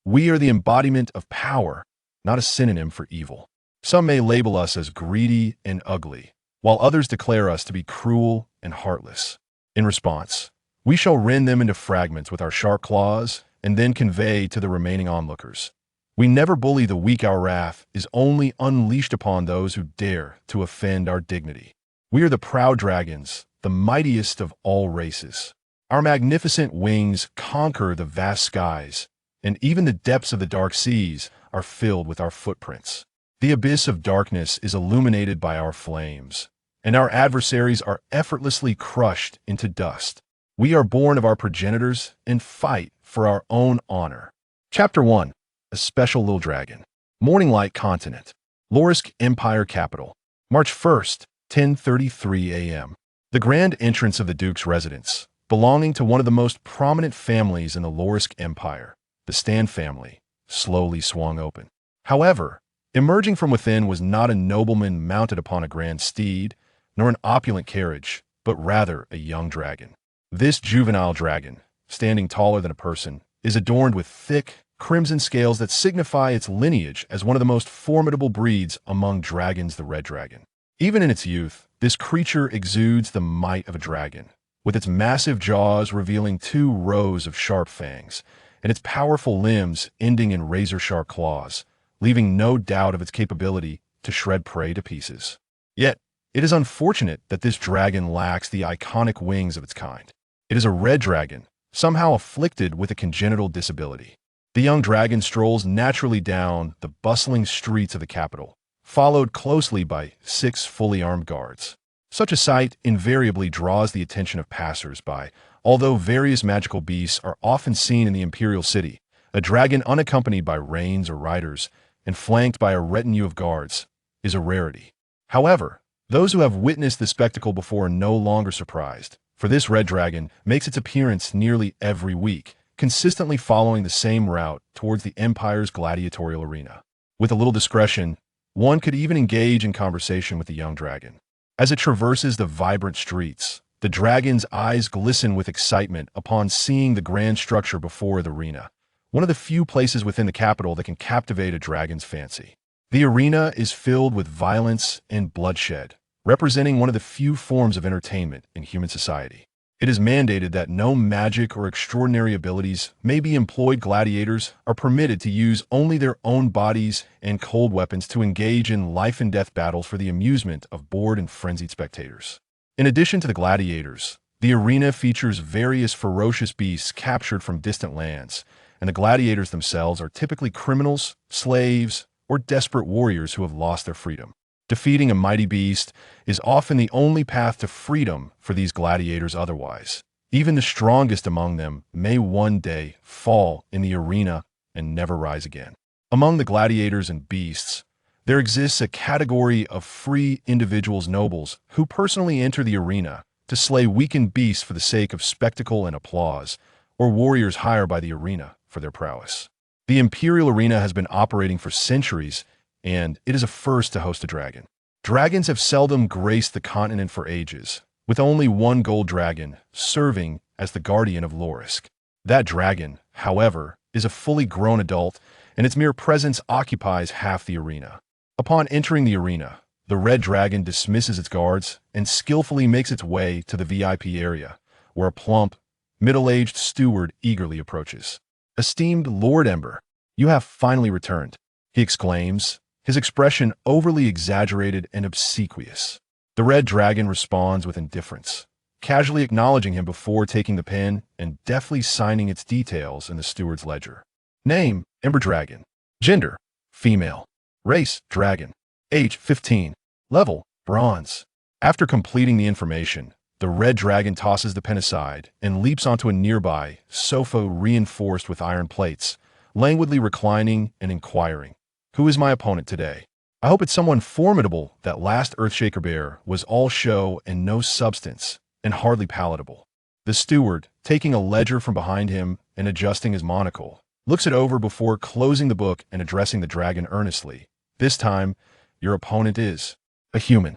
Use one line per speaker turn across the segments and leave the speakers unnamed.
We are the embodiment of power, not a synonym for evil. Some may label us as greedy and ugly, while others declare us to be cruel and heartless. In response, we shall rend them into fragments with our sharp claws and then convey to the remaining onlookers. We never bully the weak. Our wrath is only unleashed upon those who dare to offend our dignity. We are the proud dragons, the mightiest of all races. Our magnificent wings conquer the vast skies, and even the depths of the dark seas are filled with our footprints. The abyss of darkness is illuminated by our flames, and our adversaries are effortlessly crushed into dust. We are born of our progenitors and fight for our own honor. Chapter 1. A Special Little Dragon. Morning Light Continent. Lorisk Empire Capital. March 1st, 10:33 a.m. The grand entrance of the Duke's residence, belonging to one of the most prominent families in the Lorisk Empire, the Stan family, slowly swung open. However, emerging from within was not a nobleman mounted upon a grand steed, nor an opulent carriage, but rather a young dragon. This juvenile dragon, standing taller than a person, is adorned with thick, crimson scales that signify its lineage as one of the most formidable breeds among dragons, the red dragon. Even in its youth, this creature exudes the might of a dragon, with its massive jaws revealing 2 rows of sharp fangs, and its powerful limbs ending in razor-sharp claws, leaving no doubt of its capability to shred prey to pieces. Yet, it is unfortunate that this dragon lacks the iconic wings of its kind. It is a red dragon, somehow afflicted with a congenital disability. The young dragon strolls naturally down the bustling streets of the capital, followed closely by 6 fully armed guards. Such a sight invariably draws the attention of passers-by. Although various magical beasts are often seen in the imperial city, a dragon unaccompanied by reins or riders and flanked by a retinue of guards is a rarity. However, those who have witnessed the spectacle before are no longer surprised, for this red dragon makes its appearance nearly every week, consistently following the same route towards the Empire's gladiatorial arena. With a little discretion, one could even engage in conversation with the young dragon. As it traverses the vibrant streets, the dragon's eyes glisten with excitement upon seeing the grand structure before the arena, one of the few places within the capital that can captivate a dragon's fancy. The arena is filled with violence and bloodshed, representing one of the few forms of entertainment in human society. It is mandated that no magic or extraordinary abilities may be employed. Gladiators are permitted to use only their own bodies and cold weapons to engage in life-and-death battles for the amusement of bored and frenzied spectators. In addition to the gladiators, the arena features various ferocious beasts captured from distant lands, and the gladiators themselves are typically criminals, slaves, or desperate warriors who have lost their freedom. Defeating a mighty beast is often the only path to freedom for these gladiators. Otherwise, even the strongest among them may one day fall in the arena and never rise again. Among the gladiators and beasts, there exists a category of free individuals, nobles, who personally enter the arena to slay weakened beasts for the sake of spectacle and applause, or warriors hired by the arena for their prowess. The Imperial Arena has been operating for centuries, and it is a first to host a dragon. Dragons have seldom graced the continent for ages, with only one gold dragon serving as the guardian of Lorisk. That dragon, however, is a fully grown adult, and its mere presence occupies half the arena. Upon entering the arena, the red dragon dismisses its guards and skillfully makes its way to the VIP area, where a plump, middle-aged steward eagerly approaches. "Esteemed Lord Ember, you have finally returned," he exclaims, his expression overly exaggerated and obsequious. The red dragon responds with indifference, casually acknowledging him before taking the pen and deftly signing its details in the steward's ledger. Name, Ember Dragon. Gender, female. Race, dragon. Age, 15. Level, bronze. After completing the information, the red dragon tosses the pen aside and leaps onto a nearby sofa reinforced with iron plates, languidly reclining and inquiring, "Who is my opponent today? I hope it's someone formidable. That last Earthshaker bear was all show and no substance, and hardly palatable." The steward, taking a ledger from behind him and adjusting his monocle, looks it over before closing the book and addressing the dragon earnestly. "This time, your opponent is a human."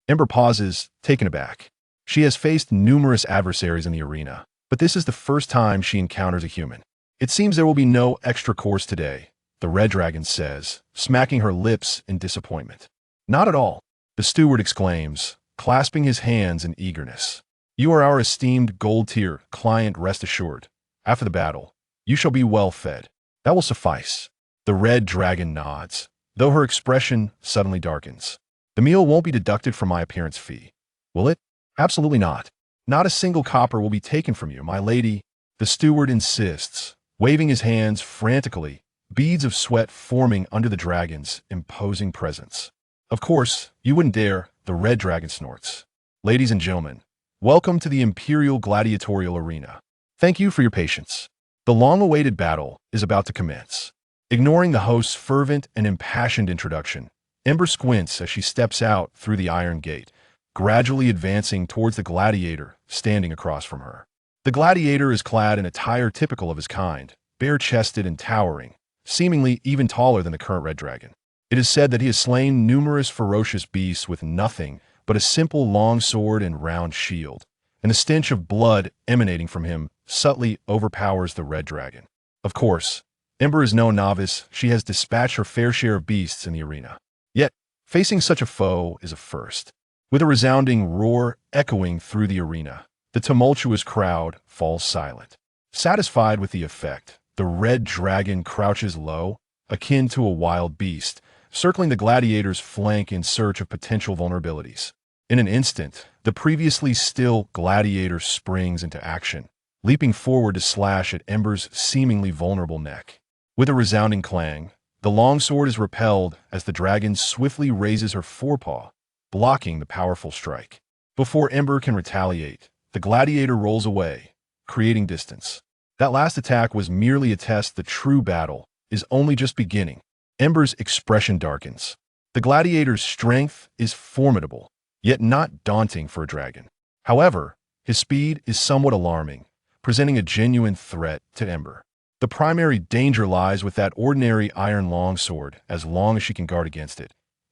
Ember pauses, taken aback. She has faced numerous adversaries in the arena, but this is the first time she encounters a human. It seems there will be no extra course today, the red dragon says, smacking her lips in disappointment. Not at all, the steward exclaims, clasping his hands in eagerness. You are our esteemed gold-tier client, rest assured. After the battle, you shall be well fed. That will suffice. The red dragon nods, though her expression suddenly darkens. The meal won't be deducted from my appearance fee, will it? Absolutely not. Not a single copper will be taken from you, my lady, the steward insists, waving his hands frantically, beads of sweat forming under the dragon's imposing presence. Of course, you wouldn't dare, the red dragon snorts. Ladies and gentlemen, welcome to the Imperial Gladiatorial Arena. Thank you for your patience. The long-awaited battle is about to commence. Ignoring the host's fervent and impassioned introduction, Ember squints as she steps out through the iron gate, gradually advancing towards the gladiator standing across from her. The gladiator is clad in attire typical of his kind, bare-chested and towering, seemingly even taller than the current red dragon. It is said that he has slain numerous ferocious beasts with nothing but a simple long sword and round shield, and the stench of blood emanating from him subtly overpowers the red dragon. Of course, Ember is no novice. She has dispatched her fair share of beasts in the arena. Yet, facing such a foe is a first. With a resounding roar echoing through the arena, the tumultuous crowd falls silent. Satisfied with the effect, the red dragon crouches low, akin to a wild beast, circling the gladiator's flank in search of potential vulnerabilities. In an instant, the previously still gladiator springs into action, leaping forward to slash at Ember's seemingly vulnerable neck. With a resounding clang, the longsword is repelled as the dragon swiftly raises her forepaw, blocking the powerful strike. Before Ember can retaliate, the gladiator rolls away, creating distance. That last attack was merely a test. The true battle is only just beginning. Ember's expression darkens. The gladiator's strength is formidable, yet not daunting for a dragon. However, his speed is somewhat alarming, presenting a genuine threat to Ember. The primary danger lies with that ordinary iron longsword as long as she can guard against it.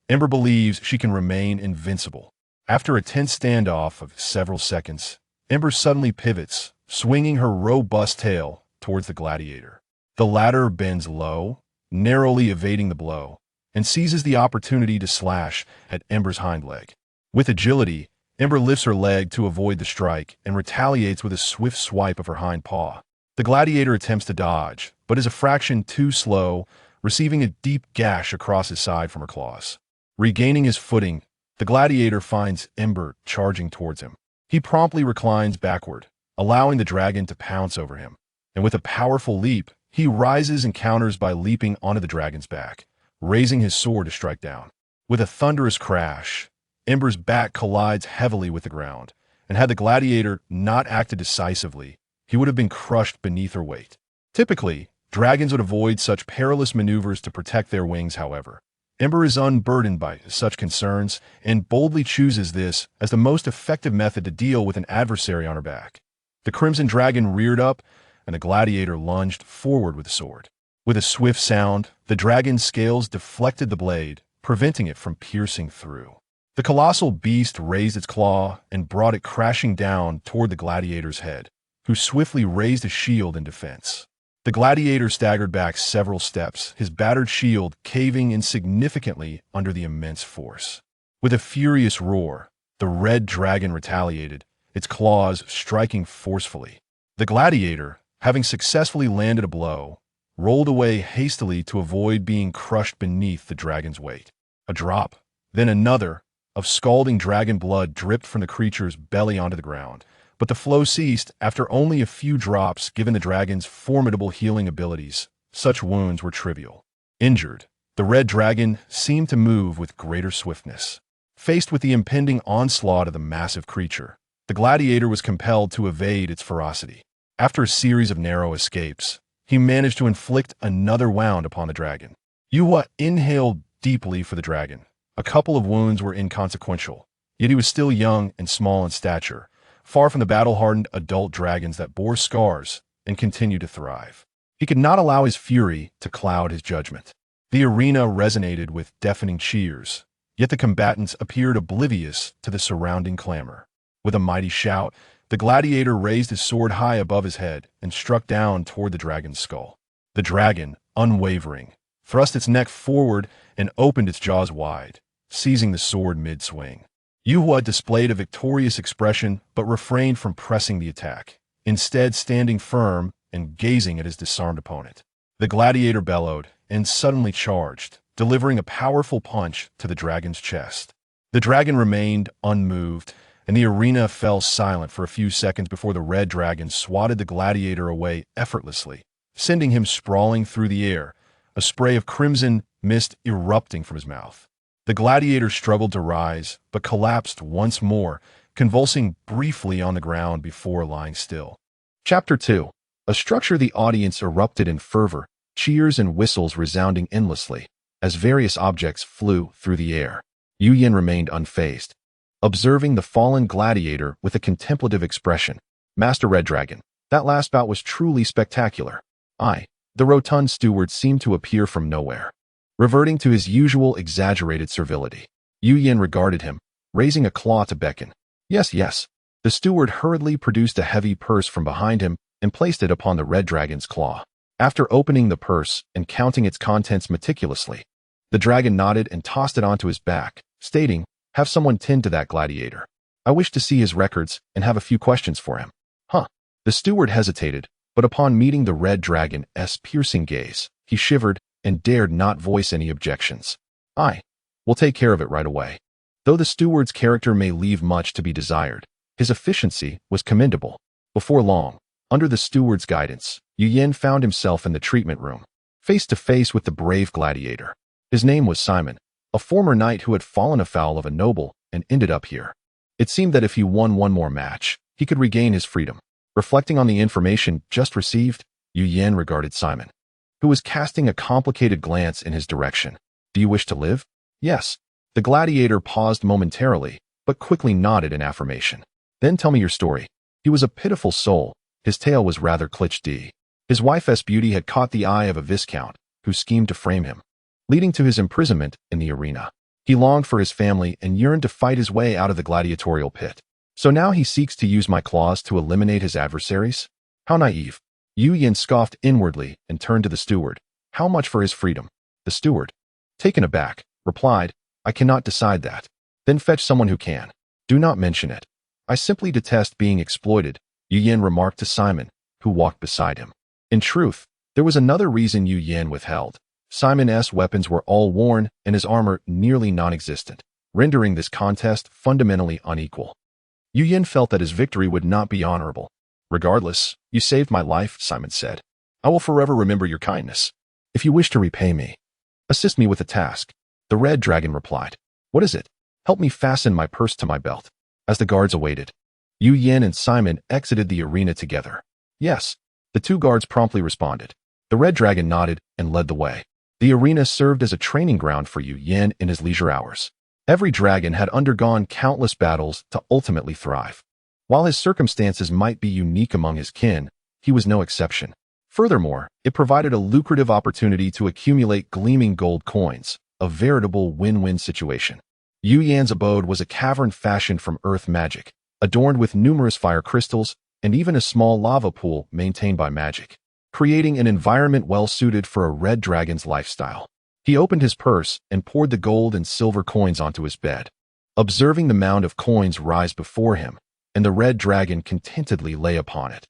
Ember believes she can remain invincible. After a tense standoff of several seconds, Ember suddenly pivots, swinging her robust tail towards the gladiator. The latter bends low, narrowly evading the blow, and seizes the opportunity to slash at Ember's hind leg. With agility, Ember lifts her leg to avoid the strike and retaliates with a swift swipe of her hind paw. The gladiator attempts to dodge, but is a fraction too slow, receiving a deep gash across his side from her claws. Regaining his footing, the gladiator finds Ember charging towards him. He promptly reclines backward, allowing the dragon to pounce over him. And with a powerful leap, he rises and counters by leaping onto the dragon's back, raising his sword to strike down. With a thunderous crash, Ember's back collides heavily with the ground, and had the gladiator not acted decisively, he would have been crushed beneath her weight. Typically, dragons would avoid such perilous maneuvers to protect their wings, however. Ember is unburdened by such concerns and boldly chooses this as the most effective method to deal with an adversary on her back. The crimson dragon reared up, and the gladiator lunged forward with the sword. With a swift sound, the dragon's scales deflected the blade, preventing it from piercing through. The colossal beast raised its claw and brought it crashing down toward the gladiator's head, who swiftly raised a shield in defense. The gladiator staggered back several steps, his battered shield caving insignificantly under the immense force. With a furious roar, the red dragon retaliated, its claws striking forcefully. The gladiator, having successfully landed a blow, rolled away hastily to avoid being crushed beneath the dragon's weight. A drop, then another, of scalding dragon blood dripped from the creature's belly onto the ground, but the flow ceased after only a few drops. Given the dragon's formidable healing abilities, such wounds were trivial. Injured, the red dragon seemed to move with greater swiftness. Faced with the impending onslaught of the massive creature, the gladiator was compelled to evade its ferocity. After a series of narrow escapes, he managed to inflict another wound upon the dragon. Yuhua inhaled deeply for the dragon. A couple of wounds were inconsequential, yet he was still young and small in stature, far from the battle-hardened adult dragons that bore scars and continued to thrive. He could not allow his fury to cloud his judgment. The arena resonated with deafening cheers, yet the combatants appeared oblivious to the surrounding clamor. With a mighty shout, The gladiator raised his sword high above his head and struck down toward the dragon's skull. The dragon, unwavering, thrust its neck forward and opened its jaws wide, seizing the sword mid-swing. Yuhua displayed a victorious expression but refrained from pressing the attack, instead standing firm and gazing at his disarmed opponent. The gladiator bellowed and suddenly charged, delivering a powerful punch to the dragon's chest. The dragon remained unmoved, and the arena fell silent for a few seconds before the red dragon swatted the gladiator away effortlessly, sending him sprawling through the air, a spray of crimson mist erupting from his mouth. The gladiator struggled to rise, but collapsed once more, convulsing briefly on the ground before lying still. Chapter 2. A structure. The audience erupted in fervor, cheers and whistles resounding endlessly, as various objects flew through the air. Yu Yin remained unfazed, observing the fallen gladiator with a contemplative expression. Master Red Dragon, that last bout was truly spectacular. The rotund steward seemed to appear from nowhere. Reverting to his usual exaggerated servility, Yu Yin regarded him, raising a claw to beckon. Yes. The steward hurriedly produced a heavy purse from behind him and placed it upon the red dragon's claw. After opening the purse and counting its contents meticulously, the dragon nodded and tossed it onto his back, stating, "Have someone tend to that gladiator. I wish to see his records and have a few questions for him." The steward hesitated, but upon meeting the red dragon's piercing gaze, he shivered and dared not voice any objections. We'll take care of it right away." Though the steward's character may leave much to be desired, his efficiency was commendable. Before long, under the steward's guidance, Yu Yin found himself in the treatment room, face to face with the brave gladiator. His name was Simon, a former knight who had fallen afoul of a noble and ended up here. It seemed that if he won one more match, he could regain his freedom. Reflecting on the information just received, Yu Yin regarded Simon, who was casting a complicated glance in his direction. "Do you wish to live?" "Yes." The gladiator paused momentarily, but quickly nodded in affirmation. "Then tell me your story." He was a pitiful soul. His tale was rather cliché. His wife's beauty had caught the eye of a viscount, who schemed to frame him, leading to his imprisonment in the arena. He longed for his family and yearned to fight his way out of the gladiatorial pit. So now he seeks to use my claws to eliminate his adversaries? How naive. Yu Yin scoffed inwardly and turned to the steward. "How much for his freedom?" The steward, taken aback, replied, "I cannot decide that." "Then fetch someone who can." "Do not mention it. I simply detest being exploited," Yu Yin remarked to Simon, who walked beside him. In truth, there was another reason Yu Yin withheld. Simon's weapons were all worn and his armor nearly non-existent, rendering this contest fundamentally unequal. Yu Yin felt that his victory would not be honorable. "Regardless, you saved my life," Simon said. "I will forever remember your kindness. If you wish to repay me, assist me with a task." The red dragon replied. "What is it?" "Help me fasten my purse to my belt." As the guards awaited, Yu Yin and Simon exited the arena together. "Yes." The two guards promptly responded. The red dragon nodded and led the way. The arena served as a training ground for Yu Yin in his leisure hours. Every dragon had undergone countless battles to ultimately thrive. While his circumstances might be unique among his kin, he was no exception. Furthermore, it provided a lucrative opportunity to accumulate gleaming gold coins, a veritable win-win situation. Yu Yan's abode was a cavern fashioned from earth magic, adorned with numerous fire crystals and even a small lava pool maintained by magic, creating an environment well-suited for a red dragon's lifestyle. He opened his purse and poured the gold and silver coins onto his bed, observing the mound of coins rise before him, and the red dragon contentedly lay upon it.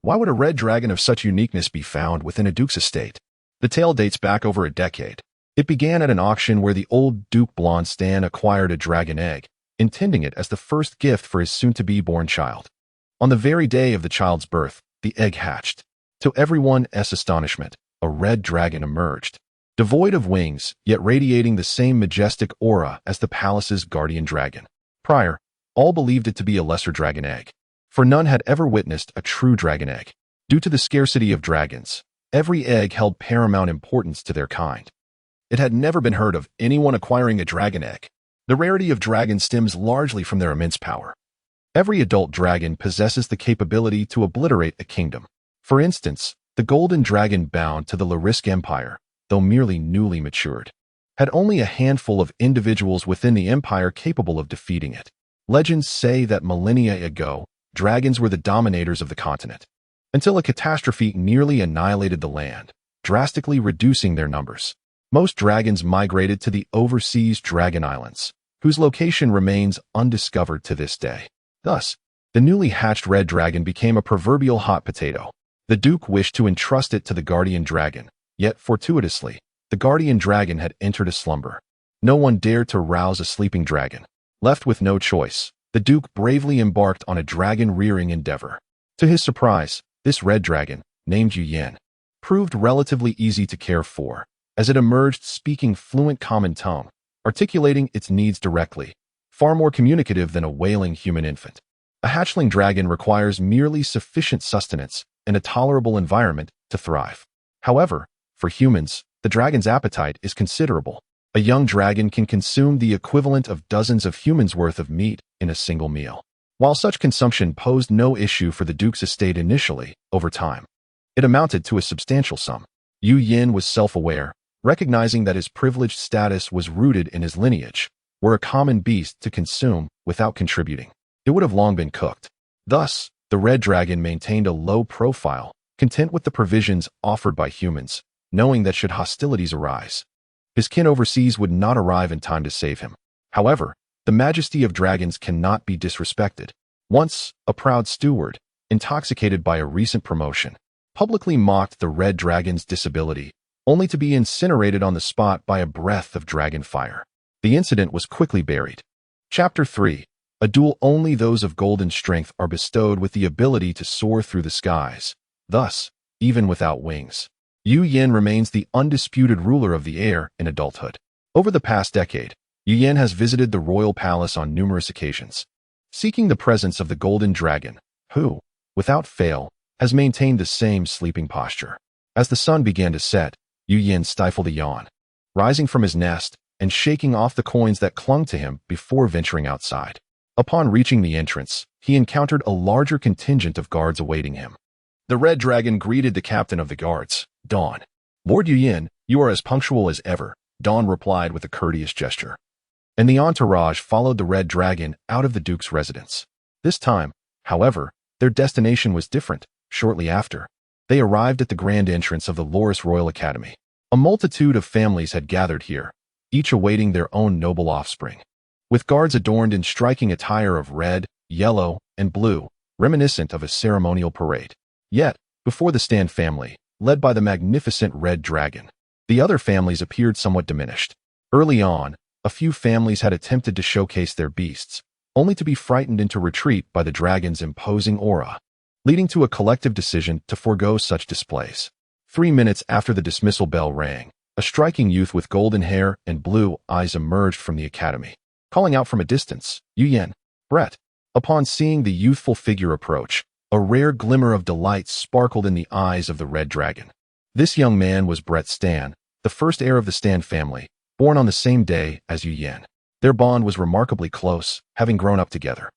Why would a red dragon of such uniqueness be found within a duke's estate? The tale dates back over a decade. It began at an auction where the old Duke Blonstan acquired a dragon egg, intending it as the first gift for his soon-to-be-born child. On the very day of the child's birth, the egg hatched. To everyone's astonishment, a red dragon emerged, devoid of wings, yet radiating the same majestic aura as the palace's guardian dragon. Prior, all believed it to be a lesser dragon egg, for none had ever witnessed a true dragon egg. Due to the scarcity of dragons, every egg held paramount importance to their kind. It had never been heard of anyone acquiring a dragon egg. The rarity of dragons stems largely from their immense power. Every adult dragon possesses the capability to obliterate a kingdom. For instance, the golden dragon bound to the Larisk Empire, though merely newly matured, had only a handful of individuals within the empire capable of defeating it. Legends say that millennia ago, dragons were the dominators of the continent, until a catastrophe nearly annihilated the land, drastically reducing their numbers. Most dragons migrated to the overseas Dragon Islands, whose location remains undiscovered to this day. Thus, the newly hatched red dragon became a proverbial hot potato. The Duke wished to entrust it to the guardian dragon, yet fortuitously, the guardian dragon had entered a slumber. No one dared to rouse a sleeping dragon. Left with no choice, the Duke bravely embarked on a dragon-rearing endeavor. To his surprise, this red dragon, named Yu, proved relatively easy to care for, as it emerged speaking fluent common tongue, articulating its needs directly, far more communicative than a wailing human infant. A hatchling dragon requires merely sufficient sustenance and a tolerable environment to thrive. However, for humans, the dragon's appetite is considerable. A young dragon can consume the equivalent of dozens of humans' worth of meat in a single meal. While such consumption posed no issue for the Duke's estate initially, over time, it amounted to a substantial sum. Yu was self-aware, recognizing that his privileged status was rooted in his lineage, were a common beast to consume without contributing. It would have long been cooked. Thus, the red dragon maintained a low profile, content with the provisions offered by humans, knowing that should hostilities arise, his kin overseas would not arrive in time to save him. However, the majesty of dragons cannot be disrespected. Once, a proud steward, intoxicated by a recent promotion, publicly mocked the red dragon's disability, only to be incinerated on the spot by a breath of dragon fire. The incident was quickly buried. Chapter 3. A duel. Only those of golden strength are bestowed with the ability to soar through the skies. Thus, even without wings, Yu remains the undisputed ruler of the air in adulthood. Over the past decade, Yu has visited the royal palace on numerous occasions, seeking the presence of the golden dragon, who, without fail, has maintained the same sleeping posture. As the sun began to set, Yu stifled a yawn, rising from his nest and shaking off the coins that clung to him before venturing outside. Upon reaching the entrance, he encountered a larger contingent of guards awaiting him. The red dragon greeted the captain of the guards, Dawn. "Lord Yu, you are as punctual as ever," Dawn replied with a courteous gesture. And the entourage followed the red dragon out of the Duke's residence. This time, however, their destination was different. Shortly after, they arrived at the grand entrance of the Loris Royal Academy. A multitude of families had gathered here, each awaiting their own noble offspring. With guards adorned in striking attire of red, yellow, and blue, reminiscent of a ceremonial parade. Yet, before the Stan family, led by the magnificent red dragon, the other families appeared somewhat diminished. Early on, a few families had attempted to showcase their beasts, only to be frightened into retreat by the dragon's imposing aura, leading to a collective decision to forego such displays. 3 minutes after the dismissal bell rang, a striking youth with golden hair and blue eyes emerged from the academy, calling out from a distance, "Yu, Brett." Upon seeing the youthful figure approach, a rare glimmer of delight sparkled in the eyes of the red dragon. This young man was Brett Stan, the first heir of the Stan family, born on the same day as Yu. Their bond was remarkably close, having grown up together.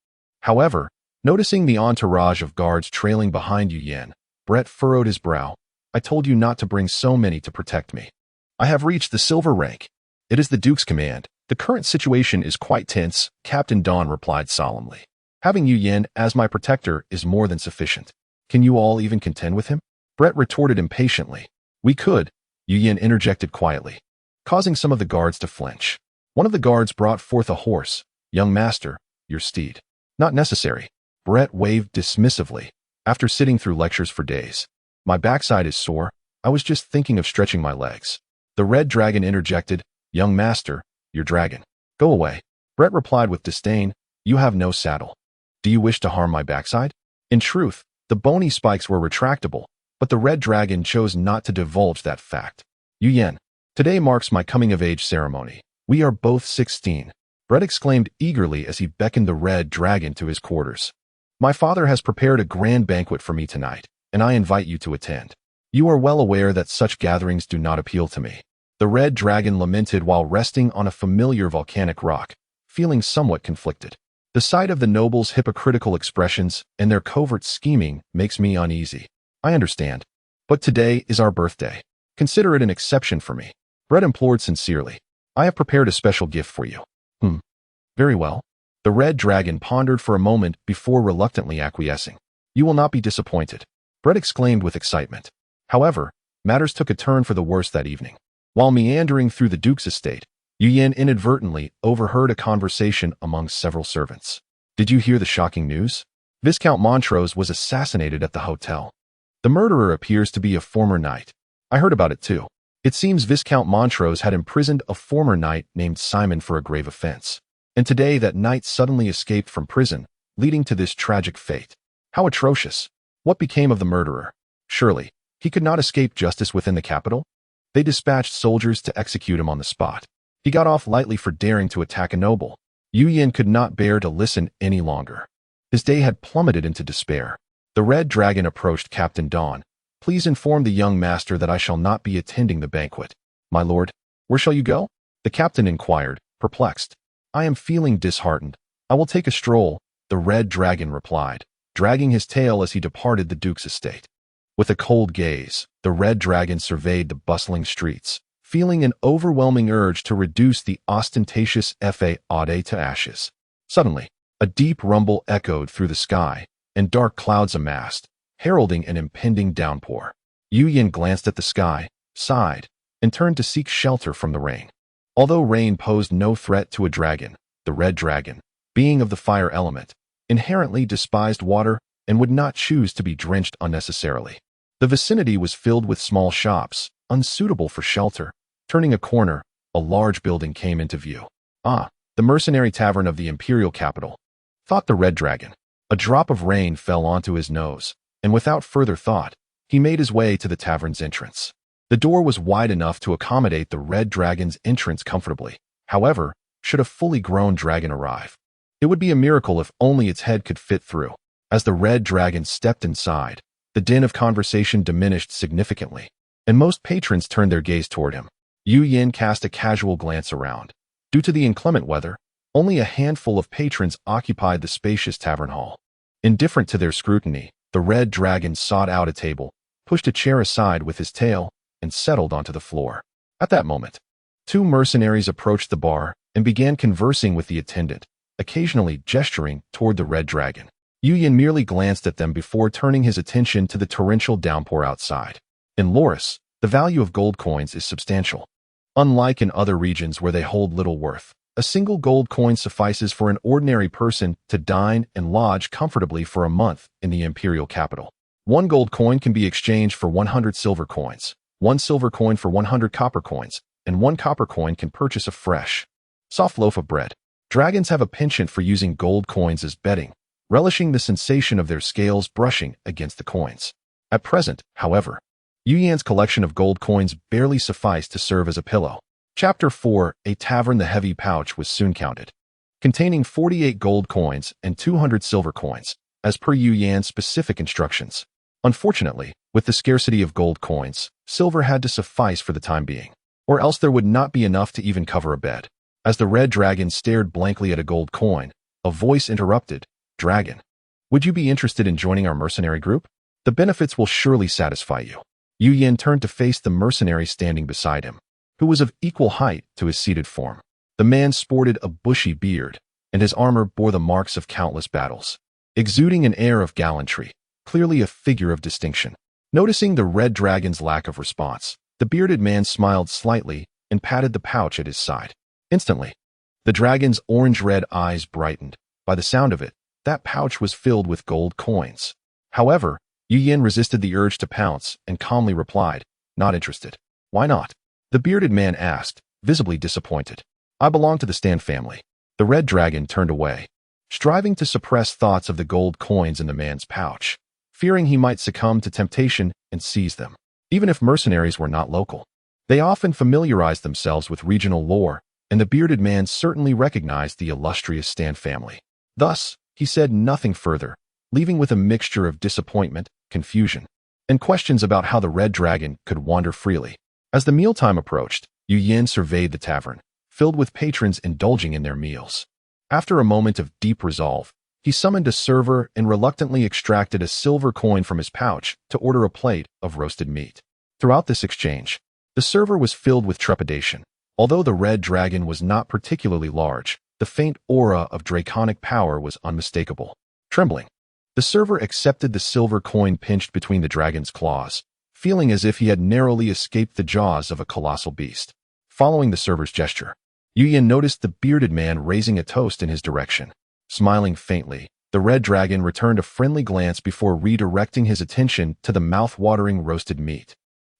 However, noticing the entourage of guards trailing behind Yu, Brett furrowed his brow. "I told you not to bring so many to protect me. I have reached the silver rank. It is the Duke's command. The current situation is quite tense," Captain Dawn replied solemnly. "Having Yu as my protector is more than sufficient. Can you all even contend with him?" Brett retorted impatiently. "We could," Yu interjected quietly, causing some of the guards to flinch. One of the guards brought forth a horse. "Young master, your steed." "Not necessary," Brett waved dismissively. "After sitting through lectures for days, my backside is sore. I was just thinking of stretching my legs." The red dragon interjected, "Young master, your dragon." "Go away," Brett replied with disdain. "You have no saddle. Do you wish to harm my backside?" In truth, the bony spikes were retractable, but the red dragon chose not to divulge that fact. "Yu, today marks my coming-of-age ceremony. We are both 16, Brett exclaimed eagerly as he beckoned the red dragon to his quarters. "My father has prepared a grand banquet for me tonight, and I invite you to attend. You are well aware that such gatherings do not appeal to me." The red dragon lamented while resting on a familiar volcanic rock, feeling somewhat conflicted. "The sight of the nobles' hypocritical expressions and their covert scheming makes me uneasy. I understand. But today is our birthday. Consider it an exception for me," Brett implored sincerely. "I have prepared a special gift for you." Very well." The red dragon pondered for a moment before reluctantly acquiescing. "You will not be disappointed," Brett exclaimed with excitement. However, matters took a turn for the worse that evening. While meandering through the Duke's estate, Yu Yan inadvertently overheard a conversation among several servants. "Did you hear the shocking news? Viscount Montrose was assassinated at the hotel. The murderer appears to be a former knight." "I heard about it too. It seems Viscount Montrose had imprisoned a former knight named Simon for a grave offense. And today that knight suddenly escaped from prison, leading to this tragic fate. How atrocious. What became of the murderer? Surely, he could not escape justice within the capital? They dispatched soldiers to execute him on the spot. He got off lightly for daring to attack a noble." Yu Yan could not bear to listen any longer. His day had plummeted into despair. The red dragon approached Captain Dawn. "Please inform the young master that I shall not be attending the banquet." "My lord, where shall you go?" the captain inquired, perplexed. "I am feeling disheartened. I will take a stroll," the red dragon replied, dragging his tail as he departed the Duke's estate. With a cold gaze, the red dragon surveyed the bustling streets, feeling an overwhelming urge to reduce the ostentatious Fade to ashes. Suddenly, a deep rumble echoed through the sky, and dark clouds amassed, heralding an impending downpour. Yu Yan glanced at the sky, sighed, and turned to seek shelter from the rain. Although rain posed no threat to a dragon, the red dragon, being of the fire element, inherently despised water and would not choose to be drenched unnecessarily. The vicinity was filled with small shops, unsuitable for shelter. Turning a corner, a large building came into view. "Ah, the mercenary tavern of the imperial capital," thought the red dragon. A drop of rain fell onto his nose, and without further thought, he made his way to the tavern's entrance. The door was wide enough to accommodate the red dragon's entrance comfortably. However, should a fully grown dragon arrive, it would be a miracle if only its head could fit through. As the red dragon stepped inside, the din of conversation diminished significantly, and most patrons turned their gaze toward him. Yu Yan cast a casual glance around. Due to the inclement weather, only a handful of patrons occupied the spacious tavern hall. Indifferent to their scrutiny, the red dragon sought out a table, pushed a chair aside with his tail, and settled onto the floor. At that moment, two mercenaries approached the bar and began conversing with the attendant, occasionally gesturing toward the red dragon. Yu Yan merely glanced at them before turning his attention to the torrential downpour outside. In Loris, the value of gold coins is substantial. Unlike in other regions where they hold little worth, a single gold coin suffices for an ordinary person to dine and lodge comfortably for a month in the imperial capital. One gold coin can be exchanged for 100 silver coins, one silver coin for 100 copper coins, and one copper coin can purchase a fresh, soft loaf of bread. Dragons have a penchant for using gold coins as bedding, relishing the sensation of their scales brushing against the coins. At present, however, Yu Yan's collection of gold coins barely sufficed to serve as a pillow. Chapter 4, A Tavern. The heavy pouch was soon counted, containing 48 gold coins and 200 silver coins, as per Yu Yan's specific instructions. Unfortunately, with the scarcity of gold coins, silver had to suffice for the time being, or else there would not be enough to even cover a bed. As the red dragon stared blankly at a gold coin, a voice interrupted. "Dragon, would you be interested in joining our mercenary group? The benefits will surely satisfy you." Yu Yan turned to face the mercenary standing beside him, who was of equal height to his seated form. The man sported a bushy beard, and his armor bore the marks of countless battles, exuding an air of gallantry, clearly a figure of distinction. Noticing the red dragon's lack of response, the bearded man smiled slightly and patted the pouch at his side. Instantly, the dragon's orange-red eyes brightened. By the sound of it, that pouch was filled with gold coins. However, Yu Yan resisted the urge to pounce and calmly replied, "Not interested." "Why not?" the bearded man asked, visibly disappointed. "I belong to the Stan family." The red dragon turned away, striving to suppress thoughts of the gold coins in the man's pouch, fearing he might succumb to temptation and seize them. Even if mercenaries were not local, they often familiarized themselves with regional lore, and the bearded man certainly recognized the illustrious Stan family. Thus, he said nothing further, leaving with a mixture of disappointment, confusion, and questions about how the red dragon could wander freely. As the mealtime approached, Yu Yan surveyed the tavern, filled with patrons indulging in their meals. After a moment of deep resolve, he summoned a server and reluctantly extracted a silver coin from his pouch to order a plate of roasted meat. Throughout this exchange, the server was filled with trepidation. Although the red dragon was not particularly large, The faint aura of draconic power was unmistakable. Trembling, the server accepted the silver coin pinched between the dragon's claws, feeling as if he had narrowly escaped the jaws of a colossal beast. Following the server's gesture, Yu Yin noticed the bearded man raising a toast in his direction. Smiling faintly, the red dragon returned a friendly glance before redirecting his attention to the mouth-watering roasted meat.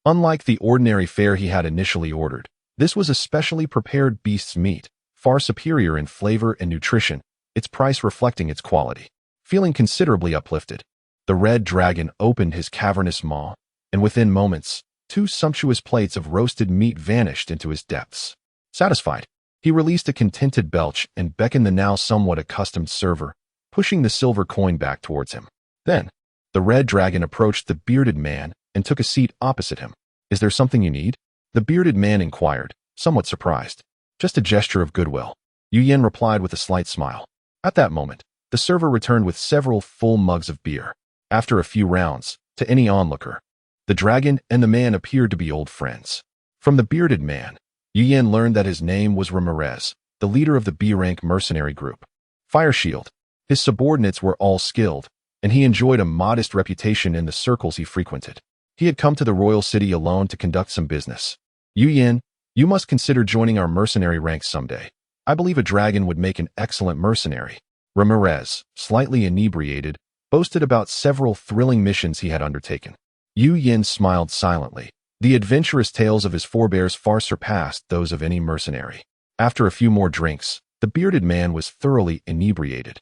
Unlike the ordinary fare he had initially ordered, this was a specially prepared beast's meat, far superior in flavor and nutrition, its price reflecting its quality. Feeling considerably uplifted, the red dragon opened his cavernous maw, and within moments, 2 sumptuous plates of roasted meat vanished into his depths. Satisfied, he released a contented belch and beckoned the now somewhat accustomed server, pushing the silver coin back towards him. Then, the red dragon approached the bearded man and took a seat opposite him. "Is there something you need?" the bearded man inquired, somewhat surprised. "Just a gesture of goodwill," Yu Yin replied with a slight smile. At that moment, the server returned with several full mugs of beer. After a few rounds, to any onlooker, the dragon and the man appeared to be old friends. From the bearded man, Yu Yin learned that his name was Ramirez, the leader of the B-rank mercenary group. Fire Shield. His subordinates were all skilled, and he enjoyed a modest reputation in the circles he frequented. He had come to the royal city alone to conduct some business. "Yu Yin, you must consider joining our mercenary ranks someday. I believe a dragon would make an excellent mercenary." Ramirez, slightly inebriated, boasted about several thrilling missions he had undertaken. Yu Yin smiled silently. The adventurous tales of his forebears far surpassed those of any mercenary. After a few more drinks, the bearded man was thoroughly inebriated,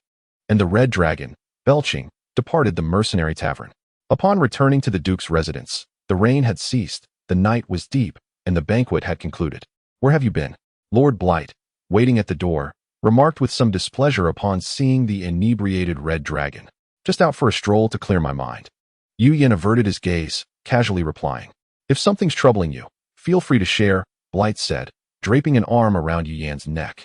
and the red dragon, belching, departed the mercenary tavern. Upon returning to the duke's residence, the rain had ceased, the night was deep, and the banquet had concluded. "Where have you been?" Lord Blight, waiting at the door, remarked with some displeasure upon seeing the inebriated red dragon. "Just out for a stroll to clear my mind." Yu Yin averted his gaze, casually replying. "If something's troubling you, feel free to share," Blight said, draping an arm around Yu Yan's neck.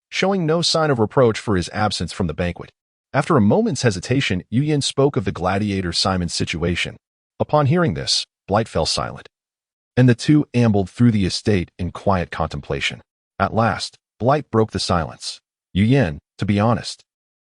Showing no sign of reproach for his absence from the banquet, after a moment's hesitation, Yu Yin spoke of the gladiator Simon's situation. Upon hearing this, Blight fell silent, and the two ambled through the estate in quiet contemplation. At last, Blight broke the silence. "Yu Yin, to be honest,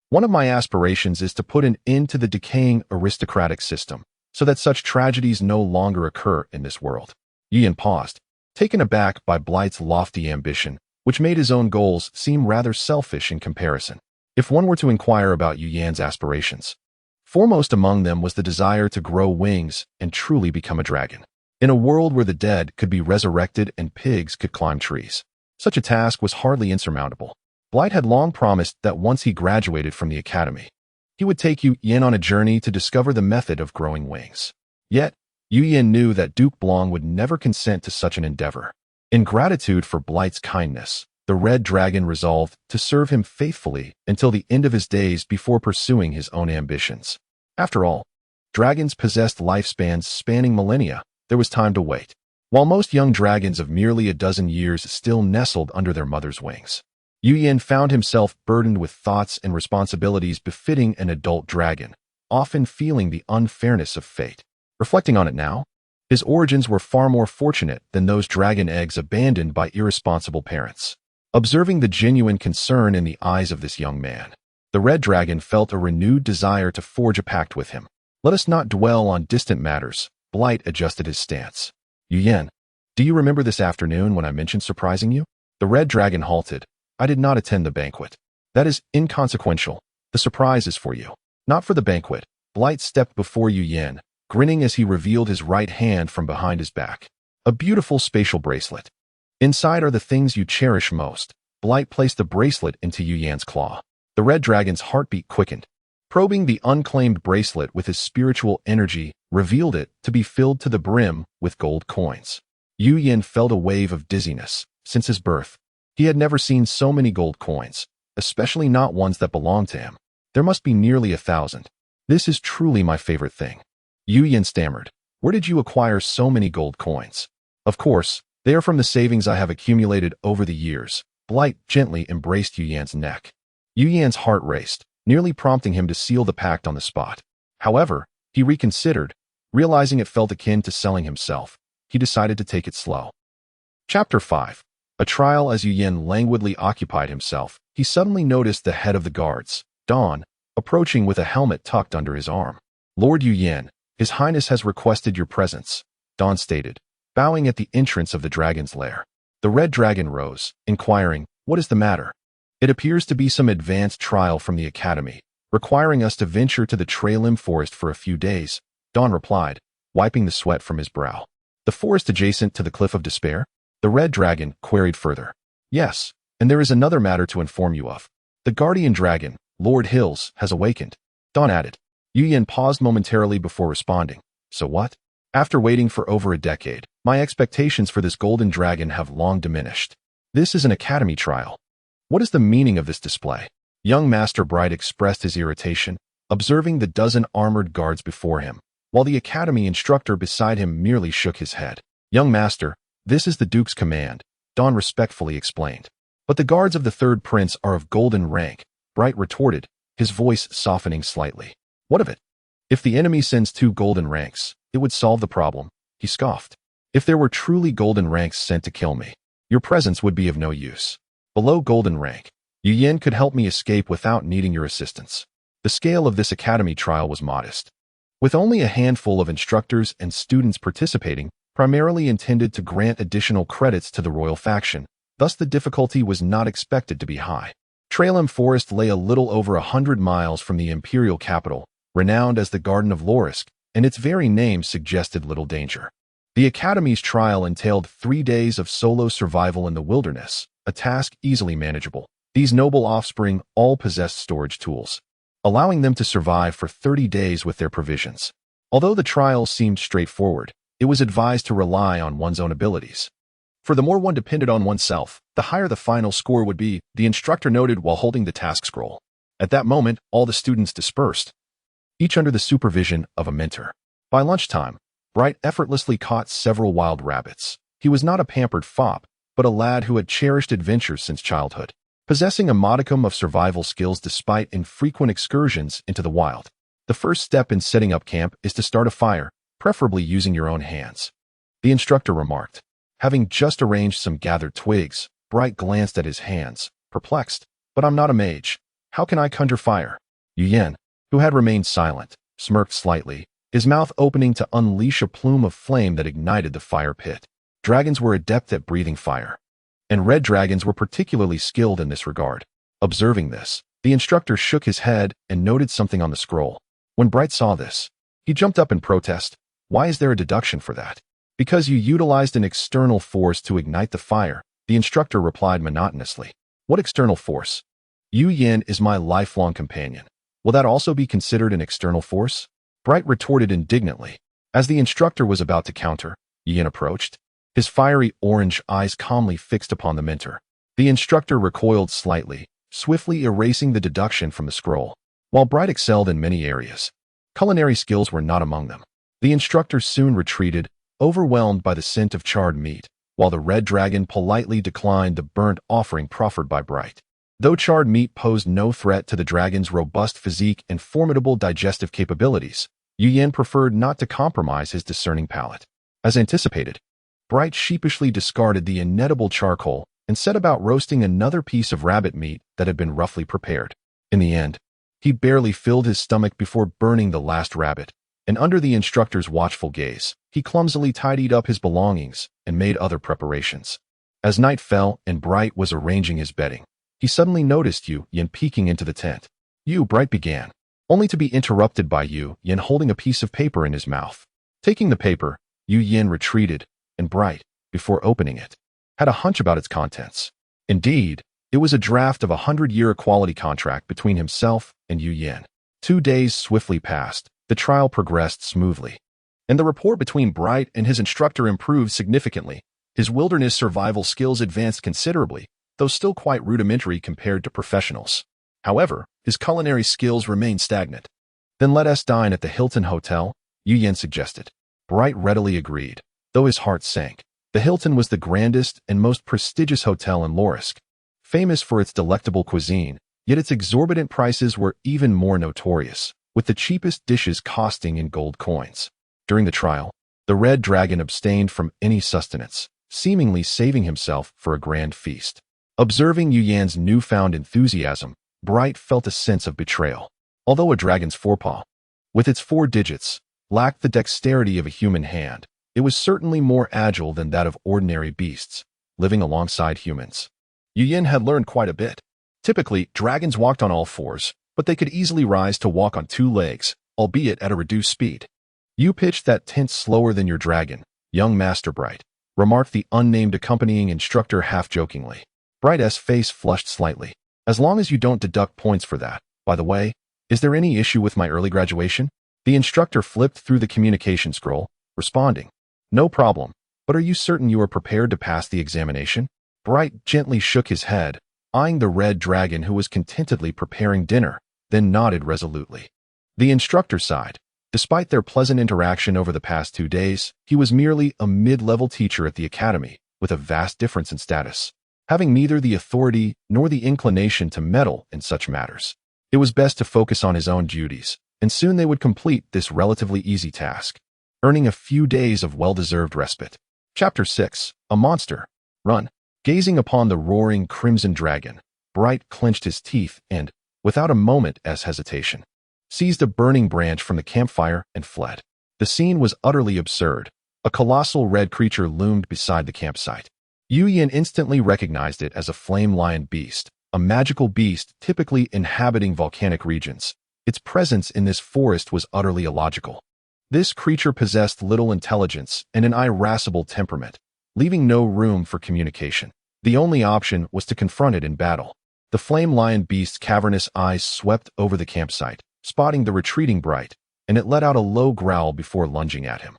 one of my aspirations is to put an end to the decaying aristocratic system, so that such tragedies no longer occur in this world." Yu Yin paused, taken aback by Blight's lofty ambition, which made his own goals seem rather selfish in comparison. If one were to inquire about Yu Yan's aspirations, foremost among them was the desire to grow wings and truly become a dragon. In a world where the dead could be resurrected and pigs could climb trees, such a task was hardly insurmountable. Blight had long promised that once he graduated from the academy, he would take Yu Yin on a journey to discover the method of growing wings. Yet, Yu Yin knew that Duke Blong would never consent to such an endeavor. In gratitude for Blight's kindness, the red dragon resolved to serve him faithfully until the end of his days before pursuing his own ambitions. After all, dragons possessed lifespans spanning millennia. There was time to wait. While most young dragons of merely a dozen years still nestled under their mother's wings, Yu Yin found himself burdened with thoughts and responsibilities befitting an adult dragon, often feeling the unfairness of fate. Reflecting on it now, his origins were far more fortunate than those dragon eggs abandoned by irresponsible parents. Observing the genuine concern in the eyes of this young man, the red dragon felt a renewed desire to forge a pact with him. "Let us not dwell on distant matters." Blight adjusted his stance. "Yu Yin, do you remember this afternoon when I mentioned surprising you?" The red dragon halted. "I did not attend the banquet." "That is inconsequential. The surprise is for you, not for the banquet." Blight stepped before Yu Yin, grinning as he revealed his right hand from behind his back. A beautiful spatial bracelet. "Inside are the things you cherish most." Blight placed the bracelet into Yu Yan's claw. The red dragon's heartbeat quickened. Probing the unclaimed bracelet with his spiritual energy revealed it to be filled to the brim with gold coins. Yu Yin felt a wave of dizziness. Since his birth, he had never seen so many gold coins, especially not ones that belonged to him. There must be nearly 1,000. "This is truly my favorite thing." Yu Yin stammered. "Where did you acquire so many gold coins?" "Of course, they are from the savings I have accumulated over the years." Blight gently embraced Yu Yan's neck. Yu Yan's heart raced, nearly prompting him to seal the pact on the spot. However, he reconsidered, realizing it felt akin to selling himself. He decided to take it slow. Chapter 5. A trial as Yu Yin languidly occupied himself, he suddenly noticed the head of the guards, Don, approaching with a helmet tucked under his arm. Lord Yu Yin, His Highness has requested your presence, Don stated, bowing at the entrance of the dragon's lair. The red dragon rose, inquiring, what is the matter? It appears to be some advanced trial from the academy, requiring us to venture to the Tralim forest for a few days, Don replied, wiping the sweat from his brow. The forest adjacent to the Cliff of Despair? The red dragon queried further. Yes, and there is another matter to inform you of. The guardian dragon, Lord Hills, has awakened, Don added. Yu Yin paused momentarily before responding. So what? After waiting for over a decade, my expectations for this golden dragon have long diminished. This is an academy trial. What is the meaning of this display? Young Master Bright expressed his irritation, observing the dozen armored guards before him, while the academy instructor beside him merely shook his head. Young Master, this is the Duke's command, Don respectfully explained. But the guards of the third prince are of golden rank, Bright retorted, his voice softening slightly. What of it? If the enemy sends 2 golden ranks, it would solve the problem, he scoffed. If there were truly golden ranks sent to kill me, your presence would be of no use. Below golden rank, Yu Yin could help me escape without needing your assistance. The scale of this academy trial was modest. With only a handful of instructors and students participating, primarily intended to grant additional credits to the royal faction, thus the difficulty was not expected to be high. Tralim Forest lay a little over 100 miles from the imperial capital, renowned as the Garden of Lorisk, and its very name suggested little danger. The Academy's trial entailed 3 days of solo survival in the wilderness, a task easily manageable. These noble offspring all possessed storage tools, allowing them to survive for 30 days with their provisions. Although the trial seemed straightforward, it was advised to rely on one's own abilities. For the more one depended on oneself, the higher the final score would be, the instructor noted while holding the task scroll. At that moment, all the students dispersed, each under the supervision of a mentor. By lunchtime, Bright effortlessly caught several wild rabbits. He was not a pampered fop, but a lad who had cherished adventures since childhood, possessing a modicum of survival skills despite infrequent excursions into the wild. The first step in setting up camp is to start a fire, preferably using your own hands, the instructor remarked. Having just arranged some gathered twigs, Bright glanced at his hands, perplexed. But I'm not a mage. How can I conjure fire? Yu Yin, who had remained silent, smirked slightly, his mouth opening to unleash a plume of flame that ignited the fire pit. Dragons were adept at breathing fire, and red dragons were particularly skilled in this regard. Observing this, the instructor shook his head and noted something on the scroll. When Bright saw this, he jumped up in protest. Why is there a deduction for that? Because you utilized an external force to ignite the fire, the instructor replied monotonously. What external force? Yu Yin is my lifelong companion. Will that also be considered an external force? Bright retorted indignantly. As the instructor was about to counter, Yu Yin approached, his fiery orange eyes calmly fixed upon the mentor. The instructor recoiled slightly, swiftly erasing the deduction from the scroll. While Bright excelled in many areas, culinary skills were not among them. The instructor soon retreated, overwhelmed by the scent of charred meat, while the red dragon politely declined the burnt offering proffered by Bright. Though charred meat posed no threat to the dragon's robust physique and formidable digestive capabilities, Yu Yin preferred not to compromise his discerning palate. As anticipated, Bright sheepishly discarded the inedible charcoal and set about roasting another piece of rabbit meat that had been roughly prepared. In the end, he barely filled his stomach before burning the last rabbit, and under the instructor's watchful gaze, he clumsily tidied up his belongings and made other preparations. As night fell and Bright was arranging his bedding, he suddenly noticed Yu Yin peeking into the tent. Bright began, only to be interrupted by Yu Yin holding a piece of paper in his mouth. Taking the paper, Yu Yin retreated, and Bright, before opening it, had a hunch about its contents. Indeed, it was a draft of a 100-year equality contract between himself and Yu Yin. 2 days swiftly passed, the trial progressed smoothly, and the rapport between Bright and his instructor improved significantly. His wilderness survival skills advanced considerably, though still quite rudimentary compared to professionals. However, his culinary skills remained stagnant. Then let us dine at the Hilton Hotel, Yu Yin suggested. Bright readily agreed, though his heart sank. The Hilton was the grandest and most prestigious hotel in Lorisk, famous for its delectable cuisine, yet its exorbitant prices were even more notorious, with the cheapest dishes costing in gold coins. During the trial, the red dragon abstained from any sustenance, seemingly saving himself for a grand feast. Observing Yu Yan's newfound enthusiasm, Bright felt a sense of betrayal. Although a dragon's forepaw, with its 4 digits, lacked the dexterity of a human hand, it was certainly more agile than that of ordinary beasts, living alongside humans. Yu Yan had learned quite a bit. Typically, dragons walked on all 4s, but they could easily rise to walk on 2 legs, albeit at a reduced speed. "You pitched that tent slower than your dragon, young Master Bright," remarked the unnamed accompanying instructor half-jokingly. Bright's face flushed slightly. "As long as you don't deduct points for that. By the way, is there any issue with my early graduation?" The instructor flipped through the communication scroll, responding, "No problem, but are you certain you are prepared to pass the examination?" Bright gently shook his head, eyeing the red dragon who was contentedly preparing dinner, then nodded resolutely. The instructor sighed. Despite their pleasant interaction over the past 2 days, he was merely a mid-level teacher at the academy, with a vast difference in status, having neither the authority nor the inclination to meddle in such matters. It was best to focus on his own duties, and soon they would complete this relatively easy task, earning a few days of well-deserved respite. Chapter 6. A Monster. Run. Gazing upon the roaring crimson dragon, Bright clenched his teeth and, without a moment's hesitation, seized a burning branch from the campfire and fled. The scene was utterly absurd. A colossal red creature loomed beside the campsite. Yu Yan instantly recognized it as a flame lion beast, a magical beast typically inhabiting volcanic regions. Its presence in this forest was utterly illogical. This creature possessed little intelligence and an irascible temperament, leaving no room for communication. The only option was to confront it in battle. The flame lion beast's cavernous eyes swept over the campsite, spotting the retreating Bright, and it let out a low growl before lunging at him.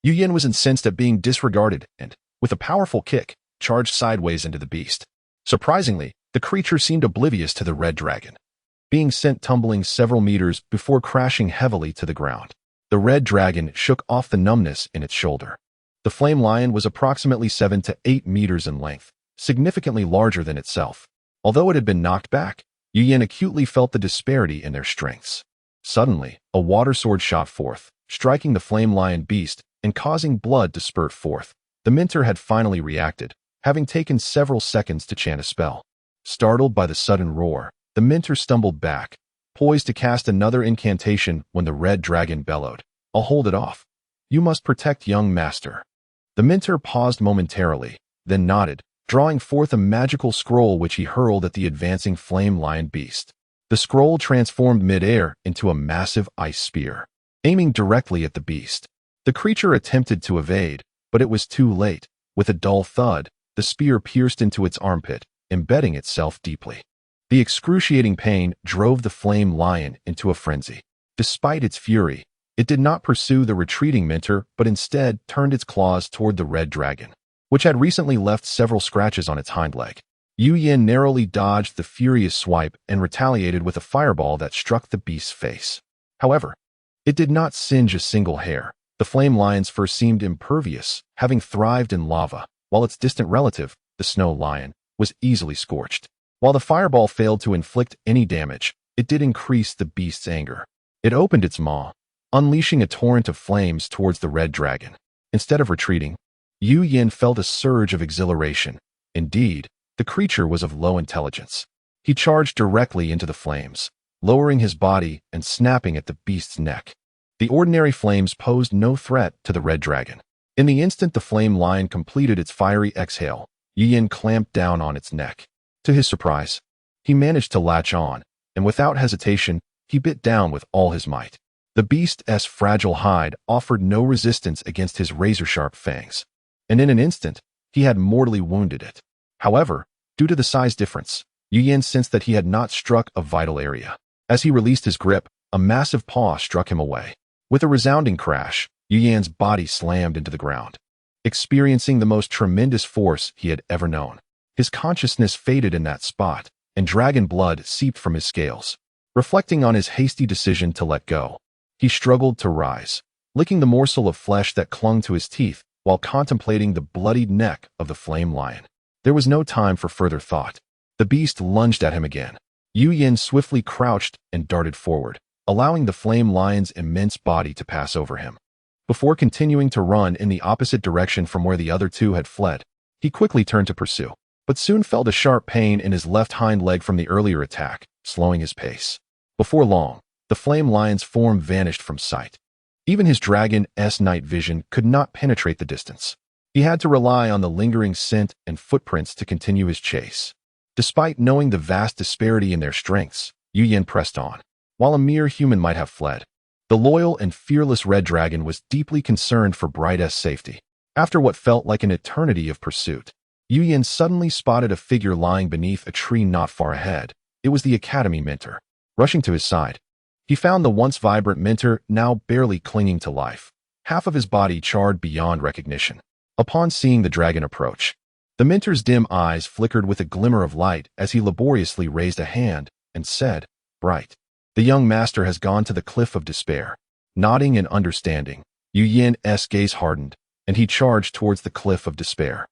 Yu Yan was incensed at being disregarded and, with a powerful kick, charged sideways into the beast. Surprisingly, the creature seemed oblivious to the red dragon, being sent tumbling several meters before crashing heavily to the ground. The red dragon shook off the numbness in its shoulder. The flame lion was approximately 7 to 8 meters in length, significantly larger than itself. Although it had been knocked back, Yu Yan acutely felt the disparity in their strengths. Suddenly, a water sword shot forth, striking the flame lion beast and causing blood to spurt forth. The mentor had finally reacted, having taken several seconds to chant a spell. Startled by the sudden roar, the mentor stumbled back, poised to cast another incantation when the red dragon bellowed, "I'll hold it off. You must protect young master." The mentor paused momentarily, then nodded, drawing forth a magical scroll which he hurled at the advancing flame lion beast. The scroll transformed mid-air into a massive ice spear, aiming directly at the beast. The creature attempted to evade, but it was too late. With a dull thud, the spear pierced into its armpit, embedding itself deeply. The excruciating pain drove the flame lion into a frenzy. Despite its fury, it did not pursue the retreating mentor but instead turned its claws toward the red dragon, which had recently left several scratches on its hind leg. Yu Yan narrowly dodged the furious swipe and retaliated with a fireball that struck the beast's face. However, it did not singe a single hair. The flame lion's fur seemed impervious, having thrived in lava, while its distant relative, the snow lion, was easily scorched. While the fireball failed to inflict any damage, it did increase the beast's anger. It opened its maw, unleashing a torrent of flames towards the red dragon. Instead of retreating, Yu Yan felt a surge of exhilaration. Indeed, the creature was of low intelligence. He charged directly into the flames, lowering his body and snapping at the beast's neck. The ordinary flames posed no threat to the red dragon. In the instant the flame lion completed its fiery exhale, Yu Yan clamped down on its neck. To his surprise, he managed to latch on, and without hesitation, he bit down with all his might. The beast's fragile hide offered no resistance against his razor-sharp fangs, and in an instant, he had mortally wounded it. However, due to the size difference, Yu Yan sensed that he had not struck a vital area. As he released his grip, a massive paw struck him away. With a resounding crash, Yu Yan's body slammed into the ground, experiencing the most tremendous force he had ever known. His consciousness faded in that spot, and dragon blood seeped from his scales. Reflecting on his hasty decision to let go, he struggled to rise, licking the morsel of flesh that clung to his teeth while contemplating the bloodied neck of the flame lion. There was no time for further thought. The beast lunged at him again. Yu Yan swiftly crouched and darted forward, allowing the flame lion's immense body to pass over him. Before continuing to run in the opposite direction from where the other two had fled, He quickly turned to pursue, but soon felt a sharp pain in his left hind leg from the earlier attack, slowing his pace. Before long, the flame lion's form vanished from sight. Even his dragon's night vision could not penetrate the distance. He had to rely on the lingering scent and footprints to continue his chase. Despite knowing the vast disparity in their strengths, Yu Yin pressed on. While a mere human might have fled, the loyal and fearless red dragon was deeply concerned for Bright's safety. After what felt like an eternity of pursuit, Yu Yin suddenly spotted a figure lying beneath a tree not far ahead. It was the Academy Minter. Rushing to his side, he found the once vibrant Minter now barely clinging to life, half of his body charred beyond recognition. Upon seeing the dragon approach, the Minter's dim eyes flickered with a glimmer of light as he laboriously raised a hand and said, "Bright, the young master has gone to the Cliff of Despair." Nodding in understanding, Yu Yin's gaze hardened, and he charged towards the Cliff of Despair.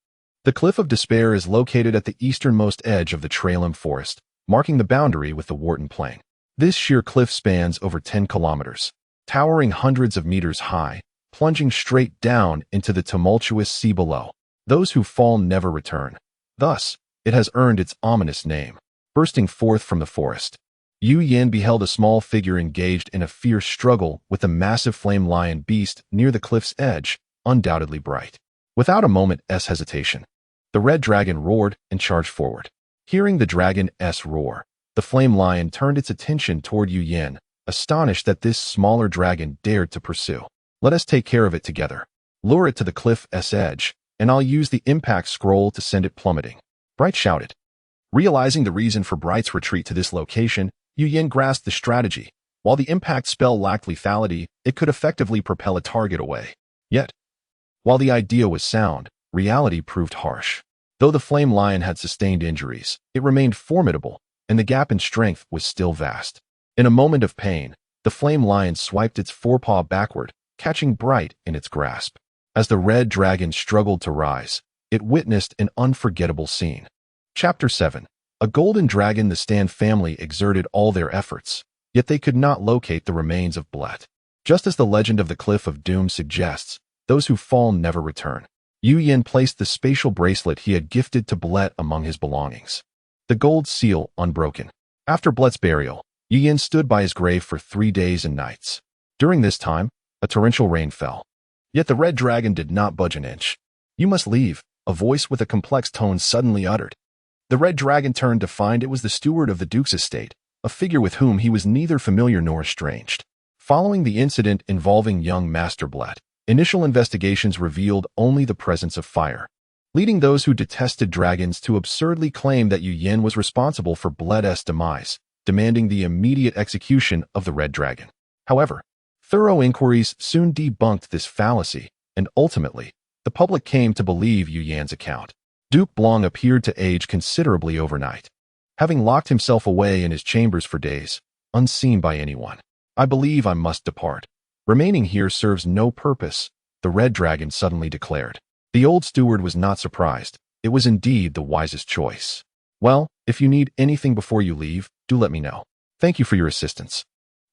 The Cliff of Despair is located at the easternmost edge of the Trailum Forest, marking the boundary with the Wharton Plain. This sheer cliff spans over 10 kilometers, towering hundreds of meters high, plunging straight down into the tumultuous sea below. Those who fall never return. Thus, it has earned its ominous name. Bursting forth from the forest, Yu Yin beheld a small figure engaged in a fierce struggle with a massive flame lion beast near the cliff's edge, undoubtedly Bright. Without a moment's hesitation, the red dragon roared and charged forward. Hearing the dragon's roar, the flame lion turned its attention toward Yu Yin, astonished that this smaller dragon dared to pursue. "Let us take care of it together. Lure it to the cliff's edge, and I'll use the impact scroll to send it plummeting," Bright shouted. Realizing the reason for Bright's retreat to this location, Yu Yin grasped the strategy. While the impact spell lacked lethality, it could effectively propel a target away. Yet, while the idea was sound, reality proved harsh. Though the flame lion had sustained injuries, it remained formidable, and the gap in strength was still vast. In a moment of pain, the flame lion swiped its forepaw backward, catching Bright in its grasp. As the red dragon struggled to rise, it witnessed an unforgettable scene. Chapter 7. A golden dragon. The Stan family exerted all their efforts, yet they could not locate the remains of Blet. Just as the legend of the Cliff of Doom suggests, those who fall never return. Yu Yin placed the spatial bracelet he had gifted to Blet among his belongings. The gold seal unbroken. After Blet's burial, Yu Yin stood by his grave for 3 days and nights. During this time, a torrential rain fell. Yet the red dragon did not budge an inch. "You must leave," a voice with a complex tone suddenly uttered. The red dragon turned to find it was the steward of the Duke's estate, a figure with whom he was neither familiar nor estranged. Following the incident involving young Master Blet, initial investigations revealed only the presence of fire, leading those who detested dragons to absurdly claim that Yu Yin was responsible for Blet's demise, demanding the immediate execution of the red dragon. However, thorough inquiries soon debunked this fallacy, and ultimately, the public came to believe Yu Yin's account. Duke Blong appeared to age considerably overnight, having locked himself away in his chambers for days, unseen by anyone. "I believe I must depart. Remaining here serves no purpose," the red dragon suddenly declared. The old steward was not surprised. It was indeed the wisest choice. "Well, if you need anything before you leave, do let me know. Thank you for your assistance,"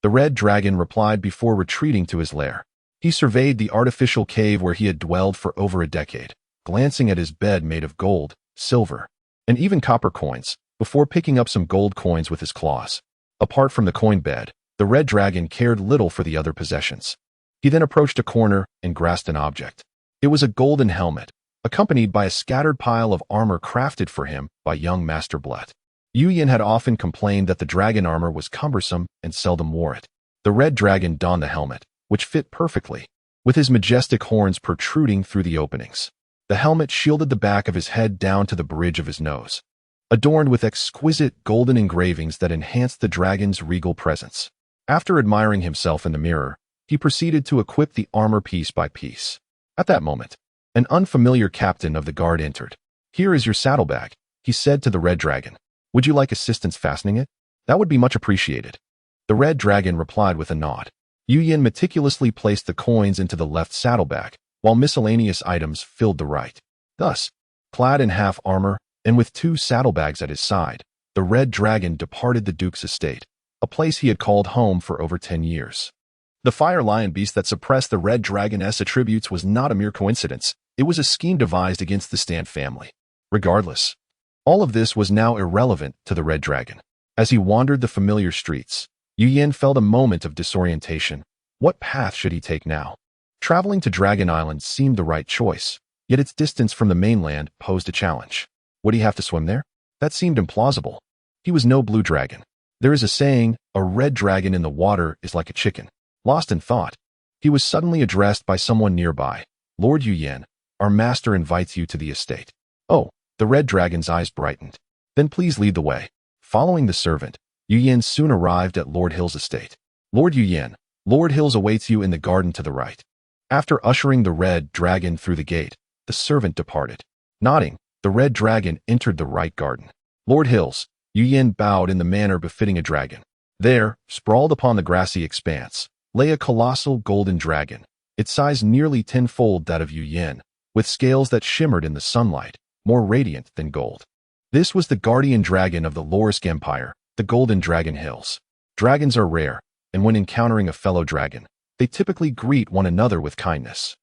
the red dragon replied before retreating to his lair. He surveyed the artificial cave where he had dwelled for over a decade, glancing at his bed made of gold, silver, and even copper coins, before picking up some gold coins with his claws. Apart from the coin bed, the red dragon cared little for the other possessions. He then approached a corner and grasped an object. It was a golden helmet, accompanied by a scattered pile of armor crafted for him by young Master Blet. Yu Yin had often complained that the dragon armor was cumbersome and seldom wore it. The red dragon donned the helmet, which fit perfectly, with his majestic horns protruding through the openings. The helmet shielded the back of his head down to the bridge of his nose, adorned with exquisite golden engravings that enhanced the dragon's regal presence. After admiring himself in the mirror, he proceeded to equip the armor piece by piece. At that moment, an unfamiliar captain of the guard entered. "Here is your saddlebag," he said to the red dragon. "Would you like assistance fastening it? That would be much appreciated." The red dragon replied with a nod. Yu Yin meticulously placed the coins into the left saddlebag, while miscellaneous items filled the right. Thus, clad in half armor and with 2 saddlebags at his side, the red dragon departed the Duke's estate, a place he had called home for over 10 years. The fire lion beast that suppressed the red dragon's attributes was not a mere coincidence. It was a scheme devised against the Stan family. Regardless, all of this was now irrelevant to the Red Dragon. As he wandered the familiar streets, Yu Yan felt a moment of disorientation. What path should he take now? Traveling to Dragon Island seemed the right choice, yet its distance from the mainland posed a challenge. Would he have to swim there? That seemed implausible. He was no blue dragon. There is a saying, a red dragon in the water is like a chicken. Lost in thought, he was suddenly addressed by someone nearby. Lord Yu Yan, our master invites you to the estate. Oh, the red dragon's eyes brightened. Then please lead the way. Following the servant, Yu Yan soon arrived at Lord Hill's estate. Lord Yu Yan, Lord Hills awaits you in the garden to the right. After ushering the red dragon through the gate, the servant departed. Nodding, the red dragon entered the right garden. Lord Hills, Yu Yan bowed in the manner befitting a dragon. There, sprawled upon the grassy expanse, lay a colossal golden dragon, its size nearly tenfold that of Yu Yan, with scales that shimmered in the sunlight, more radiant than gold. This was the guardian dragon of the Lorisk Empire, the Golden Dragon Hills. Dragons are rare, and when encountering a fellow dragon, they typically greet one another with kindness.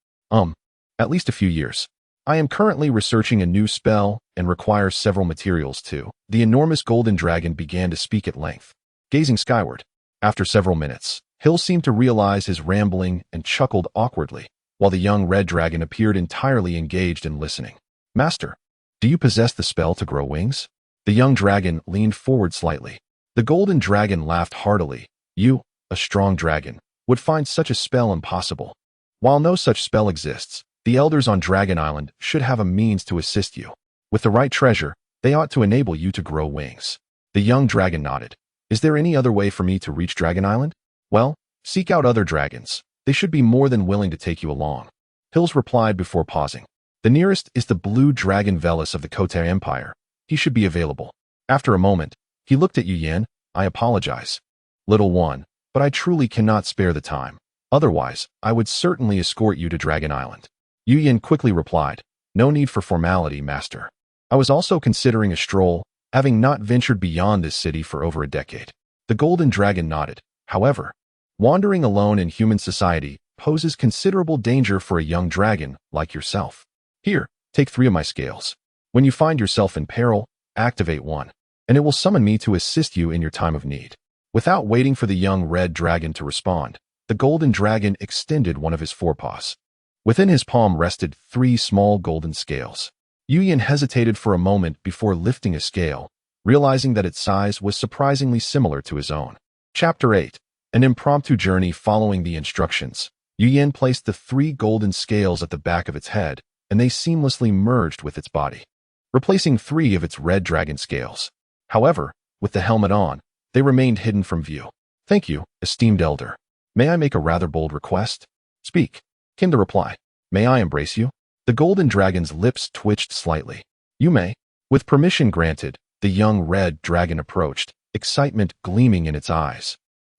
At least a few years. I am currently researching a new spell and require several materials too. The enormous golden dragon began to speak at length, gazing skyward. After several minutes, Hill seemed to realize his rambling and chuckled awkwardly, while the young red dragon appeared entirely engaged in listening. Master, do you possess the spell to grow wings? The young dragon leaned forward slightly. The golden dragon laughed heartily. You, a strong dragon, would find such a spell impossible. While no such spell exists, the elders on Dragon Island should have a means to assist you. With the right treasure, they ought to enable you to grow wings. The young dragon nodded. Is there any other way for me to reach Dragon Island? Well, seek out other dragons. They should be more than willing to take you along. Hills replied before pausing. The nearest is the blue dragon Velis of the Kote Empire. He should be available. After a moment, he looked at Yu Yan. I apologize, little one, but I truly cannot spare the time. Otherwise, I would certainly escort you to Dragon Island. Yu Yan quickly replied, no need for formality, master. I was also considering a stroll, having not ventured beyond this city for over a decade. The golden dragon nodded. However, wandering alone in human society poses considerable danger for a young dragon like yourself. Here, take 3 of my scales. When you find yourself in peril, activate one, and it will summon me to assist you in your time of need. Without waiting for the young red dragon to respond, the golden dragon extended one of his forepaws. Within his palm rested 3 small golden scales. Yu Yan hesitated for a moment before lifting a scale, realizing that its size was surprisingly similar to his own. Chapter 8. An impromptu journey following the instructions. Yu Yan placed the 3 golden scales at the back of its head, and they seamlessly merged with its body, replacing 3 of its red dragon scales. However, with the helmet on, they remained hidden from view. Thank you, esteemed elder. May I make a rather bold request? Speak, came the reply. May I embrace you? The golden dragon's lips twitched slightly. You may. With permission granted, the young red dragon approached, excitement gleaming in its eyes,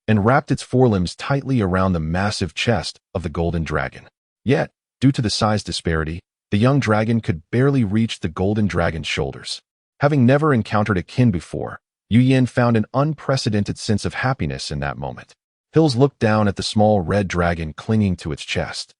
and wrapped its forelimbs tightly around the massive chest of the golden dragon. Yet, due to the size disparity, the young dragon could barely reach the golden dragon's shoulders. Having never encountered a kin before, Yu Yan found an unprecedented sense of happiness in that moment. Hills looked down at the small red dragon clinging to its chest,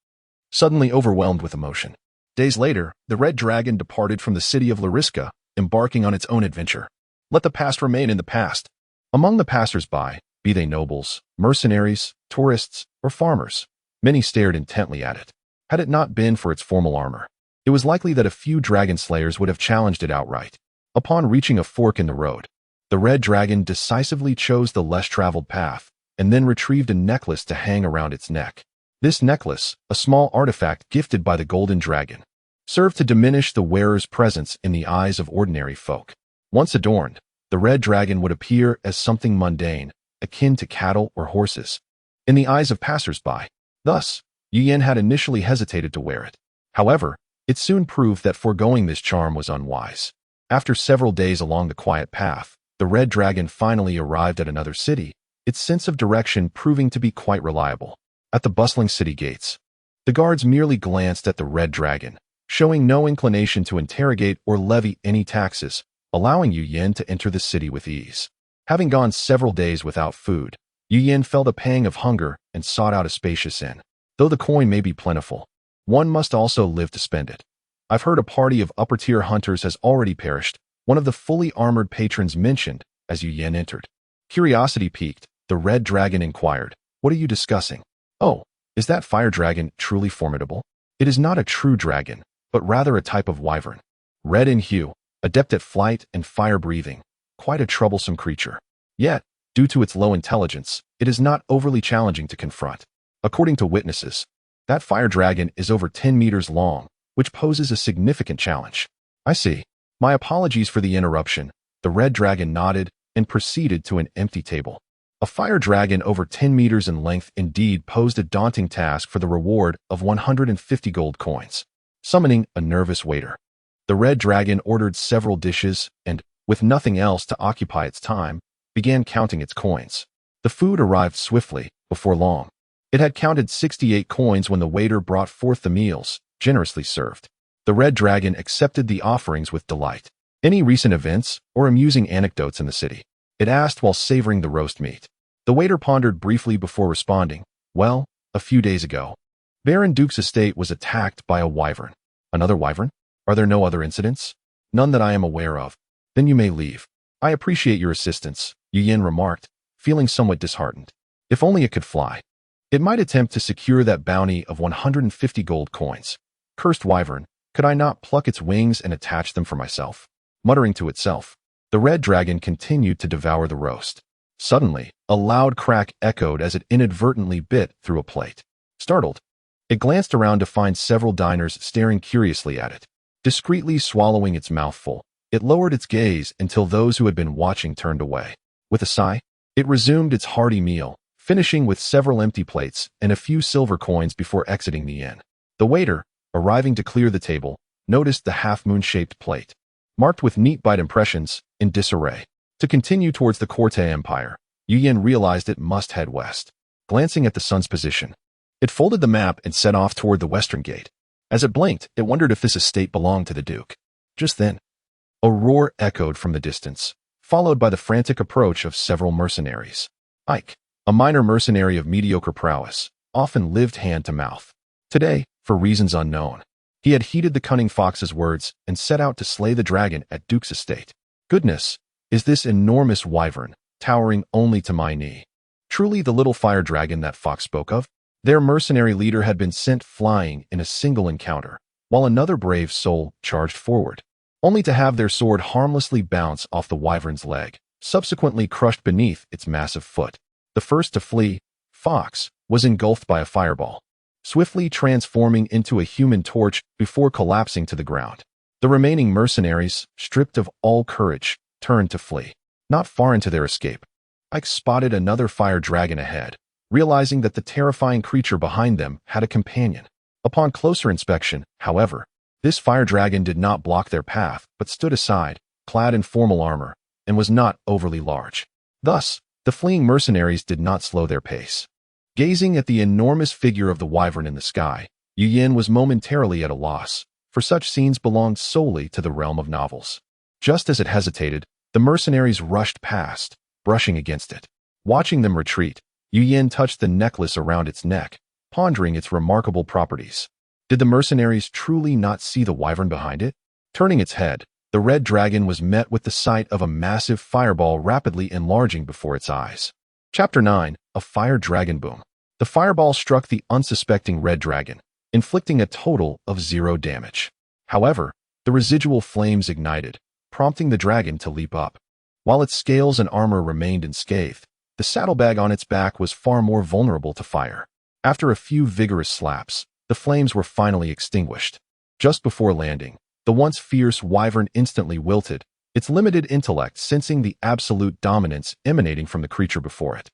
suddenly overwhelmed with emotion. Days later, the red dragon departed from the city of Lariska, embarking on its own adventure. Let the past remain in the past. Among the passers-by, be they nobles, mercenaries, tourists, or farmers, many stared intently at it. Had it not been for its formal armor, it was likely that a few dragon slayers would have challenged it outright. Upon reaching a fork in the road, the red dragon decisively chose the less traveled path, and then retrieved a necklace to hang around its neck. This necklace, a small artifact gifted by the golden dragon, served to diminish the wearer's presence in the eyes of ordinary folk. Once adorned, the red dragon would appear as something mundane, akin to cattle or horses, in the eyes of passers-by. Thus, Yu Yan had initially hesitated to wear it. However, it soon proved that foregoing this charm was unwise. After several days along the quiet path, the red dragon finally arrived at another city, its sense of direction proving to be quite reliable. At the bustling city gates, the guards merely glanced at the red dragon, showing no inclination to interrogate or levy any taxes, allowing Yu Yan to enter the city with ease. Having gone several days without food, Yu Yan felt a pang of hunger and sought out a spacious inn. Though the coin may be plentiful, one must also live to spend it. I've heard a party of upper-tier hunters has already perished, one of the fully armored patrons mentioned as Yu Yen entered. Curiosity piqued, the red dragon inquired, "What are you discussing?" "Oh, is that fire dragon truly formidable?" "It is not a true dragon, but rather a type of wyvern. Red in hue, adept at flight and fire-breathing, quite a troublesome creature. Yet, due to its low intelligence, it is not overly challenging to confront. According to witnesses, that fire dragon is over 10 meters long, which poses a significant challenge." "I see. My apologies for the interruption." The red dragon nodded and proceeded to an empty table. A fire dragon over 10 meters in length indeed posed a daunting task for the reward of 150 gold coins. Summoning a nervous waiter, the red dragon ordered several dishes and, with nothing else to occupy its time, began counting its coins. The food arrived swiftly, before long. It had counted 68 coins when the waiter brought forth the meals, generously served. The red dragon accepted the offerings with delight. "Any recent events or amusing anecdotes in the city?" it asked while savoring the roast meat. The waiter pondered briefly before responding, "Well, a few days ago, Baron Duke's estate was attacked by a wyvern." "Another wyvern? Are there no other incidents?" "None that I am aware of." "Then you may leave. I appreciate your assistance," Yu Yen remarked, feeling somewhat disheartened. If only it could fly. It might attempt to secure that bounty of 150 gold coins. Cursed wyvern, could I not pluck its wings and attach them for myself? Muttering to itself, the red dragon continued to devour the roast. Suddenly, a loud crack echoed as it inadvertently bit through a plate. Startled, it glanced around to find several diners staring curiously at it. Discreetly swallowing its mouthful, it lowered its gaze until those who had been watching turned away. With a sigh, it resumed its hearty meal, finishing with several empty plates and a few silver coins before exiting the inn. The waiter, arriving to clear the table, noticed the half-moon-shaped plate, marked with neat bite impressions, in disarray. To continue towards the Corte Empire, Yu Yen realized it must head west. Glancing at the sun's position, it folded the map and set off toward the western gate. As it blinked, it wondered if this estate belonged to the Duke. Just then, a roar echoed from the distance, followed by the frantic approach of several mercenaries. Ike, a minor mercenary of mediocre prowess, often lived hand to mouth. Today, for reasons unknown, he had heeded the cunning fox's words and set out to slay the dragon at Duke's estate. Goodness, is this enormous wyvern, towering only to my knee, truly the little fire dragon that fox spoke of? Their mercenary leader had been sent flying in a single encounter, while another brave soul charged forward, only to have their sword harmlessly bounce off the wyvern's leg, subsequently crushed beneath its massive foot. The first to flee, Fox, was engulfed by a fireball, swiftly transforming into a human torch before collapsing to the ground. The remaining mercenaries, stripped of all courage, turned to flee. Not far into their escape, Ike spotted another fire dragon ahead, realizing that the terrifying creature behind them had a companion. Upon closer inspection, however, this fire dragon did not block their path but stood aside, clad in formal armor, and was not overly large. Thus, the fleeing mercenaries did not slow their pace. Gazing at the enormous figure of the wyvern in the sky, Yu Yen was momentarily at a loss, for such scenes belonged solely to the realm of novels. Just as it hesitated, the mercenaries rushed past, brushing against it. Watching them retreat, Yu Yen touched the necklace around its neck, pondering its remarkable properties. Did the mercenaries truly not see the wyvern behind it? Turning its head, the red dragon was met with the sight of a massive fireball rapidly enlarging before its eyes. Chapter 9, A Fire Dragon Boom. The fireball struck the unsuspecting red dragon, inflicting a total of 0 damage. However, the residual flames ignited, prompting the dragon to leap up. While its scales and armor remained unscathed, the saddlebag on its back was far more vulnerable to fire. After a few vigorous slaps, the flames were finally extinguished. Just before landing, the once fierce wyvern instantly wilted, its limited intellect sensing the absolute dominance emanating from the creature before it,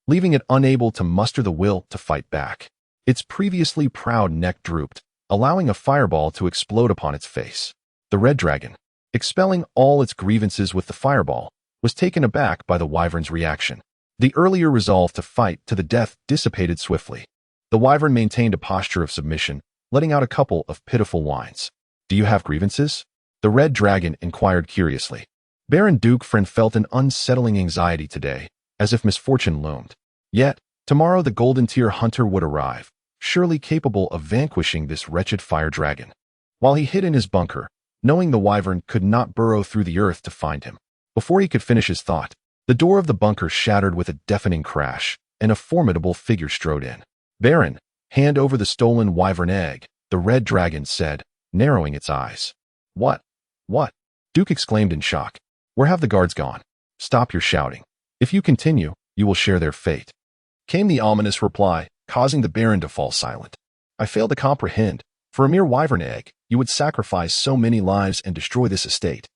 leaving it unable to muster the will to fight back. Its previously proud neck drooped, allowing a fireball to explode upon its face. The red dragon, expelling all its grievances with the fireball, was taken aback by the wyvern's reaction. The earlier resolve to fight to the death dissipated swiftly. The wyvern maintained a posture of submission, letting out a couple of pitiful whines. "Do you have grievances?" the red dragon inquired curiously. Baron Duke-Friend felt an unsettling anxiety today, as if misfortune loomed. Yet, tomorrow the golden tier hunter would arrive, surely capable of vanquishing this wretched fire dragon. While he hid in his bunker, knowing the wyvern could not burrow through the earth to find him. Before he could finish his thought, the door of the bunker shattered with a deafening crash, and a formidable figure strode in. "Baron, hand over the stolen wyvern egg," the red dragon said, narrowing its eyes. What? What?" Duke exclaimed in shock. "Where have the guards gone? Stop your shouting. If you continue, you will share their fate," came the ominous reply, causing the Baron to fall silent. "I fail to comprehend. For a mere wyvern egg, you would sacrifice so many lives and destroy this estate.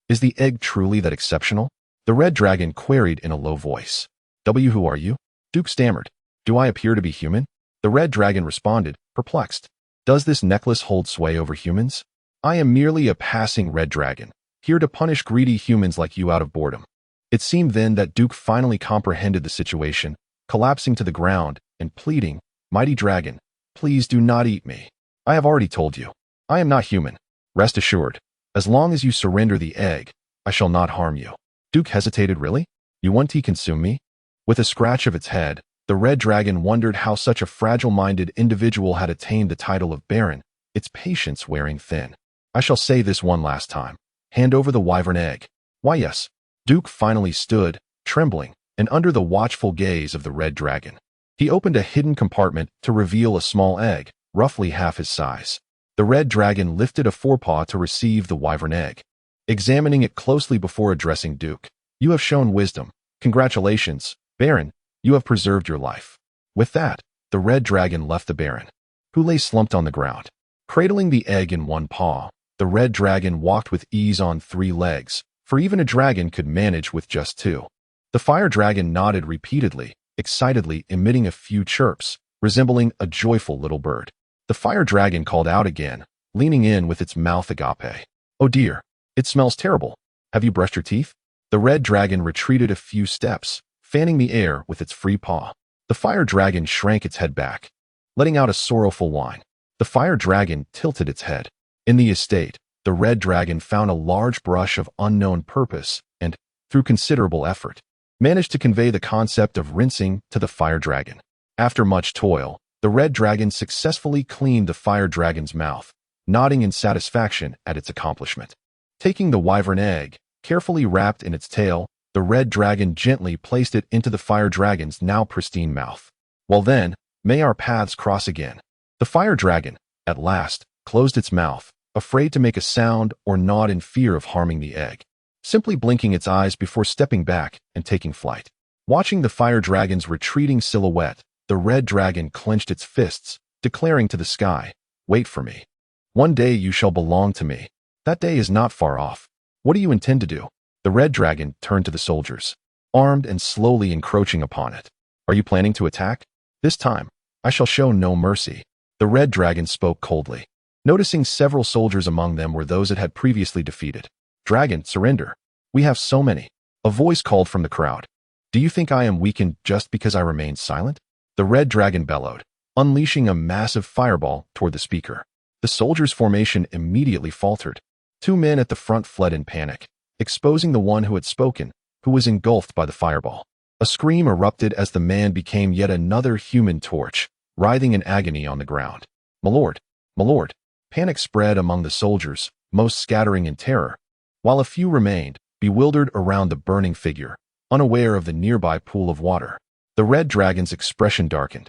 Is the egg truly that exceptional?" The red dragon queried in a low voice. Who are you?" Duke stammered. "Do I appear to be human?" The red dragon responded, perplexed. "Does this necklace hold sway over humans? I am merely a passing red dragon, here to punish greedy humans like you out of boredom." It seemed then that Duke finally comprehended the situation, collapsing to the ground and pleading, "Mighty dragon, please do not eat me. I have already told you. I am not human. Rest assured, as long as you surrender the egg, I shall not harm you." Duke hesitated. "Really? You want to consume me?" With a scratch of its head, the red dragon wondered how such a fragile-minded individual had attained the title of Baron, its patience wearing thin. "I shall say this one last time. Hand over the wyvern egg." "Why, yes." Duke finally stood, trembling, and under the watchful gaze of the red dragon. He opened a hidden compartment to reveal a small egg, roughly half his size. The red dragon lifted a forepaw to receive the wyvern egg. Examining it closely before addressing Duke, "You have shown wisdom. Congratulations, Baron. You have preserved your life." With that, the red dragon left the Baron, who lay slumped on the ground. Cradling the egg in one paw, the red dragon walked with ease on 3 legs, for even a dragon could manage with just 2. The fire dragon nodded repeatedly, excitedly emitting a few chirps, resembling a joyful little bird. The fire dragon called out again, leaning in with its mouth agape. "Oh dear, it smells terrible. Have you brushed your teeth?" The red dragon retreated a few steps, fanning the air with its free paw. The fire dragon shrank its head back, letting out a sorrowful whine. The fire dragon tilted its head. In the estate, the red dragon found a large brush of unknown purpose and, through considerable effort, managed to convey the concept of rinsing to the fire dragon. After much toil, the red dragon successfully cleaned the fire dragon's mouth, nodding in satisfaction at its accomplishment. Taking the wyvern egg, carefully wrapped in its tail, the red dragon gently placed it into the fire dragon's now pristine mouth. "Well then, may our paths cross again." The fire dragon, at last, closed its mouth, afraid to make a sound or nod in fear of harming the egg, simply blinking its eyes before stepping back and taking flight. Watching the fire dragon's retreating silhouette, the red dragon clenched its fists, declaring to the sky, "Wait for me. One day you shall belong to me. That day is not far off. What do you intend to do?" The red dragon turned to the soldiers, armed and slowly encroaching upon it. "Are you planning to attack? This time, I shall show no mercy." The red dragon spoke coldly, noticing several soldiers among them were those it had previously defeated. "Dragon, surrender. We have so many." A voice called from the crowd. "Do you think I am weakened just because I remain silent?" The red dragon bellowed, unleashing a massive fireball toward the speaker. The soldiers' formation immediately faltered. 2 men at the front fled in panic, exposing the one who had spoken, who was engulfed by the fireball. A scream erupted as the man became yet another human torch, writhing in agony on the ground. "My lord! My lord!" Panic spread among the soldiers, most scattering in terror, while a few remained, bewildered around the burning figure, unaware of the nearby pool of water. The red dragon's expression darkened.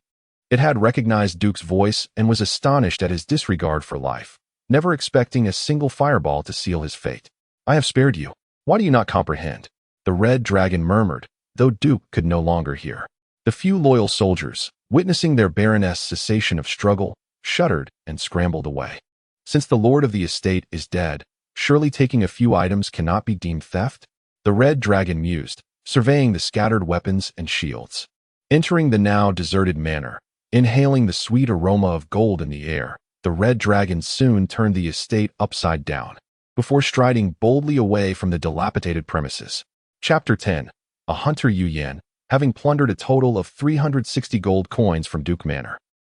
It had recognized Duke's voice and was astonished at his disregard for life, never expecting a single fireball to seal his fate. "I have spared you. Why do you not comprehend?" The red dragon murmured, though Duke could no longer hear. The few loyal soldiers, witnessing their baroness' cessation of struggle, shuddered and scrambled away. "Since the lord of the estate is dead, surely taking a few items cannot be deemed theft?" The red dragon mused, surveying the scattered weapons and shields. Entering the now deserted manor, inhaling the sweet aroma of gold in the air, the red dragon soon turned the estate upside down, before striding boldly away from the dilapidated premises. Chapter 10. A hunter Yu-Yan, having plundered a total of 360 gold coins from Duke Manor,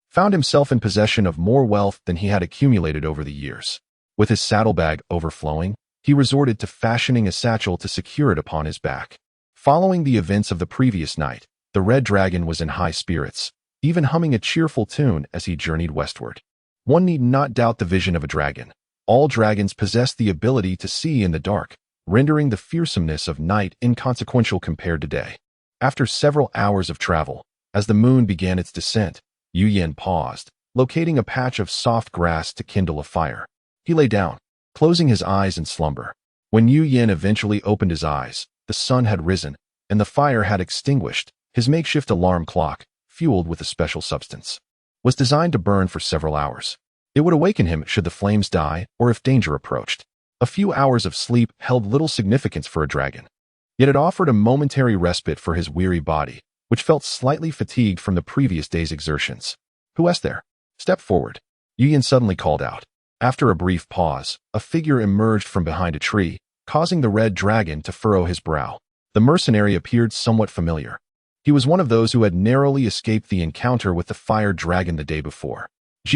found himself in possession of more wealth than he had accumulated over the years. With his saddlebag overflowing, he resorted to fashioning a satchel to secure it upon his back. Following the events of the previous night, the red dragon was in high spirits, even humming a cheerful tune as he journeyed westward. One need not doubt the vision of a dragon. All dragons possess the ability to see in the dark, rendering the fearsomeness of night inconsequential compared to day. After several hours of travel, as the moon began its descent, Yu Yin paused, locating a patch of soft grass to kindle a fire. He lay down, closing his eyes in slumber. When Yu Yin eventually opened his eyes, the sun had risen, and the fire had extinguished. His makeshift alarm clock, fueled with a special substance, was designed to burn for several hours. It would awaken him should the flames die or if danger approached. A few hours of sleep held little significance for a dragon, yet it offered a momentary respite for his weary body, which felt slightly fatigued from the previous day's exertions. "Who is there? Step forward," Yu Yin suddenly called out. After a brief pause, a figure emerged from behind a tree, causing the red dragon to furrow his brow. The mercenary appeared somewhat familiar. He was one of those who had narrowly escaped the encounter with the fire dragon the day before.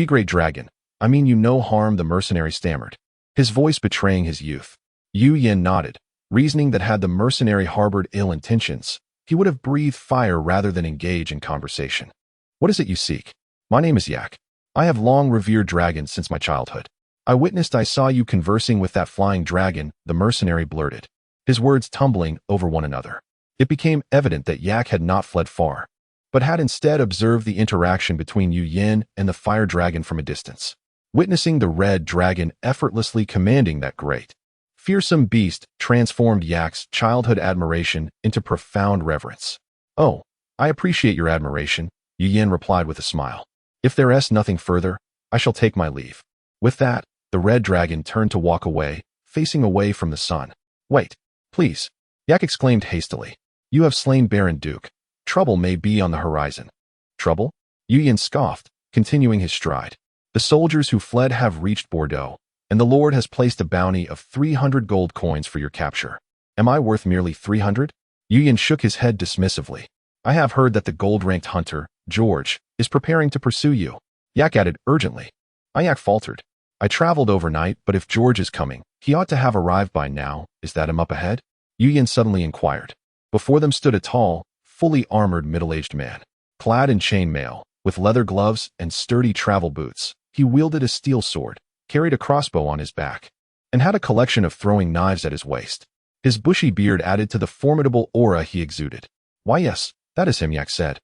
"Great dragon, I mean you no harm," the mercenary stammered, his voice betraying his youth. Yu Yin nodded, reasoning that had the mercenary harbored ill intentions, he would have breathed fire rather than engage in conversation. "What is it you seek?" "My name is Yak. I have long revered dragons since my childhood. I saw you conversing with that flying dragon," the mercenary blurted, his words tumbling over one another. It became evident that Yak had not fled far, but had instead observed the interaction between Yu Yin and the fire dragon from a distance. Witnessing the red dragon effortlessly commanding that great, fearsome beast transformed Yak's childhood admiration into profound reverence. "Oh, I appreciate your admiration," Yu Yin replied with a smile. "If there is nothing further, I shall take my leave." With that, the red dragon turned to walk away, facing away from the sun. "Wait, please," Yak exclaimed hastily. "You have slain Baron Duke. Trouble may be on the horizon." "Trouble?" Yu Yin scoffed, continuing his stride. "The soldiers who fled have reached Bordeaux, and the Lord has placed a bounty of 300 gold coins for your capture." "Am I worth merely 300? Yu Yin shook his head dismissively. "I have heard that the gold-ranked hunter, George, is preparing to pursue you," Yak added urgently. Yak faltered. "I traveled overnight, but if George is coming, he ought to have arrived by now. Is that him up ahead?" Yu Yin suddenly inquired. Before them stood a tall, fully armored middle-aged man, clad in chainmail, with leather gloves and sturdy travel boots. He wielded a steel sword, carried a crossbow on his back, and had a collection of throwing knives at his waist. His bushy beard added to the formidable aura he exuded. "Why yes, that is him," Yak said,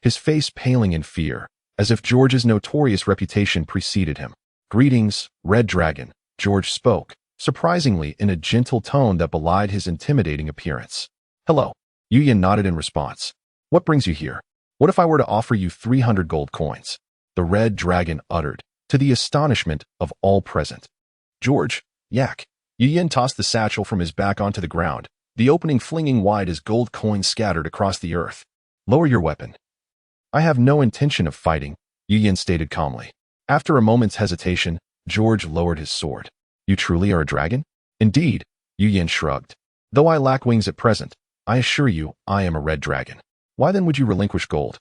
his face paling in fear, as if George's notorious reputation preceded him. "Greetings, Red Dragon," George spoke, surprisingly in a gentle tone that belied his intimidating appearance. "Hello," Yu Yin nodded in response. "What brings you here? What if I were to offer you 300 gold coins?" the red dragon uttered, to the astonishment of all present. "George, Yak." Yu Yin tossed the satchel from his back onto the ground, the opening flinging wide as gold coins scattered across the earth. "Lower your weapon." "I have no intention of fighting," Yu Yin stated calmly. After a moment's hesitation, George lowered his sword. "You truly are a dragon?" "Indeed," Yu Yin shrugged. "Though I lack wings at present, I assure you I am a red dragon." "Why then would you relinquish gold?"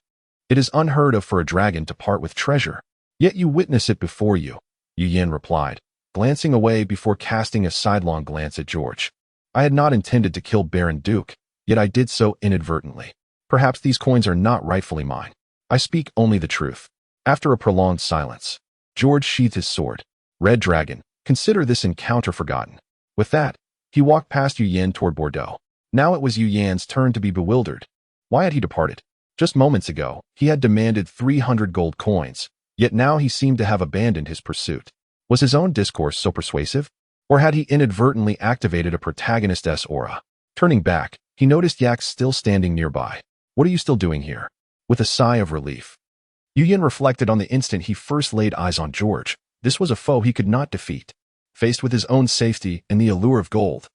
"It is unheard of for a dragon to part with treasure. Yet you witness it before you," Yu Yin replied, glancing away before casting a sidelong glance at George. "I had not intended to kill Baron Duke, yet I did so inadvertently. Perhaps these coins are not rightfully mine. I speak only the truth." After a prolonged silence, George sheathed his sword. "Red Dragon, consider this encounter forgotten." With that, he walked past Yu Yin toward Bordeaux. Now it was Yu Yan's turn to be bewildered. Why had he departed? Just moments ago, he had demanded 300 gold coins, yet now he seemed to have abandoned his pursuit. Was his own discourse so persuasive? Or had he inadvertently activated a protagonist's aura? Turning back, he noticed Yak still standing nearby. "What are you still doing here?" With a sigh of relief, Yu Yin reflected on the instant he first laid eyes on George. This was a foe he could not defeat. Faced with his own safety and the allure of gold,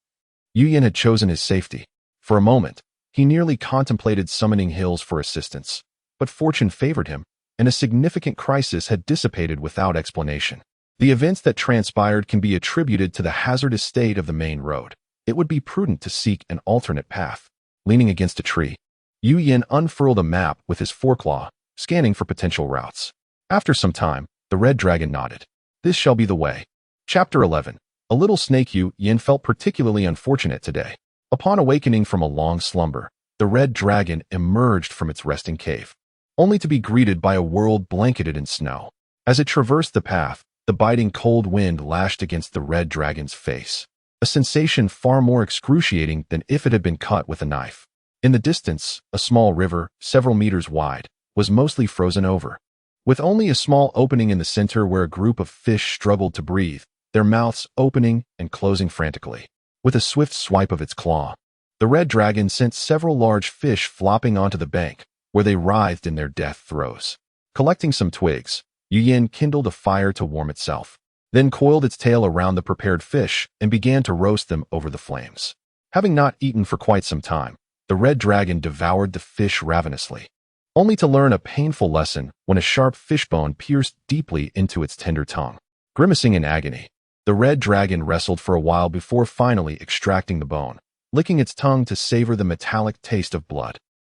Yu Yin had chosen his safety. For a moment, he nearly contemplated summoning Hills for assistance, but fortune favored him, and a significant crisis had dissipated without explanation. The events that transpired can be attributed to the hazardous state of the main road. It would be prudent to seek an alternate path. Leaning against a tree, Yu Yin unfurled a map with his foreclaw, scanning for potential routes. After some time, the red dragon nodded. "This shall be the way." Chapter 11. A little snake. Yu Yin felt particularly unfortunate today. Upon awakening from a long slumber, the red dragon emerged from its resting cave. only to be greeted by a world blanketed in snow. As it traversed the path, the biting cold wind lashed against the red dragon's face, a sensation far more excruciating than if it had been cut with a knife. In the distance, a small river, several meters wide, was mostly frozen over, with only a small opening in the center where a group of fish struggled to breathe, their mouths opening and closing frantically. With a swift swipe of its claw, the red dragon sent several large fish flopping onto the bank, where they writhed in their death throes. Collecting some twigs, Yu kindled a fire to warm itself, then coiled its tail around the prepared fish and began to roast them over the flames. Having not eaten for quite some time, the red dragon devoured the fish ravenously, only to learn a painful lesson when a sharp fishbone pierced deeply into its tender tongue. Grimacing in agony, the red dragon wrestled for a while before finally extracting the bone, licking its tongue to savor the metallic taste of blood.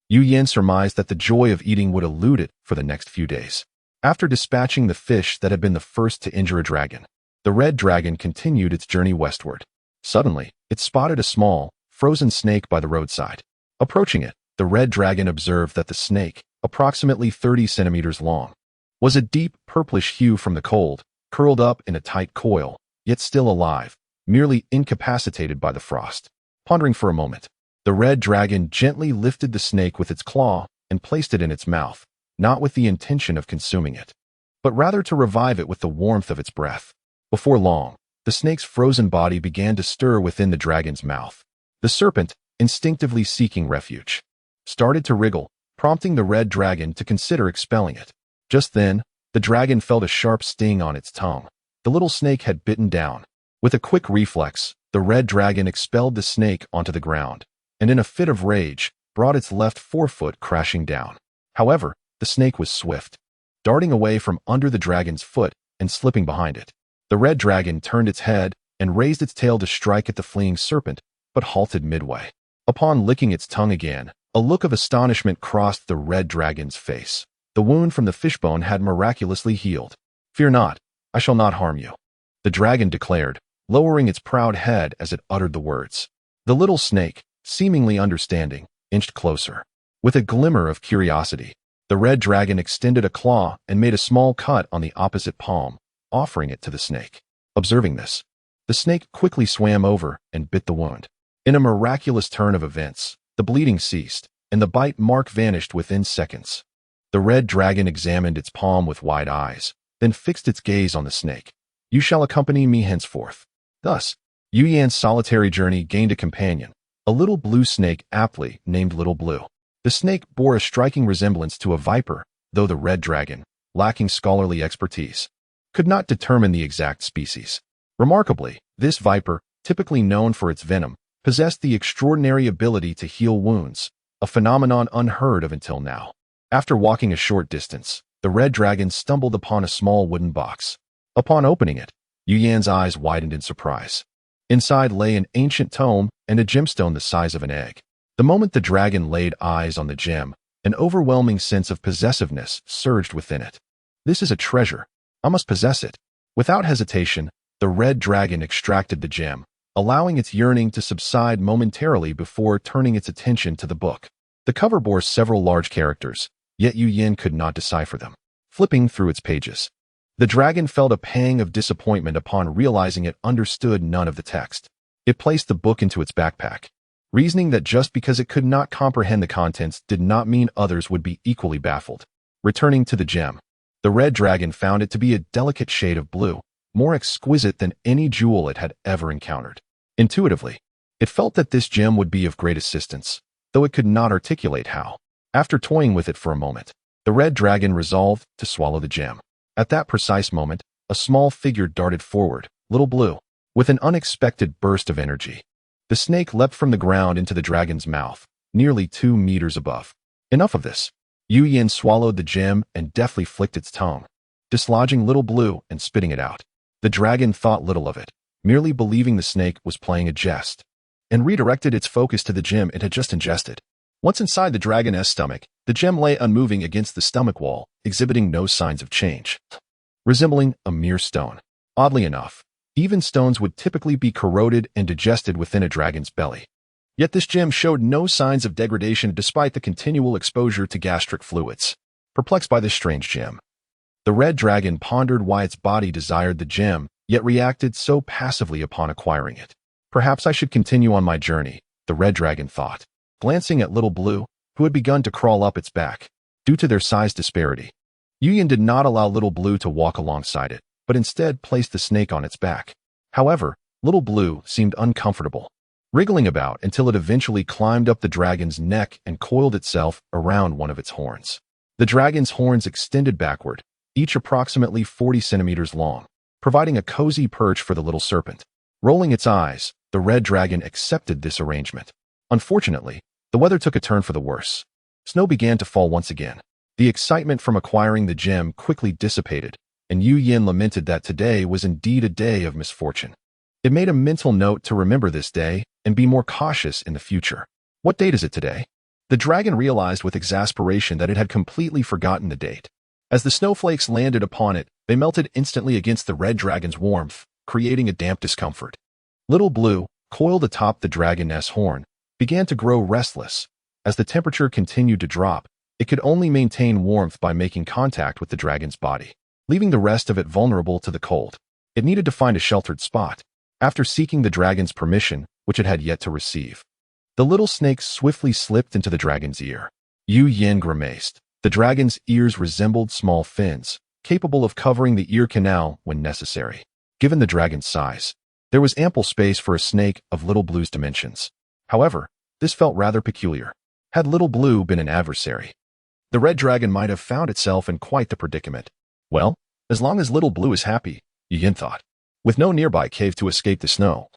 Yu surmised that the joy of eating would elude it for the next few days. After dispatching the fish that had been the first to injure a dragon, the red dragon continued its journey westward. Suddenly, it spotted a small, frozen snake by the roadside. Approaching it, the red dragon observed that the snake, approximately 30 centimeters long, was a deep purplish hue from the cold, curled up in a tight coil, yet still alive, merely incapacitated by the frost. Pondering for a moment, the red dragon gently lifted the snake with its claw and placed it in its mouth, not with the intention of consuming it, but rather to revive it with the warmth of its breath. Before long, the snake's frozen body began to stir within the dragon's mouth. The serpent, instinctively seeking refuge, started to wriggle, prompting the red dragon to consider expelling it. Just then, the dragon felt a sharp sting on its tongue. The little snake had bitten down. With a quick reflex, the red dragon expelled the snake onto the ground, and in a fit of rage, brought its left forefoot crashing down. However, the snake was swift, darting away from under the dragon's foot and slipping behind it. The red dragon turned its head and raised its tail to strike at the fleeing serpent, but halted midway. Upon licking its tongue again, a look of astonishment crossed the red dragon's face. The wound from the fishbone had miraculously healed. "Fear not, I shall not harm you," the dragon declared, lowering its proud head as it uttered the words. The little snake, seemingly understanding, inched closer. With a glimmer of curiosity, the red dragon extended a claw and made a small cut on the opposite palm, offering it to the snake. Observing this, the snake quickly swam over and bit the wound. In a miraculous turn of events, the bleeding ceased, and the bite mark vanished within seconds. The red dragon examined its palm with wide eyes, then fixed its gaze on the snake. "You shall accompany me henceforth." Thus, Yuyan's solitary journey gained a companion, a little blue snake aptly named Little Blue. The snake bore a striking resemblance to a viper, though the red dragon, lacking scholarly expertise, could not determine the exact species. Remarkably, this viper, typically known for its venom, possessed the extraordinary ability to heal wounds, a phenomenon unheard of until now. After walking a short distance, the red dragon stumbled upon a small wooden box. Upon opening it, Yuyan's eyes widened in surprise. Inside lay an ancient tome and a gemstone the size of an egg. The moment the dragon laid eyes on the gem, an overwhelming sense of possessiveness surged within it. "This is a treasure. I must possess it." Without hesitation, the red dragon extracted the gem, allowing its yearning to subside momentarily before turning its attention to the book. The cover bore several large characters, yet Yuyan could not decipher them. Flipping through its pages, the dragon felt a pang of disappointment upon realizing it understood none of the text. It placed the book into its backpack, reasoning that just because it could not comprehend the contents did not mean others would be equally baffled. Returning to the gem, the red dragon found it to be a delicate shade of blue, more exquisite than any jewel it had ever encountered. Intuitively, it felt that this gem would be of great assistance, though it could not articulate how. After toying with it for a moment, the red dragon resolved to swallow the gem. At that precise moment, a small figure darted forward, Little Blue, with an unexpected burst of energy. The snake leapt from the ground into the dragon's mouth, nearly 2 meters above. Enough of this. Yuyan swallowed the gem and deftly flicked its tongue, dislodging Little Blue and spitting it out. The dragon thought little of it, merely believing the snake was playing a jest, and redirected its focus to the gem it had just ingested. Once inside the dragon's stomach, the gem lay unmoving against the stomach wall, exhibiting no signs of change, resembling a mere stone. Oddly enough, even stones would typically be corroded and digested within a dragon's belly. Yet this gem showed no signs of degradation despite the continual exposure to gastric fluids. perplexed by this strange gem. The red dragon pondered why its body desired the gem, yet reacted so passively upon acquiring it. Perhaps I should continue on my journey, the red dragon thought, glancing at Little Blue, who had begun to crawl up its back. Due to their size disparity, Yuyin did not allow Little Blue to walk alongside it, but instead placed the snake on its back. However, Little Blue seemed uncomfortable, wriggling about until it eventually climbed up the dragon's neck and coiled itself around one of its horns. The dragon's horns extended backward, each approximately 40 centimeters long, providing a cozy perch for the little serpent. Rolling its eyes, the red dragon accepted this arrangement. Unfortunately, the weather took a turn for the worse. Snow began to fall once again. The excitement from acquiring the gem quickly dissipated, and Yuyin lamented that today was indeed a day of misfortune. It made a mental note to remember this day and be more cautious in the future. What date is it today? The dragon realized with exasperation that it had completely forgotten the date. As the snowflakes landed upon it, they melted instantly against the red dragon's warmth, creating a damp discomfort. Little Blue, coiled atop the dragon's horn, began to grow restless. As the temperature continued to drop, it could only maintain warmth by making contact with the dragon's body, leaving the rest of it vulnerable to the cold. It needed to find a sheltered spot. After seeking the dragon's permission, which it had yet to receive, the little snake swiftly slipped into the dragon's ear. Yuyin grimaced. The dragon's ears resembled small fins, capable of covering the ear canal when necessary. Given the dragon's size, there was ample space for a snake of Little Blue's dimensions. However, this felt rather peculiar. Had Little Blue been an adversary, the red dragon might have found itself in quite the predicament. Well, as long as Little Blue is happy, Yuyin thought. With no nearby cave to escape the snow,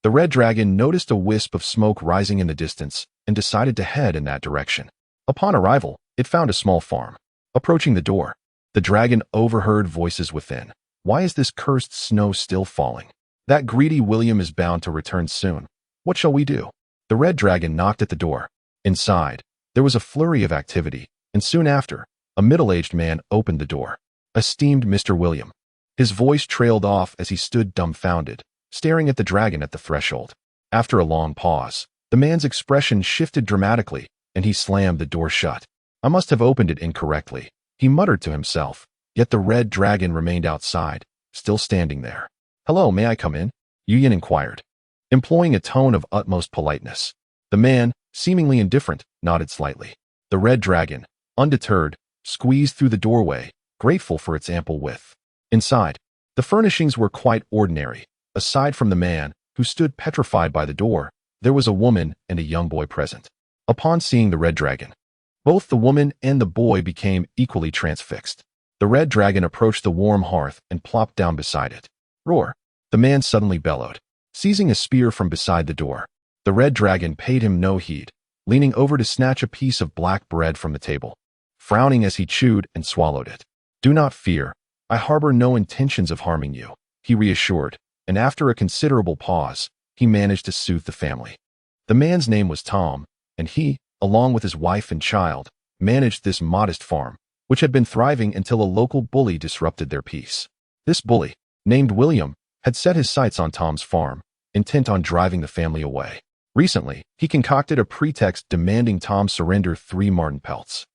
the red dragon noticed a wisp of smoke rising in the distance and decided to head in that direction. Upon arrival, it found a small farm. Approaching the door, the dragon overheard voices within. Why is this cursed snow still falling? That greedy William is bound to return soon. What shall we do? The red dragon knocked at the door. Inside, there was a flurry of activity, and soon after, a middle-aged man opened the door. Esteemed Mr. William. His voice trailed off as he stood dumbfounded, staring at the dragon at the threshold. After a long pause, the man's expression shifted dramatically, and he slammed the door shut. I must have opened it incorrectly, he muttered to himself, yet the red dragon remained outside, still standing there. Hello, may I come in? Yuyin inquired, employing a tone of utmost politeness. The man, seemingly indifferent, nodded slightly. The red dragon, undeterred, squeezed through the doorway, grateful for its ample width. Inside, the furnishings were quite ordinary. Aside from the man, who stood petrified by the door, there was a woman and a young boy present. Upon seeing the red dragon, both the woman and the boy became equally transfixed. The red dragon approached the warm hearth and plopped down beside it. Roar! The man suddenly bellowed, seizing a spear from beside the door. The red dragon paid him no heed, leaning over to snatch a piece of black bread from the table, frowning as he chewed and swallowed it. Do not fear, I harbor no intentions of harming you, he reassured, and after a considerable pause, he managed to soothe the family. The man's name was Tom, and he, along with his wife and child, managed this modest farm, which had been thriving until a local bully disrupted their peace. This bully, named William, had set his sights on Tom's farm, intent on driving the family away. Recently, he concocted a pretext demanding Tom surrender 3 marten pelts,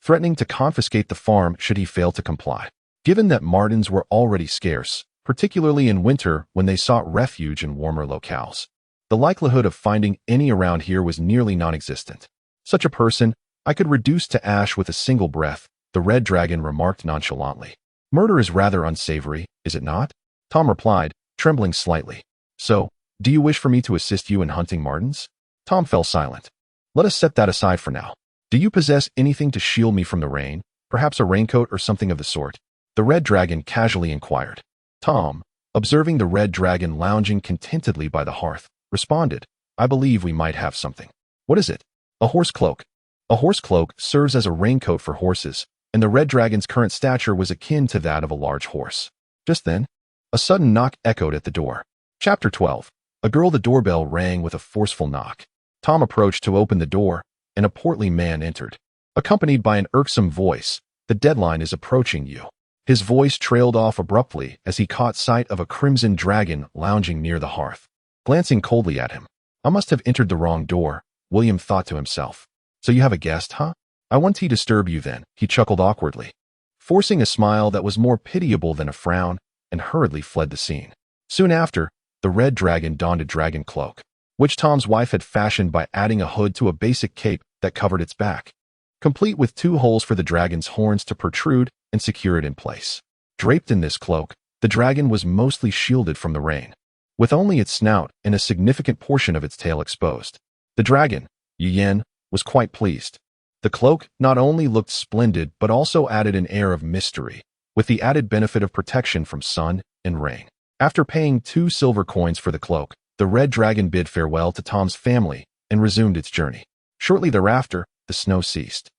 threatening to confiscate the farm should he fail to comply. Given that martens were already scarce, particularly in winter when they sought refuge in warmer locales, the likelihood of finding any around here was nearly non-existent. Such a person I could reduce to ash with a single breath, the red dragon remarked nonchalantly. Murder is rather unsavory, is it not? Tom replied, trembling slightly. So, do you wish for me to assist you in hunting martens? Tom fell silent. Let us set that aside for now. Do you possess anything to shield me from the rain, perhaps a raincoat or something of the sort? The red dragon casually inquired. Tom, observing the red dragon lounging contentedly by the hearth, responded, I believe we might have something. What is it? A horse cloak. A horse cloak serves as a raincoat for horses, and the red dragon's current stature was akin to that of a large horse. Just then, a sudden knock echoed at the door. Chapter 12. A girl. The doorbell rang with a forceful knock. Tom approached to open the door, and a portly man entered, accompanied by an irksome voice. The deadline is approaching you. His voice trailed off abruptly as he caught sight of a crimson dragon lounging near the hearth. Glancing coldly at him, I must have entered the wrong door, William thought to himself. So you have a guest, huh? I won't disturb you then, he chuckled awkwardly, forcing a smile that was more pitiable than a frown, and hurriedly fled the scene. Soon after, the red dragon donned a dragon cloak, which Tom's wife had fashioned by adding a hood to a basic cape that covered its back, complete with 2 holes for the dragon's horns to protrude and secure it in place. Draped in this cloak, the dragon was mostly shielded from the rain, with only its snout and a significant portion of its tail exposed. The dragon, Yen, was quite pleased. The cloak not only looked splendid but also added an air of mystery, with the added benefit of protection from sun and rain. After paying 2 silver coins for the cloak, the red dragon bid farewell to Tom's family and resumed its journey. Shortly thereafter, the snow ceased.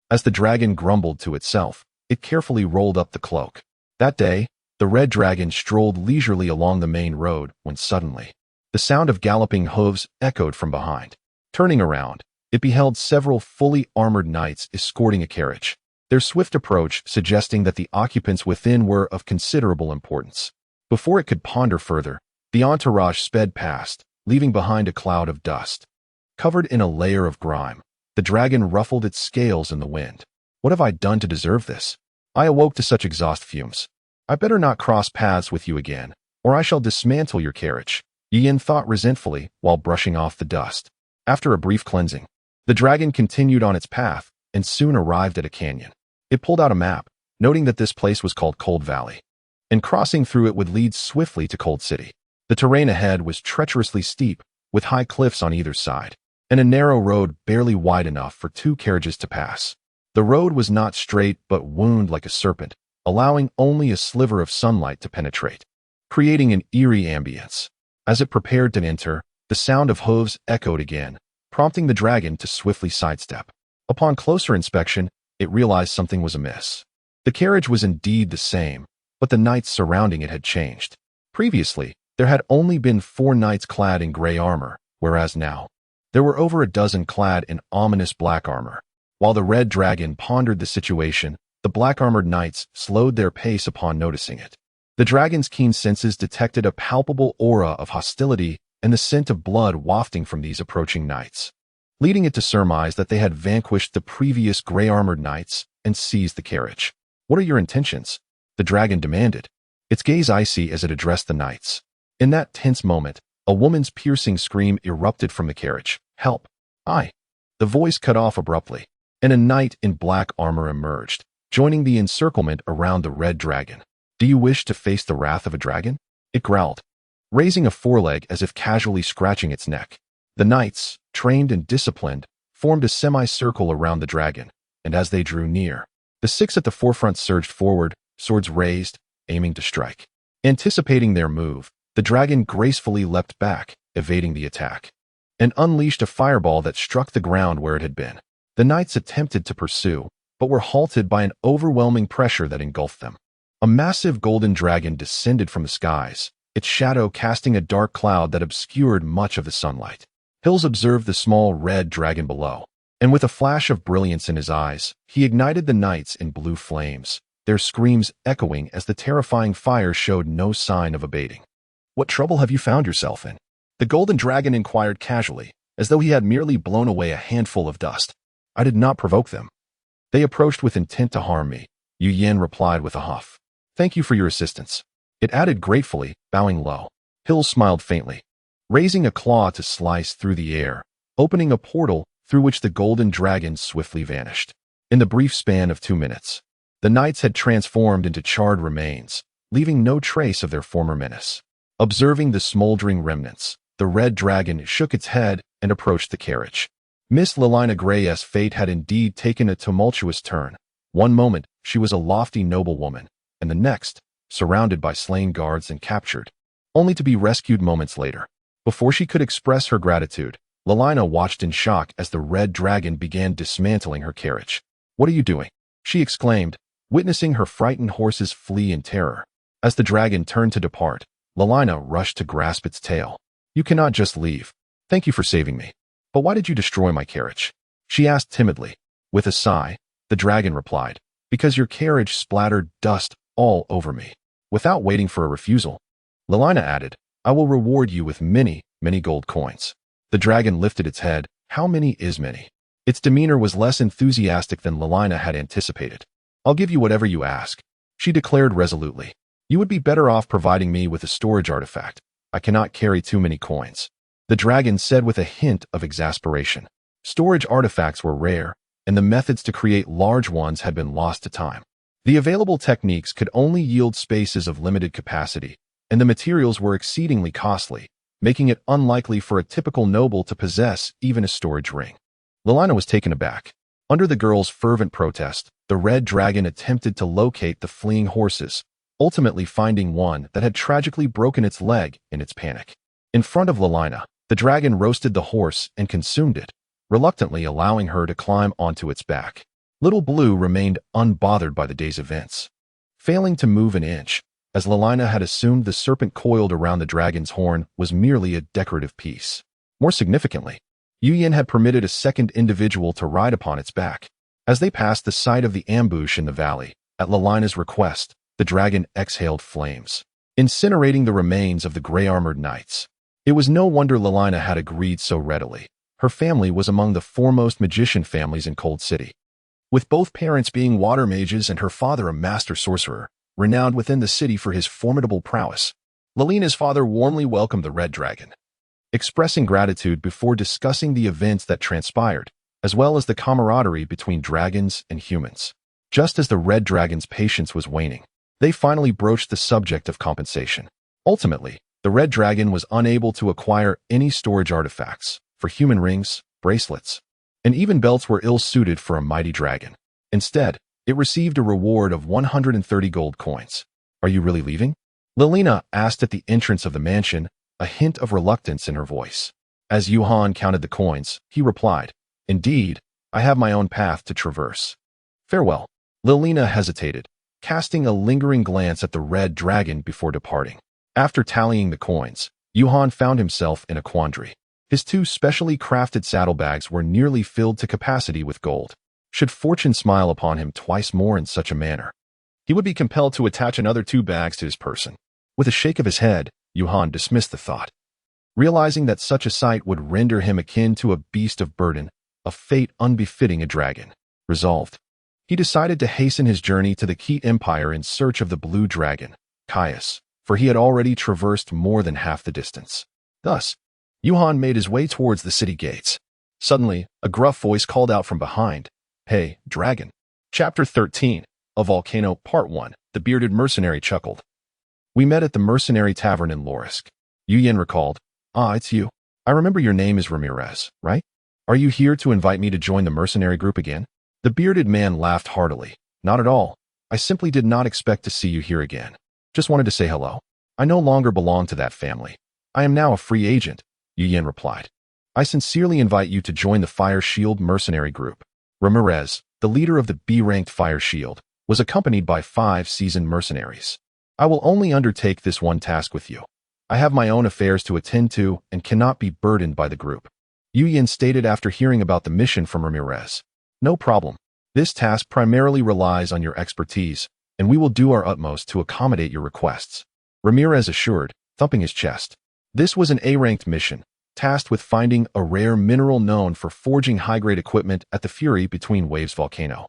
As the dragon grumbled to itself, it carefully rolled up the cloak. That day, the red dragon strolled leisurely along the main road when suddenly, the sound of galloping hooves echoed from behind. Turning around, it beheld several fully armored knights escorting a carriage, their swift approach suggesting that the occupants within were of considerable importance. Before it could ponder further, the entourage sped past, leaving behind a cloud of dust. Covered in a layer of grime, the dragon ruffled its scales in the wind. What have I done to deserve this? I awoke to such exhaust fumes. I better not cross paths with you again, or I shall dismantle your carriage, Yen thought resentfully while brushing off the dust. After a brief cleansing, the dragon continued on its path and soon arrived at a canyon. It pulled out a map, noting that this place was called Cold Valley, and crossing through it would lead swiftly to Cold City. The terrain ahead was treacherously steep, with high cliffs on either side, and a narrow road barely wide enough for 2 carriages to pass. The road was not straight but wound like a serpent, allowing only a sliver of sunlight to penetrate, creating an eerie ambience. As it prepared to enter, the sound of hooves echoed again, prompting the dragon to swiftly sidestep. Upon closer inspection, it realized something was amiss. The carriage was indeed the same, but the knights surrounding it had changed. Previously, there had only been 4 knights clad in gray armor, whereas now, there were over a dozen clad in ominous black armor. While the red dragon pondered the situation, the black-armored knights slowed their pace upon noticing it. The dragon's keen senses detected a palpable aura of hostility and the scent of blood wafting from these approaching knights, leading it to surmise that they had vanquished the previous gray-armored knights and seized the carriage. What are your intentions? The dragon demanded, its gaze icy as it addressed the knights. In that tense moment, a woman's piercing scream erupted from the carriage. Help! The voice cut off abruptly, and a knight in black armor emerged, joining the encirclement around the red dragon. Do you wish to face the wrath of a dragon? It growled, raising a foreleg as if casually scratching its neck. The knights, trained and disciplined, formed a semicircle around the dragon, and as they drew near, the 6 at the forefront surged forward, swords raised, aiming to strike. Anticipating their move, the dragon gracefully leapt back, evading the attack, and unleashed a fireball that struck the ground where it had been. The knights attempted to pursue, but were halted by an overwhelming pressure that engulfed them. A massive golden dragon descended from the skies, its shadow casting a dark cloud that obscured much of the sunlight. Hills observed the small red dragon below, and with a flash of brilliance in his eyes, he ignited the knights in blue flames, their screams echoing as the terrifying fire showed no sign of abating. What trouble have you found yourself in? The golden dragon inquired casually, as though he had merely blown away a handful of dust. I did not provoke them. They approached with intent to harm me, Yen replied with a huff. Thank you for your assistance. It added gratefully, bowing low. Hills smiled faintly, raising a claw to slice through the air, opening a portal through which the golden dragon swiftly vanished. In the brief span of 2 minutes, the knights had transformed into charred remains, leaving no trace of their former menace. Observing the smoldering remnants, the red dragon shook its head and approached the carriage. Miss Lilina Gray's fate had indeed taken a tumultuous turn. One moment, she was a lofty noblewoman, and the next, surrounded by slain guards and captured, only to be rescued moments later. Before she could express her gratitude, Lilina watched in shock as the red dragon began dismantling her carriage. What are you doing? She exclaimed, witnessing her frightened horses flee in terror. As the dragon turned to depart, Lilina rushed to grasp its tail. You cannot just leave. Thank you for saving me. But why did you destroy my carriage? She asked timidly. With a sigh, the dragon replied, because your carriage splattered dust all over me. Without waiting for a refusal, Lilina added, I will reward you with many, many gold coins. The dragon lifted its head. How many is many? Its demeanor was less enthusiastic than Lelina had anticipated. "I'll give you whatever you ask," she declared resolutely. "You would be better off providing me with a storage artifact. I cannot carry too many coins," the dragon said with a hint of exasperation. Storage artifacts were rare, and the methods to create large ones had been lost to time. The available techniques could only yield spaces of limited capacity, and the materials were exceedingly costly, making it unlikely for a typical noble to possess even a storage ring. Lelina was taken aback. Under the girl's fervent protest, the red dragon attempted to locate the fleeing horses, ultimately finding one that had tragically broken its leg in its panic. In front of Lelina, the dragon roasted the horse and consumed it, reluctantly allowing her to climb onto its back. Little Blue remained unbothered by the day's events, failing to move an inch, as Lelina had assumed the serpent coiled around the dragon's horn was merely a decorative piece. More significantly, Yuyin had permitted a second individual to ride upon its back. As they passed the site of the ambush in the valley, at Lelina's request, the dragon exhaled flames, incinerating the remains of the gray-armored knights. It was no wonder Lelina had agreed so readily. Her family was among the foremost magician families in Cold City, with both parents being water mages and her father a master sorcerer, renowned within the city for his formidable prowess. Lelina's father warmly welcomed the red dragon, expressing gratitude before discussing the events that transpired, as well as the camaraderie between dragons and humans. Just as the red dragon's patience was waning, they finally broached the subject of compensation. Ultimately, the red dragon was unable to acquire any storage artifacts, for human rings, bracelets, and even belts were ill-suited for a mighty dragon. Instead, it received a reward of 130 gold coins. "Are you really leaving?" Lelina asked at the entrance of the mansion, a hint of reluctance in her voice. As Yuhan counted the coins, he replied, "Indeed, I have my own path to traverse. Farewell." Lelina hesitated, casting a lingering glance at the red dragon before departing. After tallying the coins, Yuhan found himself in a quandary. His two specially crafted saddlebags were nearly filled to capacity with gold. Should fortune smile upon him twice more in such a manner, he would be compelled to attach another 2 bags to his person. With a shake of his head, Yuhan dismissed the thought, realizing that such a sight would render him akin to a beast of burden, a fate unbefitting a dragon. Resolved, he decided to hasten his journey to the Keat Empire in search of the blue dragon, Caius, for he had already traversed more than half the distance. Thus, Yuhan made his way towards the city gates. Suddenly, a gruff voice called out from behind, "Hey, dragon." Chapter 13, A Volcano, Part 1. The bearded mercenary chuckled. "We met at the mercenary tavern in Lorisk." Yuyin recalled. "Ah, it's you. I remember your name is Ramirez, right? Are you here to invite me to join the mercenary group again?" The bearded man laughed heartily. "Not at all. I simply did not expect to see you here again. Just wanted to say hello. I no longer belong to that family. I am now a free agent," Yuyin replied. "I sincerely invite you to join the Fire Shield mercenary group." Ramirez, the leader of the B-ranked Fire Shield, was accompanied by 5 seasoned mercenaries. "I will only undertake this one task with you. I have my own affairs to attend to and cannot be burdened by the group," Yuyin stated after hearing about the mission from Ramirez. "No problem. This task primarily relies on your expertise, and we will do our utmost to accommodate your requests," Ramirez assured, thumping his chest. This was an A-ranked mission, tasked with finding a rare mineral known for forging high-grade equipment at the Fury between Waves volcano,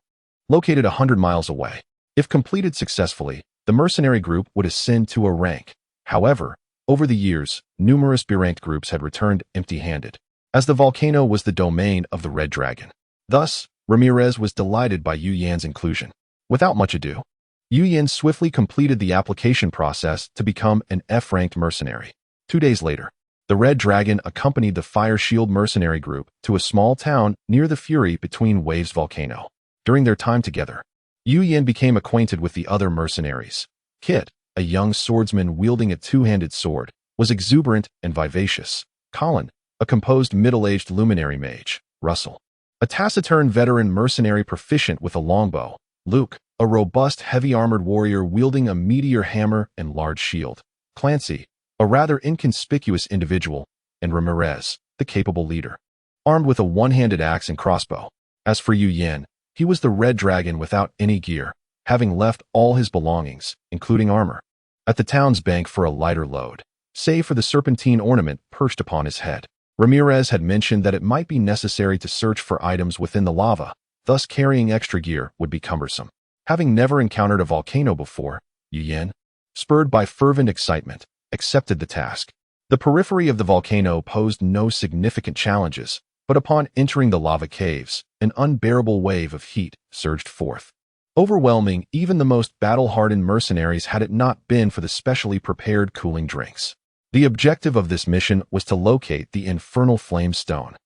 located 100 miles away. If completed successfully, the mercenary group would ascend to a rank. However, over the years, numerous B-ranked groups had returned empty-handed, as the volcano was the domain of the Red Dragon. Thus, Ramirez was delighted by Yu Yan's inclusion. Without much ado, Yu Yan swiftly completed the application process to become an F-ranked mercenary. 2 days later, the Red Dragon accompanied the Fire Shield mercenary group to a small town near the Fury between Waves volcano. During their time together, Yu Yan became acquainted with the other mercenaries. Kit, a young swordsman wielding a 2-handed sword, was exuberant and vivacious. Colin, a composed middle-aged luminary mage. Russell, a taciturn veteran mercenary proficient with a longbow. Luke, a robust heavy-armored warrior wielding a meteor hammer and large shield. Clancy, a rather inconspicuous individual, and Ramirez, the capable leader, armed with a one-handed axe and crossbow. As for Yu Yan, he was the Red Dragon without any gear, having left all his belongings, including armor, at the town's bank for a lighter load, save for the serpentine ornament perched upon his head. Ramirez had mentioned that it might be necessary to search for items within the lava, thus carrying extra gear would be cumbersome. Having never encountered a volcano before, Yu, spurred by fervent excitement, accepted the task. The periphery of the volcano posed no significant challenges, but upon entering the lava caves, an unbearable wave of heat surged forth, overwhelming even the most battle-hardened mercenaries had it not been for the specially prepared cooling drinks. The objective of this mission was to locate the infernal flame stone,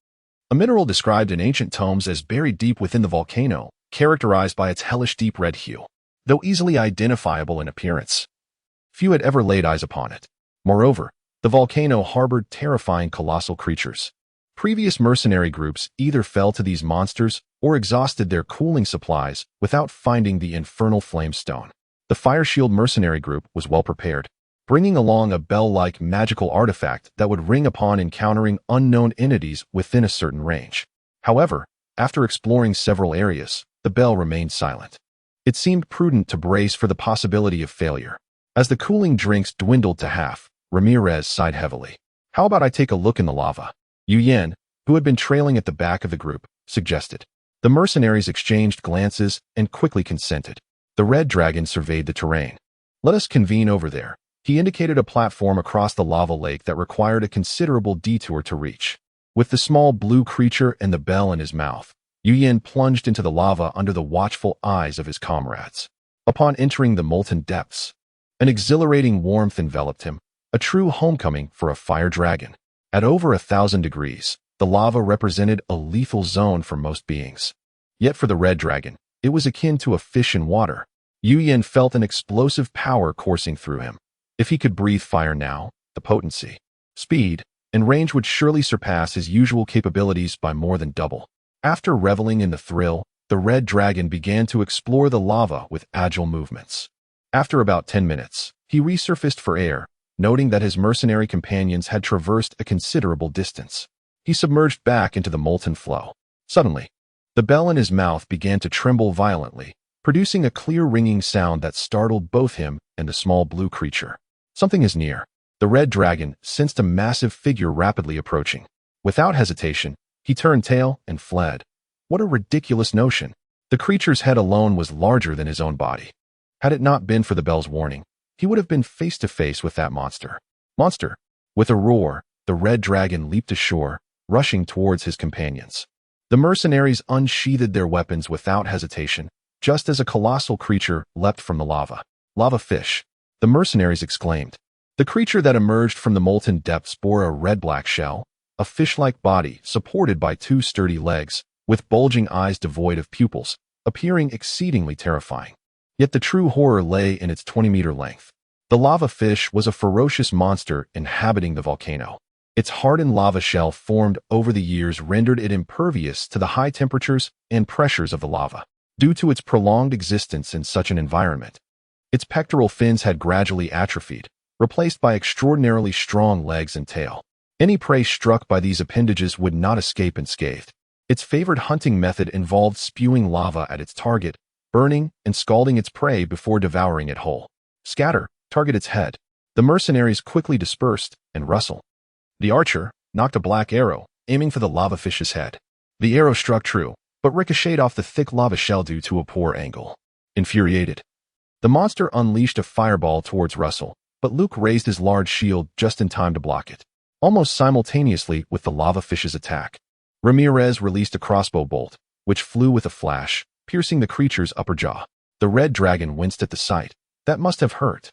a mineral described in ancient tomes as buried deep within the volcano, characterized by its hellish deep red hue. Though easily identifiable in appearance, few had ever laid eyes upon it. Moreover, the volcano harbored terrifying colossal creatures. Previous mercenary groups either fell to these monsters or exhausted their cooling supplies without finding the infernal flame stone. The Fire Shield mercenary group was well prepared, bringing along a bell-like magical artifact that would ring upon encountering unknown entities within a certain range. However, after exploring several areas, the bell remained silent. It seemed prudent to brace for the possibility of failure. As the cooling drinks dwindled to half, Ramirez sighed heavily. "How about I take a look in the lava?" Yu, who had been trailing at the back of the group, suggested. The mercenaries exchanged glances and quickly consented. The Red Dragon surveyed the terrain. "Let us convene over there." He indicated a platform across the lava lake that required a considerable detour to reach. With the small blue creature and the bell in his mouth, Yu plunged into the lava under the watchful eyes of his comrades. Upon entering the molten depths, an exhilarating warmth enveloped him, a true homecoming for a fire dragon. At over 1,000 degrees, the lava represented a lethal zone for most beings. Yet for the Red Dragon, it was akin to a fish in water. Yu felt an explosive power coursing through him. If he could breathe fire now, the potency, speed, and range would surely surpass his usual capabilities by more than double. After reveling in the thrill, the Red Dragon began to explore the lava with agile movements. After about 10 minutes, he resurfaced for air, noting that his mercenary companions had traversed a considerable distance. He submerged back into the molten flow. Suddenly, the bell in his mouth began to tremble violently, producing a clear ringing sound that startled both him and the small blue creature. Something is near. The Red Dragon sensed a massive figure rapidly approaching. Without hesitation, he turned tail and fled. What a ridiculous notion. The creature's head alone was larger than his own body. Had it not been for the bell's warning, he would have been face to face with that monster. With a roar, the Red Dragon leaped ashore, rushing towards his companions. The mercenaries unsheathed their weapons without hesitation, just as a colossal creature leapt from the lava. "Lava fish," the mercenaries exclaimed. The creature that emerged from the molten depths bore a red-black shell, a fish-like body supported by 2 sturdy legs, with bulging eyes devoid of pupils, appearing exceedingly terrifying. Yet the true horror lay in its 20-meter length. The lava fish was a ferocious monster inhabiting the volcano. Its hardened lava shell formed over the years rendered it impervious to the high temperatures and pressures of the lava. Due to its prolonged existence in such an environment, its pectoral fins had gradually atrophied, replaced by extraordinarily strong legs and tail. Any prey struck by these appendages would not escape unscathed. Its favored hunting method involved spewing lava at its target, burning and scalding its prey before devouring it whole. "Scatter, target its head." The mercenaries quickly dispersed, and Russell, the archer, knocked a black arrow, aiming for the lava fish's head. The arrow struck true, but ricocheted off the thick lava shell due to a poor angle. Infuriated, the monster unleashed a fireball towards Russell, but Luke raised his large shield just in time to block it. Almost simultaneously with the lava fish's attack, Ramirez released a crossbow bolt, which flew with a flash, piercing the creature's upper jaw. The Red Dragon winced at the sight. That must have hurt.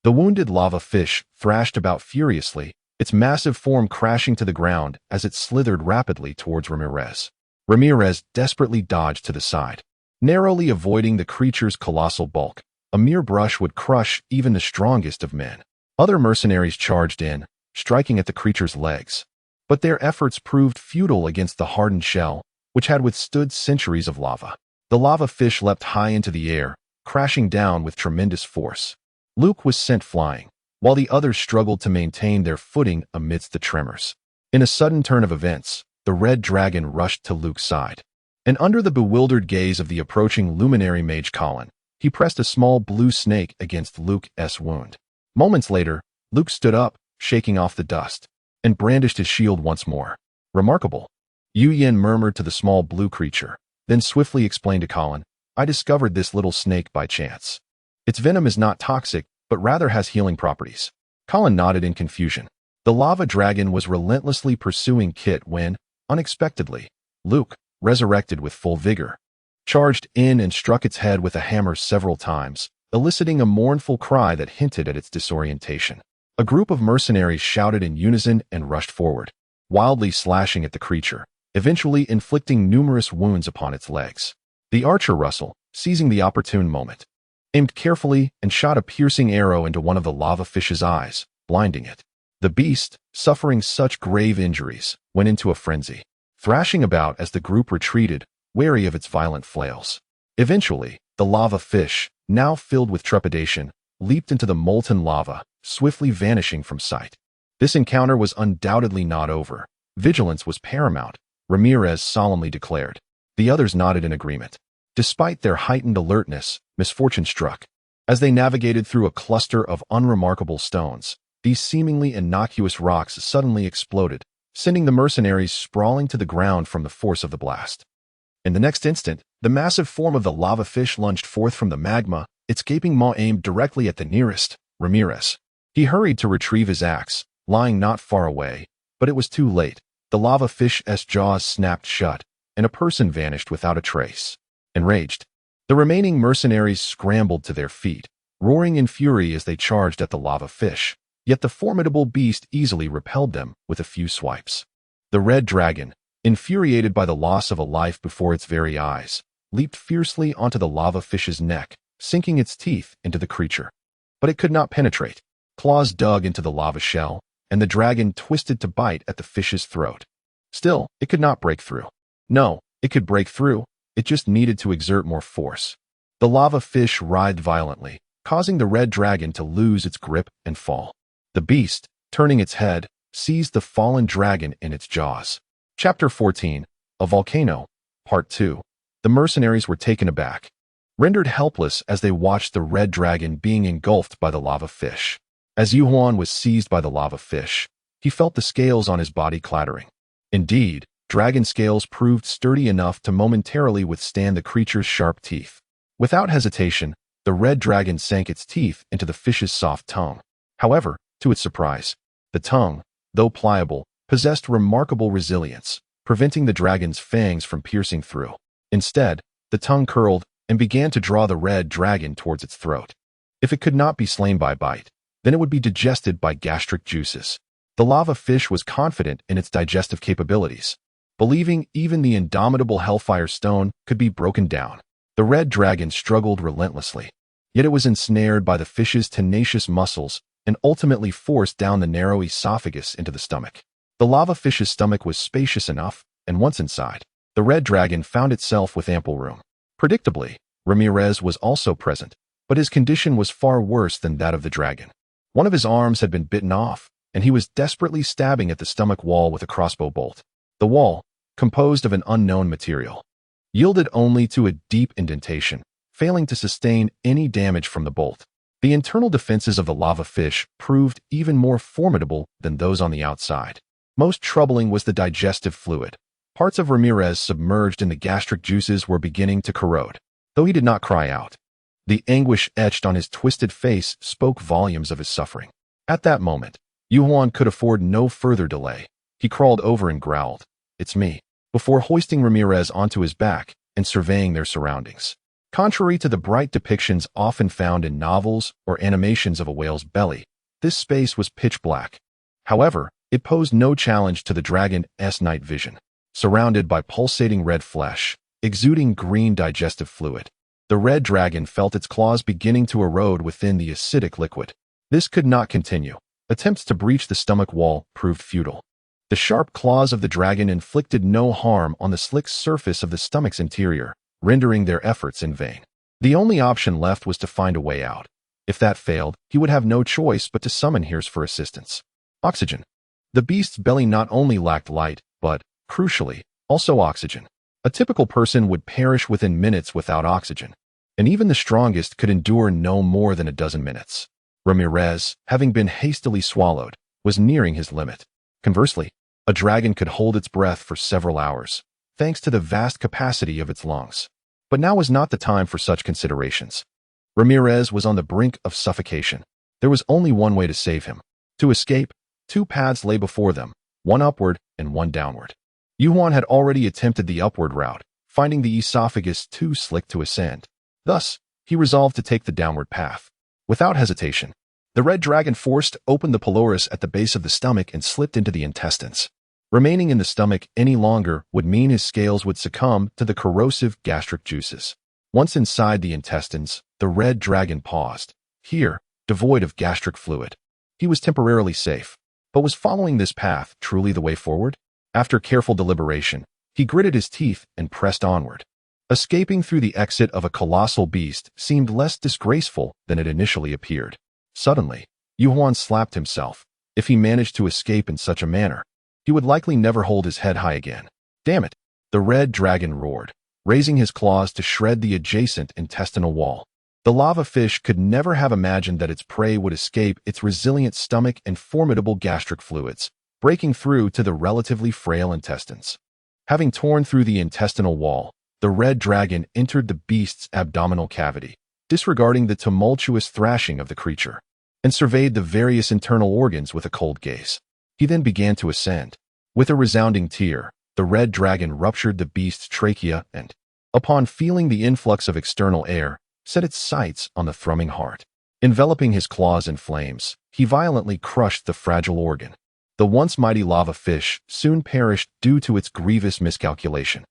The wounded lava fish thrashed about furiously, its massive form crashing to the ground as it slithered rapidly towards Ramirez. Ramirez desperately dodged to the side, narrowly avoiding the creature's colossal bulk. A mere brush would crush even the strongest of men. Other mercenaries charged in, striking at the creature's legs. But their efforts proved futile against the hardened shell, which had withstood centuries of lava. The lava fish leapt high into the air, crashing down with tremendous force. Luke was sent flying, while the others struggled to maintain their footing amidst the tremors. In a sudden turn of events, the Red Dragon rushed to Luke's side. And under the bewildered gaze of the approaching luminary mage Colin, he pressed a small blue snake against Luke's wound. Moments later, Luke stood up, shaking off the dust. and brandished his shield once more. Remarkable. Yu Yin murmured to the small blue creature, then swiftly explained to Colin, I discovered this little snake by chance. Its venom is not toxic, but rather has healing properties. Colin nodded in confusion. The lava dragon was relentlessly pursuing Kit when, unexpectedly, Luke, resurrected with full vigor, charged in and struck its head with a hammer several times, eliciting a mournful cry that hinted at its disorientation. A group of mercenaries shouted in unison and rushed forward, wildly slashing at the creature, eventually inflicting numerous wounds upon its legs. The archer Russell, seizing the opportune moment, aimed carefully and shot a piercing arrow into one of the lava fish's eyes, blinding it. The beast, suffering such grave injuries, went into a frenzy, thrashing about as the group retreated, wary of its violent flails. Eventually, the lava fish, now filled with trepidation, leaped into the molten lava, swiftly vanishing from sight. This encounter was undoubtedly not over. Vigilance was paramount, Ramirez solemnly declared. The others nodded in agreement. Despite their heightened alertness, misfortune struck. As they navigated through a cluster of unremarkable stones, these seemingly innocuous rocks suddenly exploded, sending the mercenaries sprawling to the ground from the force of the blast. In the next instant, the massive form of the lava fish lunged forth from the magma, its gaping maw aimed directly at the nearest, Ramirez. He hurried to retrieve his axe, lying not far away, but it was too late. The lava fish's jaws snapped shut, and a person vanished without a trace. Enraged, the remaining mercenaries scrambled to their feet, roaring in fury as they charged at the lava fish. Yet the formidable beast easily repelled them with a few swipes. The red dragon, infuriated by the loss of a life before its very eyes, leaped fiercely onto the lava fish's neck, sinking its teeth into the creature. But it could not penetrate. Claws dug into the lava shell, and the dragon twisted to bite at the fish's throat. Still, it could not break through. No, it could break through. It just needed to exert more force. The lava fish writhed violently, causing the red dragon to lose its grip and fall. The beast, turning its head, seized the fallen dragon in its jaws. Chapter 14, A Volcano, Part 2. The mercenaries were taken aback, rendered helpless as they watched the red dragon being engulfed by the lava fish. As Yuhuan was seized by the lava fish, he felt the scales on his body clattering. Indeed, dragon scales proved sturdy enough to momentarily withstand the creature's sharp teeth. Without hesitation, the red dragon sank its teeth into the fish's soft tongue. However, to its surprise, the tongue, though pliable, possessed remarkable resilience, preventing the dragon's fangs from piercing through. Instead, the tongue curled and began to draw the red dragon towards its throat. If it could not be slain by bite, then it would be digested by gastric juices. The lava fish was confident in its digestive capabilities, believing even the indomitable hellfire stone could be broken down. The red dragon struggled relentlessly, yet it was ensnared by the fish's tenacious muscles and ultimately forced down the narrow esophagus into the stomach. The lava fish's stomach was spacious enough, and once inside, the red dragon found itself with ample room. Predictably, Ramirez was also present, but his condition was far worse than that of the dragon. One of his arms had been bitten off, and he was desperately stabbing at the stomach wall with a crossbow bolt. The wall, composed of an unknown material, yielded only to a deep indentation, failing to sustain any damage from the bolt. The internal defenses of the lava fish proved even more formidable than those on the outside. Most troubling was the digestive fluid. Parts of Ramirez submerged in the gastric juices were beginning to corrode, though he did not cry out. The anguish etched on his twisted face spoke volumes of his suffering. At that moment, Yuhuan could afford no further delay. He crawled over and growled, "It's me," before hoisting Ramirez onto his back and surveying their surroundings. Contrary to the bright depictions often found in novels or animations of a whale's belly, this space was pitch black. However, it posed no challenge to the dragon's night vision. Surrounded by pulsating red flesh, exuding green digestive fluid, the red dragon felt its claws beginning to erode within the acidic liquid. This could not continue. Attempts to breach the stomach wall proved futile. The sharp claws of the dragon inflicted no harm on the slick surface of the stomach's interior, rendering their efforts in vain. The only option left was to find a way out. If that failed, he would have no choice but to summon Hears for assistance. Oxygen. The beast's belly not only lacked light, but, crucially, also oxygen. A typical person would perish within minutes without oxygen, and even the strongest could endure no more than a dozen minutes. Ramirez, having been hastily swallowed, was nearing his limit. Conversely, a dragon could hold its breath for several hours, thanks to the vast capacity of its lungs. But now was not the time for such considerations. Ramirez was on the brink of suffocation. There was only one way to save him. To escape, two paths lay before them, one upward and one downward. Yuan had already attempted the upward route, finding the esophagus too slick to ascend. Thus, he resolved to take the downward path. Without hesitation, the red dragon forced open the pylorus at the base of the stomach and slipped into the intestines. Remaining in the stomach any longer would mean his scales would succumb to the corrosive gastric juices. Once inside the intestines, the red dragon paused. Here, devoid of gastric fluid, he was temporarily safe. But was following this path truly the way forward? After careful deliberation, he gritted his teeth and pressed onward. Escaping through the exit of a colossal beast seemed less disgraceful than it initially appeared. Suddenly, Yuan slapped himself. If he managed to escape in such a manner, he would likely never hold his head high again. Damn it! The red dragon roared, raising his claws to shred the adjacent intestinal wall. The lava fish could never have imagined that its prey would escape its resilient stomach and formidable gastric fluids, breaking through to the relatively frail intestines. Having torn through the intestinal wall, the red dragon entered the beast's abdominal cavity, disregarding the tumultuous thrashing of the creature, and surveyed the various internal organs with a cold gaze. He then began to ascend. With a resounding tear, the red dragon ruptured the beast's trachea and, upon feeling the influx of external air, set its sights on the thrumming heart. Enveloping his claws in flames, he violently crushed the fragile organ. The once mighty lava fish soon perished due to its grievous miscalculation.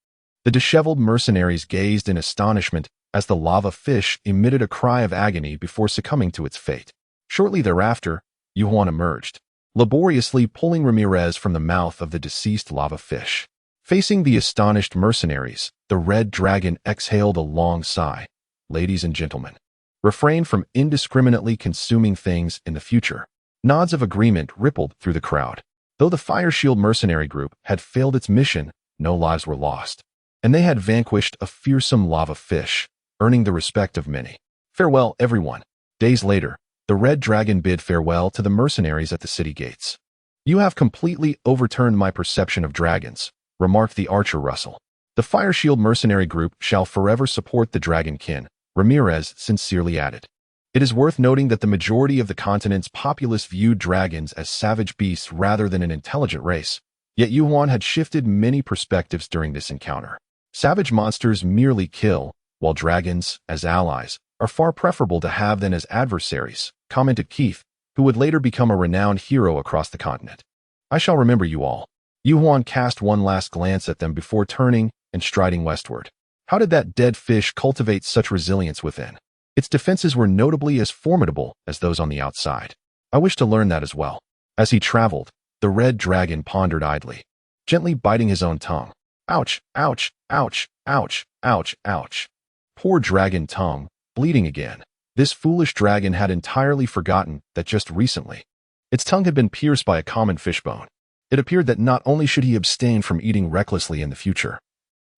The disheveled mercenaries gazed in astonishment as the lava fish emitted a cry of agony before succumbing to its fate. Shortly thereafter, Yuan emerged, laboriously pulling Ramirez from the mouth of the deceased lava fish. Facing the astonished mercenaries, the red dragon exhaled a long sigh. Ladies and gentlemen, refrain from indiscriminately consuming things in the future. Nods of agreement rippled through the crowd. Though the Fire Shield mercenary group had failed its mission, no lives were lost, and they had vanquished a fearsome lava fish, earning the respect of many. Farewell, everyone. Days later, the red dragon bid farewell to the mercenaries at the city gates. You have completely overturned my perception of dragons, remarked the archer Russell. The Fire Shield mercenary group shall forever support the dragon kin, Ramirez sincerely added. It is worth noting that the majority of the continent's populace viewed dragons as savage beasts rather than an intelligent race, yet Yuan had shifted many perspectives during this encounter. Savage monsters merely kill, while dragons, as allies, are far preferable to have than as adversaries, commented Keith, who would later become a renowned hero across the continent. I shall remember you all. Yuan cast one last glance at them before turning and striding westward. How did that dead fish cultivate such resilience within? Its defenses were notably as formidable as those on the outside. I wish to learn that as well. As he traveled, the red dragon pondered idly, gently biting his own tongue. Ouch, ouch, ouch, ouch, ouch, ouch. Poor dragon tongue, bleeding again. This foolish dragon had entirely forgotten that just recently, its tongue had been pierced by a common fishbone. It appeared that not only should he abstain from eating recklessly in the future,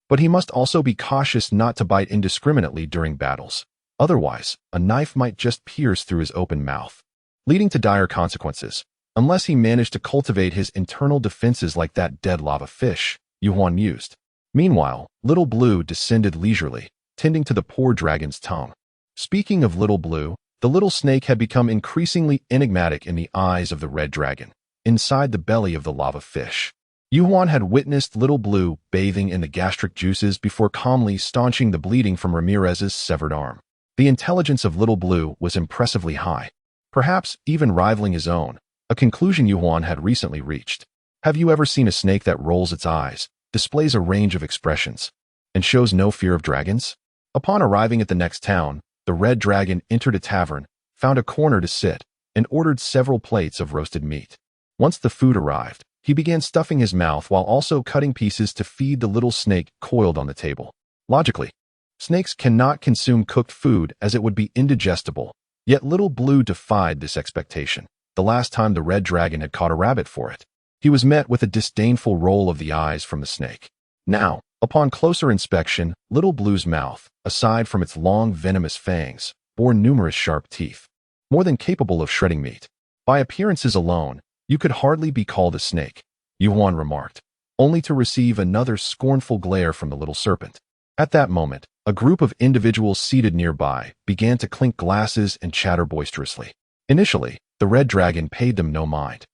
but he must also be cautious not to bite indiscriminately during battles. Otherwise, a knife might just pierce through his open mouth, leading to dire consequences, unless he managed to cultivate his internal defenses like that dead lava fish, Yuan mused. Meanwhile, Little Blue descended leisurely, tending to the poor dragon's tongue. Speaking of Little Blue, the little snake had become increasingly enigmatic in the eyes of the red dragon, inside the belly of the lava fish. Yuan had witnessed Little Blue bathing in the gastric juices before calmly staunching the bleeding from Ramirez's severed arm. The intelligence of Little Blue was impressively high, perhaps even rivaling his own, a conclusion Yuan had recently reached. Have you ever seen a snake that rolls its eyes, displays a range of expressions, and shows no fear of dragons? Upon arriving at the next town, the red dragon entered a tavern, found a corner to sit, and ordered several plates of roasted meat. Once the food arrived, he began stuffing his mouth while also cutting pieces to feed the little snake coiled on the table. Logically, snakes cannot consume cooked food as it would be indigestible, yet Little Blue defied this expectation. The last time the red dragon had caught a rabbit for it, he was met with a disdainful roll of the eyes from the snake. Now, upon closer inspection, Little Blue's mouth, aside from its long venomous fangs, bore numerous sharp teeth, more than capable of shredding meat. By appearances alone, You could hardly be called a snake, Yuan remarked, only to receive another scornful glare from the little serpent. At that moment, a group of individuals seated nearby began to clink glasses and chatter boisterously. Initially, the red dragon paid them no mind.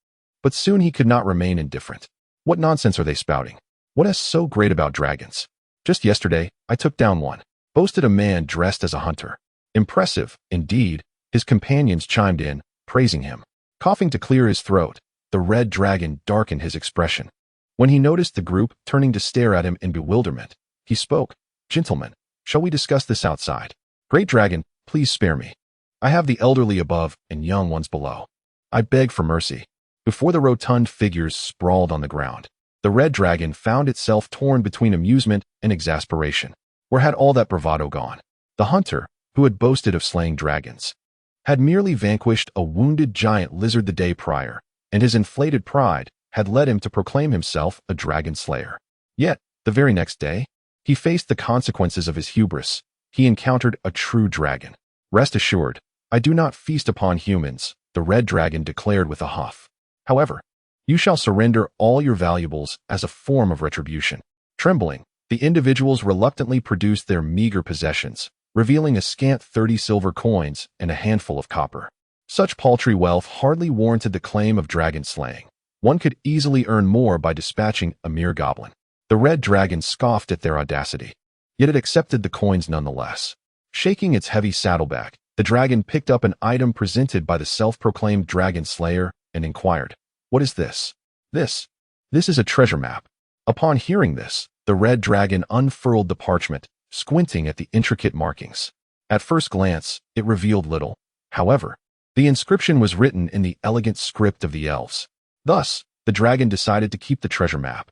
But soon he could not remain indifferent. What nonsense are they spouting? What is so great about dragons? Just yesterday, I took down one, boasted a man dressed as a hunter. Impressive, indeed, his companions chimed in, praising him. Coughing to clear his throat, the red dragon darkened his expression. When he noticed the group turning to stare at him in bewilderment, he spoke. Gentlemen, shall we discuss this outside? Great dragon, please spare me. I have the elderly above and young ones below. I beg for mercy. Before the rotund figures sprawled on the ground, the red dragon found itself torn between amusement and exasperation. Where had all that bravado gone? The hunter, who had boasted of slaying dragons, had merely vanquished a wounded giant lizard the day prior, and his inflated pride had led him to proclaim himself a dragon slayer. Yet, the very next day, he faced the consequences of his hubris. He encountered a true dragon. Rest assured, I do not feast upon humans, the red dragon declared with a huff. However, you shall surrender all your valuables as a form of retribution. Trembling, the individuals reluctantly produced their meager possessions, revealing a scant 30 silver coins and a handful of copper. Such paltry wealth hardly warranted the claim of dragon slaying. One could easily earn more by dispatching a mere goblin. The red dragon scoffed at their audacity, yet it accepted the coins nonetheless. Shaking its heavy saddleback, the dragon picked up an item presented by the self-proclaimed dragon slayer and inquired, "What is this?" This is a treasure map." Upon hearing this, the red dragon unfurled the parchment, squinting at the intricate markings. At first glance, it revealed little. However, the inscription was written in the elegant script of the elves. Thus, the dragon decided to keep the treasure map,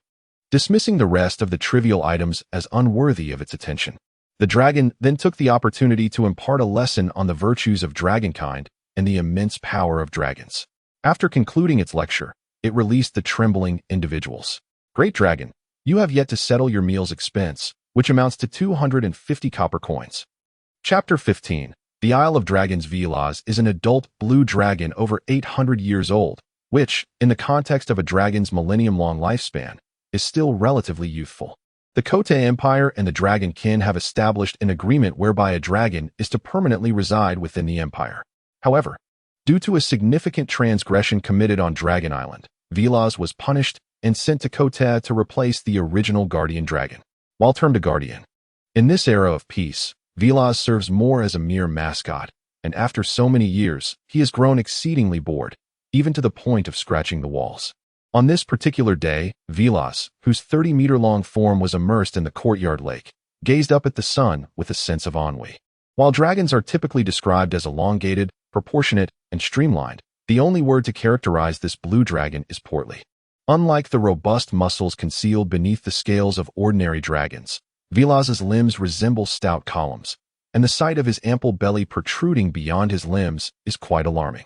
dismissing the rest of the trivial items as unworthy of its attention. The dragon then took the opportunity to impart a lesson on the virtues of dragonkind and the immense power of dragons. After concluding its lecture, it released the trembling individuals. Great dragon, you have yet to settle your meal's expense, which amounts to 250 copper coins. Chapter 15. The Isle of Dragons Velas is an adult blue dragon over 800 years old, which, in the context of a dragon's millennium-long lifespan, is still relatively youthful. The Kote Empire and the Dragon Kin have established an agreement whereby a dragon is to permanently reside within the empire. However, due to a significant transgression committed on Dragon Island, Velas was punished and sent to Kote to replace the original guardian dragon. While termed a guardian, in this era of peace, Velas serves more as a mere mascot, and after so many years, he has grown exceedingly bored, even to the point of scratching the walls. On this particular day, Velas, whose 30-meter-long form was immersed in the courtyard lake, gazed up at the sun with a sense of ennui. While dragons are typically described as elongated, proportionate, and streamlined, the only word to characterize this blue dragon is portly. Unlike the robust muscles concealed beneath the scales of ordinary dragons, Velas's limbs resemble stout columns, and the sight of his ample belly protruding beyond his limbs is quite alarming.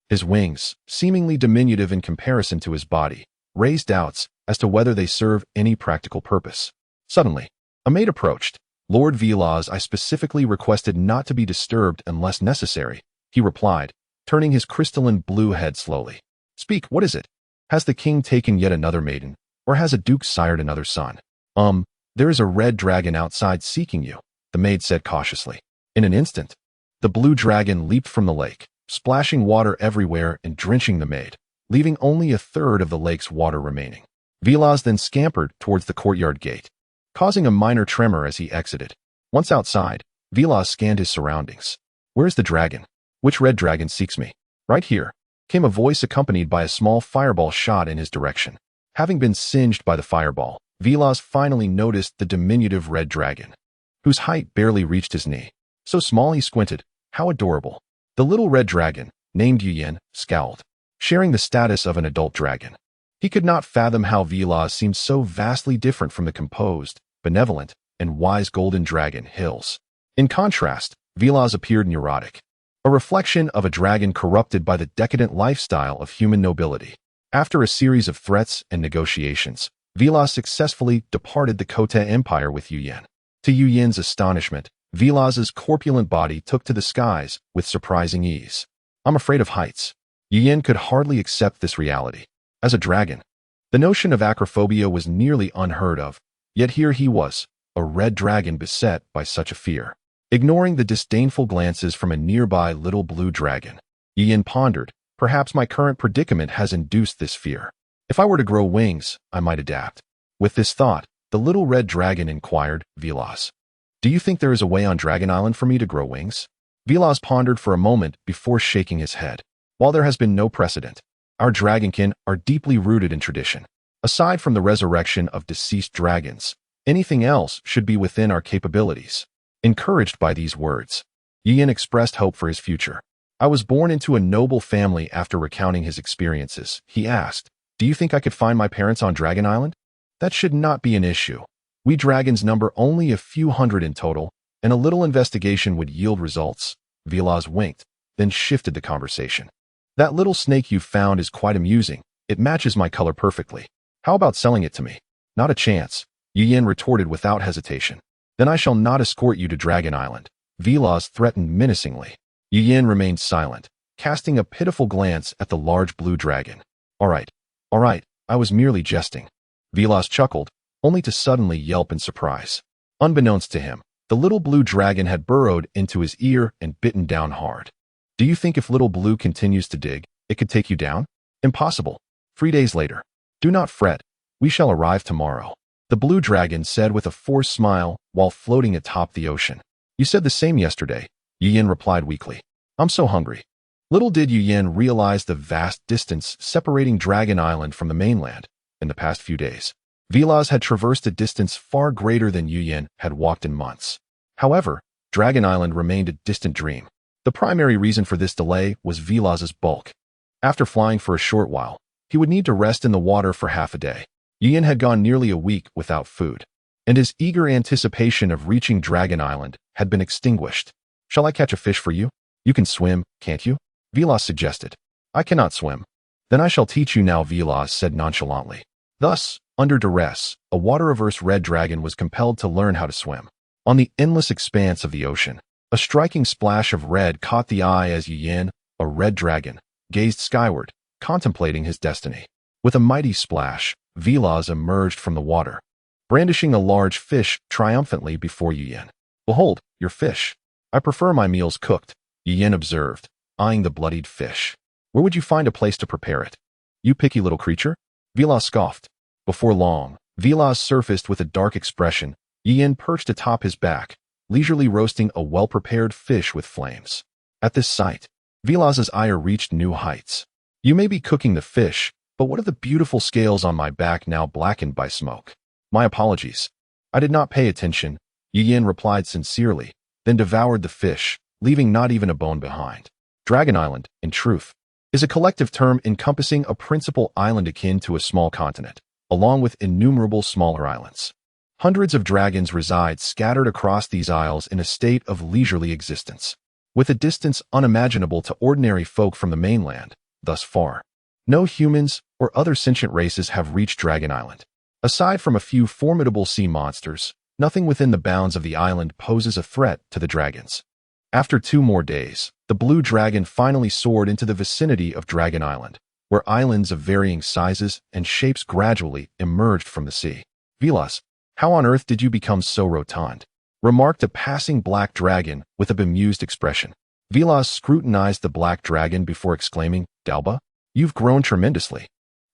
His wings, seemingly diminutive in comparison to his body, raise doubts as to whether they serve any practical purpose. Suddenly, a maid approached. "Lord Velas, I specifically requested not to be disturbed unless necessary," he replied, turning his crystalline blue head slowly. "Speak, what is it? Has the king taken yet another maiden, or has a duke sired another son?" There is a red dragon outside seeking you," the maid said cautiously. In an instant, the blue dragon leaped from the lake, splashing water everywhere and drenching the maid, leaving only a third of the lake's water remaining. Velas then scampered towards the courtyard gate, causing a minor tremor as he exited. Once outside, Velas scanned his surroundings. "Where's the dragon? Which red dragon seeks me?" "Right here," came a voice accompanied by a small fireball shot in his direction. Having been singed by the fireball, Velas finally noticed the diminutive red dragon, whose height barely reached his knee. So small he squinted. How adorable. The little red dragon, named Yuyen, scowled, sharing the status of an adult dragon. He could not fathom how Velas seemed so vastly different from the composed, benevolent, and wise golden dragon Hills. In contrast, Velas appeared neurotic, a reflection of a dragon corrupted by the decadent lifestyle of human nobility. After a series of threats and negotiations, Velas successfully departed the Kote Empire with Yuyen. To Yuyen's astonishment, Velas's corpulent body took to the skies with surprising ease. "I'm afraid of heights," Yin could hardly accept this reality. As a dragon, the notion of acrophobia was nearly unheard of, yet here he was, a red dragon beset by such a fear. Ignoring the disdainful glances from a nearby little blue dragon, Yin pondered, perhaps my current predicament has induced this fear. If I were to grow wings, I might adapt. With this thought, the little red dragon inquired, Vilas, do you think there is a way on Dragon Island for me to grow wings? Vilas pondered for a moment before shaking his head. While there has been no precedent, our dragonkin are deeply rooted in tradition. Aside from the resurrection of deceased dragons, anything else should be within our capabilities. Encouraged by these words, Yin expressed hope for his future. I was born into a noble family. After recounting his experiences, he asked, do you think I could find my parents on Dragon Island? That should not be an issue. We dragons number only a few hundred in total, and a little investigation would yield results. Vilas winked, then shifted the conversation. That little snake you found is quite amusing. It matches my color perfectly. How about selling it to me? Not a chance, Yin retorted without hesitation. Then I shall not escort you to Dragon Island, Vilas threatened menacingly. Yin remained silent, casting a pitiful glance at the large blue dragon. All right, I was merely jesting. Vilas chuckled, only to suddenly yelp in surprise. Unbeknownst to him, the little blue dragon had burrowed into his ear and bitten down hard. Do you think if little blue continues to dig, it could take you down? Impossible. 3 days later. Do not fret. We shall arrive tomorrow, the blue dragon said with a forced smile while floating atop the ocean. You said the same yesterday, Yin replied weakly. I'm so hungry. Little did Yin realize the vast distance separating Dragon Island from the mainland. In the past few days, Vilas had traversed a distance far greater than Yin had walked in months. However, Dragon Island remained a distant dream. The primary reason for this delay was Vilas's bulk. After flying for a short while, he would need to rest in the water for half a day. Yin had gone nearly a week without food, and his eager anticipation of reaching Dragon Island had been extinguished. Shall I catch a fish for you? You can swim, can't you? Vilas suggested. I cannot swim. Then I shall teach you now, Vilas said nonchalantly. Thus, under duress, a water-averse red dragon was compelled to learn how to swim. On the endless expanse of the ocean, a striking splash of red caught the eye as Yin, a red dragon, gazed skyward, contemplating his destiny. With a mighty splash, Vilas emerged from the water, brandishing a large fish triumphantly before Yin. Behold, your fish. I prefer my meals cooked, Yin observed, eyeing the bloodied fish. Where would you find a place to prepare it? You picky little creature? Vilas scoffed. Before long, Vilas surfaced with a dark expression. Yin perched atop his back, leisurely roasting a well-prepared fish with flames. At this sight, Vilas's ire reached new heights. You may be cooking the fish, but what of the beautiful scales on my back now blackened by smoke? My apologies. I did not pay attention, Yin replied sincerely, then devoured the fish, leaving not even a bone behind. Dragon Island, in truth, is a collective term encompassing a principal island akin to a small continent, along with innumerable smaller islands. Hundreds of dragons reside scattered across these isles in a state of leisurely existence, with a distance unimaginable to ordinary folk from the mainland. Thus far, no humans or other sentient races have reached Dragon Island. Aside from a few formidable sea monsters, nothing within the bounds of the island poses a threat to the dragons. After 2 more days, the blue dragon finally soared into the vicinity of Dragon Island, where islands of varying sizes and shapes gradually emerged from the sea. Vilas, how on earth did you become so rotund? Remarked a passing black dragon with a bemused expression. Vilas scrutinized the black dragon before exclaiming, Dalba, you've grown tremendously.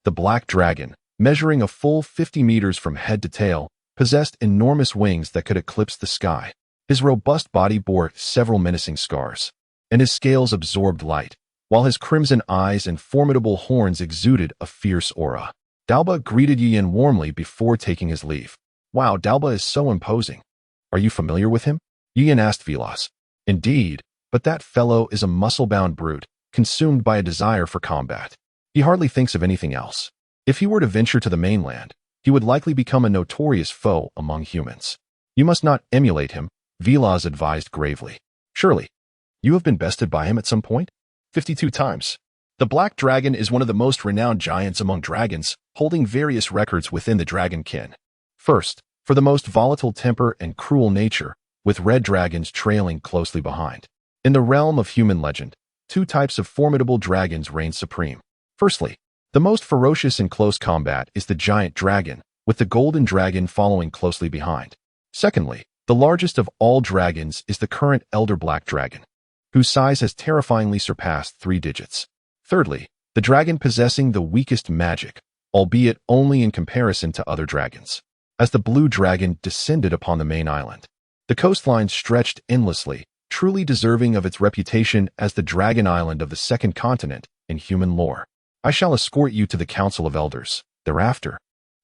The black dragon, measuring a full 50 meters from head to tail, possessed enormous wings that could eclipse the sky. His robust body bore several menacing scars, and his scales absorbed light, while his crimson eyes and formidable horns exuded a fierce aura. Dalba greeted Yin warmly before taking his leave. Wow, Dalba is so imposing. Are you familiar with him? Yin asked Vilas. Indeed, but that fellow is a muscle-bound brute, consumed by a desire for combat. He hardly thinks of anything else. If he were to venture to the mainland, he would likely become a notorious foe among humans. You must not emulate him, Vilas advised gravely. Surely, you have been bested by him at some point? 52 times. The Black Dragon is one of the most renowned giants among dragons, holding various records within the dragon kin. First, for the most volatile temper and cruel nature, with red dragons trailing closely behind. In the realm of human legend, two types of formidable dragons reign supreme. Firstly, the most ferocious in close combat is the giant dragon, with the golden dragon following closely behind. Secondly, the largest of all dragons is the current elder black dragon, whose size has terrifyingly surpassed 3 digits. Thirdly, the dragon possessing the weakest magic, albeit only in comparison to other dragons. As the blue dragon descended upon the main island, the coastline stretched endlessly, truly deserving of its reputation as the Dragon Island of the second continent in human lore. I shall escort you to the Council of Elders. Thereafter,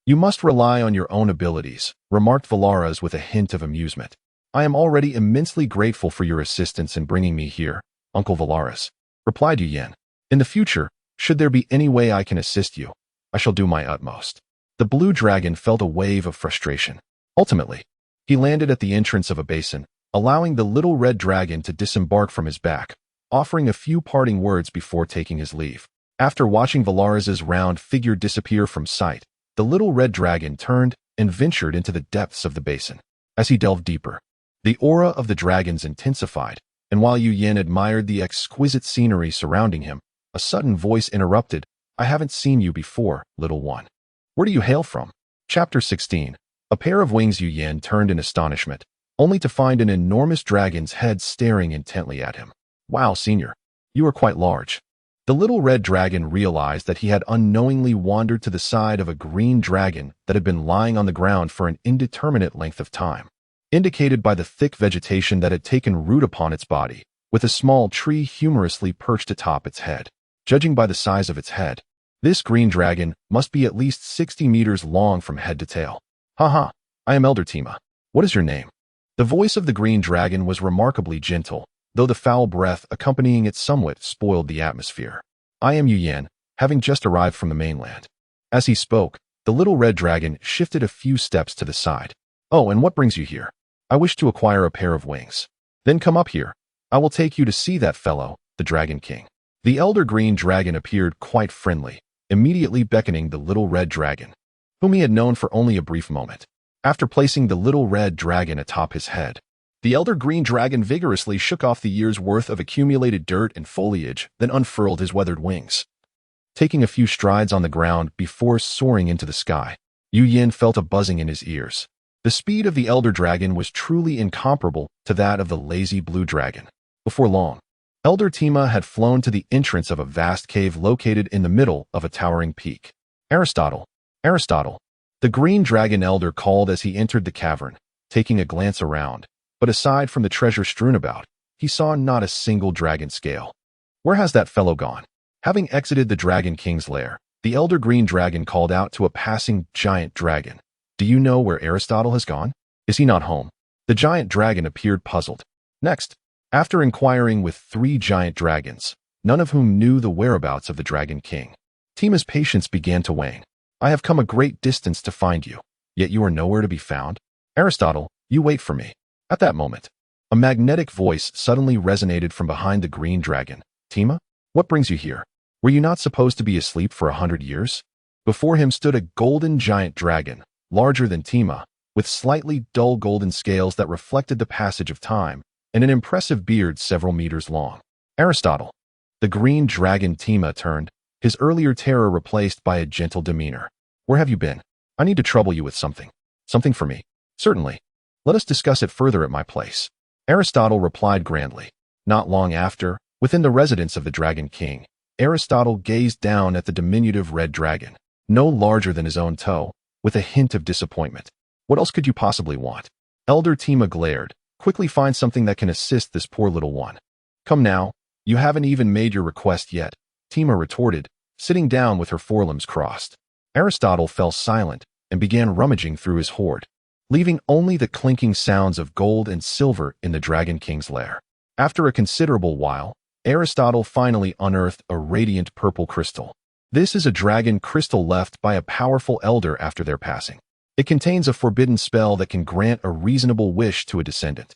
you must rely on your own abilities, remarked Valaras with a hint of amusement. I am already immensely grateful for your assistance in bringing me here, Uncle Valaras, replied Yen. In the future, should there be any way I can assist you, I shall do my utmost. The blue dragon felt a wave of frustration. Ultimately, he landed at the entrance of a basin, allowing the little red dragon to disembark from his back, offering a few parting words before taking his leave. After watching Valaras's round figure disappear from sight, the little red dragon turned and ventured into the depths of the basin. As he delved deeper, the aura of the dragons intensified, and while Yen admired the exquisite scenery surrounding him, a sudden voice interrupted, I haven't seen you before, little one. Where do you hail from? Chapter 16. A pair of wings. Yen turned in astonishment, only to find an enormous dragon's head staring intently at him. Wow, senior, you are quite large. The little red dragon realized that he had unknowingly wandered to the side of a green dragon that had been lying on the ground for an indeterminate length of time, indicated by the thick vegetation that had taken root upon its body, with a small tree humorously perched atop its head. Judging by the size of its head, this green dragon must be at least 60 meters long from head to tail. Haha, I am Elder Tima. What is your name? The voice of the green dragon was remarkably gentle, though the foul breath accompanying it somewhat spoiled the atmosphere. I am Yen, having just arrived from the mainland. As he spoke, the little red dragon shifted a few steps to the side. Oh, and what brings you here? I wish to acquire a pair of wings. Then come up here. I will take you to see that fellow, the Dragon King. The elder green dragon appeared quite friendly, immediately beckoning the little red dragon, whom he had known for only a brief moment. After placing the little red dragon atop his head, the elder green dragon vigorously shook off the year's worth of accumulated dirt and foliage, then unfurled his weathered wings. Taking a few strides on the ground before soaring into the sky, Yen felt a buzzing in his ears. The speed of the elder dragon was truly incomparable to that of the lazy blue dragon. Before long, Elder Tima had flown to the entrance of a vast cave located in the middle of a towering peak. Aristotle, Aristotle, the green dragon elder called as he entered the cavern, taking a glance around, but aside from the treasure strewn about, he saw not a single dragon scale. Where has that fellow gone? Having exited the Dragon King's lair, the elder green dragon called out to a passing giant dragon. Do you know where Aristotle has gone? Is he not home? The giant dragon appeared puzzled. Next, after inquiring with 3 giant dragons, none of whom knew the whereabouts of the Dragon King, Tima's patience began to wane. I have come a great distance to find you, yet you are nowhere to be found. Aristotle, you wait for me. At that moment, a magnetic voice suddenly resonated from behind the green dragon. Tima, what brings you here? Were you not supposed to be asleep for 100 years? Before him stood a golden giant dragon, larger than Tima, with slightly dull golden scales that reflected the passage of time, and an impressive beard several meters long. Aristotle. The green dragon Tima turned, his earlier terror replaced by a gentle demeanor. Where have you been? I need to trouble you with something. Something for me? Certainly. Let us discuss it further at my place. Aristotle replied grandly. Not long after, within the residence of the Dragon King, Aristotle gazed down at the diminutive red dragon, no larger than his own toe, with a hint of disappointment. What else could you possibly want? Elder Tima glared. Quickly find something that can assist this poor little one. Come now, you haven't even made your request yet, Tima retorted, sitting down with her forelimbs crossed. Aristotle fell silent and began rummaging through his hoard, leaving only the clinking sounds of gold and silver in the Dragon King's lair. After a considerable while, Aristotle finally unearthed a radiant purple crystal. This is a dragon crystal left by a powerful elder after their passing. It contains a forbidden spell that can grant a reasonable wish to a descendant.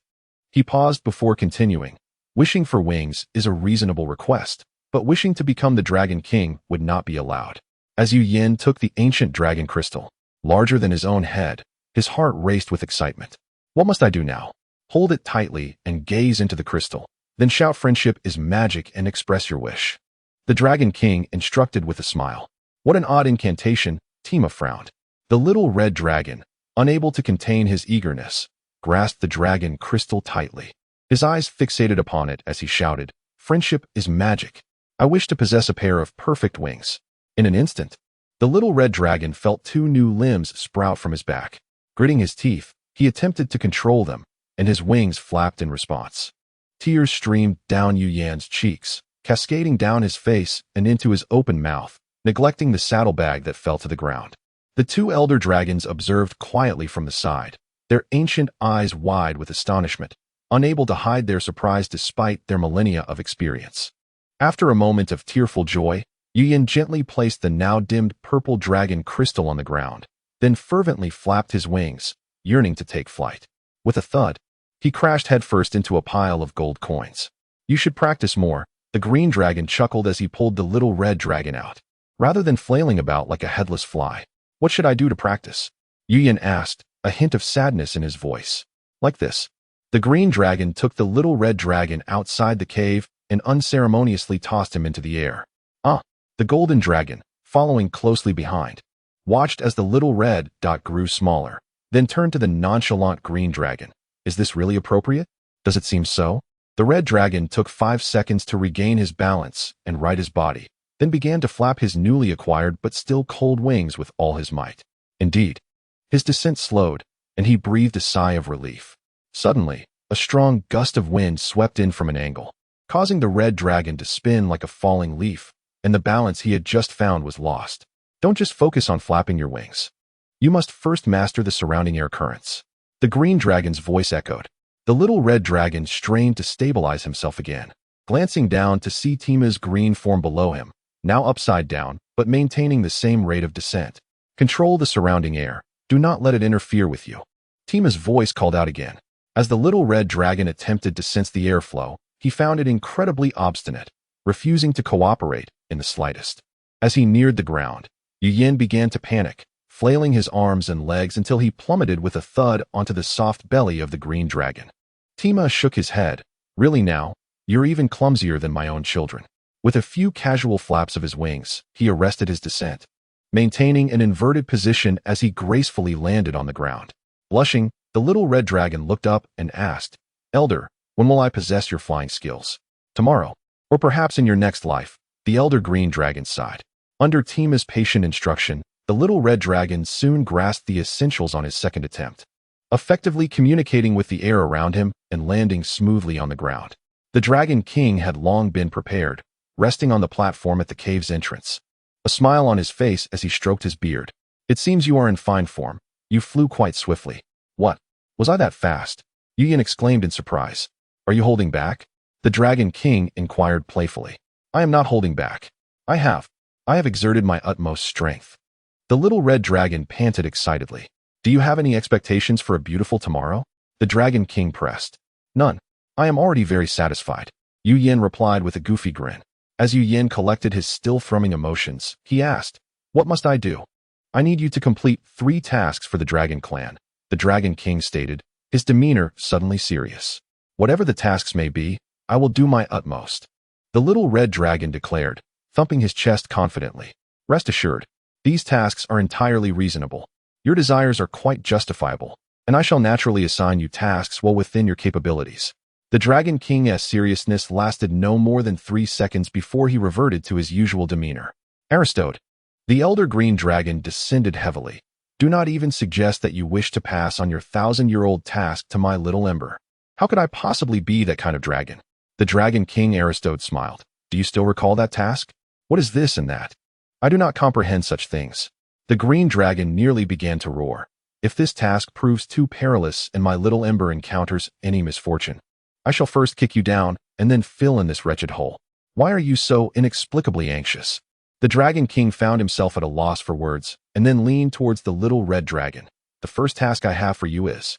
He paused before continuing. Wishing for wings is a reasonable request, but wishing to become the Dragon King would not be allowed. As Yen took the ancient dragon crystal, larger than his own head, his heart raced with excitement. What must I do now? Hold it tightly and gaze into the crystal. Then shout friendship is magic and express your wish. The Dragon King instructed with a smile. What an odd incantation, Tima frowned. The little red dragon, unable to contain his eagerness, grasped the dragon crystal tightly. His eyes fixated upon it as he shouted, friendship is magic. I wish to possess a pair of perfect wings. In an instant, the little red dragon felt 2 new limbs sprout from his back. Gritting his teeth, he attempted to control them, and his wings flapped in response. Tears streamed down Yu Yan's cheeks, cascading down his face and into his open mouth, neglecting the saddlebag that fell to the ground. The 2 elder dragons observed quietly from the side, their ancient eyes wide with astonishment, unable to hide their surprise despite their millennia of experience. After a moment of tearful joy, Yu Yan gently placed the now dimmed purple dragon crystal on the ground, then fervently flapped his wings, yearning to take flight. With a thud, he crashed headfirst into a pile of gold coins. You should practice more, the green dragon chuckled as he pulled the little red dragon out. Rather than flailing about like a headless fly, what should I do to practice? Yu Yan asked, a hint of sadness in his voice. Like this. The green dragon took the little red dragon outside the cave and unceremoniously tossed him into the air. The golden dragon, following closely behind, watched as the little red dot grew smaller, then turned to the nonchalant green dragon. Is this really appropriate? Does it seem so? The red dragon took 5 seconds to regain his balance and right his body, then began to flap his newly acquired but still cold wings with all his might. Indeed, his descent slowed, and he breathed a sigh of relief. Suddenly, a strong gust of wind swept in from an angle, causing the red dragon to spin like a falling leaf, and the balance he had just found was lost. Don't just focus on flapping your wings. You must first master the surrounding air currents. The green dragon's voice echoed. The little red dragon strained to stabilize himself again, glancing down to see Tima's green form below him, now upside down, but maintaining the same rate of descent. Control the surrounding air. Do not let it interfere with you. Tima's voice called out again. As the little red dragon attempted to sense the airflow, he found it incredibly obstinate, refusing to cooperate in the slightest. As he neared the ground, Yu Yan began to panic, flailing his arms and legs until he plummeted with a thud onto the soft belly of the green dragon. Tima shook his head. Really now, you're even clumsier than my own children. With a few casual flaps of his wings, he arrested his descent, maintaining an inverted position as he gracefully landed on the ground. Blushing, the little red dragon looked up and asked, Elder, when will I possess your flying skills? Tomorrow, or perhaps in your next life, the elder green dragon sighed. Under Tima's patient instruction, the little red dragon soon grasped the essentials on his second attempt, effectively communicating with the air around him and landing smoothly on the ground. The Dragon King had long been prepared, resting on the platform at the cave's entrance, a smile on his face as he stroked his beard. It seems you are in fine form. You flew quite swiftly. What? Was I that fast? Yu Yan exclaimed in surprise. Are you holding back? The Dragon King inquired playfully. I am not holding back. I have exerted my utmost strength. The little red dragon panted excitedly. Do you have any expectations for a beautiful tomorrow? The Dragon King pressed. None. I am already very satisfied. Yu Yan replied with a goofy grin. As Yu Yan collected his still thrumming emotions, he asked, What must I do? I need you to complete 3 tasks for the Dragon Clan, the Dragon King stated, his demeanor suddenly serious. Whatever the tasks may be, I will do my utmost. The little red dragon declared, thumping his chest confidently. Rest assured, these tasks are entirely reasonable. Your desires are quite justifiable, and I shall naturally assign you tasks well within your capabilities. The Dragon King's seriousness lasted no more than 3 seconds before he reverted to his usual demeanor. Aristote, the elder green dragon descended heavily. Do not even suggest that you wish to pass on your 1,000-year-old task to my little ember. How could I possibly be that kind of dragon? The Dragon King Aristote smiled. Do you still recall that task? What is this and that? I do not comprehend such things. The green dragon nearly began to roar. If this task proves too perilous and my little ember encounters any misfortune, I shall first kick you down and then fill in this wretched hole. Why are you so inexplicably anxious? The Dragon King found himself at a loss for words and then leaned towards the little red dragon. The first task I have for you is...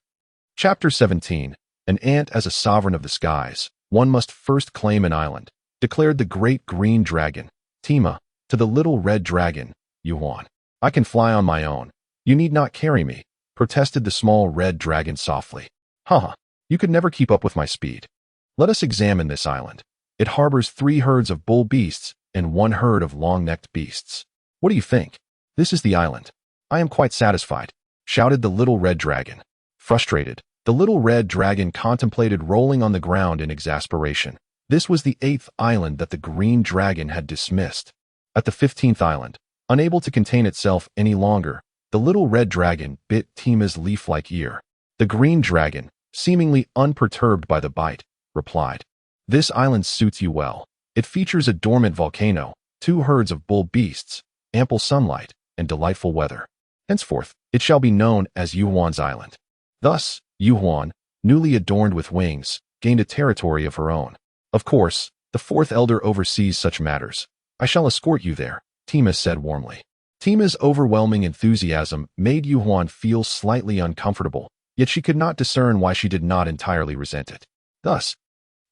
Chapter 17. An ant as a sovereign of the skies. One must first claim an island, declared the great green dragon, Tima, to the little red dragon, Yuan. I can fly on my own. You need not carry me, protested the small red dragon softly. Haha, you could never keep up with my speed. Let us examine this island. It harbors 3 herds of bull beasts and 1 herd of long-necked beasts. What do you think? This is the island. I am quite satisfied, shouted the little red dragon. Frustrated, the little red dragon contemplated rolling on the ground in exasperation. This was the 8th island that the green dragon had dismissed. At the 15th island, unable to contain itself any longer, the little red dragon bit Tima's leaf-like ear. The green dragon, seemingly unperturbed by the bite, replied, "This island suits you well. It features a dormant volcano, 2 herds of bull beasts, ample sunlight, and delightful weather. Henceforth, it shall be known as Yuhuan's Island." Thus, Yuhuan, newly adorned with wings, gained a territory of her own. Of course, the 4th elder oversees such matters. I shall escort you there, Tima said warmly. Tima's overwhelming enthusiasm made Yuhuan feel slightly uncomfortable, yet she could not discern why she did not entirely resent it. Thus,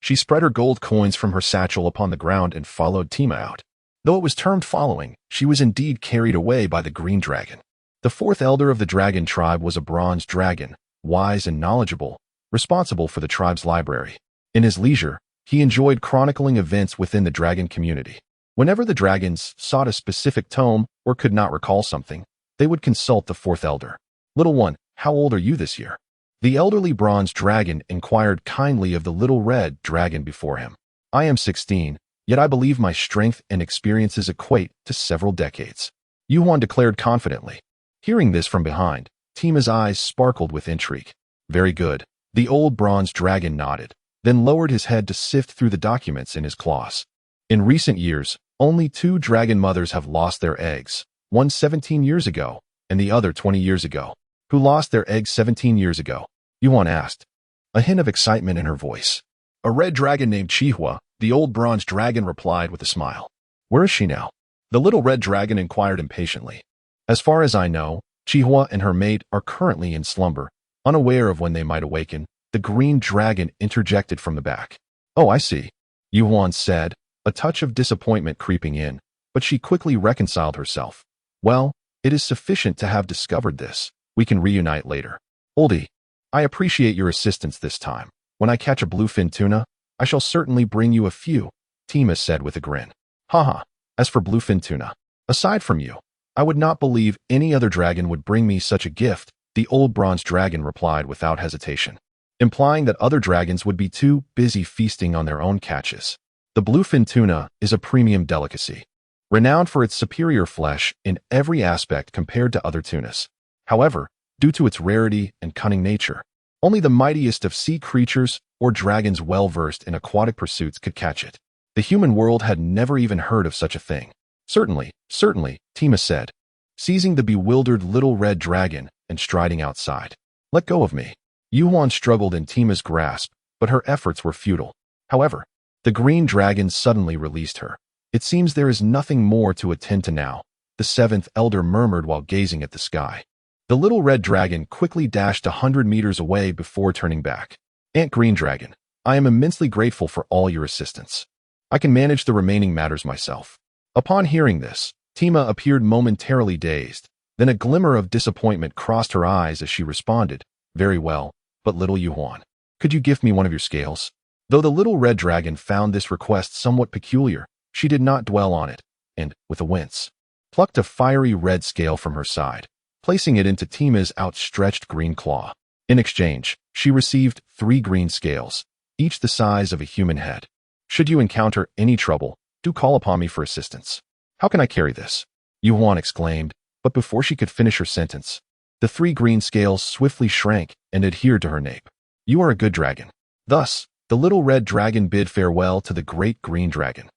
she spread her gold coins from her satchel upon the ground and followed Tima out. Though it was termed following, she was indeed carried away by the green dragon. The 4th elder of the dragon tribe was a bronze dragon, wise and knowledgeable, responsible for the tribe's library. In his leisure, he enjoyed chronicling events within the dragon community. Whenever the dragons sought a specific tome or could not recall something, they would consult the 4th elder. "Little one, how old are you this year?" The elderly bronze dragon inquired kindly of the little red dragon before him. "I am 16, yet I believe my strength and experiences equate to several decades," Yuhuan declared confidently. Hearing this from behind, Tima's eyes sparkled with intrigue. "Very good." The old bronze dragon nodded, then lowered his head to sift through the documents in his claws. In recent years, only 2 dragon mothers have lost their eggs, one 17 years ago, and the other 20 years ago. "Who lost their eggs 17 years ago?" Yuhuan asked, a hint of excitement in her voice. "A red dragon named Chihua," the old bronze dragon replied with a smile. "Where is she now?" The little red dragon inquired impatiently. "As far as I know, Chihua and her mate are currently in slumber, unaware of when they might awaken," the green dragon interjected from the back. "Oh, I see," Yuhuan said, a touch of disappointment creeping in, but she quickly reconciled herself. "Well, it is sufficient to have discovered this. We can reunite later. Oldie, I appreciate your assistance this time. When I catch a bluefin tuna, I shall certainly bring you a few," Tima said with a grin. "Haha, as for bluefin tuna, aside from you, I would not believe any other dragon would bring me such a gift," the old bronze dragon replied without hesitation, implying that other dragons would be too busy feasting on their own catches. The bluefin tuna is a premium delicacy, renowned for its superior flesh in every aspect compared to other tunas. However, due to its rarity and cunning nature, only the mightiest of sea creatures or dragons well-versed in aquatic pursuits could catch it. The human world had never even heard of such a thing. Certainly, Tima said, seizing the bewildered little red dragon and striding outside. "Let go of me." Yuhuan struggled in Tima's grasp, but her efforts were futile. However, the green dragon suddenly released her. "It seems there is nothing more to attend to now," the 7th elder murmured while gazing at the sky. The little red dragon quickly dashed 100 meters away before turning back. "Aunt Green Dragon, I am immensely grateful for all your assistance. I can manage the remaining matters myself." Upon hearing this, Tima appeared momentarily dazed, then a glimmer of disappointment crossed her eyes as she responded, "Very well, but little Yuhuan, could you give me one of your scales?" Though the little red dragon found this request somewhat peculiar, she did not dwell on it, and, with a wince, plucked a fiery red scale from her side, placing it into Tima's outstretched green claw. In exchange, she received 3 green scales, each the size of a human head. "Should you encounter any trouble, do call upon me for assistance." "How can I carry this?" Yuhuan exclaimed, but before she could finish her sentence, the 3 green scales swiftly shrank and adhered to her nape. "You are a good dragon." Thus, the little red dragon bid farewell to the great green dragon.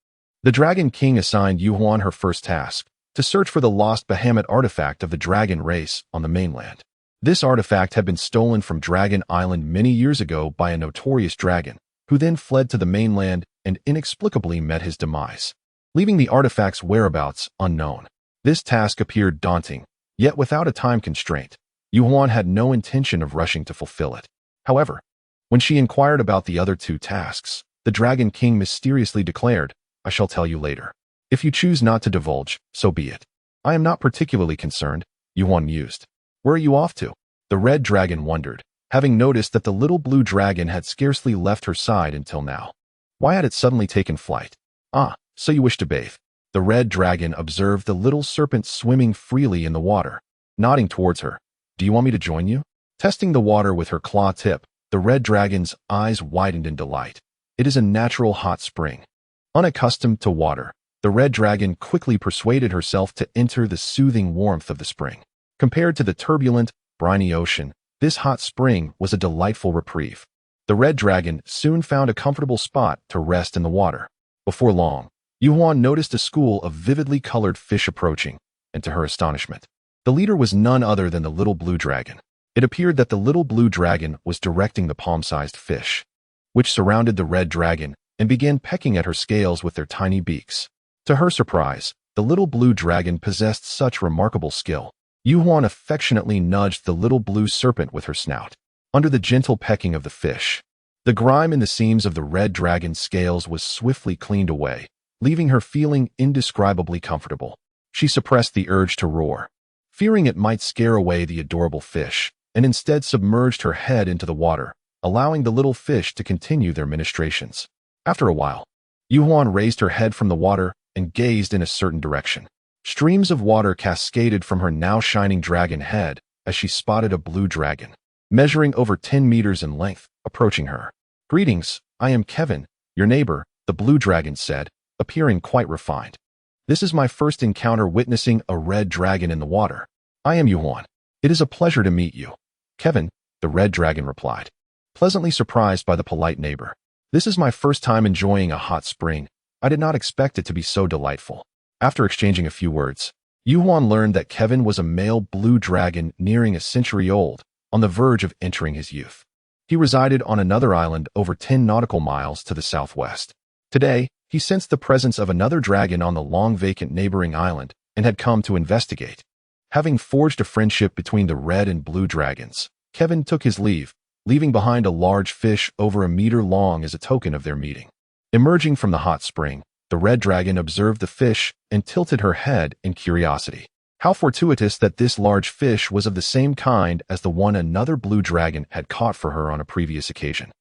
The Dragon King assigned Yuhuan her first task, to search for the lost Bahamut artifact of the dragon race on the mainland. This artifact had been stolen from Dragon Island many years ago by a notorious dragon, who then fled to the mainland and inexplicably met his demise, leaving the artifact's whereabouts unknown. This task appeared daunting, yet without a time constraint, Yuhuan had no intention of rushing to fulfill it. However, when she inquired about the other 2 tasks, the Dragon King mysteriously declared, "I shall tell you later. If you choose not to divulge, so be it." "I am not particularly concerned," Yuhuan mused. "Where are you off to?" The red dragon wondered, having noticed that the little blue dragon had scarcely left her side until now. Why had it suddenly taken flight? Ah, so you wish to bathe. The red dragon observed the little serpent swimming freely in the water, nodding towards her. Do you want me to join you? Testing the water with her claw tip, the red dragon's eyes widened in delight. It is a natural hot spring. Unaccustomed to water, the red dragon quickly persuaded herself to enter the soothing warmth of the spring. Compared to the turbulent, briny ocean, this hot spring was a delightful reprieve. The red dragon soon found a comfortable spot to rest in the water. Before long, Yuan noticed a school of vividly colored fish approaching, and to her astonishment, the leader was none other than the little blue dragon. It appeared that the little blue dragon was directing the palm-sized fish, which surrounded the red dragon and began pecking at her scales with their tiny beaks. To her surprise, the little blue dragon possessed such remarkable skill. Yuan affectionately nudged the little blue serpent with her snout. Under the gentle pecking of the fish, the grime in the seams of the red dragon's scales was swiftly cleaned away, leaving her feeling indescribably comfortable. She suppressed the urge to roar, fearing it might scare away the adorable fish, and instead submerged her head into the water, allowing the little fish to continue their ministrations. After a while, Yuan raised her head from the water and gazed in a certain direction. Streams of water cascaded from her now shining dragon head as she spotted a blue dragon, measuring over 10 meters in length, approaching her. Greetings, I am Kevin, your neighbor, the blue dragon said, appearing quite refined. This is my first encounter witnessing a red dragon in the water. I am Yuan. It is a pleasure to meet you. Kevin, the red dragon replied, pleasantly surprised by the polite neighbor. This is my first time enjoying a hot spring. I did not expect it to be so delightful. After exchanging a few words, Yuan learned that Kevin was a male blue dragon nearing a century old, on the verge of entering his youth. He resided on another island over 10 nautical miles to the southwest. Today, he sensed the presence of another dragon on the long-vacant neighboring island and had come to investigate. Having forged a friendship between the red and blue dragons, Kevin took his leave, leaving behind a large fish over a meter long as a token of their meeting. Emerging from the hot spring, the red dragon observed the fish and tilted her head in curiosity. How fortuitous that this large fish was of the same kind as the one another blue dragon had caught for her on a previous occasion.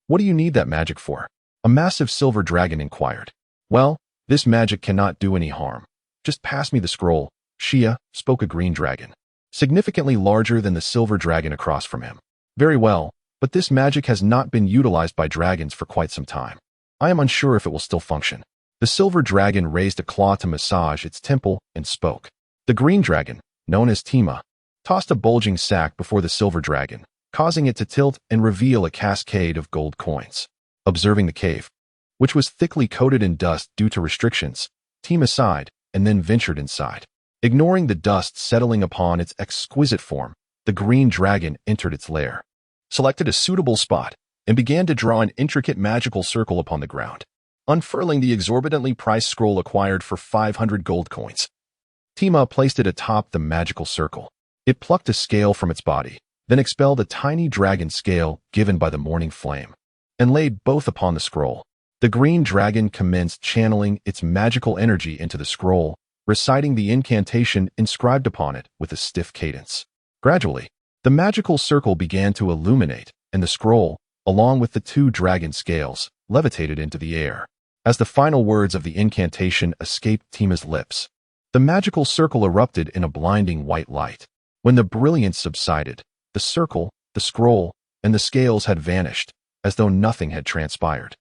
What do you need that magic for? A massive silver dragon inquired. Well, this magic cannot do any harm. Just pass me the scroll, Shia, spoke a green dragon, significantly larger than the silver dragon across from him. Very well, but this magic has not been utilized by dragons for quite some time. I am unsure if it will still function. The silver dragon raised a claw to massage its temple and spoke. The green dragon, known as Tima, tossed a bulging sack before the silver dragon, causing it to tilt and reveal a cascade of gold coins. Observing the cave, which was thickly coated in dust due to restrictions, Tima sighed and then ventured inside. Ignoring the dust settling upon its exquisite form, the green dragon entered its lair, selected a suitable spot, and began to draw an intricate magical circle upon the ground, unfurling the exorbitantly priced scroll acquired for 500 gold coins. Tima placed it atop the magical circle. It plucked a scale from its body, then expelled a tiny dragon scale given by the morning flame, and laid both upon the scroll. The green dragon commenced channeling its magical energy into the scroll, reciting the incantation inscribed upon it with a stiff cadence. Gradually, the magical circle began to illuminate, and the scroll, along with the 2 dragon scales, levitated into the air. As the final words of the incantation escaped Tima's lips, the magical circle erupted in a blinding white light. When the brilliance subsided, the circle, the scroll, and the scales had vanished, as though nothing had transpired.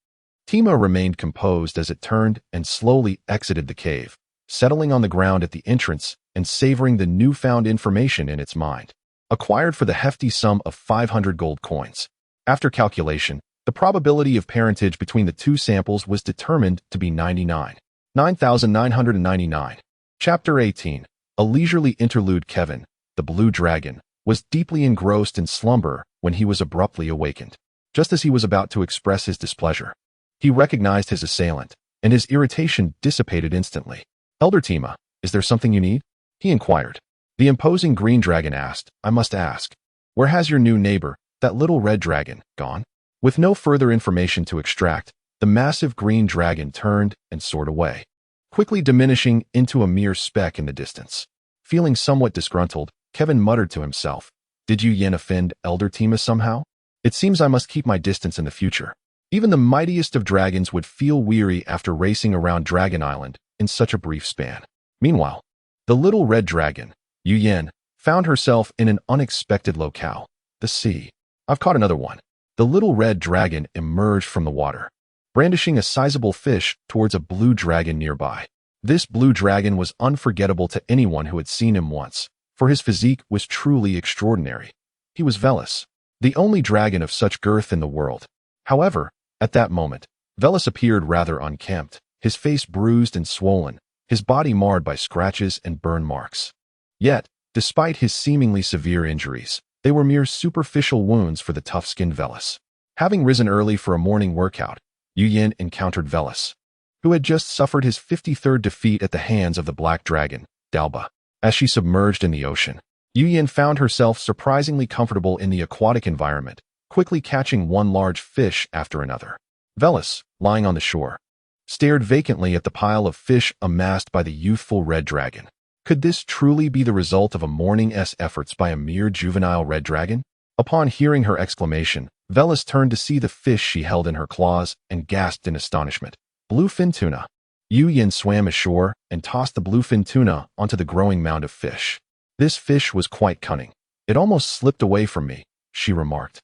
Tima remained composed as it turned and slowly exited the cave, settling on the ground at the entrance and savoring the newfound information in its mind, acquired for the hefty sum of 500 gold coins. After calculation, the probability of parentage between the 2 samples was determined to be 9,999. Chapter 18. A leisurely interlude. Kevin, the blue dragon, was deeply engrossed in slumber when he was abruptly awakened. Just as he was about to express his displeasure, he recognized his assailant, and his irritation dissipated instantly. Elder Tima, is there something you need? He inquired. The imposing green dragon asked, I must ask, where has your new neighbor, that little red dragon, gone? With no further information to extract, the massive green dragon turned and soared away, quickly diminishing into a mere speck in the distance. Feeling somewhat disgruntled, Kevin muttered to himself, Did Yu Yen offend Elder Tima somehow? It seems I must keep my distance in the future. Even the mightiest of dragons would feel weary after racing around Dragon Island in such a brief span. Meanwhile, the little red dragon, Yu Yen, found herself in an unexpected locale, the sea. I've caught another one. The little red dragon emerged from the water, brandishing a sizable fish towards a blue dragon nearby. This blue dragon was unforgettable to anyone who had seen him once, for his physique was truly extraordinary. He was Velis, the only dragon of such girth in the world. However, at that moment, Velis appeared rather unkempt, his face bruised and swollen, his body marred by scratches and burn marks. Yet, despite his seemingly severe injuries, they were mere superficial wounds for the tough-skinned Velis. Having risen early for a morning workout, Yu Yen encountered Velis, who had just suffered his 53rd defeat at the hands of the black dragon, Dalba. As she submerged in the ocean, Yu Yen found herself surprisingly comfortable in the aquatic environment, quickly catching one large fish after another. Velis, lying on the shore, stared vacantly at the pile of fish amassed by the youthful red dragon. Could this truly be the result of a morning's efforts by a mere juvenile red dragon? Upon hearing her exclamation, Velis turned to see the fish she held in her claws and gasped in astonishment. Bluefin tuna. Yu Yen swam ashore and tossed the bluefin tuna onto the growing mound of fish. This fish was quite cunning. It almost slipped away from me, she remarked,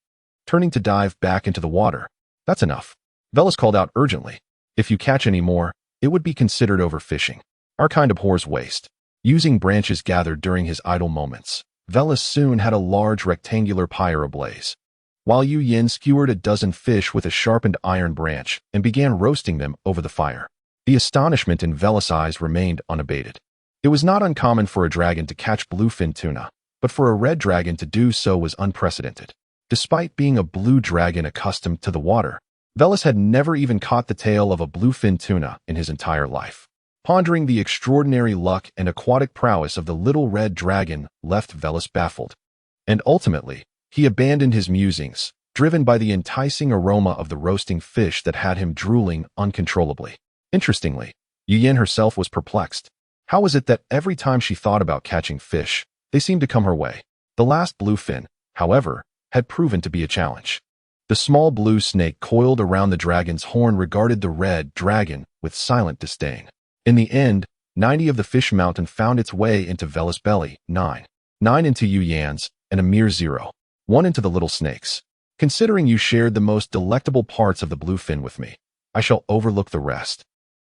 turning to dive back into the water. That's enough. Velis called out urgently. If you catch any more, it would be considered overfishing. Our kind abhors waste. Using branches gathered during his idle moments, Velis soon had a large rectangular pyre ablaze, while Yu Yen skewered a dozen fish with a sharpened iron branch and began roasting them over the fire. The astonishment in Velis' eyes remained unabated. It was not uncommon for a dragon to catch bluefin tuna, but for a red dragon to do so was unprecedented. Despite being a blue dragon accustomed to the water, Velis had never even caught the tail of a bluefin tuna in his entire life. Pondering the extraordinary luck and aquatic prowess of the little red dragon left Velis baffled. And ultimately, he abandoned his musings, driven by the enticing aroma of the roasting fish that had him drooling uncontrollably. Interestingly, Yu Yen herself was perplexed. How was it that every time she thought about catching fish, they seemed to come her way? The last bluefin, however, had proven to be a challenge. The small blue snake coiled around the dragon's horn regarded the red dragon with silent disdain. In the end, 90 of the fish mountain found its way into Velis' belly, 9 into Yu Yan's, and a mere 0, 1 into the little snake's. Considering you shared the most delectable parts of the bluefin with me, I shall overlook the rest.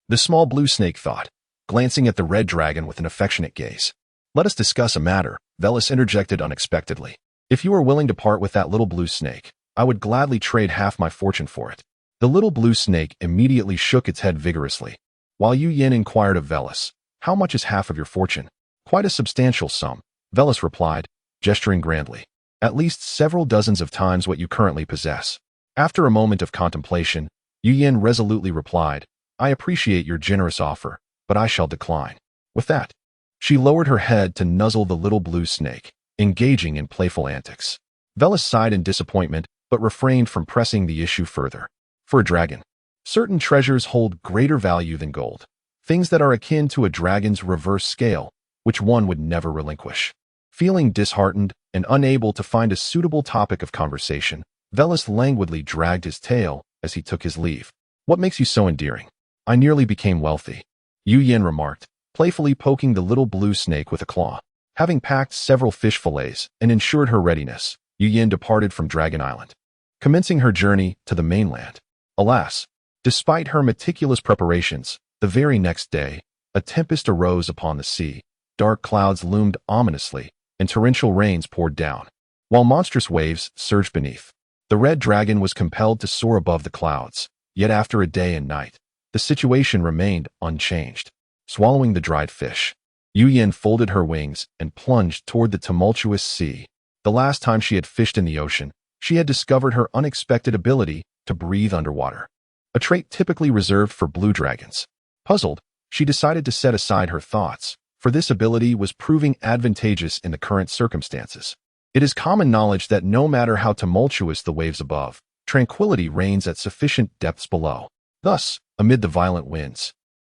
The small blue snake thought, glancing at the red dragon with an affectionate gaze. Let us discuss a matter, Velis interjected unexpectedly. If you are willing to part with that little blue snake, I would gladly trade half my fortune for it. The little blue snake immediately shook its head vigorously, while Yu Yen inquired of Velis, how much is half of your fortune? Quite a substantial sum, Velis replied, gesturing grandly. At least several dozens of times what you currently possess. After a moment of contemplation, Yu Yen resolutely replied, I appreciate your generous offer, but I shall decline. With that, she lowered her head to nuzzle the little blue snake, engaging in playful antics. Velis sighed in disappointment, but refrained from pressing the issue further. For a dragon, certain treasures hold greater value than gold, things that are akin to a dragon's reverse scale, which one would never relinquish. Feeling disheartened and unable to find a suitable topic of conversation, Velis languidly dragged his tail as he took his leave. What makes you so endearing? I nearly became wealthy, Yu Yen remarked, playfully poking the little blue snake with a claw. Having packed several fish fillets and ensured her readiness, Yu Yen departed from Dragon Island, commencing her journey to the mainland. Alas, despite her meticulous preparations, the very next day, a tempest arose upon the sea. Dark clouds loomed ominously, and torrential rains poured down, while monstrous waves surged beneath. The red dragon was compelled to soar above the clouds, yet after a day and night, the situation remained unchanged. Swallowing the dried fish, Yu Yen folded her wings and plunged toward the tumultuous sea. The last time she had fished in the ocean, she had discovered her unexpected ability to breathe underwater, a trait typically reserved for blue dragons. Puzzled, she decided to set aside her thoughts, for this ability was proving advantageous in the current circumstances. It is common knowledge that no matter how tumultuous the waves above, tranquility reigns at sufficient depths below. Thus, amid the violent winds,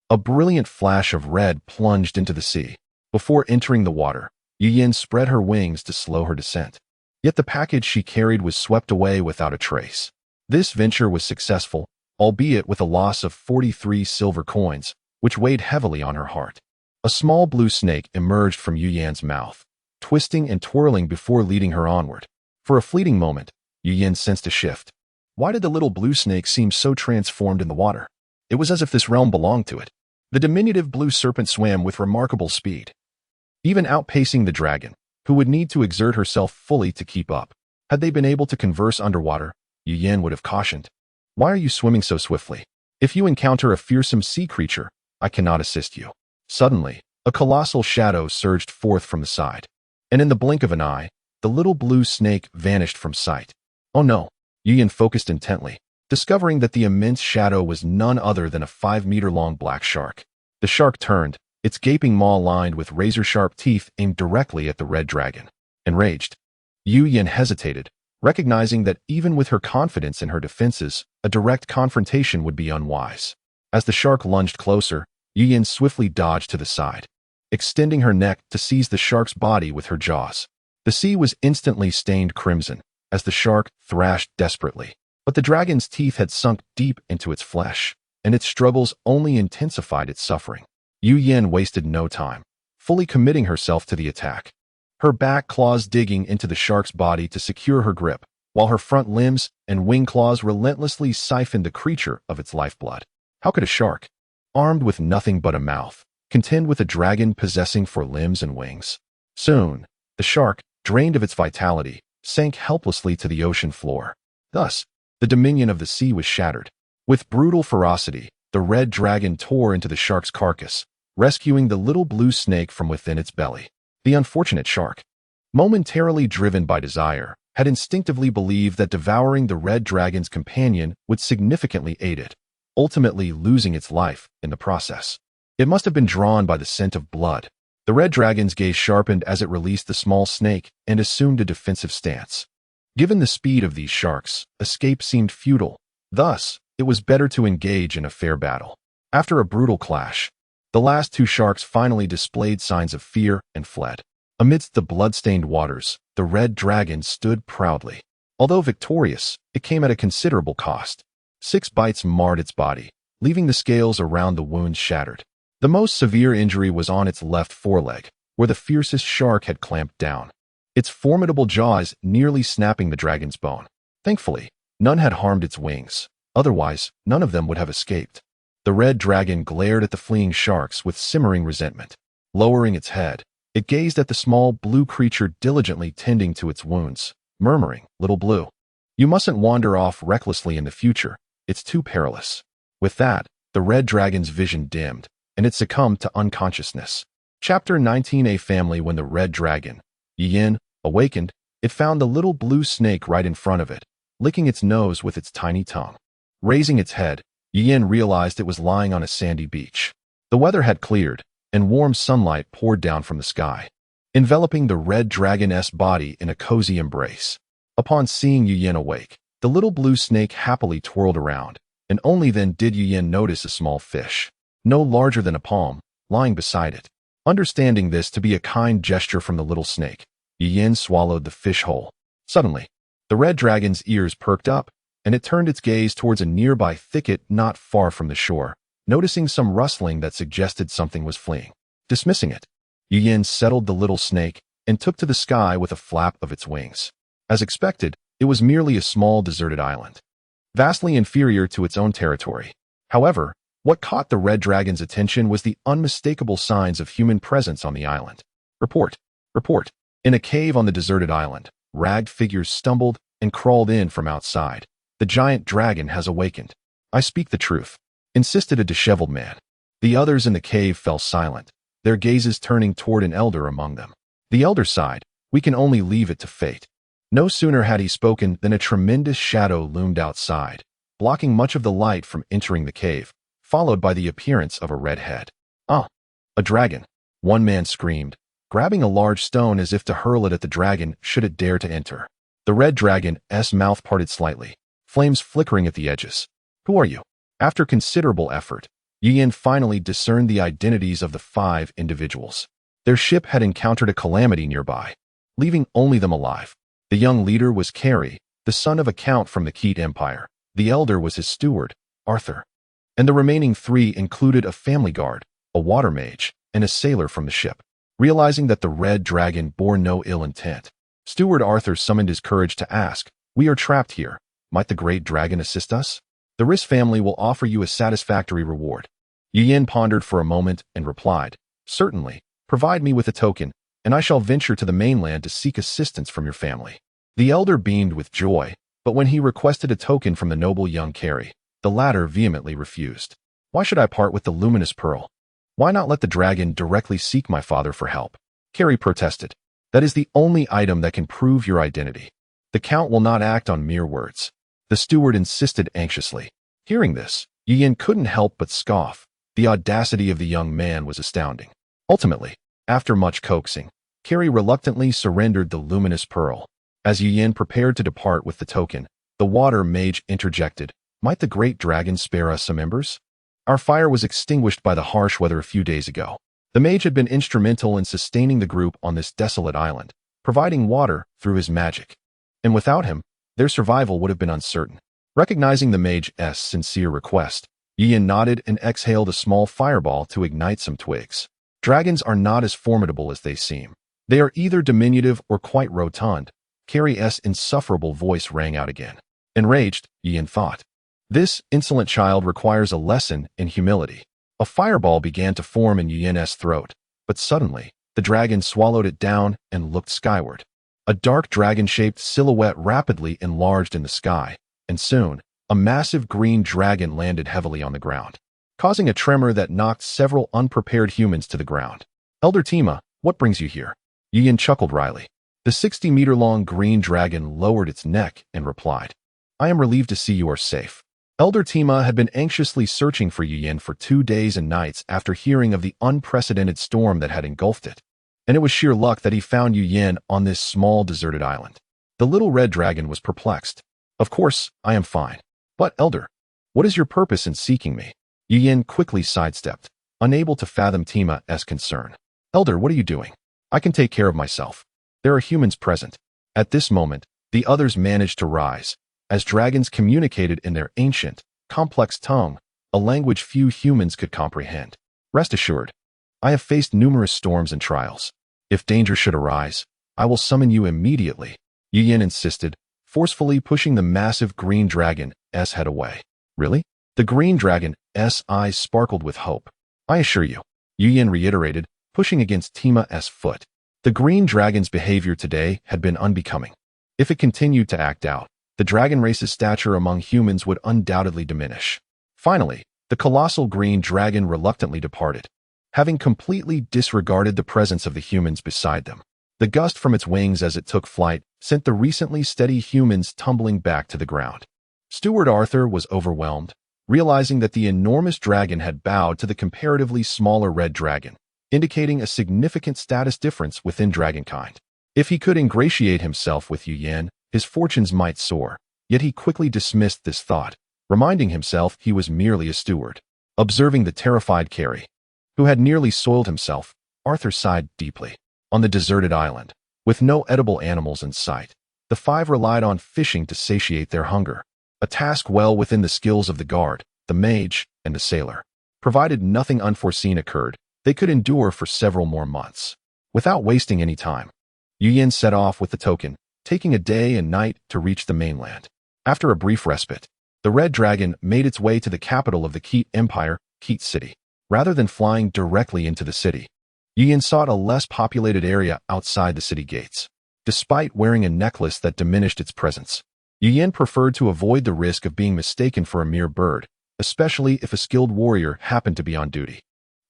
a brilliant flash of red plunged into the sea. Before entering the water, Yu Yen spread her wings to slow her descent. Yet the package she carried was swept away without a trace. This venture was successful, albeit with a loss of 43 silver coins, which weighed heavily on her heart. A small blue snake emerged from Yu Yan's mouth, twisting and twirling before leading her onward. For a fleeting moment, Yu Yan sensed a shift. Why did the little blue snake seem so transformed in the water? It was as if this realm belonged to it. The diminutive blue serpent swam with remarkable speed, even outpacing the dragon, who would need to exert herself fully to keep up. Had they been able to converse underwater, Yu Yan would have cautioned, "Why are you swimming so swiftly? If you encounter a fearsome sea creature, I cannot assist you." Suddenly, a colossal shadow surged forth from the side, and in the blink of an eye, the little blue snake vanished from sight. Oh no! Yu Yan focused intently, discovering that the immense shadow was none other than a 5-meter-long black shark. The shark turned, its gaping maw lined with razor-sharp teeth aimed directly at the red dragon. Enraged, Yu Yan hesitated, recognizing that even with her confidence in her defenses, a direct confrontation would be unwise. As the shark lunged closer, Yu Yan swiftly dodged to the side, extending her neck to seize the shark's body with her jaws. The sea was instantly stained crimson, as the shark thrashed desperately. But the dragon's teeth had sunk deep into its flesh, and its struggles only intensified its suffering. Yu Yan wasted no time, fully committing herself to the attack. Her back claws digging into the shark's body to secure her grip, while her front limbs and wing claws relentlessly siphoned the creature of its lifeblood. How could a shark, armed with nothing but a mouth, contend with a dragon possessing 4 limbs and wings? Soon, the shark, drained of its vitality, sank helplessly to the ocean floor. Thus, the dominion of the sea was shattered. With brutal ferocity, the red dragon tore into the shark's carcass, rescuing the little blue snake from within its belly. The unfortunate shark, momentarily driven by desire, had instinctively believed that devouring the red dragon's companion would significantly aid it, ultimately losing its life in the process. It must have been drawn by the scent of blood. The red dragon's gaze sharpened as it released the small snake and assumed a defensive stance. Given the speed of these sharks, escape seemed futile. Thus, it was better to engage in a fair battle. After a brutal clash, the last 2 sharks finally displayed signs of fear and fled. Amidst the blood-stained waters, the red dragon stood proudly. Although victorious, it came at a considerable cost. 6 bites marred its body, leaving the scales around the wounds shattered. The most severe injury was on its left foreleg, where the fiercest shark had clamped down, its formidable jaws nearly snapping the dragon's bone. Thankfully, none had harmed its wings. Otherwise, none of them would have escaped. The red dragon glared at the fleeing sharks with simmering resentment. Lowering its head, it gazed at the small blue creature diligently tending to its wounds, murmuring, "Little blue, you mustn't wander off recklessly in the future. It's too perilous." With that, the red dragon's vision dimmed, and it succumbed to unconsciousness. Chapter 19. A family. When the red dragon, Yu Yan, awakened, it found the little blue snake right in front of it, licking its nose with its tiny tongue. Raising its head, Yu Yan realized it was lying on a sandy beach. The weather had cleared, and warm sunlight poured down from the sky, enveloping the red dragon's body in a cozy embrace. Upon seeing Yu Yan awake, the little blue snake happily twirled around, and only then did Yu Yan notice a small fish, no larger than a palm, lying beside it. Understanding this to be a kind gesture from the little snake, Yu Yan swallowed the fish whole. Suddenly, the red dragon's ears perked up, and it turned its gaze towards a nearby thicket not far from the shore, noticing some rustling that suggested something was fleeing. Dismissing it, Yu Yan settled the little snake and took to the sky with a flap of its wings. As expected, it was merely a small deserted island, vastly inferior to its own territory. However, what caught the red dragon's attention was the unmistakable signs of human presence on the island. Report. Report. In a cave on the deserted island, ragged figures stumbled and crawled in from outside. The giant dragon has awakened. I speak the truth, insisted a disheveled man. The others in the cave fell silent, their gazes turning toward an elder among them. The elder sighed, "We can only leave it to fate." No sooner had he spoken than a tremendous shadow loomed outside, blocking much of the light from entering the cave, followed by the appearance of a red head. "Ah, a dragon," one man screamed, grabbing a large stone as if to hurl it at the dragon should it dare to enter. The red dragon's mouth parted slightly, flames flickering at the edges. "Who are you?" After considerable effort, Yu Yan finally discerned the identities of the 5 individuals. Their ship had encountered a calamity nearby, leaving only them alive. The young leader was Carrie, the son of a count from the Keat Empire. The elder was his steward, Arthur. And the remaining three included a family guard, a water mage, and a sailor from the ship. Realizing that the red dragon bore no ill intent, Steward Arthur summoned his courage to ask, "We are trapped here. Might the great dragon assist us? The Riss family will offer you a satisfactory reward." Yin pondered for a moment and replied, "Certainly, provide me with a token, and I shall venture to the mainland to seek assistance from your family." The elder beamed with joy, but when he requested a token from the noble young Carrie, the latter vehemently refused. "Why should I part with the luminous pearl? Why not let the dragon directly seek my father for help?" Carrie protested. "That is the only item that can prove your identity. The count will not act on mere words." The steward insisted anxiously. Hearing this, Yin couldn't help but scoff. The audacity of the young man was astounding. Ultimately, after much coaxing, Carrie reluctantly surrendered the luminous pearl. As Yin prepared to depart with the token, the water mage interjected, "Might the great dragon spare us some embers? Our fire was extinguished by the harsh weather a few days ago." The mage had been instrumental in sustaining the group on this desolate island, providing water through his magic. And without him, their survival would have been uncertain. Recognizing the mage's sincere request, Yin nodded and exhaled a small fireball to ignite some twigs. Dragons are not as formidable as they seem. They are either diminutive or quite rotund. Carrie's insufferable voice rang out again. Enraged, Yin thought, "This insolent child requires a lesson in humility." A fireball began to form in Yin's throat, but suddenly, the dragon swallowed it down and looked skyward. A dark dragon-shaped silhouette rapidly enlarged in the sky, and soon, a massive green dragon landed heavily on the ground, causing a tremor that knocked several unprepared humans to the ground. "Elder Tima, what brings you here?" Yin chuckled wryly. The 60-meter-long green dragon lowered its neck and replied, "I am relieved to see you are safe." Elder Tima had been anxiously searching for Yin for 2 days and nights after hearing of the unprecedented storm that had engulfed it, and it was sheer luck that he found Yin on this small deserted island. The little red dragon was perplexed. "Of course, I am fine. But, Elder, what is your purpose in seeking me?" Yin quickly sidestepped, unable to fathom Tima's concern. "Elder, what are you doing? I can take care of myself. There are humans present." At this moment, the others managed to rise, as dragons communicated in their ancient, complex tongue, a language few humans could comprehend. "Rest assured, I have faced numerous storms and trials. If danger should arise, I will summon you immediately," Yin insisted, forcefully pushing the massive green dragon's head away. "Really?" The green dragon's eyes sparkled with hope. "I assure you," Yin reiterated, pushing against Tima's foot. The green dragon's behavior today had been unbecoming. If it continued to act out, the dragon race's stature among humans would undoubtedly diminish. Finally, the colossal green dragon reluctantly departed, having completely disregarded the presence of the humans beside them. The gust from its wings as it took flight sent the recently steady humans tumbling back to the ground. Steward Arthur was overwhelmed, realizing that the enormous dragon had bowed to the comparatively smaller red dragon, indicating a significant status difference within dragonkind. If he could ingratiate himself with Yin, his fortunes might soar, yet he quickly dismissed this thought, reminding himself he was merely a steward. Observing the terrified Carrie, who had nearly soiled himself, Arthur sighed deeply. On the deserted island, with no edible animals in sight, the five relied on fishing to satiate their hunger, a task well within the skills of the guard, the mage, and the sailor. Provided nothing unforeseen occurred, they could endure for several more months. Without wasting any time, Yin set off with the token, taking a day and night to reach the mainland. After a brief respite, the red dragon made its way to the capital of the Keat Empire, Keat City. Rather than flying directly into the city, Yin sought a less populated area outside the city gates. Despite wearing a necklace that diminished its presence, Yin preferred to avoid the risk of being mistaken for a mere bird, especially if a skilled warrior happened to be on duty.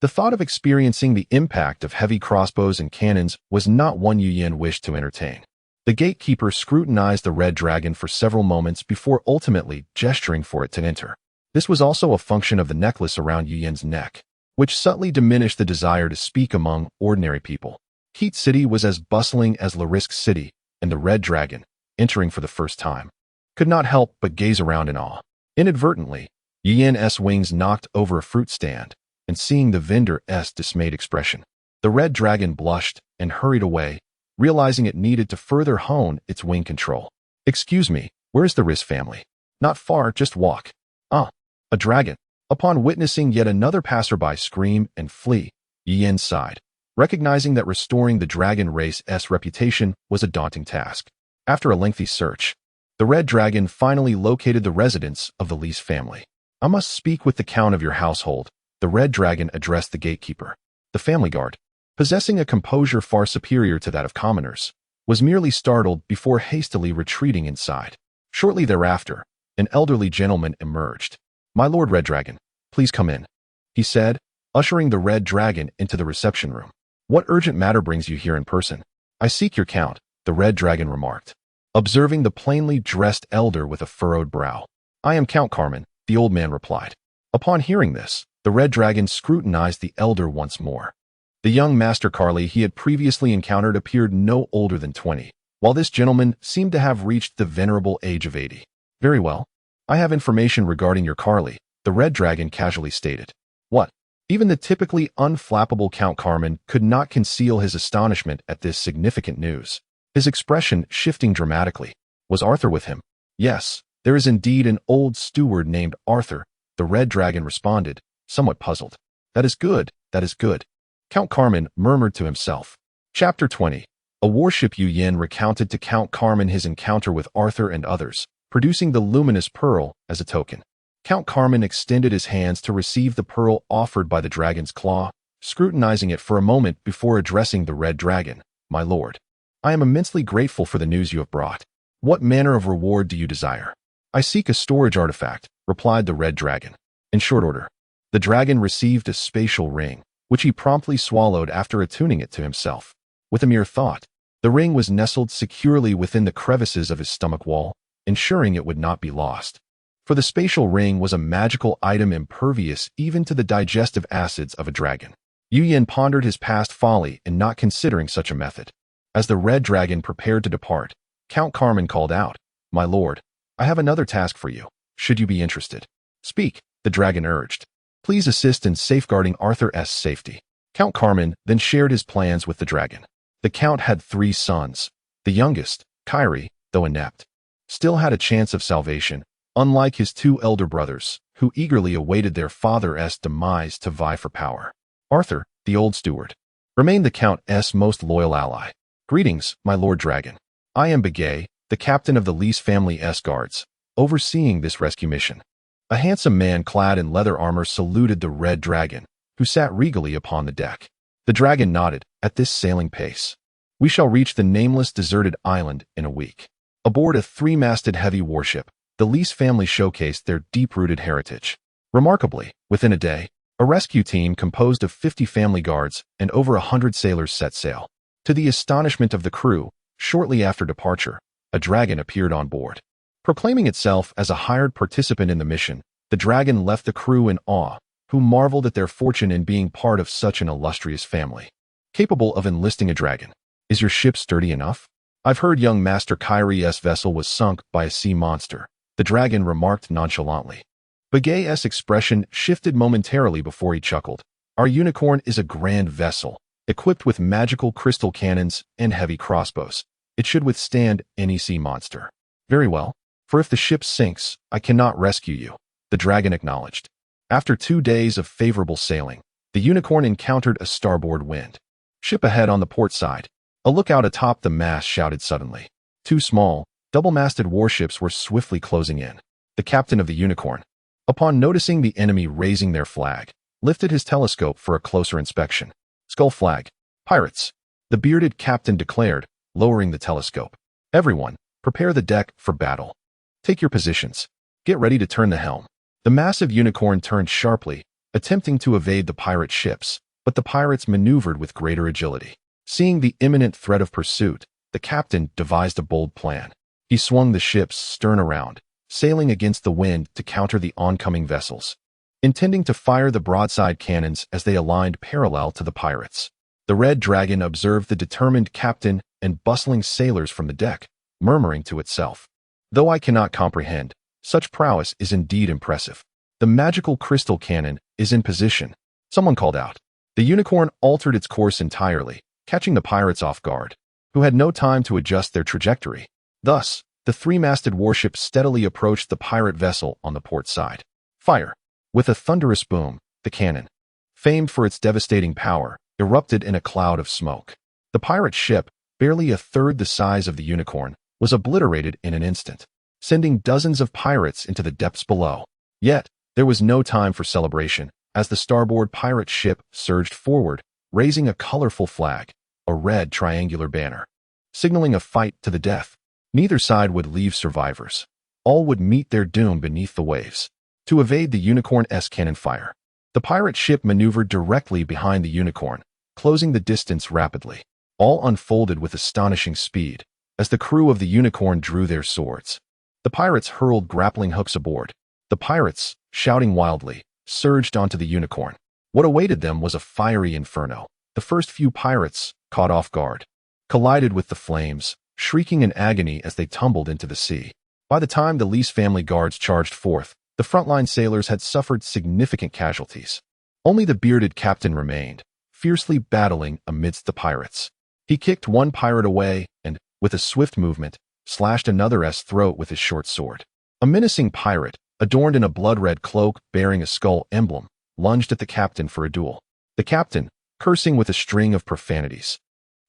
The thought of experiencing the impact of heavy crossbows and cannons was not one Yin wished to entertain. The gatekeeper scrutinized the red dragon for several moments before ultimately gesturing for it to enter. This was also a function of the necklace around Yin's neck, which subtly diminished the desire to speak among ordinary people. Keat City was as bustling as Larisk's city, and the red dragon, entering for the first time, could not help but gaze around in awe. Inadvertently, Yin's wings knocked over a fruit stand, and seeing the vendor's dismayed expression, the red dragon blushed and hurried away, realizing it needed to further hone its wing control. "Excuse me, where's the Riss family?" "Not far, just walk." "Ah, a dragon." Upon witnessing yet another passerby scream and flee, Yin sighed, recognizing that restoring the dragon race's reputation was a daunting task. After a lengthy search, the red dragon finally located the residence of the Lys family. "I must speak with the count of your household," the red dragon addressed the gatekeeper. The family guard, possessing a composure far superior to that of commoners, was merely startled before hastily retreating inside. Shortly thereafter, an elderly gentleman emerged. "My lord Red Dragon, please come in," he said, ushering the red dragon into the reception room. "What urgent matter brings you here in person?" "I seek your count," the red dragon remarked, observing the plainly dressed elder with a furrowed brow. "I am Count Carmen," the old man replied. Upon hearing this, the red dragon scrutinized the elder once more. The young Master Carly he had previously encountered appeared no older than 20, while this gentleman seemed to have reached the venerable age of 80. "Very well. I have information regarding your Carly," the red dragon casually stated. "What?" Even the typically unflappable Count Carmen could not conceal his astonishment at this significant news, his expression shifting dramatically. "Was Arthur with him?" "Yes, there is indeed an old steward named Arthur," the red dragon responded, somewhat puzzled. That is good, that is good," Count Carmen murmured to himself. Chapter 20. A warship Yu Yin recounted to Count Carmen his encounter with Arthur and others, producing the luminous pearl as a token. Count Carmen extended his hands to receive the pearl offered by the dragon's claw, scrutinizing it for a moment before addressing the red dragon. "My lord, I am immensely grateful for the news you have brought. What manner of reward do you desire?" "I seek a storage artifact," replied the red dragon. In short order, the dragon received a spatial ring, which he promptly swallowed after attuning it to himself. With a mere thought, the ring was nestled securely within the crevices of his stomach wall, ensuring it would not be lost. For the spatial ring was a magical item impervious even to the digestive acids of a dragon. Yu Yin pondered his past folly in not considering such a method. As the red dragon prepared to depart, Count Carmen called out, "My lord, I have another task for you, should you be interested." "Speak," the dragon urged. "Please assist in safeguarding Arthur's safety." Count Carmen then shared his plans with the dragon. The count had 3 sons. The youngest, Kyrie, though inept, still had a chance of salvation, unlike his 2 elder brothers, who eagerly awaited their father's demise to vie for power. Arthur, the old steward, remained the count's most loyal ally. "Greetings, my lord dragon. I am Begay, the captain of the Lys family's guards, overseeing this rescue mission." A handsome man clad in leather armor saluted the red dragon, who sat regally upon the deck. The dragon nodded. "At this sailing pace, we shall reach the nameless deserted island in a week." Aboard a 3-masted heavy warship, the Lys family showcased their deep-rooted heritage. Remarkably, within a day, a rescue team composed of 50 family guards and over 100 sailors set sail. To the astonishment of the crew, shortly after departure, a dragon appeared on board. Proclaiming itself as a hired participant in the mission, the dragon left the crew in awe, who marveled at their fortune in being part of such an illustrious family. Capable of enlisting a dragon. "Is your ship sturdy enough? I've heard young Master Kyrie's vessel was sunk by a sea monster," the dragon remarked nonchalantly. Begay's expression shifted momentarily before he chuckled. "Our unicorn is a grand vessel, equipped with magical crystal cannons and heavy crossbows. It should withstand any sea monster." "Very well. For if the ship sinks, I cannot rescue you," the dragon acknowledged. After 2 days of favorable sailing, the unicorn encountered a starboard wind. "Ship ahead on the port side." A lookout atop the mast shouted suddenly. 2 small, double-masted warships were swiftly closing in. The captain of the unicorn, upon noticing the enemy raising their flag, lifted his telescope for a closer inspection. "Skull flag. Pirates," the bearded captain declared, lowering the telescope. "Everyone, prepare the deck for battle. Take your positions. Get ready to turn the helm." The massive unicorn turned sharply, attempting to evade the pirate ships, but the pirates maneuvered with greater agility. Seeing the imminent threat of pursuit, the captain devised a bold plan. He swung the ship's stern around, sailing against the wind to counter the oncoming vessels, intending to fire the broadside cannons as they aligned parallel to the pirates. The red dragon observed the determined captain and bustling sailors from the deck, murmuring to itself, "Though I cannot comprehend, such prowess is indeed impressive." The magical crystal cannon is in position, someone called out. The unicorn altered its course entirely, catching the pirates off guard. who had no time to adjust their trajectory. Thus, the three-masted warship steadily approached the pirate vessel on the port side. Fire! With a thunderous boom, the cannon, famed for its devastating power, erupted in a cloud of smoke. The pirate ship, barely a third the size of the Unicorn, was obliterated in an instant, sending dozens of pirates into the depths below. Yet, there was no time for celebration, as the starboard pirate ship surged forward, raising a colorful flag, a red triangular banner, signaling a fight to the death. Neither side would leave survivors. All would meet their doom beneath the waves. To evade the Unicorn's cannon fire, the pirate ship maneuvered directly behind the Unicorn, closing the distance rapidly. All unfolded with astonishing speed, as the crew of the Unicorn drew their swords. The pirates hurled grappling hooks aboard. The pirates, shouting wildly, surged onto the Unicorn. What awaited them was a fiery inferno. The first few pirates, caught off guard, collided with the flames, shrieking in agony as they tumbled into the sea. By the time the Lees family guards charged forth, the frontline sailors had suffered significant casualties. Only the bearded captain remained, fiercely battling amidst the pirates. He kicked one pirate away and, with a swift movement, slashed another's throat with his short sword. A menacing pirate, adorned in a blood-red cloak bearing a skull emblem, lunged at the captain for a duel. The captain, cursing with a string of profanities,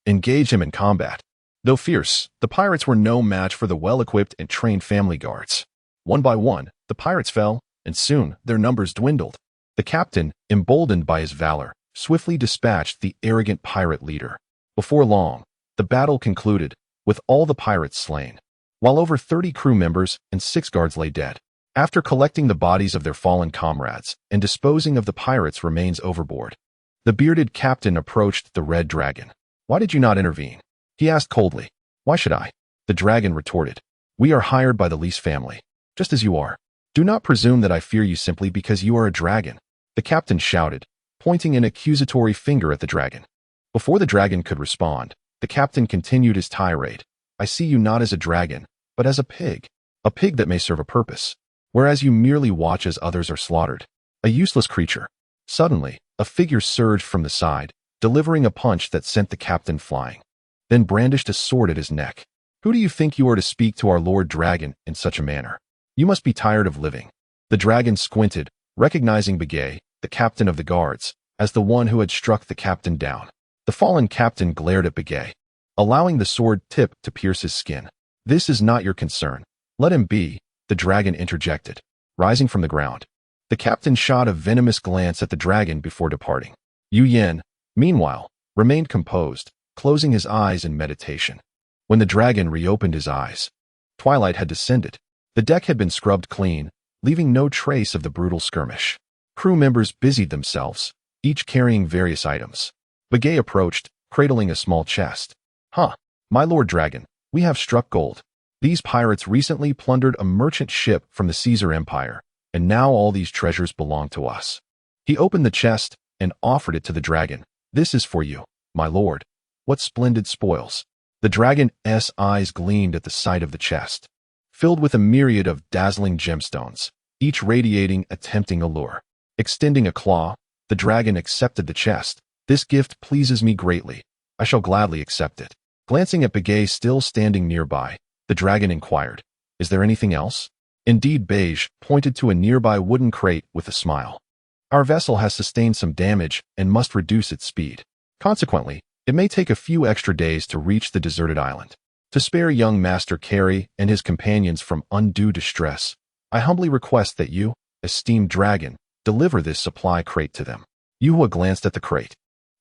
engaged him in combat. Though fierce, the pirates were no match for the well-equipped and trained family guards. One by one, the pirates fell, and soon their numbers dwindled. The captain, emboldened by his valor, swiftly dispatched the arrogant pirate leader. Before long, the battle concluded, with all the pirates slain, while over 30 crew members and 6 guards lay dead. After collecting the bodies of their fallen comrades and disposing of the pirates' remains overboard, the bearded captain approached the Red Dragon. "Why did you not intervene?" he asked coldly. "Why should I?" The dragon retorted. "We are hired by the Lees family, just as you are. Do not presume that I fear you simply because you are a dragon," the captain shouted, pointing an accusatory finger at the dragon. Before the dragon could respond, the captain continued his tirade. "I see you not as a dragon, but as a pig that may serve a purpose, whereas you merely watch as others are slaughtered. A useless creature." Suddenly, a figure surged from the side, delivering a punch that sent the captain flying, then brandished a sword at his neck. "Who do you think you are to speak to our Lord Dragon in such a manner? You must be tired of living." The dragon squinted, recognizing Begay, the captain of the guards, as the one who had struck the captain down. The fallen captain glared at Begay, allowing the sword tip to pierce his skin. "This is not your concern. Let him be," the dragon interjected, rising from the ground. The captain shot a venomous glance at the dragon before departing. Yu Yen, meanwhile, remained composed, closing his eyes in meditation. When the dragon reopened his eyes, twilight had descended. The deck had been scrubbed clean, leaving no trace of the brutal skirmish. Crew members busied themselves, each carrying various items. Begay approached, cradling a small chest. "Huh, my Lord Dragon, we have struck gold. These pirates recently plundered a merchant ship from the Caesar Empire, and now all these treasures belong to us." He opened the chest and offered it to the dragon. "This is for you, my lord. What splendid spoils." The dragon's eyes gleamed at the sight of the chest, filled with a myriad of dazzling gemstones, each radiating a tempting allure. Extending a claw, the dragon accepted the chest. "This gift pleases me greatly. I shall gladly accept it." Glancing at Begay still standing nearby, the dragon inquired, "Is there anything else?" Indeed, Beige pointed to a nearby wooden crate with a smile. "Our vessel has sustained some damage and must reduce its speed. Consequently, it may take a few extra days to reach the deserted island. To spare young Master Carey and his companions from undue distress, I humbly request that you, esteemed dragon, deliver this supply crate to them." Yuhua glanced at the crate,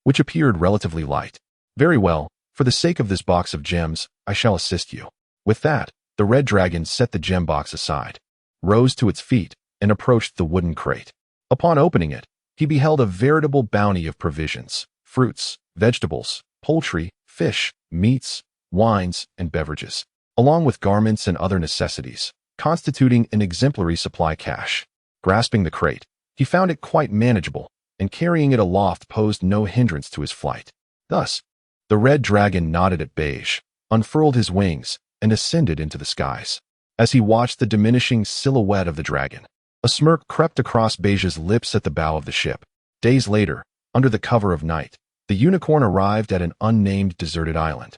which appeared relatively light. "Very well, for the sake of this box of gems, I shall assist you." With that, the red dragon set the gem box aside, rose to its feet, and approached the wooden crate. Upon opening it, he beheld a veritable bounty of provisions, fruits, vegetables, poultry, fish, meats, wines, and beverages, along with garments and other necessities, constituting an exemplary supply cache. Grasping the crate, he found it quite manageable, and carrying it aloft posed no hindrance to his flight. Thus, the red dragon nodded at Beige, unfurled his wings, and ascended into the skies. As he watched the diminishing silhouette of the dragon, a smirk crept across Beige's lips at the bow of the ship. Days later, under the cover of night, the Unicorn arrived at an unnamed deserted island.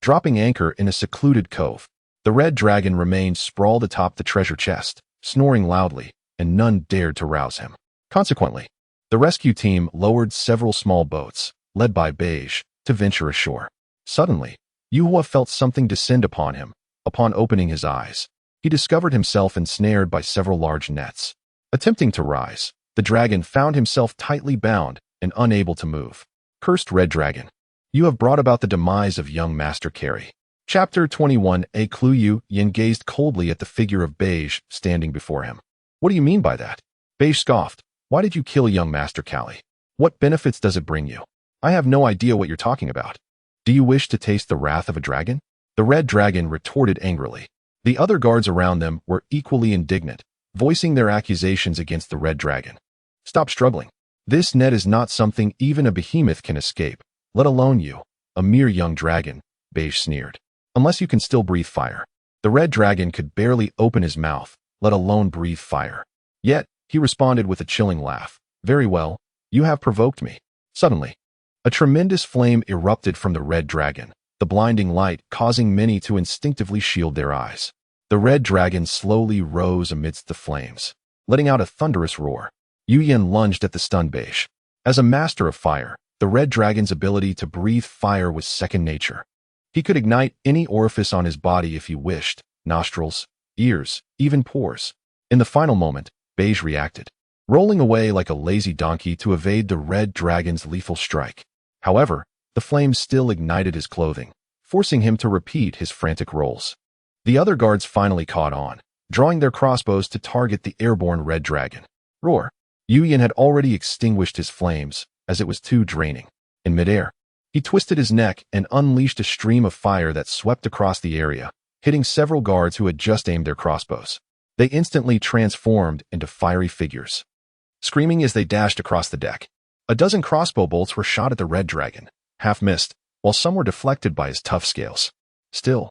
Dropping anchor in a secluded cove, the red dragon remained sprawled atop the treasure chest, snoring loudly, and none dared to rouse him. Consequently, the rescue team lowered several small boats, led by Beige, to venture ashore. Suddenly, Yuhua felt something descend upon him. Upon opening his eyes, he discovered himself ensnared by several large nets. Attempting to rise, the dragon found himself tightly bound and unable to move. Cursed Red Dragon, you have brought about the demise of young Master Carey. Chapter 21. A clue. Yin gazed coldly at the figure of Beige standing before him. What do you mean by that? Beige scoffed. Why did you kill young Master Callie? What benefits does it bring you? I have no idea what you're talking about. Do you wish to taste the wrath of a dragon? The red dragon retorted angrily. The other guards around them were equally indignant, voicing their accusations against the red dragon. Stop struggling. This net is not something even a behemoth can escape, let alone you, a mere young dragon, Beige sneered. Unless you can still breathe fire. The red dragon could barely open his mouth, let alone breathe fire. Yet, he responded with a chilling laugh. Very well, you have provoked me. Suddenly, a tremendous flame erupted from the red dragon, the blinding light causing many to instinctively shield their eyes. The red dragon slowly rose amidst the flames, letting out a thunderous roar. Yin lunged at the stunned Beige. As a master of fire, the red dragon's ability to breathe fire was second nature. He could ignite any orifice on his body if he wished, nostrils, ears, even pores. In the final moment, Beige reacted, rolling away like a lazy donkey to evade the red dragon's lethal strike. However, the flames still ignited his clothing, forcing him to repeat his frantic rolls. The other guards finally caught on, drawing their crossbows to target the airborne red dragon. Roar! Yin had already extinguished his flames, as it was too draining. In midair, he twisted his neck and unleashed a stream of fire that swept across the area, hitting several guards who had just aimed their crossbows. They instantly transformed into fiery figures, screaming as they dashed across the deck. A dozen crossbow bolts were shot at the red dragon, half missed, while some were deflected by his tough scales. Still,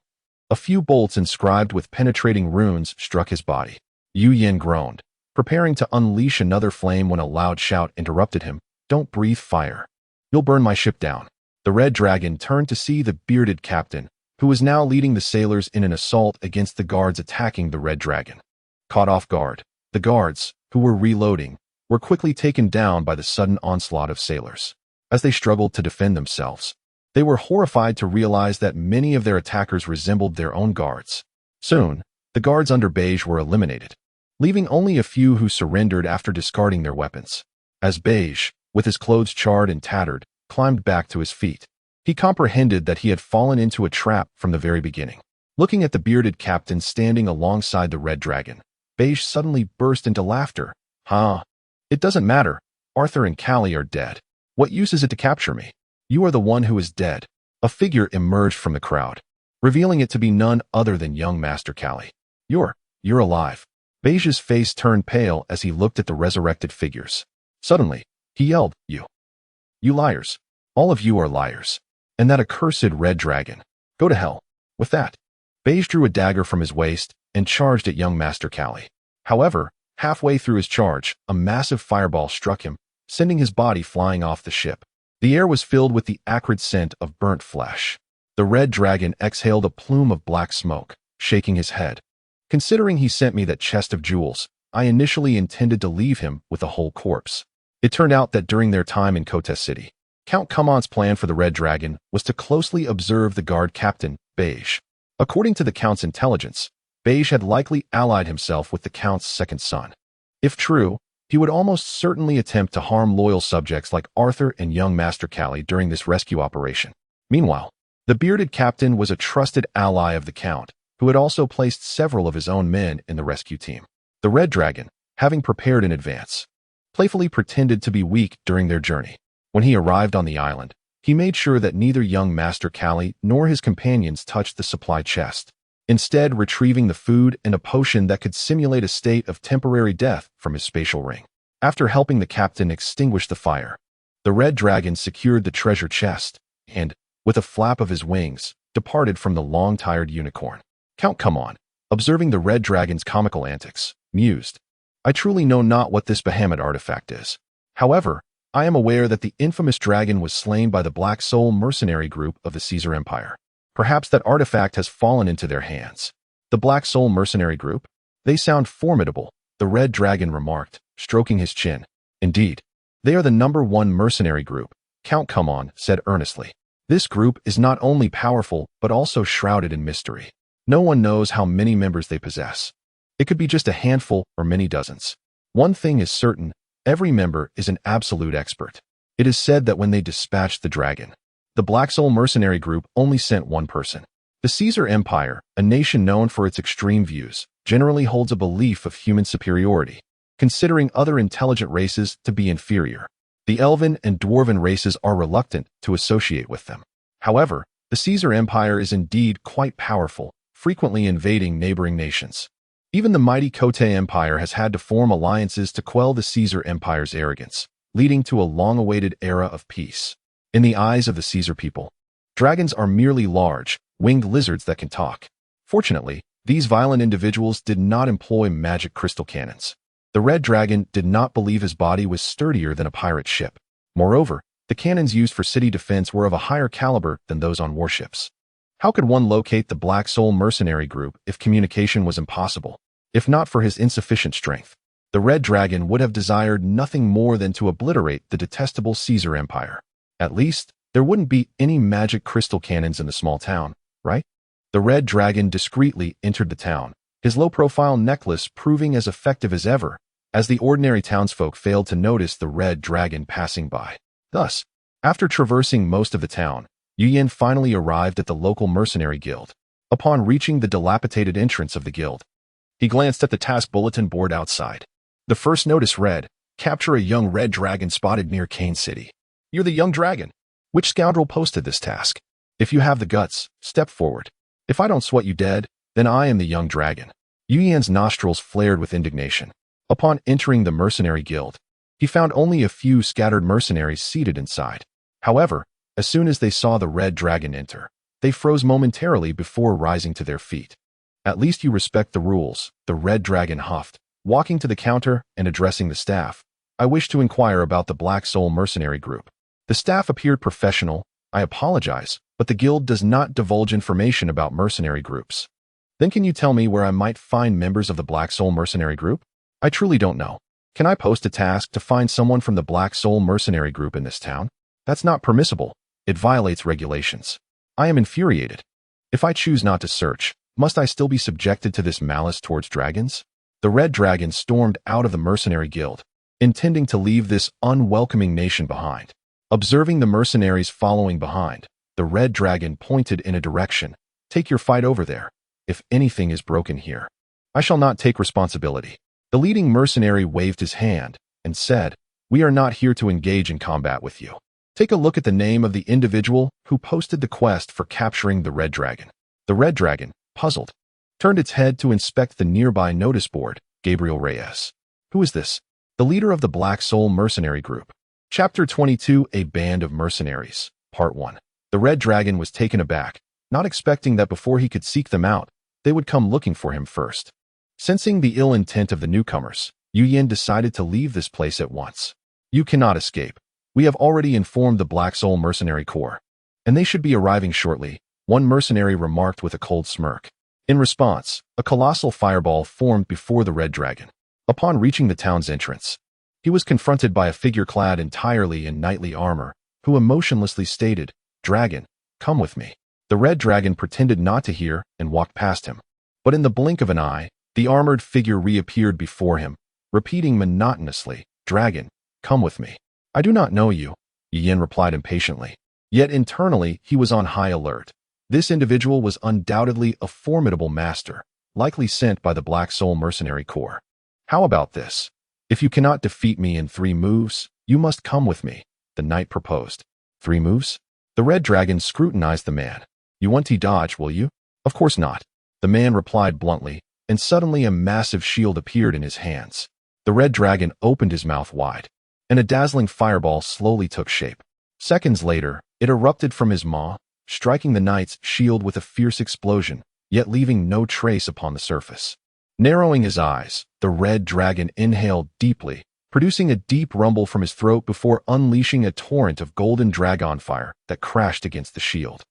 a few bolts inscribed with penetrating runes struck his body. Yin groaned, preparing to unleash another flame when a loud shout interrupted him. Don't breathe fire. You'll burn my ship down. The red dragon turned to see the bearded captain, who was now leading the sailors in an assault against the guards attacking the red dragon. Caught off guard, the guards, who were reloading, were quickly taken down by the sudden onslaught of sailors. As they struggled to defend themselves, they were horrified to realize that many of their attackers resembled their own guards. Soon, the guards under Beige were eliminated, leaving only a few who surrendered after discarding their weapons. As Beige, with his clothes charred and tattered, climbed back to his feet, he comprehended that he had fallen into a trap from the very beginning. Looking at the bearded captain standing alongside the red dragon, Beige suddenly burst into laughter. It doesn't matter. Arthur and Callie are dead. What use is it to capture me? You are the one who is dead. A figure emerged from the crowd, revealing it to be none other than young Master Callie. You're alive. Beige's face turned pale as he looked at the resurrected figures. Suddenly, he yelled, You liars. All of you are liars. And that accursed red dragon. Go to hell. With that, Beige drew a dagger from his waist and charged at young Master Callie. However, halfway through his charge, a massive fireball struck him, sending his body flying off the ship. The air was filled with the acrid scent of burnt flesh. The red dragon exhaled a plume of black smoke, shaking his head. Considering he sent me that chest of jewels, I initially intended to leave him with a whole corpse. It turned out that during their time in Kotes City, Count Kamon's plan for the red dragon was to closely observe the guard captain, Beige. According to the Count's intelligence, Beige had likely allied himself with the Count's second son. If true, he would almost certainly attempt to harm loyal subjects like Arthur and young Master Callie during this rescue operation. Meanwhile, the bearded captain was a trusted ally of the Count, who had also placed several of his own men in the rescue team. The red dragon, having prepared in advance, playfully pretended to be weak during their journey. When he arrived on the island, he made sure that neither young Master Callie nor his companions touched the supply chest, instead retrieving the food and a potion that could simulate a state of temporary death from his spatial ring. After helping the captain extinguish the fire, the red dragon secured the treasure chest and, with a flap of his wings, departed from the long-tired unicorn. Count Kamon, observing the red dragon's comical antics, mused, I truly know not what this behemoth artifact is. However, I am aware that the infamous dragon was slain by the Black Soul mercenary group of the Caesar Empire. Perhaps that artifact has fallen into their hands. The Black Soul Mercenary Group? They sound formidable, the Red Dragon remarked, stroking his chin. Indeed. They are the #1 mercenary group, Count Come On said earnestly. This group is not only powerful but also shrouded in mystery. No one knows how many members they possess. It could be just a handful or many dozens. One thing is certain, every member is an absolute expert. It is said that when they dispatched the dragon, the Black Soul Mercenary Group only sent one person. The Caesar Empire, a nation known for its extreme views, generally holds a belief of human superiority, considering other intelligent races to be inferior. The Elven and Dwarven races are reluctant to associate with them. However, the Caesar Empire is indeed quite powerful, frequently invading neighboring nations. Even the mighty Kote Empire has had to form alliances to quell the Caesar Empire's arrogance, leading to a long-awaited era of peace. In the eyes of the Caesar people, dragons are merely large, winged lizards that can talk. Fortunately, these violent individuals did not employ magic crystal cannons. The Red Dragon did not believe his body was sturdier than a pirate ship. Moreover, the cannons used for city defense were of a higher caliber than those on warships. How could one locate the Black Soul Mercenary Group if communication was impossible? If not for his insufficient strength, the Red Dragon would have desired nothing more than to obliterate the detestable Caesar Empire. At least, there wouldn't be any magic crystal cannons in the small town, right? The Red Dragon discreetly entered the town, his low-profile necklace proving as effective as ever, as the ordinary townsfolk failed to notice the Red Dragon passing by. Thus, after traversing most of the town, Yu Yin finally arrived at the local mercenary guild. Upon reaching the dilapidated entrance of the guild, he glanced at the task bulletin board outside. The first notice read, "Capture a young red dragon spotted near Kane City." You're the young dragon. Which scoundrel posted this task? If you have the guts, step forward. If I don't sweat you dead, then I am the young dragon. Yu Yan's nostrils flared with indignation. Upon entering the mercenary guild, he found only a few scattered mercenaries seated inside. However, as soon as they saw the Red Dragon enter, they froze momentarily before rising to their feet. At least you respect the rules, the Red Dragon huffed, walking to the counter and addressing the staff. I wish to inquire about the Black Soul Mercenary Group. The staff appeared professional. I apologize, but the guild does not divulge information about mercenary groups. Then can you tell me where I might find members of the Black Soul Mercenary Group? I truly don't know. Can I post a task to find someone from the Black Soul Mercenary Group in this town? That's not permissible. It violates regulations. I am infuriated. If I choose not to search, must I still be subjected to this malice towards dragons? The Red Dragon stormed out of the mercenary guild, intending to leave this unwelcoming nation behind. Observing the mercenaries following behind, the Red Dragon pointed in a direction. Take your fight over there. If anything is broken here, I shall not take responsibility. The leading mercenary waved his hand and said, "We are not here to engage in combat with you. Take a look at the name of the individual who posted the quest for capturing the Red Dragon." The Red Dragon, puzzled, turned its head to inspect the nearby notice board. Gabriel Reyes. Who is this? The leader of the Black Soul Mercenary Group. Chapter 22, A Band of Mercenaries, Part 1. The Red Dragon was taken aback, not expecting that before he could seek them out, they would come looking for him first. Sensing the ill intent of the newcomers, Yu Yin decided to leave this place at once. You cannot escape. We have already informed the Black Soul Mercenary Corps, and they should be arriving shortly, one mercenary remarked with a cold smirk. In response, a colossal fireball formed before the Red Dragon. Upon reaching the town's entrance, he was confronted by a figure clad entirely in knightly armor, who emotionlessly stated, "Dragon, come with me." The Red Dragon pretended not to hear and walked past him. But in the blink of an eye, the armored figure reappeared before him, repeating monotonously, "Dragon, come with me." "I do not know you," Yin replied impatiently. Yet internally, he was on high alert. This individual was undoubtedly a formidable master, likely sent by the Black Soul Mercenary Corps. "How about this? If you cannot defeat me in 3 moves, you must come with me," the knight proposed. 3 moves? The Red Dragon scrutinized the man. "You want to dodge, will you?" "Of course not," the man replied bluntly, and suddenly a massive shield appeared in his hands. The Red Dragon opened his mouth wide, and a dazzling fireball slowly took shape. Seconds later, it erupted from his maw, striking the knight's shield with a fierce explosion, yet leaving no trace upon the surface. Narrowing his eyes, the Red Dragon inhaled deeply, producing a deep rumble from his throat before unleashing a torrent of golden dragon fire that crashed against the shield.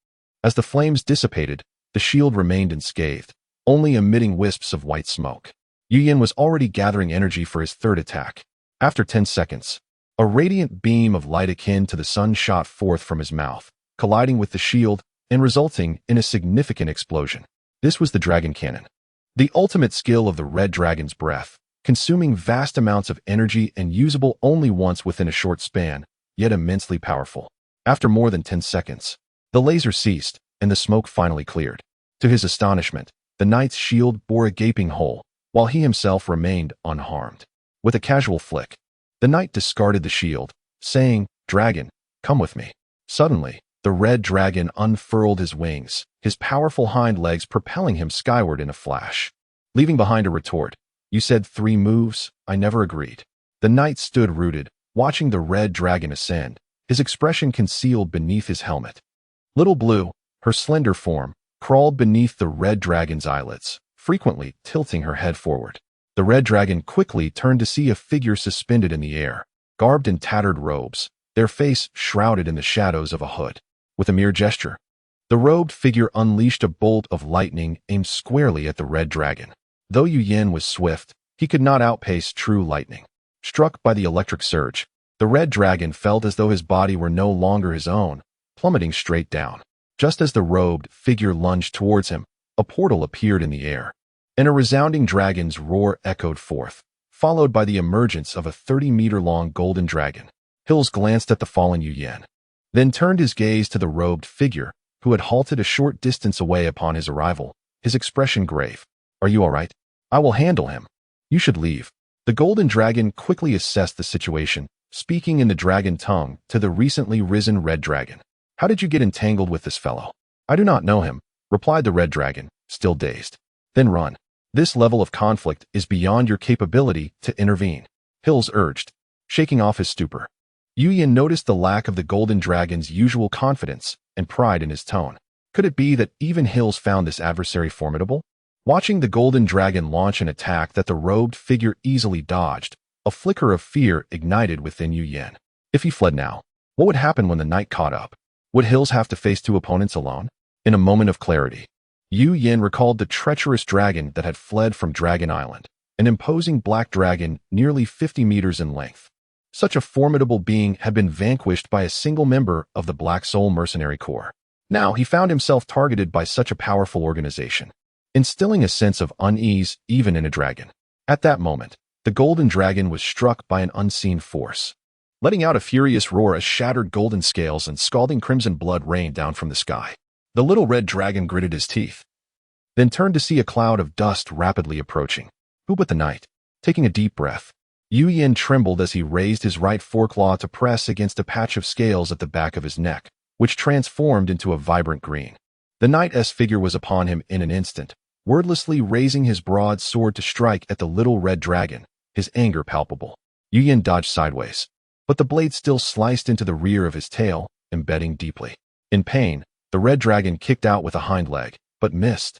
As the flames dissipated, the shield remained unscathed, only emitting wisps of white smoke. Yu Yin was already gathering energy for his third attack. After 10 seconds, a radiant beam of light akin to the sun shot forth from his mouth, colliding with the shield and resulting in a significant explosion. This was the dragon cannon, the ultimate skill of the red dragon's breath, consuming vast amounts of energy and usable only once within a short span, yet immensely powerful. After more than 10 seconds, the laser ceased, and the smoke finally cleared. To his astonishment, the knight's shield bore a gaping hole, while he himself remained unharmed. With a casual flick, the knight discarded the shield, saying, "Dragon, come with me." Suddenly, the red dragon unfurled his wings, his powerful hind legs propelling him skyward in a flash. Leaving behind a retort, "You said 3 moves, I never agreed." The knight stood rooted, watching the red dragon ascend, his expression concealed beneath his helmet. Little Blue, her slender form, crawled beneath the red dragon's eyelids, frequently tilting her head forward. The red dragon quickly turned to see a figure suspended in the air, garbed in tattered robes, their face shrouded in the shadows of a hood. With a mere gesture, the robed figure unleashed a bolt of lightning aimed squarely at the red dragon. Though Yu Yin was swift, he could not outpace true lightning. Struck by the electric surge, the red dragon felt as though his body were no longer his own, plummeting straight down. Just as the robed figure lunged towards him, a portal appeared in the air, and a resounding dragon's roar echoed forth, followed by the emergence of a 30-meter-long golden dragon. Hills glanced at the fallen Yu Yin, then turned his gaze to the robed figure, who had halted a short distance away upon his arrival, his expression grave. "Are you all right? I will handle him. You should leave." The golden dragon quickly assessed the situation, speaking in the dragon tongue to the recently risen red dragon. "How did you get entangled with this fellow?" "I do not know him," replied the red dragon, still dazed. "Then run. This level of conflict is beyond your capability to intervene," Hills urged, shaking off his stupor. Yu Yin noticed the lack of the golden dragon's usual confidence and pride in his tone. Could it be that even Hills found this adversary formidable? Watching the golden dragon launch an attack that the robed figure easily dodged, a flicker of fear ignited within Yu Yin. If he fled now, what would happen when the knight caught up? Would Hills have to face 2 opponents alone? In a moment of clarity, Yu Yin recalled the treacherous dragon that had fled from Dragon Island, an imposing black dragon nearly 50 meters in length. Such a formidable being had been vanquished by a single member of the Black Soul Mercenary Corps. Now he found himself targeted by such a powerful organization, instilling a sense of unease even in a dragon. At that moment, the golden dragon was struck by an unseen force. Letting out a furious roar as shattered golden scales and scalding crimson blood rained down from the sky. The little red dragon gritted his teeth, then turned to see a cloud of dust rapidly approaching. Who but the knight? Taking a deep breath, Yu Yin trembled as he raised his right foreclaw to press against a patch of scales at the back of his neck, which transformed into a vibrant green. The knight's figure was upon him in an instant, wordlessly raising his broad sword to strike at the little red dragon, his anger palpable. Yu Yin dodged sideways, but the blade still sliced into the rear of his tail, embedding deeply. In pain, the red dragon kicked out with a hind leg, but missed,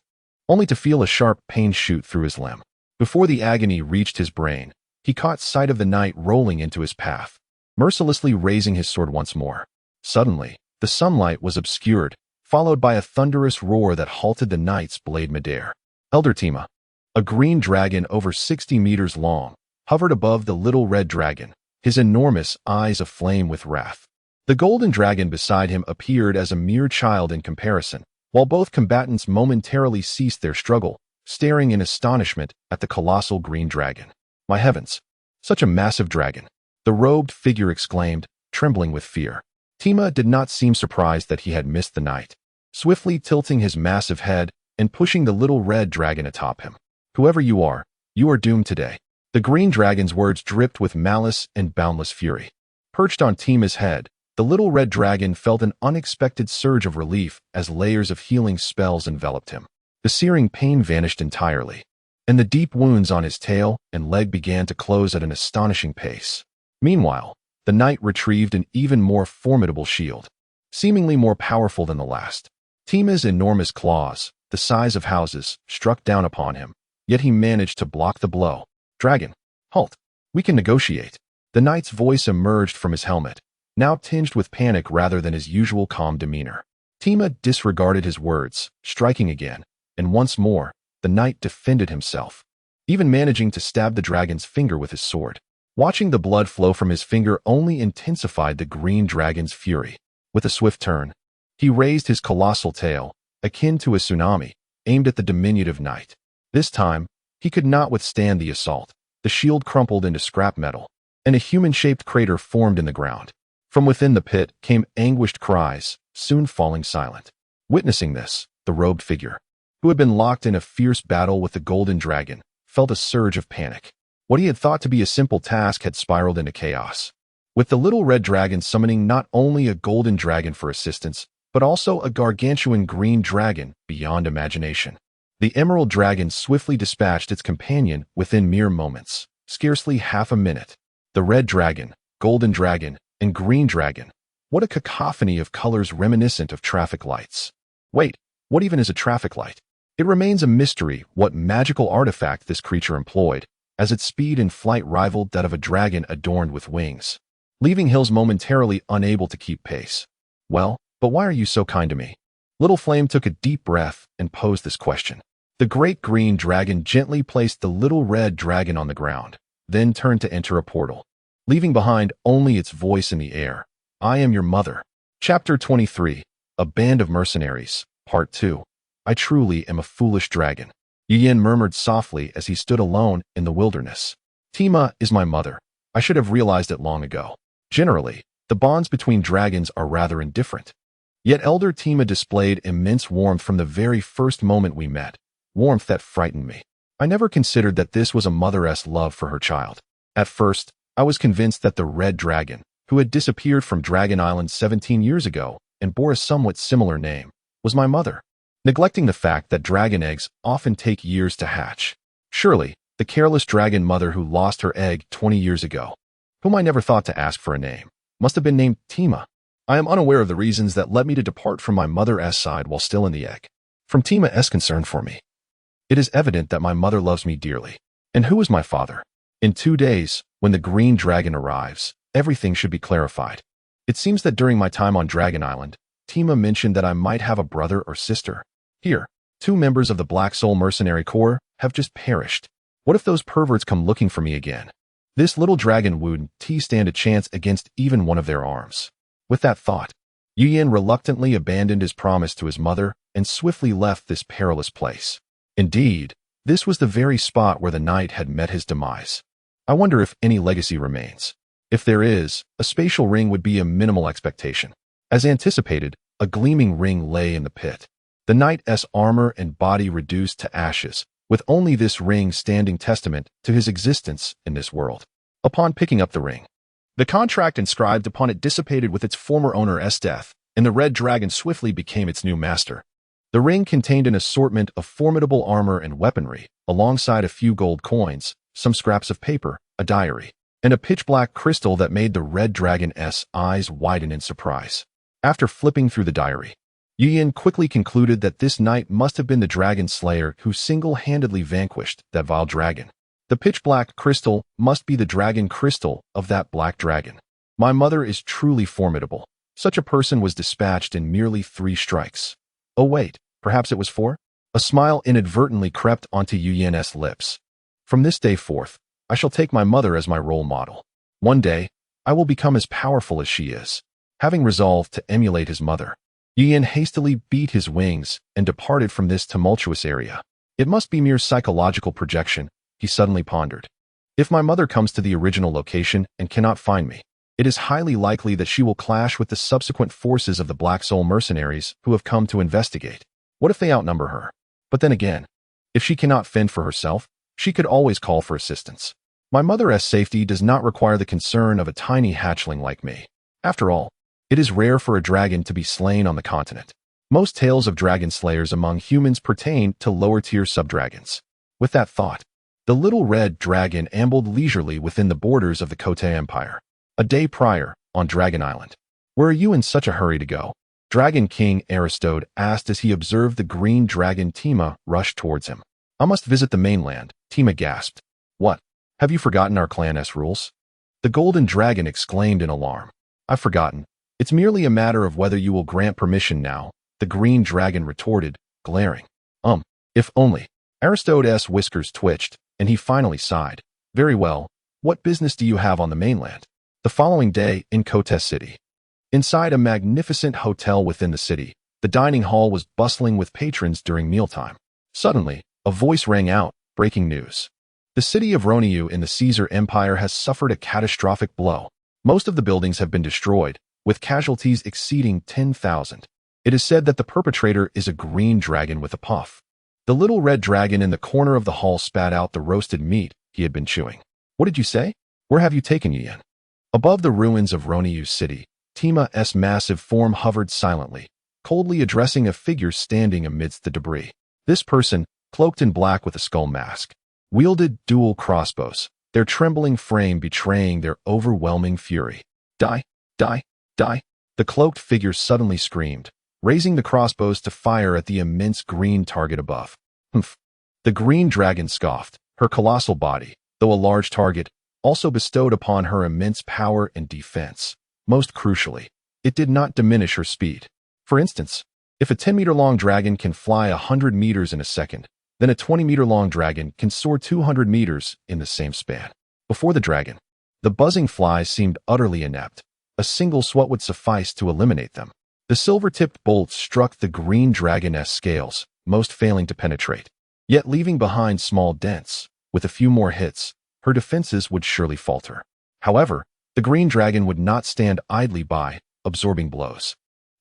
only to feel a sharp pain shoot through his limb. Before the agony reached his brain, he caught sight of the knight rolling into his path, mercilessly raising his sword once more. Suddenly, the sunlight was obscured, followed by a thunderous roar that halted the knight's blade midair. Elder Tima, a green dragon over 60 meters long, hovered above the little red dragon, his enormous eyes aflame with wrath. The golden dragon beside him appeared as a mere child in comparison, while both combatants momentarily ceased their struggle, staring in astonishment at the colossal green dragon. "My heavens, such a massive dragon!" the robed figure exclaimed, trembling with fear. Tima did not seem surprised that he had missed the knight, swiftly tilting his massive head and pushing the little red dragon atop him. "Whoever you are doomed today." The green dragon's words dripped with malice and boundless fury. Perched on Tima's head, the little red dragon felt an unexpected surge of relief as layers of healing spells enveloped him. The searing pain vanished entirely, and the deep wounds on his tail and leg began to close at an astonishing pace. Meanwhile, the knight retrieved an even more formidable shield, seemingly more powerful than the last. Tima's enormous claws, the size of houses, struck down upon him, yet he managed to block the blow. "Dragon, halt. We can negotiate." The knight's voice emerged from his helmet, now tinged with panic rather than his usual calm demeanor. Tima disregarded his words, striking again, and once more, the knight defended himself, even managing to stab the dragon's finger with his sword. Watching the blood flow from his finger only intensified the green dragon's fury. With a swift turn, he raised his colossal tail, akin to a tsunami, aimed at the diminutive knight. This time, he could not withstand the assault. The shield crumpled into scrap metal, and a human-shaped crater formed in the ground. From within the pit came anguished cries, soon falling silent. Witnessing this, the robed figure, who had been locked in a fierce battle with the golden dragon, felt a surge of panic. What he had thought to be a simple task had spiraled into chaos. With the little red dragon summoning not only a golden dragon for assistance, but also a gargantuan green dragon beyond imagination. The emerald dragon swiftly dispatched its companion within mere moments, scarcely half a minute. The red dragon, golden dragon, and green dragon. What a cacophony of colors reminiscent of traffic lights. Wait, what even is a traffic light? It remains a mystery what magical artifact this creature employed, as its speed and flight rivaled that of a dragon adorned with wings, leaving Hills momentarily unable to keep pace. Well, but why are you so kind to me? Little Flame took a deep breath and posed this question. The great green dragon gently placed the little red dragon on the ground, then turned to enter a portal, leaving behind only its voice in the air. I am your mother. Chapter 23. A Band of Mercenaries. Part 2. I truly am a foolish dragon. Yin murmured softly as he stood alone in the wilderness. Tima is my mother. I should have realized it long ago. Generally, the bonds between dragons are rather indifferent. Yet Elder Tima displayed immense warmth from the very first moment we met, warmth that frightened me. I never considered that this was a mother's love for her child. At first, I was convinced that the red dragon, who had disappeared from Dragon Island 17 years ago and bore a somewhat similar name, was my mother, neglecting the fact that dragon eggs often take years to hatch. Surely, the careless dragon mother who lost her egg 20 years ago, whom I never thought to ask for a name, must have been named Tima. I am unaware of the reasons that led me to depart from my mother's side while still in the egg. From Tima's concern for me, it is evident that my mother loves me dearly. And who is my father? In 2 days, when the green dragon arrives, everything should be clarified. It seems that during my time on Dragon Island, Tima mentioned that I might have a brother or sister. Here, 2 members of the Black Soul Mercenary Corps have just perished. What if those perverts come looking for me again? This little dragon wouldn't stand a chance against even one of their arms. With that thought, Yin reluctantly abandoned his promise to his mother and swiftly left this perilous place. Indeed, this was the very spot where the knight had met his demise. I wonder if any legacy remains. If there is, a spatial ring would be a minimal expectation. As anticipated, a gleaming ring lay in the pit. The knight's armor and body reduced to ashes, with only this ring standing testament to his existence in this world. Upon picking up the ring, the contract inscribed upon it dissipated with its former owner's death, and the red dragon swiftly became its new master. The ring contained an assortment of formidable armor and weaponry, alongside a few gold coins, some scraps of paper, a diary, and a pitch-black crystal that made the red dragon's eyes widen in surprise. After flipping through the diary, Yin quickly concluded that this knight must have been the dragon slayer who single-handedly vanquished that vile dragon. The pitch-black crystal must be the dragon crystal of that black dragon. My mother is truly formidable. Such a person was dispatched in merely 3 strikes. Oh wait, perhaps it was 4? A smile inadvertently crept onto Yin's lips. From this day forth, I shall take my mother as my role model. One day, I will become as powerful as she is. Having resolved to emulate his mother, Yin hastily beat his wings and departed from this tumultuous area. It must be mere psychological projection, he suddenly pondered. If my mother comes to the original location and cannot find me, it is highly likely that she will clash with the subsequent forces of the Black Soul mercenaries who have come to investigate. What if they outnumber her? But then again, if she cannot fend for herself, she could always call for assistance. My mother's safety does not require the concern of a tiny hatchling like me. After all, it is rare for a dragon to be slain on the continent. Most tales of dragon slayers among humans pertain to lower-tier subdragons. With that thought, the little red dragon ambled leisurely within the borders of the Kote Empire. A day prior, on Dragon Island. Where are you in such a hurry to go? Dragon King Aristode asked as he observed the green dragon Tima rush towards him. I must visit the mainland, Tima gasped. What? Have you forgotten our clan's rules? The golden dragon exclaimed in alarm. I've forgotten. It's merely a matter of whether you will grant permission now. the green dragon retorted, glaring. If only. Aristodes' whiskers twitched, and he finally sighed. Very well, what business do you have on the mainland? The following day, in Grotesque City. Inside a magnificent hotel within the city, the dining hall was bustling with patrons during mealtime. Suddenly, a voice rang out, breaking news. The city of Roniu in the Caesar Empire has suffered a catastrophic blow. Most of the buildings have been destroyed, with casualties exceeding 10,000. It is said that the perpetrator is a green dragon with a puff. The little red dragon in the corner of the hall spat out the roasted meat he had been chewing. What did you say? Where have you taken Yin? Above the ruins of Roniu's city, Tima's massive form hovered silently, coldly addressing a figure standing amidst the debris. This person, cloaked in black with a skull mask, wielded dual crossbows, their trembling frame betraying their overwhelming fury. Die, die, die. The cloaked figure suddenly screamed, raising the crossbows to fire at the immense green target above. Humph. The green dragon scoffed, her colossal body, though a large target, also bestowed upon her immense power and defense. Most crucially, it did not diminish her speed. For instance, if a 10-meter-long dragon can fly 100 meters in a second, then a 20-meter-long dragon can soar 200 meters in the same span. Before the dragon, the buzzing flies seemed utterly inept. A single swat would suffice to eliminate them. The silver-tipped bolts struck the green dragon's scales, most failing to penetrate, yet leaving behind small dents. With a few more hits, her defenses would surely falter. However, the green dragon would not stand idly by, absorbing blows.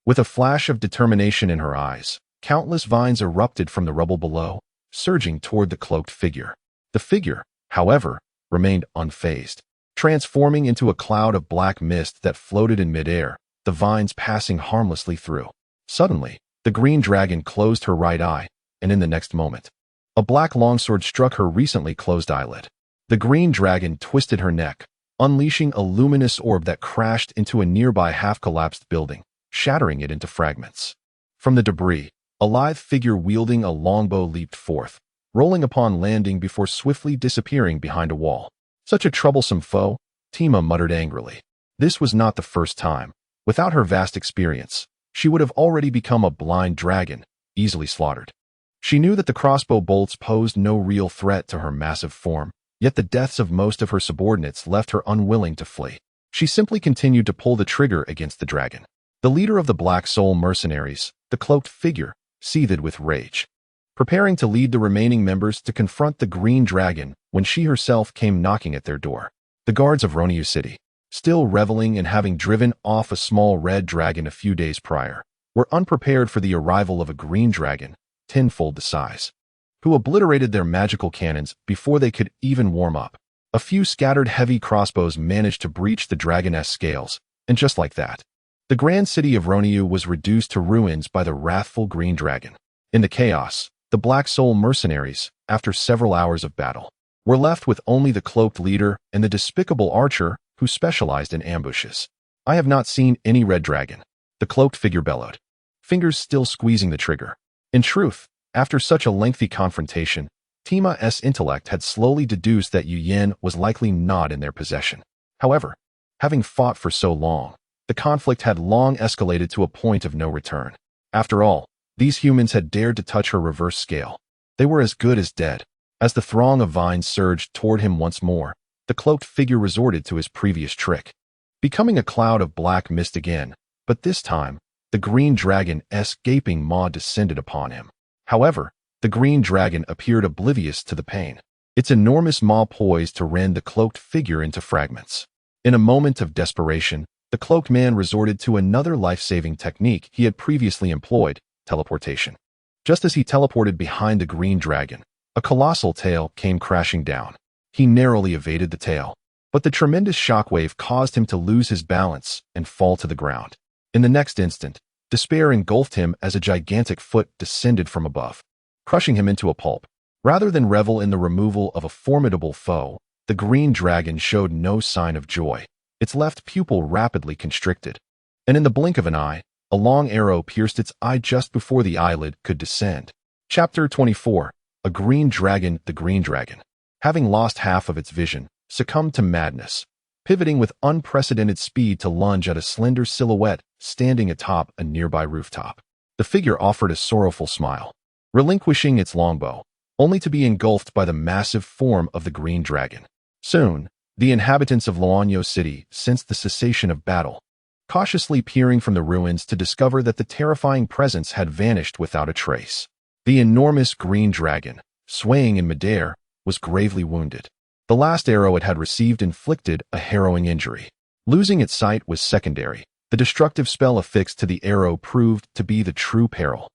With a flash of determination in her eyes, countless vines erupted from the rubble below, surging toward the cloaked figure. The figure, however, remained unfazed, transforming into a cloud of black mist that floated in midair, the vines passing harmlessly through. Suddenly, the green dragon closed her right eye, and in the next moment, a black longsword struck her recently closed eyelid. The green dragon twisted her neck, unleashing a luminous orb that crashed into a nearby half-collapsed building, shattering it into fragments. From the debris, a lithe figure wielding a longbow leaped forth, rolling upon landing before swiftly disappearing behind a wall. Such a troublesome foe, Tima muttered angrily. This was not the first time. Without her vast experience, she would have already become a blind dragon, easily slaughtered. She knew that the crossbow bolts posed no real threat to her massive form, yet the deaths of most of her subordinates left her unwilling to flee. She simply continued to pull the trigger against the dragon. The leader of the Black Soul mercenaries, the cloaked figure, seethed with rage, preparing to lead the remaining members to confront the green dragon when she herself came knocking at their door. The guards of Roniu City, still reveling in having driven off a small red dragon a few days prior, were unprepared for the arrival of a green dragon, tenfold the size, who obliterated their magical cannons before they could even warm up. A few scattered heavy crossbows managed to breach the dragon's scales, and just like that, the grand city of Roniu was reduced to ruins by the wrathful green dragon. In the chaos, the Black Soul mercenaries, after several hours of battle, were left with only the cloaked leader and the despicable archer who specialized in ambushes. I have not seen any red dragon, the cloaked figure bellowed, fingers still squeezing the trigger. In truth, after such a lengthy confrontation, Tima's intellect had slowly deduced that Yu Yin was likely not in their possession. However, having fought for so long, the conflict had long escalated to a point of no return. After all, these humans had dared to touch her reverse scale. They were as good as dead. As the throng of vines surged toward him once more, the cloaked figure resorted to his previous trick, becoming a cloud of black mist again, but this time, the green dragon's gaping maw descended upon him. However, the green dragon appeared oblivious to the pain, its enormous maw poised to rend the cloaked figure into fragments. In a moment of desperation, the cloaked man resorted to another life-saving technique he had previously employed, teleportation. Just as he teleported behind the green dragon, a colossal tail came crashing down. He narrowly evaded the tail, but the tremendous shockwave caused him to lose his balance and fall to the ground. In the next instant, despair engulfed him as a gigantic foot descended from above, crushing him into a pulp. Rather than revel in the removal of a formidable foe, the green dragon showed no sign of joy. Its left pupil rapidly constricted, and in the blink of an eye, a long arrow pierced its eye just before the eyelid could descend. Chapter 24. A Green Dragon. The green dragon, having lost half of its vision, succumbed to madness, pivoting with unprecedented speed to lunge at a slender silhouette standing atop a nearby rooftop. The figure offered a sorrowful smile, relinquishing its longbow, only to be engulfed by the massive form of the green dragon. Soon, the inhabitants of Loanyo City sensed the cessation of battle, cautiously peering from the ruins to discover that the terrifying presence had vanished without a trace. The enormous green dragon, swaying in midair, was gravely wounded. The last arrow it had received inflicted a harrowing injury. Losing its sight was secondary. The destructive spell affixed to the arrow proved to be the true peril.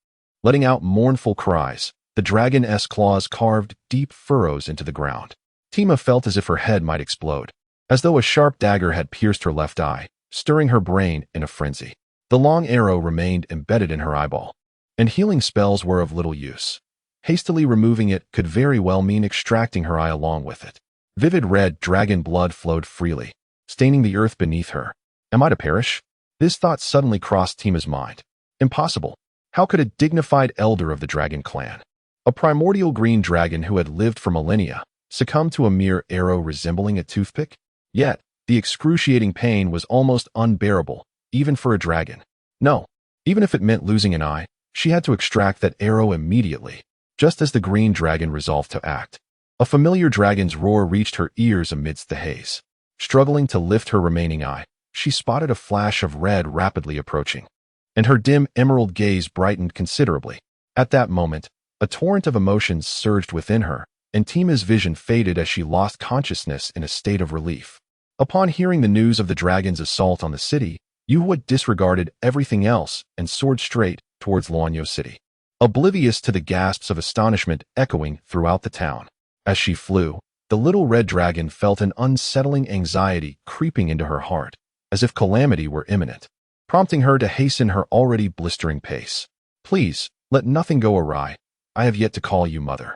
Letting out mournful cries, the dragon's claws carved deep furrows into the ground. Tima felt as if her head might explode, as though a sharp dagger had pierced her left eye, stirring her brain in a frenzy. The long arrow remained embedded in her eyeball, and healing spells were of little use. Hastily removing it could very well mean extracting her eye along with it. Vivid red dragon blood flowed freely, staining the earth beneath her. Am I to perish? This thought suddenly crossed Tima's mind. Impossible. How could a dignified elder of the dragon clan, a primordial green dragon who had lived for millennia, succumb to a mere arrow resembling a toothpick? Yet, the excruciating pain was almost unbearable, even for a dragon. No, even if it meant losing an eye, she had to extract that arrow immediately, just as the green dragon resolved to act. A familiar dragon's roar reached her ears amidst the haze. Struggling to lift her remaining eye, she spotted a flash of red rapidly approaching, and her dim emerald gaze brightened considerably. At that moment, a torrent of emotions surged within her, and Tima's vision faded as she lost consciousness in a state of relief. Upon hearing the news of the dragon's assault on the city, Yuhua disregarded everything else and soared straight towards Loanyo City, oblivious to the gasps of astonishment echoing throughout the town. As she flew, the little red dragon felt an unsettling anxiety creeping into her heart, as if calamity were imminent, prompting her to hasten her already blistering pace. Please, let nothing go awry. I have yet to call you mother.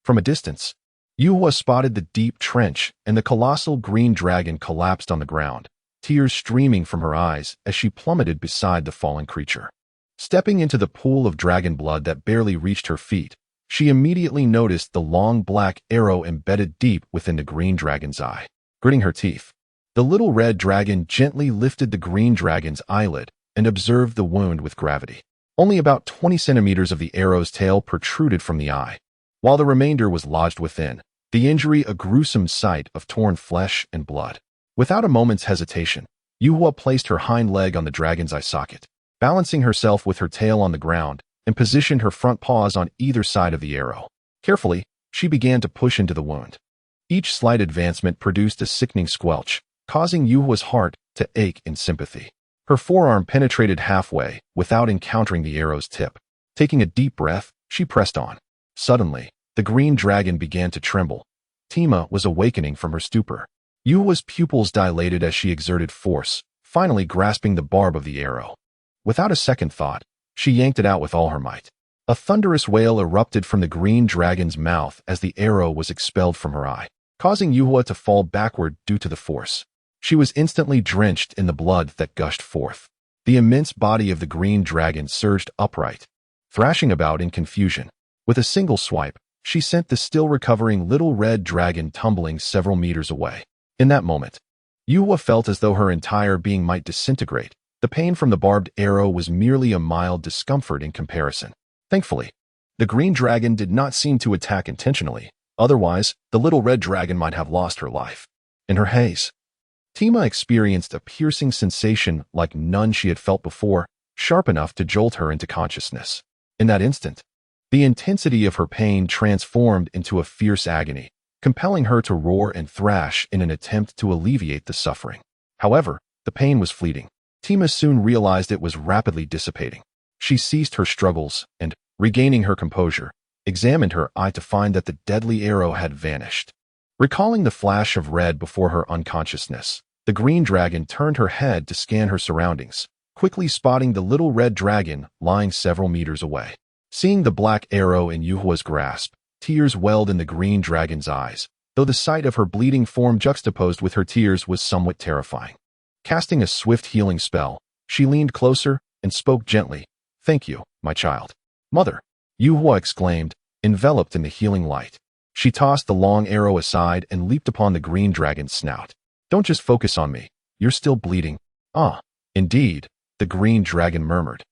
From a distance, Yuhua spotted the deep trench, and the colossal green dragon collapsed on the ground, tears streaming from her eyes as she plummeted beside the fallen creature. Stepping into the pool of dragon blood that barely reached her feet, she immediately noticed the long black arrow embedded deep within the green dragon's eye. Gritting her teeth, the little red dragon gently lifted the green dragon's eyelid and observed the wound with gravity. Only about 20 centimeters of the arrow's tail protruded from the eye, while the remainder was lodged within, the injury a gruesome sight of torn flesh and blood. Without a moment's hesitation, Yuhua placed her hind leg on the dragon's eye socket, balancing herself with her tail on the ground, and positioned her front paws on either side of the arrow. Carefully, she began to push into the wound. Each slight advancement produced a sickening squelch, causing Yuhua's heart to ache in sympathy. Her forearm penetrated halfway without encountering the arrow's tip. Taking a deep breath, she pressed on. Suddenly, the green dragon began to tremble. Tima was awakening from her stupor. Yuhua's pupils dilated as she exerted force, finally grasping the barb of the arrow. Without a second thought, she yanked it out with all her might. A thunderous wail erupted from the green dragon's mouth as the arrow was expelled from her eye, causing Yuhua to fall backward due to the force. She was instantly drenched in the blood that gushed forth. The immense body of the green dragon surged upright, thrashing about in confusion. With a single swipe, she sent the still recovering little red dragon tumbling several meters away. In that moment, Yuhua felt as though her entire being might disintegrate. The pain from the barbed arrow was merely a mild discomfort in comparison. Thankfully, the green dragon did not seem to attack intentionally. Otherwise, the little red dragon might have lost her life. In her haze, Tima experienced a piercing sensation like none she had felt before, sharp enough to jolt her into consciousness. In that instant, the intensity of her pain transformed into a fierce agony, compelling her to roar and thrash in an attempt to alleviate the suffering. However, the pain was fleeting. Tima soon realized it was rapidly dissipating. She ceased her struggles and, regaining her composure, examined her eye to find that the deadly arrow had vanished. Recalling the flash of red before her unconsciousness, the green dragon turned her head to scan her surroundings, quickly spotting the little red dragon lying several meters away. Seeing the black arrow in Yuhua's grasp, tears welled in the green dragon's eyes, though the sight of her bleeding form juxtaposed with her tears was somewhat terrifying. Casting a swift healing spell, she leaned closer and spoke gently. "Thank you, my child." "Mother," Yuhua exclaimed, enveloped in the healing light. She tossed the long arrow aside and leaped upon the green dragon's snout. "Don't just focus on me. You're still bleeding." "Ah, indeed," the green dragon murmured.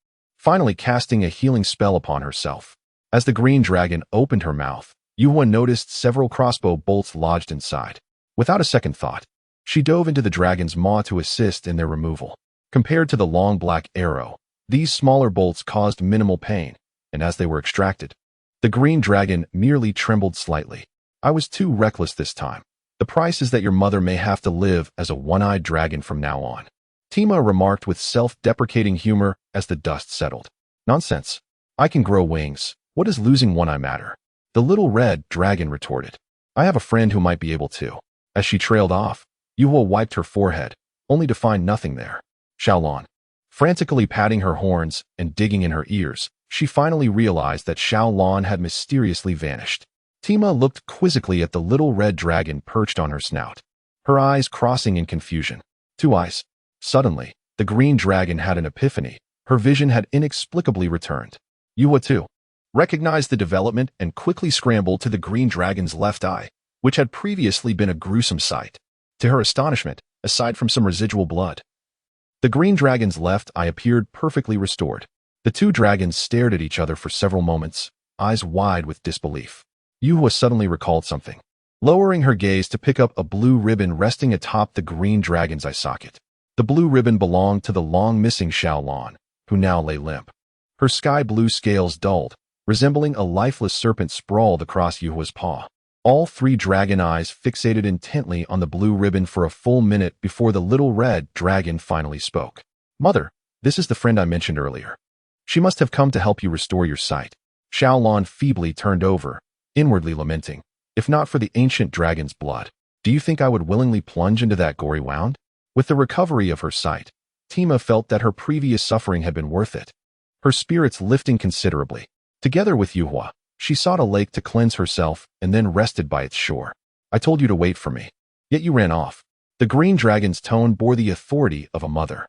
finally casting a healing spell upon herself. As the green dragon opened her mouth, Yuhua noticed several crossbow bolts lodged inside. Without a second thought, she dove into the dragon's maw to assist in their removal. Compared to the long black arrow, these smaller bolts caused minimal pain, and as they were extracted, the green dragon merely trembled slightly. I was too reckless this time. The price is that your mother may have to live as a one-eyed dragon from now on. Tima remarked with self-deprecating humor as the dust settled. Nonsense. I can grow wings. What does losing one eye matter? The little red dragon retorted. I have a friend who might be able to. As she trailed off, Yuhua wiped her forehead, only to find nothing there. Xiaolon. Frantically patting her horns and digging in her ears, she finally realized that Xiaolon had mysteriously vanished. Tima looked quizzically at the little red dragon perched on her snout, her eyes crossing in confusion. Two eyes. Suddenly, the green dragon had an epiphany. Her vision had inexplicably returned. Yuhua too recognized the development and quickly scrambled to the green dragon's left eye, which had previously been a gruesome sight. To her astonishment, aside from some residual blood, the green dragon's left eye appeared perfectly restored. The two dragons stared at each other for several moments, eyes wide with disbelief. Yuhua suddenly recalled something, lowering her gaze to pick up a blue ribbon resting atop the green dragon's eye socket. The blue ribbon belonged to the long-missing Xiaolon, who now lay limp. Her sky-blue scales dulled, resembling a lifeless serpent sprawled across Yuhua's paw. All three dragon eyes fixated intently on the blue ribbon for a full minute before the little red dragon finally spoke. Mother, this is the friend I mentioned earlier. She must have come to help you restore your sight. Xiaolon feebly turned over, inwardly lamenting. If not for the ancient dragon's blood, do you think I would willingly plunge into that gory wound? With the recovery of her sight, Tima felt that her previous suffering had been worth it, her spirits lifting considerably. Together with Yuhua, she sought a lake to cleanse herself and then rested by its shore. I told you to wait for me, yet you ran off. The green dragon's tone bore the authority of a mother.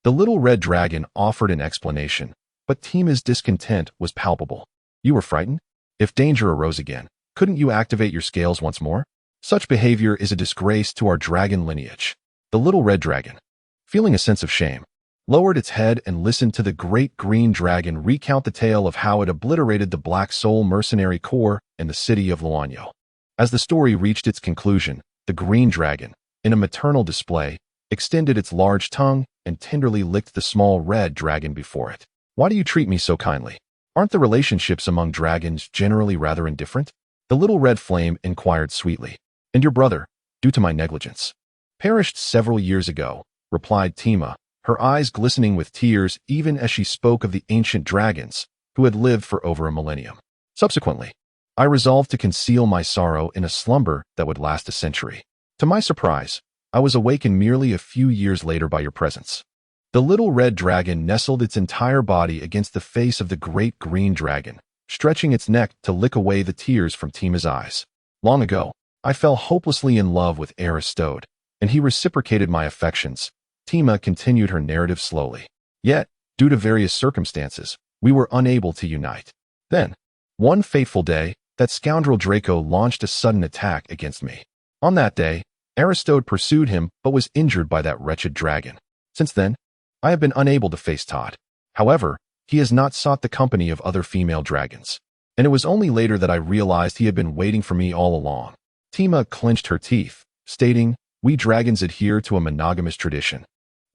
The little red dragon offered an explanation, but Tima's discontent was palpable. You were frightened? If danger arose again, couldn't you activate your scales once more? Such behavior is a disgrace to our dragon lineage. The little red dragon, feeling a sense of shame, lowered its head and listened to the great green dragon recount the tale of how it obliterated the Black Soul mercenary corps in the city of Luanyo. As the story reached its conclusion, the green dragon, in a maternal display, extended its large tongue and tenderly licked the small red dragon before it. Why do you treat me so kindly? Aren't the relationships among dragons generally rather indifferent? The little red flame inquired sweetly. And your brother, due to my negligence, perished several years ago, replied Tima, her eyes glistening with tears even as she spoke of the ancient dragons who had lived for over a millennium. Subsequently, I resolved to conceal my sorrow in a slumber that would last a century. To my surprise, I was awakened merely a few years later by your presence. The little red dragon nestled its entire body against the face of the great green dragon, stretching its neck to lick away the tears from Tima's eyes. Long ago, I fell hopelessly in love with Aristode, and he reciprocated my affections. Tima continued her narrative slowly. Yet, due to various circumstances, we were unable to unite. Then, one fateful day, that scoundrel Draco launched a sudden attack against me. On that day, Aristode pursued him but was injured by that wretched dragon. Since then, I have been unable to face Todd. However, he has not sought the company of other female dragons, and it was only later that I realized he had been waiting for me all along. Tima clenched her teeth, stating, we dragons adhere to a monogamous tradition.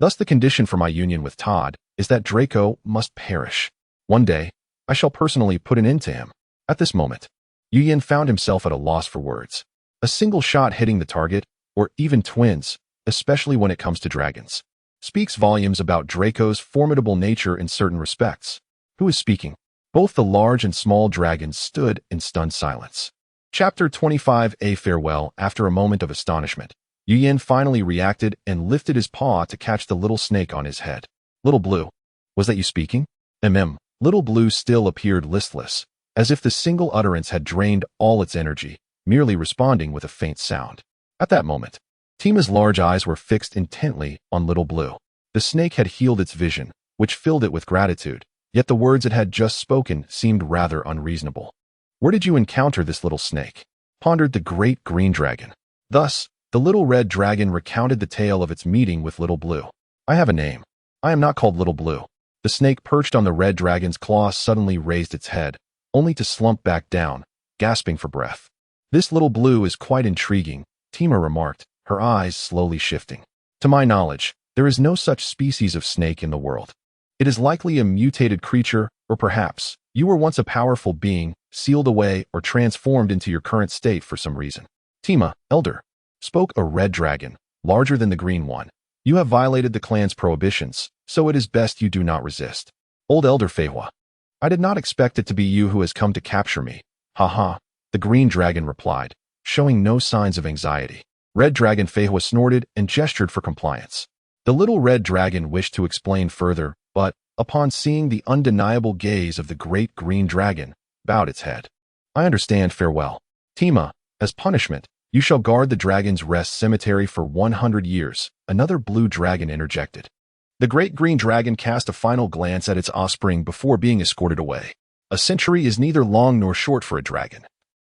Thus the condition for my union with Todd is that Draco must perish. One day, I shall personally put an end to him. At this moment, Yuyin found himself at a loss for words. A single shot hitting the target, or even twins, especially when it comes to dragons, speaks volumes about Draco's formidable nature in certain respects. Who is speaking? Both the large and small dragons stood in stunned silence. Chapter 25. A farewell. After a moment of astonishment, Yuyin finally reacted and lifted his paw to catch the little snake on his head. Little Blue, was that you speaking? Little Blue still appeared listless, as if the single utterance had drained all its energy, merely responding with a faint sound. At that moment, Tima's large eyes were fixed intently on Little Blue. The snake had healed its vision, which filled it with gratitude, yet the words it had just spoken seemed rather unreasonable. Where did you encounter this little snake? Pondered the great green dragon. Thus, the little red dragon recounted the tale of its meeting with Little Blue. I have a name. I am not called Little Blue. The snake perched on the red dragon's claw suddenly raised its head, only to slump back down, gasping for breath. This little blue is quite intriguing, Tima remarked, her eyes slowly shifting. To my knowledge, there is no such species of snake in the world. It is likely a mutated creature, or perhaps you were once a powerful being, sealed away or transformed into your current state for some reason. Tima, elder, spoke a red dragon, larger than the green one. You have violated the clan's prohibitions, so it is best you do not resist. Old Elder Feihua. I did not expect it to be you who has come to capture me. Ha, the green dragon replied, showing no signs of anxiety. Red Dragon Feihua snorted and gestured for compliance. The little red dragon wished to explain further, but, upon seeing the undeniable gaze of the great green dragon, bowed its head. I understand, farewell. Tima, as punishment, you shall guard the Dragon's Rest Cemetery for 100 years, another blue dragon interjected. The great green dragon cast a final glance at its offspring before being escorted away. A century is neither long nor short for a dragon.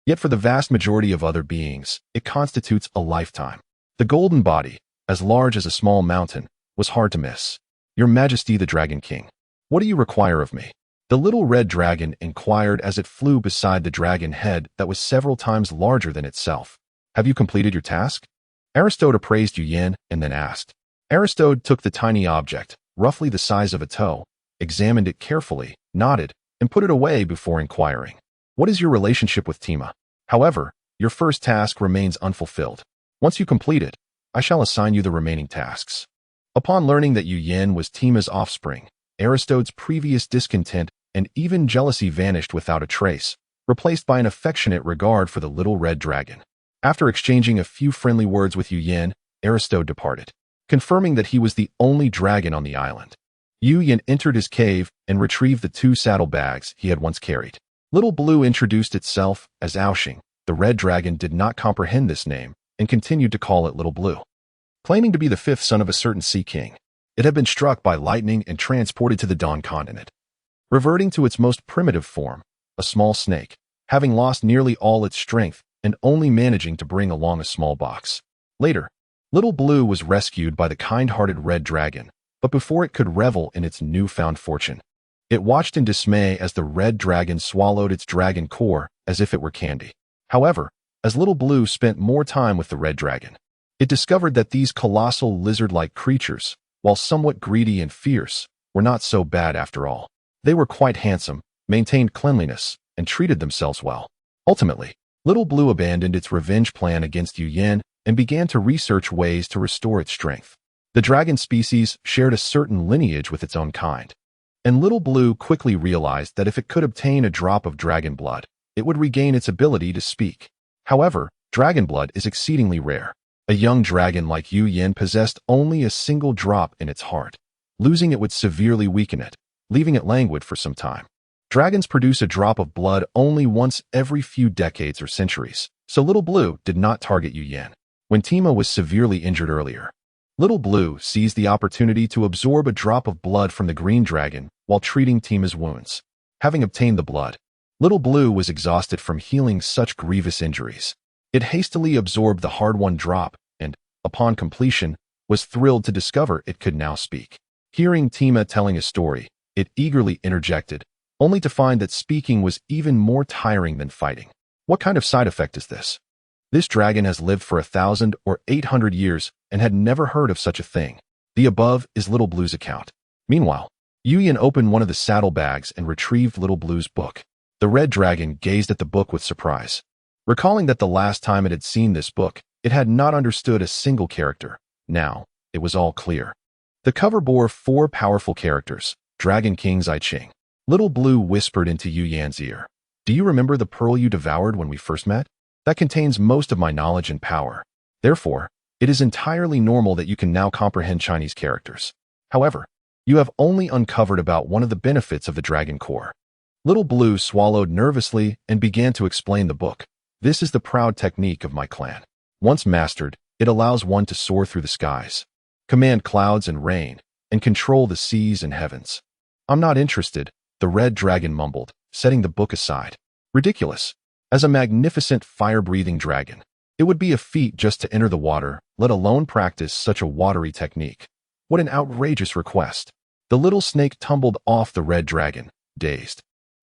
Yet for the vast majority of other beings, it constitutes a lifetime. The golden body, as large as a small mountain, was hard to miss. Your Majesty the Dragon King, what do you require of me? The little red dragon inquired as it flew beside the dragon head that was several times larger than itself. Have you completed your task? Aristode appraised Yu Yin and then asked. Aristode took the tiny object, roughly the size of a toe, examined it carefully, nodded, and put it away before inquiring. What is your relationship with Tima? However, your first task remains unfulfilled. Once you complete it, I shall assign you the remaining tasks. Upon learning that Yu Yin was Tima's offspring, Aristode's previous discontent and even jealousy vanished without a trace, replaced by an affectionate regard for the little red dragon. After exchanging a few friendly words with Yu Yin, Aristode departed, confirming that he was the only dragon on the island. Yu Yin entered his cave and retrieved the 2 saddlebags he had once carried. Little Blue introduced itself as Aoxing. The red dragon did not comprehend this name and continued to call it Little Blue. Claiming to be the 5th son of a certain sea king, it had been struck by lightning and transported to the Dawn continent. Reverting to its most primitive form, a small snake, having lost nearly all its strength and only managing to bring along a small box. Later, Little Blue was rescued by the kind-hearted red dragon, but before it could revel in its newfound fortune, it watched in dismay as the red dragon swallowed its dragon core as if it were candy. However, as Little Blue spent more time with the red dragon, it discovered that these colossal lizard-like creatures, while somewhat greedy and fierce, were not so bad after all. They were quite handsome, maintained cleanliness, and treated themselves well. Ultimately, Little Blue abandoned its revenge plan against Yu Yin and began to research ways to restore its strength. The dragon species shared a certain lineage with its own kind, and Little Blue quickly realized that if it could obtain a drop of dragon blood, it would regain its ability to speak. However, dragon blood is exceedingly rare. A young dragon like Yu Yin possessed only a single drop in its heart. Losing it would severely weaken it, leaving it languid for some time. Dragons produce a drop of blood only once every few decades or centuries, so Little Blue did not target Yu Yin. When Tima was severely injured earlier, Little Blue seized the opportunity to absorb a drop of blood from the green dragon while treating Tima's wounds. Having obtained the blood, Little Blue was exhausted from healing such grievous injuries. It hastily absorbed the hard-won drop and, upon completion, was thrilled to discover it could now speak. Hearing Tima telling a story, it eagerly interjected, only to find that speaking was even more tiring than fighting. What kind of side effect is this? This dragon has lived for 1,000 or 800 years and had never heard of such a thing. The above is Little Blue's account. Meanwhile, Yu Yin opened one of the saddlebags and retrieved Little Blue's book. The red dragon gazed at the book with surprise. Recalling that the last time it had seen this book, it had not understood a single character. Now, it was all clear. The cover bore 4 powerful characters, Dragon King's I Ching. Little Blue whispered into Yu Yan's ear. Do you remember the pearl you devoured when we first met? That contains most of my knowledge and power. Therefore, it is entirely normal that you can now comprehend Chinese characters. However, you have only uncovered about one of the benefits of the dragon core. Little Blue swallowed nervously and began to explain the book. This is the proud technique of my clan. Once mastered, it allows one to soar through the skies, command clouds and rain, and control the seas and heavens. I'm not interested, the red dragon mumbled, setting the book aside. Ridiculous. As a magnificent fire-breathing dragon, it would be a feat just to enter the water, let alone practice such a watery technique. What an outrageous request. The little snake tumbled off the red dragon, dazed,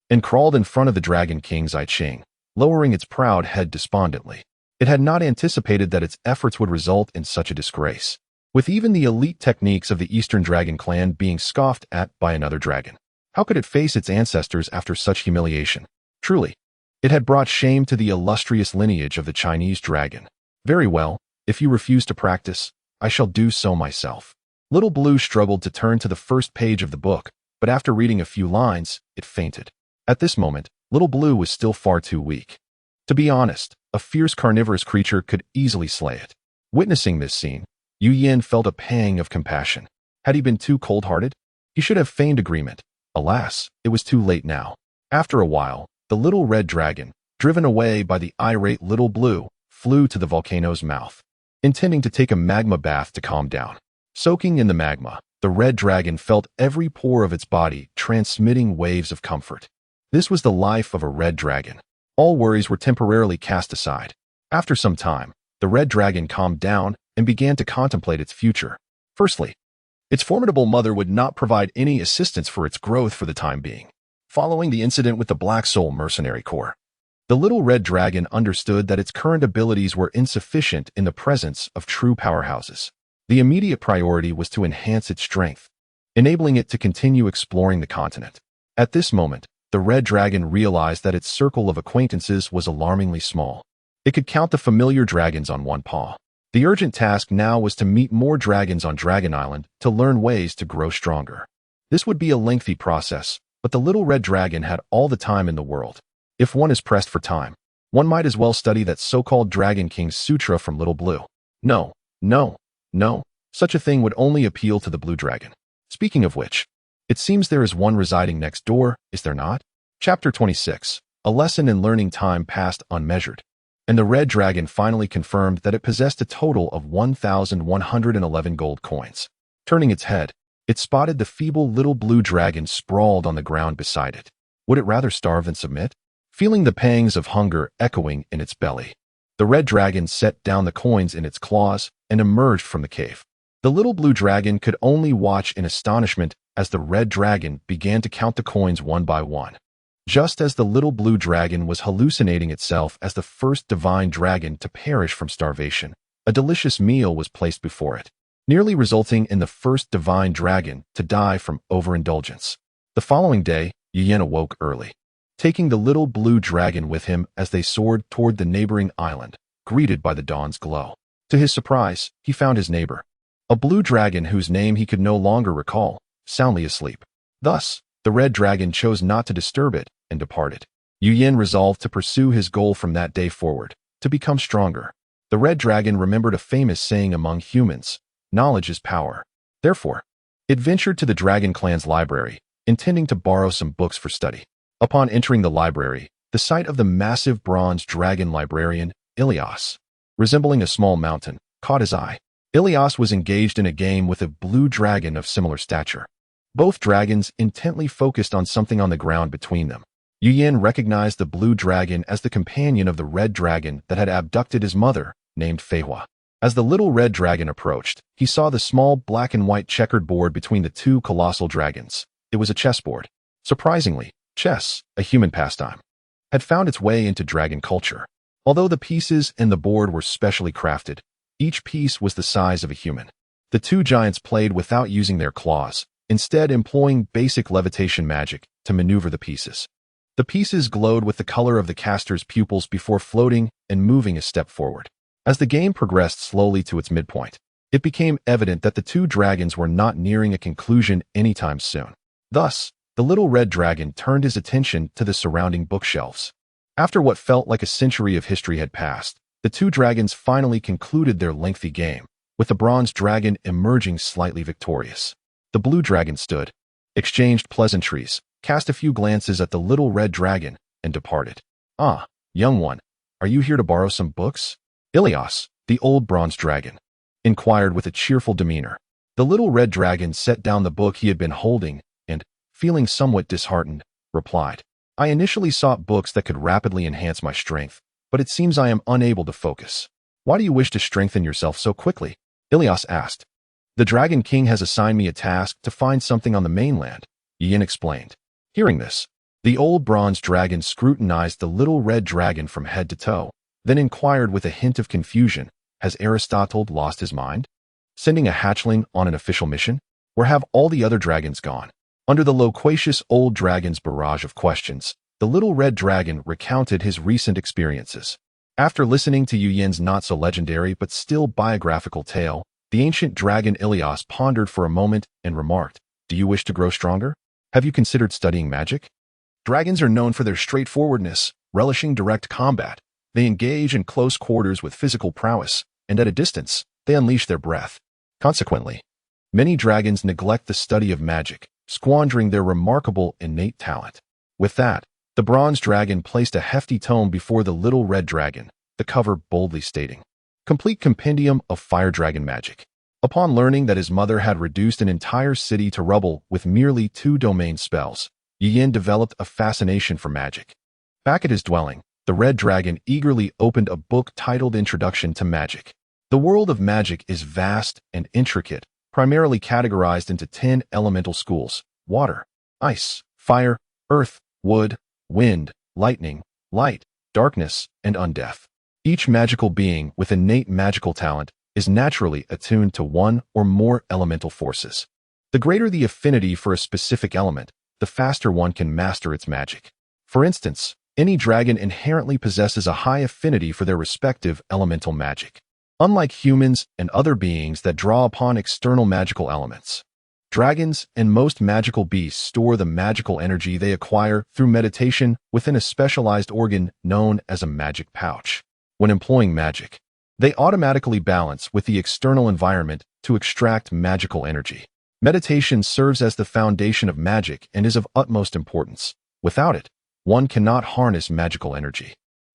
and crawled in front of the Dragon King's I Ching, lowering its proud head despondently. It had not anticipated that its efforts would result in such a disgrace, with even the elite techniques of the Eastern Dragon clan being scoffed at by another dragon. How could it face its ancestors after such humiliation? Truly, it had brought shame to the illustrious lineage of the Chinese dragon. Very well, if you refuse to practice, I shall do so myself. Little Blue struggled to turn to the first page of the book, but after reading a few lines, it fainted. At this moment, Little Blue was still far too weak. To be honest, a fierce carnivorous creature could easily slay it. Witnessing this scene, Yu Yin felt a pang of compassion. Had he been too cold-hearted? He should have feigned agreement. Alas, it was too late now. After a while, the little red dragon, driven away by the irate Little Blue, flew to the volcano's mouth, intending to take a magma bath to calm down. Soaking in the magma, the red dragon felt every pore of its body transmitting waves of comfort. This was the life of a red dragon. All worries were temporarily cast aside. After some time, the red dragon calmed down and began to contemplate its future. Firstly, its formidable mother would not provide any assistance for its growth for the time being. Following the incident with the Black Soul Mercenary Corps, the little red dragon understood that its current abilities were insufficient in the presence of true powerhouses. The immediate priority was to enhance its strength, enabling it to continue exploring the continent. At this moment, the red dragon realized that its circle of acquaintances was alarmingly small. It could count the familiar dragons on one paw. The urgent task now was to meet more dragons on Dragon Island to learn ways to grow stronger. This would be a lengthy process, but the little red dragon had all the time in the world. If one is pressed for time, one might as well study that so-called Dragon King's sutra from Little Blue. No, such a thing would only appeal to the blue dragon. Speaking of which, it seems there is one residing next door, is there not? Chapter 26. A lesson in learning. Time passed unmeasured, and the red dragon finally confirmed that it possessed a total of 1,111 gold coins. Turning its head, it spotted the feeble little blue dragon sprawled on the ground beside it. Would it rather starve than submit? Feeling the pangs of hunger echoing in its belly, the red dragon set down the coins in its claws and emerged from the cave. The little blue dragon could only watch in astonishment as the red dragon began to count the coins one by one. Just as the little blue dragon was hallucinating itself as the first divine dragon to perish from starvation, a delicious meal was placed before it, nearly resulting in the first divine dragon to die from overindulgence. The following day, Yu Yin awoke early, taking the little blue dragon with him as they soared toward the neighboring island, greeted by the dawn's glow. To his surprise, he found his neighbor, a blue dragon whose name he could no longer recall, soundly asleep. Thus, the red dragon chose not to disturb it and departed. Yu Yin resolved to pursue his goal from that day forward, to become stronger. The red dragon remembered a famous saying among humans, knowledge is power. Therefore, it ventured to the Dragon Clan's library, intending to borrow some books for study. Upon entering the library, the sight of the massive bronze dragon librarian, Ilias, resembling a small mountain, caught his eye. Ilias was engaged in a game with a blue dragon of similar stature. Both dragons intently focused on something on the ground between them. Yu Yin recognized the blue dragon as the companion of the red dragon that had abducted his mother, named Feihua. As the little red dragon approached, he saw the small black and white checkered board between the two colossal dragons. It was a chessboard. Surprisingly, chess, a human pastime, had found its way into dragon culture. Although the pieces and the board were specially crafted, each piece was the size of a human. The two giants played without using their claws, instead employing basic levitation magic to maneuver the pieces. The pieces glowed with the color of the caster's pupils before floating and moving a step forward. As the game progressed slowly to its midpoint, it became evident that the two dragons were not nearing a conclusion anytime soon. Thus, the little red dragon turned his attention to the surrounding bookshelves. After what felt like a century of history had passed, the two dragons finally concluded their lengthy game, with the bronze dragon emerging slightly victorious. The blue dragon stood, exchanged pleasantries, cast a few glances at the little red dragon, and departed. "Ah, young one, are you here to borrow some books?" Ilias, the old bronze dragon, inquired with a cheerful demeanor. The little red dragon set down the book he had been holding and, feeling somewhat disheartened, replied, "I initially sought books that could rapidly enhance my strength, but it seems I am unable to focus." "Why do you wish to strengthen yourself so quickly?" Ilias asked. The Dragon King has assigned me a task to find something on the mainland, Yin explained. Hearing this, the old bronze dragon scrutinized the little red dragon from head to toe, then inquired with a hint of confusion, has Aristotle lost his mind? Sending a hatchling on an official mission? Or have all the other dragons gone? Under the loquacious old dragon's barrage of questions, the little red dragon recounted his recent experiences. After listening to Yu Yin's not-so-legendary but still biographical tale, the ancient dragon Ilias pondered for a moment and remarked, "Do you wish to grow stronger? Have you considered studying magic? Dragons are known for their straightforwardness, relishing direct combat. They engage in close quarters with physical prowess, and at a distance, they unleash their breath. Consequently, many dragons neglect the study of magic, squandering their remarkable innate talent." With that, the bronze dragon placed a hefty tome before the little red dragon, the cover boldly stating, "Complete Compendium of Fire Dragon Magic." Upon learning that his mother had reduced an entire city to rubble with merely 2 domain spells, Yu Yin developed a fascination for magic. Back at his dwelling, the red dragon eagerly opened a book titled Introduction to Magic. The world of magic is vast and intricate, primarily categorized into 10 elemental schools: water, ice, fire, earth, wood, wind, lightning, light, darkness, and undeath. Each magical being with innate magical talent is naturally attuned to one or more elemental forces. The greater the affinity for a specific element, the faster one can master its magic. For instance, any dragon inherently possesses a high affinity for their respective elemental magic. Unlike humans and other beings that draw upon external magical elements, dragons and most magical beasts store the magical energy they acquire through meditation within a specialized organ known as a magic pouch. When employing magic, they automatically balance with the external environment to extract magical energy. Meditation serves as the foundation of magic and is of utmost importance. Without it, one cannot harness magical energy.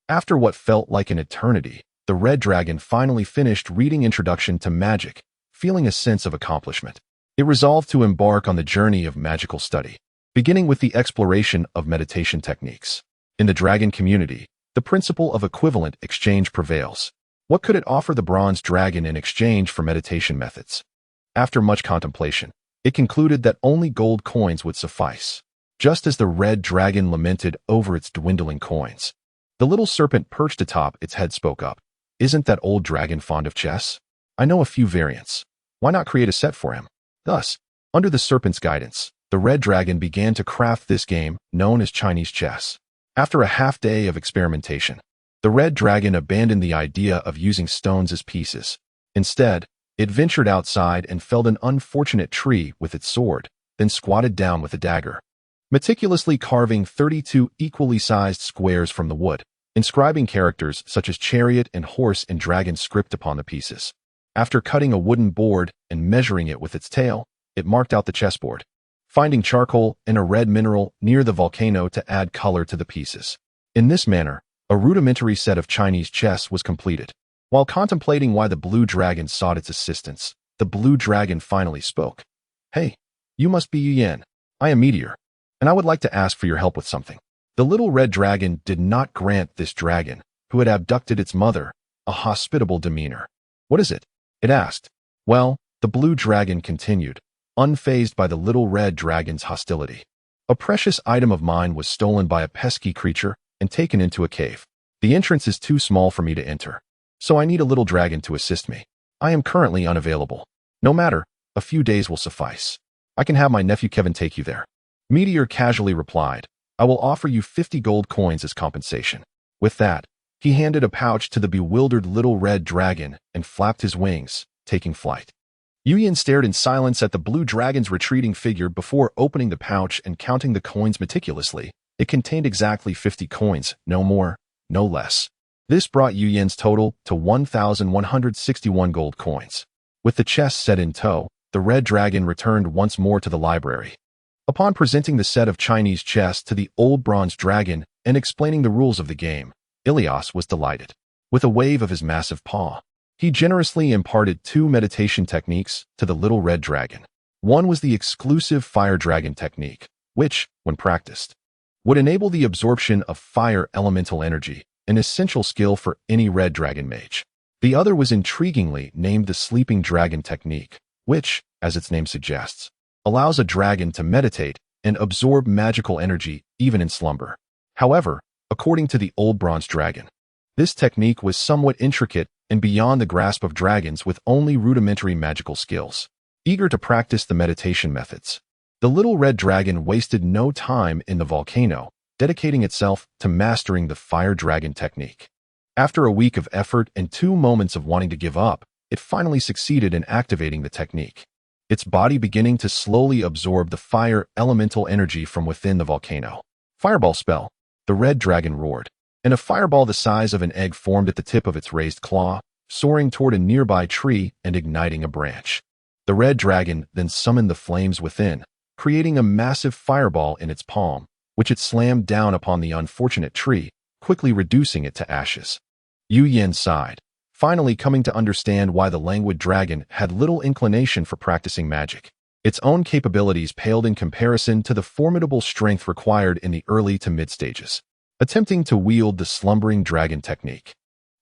After what felt like an eternity, the red dragon finally finished reading Introduction to Magic, feeling a sense of accomplishment. It resolved to embark on the journey of magical study, beginning with the exploration of meditation techniques. In the dragon community, the principle of equivalent exchange prevails. What could it offer the bronze dragon in exchange for meditation methods? After much contemplation, it concluded that only gold coins would suffice. Just as the red dragon lamented over its dwindling coins, the little serpent perched atop its head spoke up. "Isn't that old dragon fond of chess? I know a few variants. Why not create a set for him?" Thus, under the serpent's guidance, the red dragon began to craft this game known as Chinese chess. After a half-day of experimentation, the red dragon abandoned the idea of using stones as pieces. Instead, it ventured outside and felled an unfortunate tree with its sword, then squatted down with a dagger, meticulously carving 32 equally sized squares from the wood, inscribing characters such as chariot and horse in dragon script upon the pieces. After cutting a wooden board and measuring it with its tail, it marked out the chessboard, finding charcoal and a red mineral near the volcano to add color to the pieces. In this manner, a rudimentary set of Chinese chess was completed. While contemplating why the blue dragon sought its assistance, the blue dragon finally spoke. "Hey, you must be Yu Yin. I am Meteor, and I would like to ask for your help with something." The little red dragon did not grant this dragon, who had abducted its mother, a hospitable demeanor. "What is it?" it asked. "Well," the blue dragon continued, unfazed by the little red dragon's hostility. "A precious item of mine was stolen by a pesky creature and taken into a cave. The entrance is too small for me to enter, so I need a little dragon to assist me. I am currently unavailable. No matter, a few days will suffice. I can have my nephew Kevin take you there." Meteor casually replied, "I will offer you 50 gold coins as compensation." With that, he handed a pouch to the bewildered little red dragon and flapped his wings, taking flight. Yu Yin stared in silence at the blue dragon's retreating figure before opening the pouch and counting the coins meticulously. It contained exactly 50 coins, no more, no less. This brought Yu Yin's total to 1,161 gold coins. With the chest set in tow, the red dragon returned once more to the library. Upon presenting the set of Chinese chess to the old bronze dragon and explaining the rules of the game, Ilias was delighted. With a wave of his massive paw, he generously imparted 2 meditation techniques to the little red dragon. One was the exclusive fire dragon technique, which, when practiced, would enable the absorption of fire elemental energy, an essential skill for any red dragon mage. The other was intriguingly named the sleeping dragon technique, which, as its name suggests, allows a dragon to meditate and absorb magical energy even in slumber. However, according to the Old Bronze Dragon, this technique was somewhat intricate and beyond the grasp of dragons with only rudimentary magical skills. Eager to practice the meditation methods, the little red dragon wasted no time in the volcano, dedicating itself to mastering the fire dragon technique. After a week of effort and 2 moments of wanting to give up, it finally succeeded in activating the technique, its body beginning to slowly absorb the fire elemental energy from within the volcano. Fireball spell. The red dragon roared, and a fireball the size of an egg formed at the tip of its raised claw, soaring toward a nearby tree and igniting a branch. The red dragon then summoned the flames within, creating a massive fireball in its palm, which it slammed down upon the unfortunate tree, quickly reducing it to ashes. Yu Yen sighed, finally coming to understand why the languid dragon had little inclination for practicing magic. Its own capabilities paled in comparison to the formidable strength required in the early to mid-stages. Attempting to wield the slumbering dragon technique,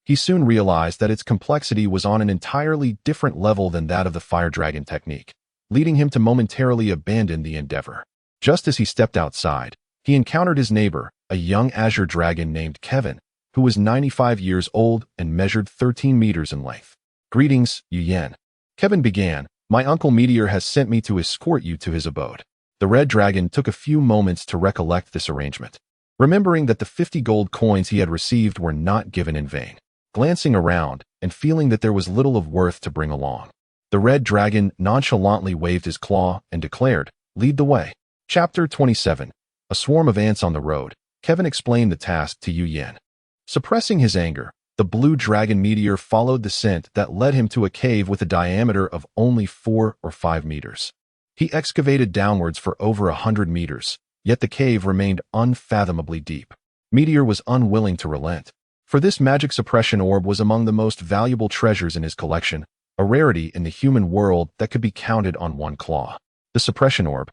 he soon realized that its complexity was on an entirely different level than that of the fire dragon technique, leading him to momentarily abandon the endeavor. Just as he stepped outside, he encountered his neighbor, a young azure dragon named Kevin, who was 95 years old and measured 13 meters in length. "Greetings, Yu Yen," Kevin began. "My uncle Meteor has sent me to escort you to his abode." The red dragon took a few moments to recollect this arrangement, remembering that the 50 gold coins he had received were not given in vain. Glancing around and feeling that there was little of worth to bring along, the red dragon nonchalantly waved his claw and declared, "Lead the way." Chapter 27. A swarm of ants on the road. Kevin explained the task to Yu Yen. Suppressing his anger, the blue dragon Meteor followed the scent that led him to a cave with a diameter of only 4 or 5 meters. He excavated downwards for over 100 meters, yet the cave remained unfathomably deep. Meteor was unwilling to relent, for this magic suppression orb was among the most valuable treasures in his collection, a rarity in the human world that could be counted on one claw. The suppression orb,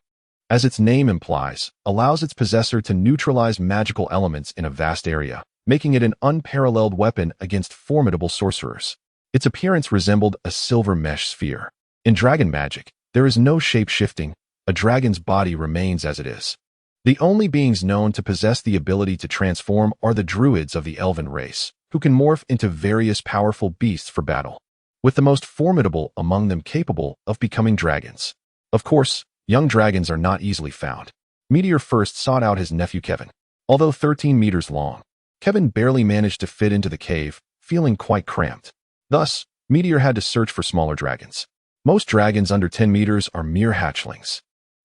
as its name implies, allows its possessor to neutralize magical elements in a vast area, making it an unparalleled weapon against formidable sorcerers. Its appearance resembled a silver mesh sphere. In dragon magic, there is no shape-shifting. A dragon's body remains as it is. The only beings known to possess the ability to transform are the druids of the elven race, who can morph into various powerful beasts for battle, with the most formidable among them capable of becoming dragons. Of course, young dragons are not easily found. Meteor first sought out his nephew Kevin. Although 13 meters long, Kevin barely managed to fit into the cave, feeling quite cramped. Thus, Meteor had to search for smaller dragons. Most dragons under 10 meters are mere hatchlings,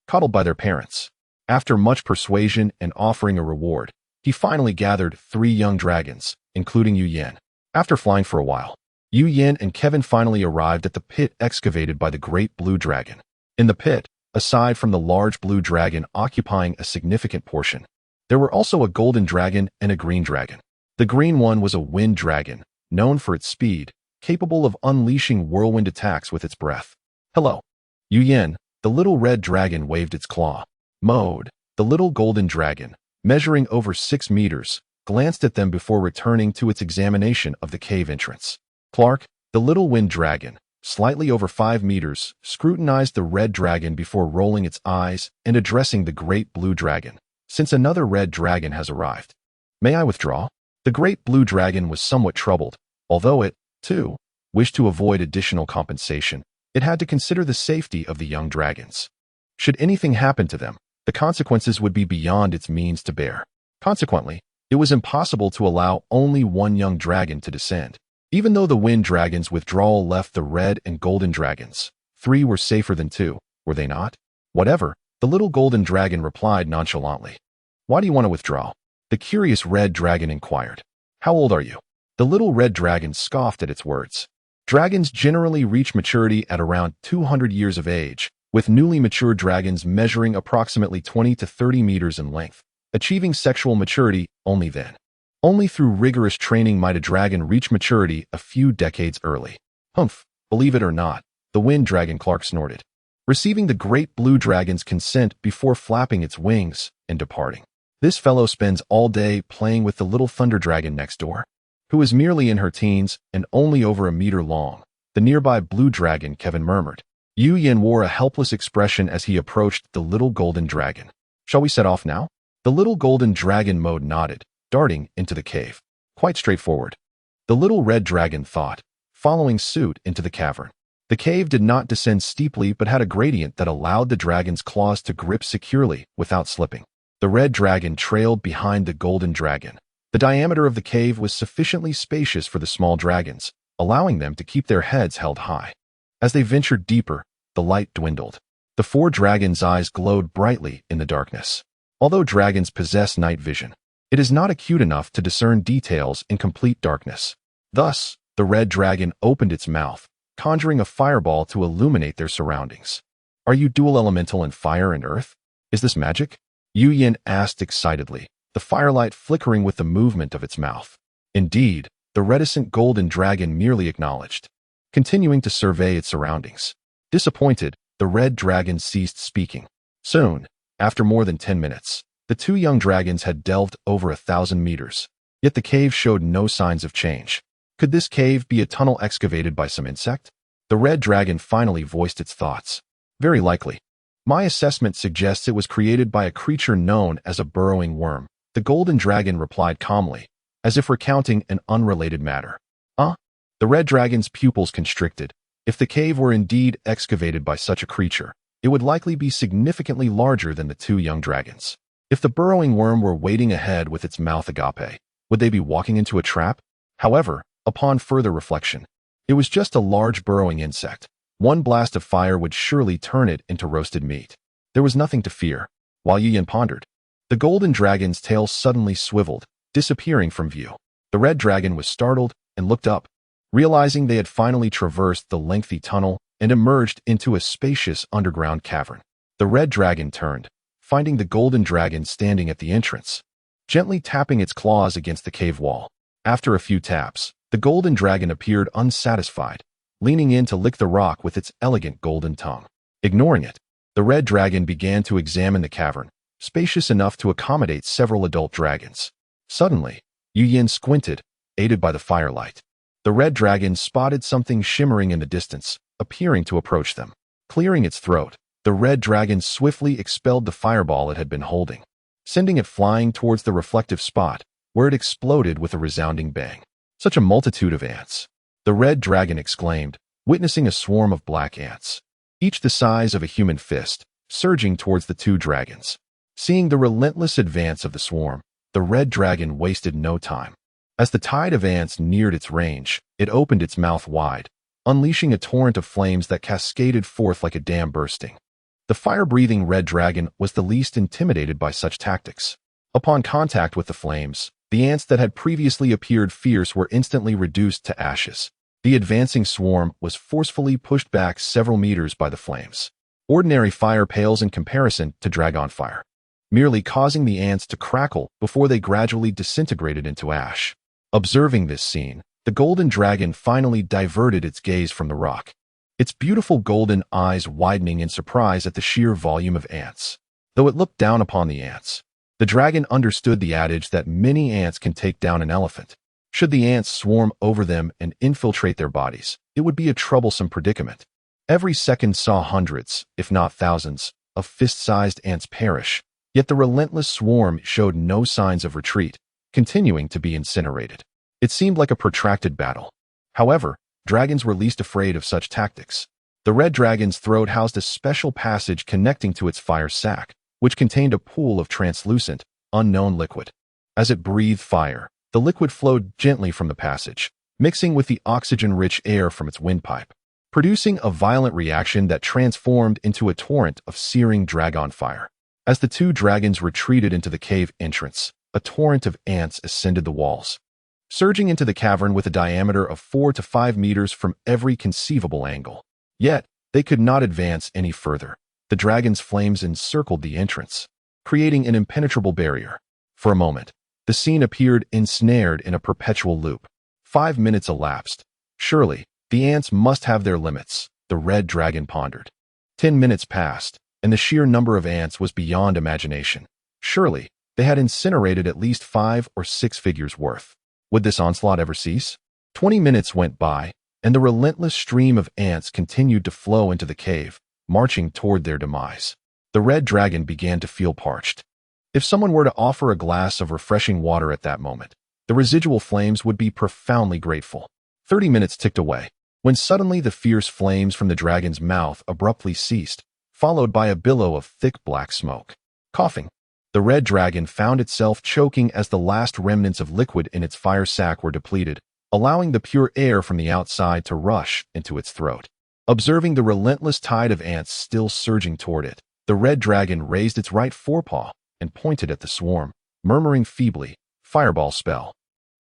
coddled by their parents. After much persuasion and offering a reward, he finally gathered 3 young dragons, including Yu Yen. After flying for a while, Yu Yen and Kevin finally arrived at the pit excavated by the great blue dragon. In the pit, aside from the large blue dragon occupying a significant portion, there were also a golden dragon and a green dragon. The green one was a wind dragon, known for its speed, capable of unleashing whirlwind attacks with its breath. "Hello, Yu Yen," the little red dragon waved its claw. Mode, the little golden dragon, measuring over 6 meters, glanced at them before returning to its examination of the cave entrance. Clark, the little wind dragon, slightly over 5 meters, scrutinized the red dragon before rolling its eyes and addressing the great blue dragon. "Since another red dragon has arrived, may I withdraw?" The great blue dragon was somewhat troubled. Although it, too, wished to avoid additional compensation, it had to consider the safety of the young dragons. Should anything happen to them, the consequences would be beyond its means to bear. Consequently, it was impossible to allow only one young dragon to descend. Even though the wind dragon's withdrawal left the red and golden dragons, 3 were safer than 2, were they not? Whatever, the little golden dragon replied nonchalantly. "Why do you want to withdraw?" The curious red dragon inquired. "How old are you?" The little red dragon scoffed at its words. Dragons generally reach maturity at around 200 years of age, with newly mature dragons measuring approximately 20 to 30 meters in length, achieving sexual maturity only then. Only through rigorous training might a dragon reach maturity a few decades early. "Humph, believe it or not," the wind dragon Clark snorted, receiving the great blue dragon's consent before flapping its wings and departing. "This fellow spends all day playing with the little thunder dragon next door, who is merely in her teens and only over a meter long," the nearby blue dragon Kevin murmured. Yu Yin wore a helpless expression as he approached the little golden dragon. Shall we set off now? The little golden dragon mode nodded, darting into the cave. Quite straightforward. The little red dragon thought, following suit into the cavern. The cave did not descend steeply but had a gradient that allowed the dragon's claws to grip securely without slipping. The red dragon trailed behind the golden dragon. The diameter of the cave was sufficiently spacious for the small dragons, allowing them to keep their heads held high. As they ventured deeper, the light dwindled. The four dragons' eyes glowed brightly in the darkness. Although dragons possess night vision, it is not acute enough to discern details in complete darkness. Thus, the red dragon opened its mouth, conjuring a fireball to illuminate their surroundings. Are you dual elemental in fire and earth? Is this magic? Yu Yin asked excitedly, the firelight flickering with the movement of its mouth. Indeed, the reticent golden dragon merely acknowledged, continuing to survey its surroundings. Disappointed, the red dragon ceased speaking. Soon, after more than 10 minutes, the two young dragons had delved over 1,000 meters. Yet the cave showed no signs of change. Could this cave be a tunnel excavated by some insect? The red dragon finally voiced its thoughts. Very likely. My assessment suggests it was created by a creature known as a burrowing worm. The golden dragon replied calmly, as if recounting an unrelated matter. The red dragon's pupils constricted. If the cave were indeed excavated by such a creature, it would likely be significantly larger than the two young dragons. If the burrowing worm were wading ahead with its mouth agape, would they be walking into a trap? However, upon further reflection, it was just a large burrowing insect. One blast of fire would surely turn it into roasted meat. There was nothing to fear. While Yu Yin pondered, the golden dragon's tail suddenly swiveled, disappearing from view. The red dragon was startled and looked up, realizing they had finally traversed the lengthy tunnel and emerged into a spacious underground cavern. The red dragon turned, finding the golden dragon standing at the entrance, gently tapping its claws against the cave wall. After a few taps, the golden dragon appeared unsatisfied, leaning in to lick the rock with its elegant golden tongue. Ignoring it, the red dragon began to examine the cavern, spacious enough to accommodate several adult dragons. Suddenly, Yu Yin squinted, aided by the firelight. The red dragon spotted something shimmering in the distance, appearing to approach them. Clearing its throat, the red dragon swiftly expelled the fireball it had been holding, sending it flying towards the reflective spot, where it exploded with a resounding bang. Such a multitude of ants! The red dragon exclaimed, witnessing a swarm of black ants, each the size of a human fist, surging towards the two dragons. Seeing the relentless advance of the swarm, the red dragon wasted no time. As the tide of ants neared its range, it opened its mouth wide, unleashing a torrent of flames that cascaded forth like a dam bursting. The fire-breathing red dragon was the least intimidated by such tactics. Upon contact with the flames, the ants that had previously appeared fierce were instantly reduced to ashes. The advancing swarm was forcefully pushed back several meters by the flames. Ordinary fire pales in comparison to dragon fire, merely causing the ants to crackle before they gradually disintegrated into ash. Observing this scene, the golden dragon finally diverted its gaze from the rock, its beautiful golden eyes widening in surprise at the sheer volume of ants. Though it looked down upon the ants, the dragon understood the adage that many ants can take down an elephant. Should the ants swarm over them and infiltrate their bodies, it would be a troublesome predicament. Every second saw hundreds, if not thousands, of fist-sized ants perish, yet the relentless swarm showed no signs of retreat, continuing to be incinerated. It seemed like a protracted battle. However, dragons were least afraid of such tactics. The red dragon's throat housed a special passage connecting to its fire sac, which contained a pool of translucent, unknown liquid. As it breathed fire, the liquid flowed gently from the passage, mixing with the oxygen-rich air from its windpipe, producing a violent reaction that transformed into a torrent of searing dragon fire. As the two dragons retreated into the cave entrance, a torrent of ants ascended the walls, surging into the cavern with a diameter of 4 to 5 meters from every conceivable angle. Yet, they could not advance any further. The dragon's flames encircled the entrance, creating an impenetrable barrier. For a moment, the scene appeared ensnared in a perpetual loop. 5 minutes elapsed. Surely, the ants must have their limits, the red dragon pondered. 10 minutes passed, and the sheer number of ants was beyond imagination. Surely, they had incinerated at least 5 or 6 figures worth. Would this onslaught ever cease? 20 minutes went by, and the relentless stream of ants continued to flow into the cave, marching toward their demise. The red dragon began to feel parched. If someone were to offer a glass of refreshing water at that moment, the residual flames would be profoundly grateful. 30 minutes ticked away, when suddenly the fierce flames from the dragon's mouth abruptly ceased, followed by a billow of thick black smoke. Coughing, the red dragon found itself choking as the last remnants of liquid in its fire sac were depleted, allowing the pure air from the outside to rush into its throat. Observing the relentless tide of ants still surging toward it, the red dragon raised its right forepaw and pointed at the swarm, murmuring feebly, "Fireball spell."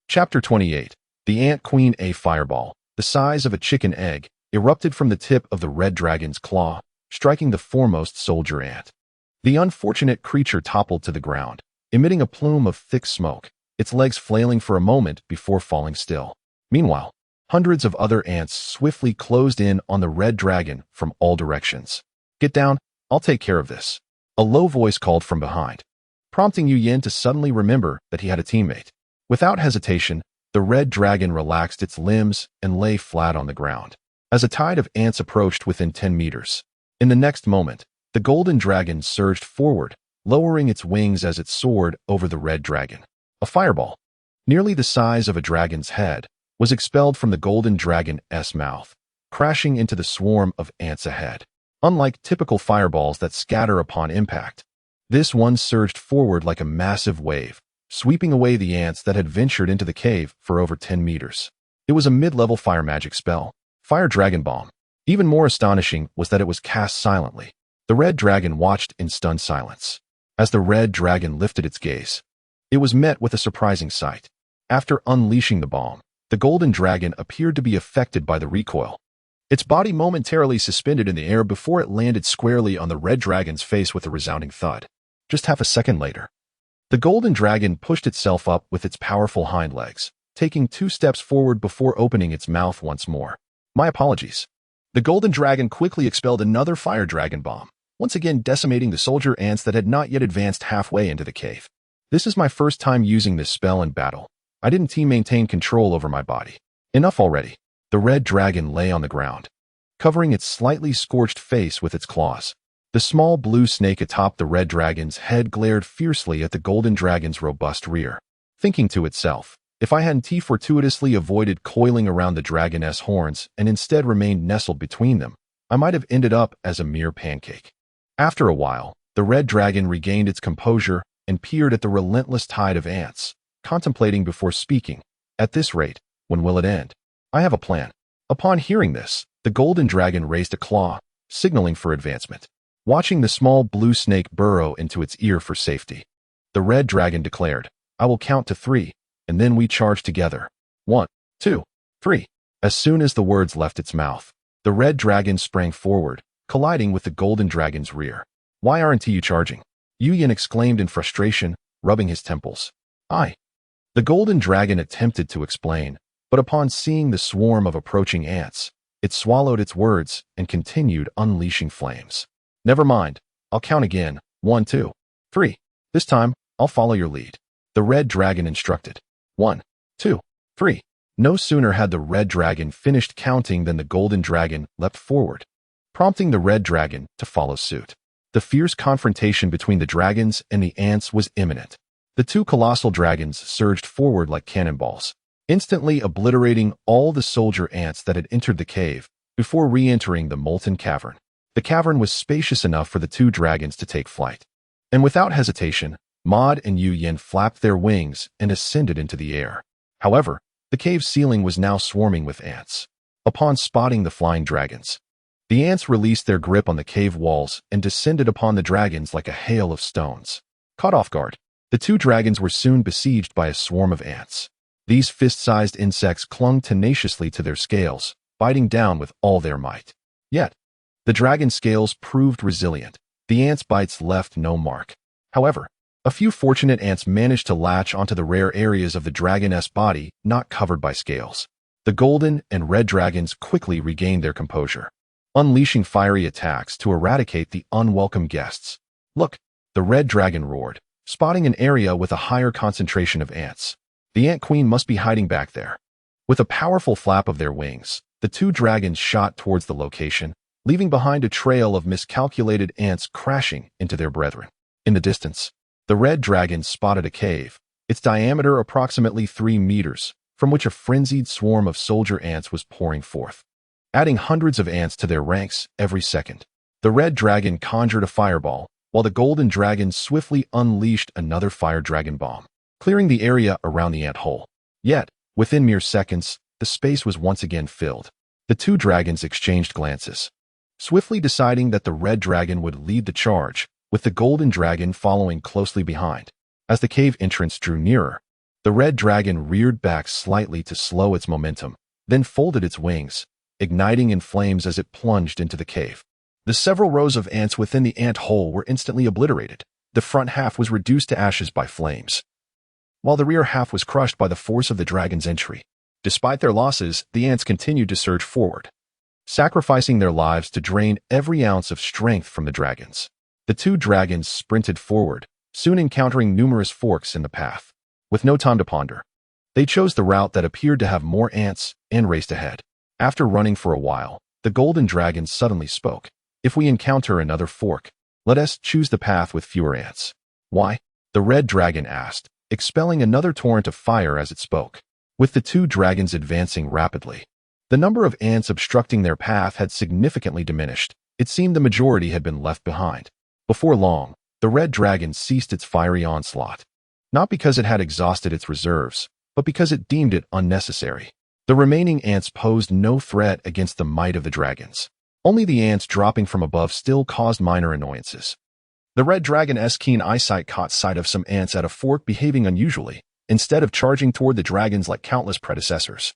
Chapter 28. The Ant Queen. A fireball, the size of a chicken egg, erupted from the tip of the red dragon's claw, striking the foremost soldier ant. The unfortunate creature toppled to the ground, emitting a plume of thick smoke, its legs flailing for a moment before falling still. Meanwhile, hundreds of other ants swiftly closed in on the red dragon from all directions. "Get down, I'll take care of this," a low voice called from behind, prompting Yu Yin to suddenly remember that he had a teammate. Without hesitation, the red dragon relaxed its limbs and lay flat on the ground, as a tide of ants approached within 10 meters. In the next moment, the golden dragon surged forward, lowering its wings as it soared over the red dragon. A fireball, nearly the size of a dragon's head, was expelled from the golden dragon's mouth, crashing into the swarm of ants ahead. Unlike typical fireballs that scatter upon impact, this one surged forward like a massive wave, sweeping away the ants that had ventured into the cave for over 10 meters. It was a mid-level fire magic spell, Fire Dragon Bomb. Even more astonishing was that it was cast silently. The red dragon watched in stunned silence. As the red dragon lifted its gaze, it was met with a surprising sight. After unleashing the bomb, the golden dragon appeared to be affected by the recoil. Its body momentarily suspended in the air before it landed squarely on the red dragon's face with a resounding thud. Just half a second later, the golden dragon pushed itself up with its powerful hind legs, taking 2 steps forward before opening its mouth once more. "My apologies." The golden dragon quickly expelled another fire dragon bomb, once again decimating the soldier ants that had not yet advanced halfway into the cave. "This is my first time using this spell in battle. I didn't maintain control over my body. Enough already." The red dragon lay on the ground, covering its slightly scorched face with its claws. The small blue snake atop the red dragon's head glared fiercely at the golden dragon's robust rear, thinking to itself, "If I hadn't fortuitously avoided coiling around the dragon's horns and instead remained nestled between them, I might have ended up as a mere pancake." After a while, the red dragon regained its composure and peered at the relentless tide of ants, contemplating before speaking. "At this rate, when will it end? I have a plan." Upon hearing this, the golden dragon raised a claw, signaling for advancement. Watching the small blue snake burrow into its ear for safety, the red dragon declared, "I will count to 3, and then we charge together. 1, 2, 3. As soon as the words left its mouth, the red dragon sprang forward, colliding with the golden dragon's rear. "Why aren't you charging?" Yu Yin exclaimed in frustration, rubbing his temples. The golden dragon attempted to explain, but upon seeing the swarm of approaching ants, it swallowed its words and continued unleashing flames. "Never mind, I'll count again. 1, 2, 3. This time, I'll follow your lead," the red dragon instructed. 1, 2, 3. No sooner had the red dragon finished counting than the golden dragon leapt forward, prompting the red dragon to follow suit. The fierce confrontation between the dragons and the ants was imminent. The 2 colossal dragons surged forward like cannonballs, instantly obliterating all the soldier ants that had entered the cave before re-entering the molten cavern. The cavern was spacious enough for the 2 dragons to take flight, and without hesitation, Maud and Yu Yin flapped their wings and ascended into the air. However, the cave ceiling was now swarming with ants. Upon spotting the flying dragons, the ants released their grip on the cave walls and descended upon the dragons like a hail of stones. Caught off guard, the 2 dragons were soon besieged by a swarm of ants. These fist-sized insects clung tenaciously to their scales, biting down with all their might. Yet, the dragon's scales proved resilient. The ants' bites left no mark. However, a few fortunate ants managed to latch onto the rare areas of the dragon's body not covered by scales. The golden and red dragons quickly regained their composure, unleashing fiery attacks to eradicate the unwelcome guests. "Look," the red dragon roared, spotting an area with a higher concentration of ants. "The ant queen must be hiding back there." With a powerful flap of their wings, The two dragons shot towards the location, leaving behind a trail of miscalculated ants crashing into their brethren. In the distance, the red dragon spotted a cave, its diameter approximately 3 meters, from which a frenzied swarm of soldier ants was pouring forth, adding hundreds of ants to their ranks every second. The red dragon conjured a fireball, while the golden dragon swiftly unleashed another fire dragon bomb, clearing the area around the ant hole. Yet, within mere seconds, the space was once again filled. The two dragons exchanged glances, swiftly deciding that the red dragon would lead the charge, with the golden dragon following closely behind. As the cave entrance drew nearer, the red dragon reared back slightly to slow its momentum, then folded its wings, igniting in flames as it plunged into the cave. The several rows of ants within the ant hole were instantly obliterated. The front half was reduced to ashes by flames, while the rear half was crushed by the force of the dragon's entry. Despite their losses, the ants continued to surge forward, sacrificing their lives to drain every ounce of strength from the dragons. The two dragons sprinted forward, soon encountering numerous forks in the path. With no time to ponder, they chose the route that appeared to have more ants and raced ahead. After running for a while, the golden dragon suddenly spoke. "If we encounter another fork, let us choose the path with fewer ants." "Why?" the red dragon asked, expelling another torrent of fire as it spoke. With the two dragons advancing rapidly, the number of ants obstructing their path had significantly diminished. It seemed the majority had been left behind. Before long, the red dragon ceased its fiery onslaught, not because it had exhausted its reserves, but because it deemed it unnecessary. The remaining ants posed no threat against the might of the dragons. Only the ants dropping from above still caused minor annoyances. The red dragon's keen eyesight caught sight of some ants at a fork behaving unusually. Instead of charging toward the dragons like countless predecessors,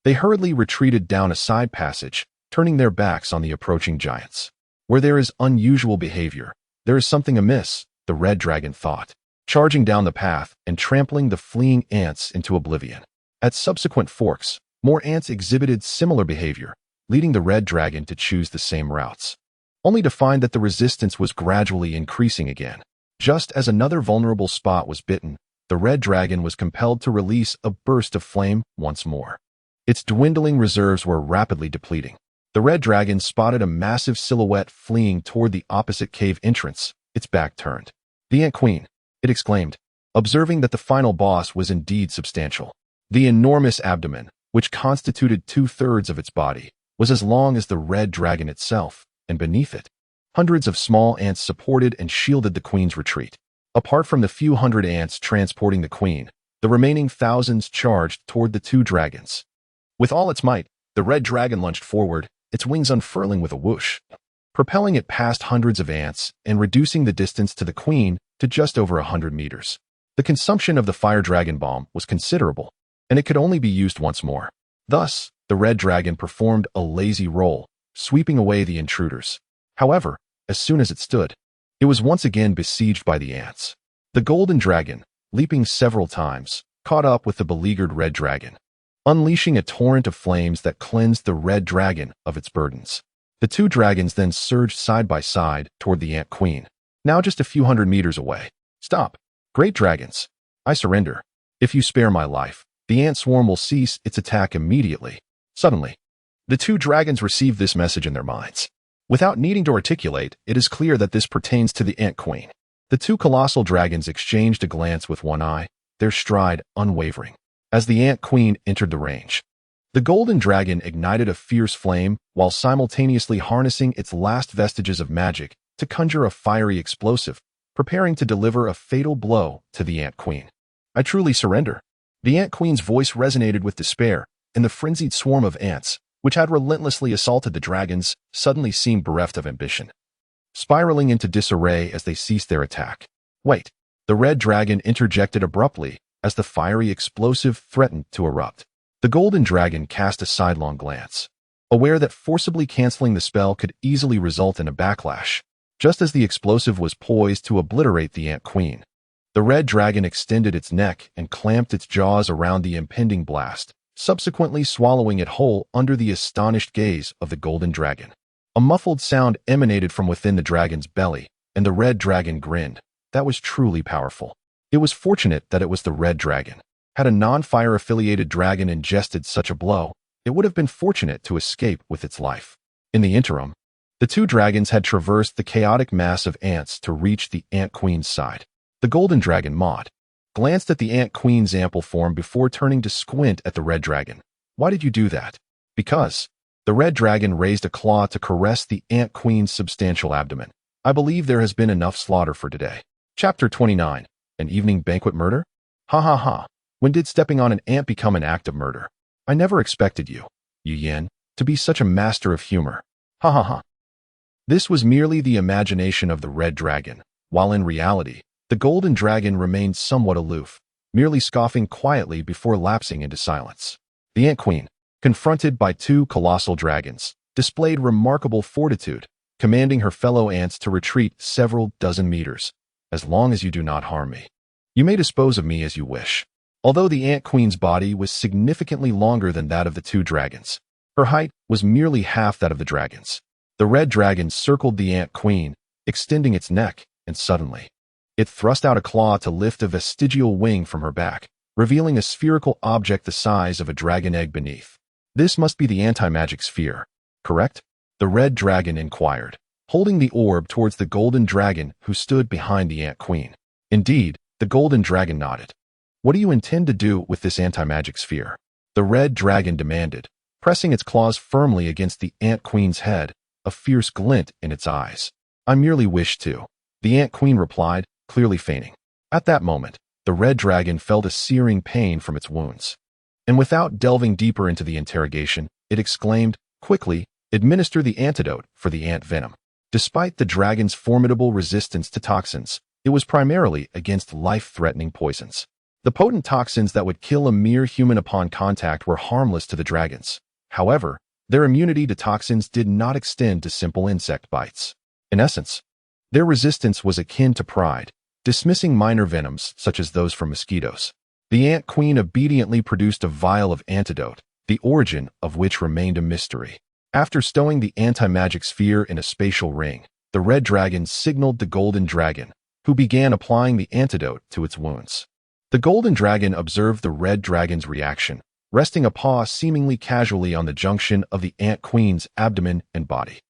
they hurriedly retreated down a side passage, turning their backs on the approaching giants. Where there is unusual behavior, there is something amiss, the red dragon thought, charging down the path and trampling the fleeing ants into oblivion. At subsequent forks, more ants exhibited similar behavior, leading the red dragon to choose the same routes, only to find that the resistance was gradually increasing again. Just as another vulnerable spot was bitten, the red dragon was compelled to release a burst of flame once more. Its dwindling reserves were rapidly depleting. The red dragon spotted a massive silhouette fleeing toward the opposite cave entrance, its back turned. "The Ant Queen," it exclaimed, observing that the final boss was indeed substantial. The enormous abdomen, which constituted 2/3 of its body, was as long as the red dragon itself, and beneath it, hundreds of small ants supported and shielded the queen's retreat. Apart from the few hundred ants transporting the queen, the remaining thousands charged toward the two dragons. With all its might, the red dragon lunged forward, its wings unfurling with a whoosh, propelling it past hundreds of ants and reducing the distance to the queen to just over 100 meters. The consumption of the fire dragon bomb was considerable, and it could only be used once more. Thus, the red dragon performed a lazy roll, sweeping away the intruders. However, as soon as it stood, it was once again besieged by the ants. The golden dragon, leaping several times, caught up with the beleaguered red dragon, unleashing a torrent of flames that cleansed the red dragon of its burdens. The two dragons then surged side by side toward the ant queen, now just a few hundred meters away. "Stop, great dragons. I surrender. If you spare my life, the ant swarm will cease its attack immediately." Suddenly, the two dragons received this message in their minds. Without needing to articulate, it is clear that this pertains to the ant queen. The two colossal dragons exchanged a glance with one eye, their stride unwavering, as the ant queen entered the range. The golden dragon ignited a fierce flame while simultaneously harnessing its last vestiges of magic to conjure a fiery explosive, preparing to deliver a fatal blow to the ant queen. "I truly surrender." The ant queen's voice resonated with despair, and the frenzied swarm of ants, which had relentlessly assaulted the dragons, suddenly seemed bereft of ambition, spiraling into disarray as they ceased their attack. "Wait," the red dragon interjected abruptly as the fiery explosive threatened to erupt. The golden dragon cast a sidelong glance, aware that forcibly canceling the spell could easily result in a backlash. Just as the explosive was poised to obliterate the ant queen, the red dragon extended its neck and clamped its jaws around the impending blast, subsequently swallowing it whole under the astonished gaze of the golden dragon. A muffled sound emanated from within the dragon's belly, and the red dragon grinned. That was truly powerful. It was fortunate that it was the red dragon. Had a non-fire-affiliated dragon ingested such a blow, it would have been fortunate to escape with its life. In the interim, the two dragons had traversed the chaotic mass of ants to reach the Ant Queen's side. The golden dragon Maud glanced at the Ant Queen's ample form before turning to squint at the red dragon. Why did you do that? Because. The red dragon raised a claw to caress the Ant Queen's substantial abdomen. I believe there has been enough slaughter for today. Chapter 29. An evening banquet murder? Ha ha ha. When did stepping on an ant become an act of murder? I never expected you, Yu Yin, to be such a master of humor. Ha ha ha. This was merely the imagination of the red dragon, while in reality, the golden dragon remained somewhat aloof, merely scoffing quietly before lapsing into silence. The Ant Queen, confronted by two colossal dragons, displayed remarkable fortitude, commanding her fellow ants to retreat several dozen meters. As long as you do not harm me, you may dispose of me as you wish. Although the Ant Queen's body was significantly longer than that of the two dragons, her height was merely half that of the dragons. The red dragon circled the Ant Queen, extending its neck, and suddenly, it thrust out a claw to lift a vestigial wing from her back, revealing a spherical object the size of a dragon egg beneath. This must be the anti-magic sphere, correct? The red dragon inquired, holding the orb towards the golden dragon who stood behind the Ant Queen. Indeed, the golden dragon nodded. What do you intend to do with this anti-magic sphere? The red dragon demanded, pressing its claws firmly against the Ant Queen's head, a fierce glint in its eyes. I merely wish to. The Ant Queen replied, clearly feigning. At that moment, the red dragon felt a searing pain from its wounds. And without delving deeper into the interrogation, it exclaimed, quickly, administer the antidote for the ant venom. Despite the dragon's formidable resistance to toxins, it was primarily against life-threatening poisons. The potent toxins that would kill a mere human upon contact were harmless to the dragons. However, their immunity to toxins did not extend to simple insect bites. In essence, their resistance was akin to pride, dismissing minor venoms such as those from mosquitoes. The Ant Queen obediently produced a vial of antidote, the origin of which remained a mystery. After stowing the anti-magic sphere in a spatial ring, the red dragon signaled the golden dragon, who began applying the antidote to its wounds. The golden dragon observed the red dragon's reaction, resting a paw seemingly casually on the junction of the Ant Queen's abdomen and body.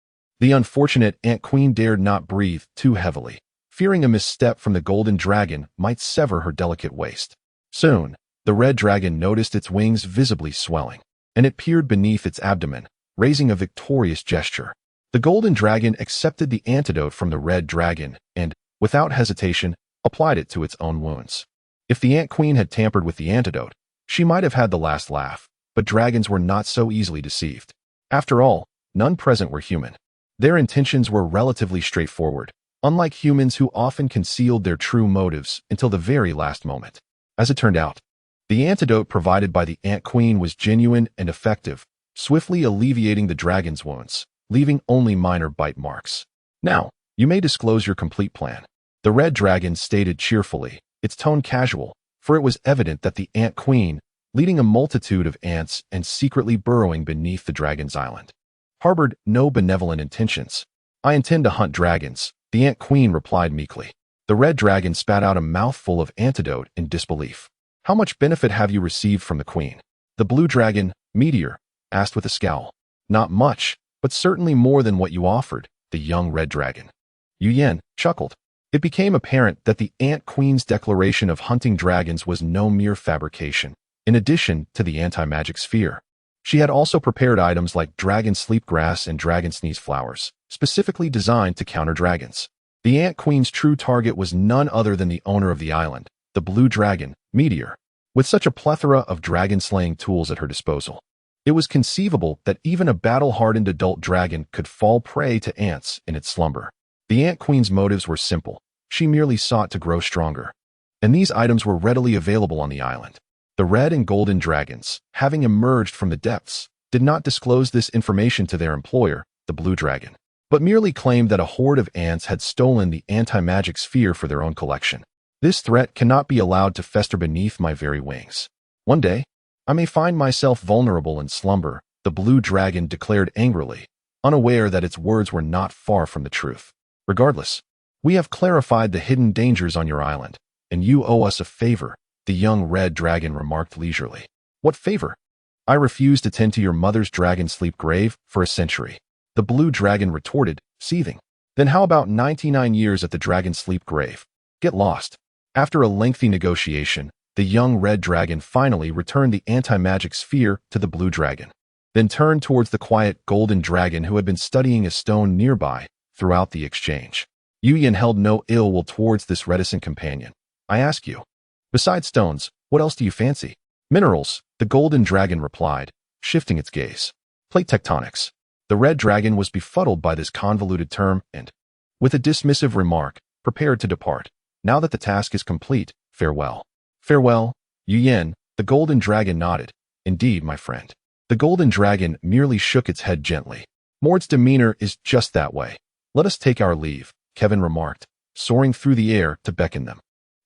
The unfortunate Ant Queen dared not breathe too heavily, fearing a misstep from the golden dragon might sever her delicate waist. Soon, the red dragon noticed its wings visibly swelling, and it peered beneath its abdomen, raising a victorious gesture. The golden dragon accepted the antidote from the red dragon and, without hesitation, applied it to its own wounds. If the Ant Queen had tampered with the antidote, she might have had the last laugh, but dragons were not so easily deceived. After all, none present were human. Their intentions were relatively straightforward, unlike humans who often concealed their true motives until the very last moment. As it turned out, the antidote provided by the Ant Queen was genuine and effective, swiftly alleviating the dragon's wounds, leaving only minor bite marks. Now, you may disclose your complete plan. The red dragon stated cheerfully, its tone casual, for it was evident that the Ant Queen, leading a multitude of ants and secretly burrowing beneath the dragon's island, harbored no benevolent intentions. I intend to hunt dragons, the Ant Queen replied meekly. The red dragon spat out a mouthful of antidote in disbelief. How much benefit have you received from the queen? The blue dragon, Meteor, asked with a scowl. Not much, but certainly more than what you offered, the young red dragon. Yu Yin chuckled. It became apparent that the Ant Queen's declaration of hunting dragons was no mere fabrication. In addition to the anti-magic sphere, she had also prepared items like dragon sleep grass and dragon sneeze flowers, specifically designed to counter dragons. The Ant Queen's true target was none other than the owner of the island, the blue dragon, Meteor. With such a plethora of dragon-slaying tools at her disposal, it was conceivable that even a battle-hardened adult dragon could fall prey to ants in its slumber. The Ant Queen's motives were simple. She merely sought to grow stronger. And these items were readily available on the island. The red and golden dragons, having emerged from the depths, did not disclose this information to their employer, the blue dragon, but merely claimed that a horde of ants had stolen the anti-magic sphere for their own collection. This threat cannot be allowed to fester beneath my very wings. One day, I may find myself vulnerable in slumber, the blue dragon declared angrily, unaware that its words were not far from the truth. Regardless, we have clarified the hidden dangers on your island, and you owe us a favor, the young red dragon remarked leisurely. What favor? I refuse to tend to your mother's dragon sleep grave for a century. The blue dragon retorted, seething. Then how about 99 years at the dragon sleep grave? Get lost. After a lengthy negotiation, the young red dragon finally returned the anti-magic sphere to the blue dragon, then turned towards the quiet golden dragon who had been studying a stone nearby throughout the exchange. Yu Yin held no ill will towards this reticent companion. I ask you, besides stones, what else do you fancy? Minerals, the golden dragon replied, shifting its gaze. Plate tectonics. The red dragon was befuddled by this convoluted term and, with a dismissive remark, prepared to depart. Now that the task is complete, farewell. Farewell, Yu Yin, the golden dragon nodded. Indeed, my friend. The golden dragon merely shook its head gently. Mord's demeanor is just that way. Let us take our leave, Kevin remarked, soaring through the air to beckon them.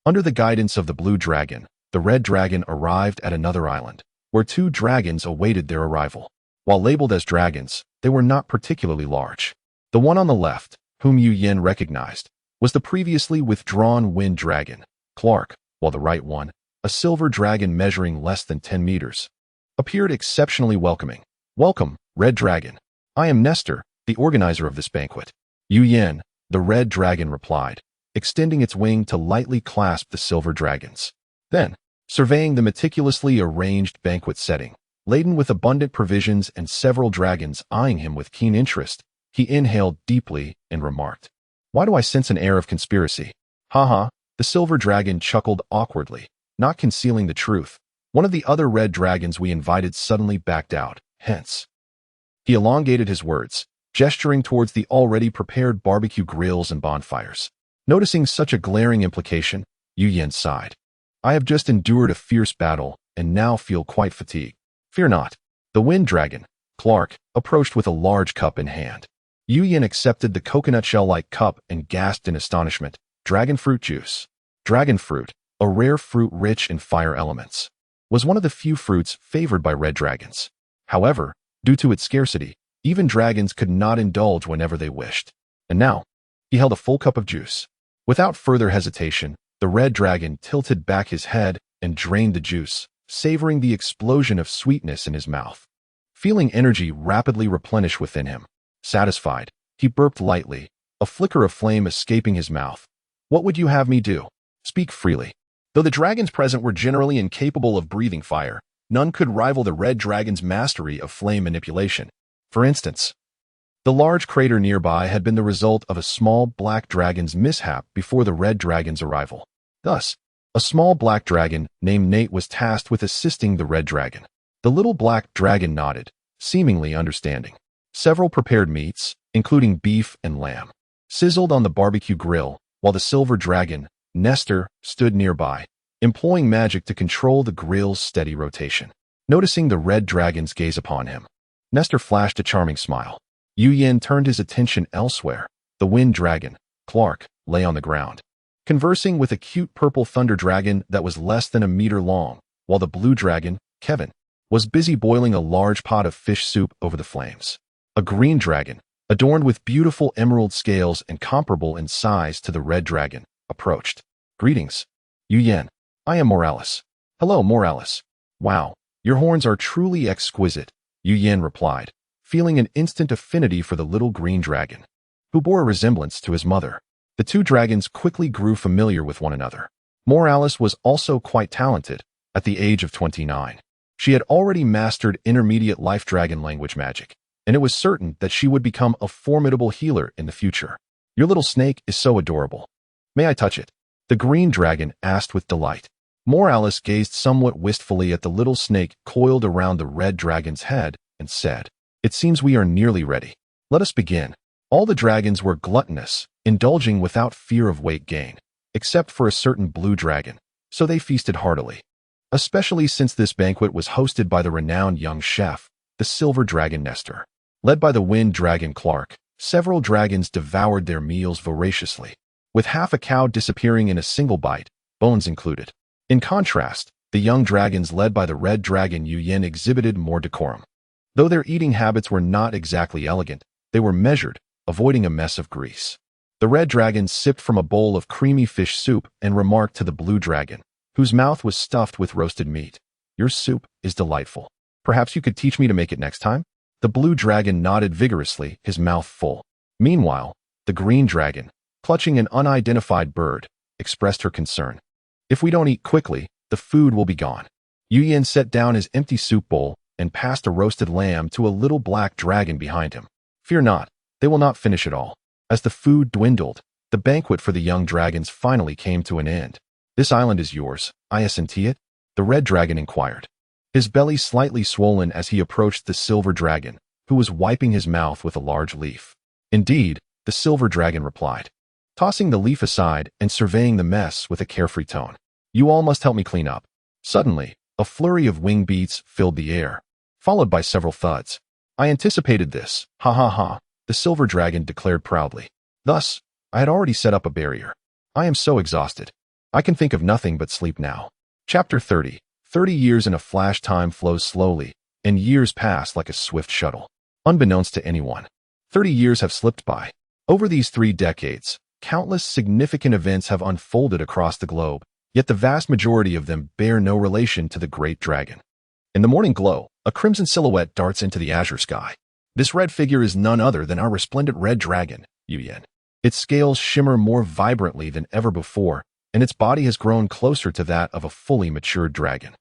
Under the guidance of the blue dragon, the red dragon arrived at another island, where two dragons awaited their arrival. While labeled as dragons, they were not particularly large. The one on the left, whom Yu Yin recognized, was the previously withdrawn wind dragon, Clark, while the right one, a silver dragon measuring less than 10 meters, appeared exceptionally welcoming. Welcome, red dragon. I am Nestor, the organizer of this banquet. Yu Yin, the red dragon replied, extending its wing to lightly clasp the silver dragons. Then, surveying the meticulously arranged banquet setting, laden with abundant provisions and several dragons eyeing him with keen interest, he inhaled deeply and remarked, "Why do I sense an air of conspiracy?" "Ha." The silver dragon chuckled awkwardly, not concealing the truth. One of the other red dragons we invited suddenly backed out, hence. He elongated his words, gesturing towards the already prepared barbecue grills and bonfires. Noticing such a glaring implication, Yu Yin sighed. I have just endured a fierce battle and now feel quite fatigued. Fear not. The wind dragon, Clark, approached with a large cup in hand. Yu Yin accepted the coconut shell-like cup and gasped in astonishment. Dragon fruit juice. Dragon fruit, a rare fruit rich in fire elements, was one of the few fruits favored by red dragons. However, due to its scarcity, even dragons could not indulge whenever they wished. And now, he held a full cup of juice. Without further hesitation, the red dragon tilted back his head and drained the juice, savoring the explosion of sweetness in his mouth. Feeling energy rapidly replenish within him, satisfied, he burped lightly, a flicker of flame escaping his mouth. What would you have me do? Speak freely. Though the dragons present were generally incapable of breathing fire, none could rival the red dragon's mastery of flame manipulation. For instance, the large crater nearby had been the result of a small black dragon's mishap before the red dragon's arrival. Thus, a small black dragon named Nate was tasked with assisting the red dragon. The little black dragon nodded, seemingly understanding. Several prepared meats, including beef and lamb, sizzled on the barbecue grill, while the silver dragon, Nestor, stood nearby, employing magic to control the grill's steady rotation. Noticing the red dragon's gaze upon him, Nestor flashed a charming smile. Yu Yin turned his attention elsewhere. The wind dragon, Clark, lay on the ground, conversing with a cute purple thunder dragon that was less than a meter long, while the blue dragon, Kevin, was busy boiling a large pot of fish soup over the flames. A green dragon, adorned with beautiful emerald scales and comparable in size to the red dragon, approached. Greetings, Yu Yin. I am Morales. Hello, Morales. Wow, your horns are truly exquisite, Yu Yin replied, feeling an instant affinity for the little green dragon, who bore a resemblance to his mother. The two dragons quickly grew familiar with one another. Morales was also quite talented. At the age of 29, she had already mastered intermediate life dragon language magic, and it was certain that she would become a formidable healer in the future. Your little snake is so adorable. May I touch it? The green dragon asked with delight. Morales gazed somewhat wistfully at the little snake coiled around the red dragon's head and said, It seems we are nearly ready. Let us begin. All the dragons were gluttonous, indulging without fear of weight gain, except for a certain blue dragon, so they feasted heartily. Especially since this banquet was hosted by the renowned young chef, the silver dragon Nestor. Led by the wind dragon Clark, several dragons devoured their meals voraciously, with half a cow disappearing in a single bite, bones included. In contrast, the young dragons led by the red dragon Yu Yin exhibited more decorum. Though their eating habits were not exactly elegant, they were measured, avoiding a mess of grease. The red dragon sipped from a bowl of creamy fish soup and remarked to the blue dragon, whose mouth was stuffed with roasted meat, Your soup is delightful. Perhaps you could teach me to make it next time? The blue dragon nodded vigorously, his mouth full. Meanwhile, the green dragon, clutching an unidentified bird, expressed her concern. If we don't eat quickly, the food will be gone. Yu set down his empty soup bowl and passed a roasted lamb to a little black dragon behind him. Fear not, they will not finish it all. As the food dwindled, the banquet for the young dragons finally came to an end. This island is yours, I assent it? The red dragon inquired, his belly slightly swollen as he approached the silver dragon, who was wiping his mouth with a large leaf. Indeed, the silver dragon replied, tossing the leaf aside and surveying the mess with a carefree tone. You all must help me clean up. Suddenly, a flurry of wing beats filled the air, followed by several thuds. I anticipated this, ha ha ha, the silver dragon declared proudly. Thus, I had already set up a barrier. I am so exhausted. I can think of nothing but sleep now. Chapter 30. 30 years in a flash. Time flows slowly, and years pass like a swift shuttle. Unbeknownst to anyone, 30 years have slipped by. Over these 3 decades, countless significant events have unfolded across the globe, yet the vast majority of them bear no relation to the great dragon. In the morning glow, a crimson silhouette darts into the azure sky. This red figure is none other than our resplendent red dragon, Yu. Its scales shimmer more vibrantly than ever before, and its body has grown closer to that of a fully matured dragon.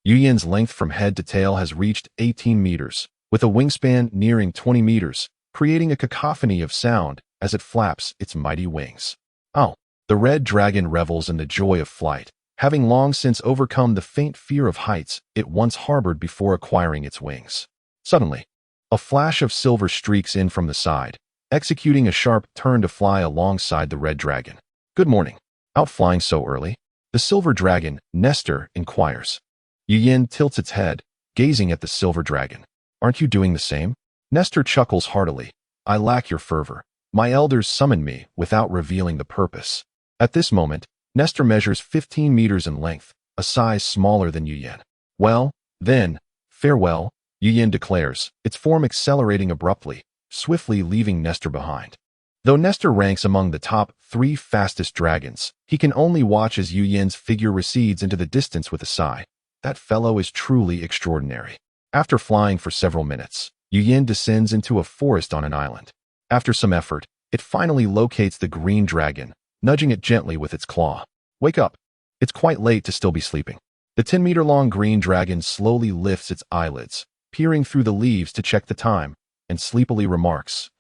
Yu's length from head to tail has reached 18 meters, with a wingspan nearing 20 meters, creating a cacophony of sound as it flaps its mighty wings. Oh, the red dragon revels in the joy of flight, having long since overcome the faint fear of heights it once harbored before acquiring its wings. Suddenly, a flash of silver streaks in from the side, executing a sharp turn to fly alongside the red dragon. Good morning. Out flying so early? The silver dragon, Nestor, inquires. Yu tilts its head, gazing at the silver dragon. Aren't you doing the same? Nestor chuckles heartily. I lack your fervor. My elders summoned me without revealing the purpose. At this moment, Nestor measures 15 meters in length, a size smaller than Yu. Well, then, farewell, Yu declares, its form accelerating abruptly, swiftly leaving Nestor behind. Though Nestor ranks among the top 3 fastest dragons, he can only watch as Yu's figure recedes into the distance with a sigh. That fellow is truly extraordinary. After flying for several minutes, Yu descends into a forest on an island. After some effort, it finally locates the green dragon, nudging it gently with its claw. Wake up. It's quite late to still be sleeping. The 10-meter-long green dragon slowly lifts its eyelids, peering through the leaves to check the time, and sleepily remarks,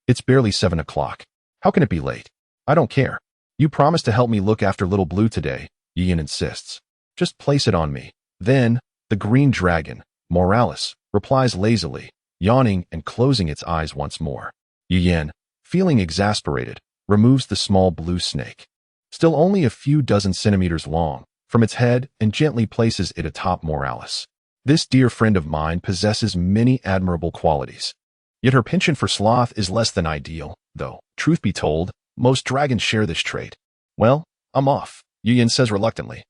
it's barely 7 o'clock. How can it be late? I don't care. You promised to help me look after little Blue today, Yu insists. Just place it on me. Then, the green dragon, Merciless, replies lazily, yawning and closing its eyes once more. Yu, feeling exasperated, removes the small blue snake, still only a few dozen centimeters long, from its head and gently places it atop Merciless. This dear friend of mine possesses many admirable qualities. Yet her penchant for sloth is less than ideal, though, truth be told, most dragons share this trait. Well, I'm off, Yu says reluctantly,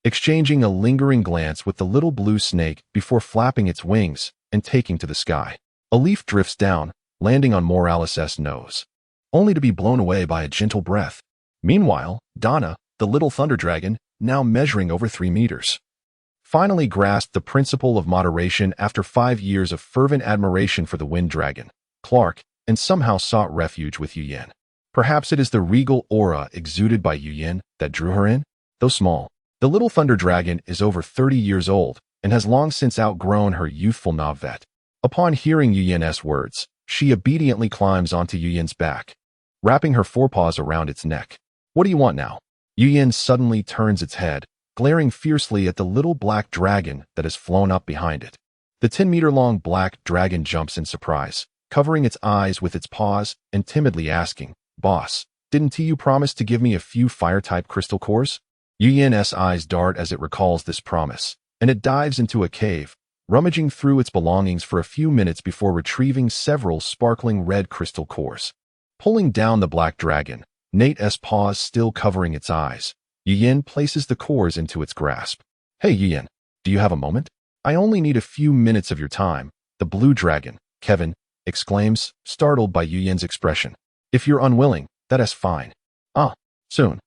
exchanging a lingering glance with the little blue snake before flapping its wings and taking to the sky. A leaf drifts down, landing on Merciless's nose, only to be blown away by a gentle breath. Meanwhile, Donna, the little thunder dragon, now measuring over 3 meters, finally grasped the principle of moderation after 5 years of fervent admiration for the wind dragon, Clark, and somehow sought refuge with Yu. Perhaps it is the regal aura exuded by Yu that drew her in? Though small, the little thunder dragon is over 30 years old and has long since outgrown her youthful novvet. Upon hearing Yu's words, she obediently climbs onto Yu's back, wrapping her forepaws around its neck. What do you want now? Yu suddenly turns its head, glaring fiercely at the little black dragon that has flown up behind it. The 10-meter-long black dragon jumps in surprise, covering its eyes with its paws and timidly asking, Boss, didn't you promise to give me a few fire-type crystal cores? Yu's eyes dart as it recalls this promise, and it dives into a cave, rummaging through its belongings for a few minutes before retrieving several sparkling red crystal cores. Pulling down the black dragon, Nate's paws still covering its eyes, Yu places the cores into its grasp. Hey Yu, do you have a moment? I only need a few minutes of your time, the blue dragon, Kevin, exclaims, startled by Yu's expression. If you're unwilling, that is fine. Soon.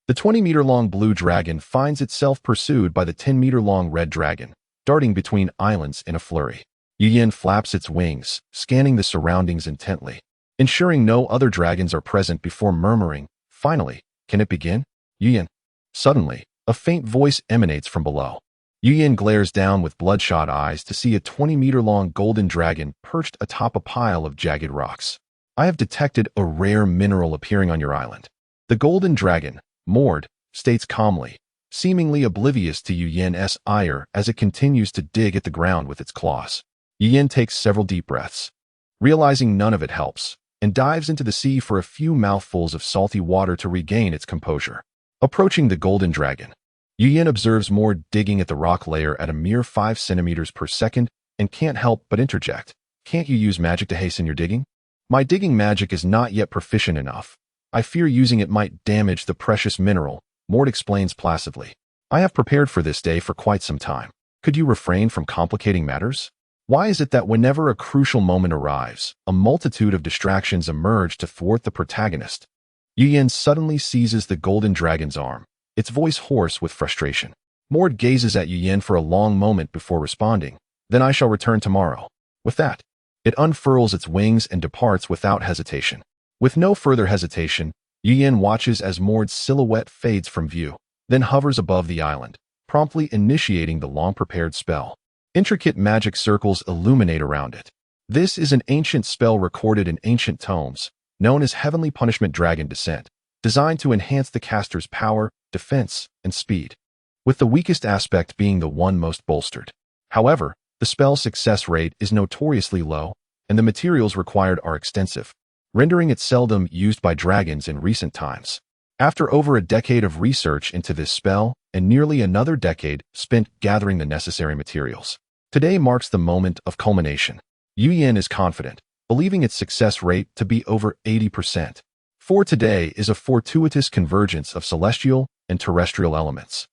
The 20-meter-long blue dragon finds itself pursued by the 10-meter-long red dragon, darting between islands in a flurry. Yin flaps its wings, scanning the surroundings intently, ensuring no other dragons are present before murmuring, "Finally, can it begin?" Yin. Suddenly, a faint voice emanates from below. Yin glares down with bloodshot eyes to see a 20-meter-long golden dragon perched atop a pile of jagged rocks. "I have detected a rare mineral appearing on your island." The golden dragon, moored, states calmly, seemingly oblivious to Yin's ire as it continues to dig at the ground with its claws. Yin takes several deep breaths, realizing none of it helps, and dives into the sea for a few mouthfuls of salty water to regain its composure. Approaching the golden dragon, Yin observes more digging at the rock layer at a mere 5 centimeters per second and can't help but interject. "Can't you use magic to hasten your digging?" "My digging magic is not yet proficient enough. I fear using it might damage the precious mineral," Mord explains placidly. "I have prepared for this day for quite some time. Could you refrain from complicating matters?" Why is it that whenever a crucial moment arrives, a multitude of distractions emerge to thwart the protagonist? Yin suddenly seizes the golden dragon's arm, its voice hoarse with frustration. Mord gazes at Yin for a long moment before responding, "Then I shall return tomorrow." With that, it unfurls its wings and departs without hesitation. With no further hesitation, Yin watches as Mord's silhouette fades from view, then hovers above the island, promptly initiating the long-prepared spell. Intricate magic circles illuminate around it. This is an ancient spell recorded in ancient tomes, known as Heavenly Punishment Dragon Descent, designed to enhance the caster's power, defense, and speed, with the weakest aspect being the one most bolstered. However, the spell's success rate is notoriously low, and the materials required are extensive, rendering it seldom used by dragons in recent times. After over a decade of research into this spell, and nearly another decade spent gathering the necessary materials, today marks the moment of culmination. Yin is confident, believing its success rate to be over 80%. For today is a fortuitous convergence of celestial and terrestrial elements.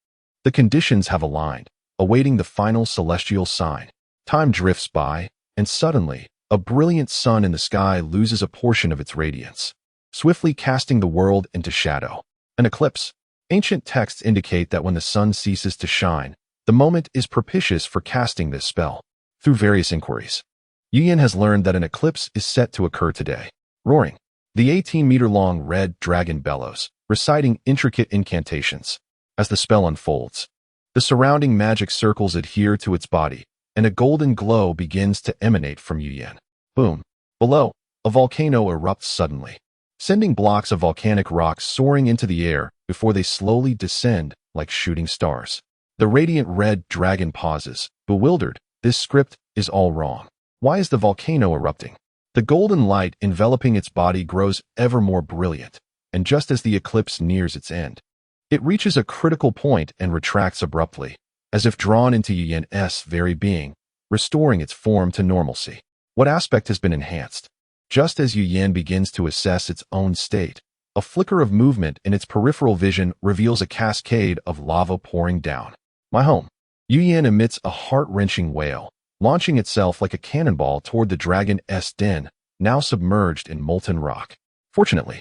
The conditions have aligned, awaiting the final celestial sign. Time drifts by, and suddenly, a brilliant sun in the sky loses a portion of its radiance, swiftly casting the world into shadow. An eclipse. Ancient texts indicate that when the sun ceases to shine, the moment is propitious for casting this spell. Through various inquiries, Yin has learned that an eclipse is set to occur today. Roaring, the 18-meter-long red dragon bellows, reciting intricate incantations. As the spell unfolds, the surrounding magic circles adhere to its body, and a golden glow begins to emanate from Yin. Boom. Below, a volcano erupts suddenly, sending blocks of volcanic rocks soaring into the air before they slowly descend like shooting stars. The radiant red dragon pauses, bewildered. This script is all wrong. Why is the volcano erupting? The golden light enveloping its body grows ever more brilliant, and just as the eclipse nears its end, it reaches a critical point and retracts abruptly, as if drawn into Yin's very being, restoring its form to normalcy. What aspect has been enhanced? Just as Yin begins to assess its own state, a flicker of movement in its peripheral vision reveals a cascade of lava pouring down. My home. Yin emits a heart-wrenching wail, launching itself like a cannonball toward the dragon's den, now submerged in molten rock. Fortunately,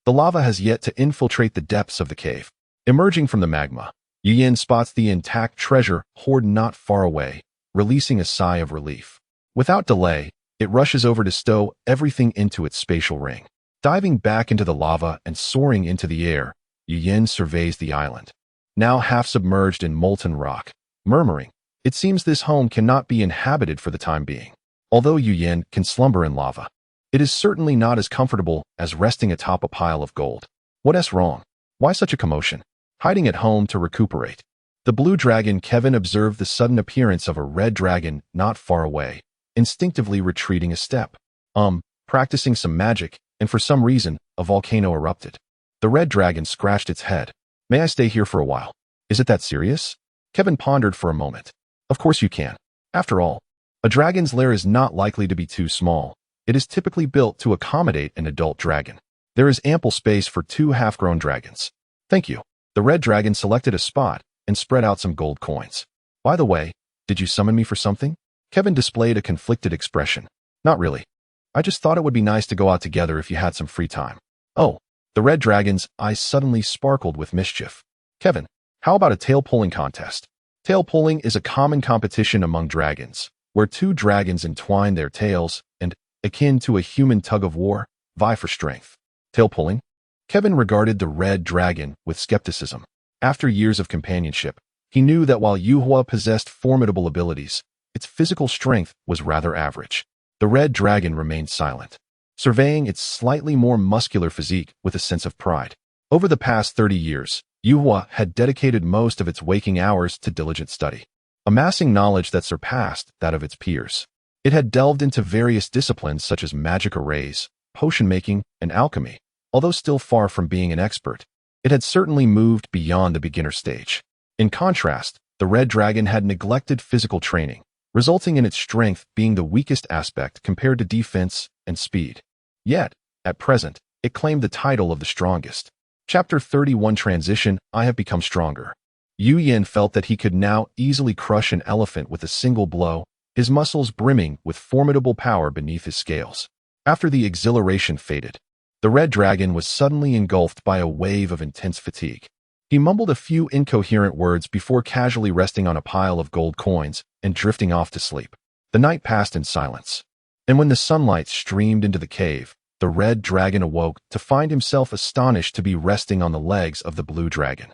the lava has yet to infiltrate the depths of the cave. Emerging from the magma, Yin spots the intact treasure hoard not far away, releasing a sigh of relief. Without delay, it rushes over to stow everything into its spatial ring. Diving back into the lava and soaring into the air, Yin surveys the island, now half submerged in molten rock, murmuring, "It seems this home cannot be inhabited for the time being." Although Yin can slumber in lava, it is certainly not as comfortable as resting atop a pile of gold. What's wrong? Why such a commotion? Hiding at home to recuperate. The blue dragon Kevin observed the sudden appearance of a red dragon not far away, instinctively retreating a step. Practicing some magic, and for some reason, a volcano erupted. The red dragon scratched its head. "May I stay here for a while? Is it that serious?" Kevin pondered for a moment. "Of course you can. After all, a dragon's lair is not likely to be too small. It is typically built to accommodate an adult dragon. There is ample space for 2 half-grown dragons." "Thank you." The red dragon selected a spot and spread out some gold coins. "By the way, did you summon me for something?" Kevin displayed a conflicted expression. "Not really. I just thought it would be nice to go out together if you had some free time." "Oh." The red dragon's eyes suddenly sparkled with mischief. "Kevin, how about a tail pulling contest? Tail pulling is a common competition among dragons, where two dragons entwine their tails and, akin to a human tug-of-war, vie for strength. Tail pulling? Kevin regarded the red dragon with skepticism. After years of companionship, he knew that while Yuhua possessed formidable abilities, its physical strength was rather average. The red dragon remained silent, surveying its slightly more muscular physique with a sense of pride. Over the past 30 years, Yuhua had dedicated most of its waking hours to diligent study, amassing knowledge that surpassed that of its peers. It had delved into various disciplines such as magic arrays, potion making, and alchemy. Although still far from being an expert, it had certainly moved beyond the beginner stage. In contrast, the red dragon had neglected physical training, resulting in its strength being the weakest aspect compared to defense and speed. Yet, at present, it claimed the title of the strongest. Chapter 31 Transition. I have become stronger. Yu Yin felt that he could now easily crush an elephant with a single blow, his muscles brimming with formidable power beneath his scales. After the exhilaration faded, the red dragon was suddenly engulfed by a wave of intense fatigue. He mumbled a few incoherent words before casually resting on a pile of gold coins and drifting off to sleep. The night passed in silence, and when the sunlight streamed into the cave, the red dragon awoke to find himself astonished to be resting on the legs of the blue dragon.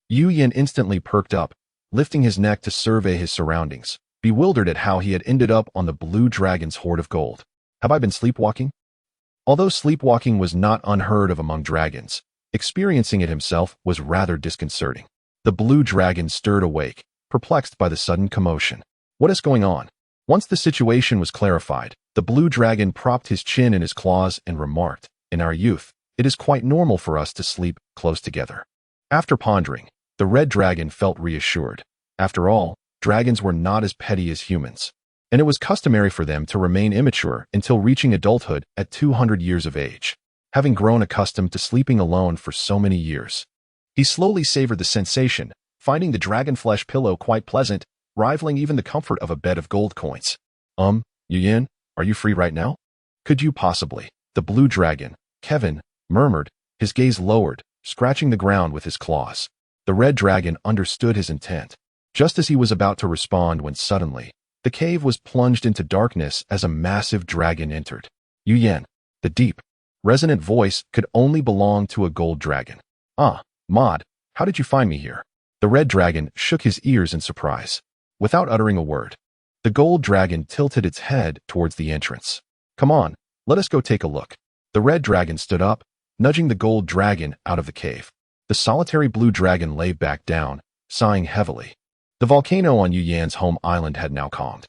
Yu Yin instantly perked up, lifting his neck to survey his surroundings, bewildered at how he had ended up on the blue dragon's hoard of gold. Have I been sleepwalking? Although sleepwalking was not unheard of among dragons, experiencing it himself was rather disconcerting. The blue dragon stirred awake, perplexed by the sudden commotion. What is going on? Once the situation was clarified, the blue dragon propped his chin in his claws and remarked, "In our youth, it is quite normal for us to sleep close together." After pondering, the red dragon felt reassured. After all, dragons were not as petty as humans, and it was customary for them to remain immature until reaching adulthood at 200 years of age. Having grown accustomed to sleeping alone for so many years, he slowly savored the sensation, finding the dragon flesh pillow quite pleasant, rivaling even the comfort of a bed of gold coins. Yu Yin, are you free right now? Could you possibly? The blue dragon, Kevin, murmured, his gaze lowered, scratching the ground with his claws. The red dragon understood his intent, just as he was about to respond when suddenly, the cave was plunged into darkness as a massive dragon entered. Yu Yin, the deep, resonant voice could only belong to a gold dragon. Mod, how did you find me here? The red dragon shook his ears in surprise. Without uttering a word, the gold dragon tilted its head towards the entrance. Come on, let us go take a look. The red dragon stood up, nudging the gold dragon out of the cave. The solitary blue dragon lay back down, sighing heavily. The volcano on Yu Yan's home island had now calmed.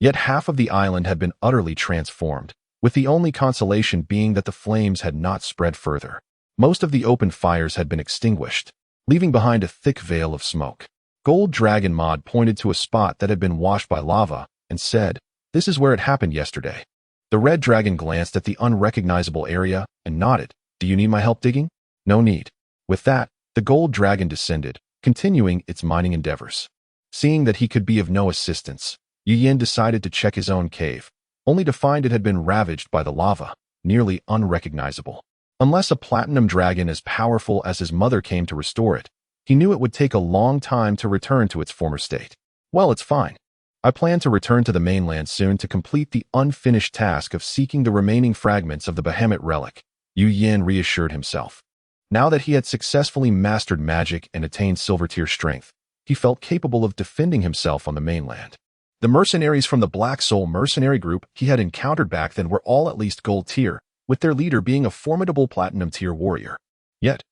Yet half of the island had been utterly transformed, with the only consolation being that the flames had not spread further. Most of the open fires had been extinguished, leaving behind a thick veil of smoke. Gold Dragon Mod pointed to a spot that had been washed by lava and said, "This is where it happened yesterday." The red dragon glanced at the unrecognizable area and nodded. "Do you need my help digging?" "No need." With that, the gold dragon descended, continuing its mining endeavors. Seeing that he could be of no assistance, Yu Yin decided to check his own cave, only to find it had been ravaged by the lava, nearly unrecognizable. Unless a platinum dragon as powerful as his mother came to restore it, he knew it would take a long time to return to its former state. Well, it's fine. I plan to return to the mainland soon to complete the unfinished task of seeking the remaining fragments of the Behemoth relic, Yu Yin reassured himself. Now that he had successfully mastered magic and attained silver tier strength, he felt capable of defending himself on the mainland. The mercenaries from the Black Soul mercenary group he had encountered back then were all at least gold tier, with their leader being a formidable platinum tier warrior. Yet,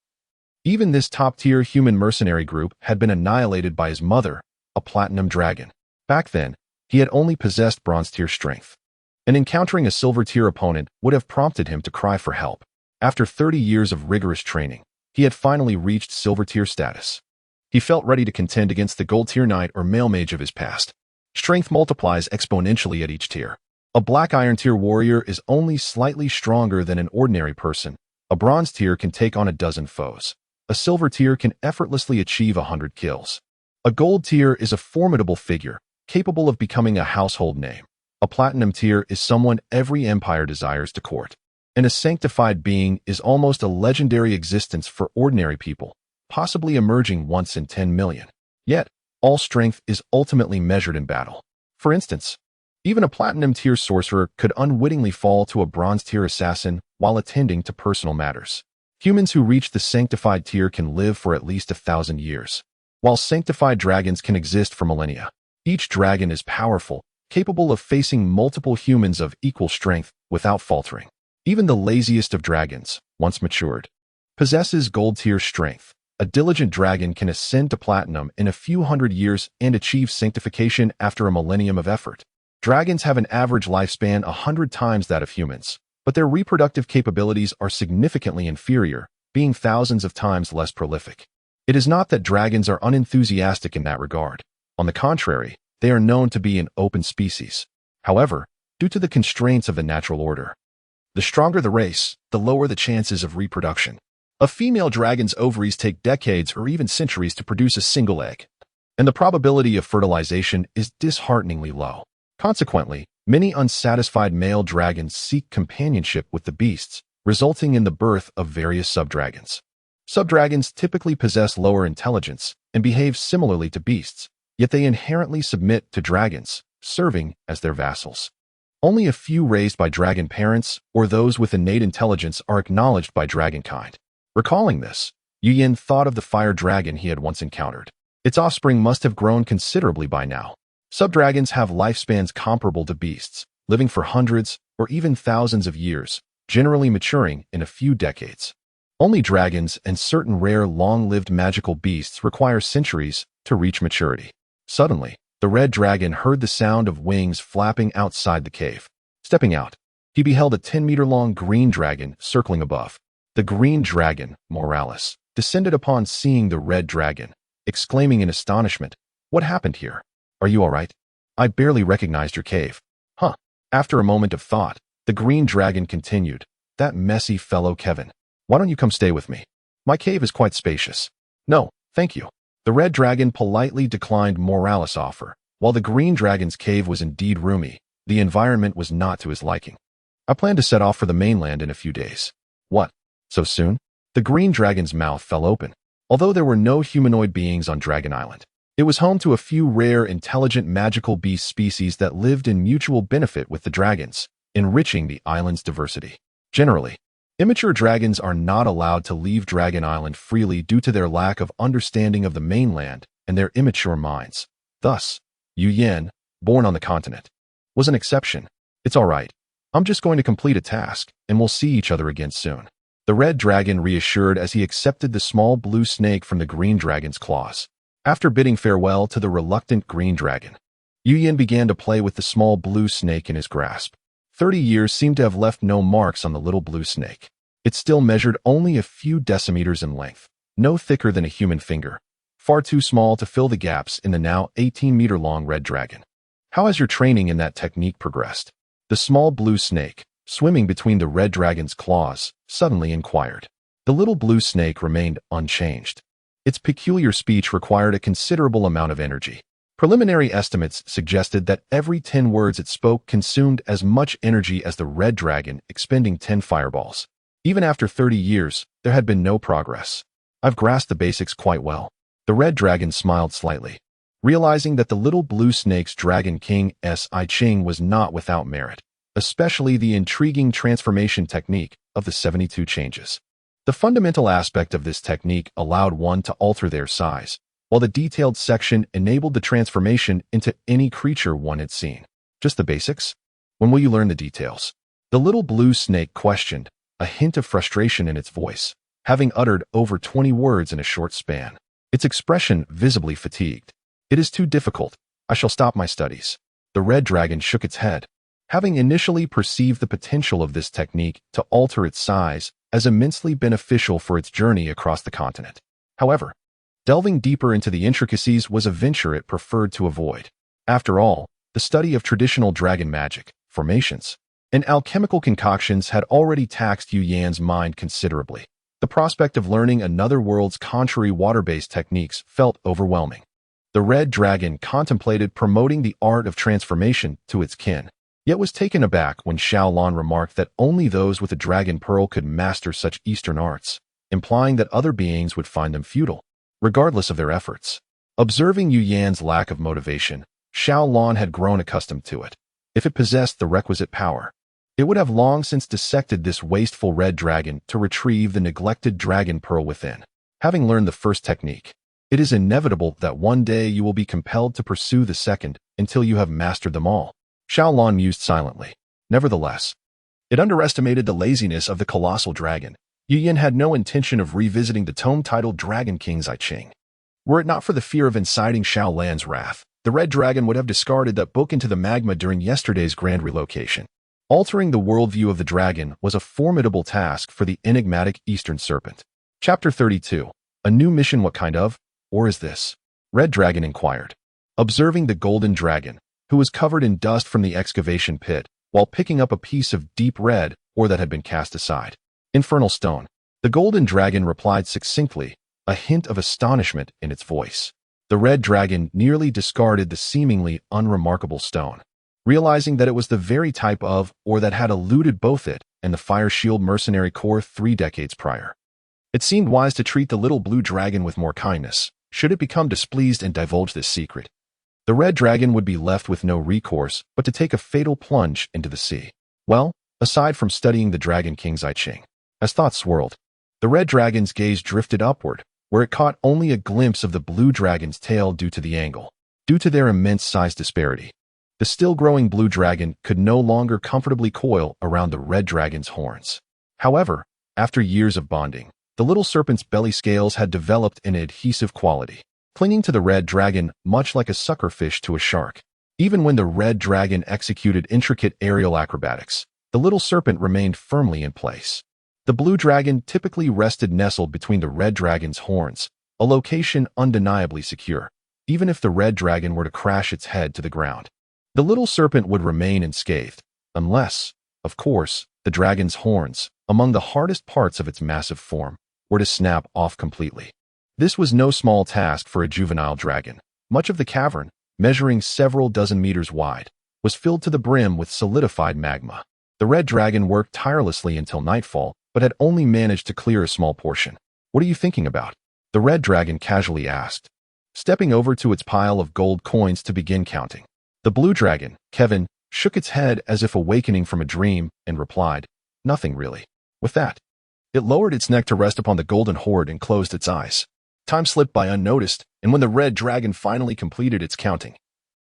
even this top-tier human mercenary group had been annihilated by his mother, a platinum dragon. Back then, he had only possessed bronze-tier strength, and encountering a silver-tier opponent would have prompted him to cry for help. After 30 years of rigorous training, he had finally reached silver-tier status. He felt ready to contend against the gold-tier knight or male mage of his past. Strength multiplies exponentially at each tier. A black iron tier warrior is only slightly stronger than an ordinary person. A bronze tier can take on a dozen foes. A silver tier can effortlessly achieve 100 kills. A gold tier is a formidable figure, capable of becoming a household name. A platinum tier is someone every empire desires to court. And a sanctified being is almost a legendary existence for ordinary people, possibly emerging once in 10 million. Yet, all strength is ultimately measured in battle. For instance, even a platinum-tier sorcerer could unwittingly fall to a bronze-tier assassin while attending to personal matters. Humans who reach the sanctified tier can live for at least 1,000 years, while sanctified dragons can exist for millennia. Each dragon is powerful, capable of facing multiple humans of equal strength without faltering. Even the laziest of dragons, once matured, possesses gold-tier strength. A diligent dragon can ascend to platinum in a few hundred years and achieve sanctification after a millennium of effort. Dragons have an average lifespan 100 times that of humans, but their reproductive capabilities are significantly inferior, being thousands of times less prolific. It is not that dragons are unenthusiastic in that regard. On the contrary, they are known to be an open species. However, due to the constraints of the natural order, the stronger the race, the lower the chances of reproduction. A female dragon's ovaries take decades or even centuries to produce a single egg, and the probability of fertilization is dishearteningly low. Consequently, many unsatisfied male dragons seek companionship with the beasts, resulting in the birth of various subdragons. Subdragons typically possess lower intelligence and behave similarly to beasts, yet they inherently submit to dragons, serving as their vassals. Only a few raised by dragon parents or those with innate intelligence are acknowledged by dragonkind. Recalling this, Yu thought of the fire dragon he had once encountered. Its offspring must have grown considerably by now. Subdragons have lifespans comparable to beasts, living for hundreds or even thousands of years, generally maturing in a few decades. Only dragons and certain rare long-lived magical beasts require centuries to reach maturity. Suddenly, the red dragon heard the sound of wings flapping outside the cave. Stepping out, he beheld a 10-meter-long green dragon circling above. The green dragon, Morales, descended upon seeing the red dragon, exclaiming in astonishment, "What happened here? Are you all right? I barely recognized your cave." "Huh." After a moment of thought, the green dragon continued, "That messy fellow Kevin. Why don't you come stay with me? My cave is quite spacious." "No, thank you." The red dragon politely declined Morales' offer. While the green dragon's cave was indeed roomy, the environment was not to his liking. "I plan to set off for the mainland in a few days." "What? So soon?" The green dragon's mouth fell open. Although there were no humanoid beings on Dragon Island, it was home to a few rare, intelligent magical beast species that lived in mutual benefit with the dragons, enriching the island's diversity. Generally, immature dragons are not allowed to leave Dragon Island freely due to their lack of understanding of the mainland and their immature minds. Thus, Yu, born on the continent, was an exception. "It's all right. I'm just going to complete a task, and we'll see each other again soon." The red dragon reassured as he accepted the small blue snake from the green dragon's claws. After bidding farewell to the reluctant green dragon, Yu began to play with the small blue snake in his grasp. 30 years seemed to have left no marks on the little blue snake. It still measured only a few decimeters in length, no thicker than a human finger, far too small to fill the gaps in the now 18-meter-long red dragon. "How has your training in that technique progressed?" The small blue snake, swimming between the red dragon's claws, suddenly inquired. The little blue snake remained unchanged. Its peculiar speech required a considerable amount of energy. Preliminary estimates suggested that every 10 words it spoke consumed as much energy as the red dragon, expending 10 fireballs. Even after 30 years, there had been no progress. "I've grasped the basics quite well." The red dragon smiled slightly, realizing that the little blue snake's Dragon King's I Ching was not without merit, especially the intriguing transformation technique of the 72 changes. The fundamental aspect of this technique allowed one to alter their size, while the detailed section enabled the transformation into any creature one had seen. "Just the basics? When will you learn the details?" The little blue snake questioned, a hint of frustration in its voice, having uttered over 20 words in a short span. Its expression visibly fatigued. "It is too difficult. I shall stop my studies." The red dragon shook its head, having initially perceived the potential of this technique to alter its size as immensely beneficial for its journey across the continent. However, delving deeper into the intricacies was a venture it preferred to avoid. After all, the study of traditional dragon magic, formations, and alchemical concoctions had already taxed Yuyan's mind considerably. The prospect of learning another world's contrary water-based techniques felt overwhelming. The red dragon contemplated promoting the art of transformation to its kin, yet was taken aback when Xiaolon remarked that only those with a dragon pearl could master such Eastern arts, implying that other beings would find them futile, regardless of their efforts. Observing Yu Yan's lack of motivation, Xiao Lan had grown accustomed to it. If it possessed the requisite power, it would have long since dissected this wasteful red dragon to retrieve the neglected dragon pearl within. Having learned the first technique, it is inevitable that one day you will be compelled to pursue the second until you have mastered them all. Xiao Lan mused silently. Nevertheless, it underestimated the laziness of the colossal dragon. Yu Yan had no intention of revisiting the tome titled Dragon King's I Ching. Were it not for the fear of inciting Xiao Lan's wrath, the red dragon would have discarded that book into the magma during yesterday's grand relocation. Altering the worldview of the dragon was a formidable task for the enigmatic Eastern Serpent. Chapter 32. A new mission. What kind of, or is this? Red Dragon inquired, observing the golden dragon, who was covered in dust from the excavation pit, while picking up a piece of deep red ore that had been cast aside. Infernal stone. The golden dragon replied succinctly, a hint of astonishment in its voice. The red dragon nearly discarded the seemingly unremarkable stone, realizing that it was the very type of ore that had eluded both it and the Fire Shield Mercenary Corps 3 decades prior. It seemed wise to treat the little blue dragon with more kindness, should it become displeased and divulge this secret. The red dragon would be left with no recourse but to take a fatal plunge into the sea. Well, aside from studying the Dragon King's I Ching, as thoughts swirled, the red dragon's gaze drifted upward, where it caught only a glimpse of the blue dragon's tail due to the angle. Due to their immense size disparity, the still-growing blue dragon could no longer comfortably coil around the red dragon's horns. However, after years of bonding, the little serpent's belly scales had developed an adhesive quality, clinging to the red dragon much like a suckerfish to a shark. Even when the red dragon executed intricate aerial acrobatics, the little serpent remained firmly in place. The blue dragon typically rested nestled between the red dragon's horns, a location undeniably secure, even if the red dragon were to crash its head to the ground. The little serpent would remain unscathed, unless, of course, the dragon's horns, among the hardest parts of its massive form, were to snap off completely. This was no small task for a juvenile dragon. Much of the cavern, measuring several dozen meters wide, was filled to the brim with solidified magma. The red dragon worked tirelessly until nightfall, but had only managed to clear a small portion. "What are you thinking about?" the red dragon casually asked, stepping over to its pile of gold coins to begin counting. The blue dragon, Kevin, shook its head as if awakening from a dream and replied, "Nothing really." With that, it lowered its neck to rest upon the golden hoard and closed its eyes. Time slipped by unnoticed, and when the red dragon finally completed its counting,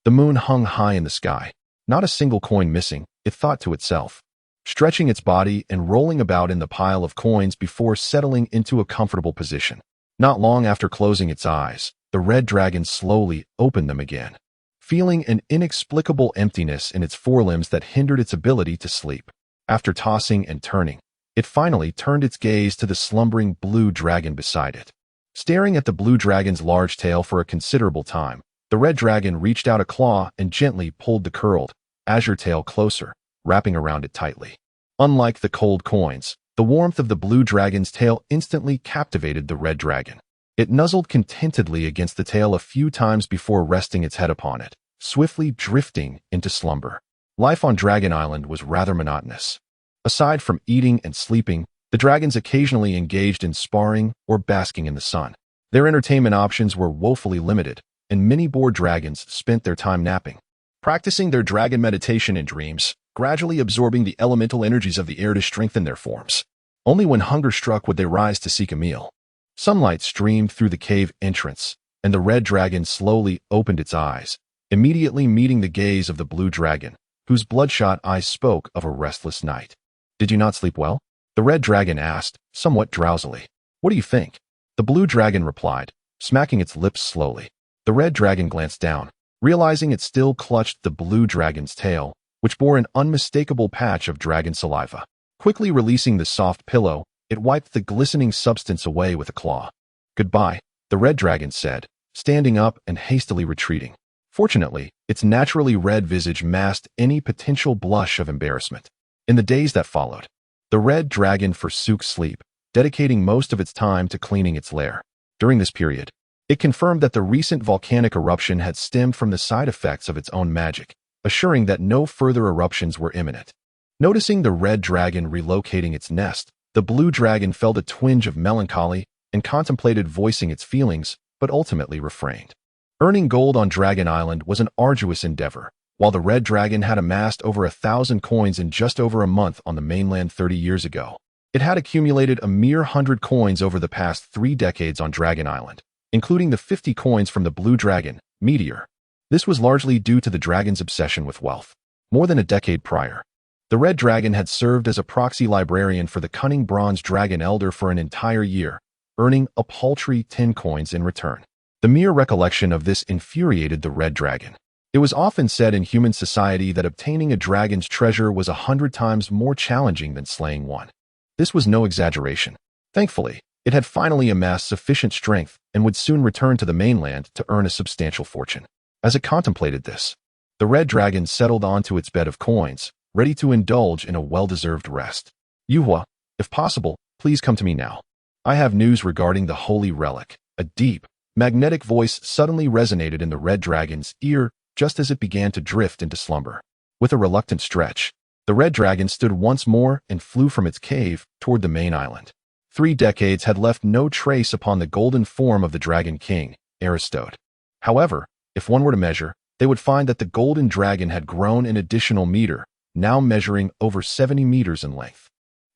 the moon hung high in the sky. Not a single coin missing, it thought to itself, stretching its body and rolling about in the pile of coins before settling into a comfortable position. Not long after closing its eyes, the red dragon slowly opened them again, feeling an inexplicable emptiness in its forelimbs that hindered its ability to sleep. After tossing and turning, it finally turned its gaze to the slumbering blue dragon beside it. Staring at the blue dragon's large tail for a considerable time, the red dragon reached out a claw and gently pulled the curled, azure tail closer, wrapping around it tightly. Unlike the cold coins, the warmth of the blue dragon's tail instantly captivated the red dragon. It nuzzled contentedly against the tail a few times before resting its head upon it, swiftly drifting into slumber. Life on Dragon Island was rather monotonous. Aside from eating and sleeping, the dragons occasionally engaged in sparring or basking in the sun. Their entertainment options were woefully limited, and many bored dragons spent their time napping, practicing their dragon meditation in dreams, gradually absorbing the elemental energies of the air to strengthen their forms. Only when hunger struck would they rise to seek a meal. Sunlight streamed through the cave entrance, and the red dragon slowly opened its eyes, immediately meeting the gaze of the blue dragon, whose bloodshot eyes spoke of a restless night. "Did you not sleep well?" the red dragon asked, somewhat drowsily. "What do you think?" the blue dragon replied, smacking its lips slowly. The red dragon glanced down, realizing it still clutched the blue dragon's tail, which bore an unmistakable patch of dragon saliva. Quickly releasing the soft pillow, it wiped the glistening substance away with a claw. "Goodbye," the red dragon said, standing up and hastily retreating. Fortunately, its naturally red visage masked any potential blush of embarrassment. In the days that followed, the red dragon forsook sleep, dedicating most of its time to cleaning its lair. During this period, it confirmed that the recent volcanic eruption had stemmed from the side effects of its own magic, assuring that no further eruptions were imminent. Noticing the red dragon relocating its nest, the blue dragon felt a twinge of melancholy and contemplated voicing its feelings, but ultimately refrained. Earning gold on Dragon Island was an arduous endeavor. While the Red Dragon had amassed over 1,000 coins in just over a month on the mainland 30 years ago, it had accumulated a mere 100 coins over the past 3 decades on Dragon Island, including the 50 coins from the Blue Dragon, Meteor. This was largely due to the dragon's obsession with wealth. More than a decade prior, the Red Dragon had served as a proxy librarian for the cunning Bronze Dragon Elder for an entire year, earning a paltry 10 coins in return. The mere recollection of this infuriated the Red Dragon. It was often said in human society that obtaining a dragon's treasure was 100 times more challenging than slaying one. This was no exaggeration. Thankfully, it had finally amassed sufficient strength and would soon return to the mainland to earn a substantial fortune. As it contemplated this, the Red Dragon settled onto its bed of coins, ready to indulge in a well-deserved rest. Yuhua, if possible, please come to me now. I have news regarding the holy relic. A deep, magnetic voice suddenly resonated in the Red Dragon's ear just as it began to drift into slumber. With a reluctant stretch, the Red Dragon stood once more and flew from its cave toward the main island. 3 decades had left no trace upon the golden form of the Dragon King, Aristote. However, if one were to measure, they would find that the golden dragon had grown an additional meter, now measuring over 70 meters in length.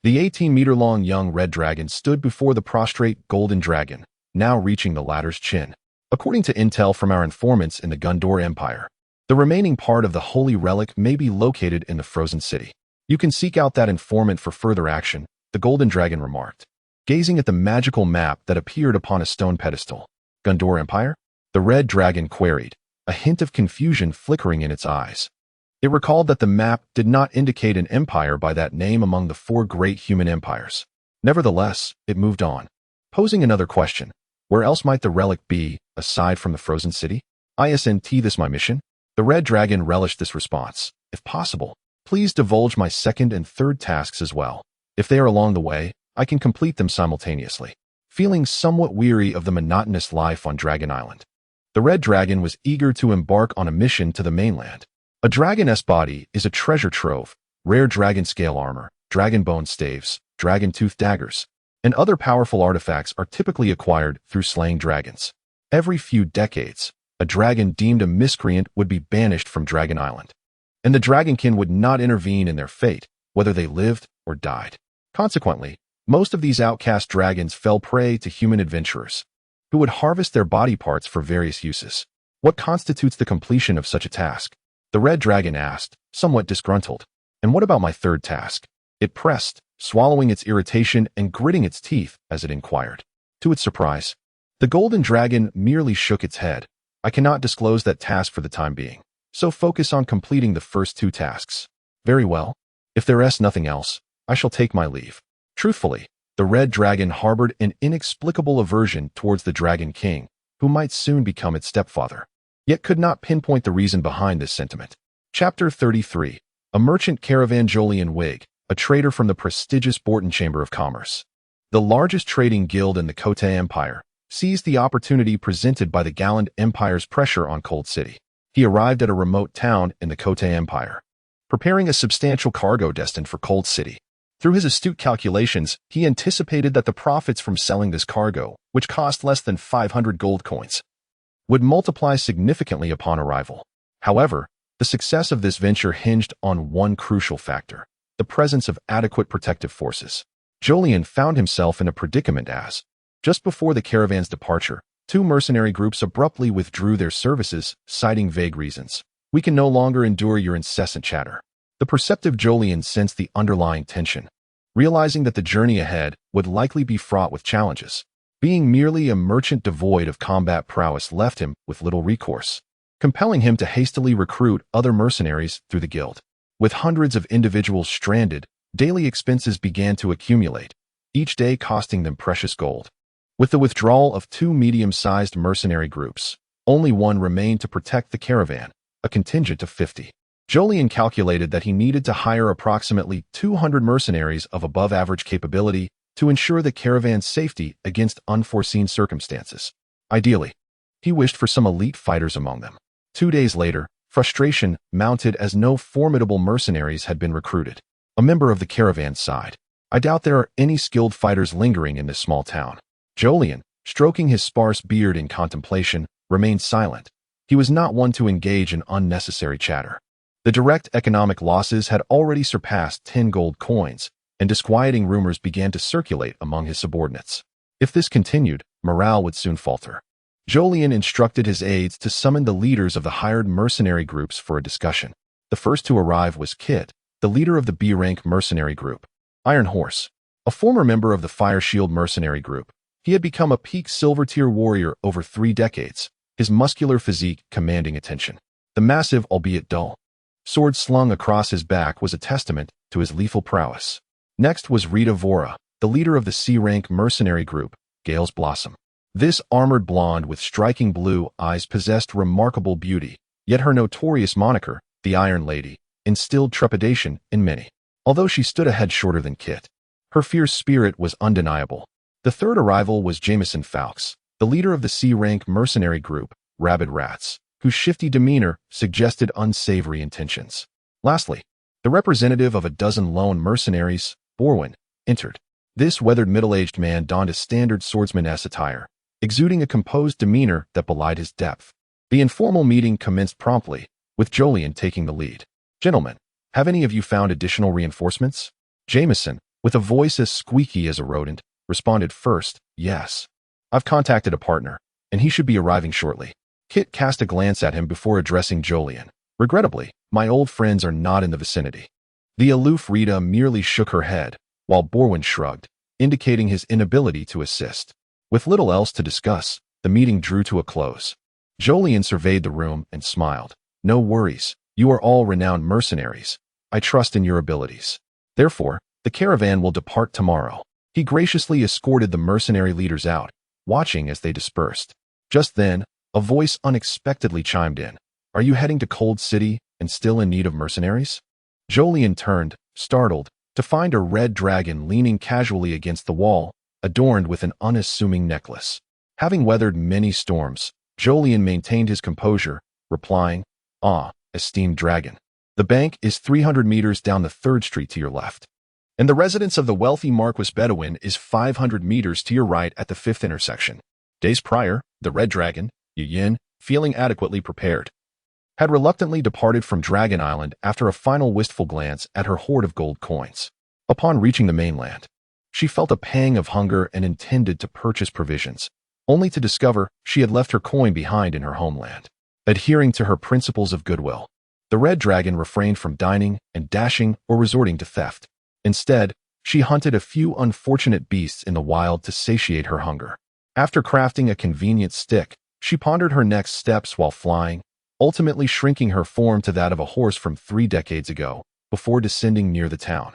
The 18-meter-long young Red Dragon stood before the prostrate golden dragon, now reaching the latter's chin. According to intel from our informants in the Gondor Empire, the remaining part of the holy relic may be located in the frozen city. You can seek out that informant for further action, the golden dragon remarked, gazing at the magical map that appeared upon a stone pedestal. Gondor Empire? The Red Dragon queried, a hint of confusion flickering in its eyes. It recalled that the map did not indicate an empire by that name among the 4 great human empires. Nevertheless, it moved on, posing another question. Where else might the relic be, aside from the frozen city? Isn't this my mission? The Red Dragon relished this response. If possible, please divulge my 2nd and 3rd tasks as well. If they are along the way, I can complete them simultaneously. Feeling somewhat weary of the monotonous life on Dragon Island, the Red Dragon was eager to embark on a mission to the mainland. A dragon's body is a treasure trove, rare dragon scale armor, dragon bone staves, dragon tooth daggers, and other powerful artifacts are typically acquired through slaying dragons. Every few decades, a dragon deemed a miscreant would be banished from Dragon Island, and the Dragonkin would not intervene in their fate, whether they lived or died. Consequently, most of these outcast dragons fell prey to human adventurers, who would harvest their body parts for various uses. What constitutes the completion of such a task? The Red Dragon asked, somewhat disgruntled. And what about my 3rd task? It pressed, swallowing its irritation and gritting its teeth as it inquired. To its surprise, the golden dragon merely shook its head. I cannot disclose that task for the time being, so focus on completing the first 2 tasks. Very well. If there is nothing else, I shall take my leave. Truthfully, the Red Dragon harbored an inexplicable aversion towards the Dragon King, who might soon become its stepfather, yet could not pinpoint the reason behind this sentiment. Chapter 33. A merchant caravan. Julian Wig, a trader from the prestigious Borton Chamber of Commerce, the largest trading guild in the Kote Empire, seized the opportunity presented by the Galland Empire's pressure on Cold City. He arrived at a remote town in the Kote Empire, preparing a substantial cargo destined for Cold City. Through his astute calculations, he anticipated that the profits from selling this cargo, which cost less than 500 gold coins, would multiply significantly upon arrival. However, the success of this venture hinged on one crucial factor: the presence of adequate protective forces. Julian found himself in a predicament as, just before the caravan's departure, 2 mercenary groups abruptly withdrew their services, citing vague reasons. We can no longer endure your incessant chatter. The perceptive Julian sensed the underlying tension, realizing that the journey ahead would likely be fraught with challenges. Being merely a merchant devoid of combat prowess left him with little recourse, compelling him to hastily recruit other mercenaries through the guild. With hundreds of individuals stranded, daily expenses began to accumulate, each day costing them precious gold. With the withdrawal of 2 medium-sized mercenary groups, only one remained to protect the caravan, a contingent of 50. Julian calculated that he needed to hire approximately 200 mercenaries of above-average capability to ensure the caravan's safety against unforeseen circumstances. Ideally, he wished for some elite fighters among them. 2 days later, frustration mounted as no formidable mercenaries had been recruited. A member of the caravan sighed. I doubt there are any skilled fighters lingering in this small town. Julian, stroking his sparse beard in contemplation, remained silent, he was not one to engage in unnecessary chatter. The direct economic losses had already surpassed 10 gold coins, and disquieting rumors began to circulate among his subordinates. If this continued, morale would soon falter. Jolien instructed his aides to summon the leaders of the hired mercenary groups for a discussion. The first to arrive was Kit, the leader of the B-rank mercenary group. Iron Horse, a former member of the Fire Shield mercenary group, he had become a peak silver-tier warrior over 3 decades, his muscular physique commanding attention. The massive, albeit dull, sword slung across his back was a testament to his lethal prowess. Next was Rita Vora, the leader of the C-rank mercenary group, Gale's Blossom. This armored blonde with striking blue eyes possessed remarkable beauty, yet her notorious moniker, the Iron Lady, instilled trepidation in many. Although she stood a head shorter than Kit, her fierce spirit was undeniable. The third arrival was Jameson Fawkes, the leader of the C-rank mercenary group, Rabid Rats, whose shifty demeanor suggested unsavory intentions. Lastly, the representative of a dozen lone mercenaries, Borwin, entered. This weathered middle-aged man donned a standard swordsman-esque attire, exuding a composed demeanor that belied his depth. The informal meeting commenced promptly, with Jolien taking the lead. "Gentlemen, have any of you found additional reinforcements?" Jameson, with a voice as squeaky as a rodent, responded first, "Yes. I've contacted a partner, and he should be arriving shortly." Kit cast a glance at him before addressing Jolien. "Regrettably, my old friends are not in the vicinity." The aloof Rita merely shook her head, while Borwin shrugged, indicating his inability to assist. With little else to discuss, the meeting drew to a close. Jolien surveyed the room and smiled. "No worries. You are all renowned mercenaries. I trust in your abilities. Therefore, the caravan will depart tomorrow." He graciously escorted the mercenary leaders out, watching as they dispersed. Just then, a voice unexpectedly chimed in. "Are you heading to Cold City and still in need of mercenaries?" Jolien turned, startled, to find a red dragon leaning casually against the wall, adorned with an unassuming necklace. Having weathered many storms, Jolien maintained his composure, replying, "Ah, esteemed dragon. The bank is 300 meters down the 3rd Street to your left, and the residence of the wealthy Marquis Bedouin is 500 meters to your right at the 5th intersection." Days prior, the red dragon, Yin, feeling adequately prepared, had reluctantly departed from Dragon Island after a final wistful glance at her hoard of gold coins. Upon reaching the mainland, she felt a pang of hunger and intended to purchase provisions, only to discover she had left her coin behind in her homeland. Adhering to her principles of goodwill, the red dragon refrained from dining and dashing or resorting to theft. Instead, she hunted a few unfortunate beasts in the wild to satiate her hunger. After crafting a convenient stick, she pondered her next steps while flying, ultimately shrinking her form to that of a horse from 3 decades ago, before descending near the town.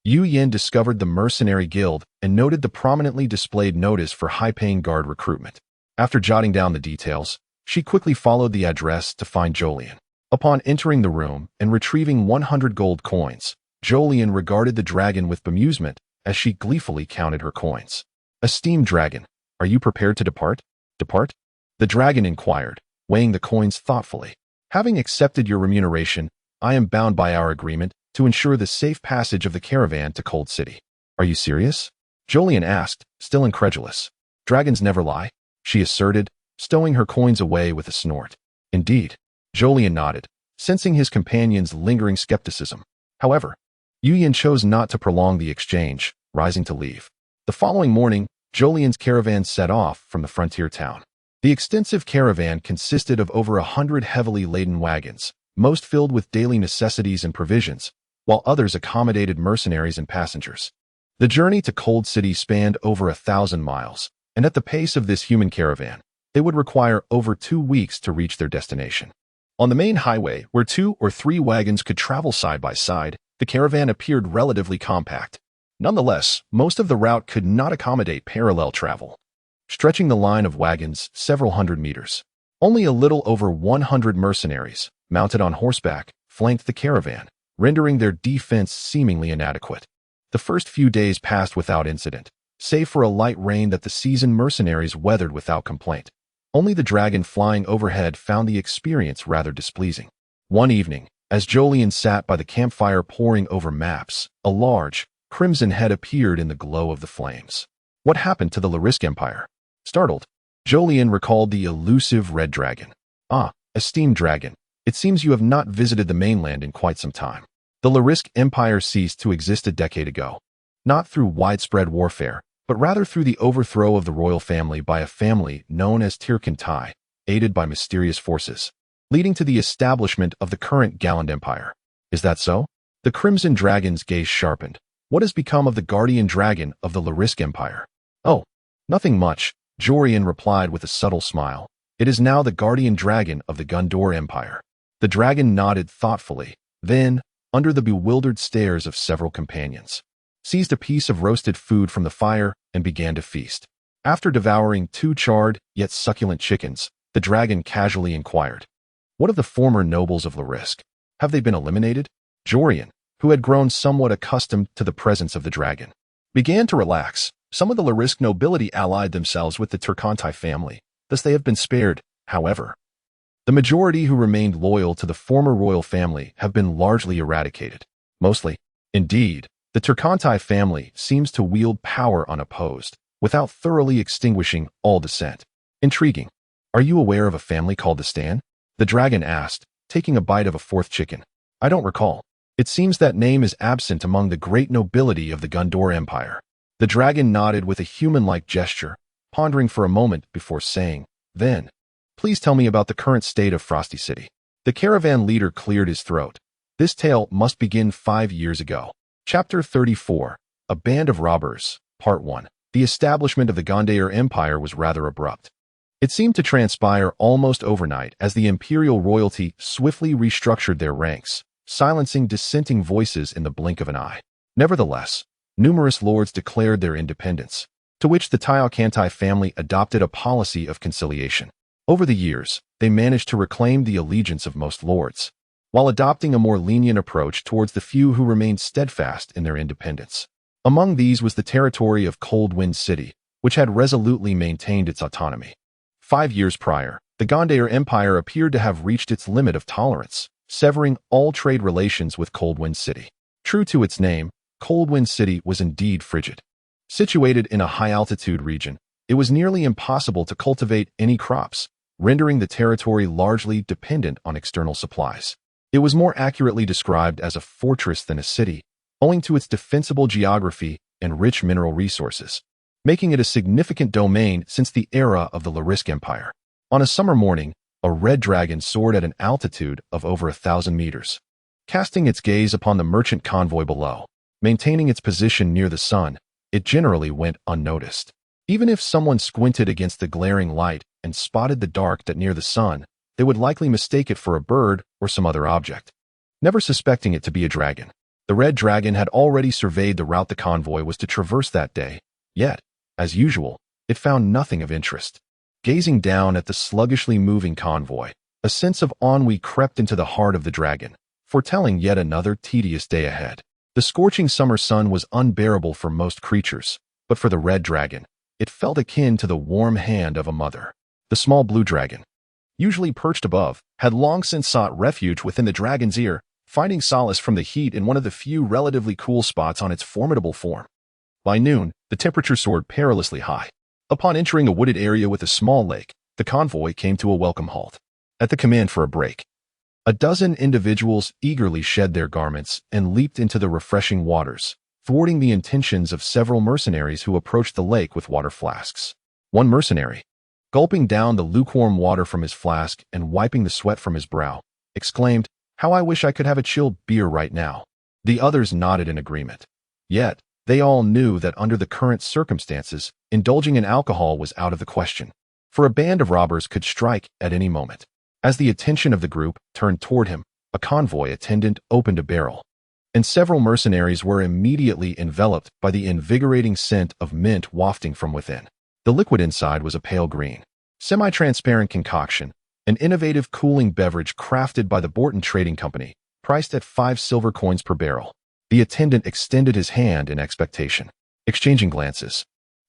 Yin discovered the mercenary guild and noted the prominently displayed notice for high-paying guard recruitment. After jotting down the details, she quickly followed the address to find Jolien. Upon entering the room and retrieving 100 gold coins, Jolien regarded the dragon with bemusement as she gleefully counted her coins. "Esteemed dragon, are you prepared to depart?" "Depart?" the dragon inquired, weighing the coins thoughtfully. "Having accepted your remuneration, I am bound by our agreement to ensure the safe passage of the caravan to Cold City." "Are you serious?" Jolien asked, still incredulous. "Dragons never lie," she asserted, stowing her coins away with a snort. "Indeed." Jolien nodded, sensing his companion's lingering skepticism. However, Yin chose not to prolong the exchange, rising to leave. The following morning, Jolien's caravan set off from the frontier town. The extensive caravan consisted of over 100 heavily laden wagons, most filled with daily necessities and provisions, while others accommodated mercenaries and passengers. The journey to Cold City spanned over 1,000 miles, and at the pace of this human caravan, they would require over 2 weeks to reach their destination. On the main highway, where 2 or 3 wagons could travel side by side, the caravan appeared relatively compact. Nonetheless, most of the route could not accommodate parallel travel, stretching the line of wagons several hundred meters. Only a little over 100 mercenaries, mounted on horseback, flanked the caravan, rendering their defense seemingly inadequate. The first few days passed without incident, save for a light rain that the seasoned mercenaries weathered without complaint. Only the dragon flying overhead found the experience rather displeasing. One evening, as Jolien sat by the campfire poring over maps, a large, crimson head appeared in the glow of the flames. What happened to the Larisk Empire? Startled, Jolien recalled the elusive red dragon. "Ah, Esteemed dragon, it seems you have not visited the mainland in quite some time. The Larisk Empire ceased to exist a decade ago, not through widespread warfare, but rather through the overthrow of the royal family by a family known as Tirkantai, aided by mysterious forces, leading to the establishment of the current Galland Empire. Is that so? The Crimson Dragon's gaze sharpened. What has become of the guardian dragon of the Larisk Empire? Oh, nothing much, Jorian replied with a subtle smile. It is now the guardian dragon of the Gundor Empire. The dragon nodded thoughtfully, then, under the bewildered stares of several companions, seized a piece of roasted food from the fire and began to feast. After devouring 2 charred, yet succulent chickens, the dragon casually inquired, "What of the former nobles of Larisk? Have they been eliminated?" Jorian, who had grown somewhat accustomed to the presence of the dragon, began to relax. Some of the Larisk nobility allied themselves with the Tirkantai family, thus they have been spared. However, the majority who remained loyal to the former royal family have been largely eradicated. Mostly, indeed, the Tirkantai family seems to wield power unopposed, without thoroughly extinguishing all dissent. Intriguing. Are you aware of a family called the Stan? The dragon asked, taking a bite of a 4th chicken. I don't recall. It seems that name is absent among the great nobility of the Gundor Empire. The dragon nodded with a human-like gesture, pondering for a moment before saying, "Then, please tell me about the current state of Frosty City." The caravan leader cleared his throat. This tale must begin 5 years ago. Chapter 34, A Band of Robbers, Part 1. The establishment of the Gondair Empire was rather abrupt. It seemed to transpire almost overnight as the imperial royalty swiftly restructured their ranks, silencing dissenting voices in the blink of an eye. Nevertheless, numerous lords declared their independence, to which the Tyokantai family adopted a policy of conciliation. Over the years, they managed to reclaim the allegiance of most lords, while adopting a more lenient approach towards the few who remained steadfast in their independence. Among these was the territory of Cold Wind City, which had resolutely maintained its autonomy. 5 years prior, the Gondair Empire appeared to have reached its limit of tolerance, severing all trade relations with Cold Wind City. True to its name, Cold Wind City was indeed frigid. Situated in a high-altitude region, it was nearly impossible to cultivate any crops, rendering the territory largely dependent on external supplies. It was more accurately described as a fortress than a city, owing to its defensible geography and rich mineral resources, making it a significant domain since the era of the Larisk Empire. On a summer morning, a red dragon soared at an altitude of over 1,000 meters, casting its gaze upon the merchant convoy below. Maintaining its position near the sun, it generally went unnoticed. Even if someone squinted against the glaring light and spotted the dark that near the sun, they would likely mistake it for a bird or some other object, never suspecting it to be a dragon. The red dragon had already surveyed the route the convoy was to traverse that day, yet, as usual, it found nothing of interest. Gazing down at the sluggishly moving convoy, a sense of ennui crept into the heart of the dragon, foretelling yet another tedious day ahead. The scorching summer sun was unbearable for most creatures, but for the red dragon, it felt akin to the warm hand of a mother. The small blue dragon, usually perched above, had long since sought refuge within the dragon's ear, finding solace from the heat in one of the few relatively cool spots on its formidable form. By noon, the temperature soared perilously high. Upon entering a wooded area with a small lake, the convoy came to a welcome halt. At the command for a break, a dozen individuals eagerly shed their garments and leaped into the refreshing waters, thwarting the intentions of several mercenaries who approached the lake with water flasks. One mercenary, gulping down the lukewarm water from his flask and wiping the sweat from his brow, exclaimed, "How I wish I could have a chilled beer right now." The others nodded in agreement. Yet, they all knew that under the current circumstances, indulging in alcohol was out of the question, for a band of robbers could strike at any moment. As the attention of the group turned toward him, a convoy attendant opened a barrel, and several mercenaries were immediately enveloped by the invigorating scent of mint wafting from within. The liquid inside was a pale green, semi-transparent concoction, an innovative cooling beverage crafted by the Borton Trading Company, priced at 5 silver coins per barrel. The attendant extended his hand in expectation, exchanging glances.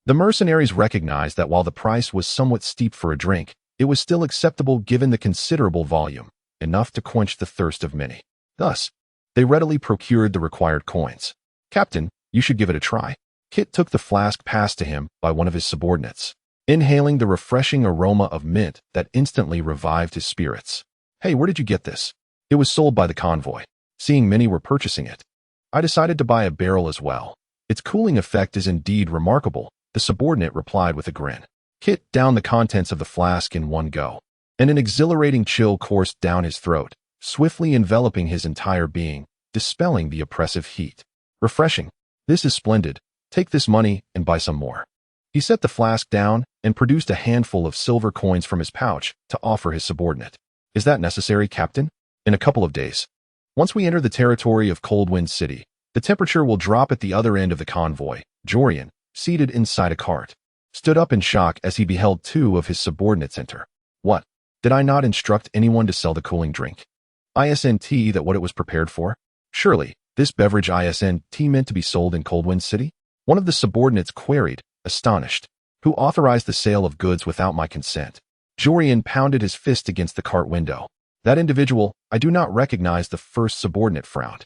The mercenaries recognized that while the price was somewhat steep for a drink, it was still acceptable given the considerable volume, enough to quench the thirst of many. Thus, they readily procured the required coins. "Captain, you should give it a try." Kit took the flask passed to him by one of his subordinates, inhaling the refreshing aroma of mint that instantly revived his spirits. Hey, where did you get this? It was sold by the convoy. Seeing many were purchasing it, I decided to buy a barrel as well. Its cooling effect is indeed remarkable, the subordinate replied with a grin. Kit downed the contents of the flask in one go, and an exhilarating chill coursed down his throat, swiftly enveloping his entire being, dispelling the oppressive heat. Refreshing. This is splendid. Take this money and buy some more. He set the flask down and produced a handful of silver coins from his pouch to offer his subordinate. Is that necessary, Captain? In a couple of days. Once we enter the territory of Coldwind City, the temperature will drop at the other end of the convoy. Jorian, seated inside a cart, stood up in shock as he beheld two of his subordinates enter. What? Did I not instruct anyone to sell the cooling drink? Isn't that what it was prepared for? Surely, this beverage isn't meant to be sold in Coldwind City? One of the subordinates queried, astonished. Who authorized the sale of goods without my consent? Jorian pounded his fist against the cart window. That individual, I do not recognize. The first subordinate frowned.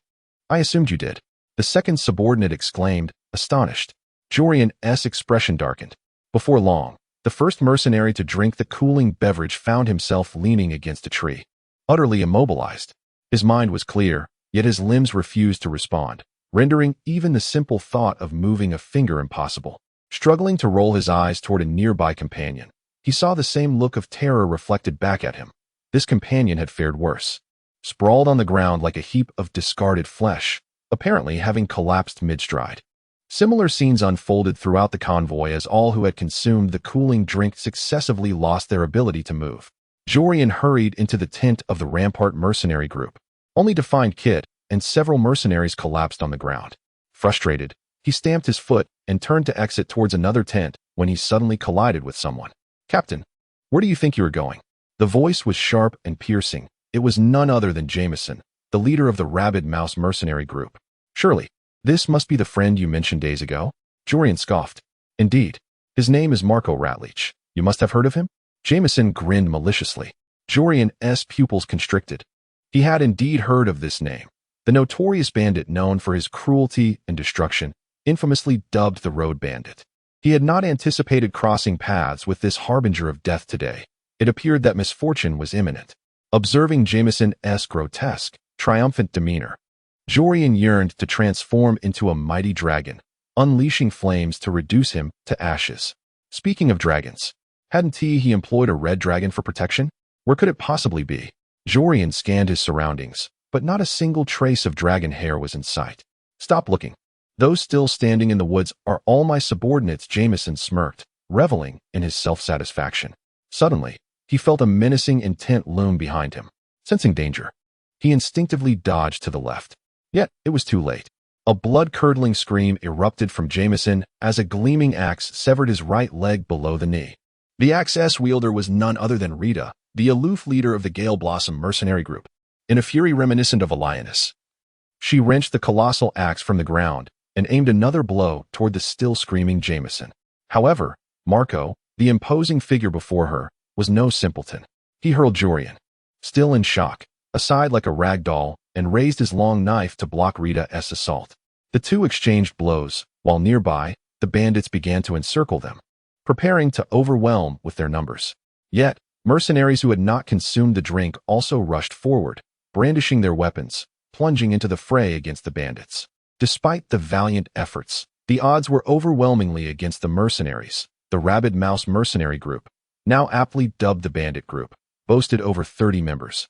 I assumed you did. The second subordinate exclaimed, astonished. Jorian's expression darkened. Before long, the first mercenary to drink the cooling beverage found himself leaning against a tree, utterly immobilized. His mind was clear, yet his limbs refused to respond, rendering even the simple thought of moving a finger impossible. Struggling to roll his eyes toward a nearby companion, he saw the same look of terror reflected back at him. This companion had fared worse. Sprawled on the ground like a heap of discarded flesh, apparently having collapsed mid-stride. Similar scenes unfolded throughout the convoy as all who had consumed the cooling drink successively lost their ability to move. Jorian hurried into the tent of the Rampart mercenary group, only to find Kit and several mercenaries collapsed on the ground. Frustrated, he stamped his foot and turned to exit towards another tent when he suddenly collided with someone. Captain, where do you think you are going? The voice was sharp and piercing. It was none other than Jameson, the leader of the Rabid Mouse mercenary group. Surely, this must be the friend you mentioned days ago? Jorian scoffed. Indeed. His name is Marco Ratleach. You must have heard of him? Jameson grinned maliciously. Jorian's pupils constricted. He had indeed heard of this name. The notorious bandit known for his cruelty and destruction, infamously dubbed the Road Bandit. He had not anticipated crossing paths with this harbinger of death today. It appeared that misfortune was imminent. Observing Jameson's grotesque, triumphant demeanor, Jorian yearned to transform into a mighty dragon, unleashing flames to reduce him to ashes. Speaking of dragons, hadn't he employed a red dragon for protection? Where could it possibly be? Jorian scanned his surroundings, but not a single trace of dragon hair was in sight. Stop looking. Those still standing in the woods are all my subordinates. Jameson smirked, reveling in his self-satisfaction. Suddenly, he felt a menacing intent loom behind him. Sensing danger, he instinctively dodged to the left. Yet, it was too late. A blood-curdling scream erupted from Jameson as a gleaming axe severed his right leg below the knee. The axe's wielder was none other than Rita, the aloof leader of the Gale Blossom mercenary group. In a fury reminiscent of a lioness, she wrenched the colossal axe from the ground and aimed another blow toward the still screaming Jameson. However, Marco, the imposing figure before her, was no simpleton. He hurled Jorian, still in shock, aside like a rag doll and raised his long knife to block Rita's assault. The two exchanged blows, while nearby, the bandits began to encircle them, preparing to overwhelm with their numbers. Yet, mercenaries who had not consumed the drink also rushed forward, brandishing their weapons, plunging into the fray against the bandits. Despite the valiant efforts, the odds were overwhelmingly against the mercenaries. The Rabid Mouse mercenary group, now aptly dubbed the Bandit Group, boasted over 30 members,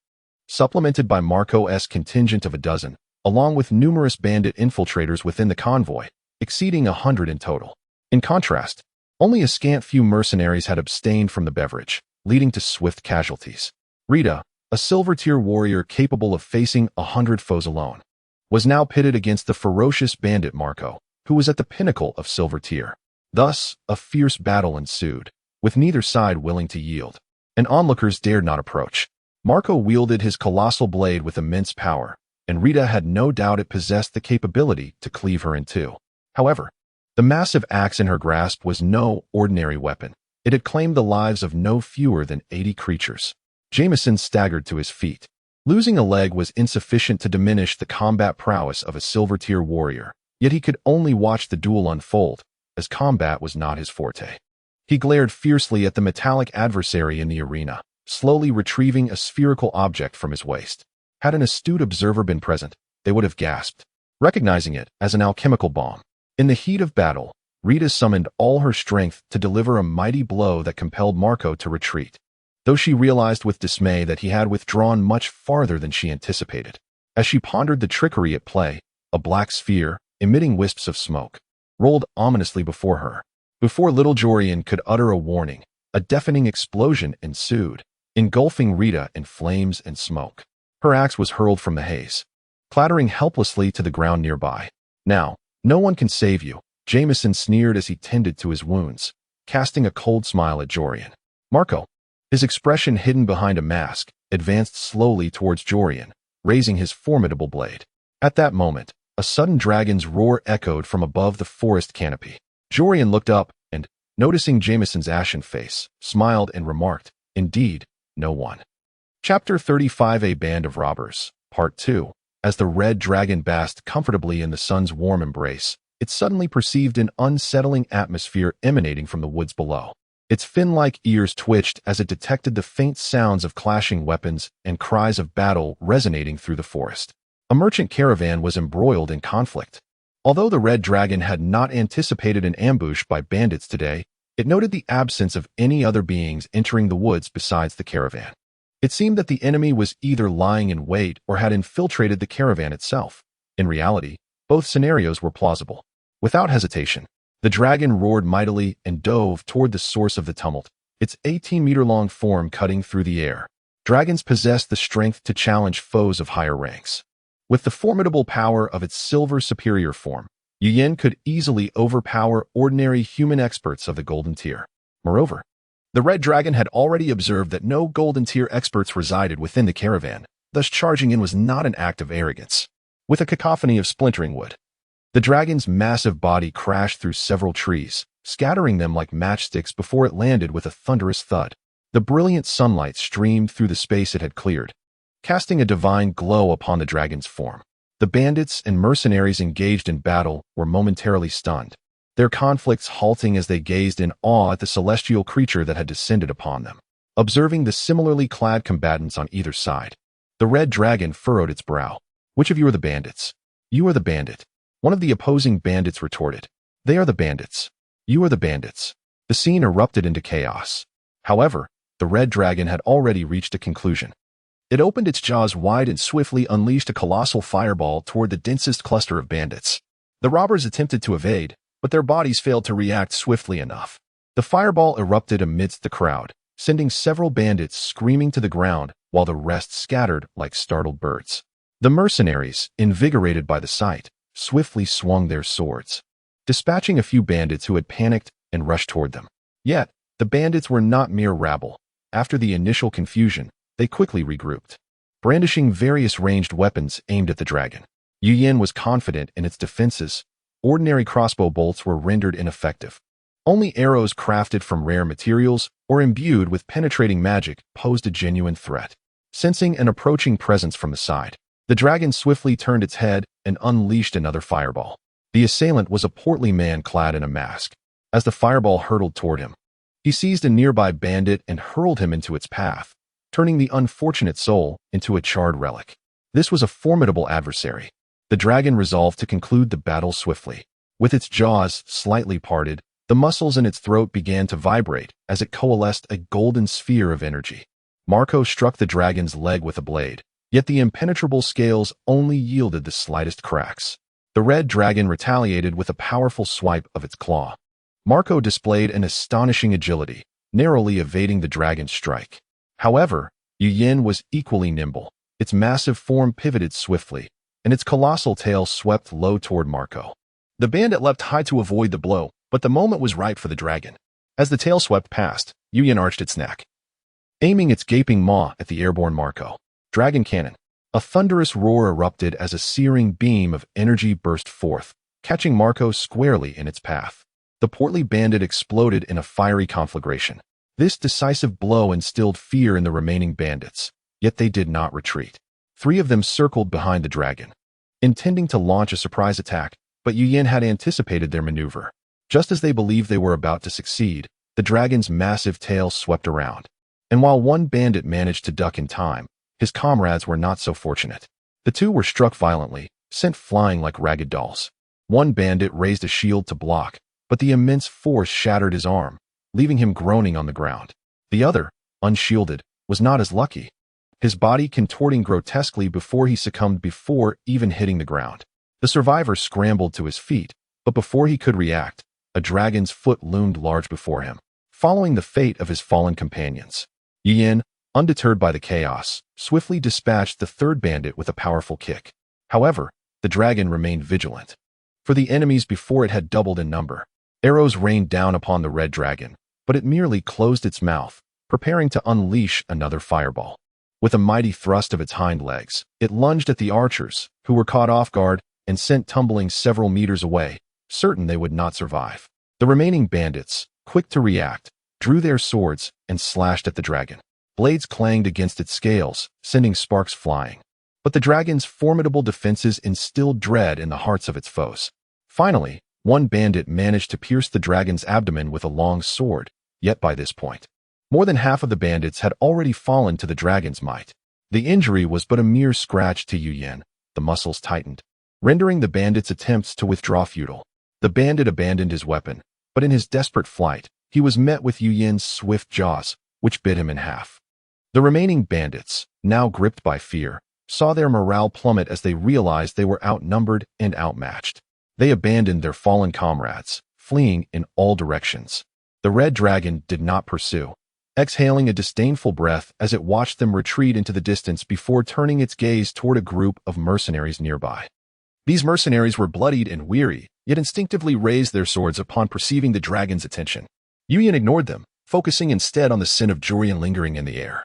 supplemented by Marco's contingent of a dozen, along with numerous bandit infiltrators within the convoy, exceeding 100 in total. In contrast, only a scant few mercenaries had abstained from the beverage, leading to swift casualties. Rita, a silver-tier warrior capable of facing 100 foes alone, was now pitted against the ferocious bandit Marco, who was at the pinnacle of silver tier. Thus, a fierce battle ensued, with neither side willing to yield, and onlookers dared not approach. Marco wielded his colossal blade with immense power, and Rita had no doubt it possessed the capability to cleave her in two. However, the massive axe in her grasp was no ordinary weapon. It had claimed the lives of no fewer than 80 creatures. Jameson staggered to his feet. Losing a leg was insufficient to diminish the combat prowess of a silver-tier warrior, yet he could only watch the duel unfold, as combat was not his forte. He glared fiercely at the metallic adversary in the arena, slowly retrieving a spherical object from his waist. Had an astute observer been present, they would have gasped, recognizing it as an alchemical bomb. In the heat of battle, Rita summoned all her strength to deliver a mighty blow that compelled Marco to retreat, though she realized with dismay that he had withdrawn much farther than she anticipated. As she pondered the trickery at play, a black sphere, emitting wisps of smoke, rolled ominously before her. Before little Jorian could utter a warning, a deafening explosion ensued, engulfing Rita in flames and smoke. Her axe was hurled from the haze, clattering helplessly to the ground nearby. "Now, no one can save you," Jameson sneered as he tended to his wounds, casting a cold smile at Jorian. Marco, his expression hidden behind a mask, advanced slowly towards Jorian, raising his formidable blade. At that moment, a sudden dragon's roar echoed from above the forest canopy. Jorian looked up and, noticing Jameson's ashen face, smiled and remarked, "Indeed, no one." Chapter 35, A Band of Robbers, Part 2. As the red dragon basked comfortably in the sun's warm embrace, it suddenly perceived an unsettling atmosphere emanating from the woods below. Its fin-like ears twitched as it detected the faint sounds of clashing weapons and cries of battle resonating through the forest. A merchant caravan was embroiled in conflict. Although the red dragon had not anticipated an ambush by bandits today, it noted the absence of any other beings entering the woods besides the caravan. It seemed that the enemy was either lying in wait or had infiltrated the caravan itself. In reality, both scenarios were plausible. Without hesitation, the dragon roared mightily and dove toward the source of the tumult, its 18-meter-long form cutting through the air. Dragons possessed the strength to challenge foes of higher ranks. With the formidable power of its silver superior form, Yu could easily overpower ordinary human experts of the golden tier. Moreover, the red dragon had already observed that no golden tier experts resided within the caravan, thus charging in was not an act of arrogance. With a cacophony of splintering wood, the dragon's massive body crashed through several trees, scattering them like matchsticks before it landed with a thunderous thud. The brilliant sunlight streamed through the space it had cleared, casting a divine glow upon the dragon's form. The bandits and mercenaries engaged in battle were momentarily stunned, their conflicts halting as they gazed in awe at the celestial creature that had descended upon them. Observing the similarly clad combatants on either side, the red dragon furrowed its brow. "Which of you are the bandits?" "You are the bandit," one of the opposing bandits retorted. "They are the bandits. You are the bandits." The scene erupted into chaos. However, the red dragon had already reached a conclusion. It opened its jaws wide and swiftly unleashed a colossal fireball toward the densest cluster of bandits. The robbers attempted to evade, but their bodies failed to react swiftly enough. The fireball erupted amidst the crowd, sending several bandits screaming to the ground while the rest scattered like startled birds. The mercenaries, invigorated by the sight, swiftly swung their swords, dispatching a few bandits who had panicked and rushed toward them. Yet, the bandits were not mere rabble. After the initial confusion, they quickly regrouped, brandishing various ranged weapons aimed at the dragon. Yu was confident in its defenses. Ordinary crossbow bolts were rendered ineffective. Only arrows crafted from rare materials or imbued with penetrating magic posed a genuine threat. Sensing an approaching presence from the side, the dragon swiftly turned its head and unleashed another fireball. The assailant was a portly man clad in a mask. As the fireball hurtled toward him, he seized a nearby bandit and hurled him into its path, turning the unfortunate soul into a charred relic. This was a formidable adversary. The dragon resolved to conclude the battle swiftly. With its jaws slightly parted, the muscles in its throat began to vibrate as it coalesced a golden sphere of energy. Marco struck the dragon's leg with a blade, yet the impenetrable scales only yielded the slightest cracks. The red dragon retaliated with a powerful swipe of its claw. Marco displayed an astonishing agility, narrowly evading the dragon's strike. However, Yu was equally nimble. Its massive form pivoted swiftly, and its colossal tail swept low toward Marco. The bandit leapt high to avoid the blow, but the moment was ripe for the dragon. As the tail swept past, Yu arched its neck, aiming its gaping maw at the airborne Marco. Dragon cannon. A thunderous roar erupted as a searing beam of energy burst forth, catching Marco squarely in its path. The portly bandit exploded in a fiery conflagration. This decisive blow instilled fear in the remaining bandits, yet they did not retreat. 3 of them circled behind the dragon, intending to launch a surprise attack, but Yu had anticipated their maneuver. Just as they believed they were about to succeed, the dragon's massive tail swept around, And while one bandit managed to duck in time, his comrades were not so fortunate. The two were struck violently, sent flying like ragged dolls. One bandit raised a shield to block, but the immense force shattered his arm, leaving him groaning on the ground. The other, unshielded, was not as lucky, his body contorting grotesquely before he succumbed before even hitting the ground. The survivor scrambled to his feet, but before he could react, a dragon's foot loomed large before him, following the fate of his fallen companions. Yin, undeterred by the chaos, swiftly dispatched the third bandit with a powerful kick. However, the dragon remained vigilant. For the enemies before it had doubled in number. Arrows rained down upon the red dragon, but it merely closed its mouth, preparing to unleash another fireball. With a mighty thrust of its hind legs, it lunged at the archers, who were caught off guard and sent tumbling several meters away, certain they would not survive. The remaining bandits, quick to react, drew their swords and slashed at the dragon. Blades clanged against its scales, sending sparks flying. But the dragon's formidable defenses instilled dread in the hearts of its foes. Finally, one bandit managed to pierce the dragon's abdomen with a long sword, yet by this point, more than half of the bandits had already fallen to the dragon's might. The injury was but a mere scratch to Yu Yin. The muscles tightened, rendering the bandit's attempts to withdraw futile. The bandit abandoned his weapon, but in his desperate flight, he was met with Yu Yin's swift jaws, which bit him in half. The remaining bandits, now gripped by fear, saw their morale plummet as they realized they were outnumbered and outmatched. They abandoned their fallen comrades, fleeing in all directions. The red dragon did not pursue, exhaling a disdainful breath as it watched them retreat into the distance before turning its gaze toward a group of mercenaries nearby. These mercenaries were bloodied and weary, yet instinctively raised their swords upon perceiving the dragon's attention. Yu Yin ignored them, focusing instead on the scent of Jorian lingering in the air,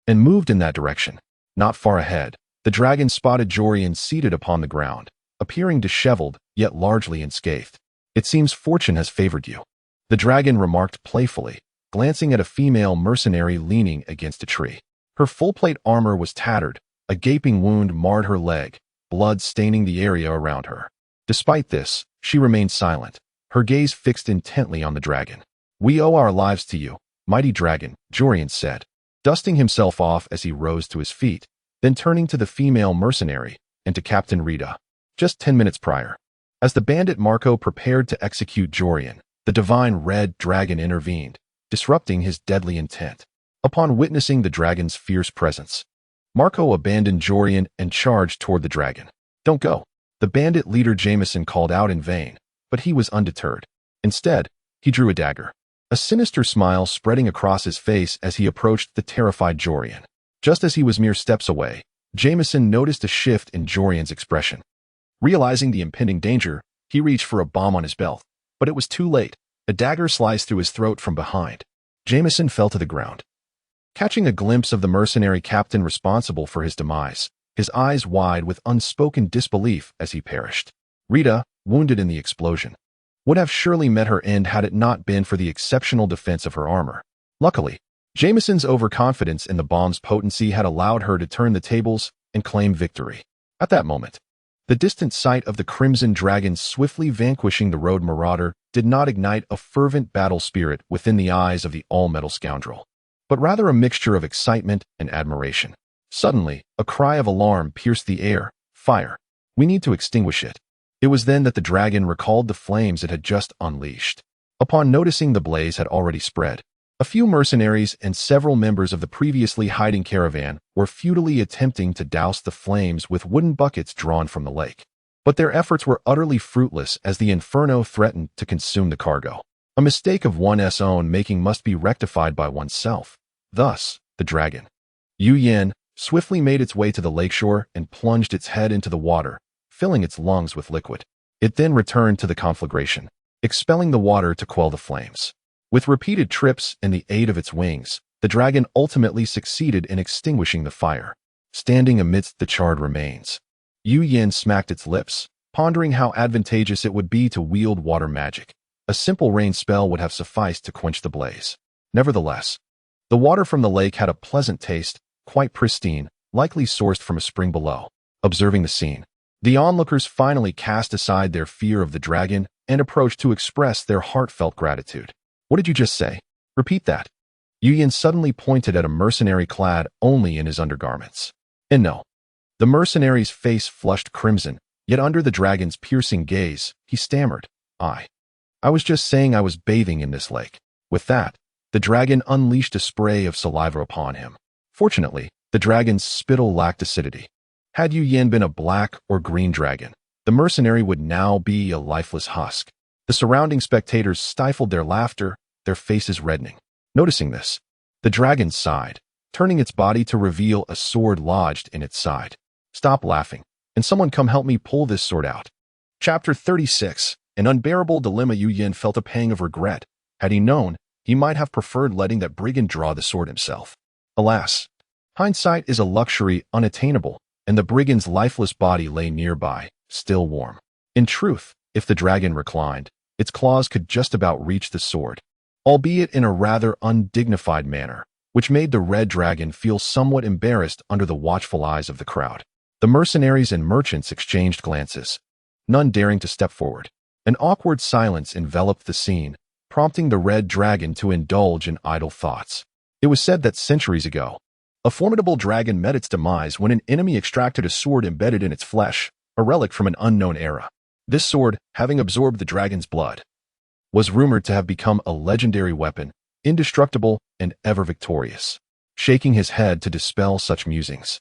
and moved in that direction. Not far ahead, the dragon spotted Jorian seated upon the ground, appearing disheveled, yet largely unscathed. "It seems fortune has favored you," the dragon remarked playfully, glancing at a female mercenary leaning against a tree. Her full-plate armor was tattered, a gaping wound marred her leg, blood staining the area around her. Despite this, she remained silent, her gaze fixed intently on the dragon. "We owe our lives to you, mighty dragon," Jorian said, dusting himself off as he rose to his feet, then turning to the female mercenary and to Captain Rita. Just 10 minutes prior, as the bandit Marco prepared to execute Jorian, the divine red dragon intervened, disrupting his deadly intent. Upon witnessing the dragon's fierce presence, Marco abandoned Jorian and charged toward the dragon. "Don't go," the bandit leader Jameson called out in vain, but he was undeterred. Instead, he drew a dagger, a sinister smile spreading across his face as he approached the terrified Jorian. Just as he was mere steps away, Jameson noticed a shift in Jorian's expression. Realizing the impending danger, he reached for a bomb on his belt, but it was too late. A dagger sliced through his throat from behind. Jameson fell to the ground. Catching a glimpse of the mercenary captain responsible for his demise, his eyes wide with unspoken disbelief as he perished. Rita, wounded in the explosion, would have surely met her end had it not been for the exceptional defense of her armor. Luckily, Jameson's overconfidence in the bomb's potency had allowed her to turn the tables and claim victory. At that moment, the distant sight of the Crimson Dragon swiftly vanquishing the road marauder did not ignite a fervent battle spirit within the eyes of the all-metal scoundrel, but rather a mixture of excitement and admiration. Suddenly, a cry of alarm pierced the air. "Fire! We need to extinguish it." It was then that the dragon recalled the flames it had just unleashed. Upon noticing the blaze had already spread, a few mercenaries and several members of the previously hiding caravan were futilely attempting to douse the flames with wooden buckets drawn from the lake. But their efforts were utterly fruitless as the inferno threatened to consume the cargo. A mistake of one's own making must be rectified by oneself. Thus, the dragon, Yu Yin, swiftly made its way to the lakeshore and plunged its head into the water, filling its lungs with liquid. It then returned to the conflagration, expelling the water to quell the flames. With repeated trips and the aid of its wings, the dragon ultimately succeeded in extinguishing the fire. Standing amidst the charred remains, Yu Yin smacked its lips, pondering how advantageous it would be to wield water magic. A simple rain spell would have sufficed to quench the blaze. Nevertheless, the water from the lake had a pleasant taste, quite pristine, likely sourced from a spring below. Observing the scene, the onlookers finally cast aside their fear of the dragon and approached to express their heartfelt gratitude. "What did you just say? Repeat that." Yu Yin suddenly pointed at a mercenary clad only in his undergarments. And no. The mercenary's face flushed crimson, yet under the dragon's piercing gaze, he stammered, I was just saying I was bathing in this lake. With that, the dragon unleashed a spray of saliva upon him. Fortunately, the dragon's spittle lacked acidity. Had Yu Yin been a black or green dragon, the mercenary would now be a lifeless husk. The surrounding spectators stifled their laughter, their faces reddening. Noticing this, the dragon sighed, turning its body to reveal a sword lodged in its side. Stop laughing, and someone come help me pull this sword out. Chapter 36. An unbearable dilemma. Yu Yin felt a pang of regret. Had he known, he might have preferred letting that brigand draw the sword himself. Alas, hindsight is a luxury unattainable, and the brigand's lifeless body lay nearby, still warm. In truth, if the dragon reclined, its claws could just about reach the sword, albeit in a rather undignified manner, which made the red dragon feel somewhat embarrassed under the watchful eyes of the crowd. The mercenaries and merchants exchanged glances, none daring to step forward. An awkward silence enveloped the scene, prompting the red dragon to indulge in idle thoughts. It was said that centuries ago, a formidable dragon met its demise when an enemy extracted a sword embedded in its flesh, a relic from an unknown era. This sword, having absorbed the dragon's blood, was rumored to have become a legendary weapon, indestructible and ever victorious. Shaking his head to dispel such musings,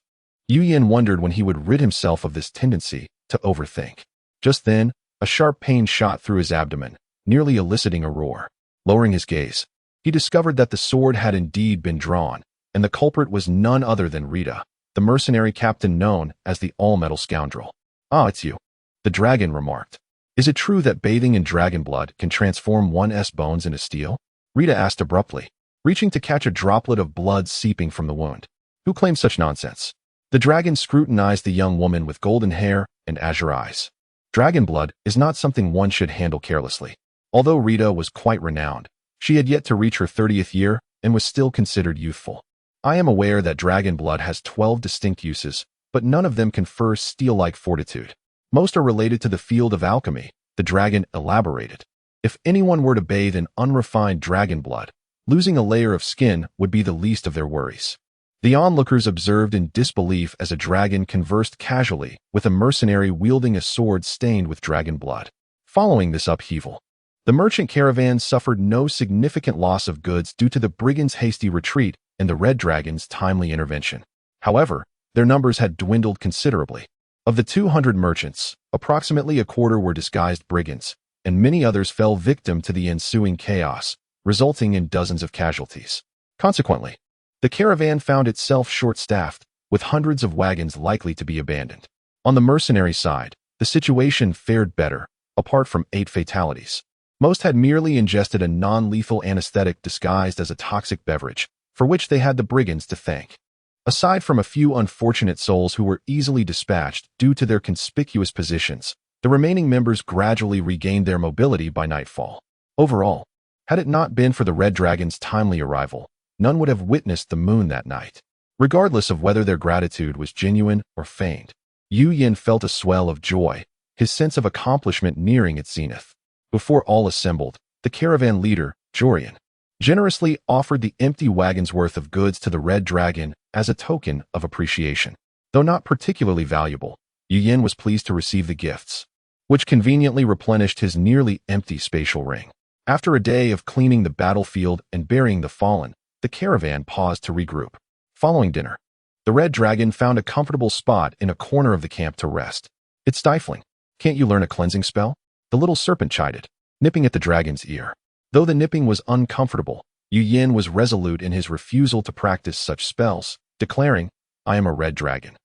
Yu Yin wondered when he would rid himself of this tendency to overthink. Just then, a sharp pain shot through his abdomen, nearly eliciting a roar. Lowering his gaze, he discovered that the sword had indeed been drawn, and the culprit was none other than Rita, the mercenary captain known as the all-metal scoundrel. Ah, it's you, the dragon remarked. Is it true that bathing in dragon blood can transform one's bones into steel? Rita asked abruptly, reaching to catch a droplet of blood seeping from the wound. Who claims such nonsense? The dragon scrutinized the young woman with golden hair and azure eyes. Dragon blood is not something one should handle carelessly. Although Rita was quite renowned, she had yet to reach her 30th year and was still considered youthful. I am aware that dragon blood has 12 distinct uses, but none of them confer steel-like fortitude. Most are related to the field of alchemy, the dragon elaborated. If anyone were to bathe in unrefined dragon blood, losing a layer of skin would be the least of their worries. The onlookers observed in disbelief as a dragon conversed casually with a mercenary wielding a sword stained with dragon blood. Following this upheaval, the merchant caravan suffered no significant loss of goods due to the brigands' hasty retreat and the red dragon's timely intervention. However, their numbers had dwindled considerably. Of the 200 merchants, approximately a quarter were disguised brigands, and many others fell victim to the ensuing chaos, resulting in dozens of casualties. Consequently, the caravan found itself short-staffed, with hundreds of wagons likely to be abandoned. On the mercenary side, the situation fared better, apart from 8 fatalities. Most had merely ingested a non-lethal anesthetic disguised as a toxic beverage, for which they had the brigands to thank. Aside from a few unfortunate souls who were easily dispatched due to their conspicuous positions, the remaining members gradually regained their mobility by nightfall. Overall, had it not been for the red dragon's timely arrival, none would have witnessed the moon that night. Regardless of whether their gratitude was genuine or feigned, Yu Yin felt a swell of joy, his sense of accomplishment nearing its zenith. Before all assembled, the caravan leader, Draconian, generously offered the empty wagon's worth of goods to the red dragon as a token of appreciation. Though not particularly valuable, Yu Yin was pleased to receive the gifts, which conveniently replenished his nearly empty spatial ring. After a day of cleaning the battlefield and burying the fallen, the caravan paused to regroup. Following dinner, the red dragon found a comfortable spot in a corner of the camp to rest. It's stifling. Can't you learn a cleansing spell? The little serpent chided, nipping at the dragon's ear. Though the nipping was uncomfortable, Yu Yin was resolute in his refusal to practice such spells, declaring, I am a red dragon.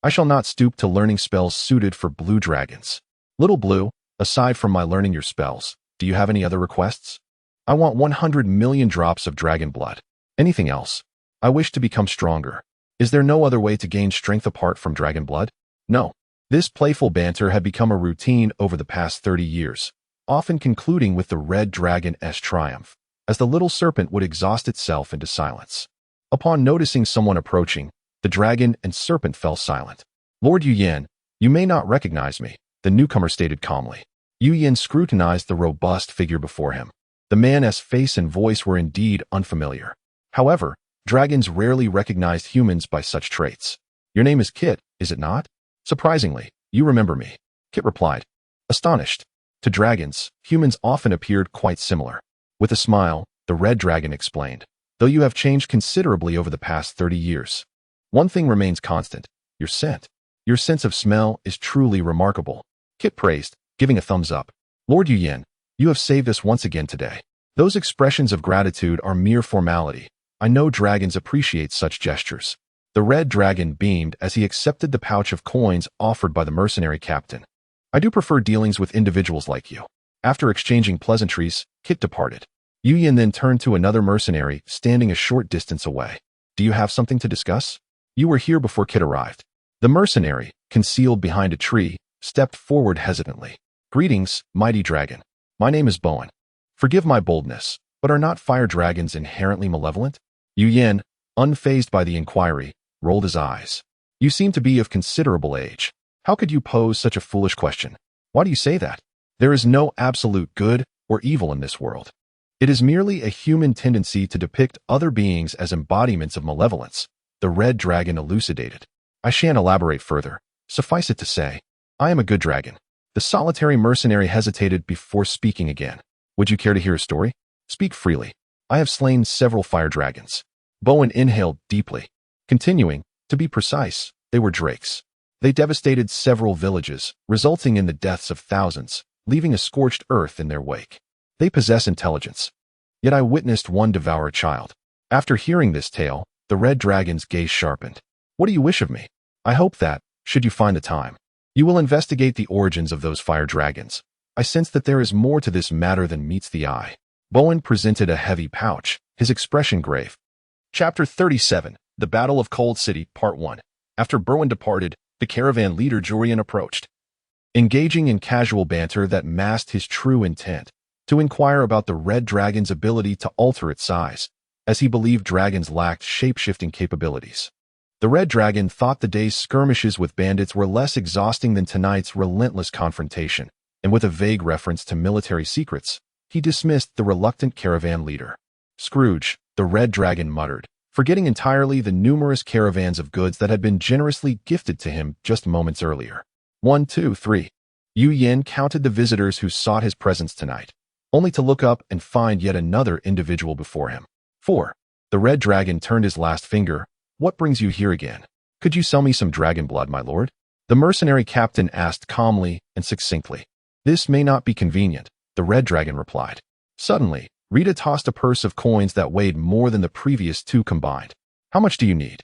I shall not stoop to learning spells suited for blue dragons. Little Blue, aside from my learning your spells, do you have any other requests? I want 100 million drops of dragon blood. Anything else? I wish to become stronger. Is there no other way to gain strength apart from dragon blood? No. This playful banter had become a routine over the past 30 years, often concluding with the red dragon's triumph, as the little serpent would exhaust itself into silence. Upon noticing someone approaching, the dragon and serpent fell silent. Lord Yu Yin, you may not recognize me, the newcomer stated calmly. Yu Yin scrutinized the robust figure before him. The man's face and voice were indeed unfamiliar. However, dragons rarely recognized humans by such traits. Your name is Kit, is it not? Surprisingly, you remember me. Kit replied, astonished. To dragons, humans often appeared quite similar. With a smile, the red dragon explained, though you have changed considerably over the past 30 years. One thing remains constant, your scent. Your sense of smell is truly remarkable. Kit praised, giving a thumbs up. Lord Yu, you have saved us once again today. Those expressions of gratitude are mere formality. I know dragons appreciate such gestures. The red dragon beamed as he accepted the pouch of coins offered by the mercenary captain. I do prefer dealings with individuals like you. After exchanging pleasantries, Kit departed. Yu then turned to another mercenary standing a short distance away. Do you have something to discuss? You were here before Kit arrived. The mercenary, concealed behind a tree, stepped forward hesitantly. Greetings, mighty dragon. My name is Bowen. Forgive my boldness, but are not fire dragons inherently malevolent? Yu, unfazed by the inquiry, rolled his eyes. You seem to be of considerable age. How could you pose such a foolish question? Why do you say that? There is no absolute good or evil in this world. It is merely a human tendency to depict other beings as embodiments of malevolence, the red dragon elucidated. I shan't elaborate further. Suffice it to say, I am a good dragon. The solitary mercenary hesitated before speaking again. Would you care to hear a story? Speak freely. I have slain several fire dragons. Bowen inhaled deeply. Continuing, to be precise, they were drakes. They devastated several villages, resulting in the deaths of thousands, leaving a scorched earth in their wake. They possess intelligence. Yet I witnessed one devour a child. After hearing this tale, the red dragon's gaze sharpened. What do you wish of me? I hope that, should you find the time, you will investigate the origins of those fire dragons. I sense that there is more to this matter than meets the eye. Bowen presented a heavy pouch, his expression grave. Chapter 37, The Battle of Cold City, Part 1. After Bowen departed, the caravan leader Jurian approached, engaging in casual banter that masked his true intent, to inquire about the red dragon's ability to alter its size, as he believed dragons lacked shape-shifting capabilities. The red dragon thought the day's skirmishes with bandits were less exhausting than tonight's relentless confrontation, and with a vague reference to military secrets, he dismissed the reluctant caravan leader. Scrooge, the red dragon muttered, forgetting entirely the numerous caravans of goods that had been generously gifted to him just moments earlier. 1, 2, 3. Yu counted the visitors who sought his presence tonight, only to look up and find yet another individual before him. 4. The red dragon turned his last finger. What brings you here again? Could you sell me some dragon blood, my lord? The mercenary captain asked calmly and succinctly. This may not be convenient, the red dragon replied. Suddenly, Rita tossed a purse of coins that weighed more than the previous two combined. How much do you need?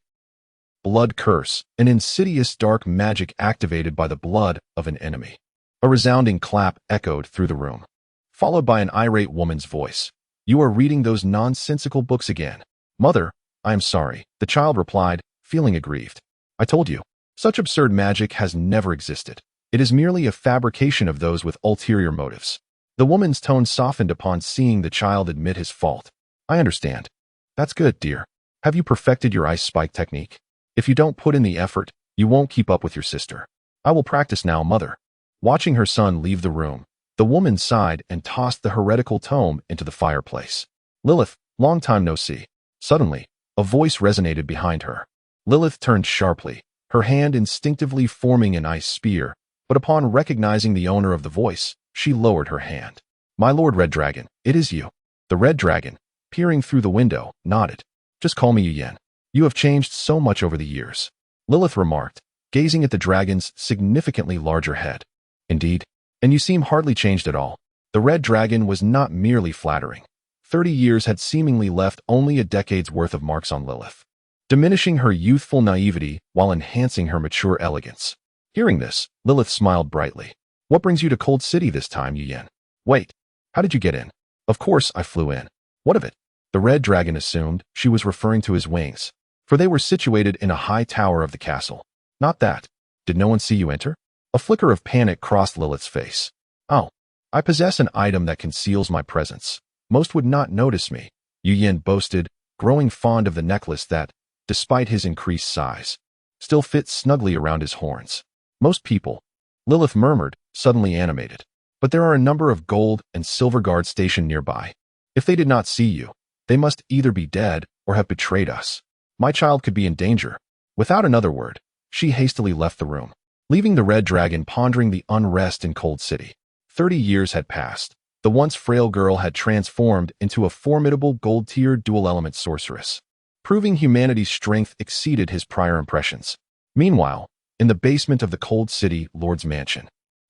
Blood curse, an insidious dark magic activated by the blood of an enemy. A resounding clap echoed through the room, followed by an irate woman's voice. You are reading those nonsensical books again. Mother, I am sorry, the child replied, feeling aggrieved. I told you, such absurd magic has never existed. It is merely a fabrication of those with ulterior motives. The woman's tone softened upon seeing the child admit his fault. I understand. That's good, dear. Have you perfected your ice spike technique? If you don't put in the effort, you won't keep up with your sister. I will practice now, mother. Watching her son leave the room, the woman sighed and tossed the heretical tome into the fireplace. Lilith, long time no see. Suddenly, a voice resonated behind her. Lilith turned sharply, her hand instinctively forming an ice spear, but upon recognizing the owner of the voice, she lowered her hand. My lord Red Dragon, it is you. The red dragon, peering through the window, nodded. Just call me Yen. You have changed so much over the years. Lilith remarked, gazing at the dragon's significantly larger head. Indeed, and you seem hardly changed at all. The red dragon was not merely flattering. 30 years had seemingly left only a decade's worth of marks on Lilith, diminishing her youthful naivety while enhancing her mature elegance. Hearing this, Lilith smiled brightly. What brings you to Cold City this time, Yen? Wait, how did you get in? Of course I flew in. What of it? The red dragon assumed she was referring to his wings, for they were situated in a high tower of the castle. Not that. Did no one see you enter? A flicker of panic crossed Lilith's face. Oh, I possess an item that conceals my presence. Most would not notice me, Yen boasted, growing fond of the necklace that, despite his increased size, still fits snugly around his horns. Most people, Lilith murmured, suddenly animated. But there are a number of gold and silver guards stationed nearby. If they did not see you, they must either be dead or have betrayed us. My child could be in danger. Without another word, she hastily left the room, leaving the red dragon pondering the unrest in Cold City. 30 years had passed. The once frail girl had transformed into a formidable gold-tier dual-element sorceress, proving humanity's strength exceeded his prior impressions. Meanwhile, in the basement of the Cold City Lord's mansion,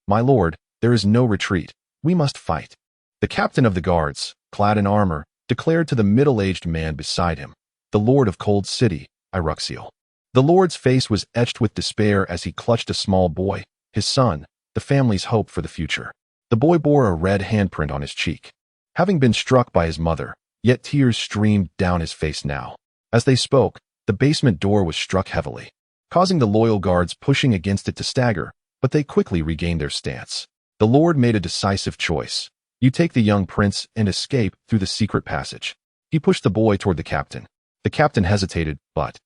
"My lord, there is no retreat. We must fight." The captain of the guards, clad in armor, declared to the middle-aged man beside him, the Lord of Cold City, Iruxiel. The Lord's face was etched with despair as he clutched a small boy, his son, the family's hope for the future. The boy bore a red handprint on his cheek, having been struck by his mother, yet tears streamed down his face now. As they spoke, the basement door was struck heavily, causing the loyal guards pushing against it to stagger, but they quickly regained their stance. The Lord made a decisive choice. "You take the young prince and escape through the secret passage." He pushed the boy toward the captain. The captain hesitated, but,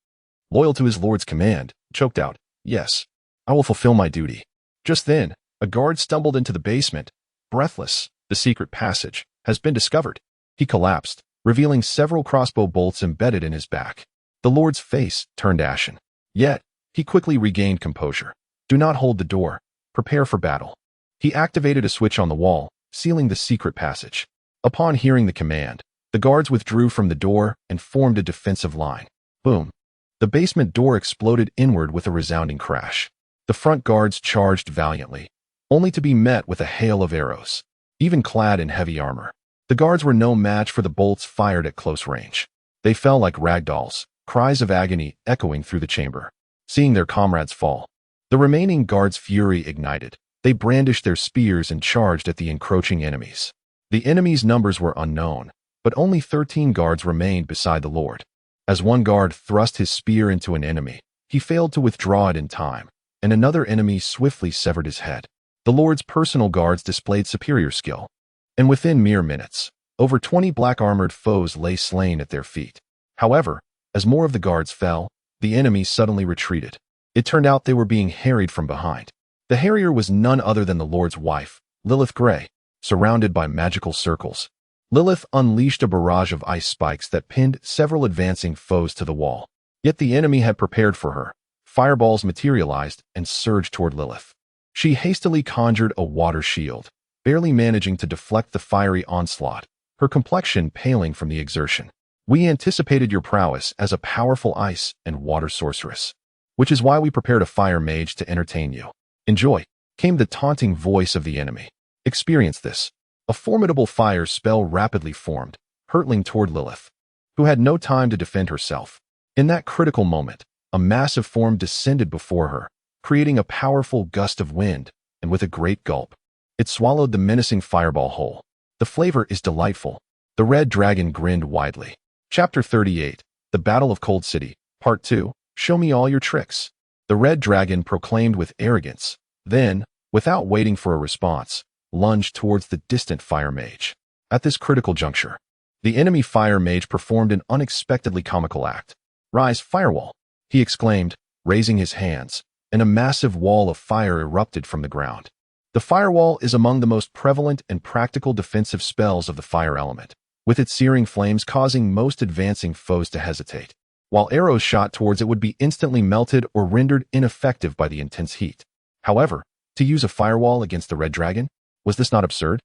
loyal to his lord's command, choked out, "Yes, I will fulfill my duty." Just then, a guard stumbled into the basement, breathless. "The secret passage has been discovered." He collapsed, revealing several crossbow bolts embedded in his back. The Lord's face turned ashen. Yet, he quickly regained composure. "Do not hold the door. Prepare for battle." He activated a switch on the wall, sealing the secret passage. Upon hearing the command, the guards withdrew from the door and formed a defensive line. Boom! The basement door exploded inward with a resounding crash. The front guards charged valiantly, only to be met with a hail of arrows. Even clad in heavy armor, the guards were no match for the bolts fired at close range. They fell like ragdolls, cries of agony echoing through the chamber. Seeing their comrades fall, the remaining guards' fury ignited. They brandished their spears and charged at the encroaching enemies. The enemies' numbers were unknown, but only 13 guards remained beside the Lord. As one guard thrust his spear into an enemy, he failed to withdraw it in time, and another enemy swiftly severed his head. The Lord's personal guards displayed superior skill, and within mere minutes, over 20 black-armored foes lay slain at their feet. However, as more of the guards fell, the enemies suddenly retreated. It turned out they were being harried from behind. The harrier was none other than the Lord's wife, Lilith Grey. Surrounded by magical circles, Lilith unleashed a barrage of ice spikes that pinned several advancing foes to the wall. Yet the enemy had prepared for her. Fireballs materialized and surged toward Lilith. She hastily conjured a water shield, barely managing to deflect the fiery onslaught, her complexion paling from the exertion. "We anticipated your prowess as a powerful ice and water sorceress, which is why we prepared a fire mage to entertain you. Enjoy," came the taunting voice of the enemy. "Experience this." A formidable fire spell rapidly formed, hurtling toward Lilith, who had no time to defend herself. In that critical moment, a massive form descended before her, creating a powerful gust of wind, and with a great gulp, it swallowed the menacing fireball whole. "The flavor is delightful." The red dragon grinned widely. Chapter 38, The Battle of Cold City, Part 2, "Show me all your tricks." The red dragon proclaimed with arrogance, then, without waiting for a response, lunged towards the distant fire mage. At this critical juncture, the enemy fire mage performed an unexpectedly comical act. "Rise, firewall," he exclaimed, raising his hands, and a massive wall of fire erupted from the ground. The firewall is among the most prevalent and practical defensive spells of the fire element, with its searing flames causing most advancing foes to hesitate. While arrows shot towards it would be instantly melted or rendered ineffective by the intense heat. However, to use a firewall against the red dragon, was this not absurd?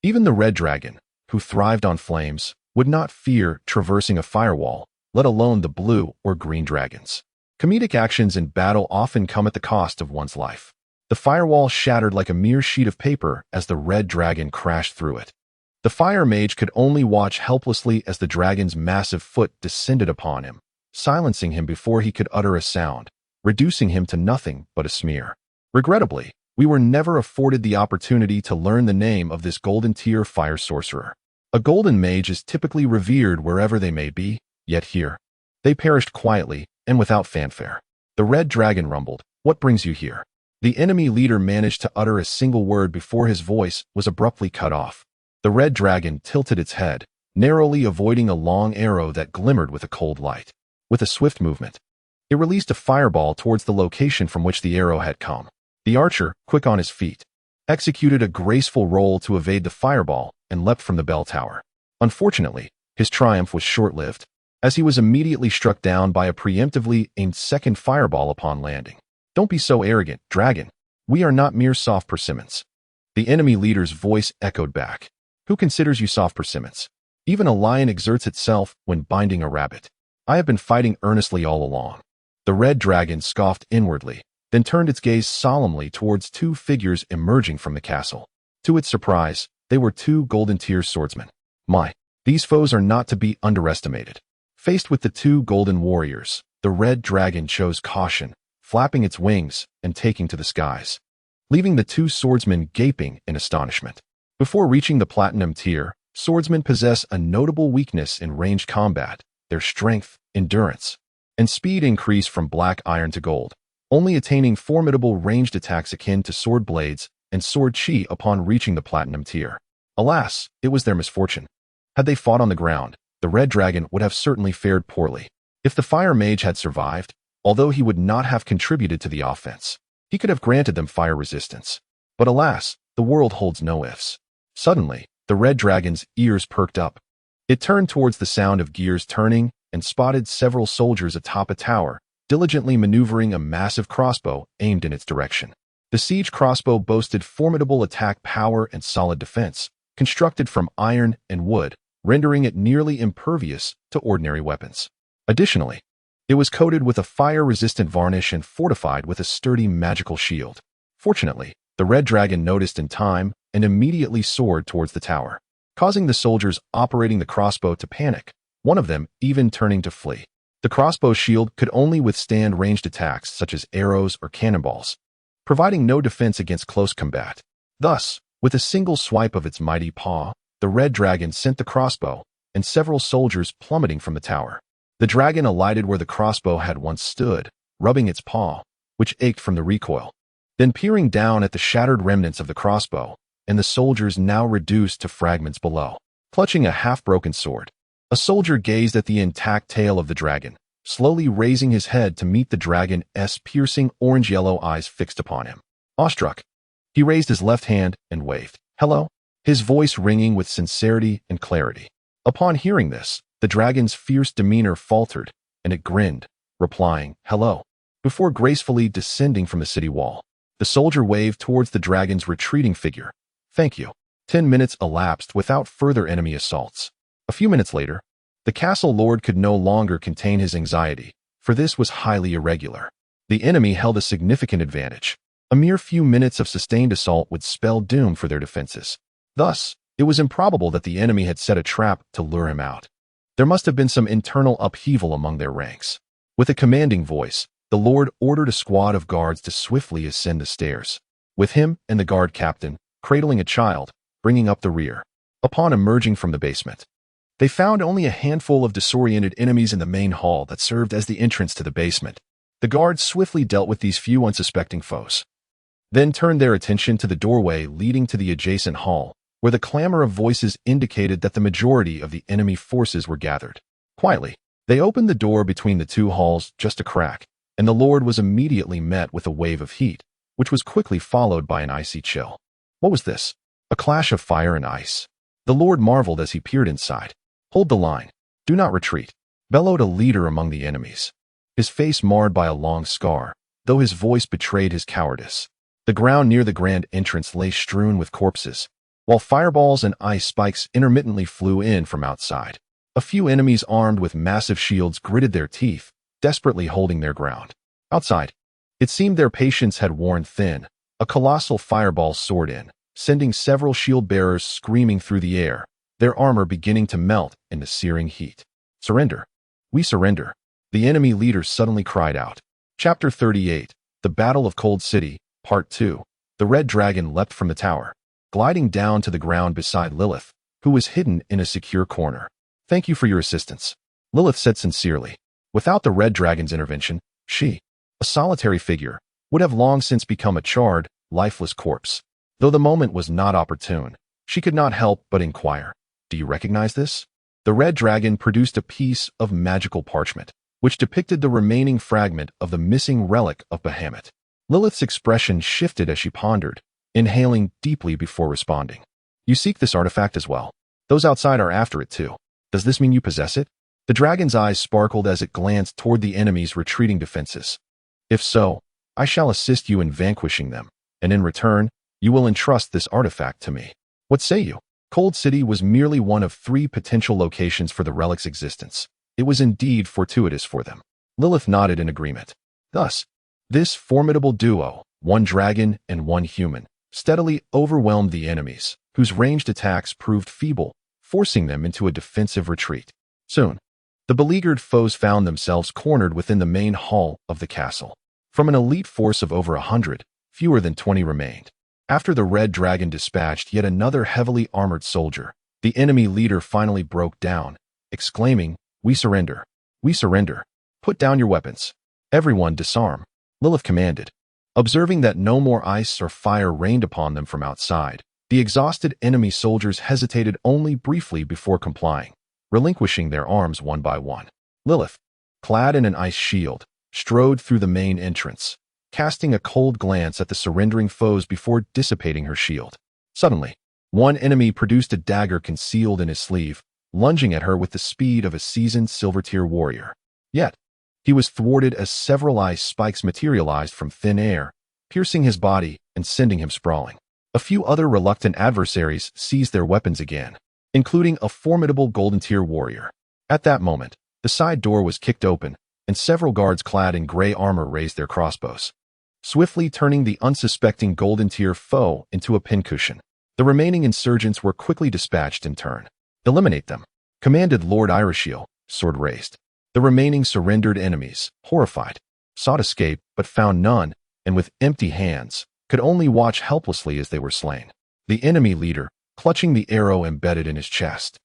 Even the red dragon, who thrived on flames, would not fear traversing a firewall, let alone the blue or green dragons. Comedic actions in battle often come at the cost of one's life. The firewall shattered like a mere sheet of paper as the red dragon crashed through it. The fire mage could only watch helplessly as the dragon's massive foot descended upon him, silencing him before he could utter a sound, reducing him to nothing but a smear. Regrettably, we were never afforded the opportunity to learn the name of this golden-tier fire sorcerer. A golden mage is typically revered wherever they may be, yet here, they perished quietly and without fanfare. The red dragon rumbled, "What brings you here?" The enemy leader managed to utter a single word before his voice was abruptly cut off. The red dragon tilted its head, narrowly avoiding a long arrow that glimmered with a cold light. With a swift movement, it released a fireball towards the location from which the arrow had come. The archer, quick on his feet, executed a graceful roll to evade the fireball and leapt from the bell tower. Unfortunately, his triumph was short-lived. as he was immediately struck down by a preemptively aimed second fireball upon landing. "Don't be so arrogant, dragon. We are not mere soft persimmons." The enemy leader's voice echoed back. "Who considers you soft persimmons? Even a lion exerts itself when binding a rabbit. I have been fighting earnestly all along." The red dragon scoffed inwardly, then turned its gaze solemnly towards two figures emerging from the castle. To its surprise, they were two golden tier swordsmen. These foes are not to be underestimated. Faced with the two golden warriors, the red dragon chose caution, flapping its wings and taking to the skies, leaving the two swordsmen gaping in astonishment. Before reaching the platinum tier, swordsmen possess a notable weakness in ranged combat. Their strength, endurance, and speed increase from black iron to gold, only attaining formidable ranged attacks akin to sword blades and sword chi upon reaching the platinum tier. Alas, it was their misfortune. Had they fought on the ground, the red dragon would have certainly fared poorly. If the fire mage had survived, although he would not have contributed to the offense, he could have granted them fire resistance. But alas, the world holds no ifs. Suddenly, the red dragon's ears perked up. It turned towards the sound of gears turning and spotted several soldiers atop a tower, diligently maneuvering a massive crossbow aimed in its direction. The siege crossbow boasted formidable attack power and solid defense, constructed from iron and wood, rendering it nearly impervious to ordinary weapons. Additionally, it was coated with a fire-resistant varnish and fortified with a sturdy magical shield. Fortunately, the red dragon noticed in time and immediately soared towards the tower, causing the soldiers operating the crossbow to panic, one of them even turning to flee. The crossbow shield could only withstand ranged attacks such as arrows or cannonballs, providing no defense against close combat. Thus, with a single swipe of its mighty paw, the red dragon sent the crossbow and several soldiers plummeting from the tower. The dragon alighted where the crossbow had once stood, rubbing its paw, which ached from the recoil. Then peering down at the shattered remnants of the crossbow, and the soldiers now reduced to fragments below. Clutching a half-broken sword, a soldier gazed at the intact tail of the dragon, slowly raising his head to meet the dragon's piercing orange-yellow eyes fixed upon him. Awestruck, he raised his left hand and waved. "Hello?" His voice ringing with sincerity and clarity. Upon hearing this, the dragon's fierce demeanor faltered, and it grinned, replying, "Hello," before gracefully descending from the city wall. The soldier waved towards the dragon's retreating figure. "Thank you." 10 minutes elapsed without further enemy assaults. A few minutes later, the castle lord could no longer contain his anxiety, for this was highly irregular. The enemy held a significant advantage. A mere few minutes of sustained assault would spell doom for their defenses. Thus, it was improbable that the enemy had set a trap to lure him out. There must have been some internal upheaval among their ranks. With a commanding voice, the lord ordered a squad of guards to swiftly ascend the stairs, with him and the guard captain, cradling a child, bringing up the rear. Upon emerging from the basement, they found only a handful of disoriented enemies in the main hall that served as the entrance to the basement. The guards swiftly dealt with these few unsuspecting foes, then turned their attention to the doorway leading to the adjacent hall, where the clamor of voices indicated that the majority of the enemy forces were gathered. Quietly, they opened the door between the two halls just a crack, and the lord was immediately met with a wave of heat, which was quickly followed by an icy chill. What was this? A clash of fire and ice. The lord marveled as he peered inside. "Hold the line. Do not retreat," bellowed a leader among the enemies, his face marred by a long scar, though his voice betrayed his cowardice. The ground near the grand entrance lay strewn with corpses, while fireballs and ice spikes intermittently flew in from outside. A few enemies armed with massive shields gritted their teeth, desperately holding their ground. Outside, it seemed their patience had worn thin. A colossal fireball soared in, sending several shield-bearers screaming through the air, their armor beginning to melt in the searing heat. "Surrender. We surrender," the enemy leader suddenly cried out. Chapter 38, The Battle of Cold City, Part 2. The red dragon leapt from the tower, gliding down to the ground beside Lilith, who was hidden in a secure corner. "Thank you for your assistance," Lilith said sincerely. Without the red dragon's intervention, she, a solitary figure, would have long since become a charred, lifeless corpse. Though the moment was not opportune, she could not help but inquire, "Do you recognize this?" The red dragon produced a piece of magical parchment, which depicted the remaining fragment of the missing relic of Bahamut. Lilith's expression shifted as she pondered, inhaling deeply before responding. "You seek this artifact as well. Those outside are after it too. Does this mean you possess it?" The dragon's eyes sparkled as it glanced toward the enemy's retreating defenses. If so, I shall assist you in vanquishing them, and in return, you will entrust this artifact to me. What say you? Cold City was merely one of 3 potential locations for the relic's existence. It was indeed fortuitous for them. Lilith nodded in agreement. Thus, this formidable duo, 1 dragon and 1 human, steadily overwhelmed the enemies, whose ranged attacks proved feeble, forcing them into a defensive retreat. Soon, the beleaguered foes found themselves cornered within the main hall of the castle. From an elite force of over 100, fewer than 20 remained. After the Red Dragon dispatched yet another heavily armored soldier, the enemy leader finally broke down, exclaiming, "We surrender! We surrender! Put down your weapons! Everyone disarm!" Lilith commanded. Observing that no more ice or fire rained upon them from outside, the exhausted enemy soldiers hesitated only briefly before complying, relinquishing their arms one by one. Lilith, clad in an ice shield, strode through the main entrance, casting a cold glance at the surrendering foes before dissipating her shield. Suddenly, one enemy produced a dagger concealed in his sleeve, lunging at her with the speed of a seasoned silver-tier warrior. Yet, he was thwarted as several ice spikes materialized from thin air, piercing his body and sending him sprawling. A few other reluctant adversaries seized their weapons again, including a formidable golden-tier warrior. At that moment, the side door was kicked open, and several guards clad in gray armor raised their crossbows, swiftly turning the unsuspecting golden-tier foe into a pincushion. The remaining insurgents were quickly dispatched in turn. "Eliminate them," commanded Lord Irishiel, sword raised. The remaining surrendered enemies, horrified, sought escape but found none, and with empty hands, could only watch helplessly as they were slain. The enemy leader, clutching the arrow embedded in his chest,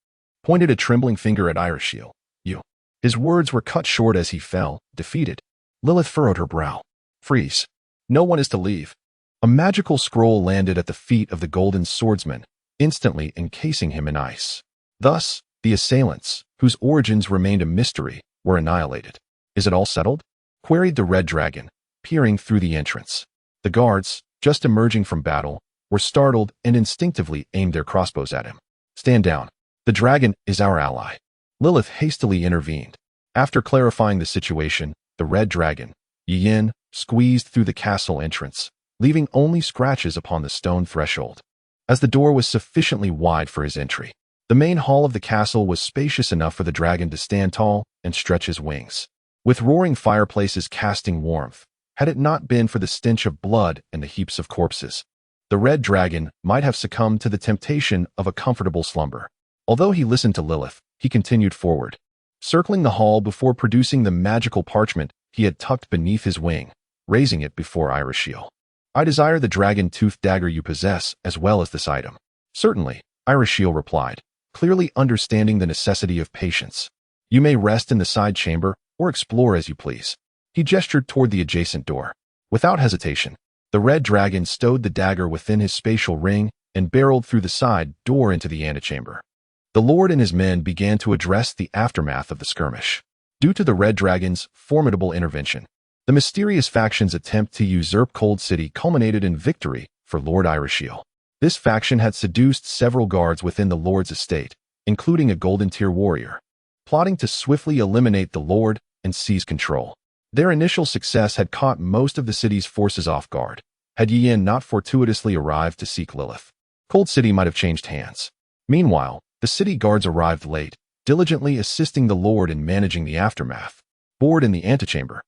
pointed a trembling finger at Irishiel. "You." His words were cut short as he fell, defeated. Lilith furrowed her brow. "Freeze. No one is to leave." A magical scroll landed at the feet of the golden swordsman, instantly encasing him in ice. Thus, the assailants, whose origins remained a mystery, were annihilated. "Is it all settled?" queried the Red Dragon, peering through the entrance. The guards, just emerging from battle, were startled and instinctively aimed their crossbows at him. "Stand down. The dragon is our ally." Lilith hastily intervened. After clarifying the situation, the Red Dragon, Yin, squeezed through the castle entrance, leaving only scratches upon the stone threshold. As the door was sufficiently wide for his entry, the main hall of the castle was spacious enough for the dragon to stand tall and stretch his wings, with roaring fireplaces casting warmth. Had it not been for the stench of blood and the heaps of corpses, the Red Dragon might have succumbed to the temptation of a comfortable slumber. Although he listened to Lilith, he continued forward, circling the hall before producing the magical parchment he had tucked beneath his wing, raising it before Irishiel. "I desire the dragon-toothed dagger you possess as well as this item." "Certainly," Irishiel replied, clearly understanding the necessity of patience. "You may rest in the side chamber or explore as you please." He gestured toward the adjacent door. Without hesitation, the Red Dragon stowed the dagger within his spatial ring and barreled through the side door into the antechamber. The Lord and his men began to address the aftermath of the skirmish. Due to the Red Dragon's formidable intervention, the mysterious faction's attempt to usurp Cold City culminated in victory for Lord Irishiel. This faction had seduced several guards within the Lord's estate, including a golden-tier warrior, plotting to swiftly eliminate the Lord and seize control. Their initial success had caught most of the city's forces off guard. Had Yin not fortuitously arrived to seek Lilith, Cold City might have changed hands. Meanwhile, the city guards arrived late, diligently assisting the Lord in managing the aftermath. Bored in the antechamber,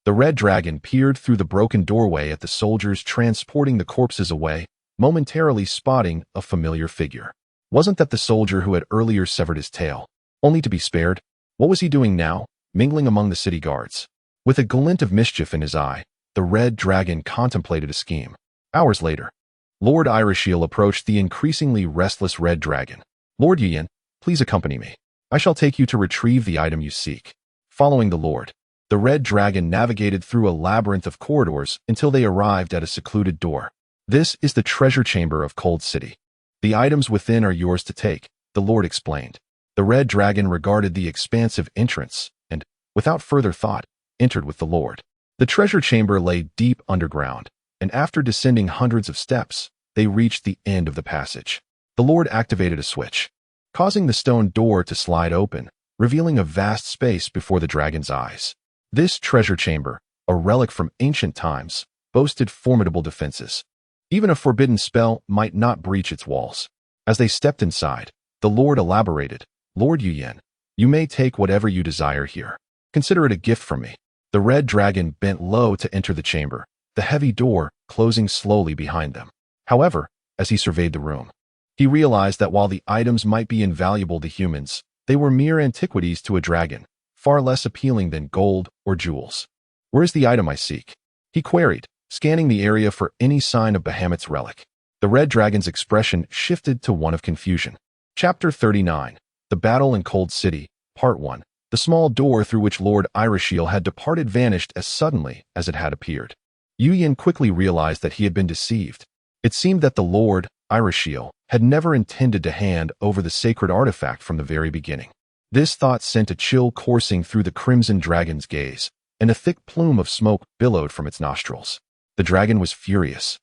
the Red Dragon peered through the broken doorway at the soldiers transporting the corpses away, momentarily spotting a familiar figure. Wasn't that the soldier who had earlier severed his tail, only to be spared? What was he doing now, mingling among the city guards? With a glint of mischief in his eye, the Red Dragon contemplated a scheme. Hours later, Lord Irishiel approached the increasingly restless Red Dragon. "Lord Yin, please accompany me. I shall take you to retrieve the item you seek." Following the Lord, the Red Dragon navigated through a labyrinth of corridors until they arrived at a secluded door. "This is the treasure chamber of Cold City. The items within are yours to take," the Lord explained. The Red Dragon regarded the expansive entrance and, without further thought, entered with the Lord. The treasure chamber lay deep underground, and after descending hundreds of steps, they reached the end of the passage. The Lord activated a switch, causing the stone door to slide open, revealing a vast space before the dragon's eyes. This treasure chamber, a relic from ancient times, boasted formidable defenses. Even a forbidden spell might not breach its walls. As they stepped inside, the Lord elaborated, "Lord Yuyan, you may take whatever you desire here. Consider it a gift from me." The red dragon bent low to enter the chamber, the heavy door closing slowly behind them. However, as he surveyed the room, he realized that while the items might be invaluable to humans, they were mere antiquities to a dragon, far less appealing than gold or jewels. "Where is the item I seek?" he queried, scanning the area for any sign of Bahamut's relic. The red dragon's expression shifted to one of confusion. Chapter 39, The Battle in Cold City, Part 1. The small door through which Lord Irishiel had departed vanished as suddenly as it had appeared. Yuyan quickly realized that he had been deceived. It seemed that the Lord Irishiel had never intended to hand over the sacred artifact from the very beginning. This thought sent a chill coursing through the crimson dragon's gaze, and a thick plume of smoke billowed from its nostrils. The dragon was furious,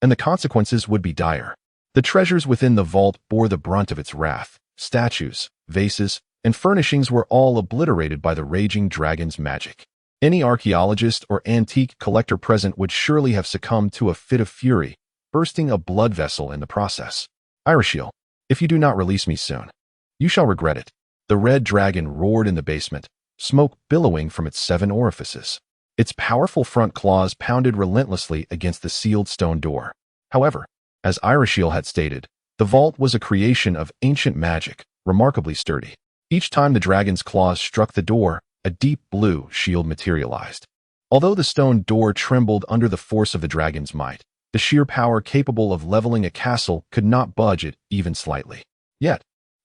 and the consequences would be dire. The treasures within the vault bore the brunt of its wrath. Statues, vases, and furnishings were all obliterated by the raging dragon's magic. Any archaeologist or antique collector present would surely have succumbed to a fit of fury, bursting a blood vessel in the process. "Irishiel, if you do not release me soon, you shall regret it." The red dragon roared in the basement, smoke billowing from its 7 orifices. Its powerful front claws pounded relentlessly against the sealed stone door. However, as Irishiel had stated, the vault was a creation of ancient magic, remarkably sturdy. Each time the dragon's claws struck the door, a deep blue shield materialized. Although the stone door trembled under the force of the dragon's might, the sheer power capable of leveling a castle could not budge it even slightly. Yet,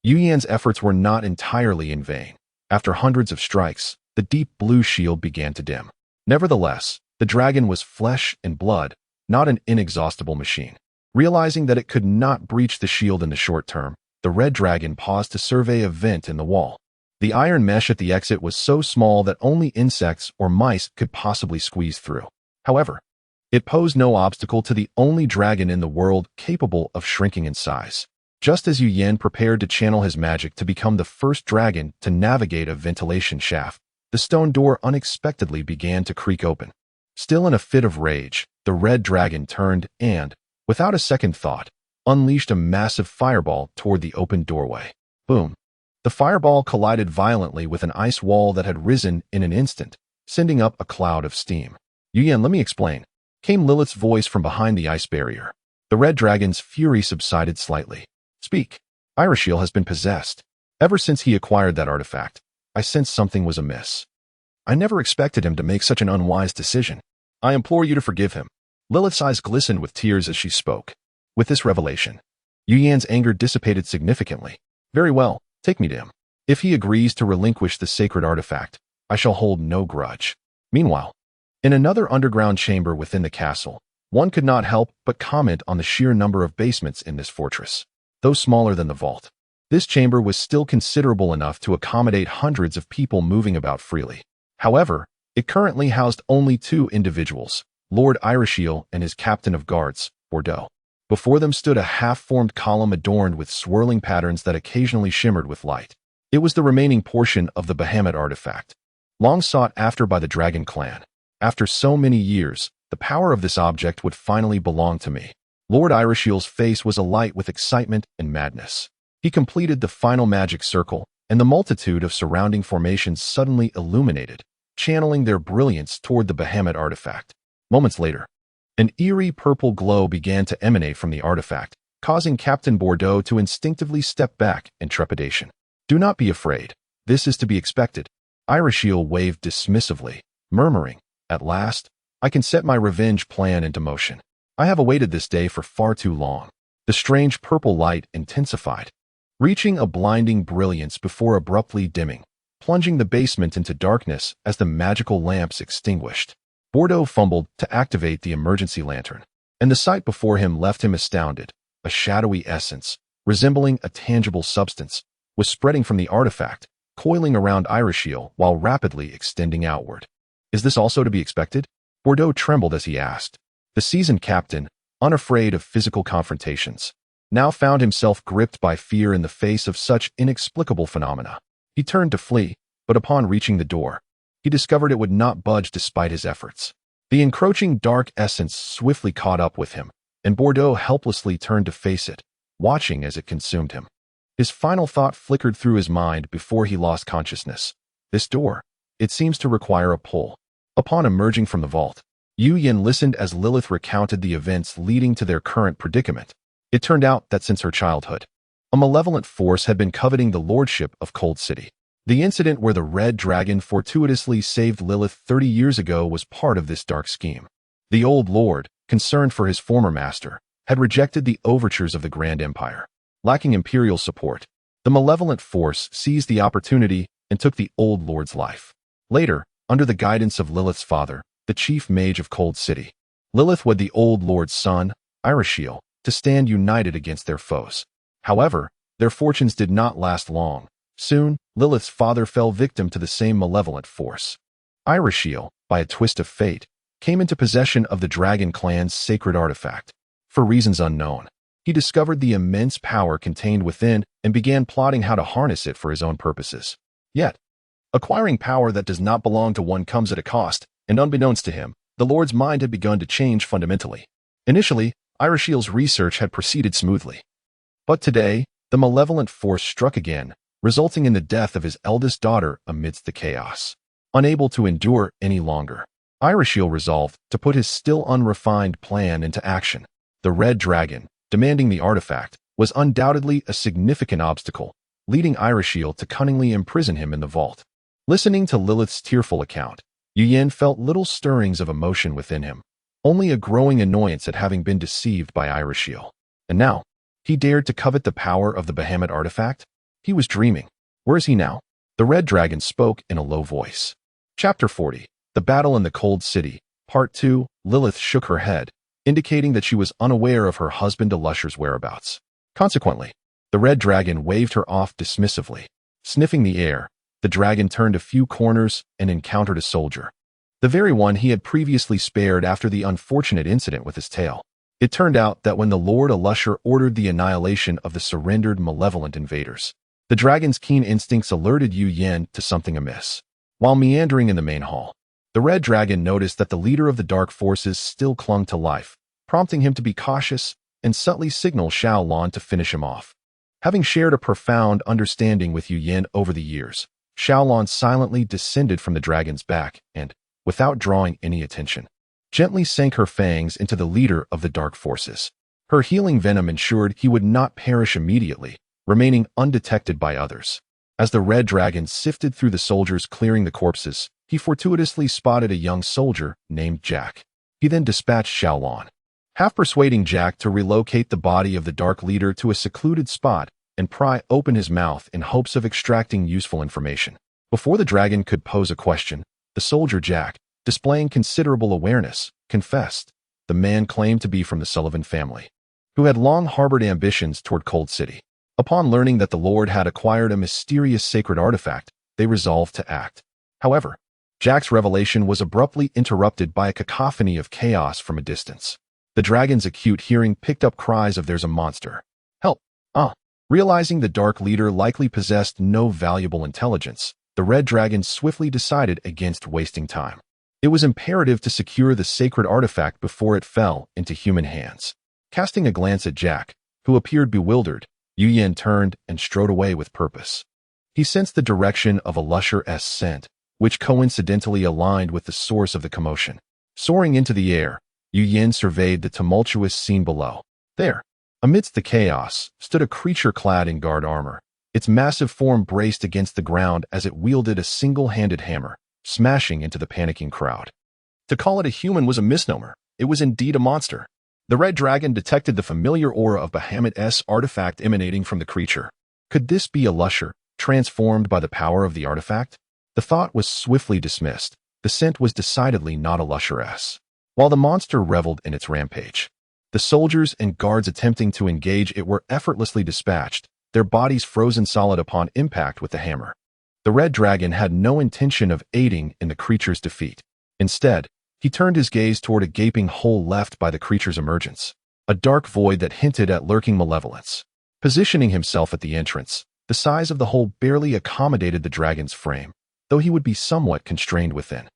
Yuyan's efforts were not entirely in vain. After hundreds of strikes, the deep blue shield began to dim. Nevertheless, the dragon was flesh and blood, not an inexhaustible machine. Realizing that it could not breach the shield in the short term, the red dragon paused to survey a vent in the wall. The iron mesh at the exit was so small that only insects or mice could possibly squeeze through. However, it posed no obstacle to the only dragon in the world capable of shrinking in size. Just as Yuyan prepared to channel his magic to become the first dragon to navigate a ventilation shaft, the stone door unexpectedly began to creak open. Still in a fit of rage, the red dragon turned and, without a second thought, unleashed a massive fireball toward the open doorway. Boom! The fireball collided violently with an ice wall that had risen in an instant, sending up a cloud of steam. "Yuyan, let me explain," came Lilith's voice from behind the ice barrier. The red dragon's fury subsided slightly. "Speak. Irishiel has been possessed. Ever since he acquired that artifact, I sensed something was amiss. I never expected him to make such an unwise decision. I implore you to forgive him." Lilith's eyes glistened with tears as she spoke. With this revelation, Yuyan's anger dissipated significantly. "Very well, take me to him. If he agrees to relinquish the sacred artifact, I shall hold no grudge." Meanwhile, in another underground chamber within the castle, one could not help but comment on the sheer number of basements in this fortress. Though smaller than the vault, this chamber was still considerable enough to accommodate hundreds of people moving about freely. However, it currently housed only 2 individuals, Lord Irishiel and his captain of guards, Bordeaux. Before them stood a half-formed column adorned with swirling patterns that occasionally shimmered with light. It was the remaining portion of the Bahamut artifact, long sought after by the Dragon clan. After so many years, the power of this object would finally belong to me. Lord Irishiel's face was alight with excitement and madness. He completed the final magic circle, and the multitude of surrounding formations suddenly illuminated, channeling their brilliance toward the Bahamut artifact. Moments later, an eerie purple glow began to emanate from the artifact, causing Captain Bordeaux to instinctively step back in trepidation. "Do not be afraid. This is to be expected." Irishiel waved dismissively, murmuring, "At last, I can set my revenge plan into motion. I have awaited this day for far too long." The strange purple light intensified, reaching a blinding brilliance before abruptly dimming, plunging the basement into darkness as the magical lamps extinguished. Bordeaux fumbled to activate the emergency lantern, and the sight before him left him astounded. A shadowy essence, resembling a tangible substance, was spreading from the artifact, coiling around Irishiel while rapidly extending outward. "Is this also to be expected?" Bordeaux trembled as he asked. The seasoned captain, unafraid of physical confrontations, now found himself gripped by fear in the face of such inexplicable phenomena. He turned to flee, but upon reaching the door, he discovered it would not budge despite his efforts. The encroaching dark essence swiftly caught up with him, and Bordeaux helplessly turned to face it, watching as it consumed him. His final thought flickered through his mind before he lost consciousness. This door, it seems to require a pull. Upon emerging from the vault, Yu Yin listened as Lilith recounted the events leading to their current predicament. It turned out that since her childhood, a malevolent force had been coveting the lordship of Cold City. The incident where the Red Dragon fortuitously saved Lilith 30 years ago was part of this dark scheme. The old lord, concerned for his former master, had rejected the overtures of the Grand Empire. Lacking imperial support, the malevolent force seized the opportunity and took the old lord's life. Later, under the guidance of Lilith's father, the chief mage of Cold City, Lilith wed the old lord's son, Irishiel, to stand united against their foes. However, their fortunes did not last long. Soon, Lilith's father fell victim to the same malevolent force. Irishiel, by a twist of fate, came into possession of the Dragon clan's sacred artifact. For reasons unknown, he discovered the immense power contained within and began plotting how to harness it for his own purposes. Yet, acquiring power that does not belong to one comes at a cost, and unbeknownst to him, the Lord's mind had begun to change fundamentally. Initially, Irishiel's research had proceeded smoothly. But today, the malevolent force struck again, resulting in the death of his eldest daughter amidst the chaos. Unable to endure any longer, Irishiel resolved to put his still unrefined plan into action. The Red Dragon, demanding the artifact, was undoubtedly a significant obstacle, leading Irishiel to cunningly imprison him in the vault. Listening to Lilith's tearful account, Yu Yin felt little stirrings of emotion within him, only a growing annoyance at having been deceived by Irishiel. And now, he dared to covet the power of the Bahamut artifact? He was dreaming. Where is he now? The Red Dragon spoke in a low voice. Chapter 40. The Battle in the Cold City. Part 2. Lilith shook her head, indicating that she was unaware of her husband Alusher's whereabouts. Consequently, the Red Dragon waved her off dismissively. Sniffing the air, the dragon turned a few corners and encountered a soldier. The very one he had previously spared after the unfortunate incident with his tail. It turned out that when the Lord Alusher ordered the annihilation of the surrendered malevolent invaders, the dragon's keen instincts alerted Yu Yin to something amiss. While meandering in the main hall, the Red Dragon noticed that the leader of the dark forces still clung to life, prompting him to be cautious and subtly signal Xiaolon to finish him off. Having shared a profound understanding with Yu Yin over the years, Xiaolon silently descended from the dragon's back and, without drawing any attention, gently sank her fangs into the leader of the dark forces. Her healing venom ensured he would not perish immediately, remaining undetected by others. As the Red Dragon sifted through the soldiers clearing the corpses, he fortuitously spotted a young soldier named Jack. He then dispatched Xiaolon, half persuading Jack to relocate the body of the dark leader to a secluded spot and pry open his mouth in hopes of extracting useful information. Before the dragon could pose a question, the soldier Jack, displaying considerable awareness, confessed. The man claimed to be from the Sullivan family, who had long harbored ambitions toward Cold City. Upon learning that the Lord had acquired a mysterious sacred artifact, they resolved to act. However, Jack's revelation was abruptly interrupted by a cacophony of chaos from a distance. The dragon's acute hearing picked up cries of "There's a monster! Help! Ah!" Realizing the dark leader likely possessed no valuable intelligence, the Red Dragon swiftly decided against wasting time. It was imperative to secure the sacred artifact before it fell into human hands. Casting a glance at Jack, who appeared bewildered, Yu Yin turned and strode away with purpose. He sensed the direction of Alusher's scent, which coincidentally aligned with the source of the commotion. Soaring into the air, Yu Yin surveyed the tumultuous scene below. There, amidst the chaos, stood a creature clad in guard armor. Its massive form braced against the ground as it wielded a single-handed hammer, smashing into the panicking crowd. To call it a human was a misnomer. It was indeed a monster. The Red Dragon detected the familiar aura of Bahamut's artifact emanating from the creature. Could this be Alusher, transformed by the power of the artifact? The thought was swiftly dismissed. The scent was decidedly not Alusher's. While the monster reveled in its rampage, the soldiers and guards attempting to engage it were effortlessly dispatched, their bodies frozen solid upon impact with the hammer. The Red Dragon had no intention of aiding in the creature's defeat. Instead, he turned his gaze toward a gaping hole left by the creature's emergence, a dark void that hinted at lurking malevolence. Positioning himself at the entrance, The size of the hole barely accommodated the dragon's frame, though he would be somewhat constrained within.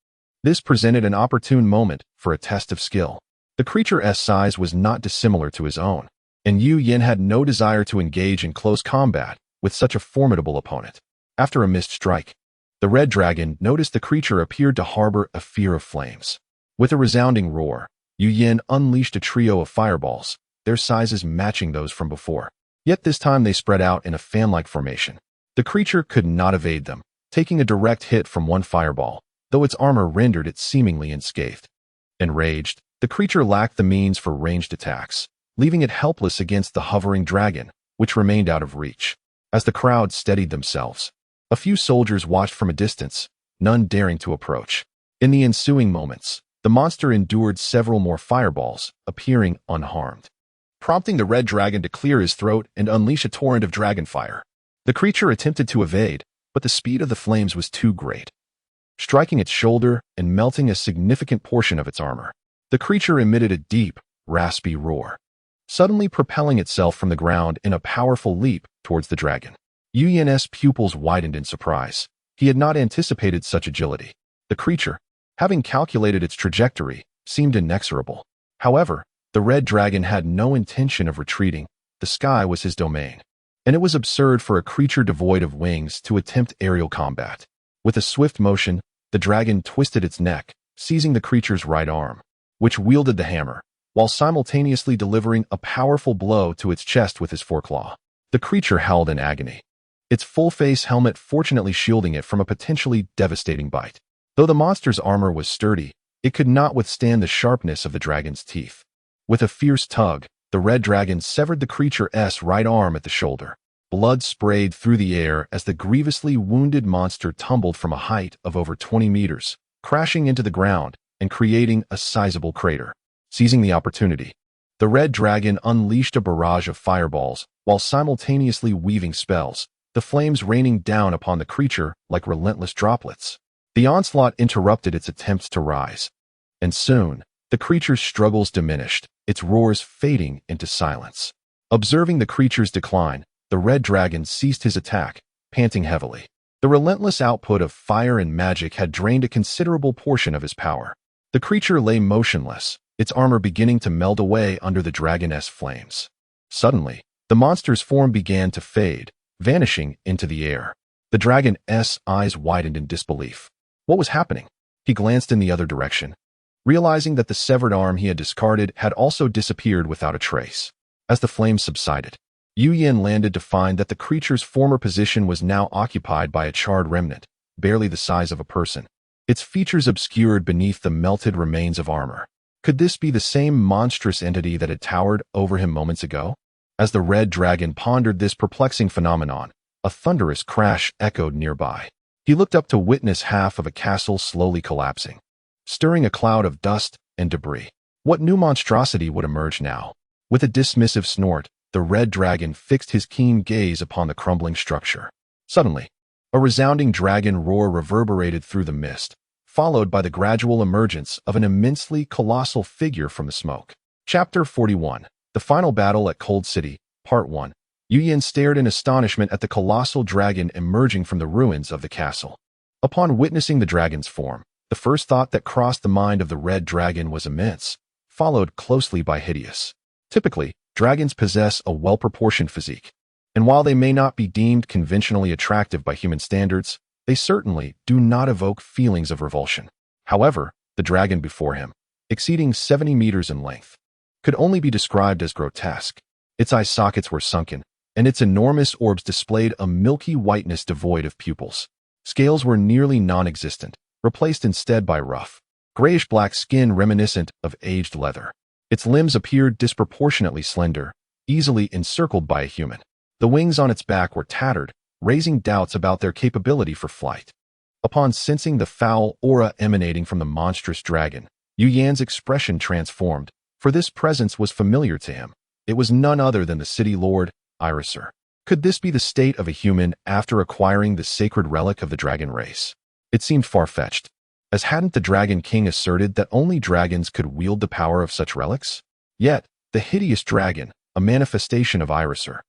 This presented an opportune moment for a test of skill. The creature's size was not dissimilar to his own, and Yu Yin had no desire to engage in close combat with such a formidable opponent. After a missed strike, the red dragon noticed the creature appeared to harbor a fear of flames. With a resounding roar, Yu Yin unleashed a trio of fireballs, their sizes matching those from before. Yet this time they spread out in a fan-like formation. The creature could not evade them, taking a direct hit from one fireball, though its armor rendered it seemingly unscathed. Enraged, the creature lacked the means for ranged attacks, leaving it helpless against the hovering dragon, which remained out of reach. As the crowd steadied themselves, a few soldiers watched from a distance, none daring to approach. In the ensuing moments, the monster endured several more fireballs, appearing unharmed, prompting the red dragon to clear his throat and unleash a torrent of dragon fire. The creature attempted to evade, but the speed of the flames was too great, striking its shoulder and melting a significant portion of its armor. The creature emitted a deep, raspy roar, suddenly propelling itself from the ground in a powerful leap towards the dragon. Yu Yin's pupils widened in surprise. He had not anticipated such agility. The creature, having calculated its trajectory, seemed inexorable. However, the red dragon had no intention of retreating. The sky was his domain, and it was absurd for a creature devoid of wings to attempt aerial combat. With a swift motion, the dragon twisted its neck, seizing the creature's right arm, which wielded the hammer, while simultaneously delivering a powerful blow to its chest with his foreclaw. The creature howled in agony, its full-face helmet fortunately shielding it from a potentially devastating bite. Though the monster's armor was sturdy, it could not withstand the sharpness of the dragon's teeth. With a fierce tug, the red dragon severed the creature's right arm at the shoulder. Blood sprayed through the air as the grievously wounded monster tumbled from a height of over 20 meters, crashing into the ground and creating a sizable crater. Seizing the opportunity, the red dragon unleashed a barrage of fireballs while simultaneously weaving spells, the flames raining down upon the creature like relentless droplets. The onslaught interrupted its attempts to rise, and soon, the creature's struggles diminished, its roars fading into silence. Observing the creature's decline, the red dragon ceased his attack, panting heavily. The relentless output of fire and magic had drained a considerable portion of his power. The creature lay motionless, its armor beginning to melt away under the dragon's flames. Suddenly, the monster's form began to fade, vanishing into the air. The dragon's eyes widened in disbelief. What was happening? He glanced in the other direction, realizing that the severed arm he had discarded had also disappeared without a trace. As the flames subsided, Yu Yin landed to find that the creature's former position was now occupied by a charred remnant, barely the size of a person, its features obscured beneath the melted remains of armor. Could this be the same monstrous entity that had towered over him moments ago? As the red dragon pondered this perplexing phenomenon, a thunderous crash echoed nearby. He looked up to witness half of a castle slowly collapsing, stirring a cloud of dust and debris. What new monstrosity would emerge now? With a dismissive snort, the red dragon fixed his keen gaze upon the crumbling structure. Suddenly, a resounding dragon roar reverberated through the mist, followed by the gradual emergence of an immensely colossal figure from the smoke. Chapter 41. The Final Battle at Cold City, Part 1. Yu Yin stared in astonishment at the colossal dragon emerging from the ruins of the castle. Upon witnessing the dragon's form, the first thought that crossed the mind of the red dragon was immense, followed closely by hideous. Typically, dragons possess a well-proportioned physique, and while they may not be deemed conventionally attractive by human standards, they certainly do not evoke feelings of revulsion. However, the dragon before him, exceeding 70 meters in length, could only be described as grotesque. Its eye sockets were sunken, and its enormous orbs displayed a milky whiteness devoid of pupils. Scales were nearly non-existent, replaced instead by rough, grayish-black skin reminiscent of aged leather. Its limbs appeared disproportionately slender, easily encircled by a human. The wings on its back were tattered, raising doubts about their capability for flight. Upon sensing the foul aura emanating from the monstrous dragon, Yu Yan's expression transformed, for this presence was familiar to him. It was none other than the city lord, Asunder. Could this be the state of a human after acquiring the sacred relic of the dragon race? It seemed far-fetched, as hadn't the Dragon King asserted that only dragons could wield the power of such relics? Yet, the hideous dragon, a manifestation of Asunder,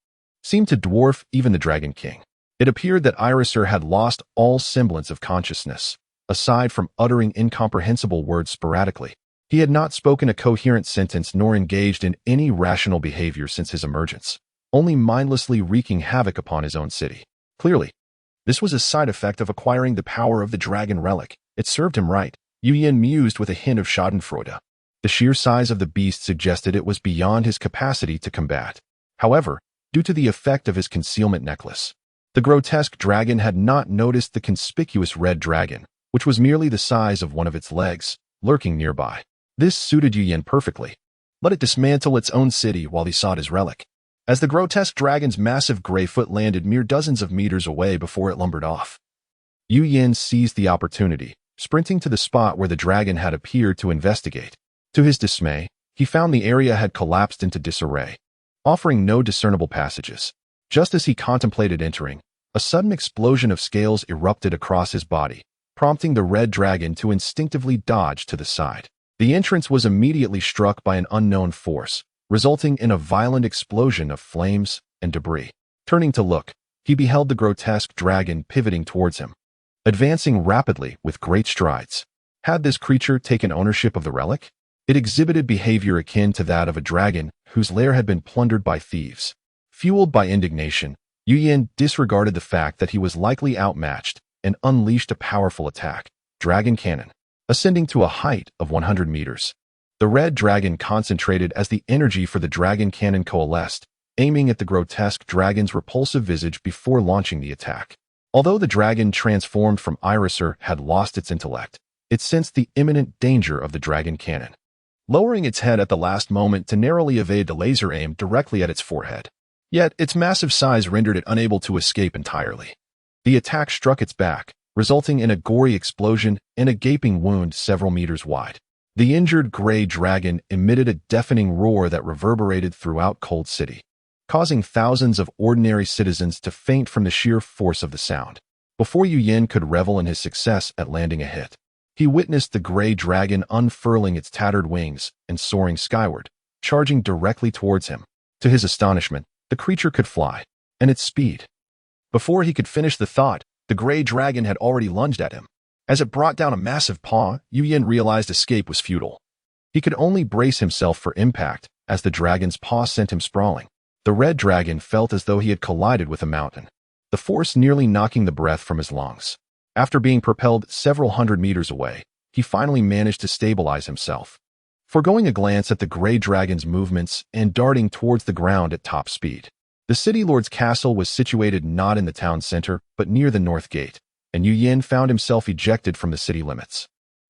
seemed to dwarf even the Dragon King. It appeared that Iriser had lost all semblance of consciousness, aside from uttering incomprehensible words sporadically. He had not spoken a coherent sentence nor engaged in any rational behavior since his emergence, only mindlessly wreaking havoc upon his own city. Clearly, this was a side effect of acquiring the power of the dragon relic. It served him right, Yu Yin mused with a hint of schadenfreude. The sheer size of the beast suggested it was beyond his capacity to combat. However, due to the effect of his concealment necklace, the grotesque dragon had not noticed the conspicuous red dragon, which was merely the size of one of its legs, lurking nearby. This suited Yu Yin perfectly. Let it dismantle its own city while he sought his relic. As the grotesque dragon's massive gray foot landed mere dozens of meters away before it lumbered off, Yu Yin seized the opportunity, sprinting to the spot where the dragon had appeared to investigate. To his dismay, he found the area had collapsed into disarray, offering no discernible passages. Just as he contemplated entering, a sudden explosion of scales erupted across his body, prompting the red dragon to instinctively dodge to the side. The entrance was immediately struck by an unknown force, resulting in a violent explosion of flames and debris. Turning to look, he beheld the grotesque dragon pivoting towards him, advancing rapidly with great strides. Had this creature taken ownership of the relic? It exhibited behavior akin to that of a dragon whose lair had been plundered by thieves. Fueled by indignation, Yu Yin disregarded the fact that he was likely outmatched and unleashed a powerful attack, Dragon Cannon, ascending to a height of 100 meters. The red dragon concentrated as the energy for the dragon cannon coalesced, aiming at the grotesque dragon's repulsive visage before launching the attack. Although the dragon transformed from Iriser had lost its intellect, it sensed the imminent danger of the dragon cannon, lowering its head at the last moment to narrowly evade the laser aim directly at its forehead. Yet, its massive size rendered it unable to escape entirely. The attack struck its back, resulting in a gory explosion and a gaping wound several meters wide. The injured gray dragon emitted a deafening roar that reverberated throughout Cold City, causing thousands of ordinary citizens to faint from the sheer force of the sound. Before Yu Yin could revel in his success at landing a hit, he witnessed the gray dragon unfurling its tattered wings and soaring skyward, charging directly towards him. To his astonishment, the creature could fly, and its speed. Before he could finish the thought, the gray dragon had already lunged at him. As it brought down a massive paw, Yu Yin realized escape was futile. He could only brace himself for impact as the dragon's paw sent him sprawling. The red dragon felt as though he had collided with a mountain, the force nearly knocking the breath from his lungs. After being propelled several hundred meters away, he finally managed to stabilize himself, foregoing a glance at the gray dragon's movements and darting towards the ground at top speed. The city lord's castle was situated not in the town center, but near the north gate, and Yu Yin found himself ejected from the city limits.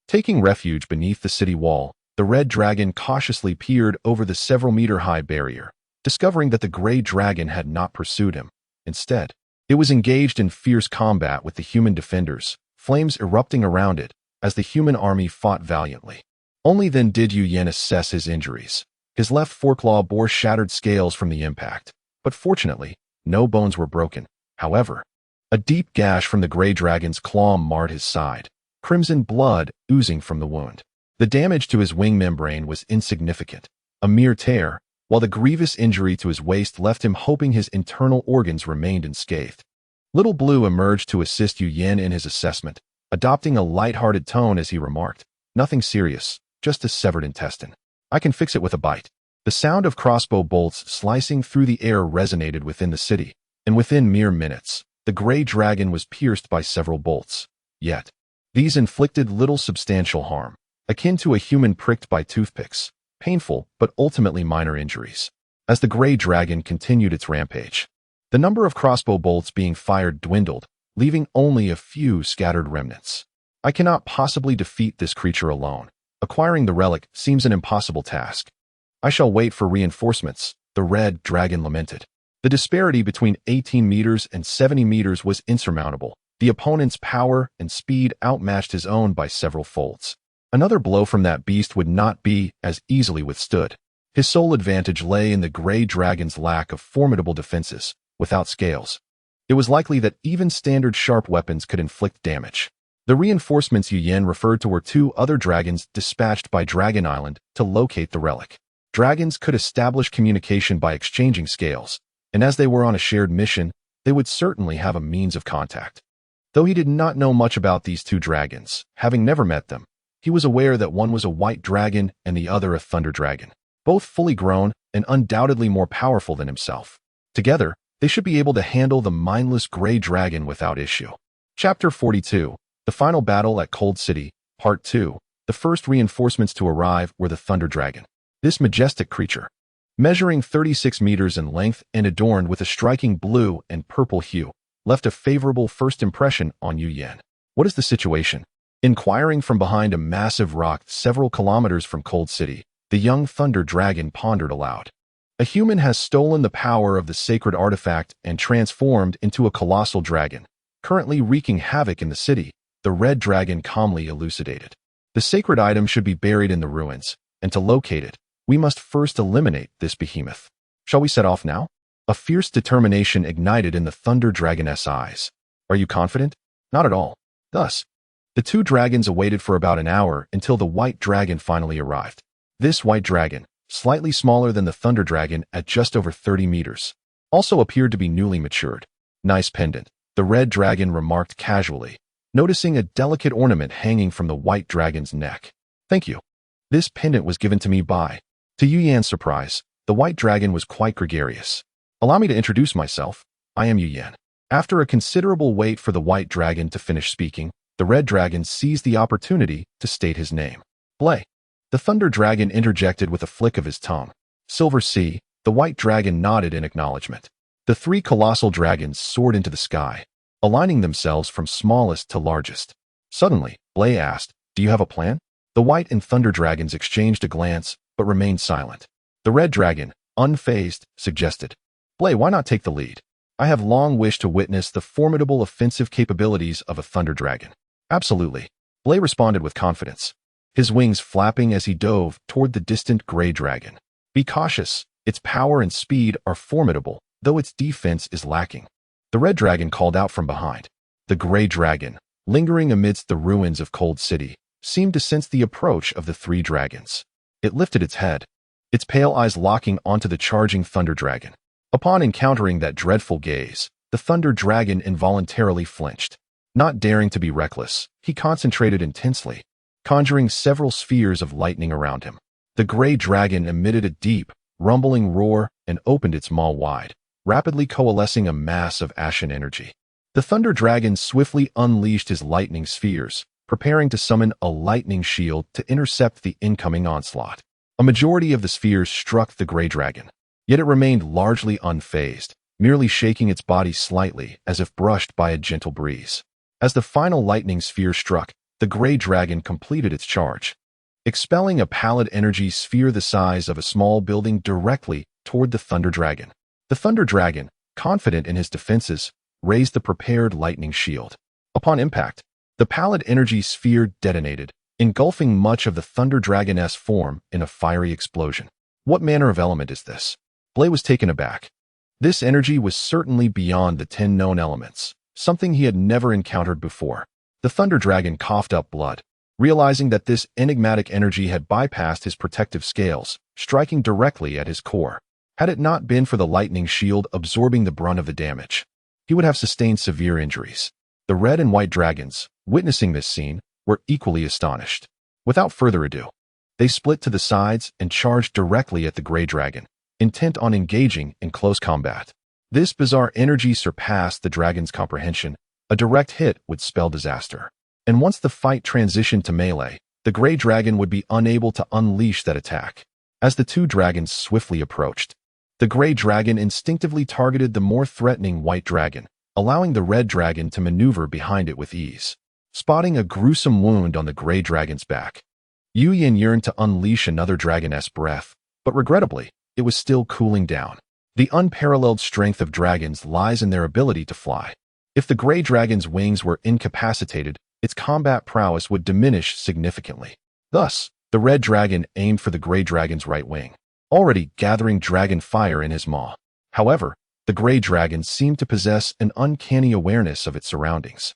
Taking refuge beneath the city wall, the red dragon cautiously peered over the several-meter-high barrier, discovering that the gray dragon had not pursued him. Instead, it was engaged in fierce combat with the human defenders, flames erupting around it as the human army fought valiantly. Only then did Yu Yin assess his injuries. His left foreclaw bore shattered scales from the impact, but fortunately, no bones were broken. However, a deep gash from the gray dragon's claw marred his side, crimson blood oozing from the wound. The damage to his wing membrane was insignificant, a mere tear, while the grievous injury to his waist left him hoping his internal organs remained unscathed. Little Blue emerged to assist Yu Yin in his assessment, adopting a light-hearted tone as he remarked, "Nothing serious, just a severed intestine. I can fix it with a bite." The sound of crossbow bolts slicing through the air resonated within the city, and within mere minutes, the gray dragon was pierced by several bolts. Yet, these inflicted little substantial harm, akin to a human pricked by toothpicks, painful but ultimately minor injuries. As the gray dragon continued its rampage, the number of crossbow bolts being fired dwindled, leaving only a few scattered remnants. "I cannot possibly defeat this creature alone. Acquiring the relic seems an impossible task. I shall wait for reinforcements," the red dragon lamented. The disparity between 18 meters and 70 meters was insurmountable. The opponent's power and speed outmatched his own by several folds. Another blow from that beast would not be as easily withstood. His sole advantage lay in the gray dragon's lack of formidable defenses. Without scales, it was likely that even standard sharp weapons could inflict damage. The reinforcements Yu Yin referred to were 2 other dragons dispatched by Dragon Island to locate the relic. Dragons could establish communication by exchanging scales, and as they were on a shared mission, they would certainly have a means of contact. Though he did not know much about these two dragons, having never met them, he was aware that one was a white dragon and the other a thunder dragon, both fully grown and undoubtedly more powerful than himself. Together, they should be able to handle the mindless gray dragon without issue. Chapter 42, The Final Battle at Cold City, Part 2. The first reinforcements to arrive were the thunder dragon. This majestic creature, measuring 36 meters in length and adorned with a striking blue and purple hue, left a favorable first impression on Yu Yan. What is the situation? Inquiring from behind a massive rock several kilometers from Cold City, the young thunder dragon pondered aloud. A human has stolen the power of the sacred artifact and transformed into a colossal dragon, currently wreaking havoc in the city, the red dragon calmly elucidated. The sacred item should be buried in the ruins, and to locate it, we must first eliminate this behemoth. Shall we set off now? A fierce determination ignited in the thunder dragoness eyes. Are you confident? Not at all. Thus, the two dragons awaited for about an hour until the white dragon finally arrived. This white dragon, slightly smaller than the thunder dragon at just over 30 meters, also appeared to be newly matured. Nice pendant, the red dragon remarked casually, noticing a delicate ornament hanging from the white dragon's neck. Thank you. This pendant was given to me by... To Yu Yan's surprise, the white dragon was quite gregarious. Allow me to introduce myself. I am Yu Yan. After a considerable wait for the white dragon to finish speaking, the red dragon seized the opportunity to state his name. Blay. The thunder dragon interjected with a flick of his tongue. Silver Sea. The white dragon nodded in acknowledgement. The three colossal dragons soared into the sky, aligning themselves from smallest to largest. Suddenly, Blay asked, "Do you have a plan?" The white and thunder dragons exchanged a glance, but remained silent. The red dragon, unfazed, suggested, "Blay, why not take the lead? I have long wished to witness the formidable offensive capabilities of a thunder dragon." Absolutely, Blay responded with confidence, his wings flapping as he dove toward the distant gray dragon. Be cautious, its power and speed are formidable, though its defense is lacking. The red dragon called out from behind. The gray dragon, lingering amidst the ruins of Cold City, seemed to sense the approach of the three dragons. It lifted its head, its pale eyes locking onto the charging thunder dragon. Upon encountering that dreadful gaze, the thunder dragon involuntarily flinched. Not daring to be reckless, he concentrated intensely, conjuring several spheres of lightning around him. The gray dragon emitted a deep, rumbling roar and opened its maw wide, rapidly coalescing a mass of ashen energy. The thunder dragon swiftly unleashed his lightning spheres, preparing to summon a lightning shield to intercept the incoming onslaught. A majority of the spheres struck the gray dragon, yet it remained largely unfazed, merely shaking its body slightly as if brushed by a gentle breeze. As the final lightning sphere struck, the gray dragon completed its charge, expelling a pallid energy sphere the size of a small building directly toward the thunder dragon. The thunder dragon, confident in his defenses, raised the prepared lightning shield. Upon impact, the pallid energy sphere detonated, engulfing much of the thunder dragoness form in a fiery explosion. What manner of element is this? Blay was taken aback. This energy was certainly beyond the 10 known elements, something he had never encountered before. The thunder dragon coughed up blood, realizing that this enigmatic energy had bypassed his protective scales, striking directly at his core. Had it not been for the lightning shield absorbing the brunt of the damage, he would have sustained severe injuries. The red and white dragons, witnessing this scene, were equally astonished. Without further ado, they split to the sides and charged directly at the gray dragon, intent on engaging in close combat. This bizarre energy surpassed the dragon's comprehension. A direct hit would spell disaster. And once the fight transitioned to melee, the gray dragon would be unable to unleash that attack. As the two dragons swiftly approached, the gray dragon instinctively targeted the more threatening white dragon, allowing the red dragon to maneuver behind it with ease. Spotting a gruesome wound on the gray dragon's back, Yu Yan yearned to unleash another dragoness breath, but regrettably, it was still cooling down. The unparalleled strength of dragons lies in their ability to fly. If the gray dragon's wings were incapacitated, its combat prowess would diminish significantly. Thus, the red dragon aimed for the gray dragon's right wing, already gathering dragon fire in his maw. However, the gray dragon seemed to possess an uncanny awareness of its surroundings,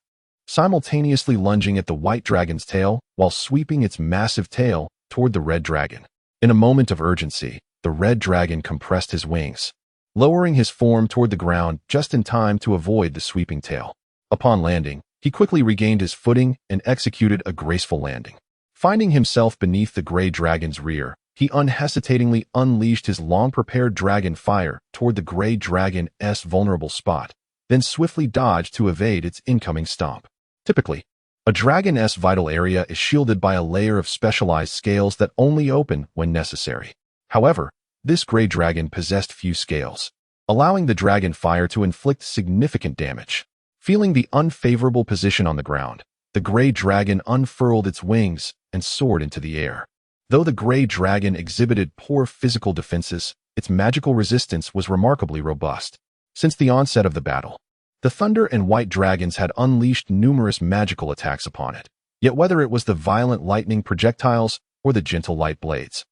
simultaneously lunging at the white dragon's tail while sweeping its massive tail toward the red dragon. In a moment of urgency, the red dragon compressed his wings, lowering his form toward the ground just in time to avoid the sweeping tail. Upon landing, he quickly regained his footing and executed a graceful landing. Finding himself beneath the gray dragon's rear, he unhesitatingly unleashed his long-prepared dragon fire toward the gray dragon's vulnerable spot, then swiftly dodged to evade its incoming stomp. Typically, a dragon's vital area is shielded by a layer of specialized scales that only open when necessary. However, this gray dragon possessed few scales, allowing the dragon fire to inflict significant damage. Feeling the unfavorable position on the ground, the gray dragon unfurled its wings and soared into the air. Though the gray dragon exhibited poor physical defenses, its magical resistance was remarkably robust. Since the onset of the battle, the thunder and white dragons had unleashed numerous magical attacks upon it. Yet whether it was the violent lightning projectiles or the gentle light blades,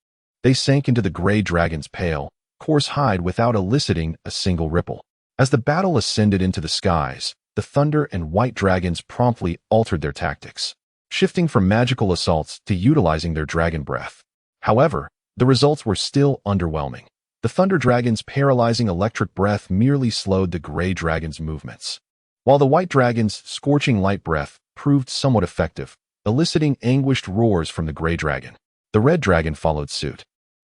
they sank into the gray dragon's pale, coarse hide without eliciting a single ripple. As the battle ascended into the skies, the thunder and white dragons promptly altered their tactics, shifting from magical assaults to utilizing their dragon breath. However, the results were still underwhelming. The thunder dragon's paralyzing electric breath merely slowed the gray dragon's movements, while the white dragon's scorching light breath proved somewhat effective, eliciting anguished roars from the gray dragon. The red dragon followed suit,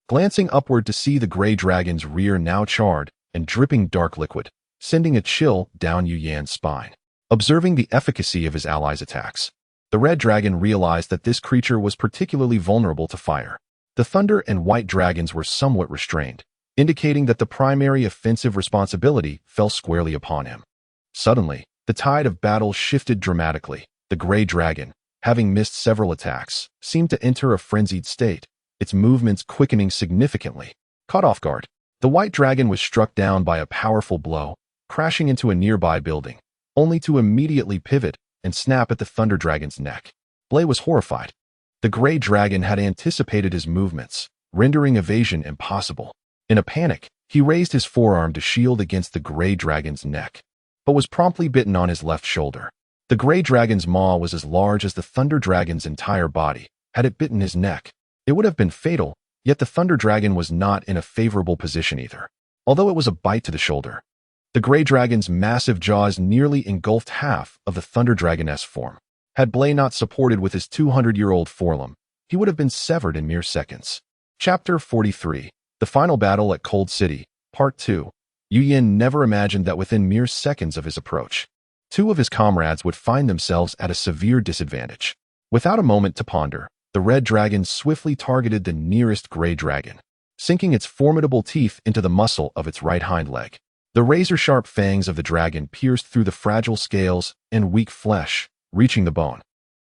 glancing upward to see the gray dragon's rear now charred and dripping dark liquid, sending a chill down Yu Yan's spine. Observing the efficacy of his allies' attacks, the red dragon realized that this creature was particularly vulnerable to fire. The thunder and white dragons were somewhat restrained, indicating that the primary offensive responsibility fell squarely upon him. Suddenly, the tide of battle shifted dramatically. The gray dragon, having missed several attacks, seemed to enter a frenzied state, its movements quickening significantly. Caught off guard, the white dragon was struck down by a powerful blow, crashing into a nearby building, only to immediately pivot and snap at the thunder dragon's neck. Blay was horrified. The gray dragon had anticipated his movements, rendering evasion impossible. In a panic, he raised his forearm to shield against the gray dragon's neck, but was promptly bitten on his left shoulder. The gray dragon's maw was as large as the thunder dragon's entire body. Had it bitten his neck, it would have been fatal, yet the thunder dragon was not in a favorable position either. Although it was a bite to the shoulder, the gray dragon's massive jaws nearly engulfed half of the thunder dragon's form. Had Blay not supported with his 200-year-old forelimb, he would have been severed in mere seconds. Chapter 43. The Final Battle at Cold City, Part 2. Yu Yan never imagined that within mere seconds of his approach, two of his comrades would find themselves at a severe disadvantage. Without a moment to ponder, the red dragon swiftly targeted the nearest gray dragon, sinking its formidable teeth into the muscle of its right hind leg. The razor-sharp fangs of the dragon pierced through the fragile scales and weak flesh, reaching the bone,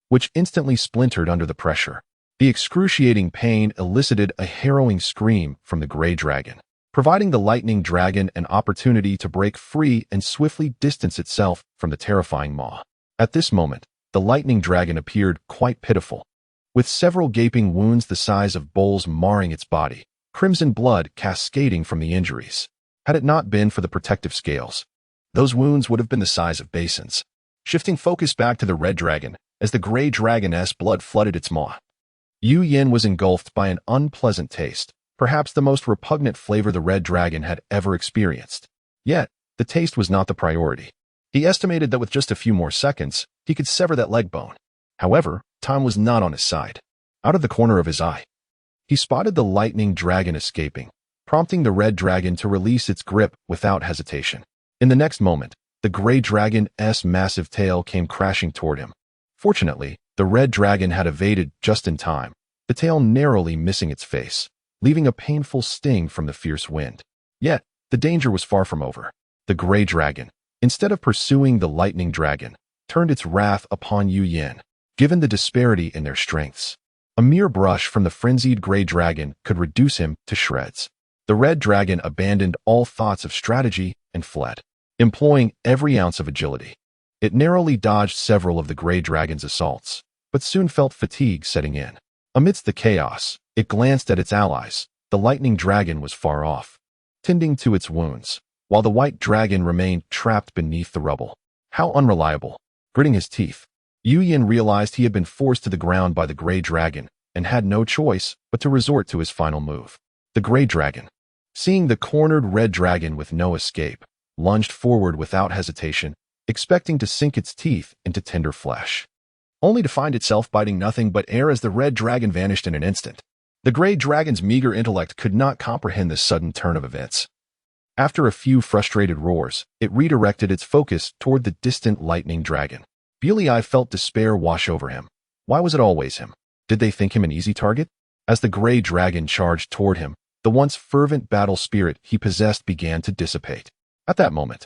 which instantly splintered under the pressure. The excruciating pain elicited a harrowing scream from the gray dragon, providing the lightning dragon an opportunity to break free and swiftly distance itself from the terrifying maw. At this moment, the lightning dragon appeared quite pitiful, with several gaping wounds the size of bowls marring its body, crimson blood cascading from the injuries. Had it not been for the protective scales, those wounds would have been the size of basins. Shifting focus back to the red dragon, as the gray dragon's blood flooded its maw, Yu Yan was engulfed by an unpleasant taste, perhaps the most repugnant flavor the red dragon had ever experienced. Yet, the taste was not the priority. He estimated that with just a few more seconds, he could sever that leg bone. However, time was not on his side. Out of the corner of his eye, he spotted the lightning dragon escaping, prompting the red dragon to release its grip without hesitation. In the next moment, the gray dragon's massive tail came crashing toward him. Fortunately, the red dragon had evaded just in time, the tail narrowly missing its face, leaving a painful sting from the fierce wind. Yet, the danger was far from over. The gray dragon, instead of pursuing the lightning dragon, turned its wrath upon Yu Yan. Given the disparity in their strengths, a mere brush from the frenzied gray dragon could reduce him to shreds. The red dragon abandoned all thoughts of strategy and fled, employing every ounce of agility. It narrowly dodged several of the gray dragon's assaults, but soon felt fatigue setting in. Amidst the chaos, it glanced at its allies. The lightning dragon was far off, tending to its wounds, while the white dragon remained trapped beneath the rubble. How unreliable. Gritting his teeth, Yu Yan realized he had been forced to the ground by the gray dragon and had no choice but to resort to his final move. The gray dragon, Seeing the cornered red dragon with no escape, lunged forward without hesitation, expecting to sink its teeth into tender flesh, only to find itself biting nothing but air as the red dragon vanished in an instant. The gray dragon's meager intellect could not comprehend this sudden turn of events. After a few frustrated roars, it redirected its focus toward the distant lightning dragon. Bulei felt despair wash over him. Why was it always him? Did they think him an easy target? As the gray dragon charged toward him, the once fervent battle spirit he possessed began to dissipate. At that moment,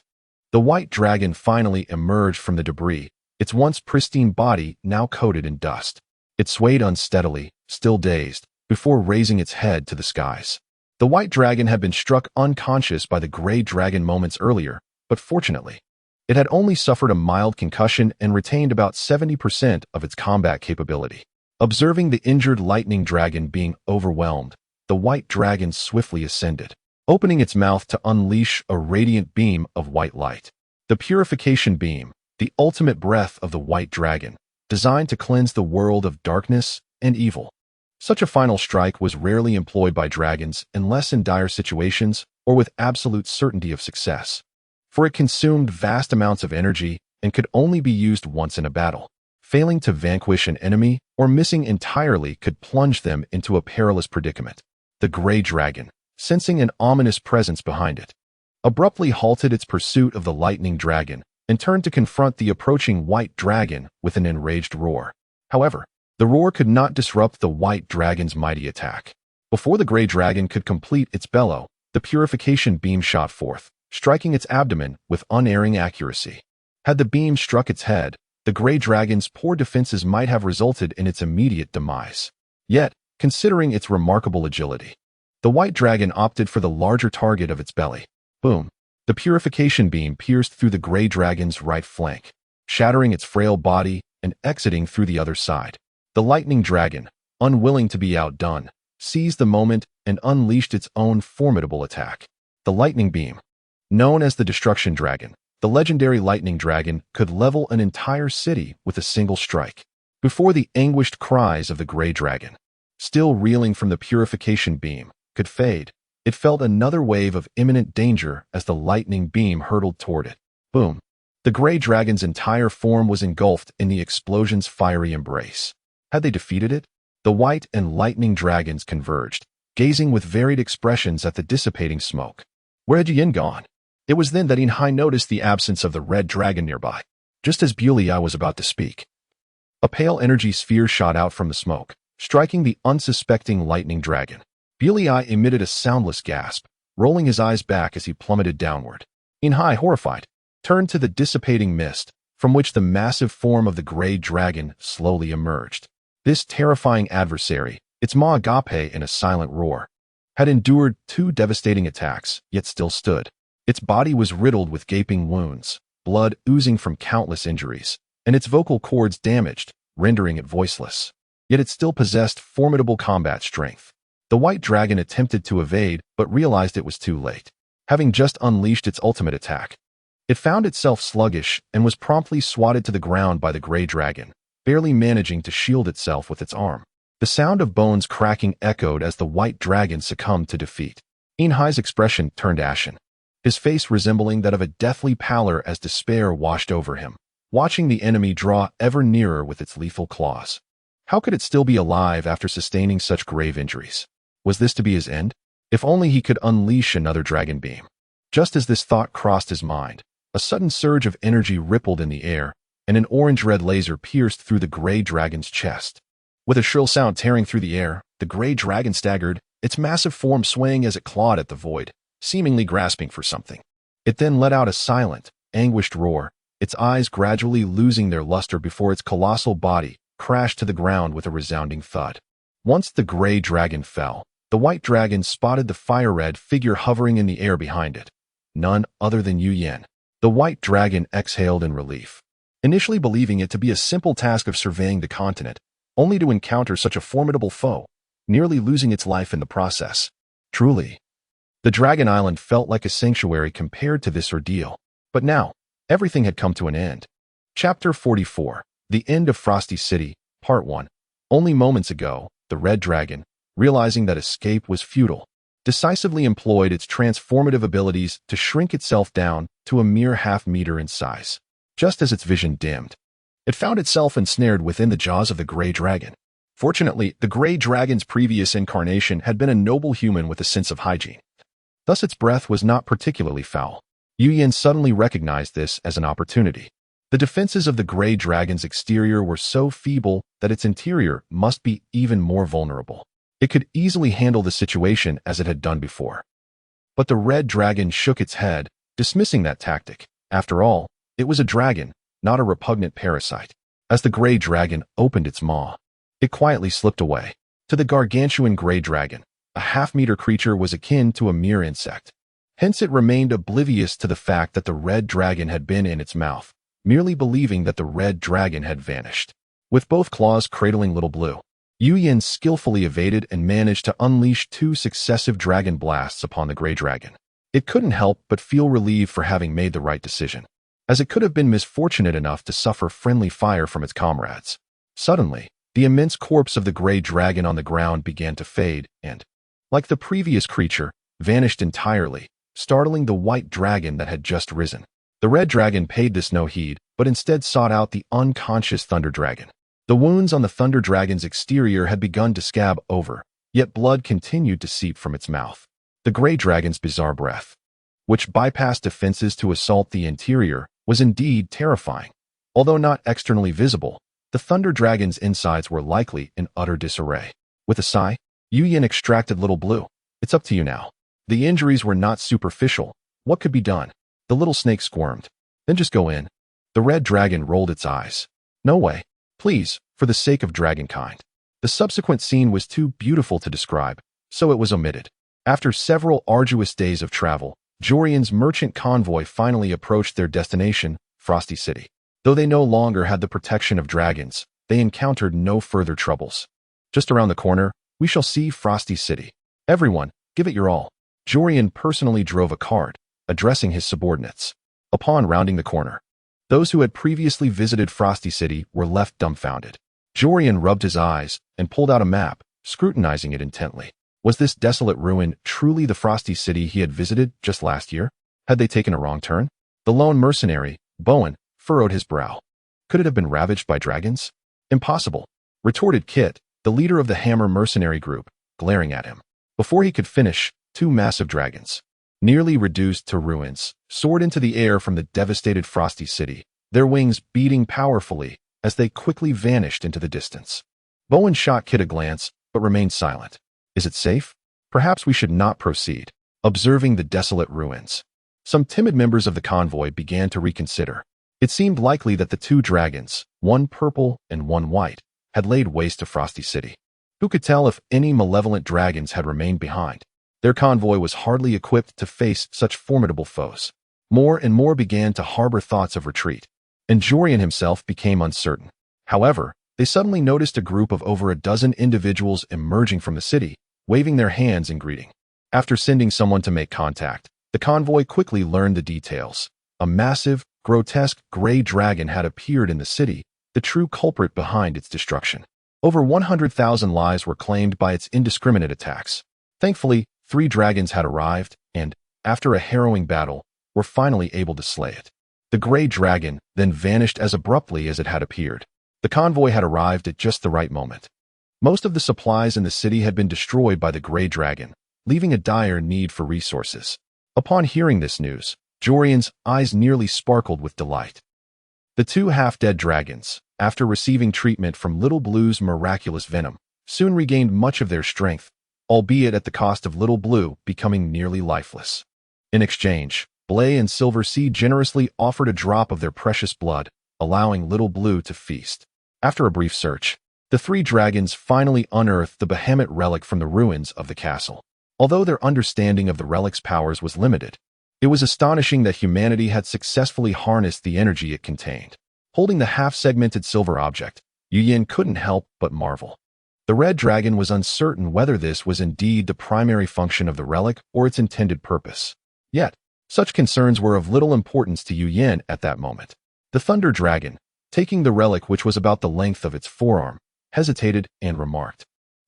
the white dragon finally emerged from the debris, its once pristine body now coated in dust. It swayed unsteadily, still dazed, before raising its head to the skies. The white dragon had been struck unconscious by the gray dragon moments earlier, but fortunately, it had only suffered a mild concussion and retained about 70% of its combat capability. Observing the injured lightning dragon being overwhelmed, the white dragon swiftly ascended, opening its mouth to unleash a radiant beam of white light. The purification beam, the ultimate breath of the white dragon, designed to cleanse the world of darkness and evil. Such a final strike was rarely employed by dragons unless in dire situations or with absolute certainty of success, for it consumed vast amounts of energy and could only be used once in a battle. Failing to vanquish an enemy or missing entirely could plunge them into a perilous predicament. The gray dragon, sensing an ominous presence behind it, abruptly halted its pursuit of the lightning dragon and turned to confront the approaching white dragon with an enraged roar. However, the roar could not disrupt the white dragon's mighty attack. Before the gray dragon could complete its bellow, the purification beam shot forth, striking its abdomen with unerring accuracy. Had the beam struck its head, the gray dragon's poor defenses might have resulted in its immediate demise. Yet, considering its remarkable agility, the white dragon opted for the larger target of its belly. Boom! The purification beam pierced through the gray dragon's right flank, shattering its frail body and exiting through the other side. The lightning dragon, unwilling to be outdone, seized the moment and unleashed its own formidable attack. The lightning beam. Known as the destruction dragon, the legendary lightning dragon could level an entire city with a single strike. Before the anguished cries of the gray dragon, still reeling from the purification beam, could fade, it felt another wave of imminent danger as the lightning beam hurtled toward it. Boom! The gray dragon's entire form was engulfed in the explosion's fiery embrace. Had they defeated it? The white and lightning dragons converged, gazing with varied expressions at the dissipating smoke. Where had Yin gone? It was then that Inhai noticed the absence of the red dragon nearby. Just as Bulei was about to speak, a pale energy sphere shot out from the smoke, striking the unsuspecting lightning dragon. Bulei emitted a soundless gasp, rolling his eyes back as he plummeted downward. Inhai, horrified, turned to the dissipating mist, from which the massive form of the gray dragon slowly emerged. This terrifying adversary, its maw agape in a silent roar, had endured 2 devastating attacks, yet still stood. Its body was riddled with gaping wounds, blood oozing from countless injuries, and its vocal cords damaged, rendering it voiceless. Yet it still possessed formidable combat strength. The white dragon attempted to evade, but realized it was too late, having just unleashed its ultimate attack. It found itself sluggish and was promptly swatted to the ground by the gray dragon, barely managing to shield itself with its arm. The sound of bones cracking echoed as the white dragon succumbed to defeat. Inhai's expression turned ashen, his face resembling that of a deathly pallor as despair washed over him, watching the enemy draw ever nearer with its lethal claws. How could it still be alive after sustaining such grave injuries? Was this to be his end? If only he could unleash another dragon beam. Just as this thought crossed his mind, a sudden surge of energy rippled in the air, and an orange-red laser pierced through the gray dragon's chest. With a shrill sound tearing through the air, the gray dragon staggered, its massive form swaying as it clawed at the void, seemingly grasping for something. It then let out a silent, anguished roar, its eyes gradually losing their luster before its colossal body crashed to the ground with a resounding thud. Once the gray dragon fell, the white dragon spotted the fire-red figure hovering in the air behind it. None other than Yu Yan. The white dragon exhaled in relief, initially believing it to be a simple task of surveying the continent, only to encounter such a formidable foe, nearly losing its life in the process. Truly, the Dragon Island felt like a sanctuary compared to this ordeal. But now, everything had come to an end. Chapter 44. The End of Frosty City, Part 1. Only moments ago, the Red Dragon, realizing that escape was futile, decisively employed its transformative abilities to shrink itself down to a mere half-meter in size. Just as its vision dimmed, it found itself ensnared within the jaws of the gray dragon. Fortunately, the gray dragon's previous incarnation had been a noble human with a sense of hygiene. Thus its breath was not particularly foul. Yu Yin suddenly recognized this as an opportunity. The defenses of the gray dragon's exterior were so feeble that its interior must be even more vulnerable. It could easily handle the situation as it had done before. But the red dragon shook its head, dismissing that tactic. After all, it was a dragon, not a repugnant parasite. As the gray dragon opened its maw, it quietly slipped away. To the gargantuan gray dragon, a half-meter creature was akin to a mere insect. Hence it remained oblivious to the fact that the red dragon had been in its mouth, merely believing that the red dragon had vanished. With both claws cradling Little Blue, Yu Yin skillfully evaded and managed to unleash 2 successive dragon blasts upon the gray dragon. It couldn't help but feel relieved for having made the right decision, as it could have been misfortunate enough to suffer friendly fire from its comrades. Suddenly, the immense corpse of the gray dragon on the ground began to fade and, like the previous creature, vanished entirely, startling the white dragon that had just risen. The red dragon paid this no heed, but instead sought out the unconscious thunder dragon. The wounds on the thunder dragon's exterior had begun to scab over, yet blood continued to seep from its mouth. The gray dragon's bizarre breath, which bypassed defenses to assault the interior, was indeed terrifying. Although not externally visible, the thunder dragon's insides were likely in utter disarray. With a sigh, Yu Yin extracted Little Blue. It's up to you now. The injuries were not superficial. What could be done? The little snake squirmed. Then just go in. The red dragon rolled its eyes. No way. Please, for the sake of dragonkind. The subsequent scene was too beautiful to describe, so it was omitted. After several arduous days of travel, Jorian's merchant convoy finally approached their destination, Frosty City. Though they no longer had the protection of dragons, they encountered no further troubles. Just around the corner, we shall see Frosty City. Everyone, give it your all. Jorian personally drove a cart, addressing his subordinates. Upon rounding the corner, those who had previously visited Frosty City were left dumbfounded. Jorian rubbed his eyes and pulled out a map, scrutinizing it intently. Was this desolate ruin truly the Frosty City he had visited just last year? Had they taken a wrong turn? The lone mercenary, Bowen, furrowed his brow. Could it have been ravaged by dragons? Impossible, retorted Kit, the leader of the Hammer mercenary group, glaring at him. Before he could finish, 2 massive dragons, nearly reduced to ruins, soared into the air from the devastated Frosty City, their wings beating powerfully as they quickly vanished into the distance. Bowen shot Kit a glance, but remained silent. Is it safe? Perhaps we should not proceed. Observing the desolate ruins, some timid members of the convoy began to reconsider. It seemed likely that the 2 dragons, one purple and one white, had laid waste to Frosty City. Who could tell if any malevolent dragons had remained behind? Their convoy was hardly equipped to face such formidable foes. More and more began to harbor thoughts of retreat, and Jorian himself became uncertain. However, they suddenly noticed a group of over a dozen individuals emerging from the city, waving their hands in greeting. After sending someone to make contact, the convoy quickly learned the details. A massive, grotesque gray dragon had appeared in the city, the true culprit behind its destruction. Over 100,000 lives were claimed by its indiscriminate attacks. Thankfully, 3 dragons had arrived, and, after a harrowing battle, were finally able to slay it. The gray dragon then vanished as abruptly as it had appeared. The convoy had arrived at just the right moment. Most of the supplies in the city had been destroyed by the gray dragon, leaving a dire need for resources. Upon hearing this news, Jorian's eyes nearly sparkled with delight. The 2 half-dead dragons, after receiving treatment from Little Blue's miraculous venom, soon regained much of their strength, albeit at the cost of Little Blue becoming nearly lifeless. In exchange, Blay and Silver Sea generously offered a drop of their precious blood, allowing Little Blue to feast. After a brief search, the 3 dragons finally unearthed the behemoth relic from the ruins of the castle. Although their understanding of the relic's powers was limited, it was astonishing that humanity had successfully harnessed the energy it contained. Holding the half-segmented silver object, Yu Yin couldn't help but marvel. The red dragon was uncertain whether this was indeed the primary function of the relic or its intended purpose. Yet, such concerns were of little importance to Yu Yin at that moment. The thunder dragon, taking the relic which was about the length of its forearm, hesitated and remarked,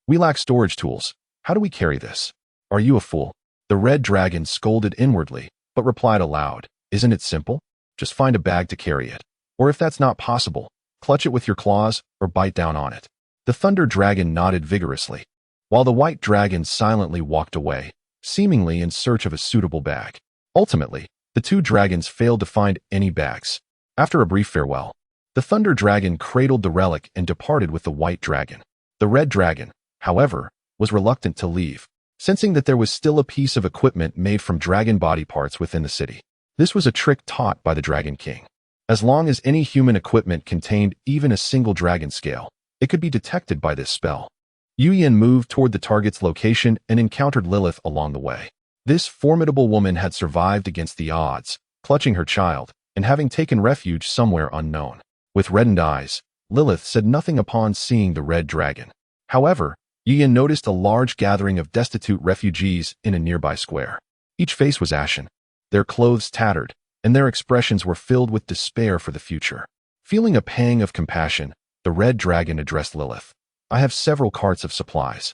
"We lack storage tools. How do we carry this?" Are you a fool? The red dragon scolded inwardly, but replied aloud, isn't it simple? Just find a bag to carry it. Or if that's not possible, clutch it with your claws or bite down on it. The thunder dragon nodded vigorously, while the white dragon silently walked away, seemingly in search of a suitable bag. Ultimately, the two dragons failed to find any bags. After a brief farewell, the thunder dragon cradled the relic and departed with the white dragon. The red dragon, however, was reluctant to leave, sensing that there was still a piece of equipment made from dragon body parts within the city. This was a trick taught by the Dragon King. As long as any human equipment contained even a single dragon scale, it could be detected by this spell. Yuyan moved toward the target's location and encountered Lilith along the way. This formidable woman had survived against the odds, clutching her child, and having taken refuge somewhere unknown. With reddened eyes, Lilith said nothing upon seeing the red dragon. However, Yuyan noticed a large gathering of destitute refugees in a nearby square. Each face was ashen, their clothes tattered, and their expressions were filled with despair for the future. Feeling a pang of compassion, the red dragon addressed Lilith. I have several carts of supplies,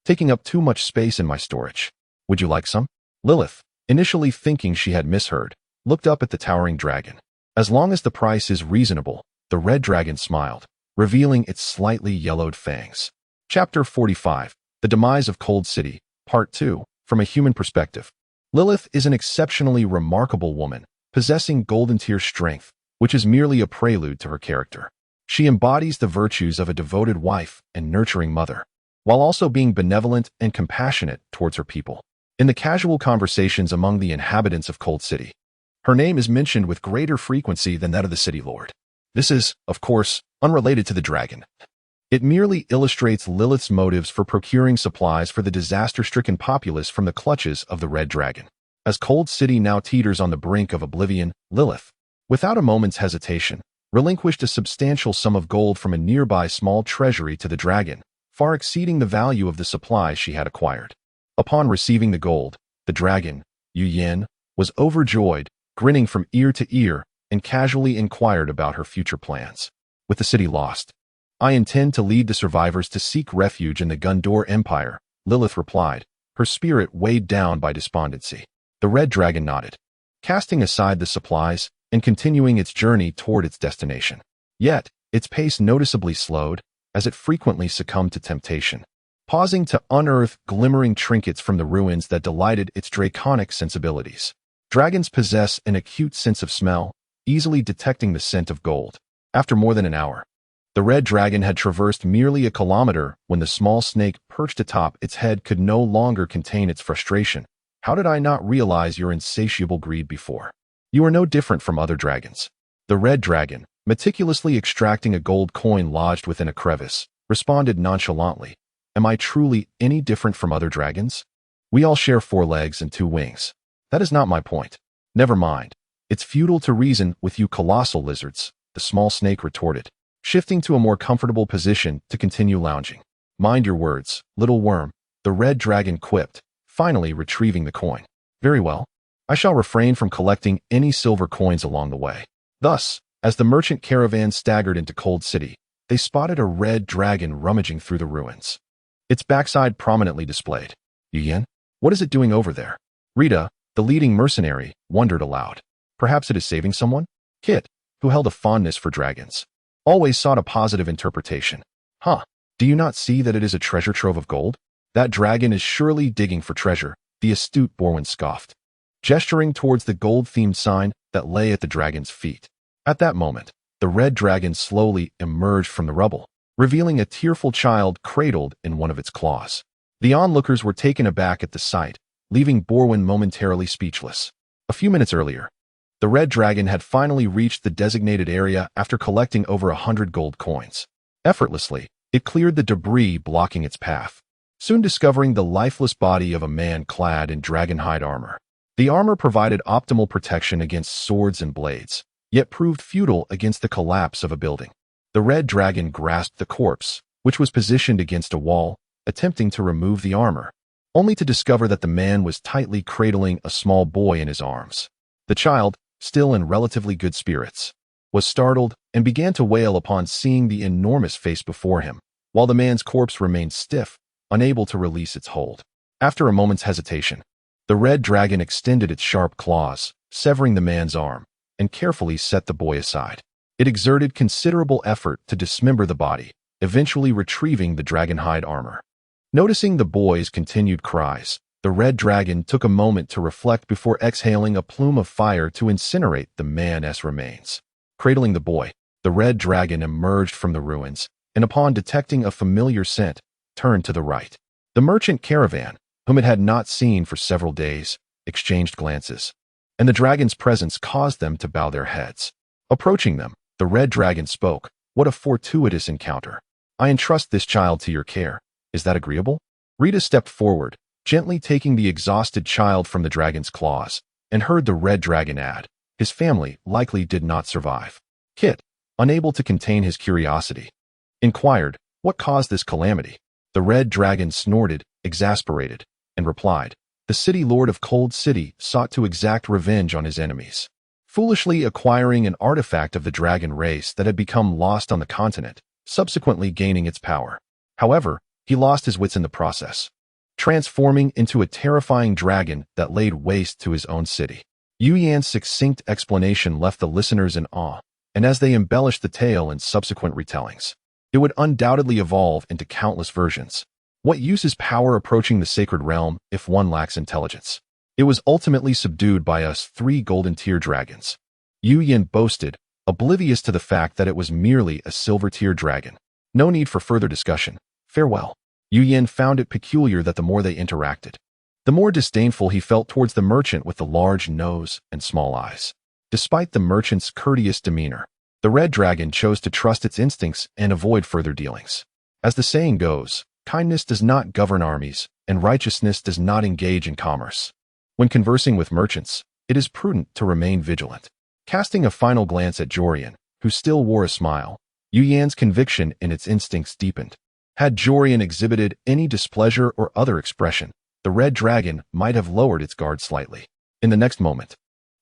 taking up too much space in my storage. Would you like some? Lilith, initially thinking she had misheard, looked up at the towering dragon. As long as the price is reasonable, the red dragon smiled, revealing its slightly yellowed fangs. Chapter 45, The Demise of Cold City, Part 2, From a Human Perspective. Lilith is an exceptionally remarkable woman, possessing golden tier strength, which is merely a prelude to her character. She embodies the virtues of a devoted wife and nurturing mother, while also being benevolent and compassionate towards her people. In the casual conversations among the inhabitants of Cold City, her name is mentioned with greater frequency than that of the city lord. This is, of course, unrelated to the dragon. It merely illustrates Lilith's motives for procuring supplies for the disaster-stricken populace from the clutches of the red dragon. As Cold City now teeters on the brink of oblivion, Lilith, without a moment's hesitation, relinquished a substantial sum of gold from a nearby small treasury to the dragon, far exceeding the value of the supplies she had acquired. Upon receiving the gold, the dragon, Yuyan, was overjoyed, grinning from ear to ear, and casually inquired about her future plans. With the city lost, I intend to lead the survivors to seek refuge in the Gundor Empire, Lilith replied, her spirit weighed down by despondency. The red dragon nodded, casting aside the supplies and continuing its journey toward its destination. Yet, its pace noticeably slowed, as it frequently succumbed to temptation, pausing to unearth glimmering trinkets from the ruins that delighted its draconic sensibilities. Dragons possess an acute sense of smell, easily detecting the scent of gold. After more than an hour, the red dragon had traversed merely a kilometer when the small snake perched atop its head could no longer contain its frustration. How did I not realize your insatiable greed before? You are no different from other dragons. The red dragon, meticulously extracting a gold coin lodged within a crevice, responded nonchalantly. Am I truly any different from other dragons? We all share 4 legs and 2 wings. That is not my point. Never mind. It's futile to reason with you colossal lizards, the small snake retorted, shifting to a more comfortable position to continue lounging. Mind your words, little worm, the red dragon quipped, finally retrieving the coin. Very well. I shall refrain from collecting any silver coins along the way. Thus, as the merchant caravan staggered into Cold City, they spotted a red dragon rummaging through the ruins, its backside prominently displayed. Yuyan, what is it doing over there? Rita, the leading mercenary, wondered aloud. Perhaps it is saving someone? Kit, who held a fondness for dragons, always sought a positive interpretation. Do you not see that it is a treasure trove of gold? That dragon is surely digging for treasure, the astute Borwin scoffed, gesturing towards the gold-themed sign that lay at the dragon's feet. At that moment, the red dragon slowly emerged from the rubble, revealing a tearful child cradled in one of its claws. The onlookers were taken aback at the sight, leaving Borwin momentarily speechless. A few minutes earlier, the red dragon had finally reached the designated area after collecting over 100 gold coins. Effortlessly, it cleared the debris blocking its path, soon discovering the lifeless body of a man clad in dragonhide armor. The armor provided optimal protection against swords and blades, yet proved futile against the collapse of a building. The red dragon grasped the corpse, which was positioned against a wall, attempting to remove the armor, only to discover that the man was tightly cradling a small boy in his arms. The child, still in relatively good spirits, was startled and began to wail upon seeing the enormous face before him, while the man's corpse remained stiff, unable to release its hold. After a moment's hesitation, the red dragon extended its sharp claws, severing the man's arm, and carefully set the boy aside. It exerted considerable effort to dismember the body, eventually retrieving the dragonhide armor. Noticing the boy's continued cries, the red dragon took a moment to reflect before exhaling a plume of fire to incinerate the man's remains. Cradling the boy, the red dragon emerged from the ruins, and upon detecting a familiar scent, turned to the right. The merchant caravan, whom it had not seen for several days, exchanged glances, and the dragon's presence caused them to bow their heads. Approaching them, the red dragon spoke. "What a fortuitous encounter. I entrust this child to your care. Is that agreeable?" Rita stepped forward, gently taking the exhausted child from the dragon's claws, and heard the red dragon add, "His family likely did not survive." Kit, unable to contain his curiosity, inquired, "What caused this calamity?" The red dragon snorted, exasperated, and replied, "The city lord of Cold City sought to exact revenge on his enemies, foolishly acquiring an artifact of the dragon race that had become lost on the continent, subsequently gaining its power. However, he lost his wits in the process, transforming into a terrifying dragon that laid waste to his own city." Yu Yan's succinct explanation left the listeners in awe, and as they embellished the tale in subsequent retellings, it would undoubtedly evolve into countless versions. What use is power approaching the sacred realm if one lacks intelligence? It was ultimately subdued by us 3 golden tier dragons, Yu Yan boasted, oblivious to the fact that it was merely a silver tier dragon. No need for further discussion. Farewell. Yu Yan found it peculiar that the more they interacted, the more disdainful he felt towards the merchant with the large nose and small eyes. Despite the merchant's courteous demeanor, the red dragon chose to trust its instincts and avoid further dealings. As the saying goes, kindness does not govern armies, and righteousness does not engage in commerce. When conversing with merchants, it is prudent to remain vigilant. Casting a final glance at Jorian, who still wore a smile, Yu Yan's conviction in its instincts deepened. Had Jorian exhibited any displeasure or other expression, the red dragon might have lowered its guard slightly. In the next moment,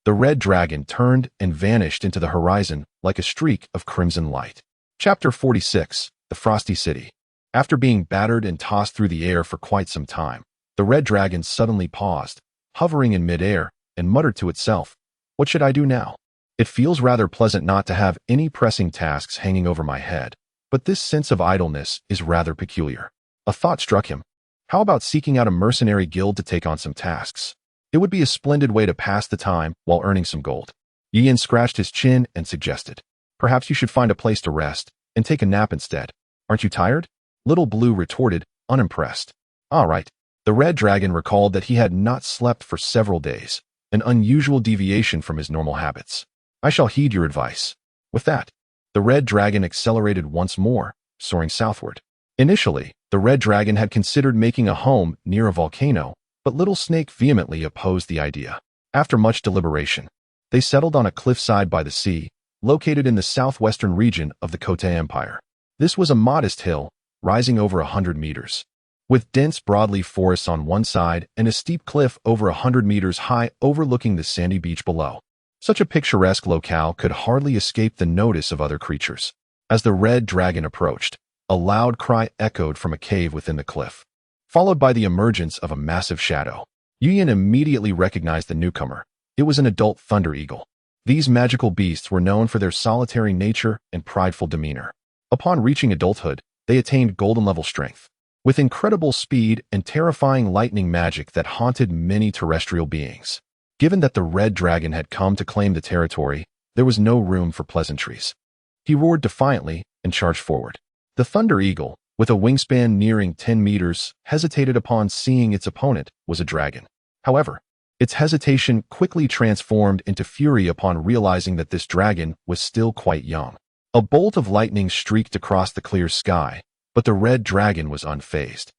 the red dragon turned and vanished into the horizon like a streak of crimson light. Chapter 46, The Frosty City. After being battered and tossed through the air for quite some time, the red dragon suddenly paused, hovering in midair, and muttered to itself, "What should I do now? It feels rather pleasant not to have any pressing tasks hanging over my head, but this sense of idleness is rather peculiar." A thought struck him. How about seeking out a mercenary guild to take on some tasks? It would be a splendid way to pass the time while earning some gold. Yu Yan scratched his chin and suggested, "Perhaps you should find a place to rest and take a nap instead. Aren't you tired?" Little Blue retorted, unimpressed. "All right." The red dragon recalled that he had not slept for several days, an unusual deviation from his normal habits. "I shall heed your advice." With that, the red dragon accelerated once more, soaring southward. Initially, the red dragon had considered making a home near a volcano, but Little Snake vehemently opposed the idea. After much deliberation, they settled on a cliffside by the sea, located in the southwestern region of the Kota Empire. This was a modest hill, rising over 100 meters, with dense broadleaf forests on one side and a steep cliff over 100 meters high overlooking the sandy beach below. Such a picturesque locale could hardly escape the notice of other creatures. As the red dragon approached, a loud cry echoed from a cave within the cliff, followed by the emergence of a massive shadow. Yu Yan immediately recognized the newcomer. It was an adult thunder eagle. These magical beasts were known for their solitary nature and prideful demeanor. Upon reaching adulthood, they attained golden level strength, with incredible speed and terrifying lightning magic that haunted many terrestrial beings. Given that the red dragon had come to claim the territory, there was no room for pleasantries. He roared defiantly and charged forward. The thunder eagle, with a wingspan nearing 10 meters, hesitated upon seeing its opponent was a dragon. However, its hesitation quickly transformed into fury upon realizing that this dragon was still quite young. A bolt of lightning streaked across the clear sky, but the red dragon was unfazed,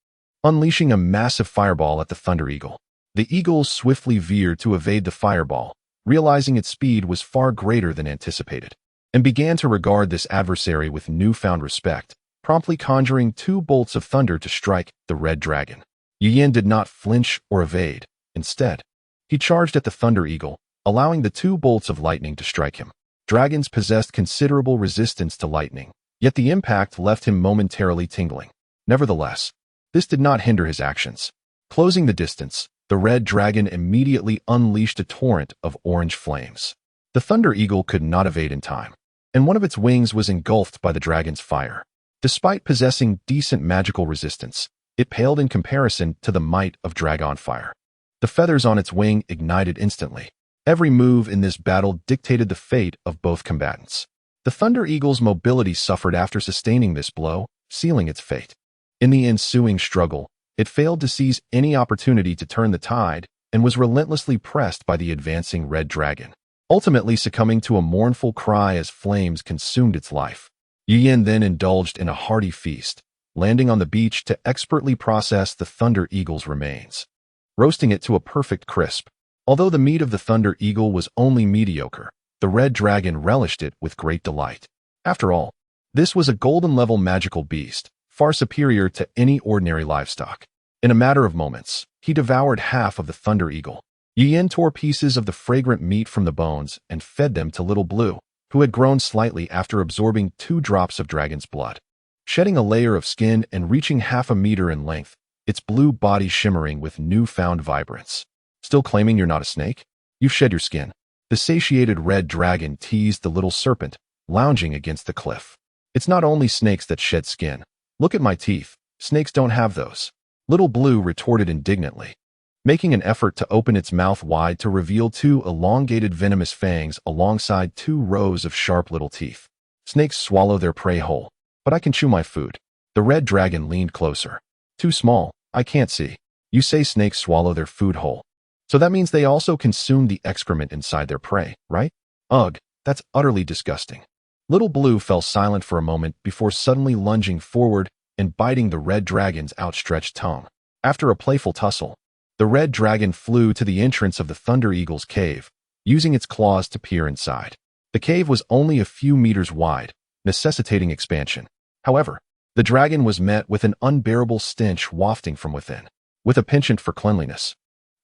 unleashing a massive fireball at the thunder eagle. The eagle swiftly veered to evade the fireball, realizing its speed was far greater than anticipated, and began to regard this adversary with newfound respect, promptly conjuring 2 bolts of thunder to strike the red dragon. Yu Yan did not flinch or evade. Instead, he charged at the thunder eagle, allowing the 2 bolts of lightning to strike him. Dragons possessed considerable resistance to lightning, yet the impact left him momentarily tingling. Nevertheless, this did not hinder his actions. Closing the distance, the red dragon immediately unleashed a torrent of orange flames. The thunder eagle could not evade in time, and one of its wings was engulfed by the dragon's fire. Despite possessing decent magical resistance, it paled in comparison to the might of dragon fire. The feathers on its wing ignited instantly. Every move in this battle dictated the fate of both combatants. The thunder eagle's mobility suffered after sustaining this blow, sealing its fate. In the ensuing struggle, it failed to seize any opportunity to turn the tide and was relentlessly pressed by the advancing red dragon, ultimately succumbing to a mournful cry as flames consumed its life. Yin then indulged in a hearty feast, landing on the beach to expertly process the thunder eagle's remains, roasting it to a perfect crisp. Although the meat of the thunder eagle was only mediocre, the red dragon relished it with great delight. After all, this was a golden-level magical beast, far superior to any ordinary livestock. In a matter of moments, he devoured half of the thunder eagle. Yin tore pieces of the fragrant meat from the bones and fed them to Little Blue, who had grown slightly after absorbing 2 drops of dragon's blood. Shedding a layer of skin and reaching half a meter in length, its blue body shimmering with newfound vibrance. Still claiming you're not a snake? You've shed your skin. The satiated red dragon teased the little serpent, lounging against the cliff. It's not only snakes that shed skin. Look at my teeth. Snakes don't have those. Little Blue retorted indignantly, making an effort to open its mouth wide to reveal 2 elongated venomous fangs alongside 2 rows of sharp little teeth. Snakes swallow their prey whole, but I can chew my food. The red dragon leaned closer. Too small, I can't see. You say snakes swallow their food whole. So that means they also consume the excrement inside their prey, right? Ugh, that's utterly disgusting. Little Blue fell silent for a moment before suddenly lunging forward and biting the red dragon's outstretched tongue. After a playful tussle, the red dragon flew to the entrance of the thunder eagle's cave, using its claws to peer inside. The cave was only a few meters wide, necessitating expansion. However, the dragon was met with an unbearable stench wafting from within. With a penchant for cleanliness,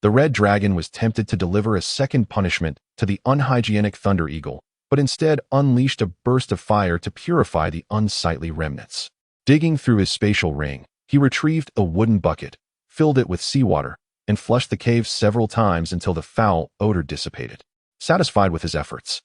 the red dragon was tempted to deliver a second punishment to the unhygienic thunder eagle, but instead unleashed a burst of fire to purify the unsightly remnants. Digging through his spatial ring, he retrieved a wooden bucket, filled it with seawater, and flushed the cave several times until the foul odor dissipated. Satisfied with his efforts,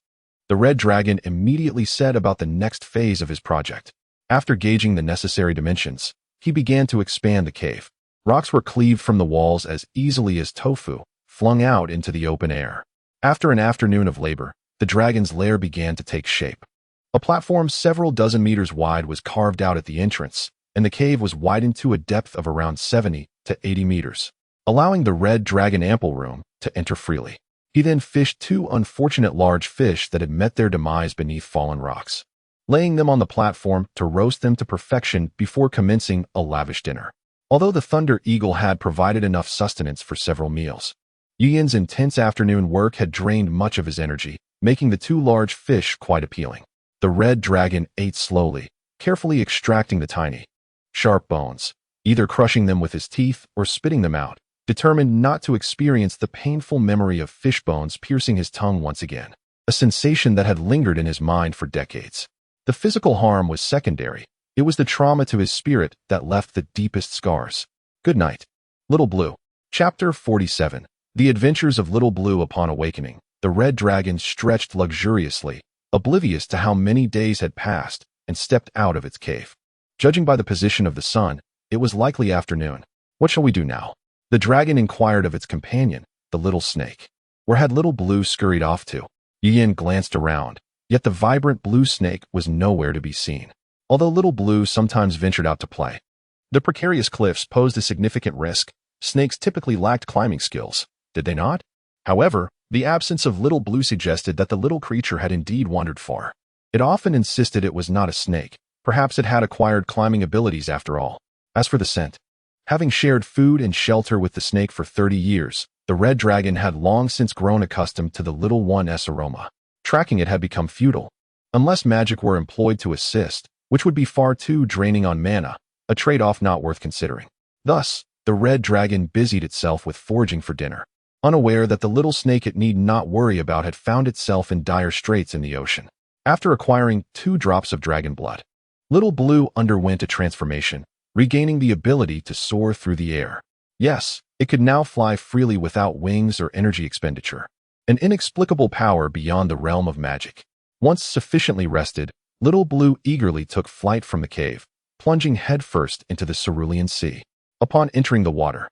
the red dragon immediately set about the next phase of his project. After gauging the necessary dimensions, he began to expand the cave. Rocks were cleaved from the walls as easily as tofu, flung out into the open air. After an afternoon of labor, the dragon's lair began to take shape. A platform several dozen meters wide was carved out at the entrance, and the cave was widened to a depth of around 70 to 80 meters, allowing the red dragon ample room to enter freely. He then fished 2 unfortunate large fish that had met their demise beneath fallen rocks, laying them on the platform to roast them to perfection before commencing a lavish dinner. Although the thunder eagle had provided enough sustenance for several meals, Yin's intense afternoon work had drained much of his energy, making the 2 large fish quite appealing. The red dragon ate slowly, carefully extracting the tiny, sharp bones, either crushing them with his teeth or spitting them out, determined not to experience the painful memory of fish bones piercing his tongue once again, a sensation that had lingered in his mind for decades. The physical harm was secondary. It was the trauma to his spirit that left the deepest scars. Good night, Little Blue. Chapter 47. The Adventures of Little Blue upon awakening. The red dragon stretched luxuriously, oblivious to how many days had passed, and stepped out of its cave. Judging by the position of the sun, it was likely afternoon. What shall we do now? The dragon inquired of its companion, the little snake. Where had Little Blue scurried off to? Yin glanced around, yet the vibrant blue snake was nowhere to be seen. Although Little Blue sometimes ventured out to play, the precarious cliffs posed a significant risk. Snakes typically lacked climbing skills, did they not? However, the absence of Little Blue suggested that the little creature had indeed wandered far. It often insisted it was not a snake. Perhaps it had acquired climbing abilities after all. As for the scent, having shared food and shelter with the snake for 30 years, the red dragon had long since grown accustomed to the little one's aroma. Tracking it had become futile, unless magic were employed to assist, which would be far too draining on mana, a trade-off not worth considering. Thus, the red dragon busied itself with foraging for dinner, unaware that the little snake it need not worry about had found itself in dire straits in the ocean. After acquiring 2 drops of dragon blood, Little Blue underwent a transformation, regaining the ability to soar through the air. Yes, It could now fly freely without wings or energy expenditure. An inexplicable power beyond the realm of magic. Once sufficiently rested, Little Blue eagerly took flight from the cave, plunging headfirst into the cerulean sea. Upon entering the water,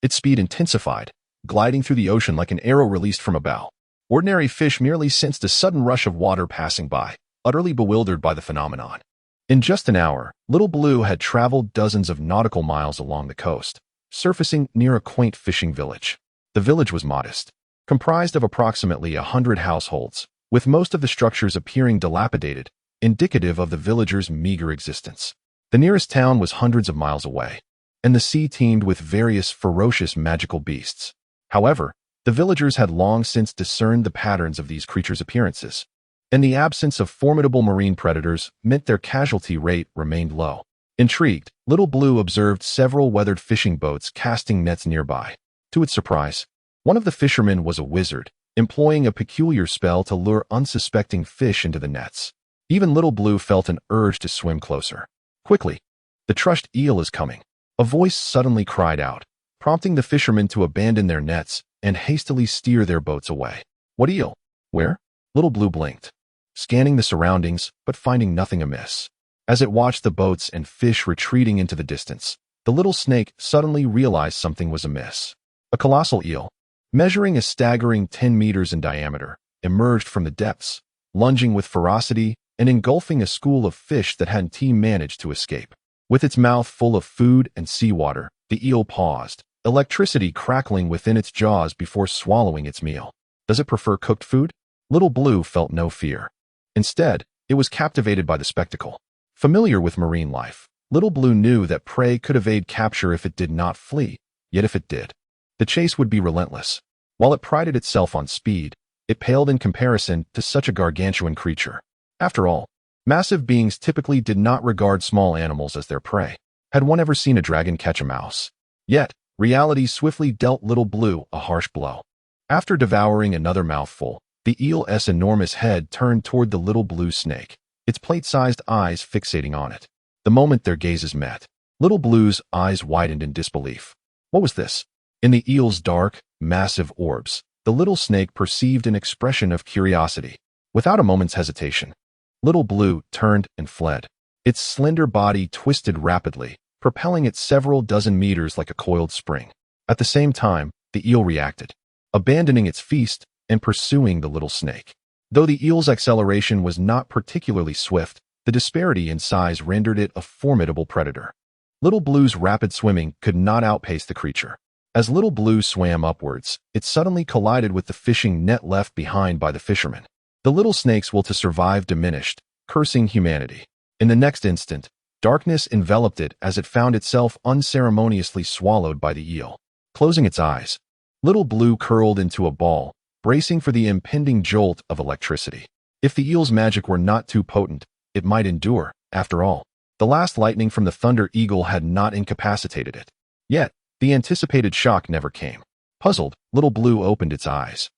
its speed intensified, gliding through the ocean like an arrow released from a bow. Ordinary fish merely sensed a sudden rush of water passing by, utterly bewildered by the phenomenon. In just an hour, Little Blue had traveled dozens of nautical miles along the coast, surfacing near a quaint fishing village. The village was modest, comprised of approximately 100 households, with most of the structures appearing dilapidated, indicative of the villagers' meager existence. The nearest town was hundreds of miles away, and the sea teemed with various ferocious magical beasts. However, the villagers had long since discerned the patterns of these creatures' appearances, and the absence of formidable marine predators meant their casualty rate remained low. Intrigued, Little Blue observed several weathered fishing boats casting nets nearby. To its surprise, one of the fishermen was a wizard, employing a peculiar spell to lure unsuspecting fish into the nets. Even Little Blue felt an urge to swim closer. Quickly, the trushed eel is coming. A voice suddenly cried out, prompting the fishermen to abandon their nets and hastily steer their boats away. What eel? Where? Little Blue blinked, scanning the surroundings, but finding nothing amiss. As it watched the boats and fish retreating into the distance, the little snake suddenly realized something was amiss. A colossal eel, measuring a staggering 10 meters in diameter, emerged from the depths, lunging with ferocity and engulfing a school of fish that hadn't managed to escape. With its mouth full of food and seawater, the eel paused, electricity crackling within its jaws before swallowing its meal. Does it prefer cooked food? Little Blue felt no fear. Instead, it was captivated by the spectacle. Familiar with marine life, Little Blue knew that prey could evade capture if it did not flee, yet if it did, the chase would be relentless. While it prided itself on speed, it paled in comparison to such a gargantuan creature. After all, massive beings typically did not regard small animals as their prey. Had one ever seen a dragon catch a mouse? Yet, reality swiftly dealt Little Blue a harsh blow. After devouring another mouthful, the eel's enormous head turned toward the Little Blue snake, its plate-sized eyes fixating on it. The moment their gazes met, Little Blue's eyes widened in disbelief. What was this? In the eel's dark, massive orbs, the little snake perceived an expression of curiosity. Without a moment's hesitation, Little Blue turned and fled. Its slender body twisted rapidly, propelling it several dozen meters like a coiled spring. At the same time, the eel reacted, abandoning its feast and pursuing the little snake. Though the eel's acceleration was not particularly swift, the disparity in size rendered it a formidable predator. Little Blue's rapid swimming could not outpace the creature. As Little Blue swam upwards, it suddenly collided with the fishing net left behind by the fishermen. The little snake's will to survive diminished, cursing humanity. In the next instant, darkness enveloped it as it found itself unceremoniously swallowed by the eel. Closing its eyes, Little Blue curled into a ball, bracing for the impending jolt of electricity. If the eel's magic were not too potent, it might endure. After all, the last lightning from the Thunder Eagle had not incapacitated it. Yet, the anticipated shock never came. Puzzled, Little Blue opened its eyes,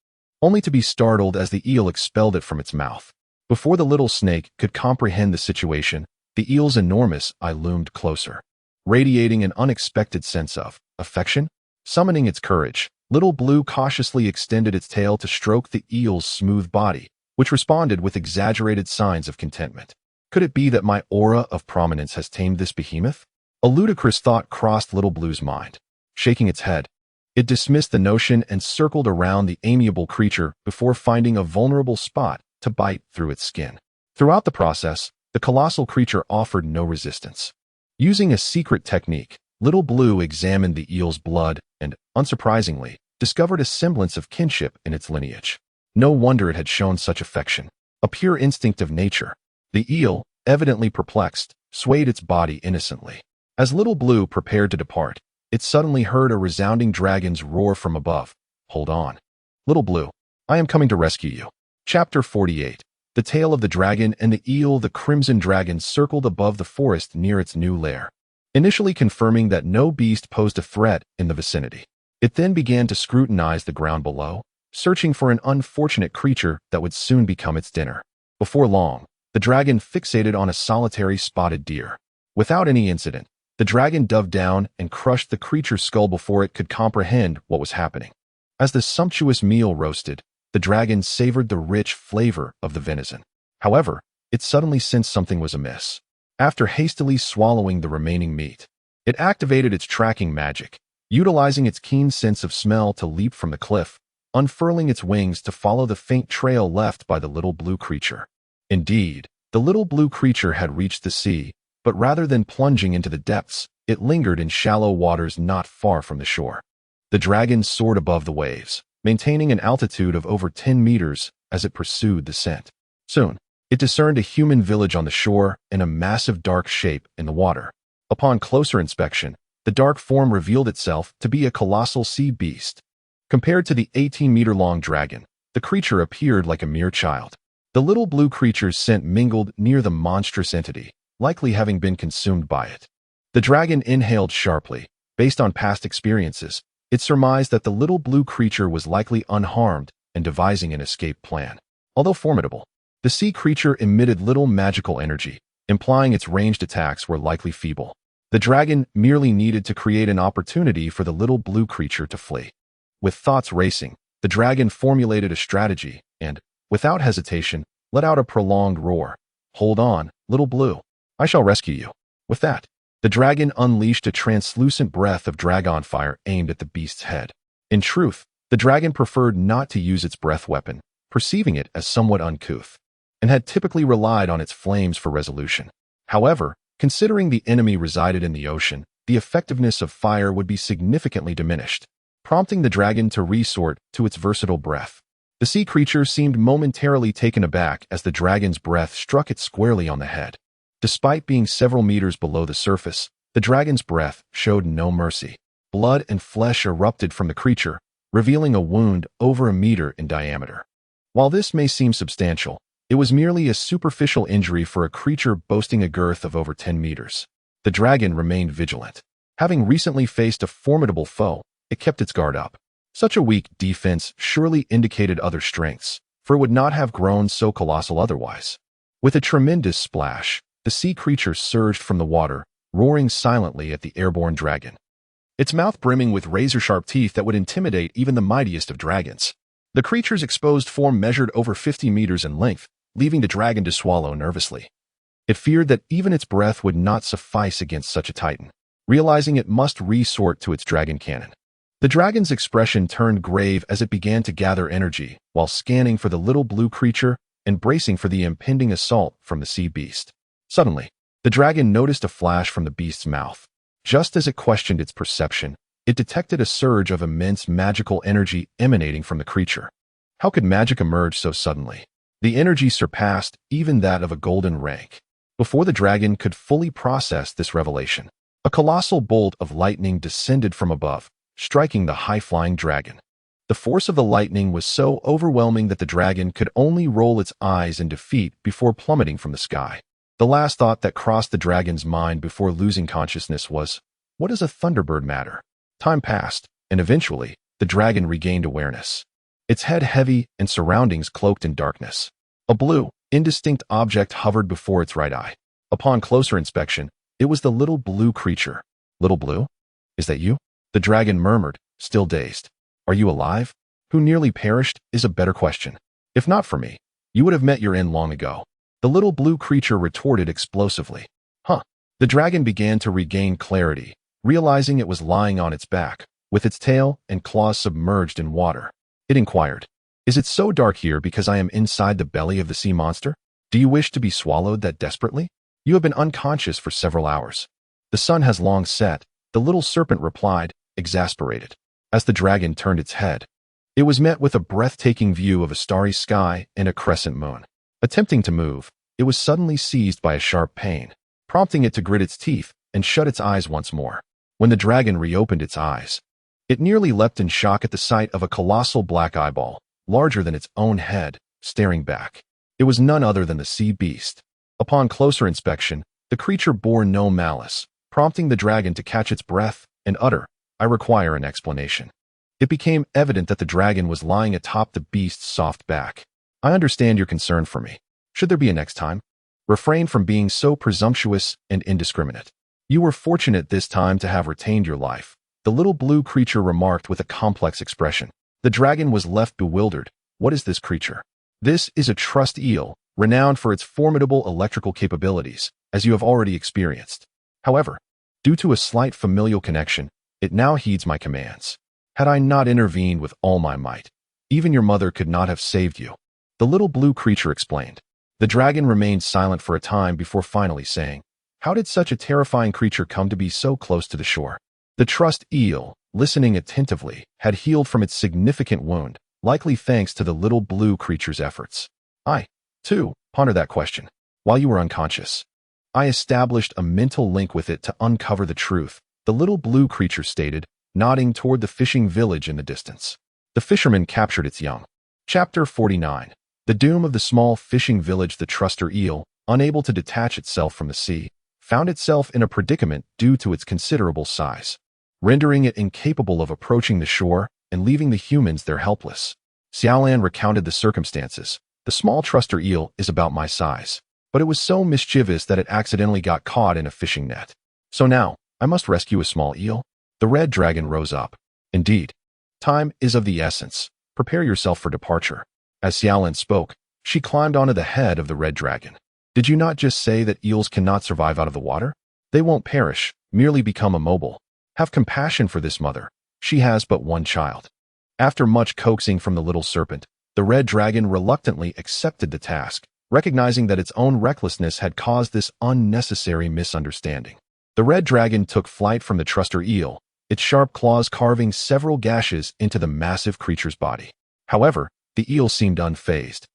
only to be startled as the eel expelled it from its mouth. Before the little snake could comprehend the situation, the eel's enormous eye loomed closer, radiating an unexpected sense of affection. Summoning its courage, Little Blue cautiously extended its tail to stroke the eel's smooth body, which responded with exaggerated signs of contentment. Could it be that my aura of prominence has tamed this behemoth? A ludicrous thought crossed Little Blue's mind. Shaking its head, it dismissed the notion and circled around the amiable creature before finding a vulnerable spot to bite through its skin. Throughout the process, the colossal creature offered no resistance. Using a secret technique, Little Blue examined the eel's blood and, unsurprisingly, discovered a semblance of kinship in its lineage. No wonder it had shown such affection. A pure instinct of nature. The eel, evidently perplexed, swayed its body innocently. As Little Blue prepared to depart, it suddenly heard a resounding dragon's roar from above. Hold on. Little Blue, I am coming to rescue you. Chapter 48. The Tale of the Dragon and the Eel. The crimson dragon circled above the forest near its new lair, initially confirming that no beast posed a threat in the vicinity. It then began to scrutinize the ground below, searching for an unfortunate creature that would soon become its dinner. Before long, the dragon fixated on a solitary spotted deer. Without any incident, The dragon dove down and crushed the creature's skull before it could comprehend what was happening. As the sumptuous meal roasted, the dragon savored the rich flavor of the venison. However, it suddenly sensed something was amiss. After hastily swallowing the remaining meat, it activated its tracking magic, utilizing its keen sense of smell to leap from the cliff, unfurling its wings to follow the faint trail left by the little blue creature. Indeed, the little blue creature had reached the sea, but rather than plunging into the depths, it lingered in shallow waters not far from the shore. The dragon soared above the waves, maintaining an altitude of over 10 meters as it pursued the scent. Soon, it discerned a human village on the shore and a massive dark shape in the water. Upon closer inspection, the dark form revealed itself to be a colossal sea beast. Compared to the 18-meter-long dragon, the creature appeared like a mere child. The little blue creature's scent mingled near the monstrous entity, likely having been consumed by it. The dragon inhaled sharply. Based on past experiences, it surmised that the little blue creature was likely unharmed and devising an escape plan. Although formidable, the sea creature emitted little magical energy, implying its ranged attacks were likely feeble. The dragon merely needed to create an opportunity for the little blue creature to flee. With thoughts racing, the dragon formulated a strategy and, without hesitation, let out a prolonged roar. "Hold on, little blue. I shall rescue you." With that, the dragon unleashed a translucent breath of dragon fire aimed at the beast's head. In truth, the dragon preferred not to use its breath weapon, perceiving it as somewhat uncouth, and had typically relied on its flames for resolution. However, considering the enemy resided in the ocean, the effectiveness of fire would be significantly diminished, prompting the dragon to resort to its versatile breath. The sea creature seemed momentarily taken aback as the dragon's breath struck it squarely on the head. Despite being several meters below the surface, the dragon's breath showed no mercy. Blood and flesh erupted from the creature, revealing a wound over a meter in diameter. While this may seem substantial, it was merely a superficial injury for a creature boasting a girth of over 10 meters. The dragon remained vigilant. Having recently faced a formidable foe, it kept its guard up. Such a weak defense surely indicated other strengths, for it would not have grown so colossal otherwise. With a tremendous splash, the sea creature surged from the water, roaring silently at the airborne dragon, its mouth brimming with razor-sharp teeth that would intimidate even the mightiest of dragons. The creature's exposed form measured over 50 meters in length, leaving the dragon to swallow nervously. It feared that even its breath would not suffice against such a titan, realizing it must resort to its dragon cannon. The dragon's expression turned grave as it began to gather energy while scanning for the little blue creature and bracing for the impending assault from the sea beast. Suddenly, the dragon noticed a flash from the beast's mouth. Just as it questioned its perception, it detected a surge of immense magical energy emanating from the creature. How could magic emerge so suddenly? The energy surpassed even that of a golden rank. Before the dragon could fully process this revelation, a colossal bolt of lightning descended from above, striking the high-flying dragon. The force of the lightning was so overwhelming that the dragon could only roll its eyes in defeat before plummeting from the sky. The last thought that crossed the dragon's mind before losing consciousness was, "What does a thunderbird matter?" Time passed, and eventually, the dragon regained awareness. Its head heavy and surroundings cloaked in darkness. A blue, indistinct object hovered before its right eye. Upon closer inspection, it was the little blue creature. "Little blue? Is that you?" The dragon murmured, still dazed. "Are you alive? Who nearly perished is a better question. If not for me, you would have met your end long ago." The little blue creature retorted explosively. "Huh." The dragon began to regain clarity, realizing it was lying on its back, with its tail and claws submerged in water. It inquired, "Is it so dark here because I am inside the belly of the sea monster? Do you wish to be swallowed that desperately? You have been unconscious for several hours." "The sun has long set," the little serpent replied, exasperated. As the dragon turned its head, it was met with a breathtaking view of a starry sky and a crescent moon. Attempting to move, it was suddenly seized by a sharp pain, prompting it to grit its teeth and shut its eyes once more. When the dragon reopened its eyes, it nearly leapt in shock at the sight of a colossal black eyeball, larger than its own head, staring back. It was none other than the sea beast. Upon closer inspection, the creature bore no malice, prompting the dragon to catch its breath and utter, "I require an explanation." It became evident that the dragon was lying atop the beast's soft back. "I understand your concern for me. Should there be a next time? Refrain from being so presumptuous and indiscriminate." You were fortunate this time to have retained your life, the little blue creature remarked with a complex expression. The dragon was left bewildered. What is this creature? This is a trust eel, renowned for its formidable electrical capabilities, as you have already experienced. However, due to a slight familial connection, it now heeds my commands. Had I not intervened with all my might, even your mother could not have saved you. The little blue creature explained. The dragon remained silent for a time before finally saying, "How did such a terrifying creature come to be so close to the shore?" The trust eel, listening attentively, had healed from its significant wound, likely thanks to the little blue creature's efforts. I, too, pondered that question. While you were unconscious, I established a mental link with it to uncover the truth, the little blue creature stated, nodding toward the fishing village in the distance. The fisherman captured its young. Chapter 49. The doom of the small fishing village. The truster eel, unable to detach itself from the sea, found itself in a predicament due to its considerable size, rendering it incapable of approaching the shore and leaving the humans there helpless. Xiaolan recounted the circumstances. The small truster eel is about my size, but it was so mischievous that it accidentally got caught in a fishing net. So now, I must rescue a small eel? The red dragon rose up. Indeed, time is of the essence. Prepare yourself for departure. As Xiaolan spoke, she climbed onto the head of the red dragon. Did you not just say that eels cannot survive out of the water? They won't perish, merely become immobile. Have compassion for this mother. She has but one child. After much coaxing from the little serpent, the red dragon reluctantly accepted the task, recognizing that its own recklessness had caused this unnecessary misunderstanding. The red dragon took flight from the truster eel, its sharp claws carving several gashes into the massive creature's body. However, the eel seemed unfazed,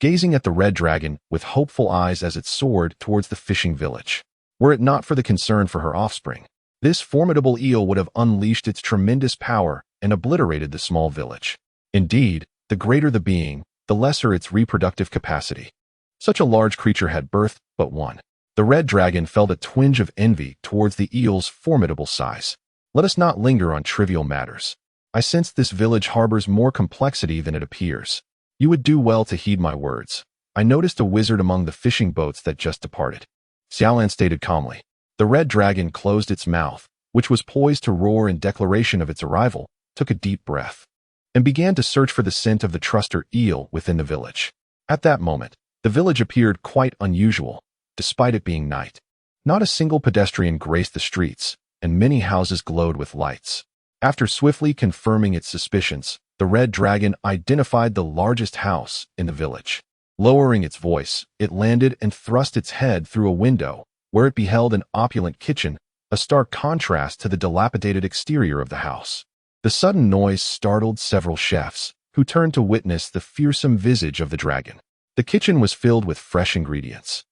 gazing at the red dragon with hopeful eyes as it soared towards the fishing village. Were it not for the concern for her offspring, this formidable eel would have unleashed its tremendous power and obliterated the small village. Indeed, the greater the being, the lesser its reproductive capacity. Such a large creature had birth but one. The red dragon felt a twinge of envy towards the eel's formidable size. Let us not linger on trivial matters. I sense this village harbors more complexity than it appears. You would do well to heed my words. I noticed a wizard among the fishing boats that just departed. Xiaolan stated calmly. The red dragon closed its mouth, which was poised to roar in declaration of its arrival, took a deep breath, and began to search for the scent of the truster eel within the village. At that moment, the village appeared quite unusual, despite it being night. Not a single pedestrian graced the streets, and many houses glowed with lights. After swiftly confirming its suspicions, the red dragon identified the largest house in the village. Lowering its voice, it landed and thrust its head through a window, where it beheld an opulent kitchen, a stark contrast to the dilapidated exterior of the house. The sudden noise startled several chefs, who turned to witness the fearsome visage of the dragon. The kitchen was filled with fresh ingredients,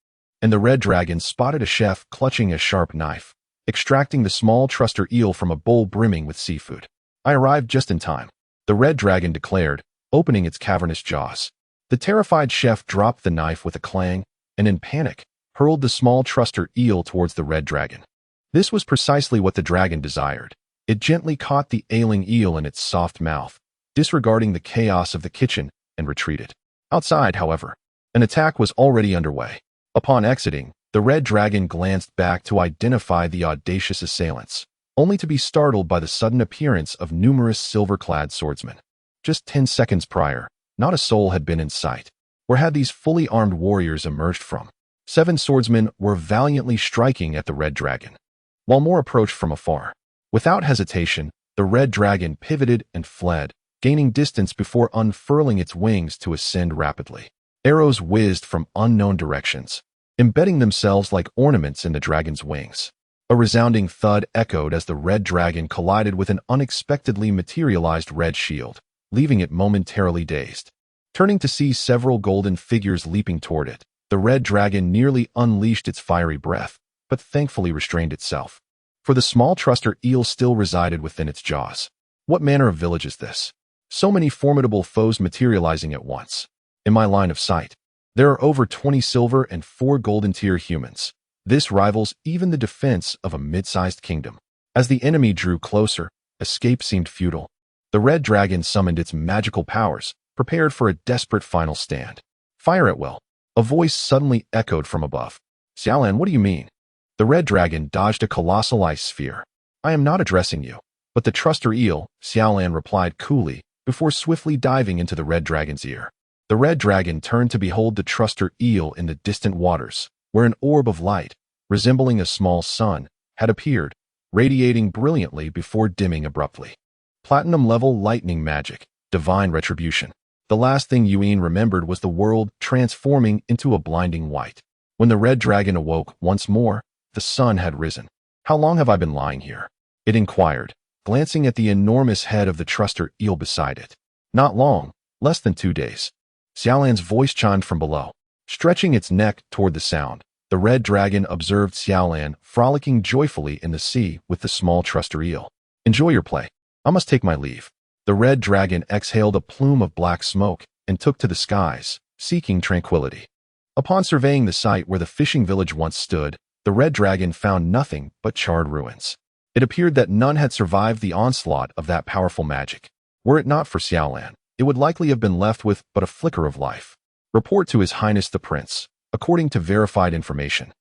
and the red dragon spotted a chef clutching a sharp knife, extracting the small truster eel from a bowl brimming with seafood. I arrived just in time, the red dragon declared, opening its cavernous jaws. The terrified chef dropped the knife with a clang, and in panic, hurled the small truster eel towards the red dragon. This was precisely what the dragon desired. It gently caught the ailing eel in its soft mouth, disregarding the chaos of the kitchen, and retreated. Outside, however, an attack was already underway. Upon exiting, the red dragon glanced back to identify the audacious assailants, only to be startled by the sudden appearance of numerous silver-clad swordsmen. Just 10 seconds prior, not a soul had been in sight. Where had these fully armed warriors emerged from? 7 swordsmen were valiantly striking at the red dragon, while more approached from afar. Without hesitation, the red dragon pivoted and fled, gaining distance before unfurling its wings to ascend rapidly. Arrows whizzed from unknown directions, embedding themselves like ornaments in the dragon's wings. A resounding thud echoed as the red dragon collided with an unexpectedly materialized red shield, leaving it momentarily dazed. Turning to see several golden figures leaping toward it, the red dragon nearly unleashed its fiery breath, but thankfully restrained itself, for the small truster eel still resided within its jaws. What manner of village is this? So many formidable foes materializing at once. In my line of sight, there are over 20 silver and 4 golden tier humans. This rivals even the defense of a mid-sized kingdom. As the enemy drew closer, escape seemed futile. The red dragon summoned its magical powers, prepared for a desperate final stand. Fire at will. A voice suddenly echoed from above. Xiaolan, what do you mean? The red dragon dodged a colossal ice sphere. I am not addressing you. But the truster eel, Xiaolan replied coolly, before swiftly diving into the red dragon's ear. The red dragon turned to behold the truster eel in the distant waters, where an orb of light, resembling a small sun, had appeared, radiating brilliantly before dimming abruptly. Platinum-level lightning magic, divine retribution. The last thing Yuan remembered was the world transforming into a blinding white. When the red dragon awoke once more, the sun had risen. How long have I been lying here? It inquired, glancing at the enormous head of the truster eel beside it. Not long, less than 2 days. Xiaolan's voice chimed from below. Stretching its neck toward the sound, the red dragon observed Xiaolan frolicking joyfully in the sea with the small truster eel. Enjoy your play. I must take my leave. The red dragon exhaled a plume of black smoke and took to the skies, seeking tranquility. Upon surveying the site where the fishing village once stood, the red dragon found nothing but charred ruins. It appeared that none had survived the onslaught of that powerful magic. Were it not for Xiaolan, it would likely have been left with but a flicker of life. Report to His Highness the Prince, according to verified information.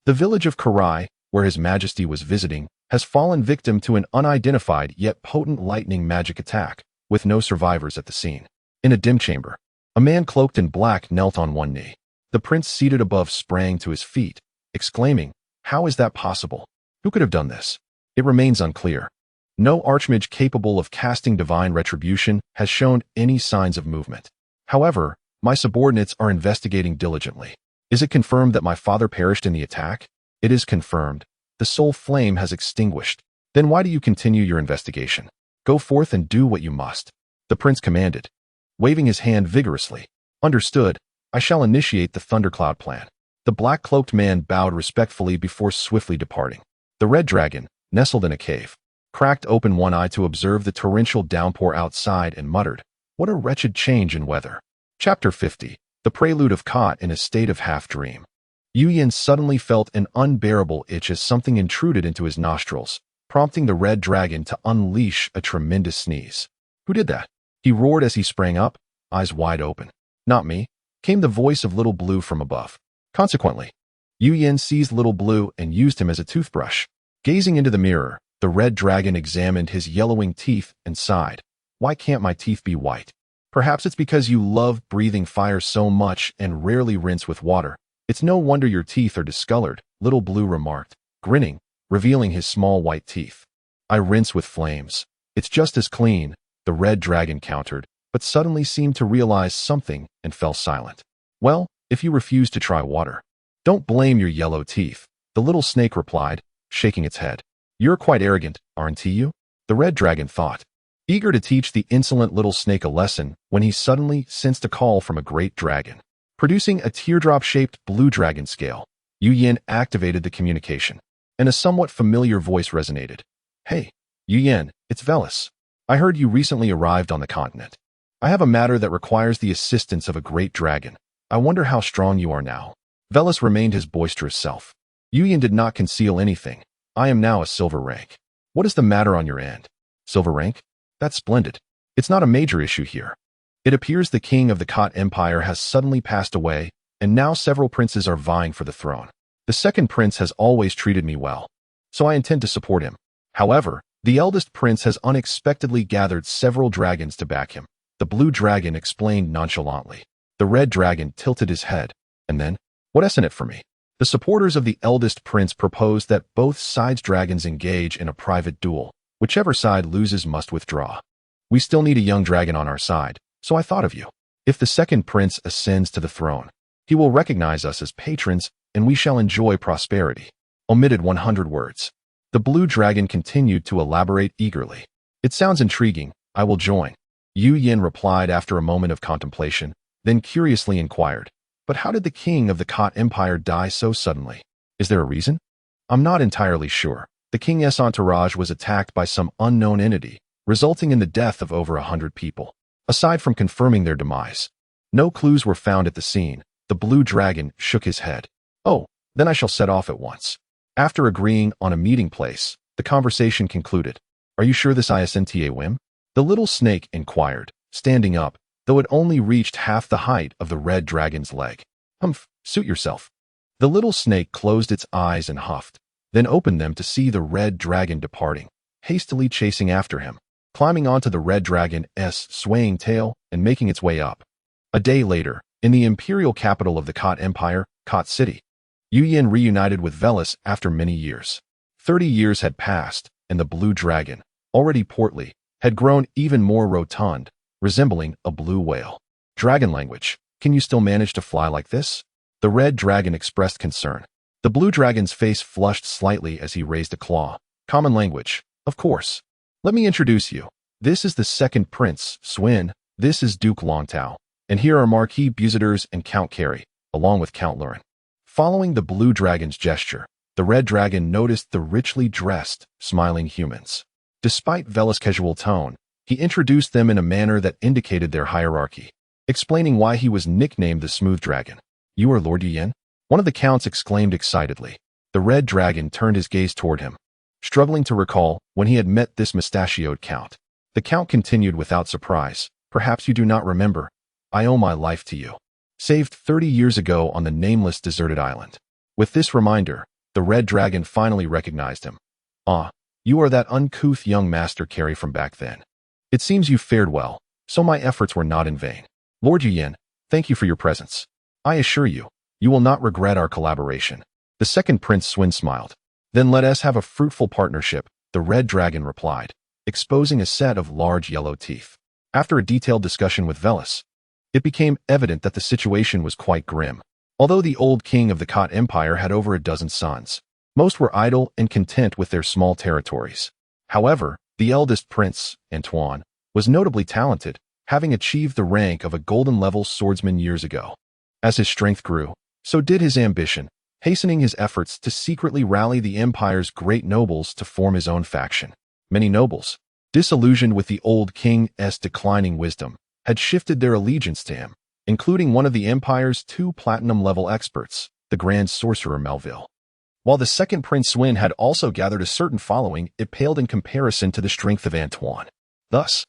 The village of Karai, where His Majesty was visiting, has fallen victim to an unidentified yet potent lightning magic attack, with no survivors at the scene. In a dim chamber, a man cloaked in black knelt on one knee. The prince seated above sprang to his feet, exclaiming, "How is that possible? Who could have done this?" It remains unclear. No archmage capable of casting divine retribution has shown any signs of movement. However, my subordinates are investigating diligently. Is it confirmed that my father perished in the attack? It is confirmed. The soul flame has extinguished. Then why do you continue your investigation? Go forth and do what you must. The prince commanded, waving his hand vigorously. Understood. I shall initiate the thundercloud plan. The black-cloaked man bowed respectfully before swiftly departing. The red dragon, nestled in a cave, cracked open one eye to observe the torrential downpour outside and muttered, "What a wretched change in weather." Chapter 50. The Prelude of Caught in a State of Half-Dream. Yuyan suddenly felt an unbearable itch as something intruded into his nostrils, prompting the red dragon to unleash a tremendous sneeze. "Who did that?" he roared as he sprang up, eyes wide open. "Not me," came the voice of Little Blue from above. Consequently, Yuyan seized Little Blue and used him as a toothbrush. Gazing into the mirror, the red dragon examined his yellowing teeth and sighed. "Why can't my teeth be white?" "Perhaps it's because you love breathing fire so much and rarely rinse with water. It's no wonder your teeth are discolored," Little Blue remarked, grinning, revealing his small white teeth. "I rinse with flames. It's just as clean," the red dragon countered, but suddenly seemed to realize something and fell silent. "Well, if you refuse to try water, don't blame your yellow teeth," the little snake replied, shaking its head. "You're quite arrogant, aren't you?" the red dragon thought, eager to teach the insolent little snake a lesson when he suddenly sensed a call from a great dragon. Producing a teardrop-shaped blue dragon scale, Yuyan activated the communication, and a somewhat familiar voice resonated. "Hey, Yuyan, it's Velis. I heard you recently arrived on the continent. I have a matter that requires the assistance of a great dragon. I wonder how strong you are now." Velis remained his boisterous self. Yuyan did not conceal anything. "I am now a silver rank. What is the matter on your end?" "Silver rank? That's splendid. It's not a major issue here. It appears the king of the Khat Empire has suddenly passed away, and now several princes are vying for the throne. The second prince has always treated me well, so I intend to support him. However, the eldest prince has unexpectedly gathered several dragons to back him," the blue dragon explained nonchalantly. The red dragon tilted his head, and then, "What isn't it for me?" The supporters of the eldest prince proposed that both sides' dragons engage in a private duel. Whichever side loses must withdraw. "We still need a young dragon on our side, so I thought of you. If the second prince ascends to the throne, he will recognize us as patrons, and we shall enjoy prosperity." Omitted 100 words. The blue dragon continued to elaborate eagerly. "It sounds intriguing. I will join," Yuyan replied after a moment of contemplation, then curiously inquired, "But how did the king of the Khat Empire die so suddenly? Is there a reason?" "I'm not entirely sure. The king's entourage was attacked by some unknown entity, resulting in the death of over 100 people. Aside from confirming their demise, no clues were found at the scene." The blue dragon shook his head. "Oh, then I shall set off at once." After agreeing on a meeting place, the conversation concluded. "Are you sure this isn't a whim?" the little snake inquired, standing up, though it only reached half the height of the red dragon's leg. "Humph, suit yourself." The little snake closed its eyes and huffed, then opened them to see the red dragon departing, hastily chasing after him, climbing onto the red dragon's swaying tail and making its way up. A day later, in the imperial capital of the Kot Empire, Kot City, Yu Yin reunited with Velis after many years. 30 years had passed, and the blue dragon, already portly, had grown even more rotund, resembling a blue whale. Dragon language, can you still manage to fly like this? The red dragon expressed concern. The blue dragon's face flushed slightly as he raised a claw. Common language, of course. Let me introduce you. This is the second prince, Swin. This is Duke Longtao. And here are Marquis Buziters and Count Carey, along with Count Lurin. Following the blue dragon's gesture, the red dragon noticed the richly dressed, smiling humans. Despite Velis' casual tone, he introduced them in a manner that indicated their hierarchy, explaining why he was nicknamed the Smooth Dragon. You are Lord Yin? One of the counts exclaimed excitedly. The red dragon turned his gaze toward him, struggling to recall when he had met this mustachioed count. The count continued without surprise. Perhaps you do not remember. I owe my life to you. Saved 30 years ago on the nameless deserted island. With this reminder, the red dragon finally recognized him. Ah, you are that uncouth young master Carey from back then. It seems you fared well, so my efforts were not in vain. Lord Yin, thank you for your presence. I assure you, you will not regret our collaboration. The second Prince Swin smiled. Then let us have a fruitful partnership, the red dragon replied, exposing a set of large yellow teeth. After a detailed discussion with Velis, it became evident that the situation was quite grim. Although the old king of the Kot Empire had over a dozen sons, most were idle and content with their small territories. However, the eldest prince, Antoine, was notably talented, having achieved the rank of a golden-level swordsman years ago. As his strength grew, so did his ambition, hastening his efforts to secretly rally the empire's great nobles to form his own faction. Many nobles, disillusioned with the old king's declining wisdom, had shifted their allegiance to him, including one of the empire's 2 platinum-level experts, the Grand Sorcerer Melville. While the second Prince Swin had also gathered a certain following, it paled in comparison to the strength of Antoine. Thus,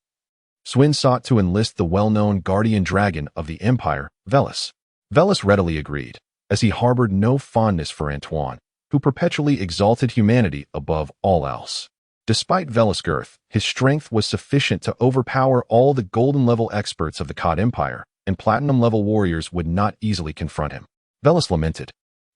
Swin sought to enlist the well-known guardian dragon of the empire, Velis. Velis readily agreed, as he harbored no fondness for Antoine, who perpetually exalted humanity above all else. Despite Velis' girth, his strength was sufficient to overpower all the golden-level experts of the Kot Empire, and platinum-level warriors would not easily confront him. Velis lamented,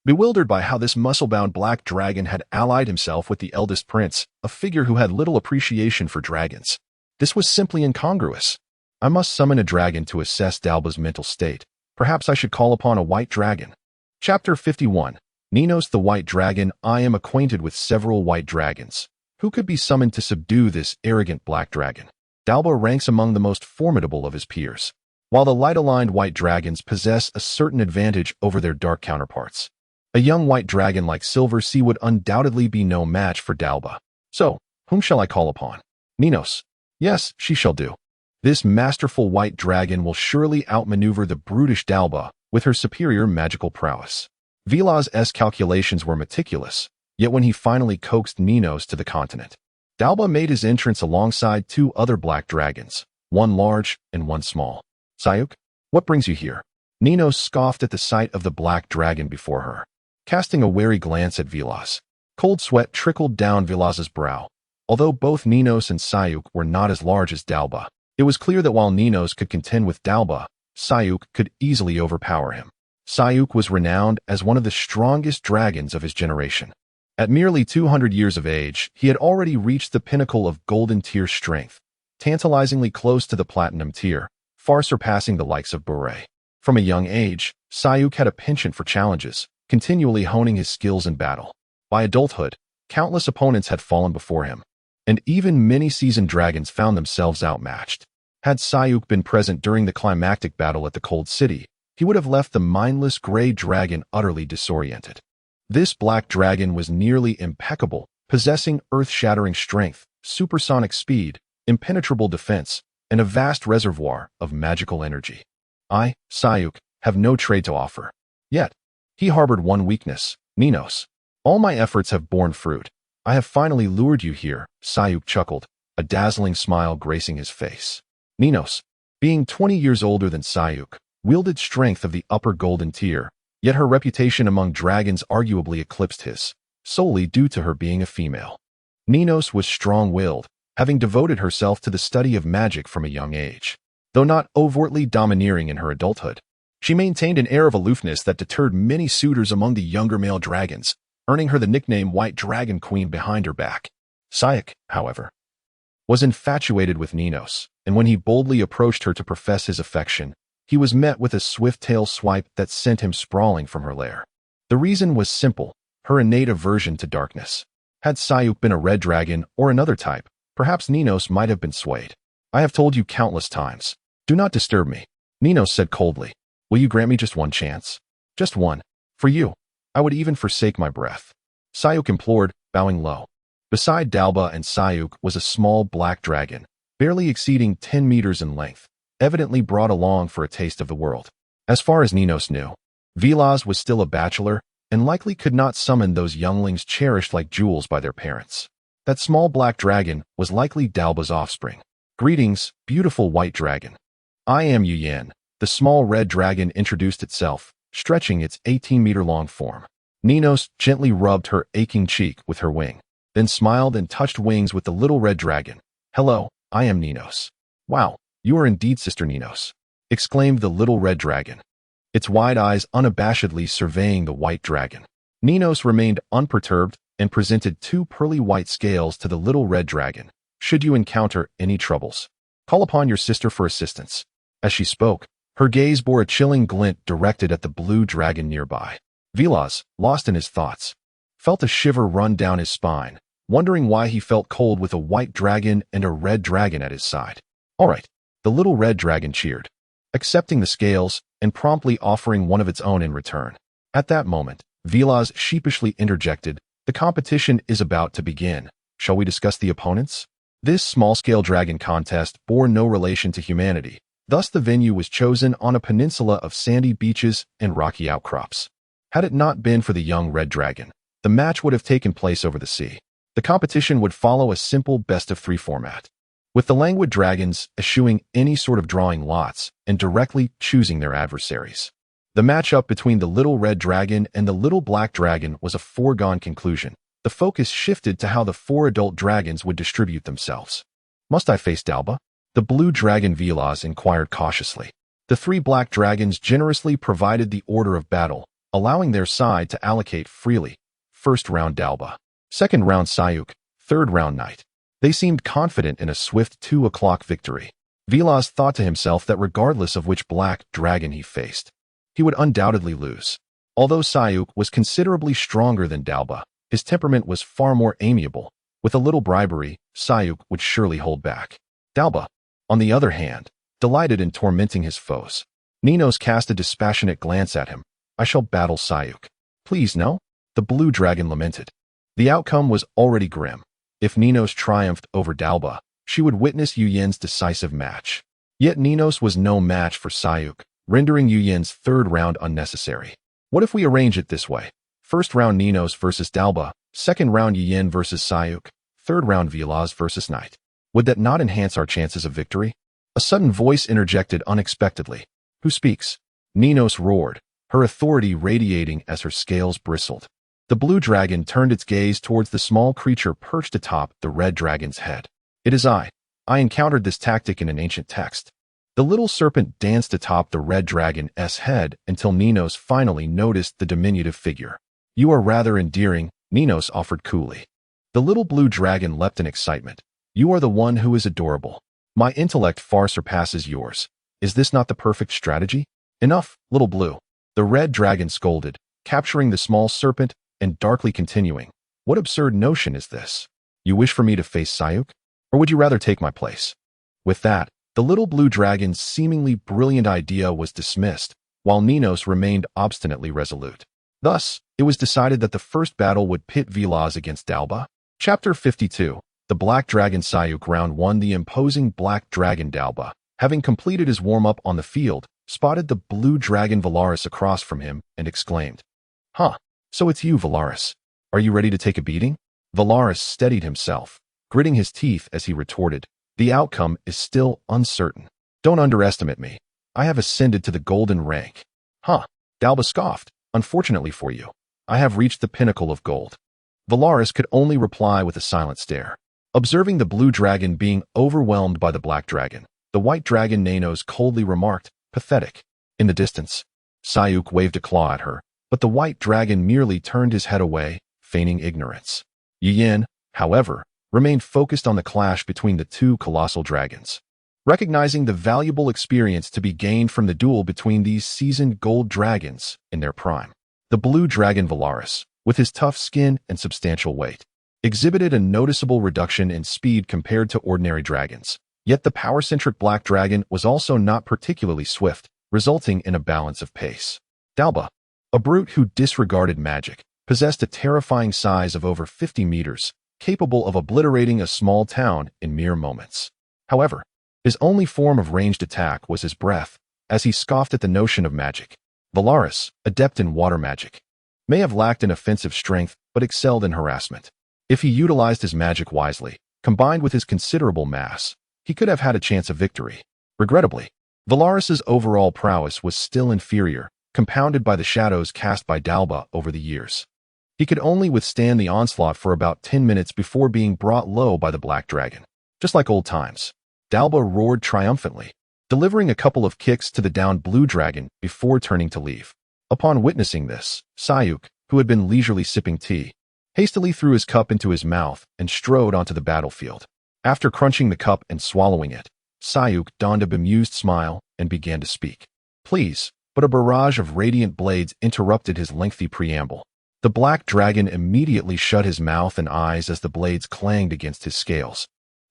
bewildered by how this muscle-bound black dragon had allied himself with the eldest prince, a figure who had little appreciation for dragons. This was simply incongruous. I must summon a dragon to assess Dalba's mental state. Perhaps I should call upon a white dragon. Chapter 51. Ninos the White Dragon. I am acquainted with several white dragons. Who could be summoned to subdue this arrogant black dragon? Dalba ranks among the most formidable of his peers. While the light-aligned white dragons possess a certain advantage over their dark counterparts, a young white dragon like Silver Sea would undoubtedly be no match for Dalba. So, whom shall I call upon? Ninos. Yes, she shall do. This masterful white dragon will surely outmaneuver the brutish Dalba with her superior magical prowess. Vilas's calculations were meticulous, yet when he finally coaxed Ninos to the continent, Dalba made his entrance alongside 2 other black dragons, one large and one small. Sayuk, what brings you here? Ninos scoffed at the sight of the black dragon before her, casting a wary glance at Vilas. Cold sweat trickled down Vilas's brow. Although both Ninos and Sayuk were not as large as Dalba, it was clear that while Ninos could contend with Dalba, Sayuk could easily overpower him. Sayuk was renowned as one of the strongest dragons of his generation. At merely 200 years of age, he had already reached the pinnacle of golden tier strength, tantalizingly close to the platinum tier, far surpassing the likes of Bure. From a young age, Sayuk had a penchant for challenges, continually honing his skills in battle. By adulthood, countless opponents had fallen before him, and even many seasoned dragons found themselves outmatched. Had Sayuk been present during the climactic battle at the Cold City, he would have left the mindless gray dragon utterly disoriented. This black dragon was nearly impeccable, possessing earth-shattering strength, supersonic speed, impenetrable defense, and a vast reservoir of magical energy. I, Sayuk, have no trade to offer. Yet, he harbored one weakness, Ninos. All my efforts have borne fruit. I have finally lured you here, Sayuk chuckled, a dazzling smile gracing his face. Ninos, being 20 years older than Sayuk, wielded strength of the upper golden tier, yet her reputation among dragons arguably eclipsed his. solely due to her being a female. Ninos was strong-willed, having devoted herself to the study of magic from a young age. Though not overtly domineering in her adulthood, she maintained an air of aloofness that deterred many suitors among the younger male dragons, earning her the nickname White Dragon Queen behind her back. Sayuk, however, was infatuated with Ninos, and when he boldly approached her to profess his affection, he was met with a swift tail swipe that sent him sprawling from her lair. The reason was simple: her innate aversion to darkness. Had Sayuk been a red dragon or another type, perhaps Ninos might have been swayed. "I have told you countless times. Do not disturb me," Ninos said coldly. "Will you grant me just one chance? Just one. For you, I would even forsake my breath," Sayuk implored, bowing low. Beside Dalba and Sayuk was a small black dragon, barely exceeding 10 meters in length, evidently brought along for a taste of the world. As far as Ninos knew, Velaz was still a bachelor and likely could not summon those younglings cherished like jewels by their parents. That small black dragon was likely Dalba's offspring. "Greetings, beautiful white dragon. I am Yuyan." The small red dragon introduced itself, stretching its 18-meter-long form. Ninos gently rubbed her aching cheek with her wing, then smiled and touched wings with the little red dragon. "Hello, I am Ninos." "Wow, you are indeed Sister Ninos," exclaimed the little red dragon, its wide eyes unabashedly surveying the white dragon. Ninos remained unperturbed and presented 2 pearly white scales to the little red dragon. "Should you encounter any troubles, call upon your sister for assistance." As she spoke, her gaze bore a chilling glint directed at the blue dragon nearby. Velaz, lost in his thoughts, felt a shiver run down his spine, wondering why he felt cold with a white dragon and a red dragon at his side. "All right," the little red dragon cheered, accepting the scales and promptly offering one of its own in return. At that moment, Velaz sheepishly interjected, "The competition is about to begin. Shall we discuss the opponents?" This small-scale dragon contest bore no relation to humanity. Thus the venue was chosen on a peninsula of sandy beaches and rocky outcrops. Had it not been for the young red dragon, the match would have taken place over the sea. The competition would follow a simple best-of-3 format, with the languid dragons eschewing any sort of drawing lots and directly choosing their adversaries. The matchup between the little red dragon and the little black dragon was a foregone conclusion. The focus shifted to how the 4 adult dragons would distribute themselves. "Must I face Dalba?" the blue dragon Velaz inquired cautiously. The 3 black dragons generously provided the order of battle, allowing their side to allocate freely. First round Dalba, second round Sayuk, third round Knight. They seemed confident in a swift 2 o'clock victory. Velaz thought to himself that regardless of which black dragon he faced, he would undoubtedly lose. Although Sayuk was considerably stronger than Dalba, his temperament was far more amiable. With a little bribery, Sayuk would surely hold back. Dalba, on the other hand, delighted in tormenting his foes. Ninos cast a dispassionate glance at him. "I shall battle Sayuk." "Please, no," the blue dragon lamented. The outcome was already grim. If Ninos triumphed over Dalba, she would witness Yuyen's decisive match. Yet Ninos was no match for Sayuk, rendering Yuyen's 3rd round unnecessary. "What if we arrange it this way? First round Ninos versus Dalba, second round Yuyen versus Sayuk, third round Velaz versus Knight. Would that not enhance our chances of victory?" A sudden voice interjected unexpectedly. "Who speaks?" Ninos roared, her authority radiating as her scales bristled. The blue dragon turned its gaze towards the small creature perched atop the red dragon's head. "It is I. I encountered this tactic in an ancient text." The little serpent danced atop the red dragon's head until Ninos finally noticed the diminutive figure. "You are rather endearing," Ninos offered coolly. The little blue dragon leapt in excitement. "You are the one who is adorable. My intellect far surpasses yours. Is this not the perfect strategy?" "Enough, little blue," the red dragon scolded, capturing the small serpent and darkly continuing. "What absurd notion is this? You wish for me to face Sayuk? Or would you rather take my place?" With that, the little blue dragon's seemingly brilliant idea was dismissed, while Ninos remained obstinately resolute. Thus, it was decided that the first battle would pit Velaz against Dalba. Chapter 52. The Black Dragon Sayuk. Round 1. The imposing black dragon Dalba, having completed his warm-up on the field, spotted the blue dragon Valaris across from him and exclaimed, "Huh, so it's you, Valaris. Are you ready to take a beating?" Valaris steadied himself, gritting his teeth as he retorted, "The outcome is still uncertain. Don't underestimate me. I have ascended to the golden rank." "Huh," Dalba scoffed. "Unfortunately for you, I have reached the pinnacle of gold." Valaris could only reply with a silent stare. Observing the blue dragon being overwhelmed by the black dragon, the white dragon Nanos coldly remarked, "Pathetic." In the distance, Sayuk waved a claw at her, but the white dragon merely turned his head away, feigning ignorance. Yin, however, remained focused on the clash between the two colossal dragons. Recognizing the valuable experience to be gained from the duel between these seasoned gold dragons in their prime, the blue dragon Valaris, with his tough skin and substantial weight, exhibited a noticeable reduction in speed compared to ordinary dragons. Yet the power-centric black dragon was also not particularly swift, resulting in a balance of pace. Dalba, a brute who disregarded magic, possessed a terrifying size of over 50 meters, capable of obliterating a small town in mere moments. However, his only form of ranged attack was his breath, as he scoffed at the notion of magic. Valaris, adept in water magic, may have lacked in offensive strength but excelled in harassment. If he utilized his magic wisely, combined with his considerable mass, he could have had a chance of victory. Regrettably, Valaris's overall prowess was still inferior, compounded by the shadows cast by Dalba over the years. He could only withstand the onslaught for about 10 minutes before being brought low by the black dragon. Just like old times, Dalba roared triumphantly, delivering a couple of kicks to the downed blue dragon before turning to leave. Upon witnessing this, Sayuk, who had been leisurely sipping tea, hastily threw his cup into his mouth and strode onto the battlefield. After crunching the cup and swallowing it, Sayuk donned a bemused smile and began to speak. "Please," but a barrage of radiant blades interrupted his lengthy preamble. The black dragon immediately shut his mouth and eyes as the blades clanged against his scales,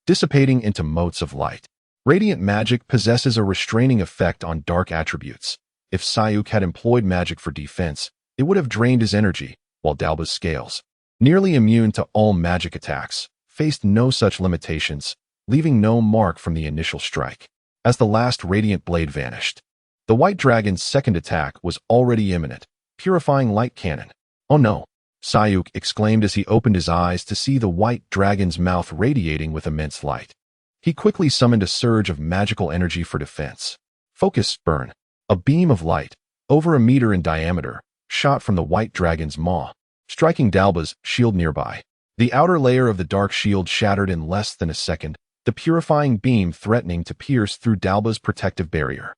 dissipating into motes of light. Radiant magic possesses a restraining effect on dark attributes. If Sayuk had employed magic for defense, it would have drained his energy, while Dalba's scales, nearly immune to all magic attacks, faced no such limitations, leaving no mark from the initial strike. As the last radiant blade vanished, the white dragon's second attack was already imminent, purifying light cannon. "Oh no!" Sayuk exclaimed as he opened his eyes to see the white dragon's mouth radiating with immense light. He quickly summoned a surge of magical energy for defense. Focus burn. A beam of light, over a meter in diameter, shot from the white dragon's maw, striking Dalba's shield nearby. The outer layer of the dark shield shattered in less than a second, the purifying beam threatening to pierce through Dalba's protective barrier.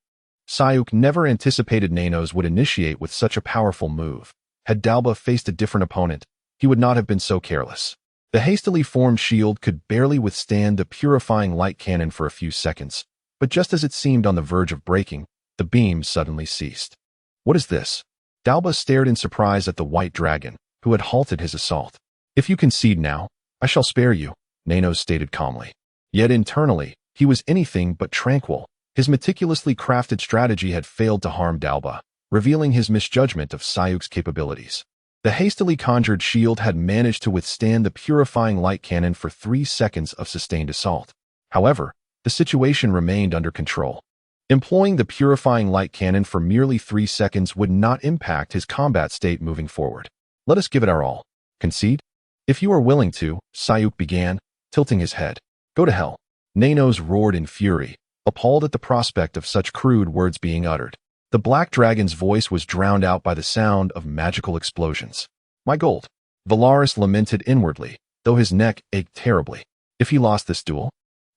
Sayuk never anticipated Nanos would initiate with such a powerful move. Had Dalba faced a different opponent, he would not have been so careless. The hastily formed shield could barely withstand the purifying light cannon for a few seconds, but just as it seemed on the verge of breaking, the beam suddenly ceased. "What is this?" Dalba stared in surprise at the white dragon, who had halted his assault. "If you concede now, I shall spare you," Nanos stated calmly. Yet internally, he was anything but tranquil. His meticulously crafted strategy had failed to harm Dalba, revealing his misjudgment of Sayuk's capabilities. The hastily conjured shield had managed to withstand the purifying light cannon for 3 seconds of sustained assault. However, the situation remained under control. Employing the purifying light cannon for merely 3 seconds would not impact his combat state moving forward. "Let us give it our all. Concede?" "If you are willing to," Sayuk began, tilting his head. "Go to hell." Nanos roared in fury, appalled at the prospect of such crude words being uttered. The black dragon's voice was drowned out by the sound of magical explosions. "My gold." Valaris lamented inwardly, though his neck ached terribly. If he lost this duel,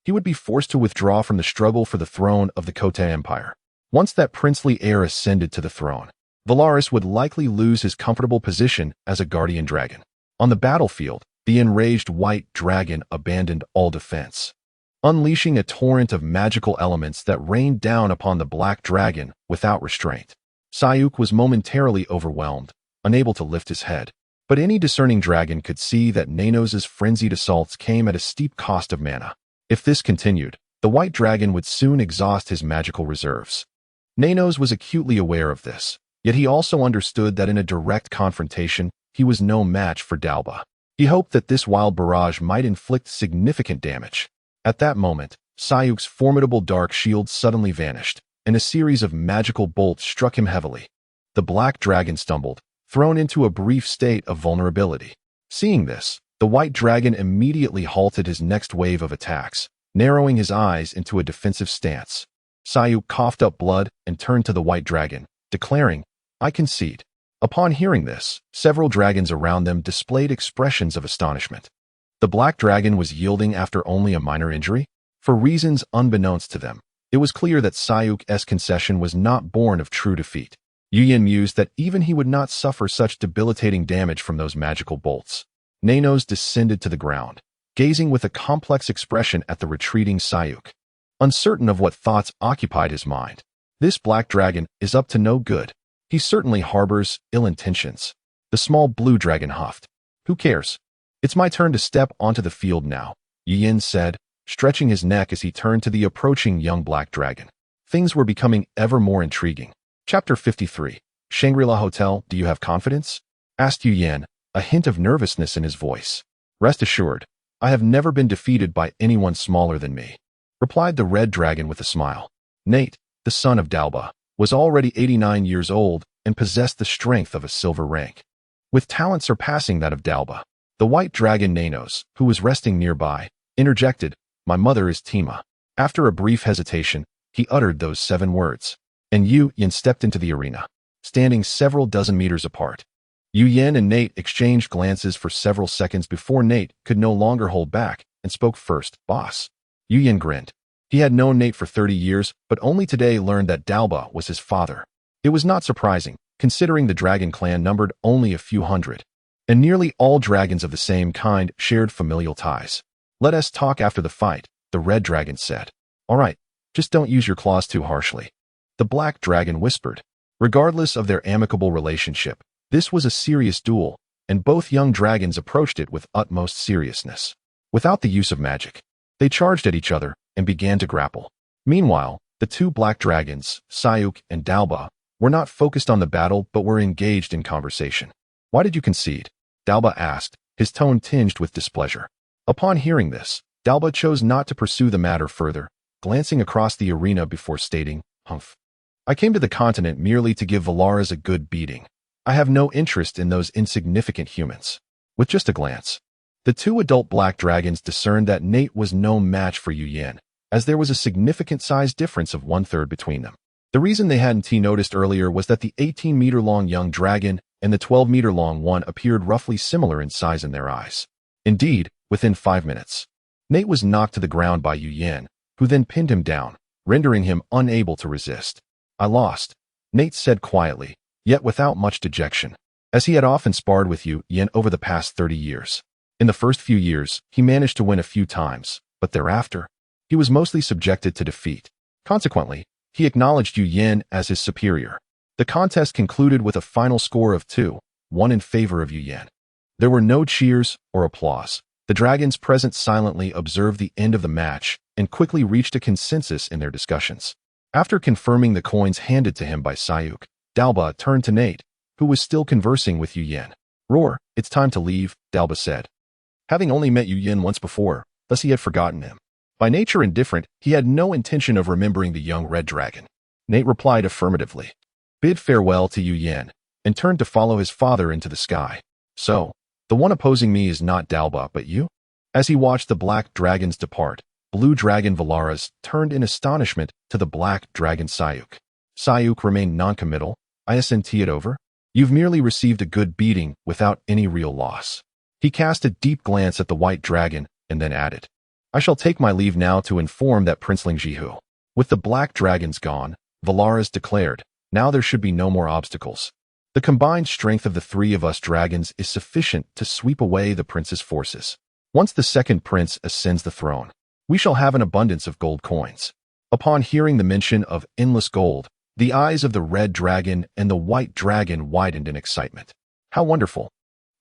he would be forced to withdraw from the struggle for the throne of the Kote Empire. Once that princely heir ascended to the throne, Valaris would likely lose his comfortable position as a guardian dragon. On the battlefield, the enraged white dragon abandoned all defense, unleashing a torrent of magical elements that rained down upon the black dragon without restraint. Sayuk was momentarily overwhelmed, unable to lift his head. But any discerning dragon could see that Nanos's frenzied assaults came at a steep cost of mana. If this continued, the white dragon would soon exhaust his magical reserves. Nanos was acutely aware of this, yet he also understood that in a direct confrontation, he was no match for Dalba. He hoped that this wild barrage might inflict significant damage. At that moment, Sayuk's formidable dark shield suddenly vanished, and a series of magical bolts struck him heavily. The black dragon stumbled, thrown into a brief state of vulnerability. Seeing this, the white dragon immediately halted his next wave of attacks, narrowing his eyes into a defensive stance. Sayuk coughed up blood and turned to the white dragon, declaring, "I concede." Upon hearing this, several dragons around them displayed expressions of astonishment. The black dragon was yielding after only a minor injury? For reasons unbeknownst to them, it was clear that Sayuk's concession was not born of true defeat. Yuyin mused that even he would not suffer such debilitating damage from those magical bolts. Nanos descended to the ground, gazing with a complex expression at the retreating Sayuk. Uncertain of what thoughts occupied his mind, this black dragon is up to no good. He certainly harbors ill intentions. The small blue dragon huffed. Who cares? It's my turn to step onto the field now, Yuyin said, stretching his neck as he turned to the approaching young black dragon. Things were becoming ever more intriguing. Chapter 53. Shangri-La Hotel, do you have confidence? Asked Yuyin, a hint of nervousness in his voice. Rest assured, I have never been defeated by anyone smaller than me, replied the red dragon with a smile. Nate, the son of Dalba, was already 89 years old and possessed the strength of a silver rank. With talent surpassing that of Dalba, the white dragon Nanos, who was resting nearby, interjected, My mother is Tima. After a brief hesitation, he uttered those 7 words. And Yin stepped into the arena, standing several dozen meters apart. Yin and Nate exchanged glances for several seconds before Nate could no longer hold back and spoke first. Boss. Yin grinned. He had known Nate for 30 years, but only today learned that Dalba was his father. It was not surprising, considering the dragon clan numbered only a few hundred, and nearly all dragons of the same kind shared familial ties. Let us talk after the fight, the red dragon said. All right, just don't use your claws too harshly. The black dragon whispered. Regardless of their amicable relationship, this was a serious duel, and both young dragons approached it with utmost seriousness. Without the use of magic, they charged at each other and began to grapple. Meanwhile, the 2 black dragons, Sayuk and Dalba, were not focused on the battle but were engaged in conversation. Why did you concede? Dalba asked, his tone tinged with displeasure. Upon hearing this, Dalba chose not to pursue the matter further, glancing across the arena before stating, Humph. I came to the continent merely to give Valaras a good beating. I have no interest in those insignificant humans. With just a glance, the 2 adult black dragons discerned that Nate was no match for Yuyin, as there was a significant size difference of 1/3 between them. The reason they hadn't noticed earlier was that the 18-meter-long young dragon and the 12-meter-long one appeared roughly similar in size in their eyes. Indeed, within 5 minutes, Nate was knocked to the ground by Yuyin, who then pinned him down, rendering him unable to resist. I lost, Nate said quietly, yet without much dejection, as he had often sparred with Yuyin over the past 30 years. In the first few years, he managed to win a few times, but thereafter, he was mostly subjected to defeat. Consequently, he acknowledged Yuyin as his superior. The contest concluded with a final score of 2-1 in favor of Yuyin. There were no cheers or applause. The dragons present silently observed the end of the match and quickly reached a consensus in their discussions. After confirming the coins handed to him by Sayuk, Dalba turned to Nate, who was still conversing with Yuyin. Roar, it's time to leave, Dalba said. Having only met Yuyin once before, thus he had forgotten him. By nature indifferent, he had no intention of remembering the young red dragon. Nate replied affirmatively, bid farewell to Yuyin, and turned to follow his father into the sky. So, the one opposing me is not Dalba but you? As he watched the black dragons depart, blue dragon Valaras turned in astonishment to the black dragon Sayuk. Sayuk remained noncommittal. Isn't it over? You've merely received a good beating without any real loss. He cast a deep glance at the white dragon and then added, I shall take my leave now to inform that Princeling Jihu. With the black dragons gone, Valaras declared, now there should be no more obstacles. The combined strength of the 3 of us dragons is sufficient to sweep away the prince's forces. Once the second prince ascends the throne, we shall have an abundance of gold coins. Upon hearing the mention of endless gold, the eyes of the red dragon and the white dragon widened in excitement. How wonderful!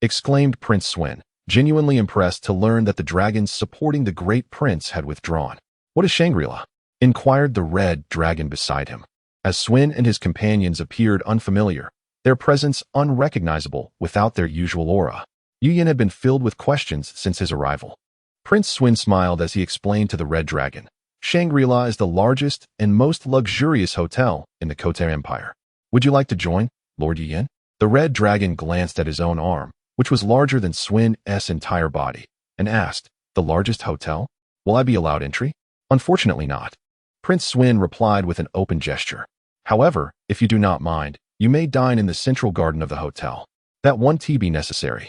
Exclaimed Prince Swin, genuinely impressed to learn that the dragons supporting the great prince had withdrawn. What is Shangri-La? Inquired the red dragon beside him. As Swin and his companions appeared unfamiliar, their presence unrecognizable without their usual aura, Yuyin had been filled with questions since his arrival. Prince Swin smiled as he explained to the red dragon, Shangri-La is the largest and most luxurious hotel in the Kote Empire. Would you like to join, Lord Yuyin? The red dragon glanced at his own arm, which was larger than Swin's entire body, and asked, the largest hotel? Will I be allowed entry? Unfortunately not. Prince Swin replied with an open gesture. However, if you do not mind, You may dine in the central garden of the hotel. That one tea be necessary.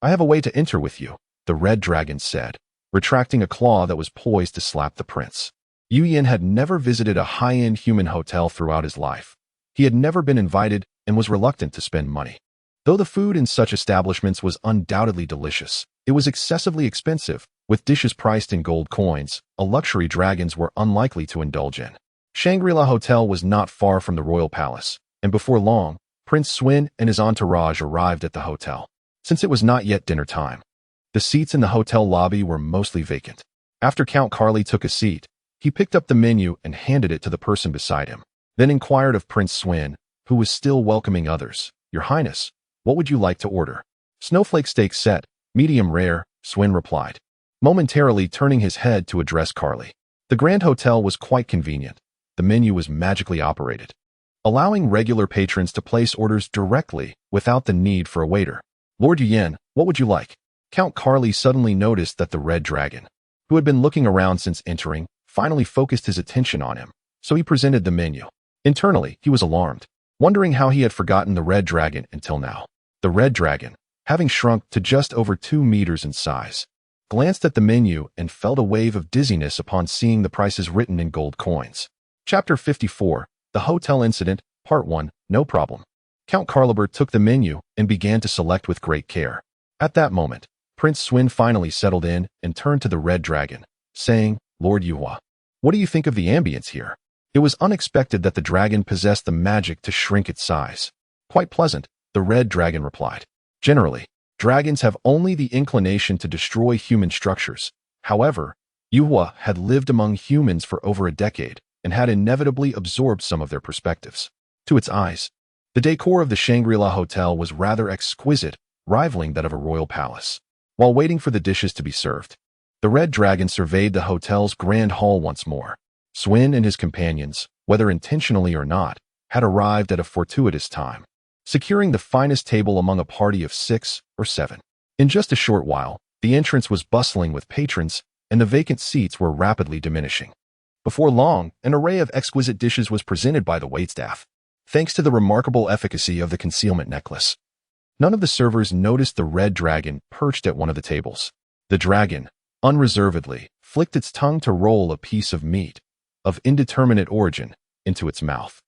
I have a way to enter with you, the red dragon said, retracting a claw that was poised to slap the prince. Yu Yin had never visited a high-end human hotel throughout his life. He had never been invited and was reluctant to spend money. Though the food in such establishments was undoubtedly delicious, it was excessively expensive, with dishes priced in gold coins, a luxury dragons were unlikely to indulge in. Shangri-La Hotel was not far from the royal palace, and before long, Prince Swin and his entourage arrived at the hotel. Since it was not yet dinner time, the seats in the hotel lobby were mostly vacant. After Count Carly took a seat, he picked up the menu and handed it to the person beside him, then inquired of Prince Swin, who was still welcoming others. Your Highness, what would you like to order? Snowflake steak set, medium rare, Swin replied, momentarily turning his head to address Carly. The Grand Hotel was quite convenient. The menu was magically operated, allowing regular patrons to place orders directly without the need for a waiter. Lord Yuyen, what would you like? Count Carly suddenly noticed that the red dragon, who had been looking around since entering, finally focused his attention on him, so he presented the menu. Internally, he was alarmed, wondering how he had forgotten the red dragon until now. The red dragon, having shrunk to just over 2 meters in size, glanced at the menu and felt a wave of dizziness upon seeing the prices written in gold coins. Chapter 54, The Hotel Incident, Part 1, No Problem. Count Carliber took the menu and began to select with great care. At that moment, Prince Swin finally settled in and turned to the red dragon, saying, Lord Yuhua, what do you think of the ambience here? It was unexpected that the dragon possessed the magic to shrink its size. Quite pleasant, the red dragon replied. Generally, dragons have only the inclination to destroy human structures. However, Yuhua had lived among humans for over a decade and had inevitably absorbed some of their perspectives. To its eyes, the decor of the Shangri-La Hotel was rather exquisite, rivaling that of a royal palace. While waiting for the dishes to be served, the red dragon surveyed the hotel's grand hall once more. Swin and his companions, whether intentionally or not, had arrived at a fortuitous time, securing the finest table among a party of 6 or 7. In just a short while, the entrance was bustling with patrons, and the vacant seats were rapidly diminishing. Before long, an array of exquisite dishes was presented by the waitstaff, thanks to the remarkable efficacy of the concealment necklace. None of the servers noticed the red dragon perched at one of the tables. The dragon, unreservedly, flicked its tongue to roll a piece of meat, of indeterminate origin, into its mouth,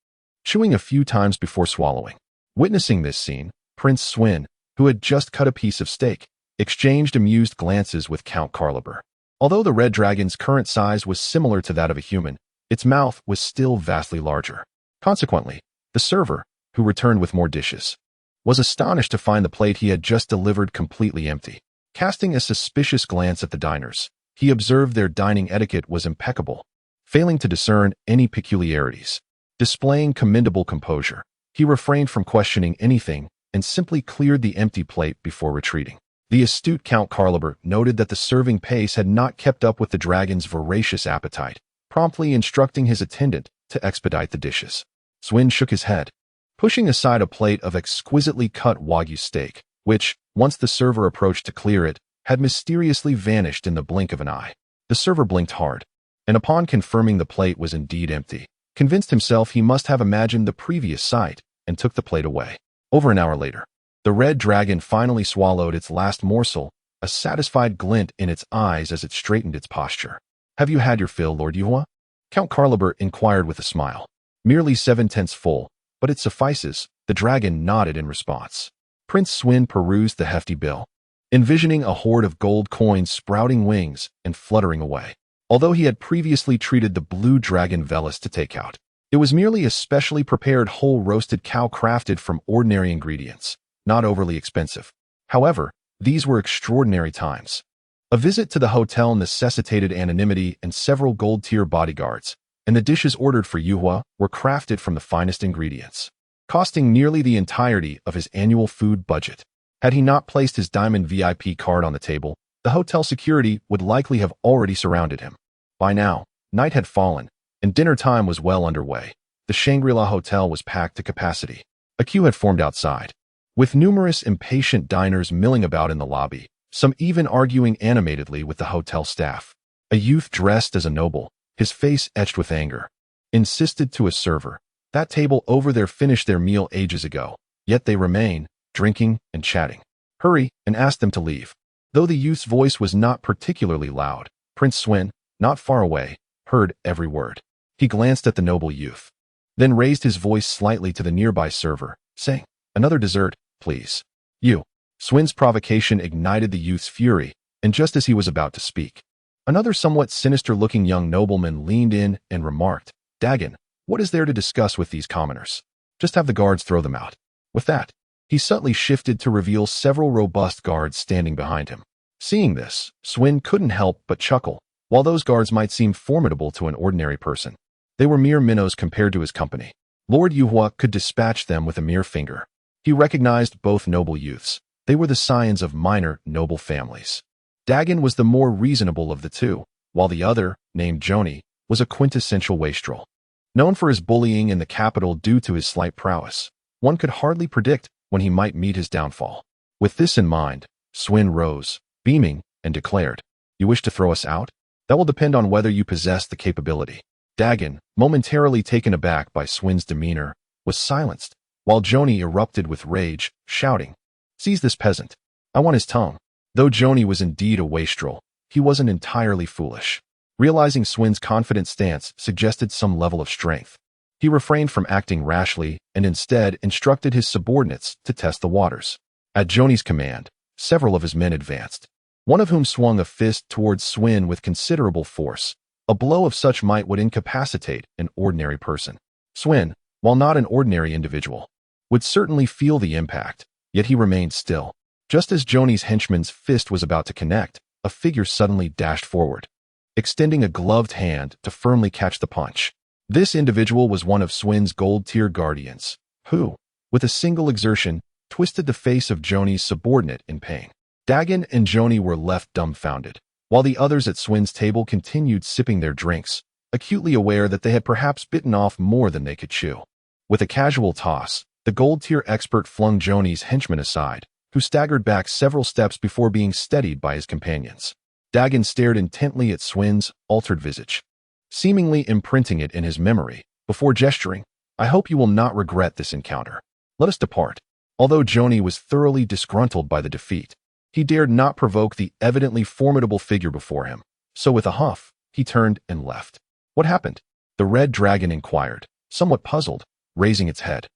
chewing a few times before swallowing. Witnessing this scene, Prince Swin, who had just cut a piece of steak, exchanged amused glances with Count Carliber. Although the red dragon's current size was similar to that of a human, its mouth was still vastly larger. Consequently, the server, who returned with more dishes, was astonished to find the plate he had just delivered completely empty. Casting a suspicious glance at the diners, he observed their dining etiquette was impeccable, failing to discern any peculiarities. Displaying commendable composure, he refrained from questioning anything and simply cleared the empty plate before retreating. The astute Count Carliber noted that the serving pace had not kept up with the dragon's voracious appetite, promptly instructing his attendant to expedite the dishes. Swin shook his head, pushing aside a plate of exquisitely cut Wagyu steak, which, once the server approached to clear it, had mysteriously vanished in the blink of an eye. The server blinked hard, and upon confirming the plate was indeed empty, convinced himself he must have imagined the previous sight, and took the plate away. Over an hour later, the red dragon finally swallowed its last morsel, a satisfied glint in its eyes as it straightened its posture. Have you had your fill, Lord Yuhua? Count Carliber inquired with a smile. Merely 7/10 full, but it suffices, the dragon nodded in response. Prince Swin perused the hefty bill, envisioning a horde of gold coins sprouting wings and fluttering away. Although he had previously treated the blue dragon Velis to take out, it was merely a specially prepared whole roasted cow crafted from ordinary ingredients, not overly expensive. However, these were extraordinary times. A visit to the hotel necessitated anonymity and several gold-tier bodyguards, and the dishes ordered for Yuhua were crafted from the finest ingredients, costing nearly the entirety of his annual food budget. Had he not placed his diamond VIP card on the table, the hotel security would likely have already surrounded him. By now, night had fallen, and dinner time was well underway. The Shangri-La Hotel was packed to capacity. A queue had formed outside, with numerous impatient diners milling about in the lobby, some even arguing animatedly with the hotel staff. A youth dressed as a noble, his face etched with anger, insisted to a server, That table over there finished their meal ages ago, yet they remain, drinking and chatting. Hurry and ask them to leave. Though the youth's voice was not particularly loud, Prince Swin, not far away, heard every word. He glanced at the noble youth, then raised his voice slightly to the nearby server, saying, "Another dessert, please." You. Swin's provocation ignited the youth's fury, and just as he was about to speak, another somewhat sinister-looking young nobleman leaned in and remarked, "Dagon, what is there to discuss with these commoners? Just have the guards throw them out." With that, he subtly shifted to reveal several robust guards standing behind him. Seeing this, Swin couldn't help but chuckle. While those guards might seem formidable to an ordinary person, they were mere minnows compared to his company. Lord Yuhua could dispatch them with a mere finger. He recognized both noble youths. They were the scions of minor, noble families. Dagon was the more reasonable of the two, while the other, named Joni, was a quintessential wastrel. Known for his bullying in the capital due to his slight prowess, one could hardly predict when he might meet his downfall. With this in mind, Swin rose, beaming, and declared, "You wish to throw us out? That will depend on whether you possess the capability." Dagon, momentarily taken aback by Swin's demeanor, was silenced, while Joni erupted with rage, shouting, "Seize this peasant. I want his tongue." Though Joni was indeed a wastrel, he wasn't entirely foolish. Realizing Swin's confident stance suggested some level of strength, he refrained from acting rashly and instead instructed his subordinates to test the waters. At Joni's command, several of his men advanced, one of whom swung a fist towards Swin with considerable force. A blow of such might would incapacitate an ordinary person. Swin, while not an ordinary individual, would certainly feel the impact, yet he remained still. Just as Joni's henchman's fist was about to connect, a figure suddenly dashed forward, extending a gloved hand to firmly catch the punch. This individual was one of Swin's gold-tier guardians, who, with a single exertion, twisted the face of Joni's subordinate in pain. Dagon and Joni were left dumbfounded, while the others at Swin's table continued sipping their drinks, acutely aware that they had perhaps bitten off more than they could chew. With a casual toss, the gold-tier expert flung Joni's henchman aside, who staggered back several steps before being steadied by his companions. Dagon stared intently at Swin's altered visage, seemingly imprinting it in his memory, before gesturing, "I hope you will not regret this encounter. Let us depart." Although Joni was thoroughly disgruntled by the defeat, he dared not provoke the evidently formidable figure before him, so with a huff, he turned and left. "What happened?" the red dragon inquired, somewhat puzzled, raising its head.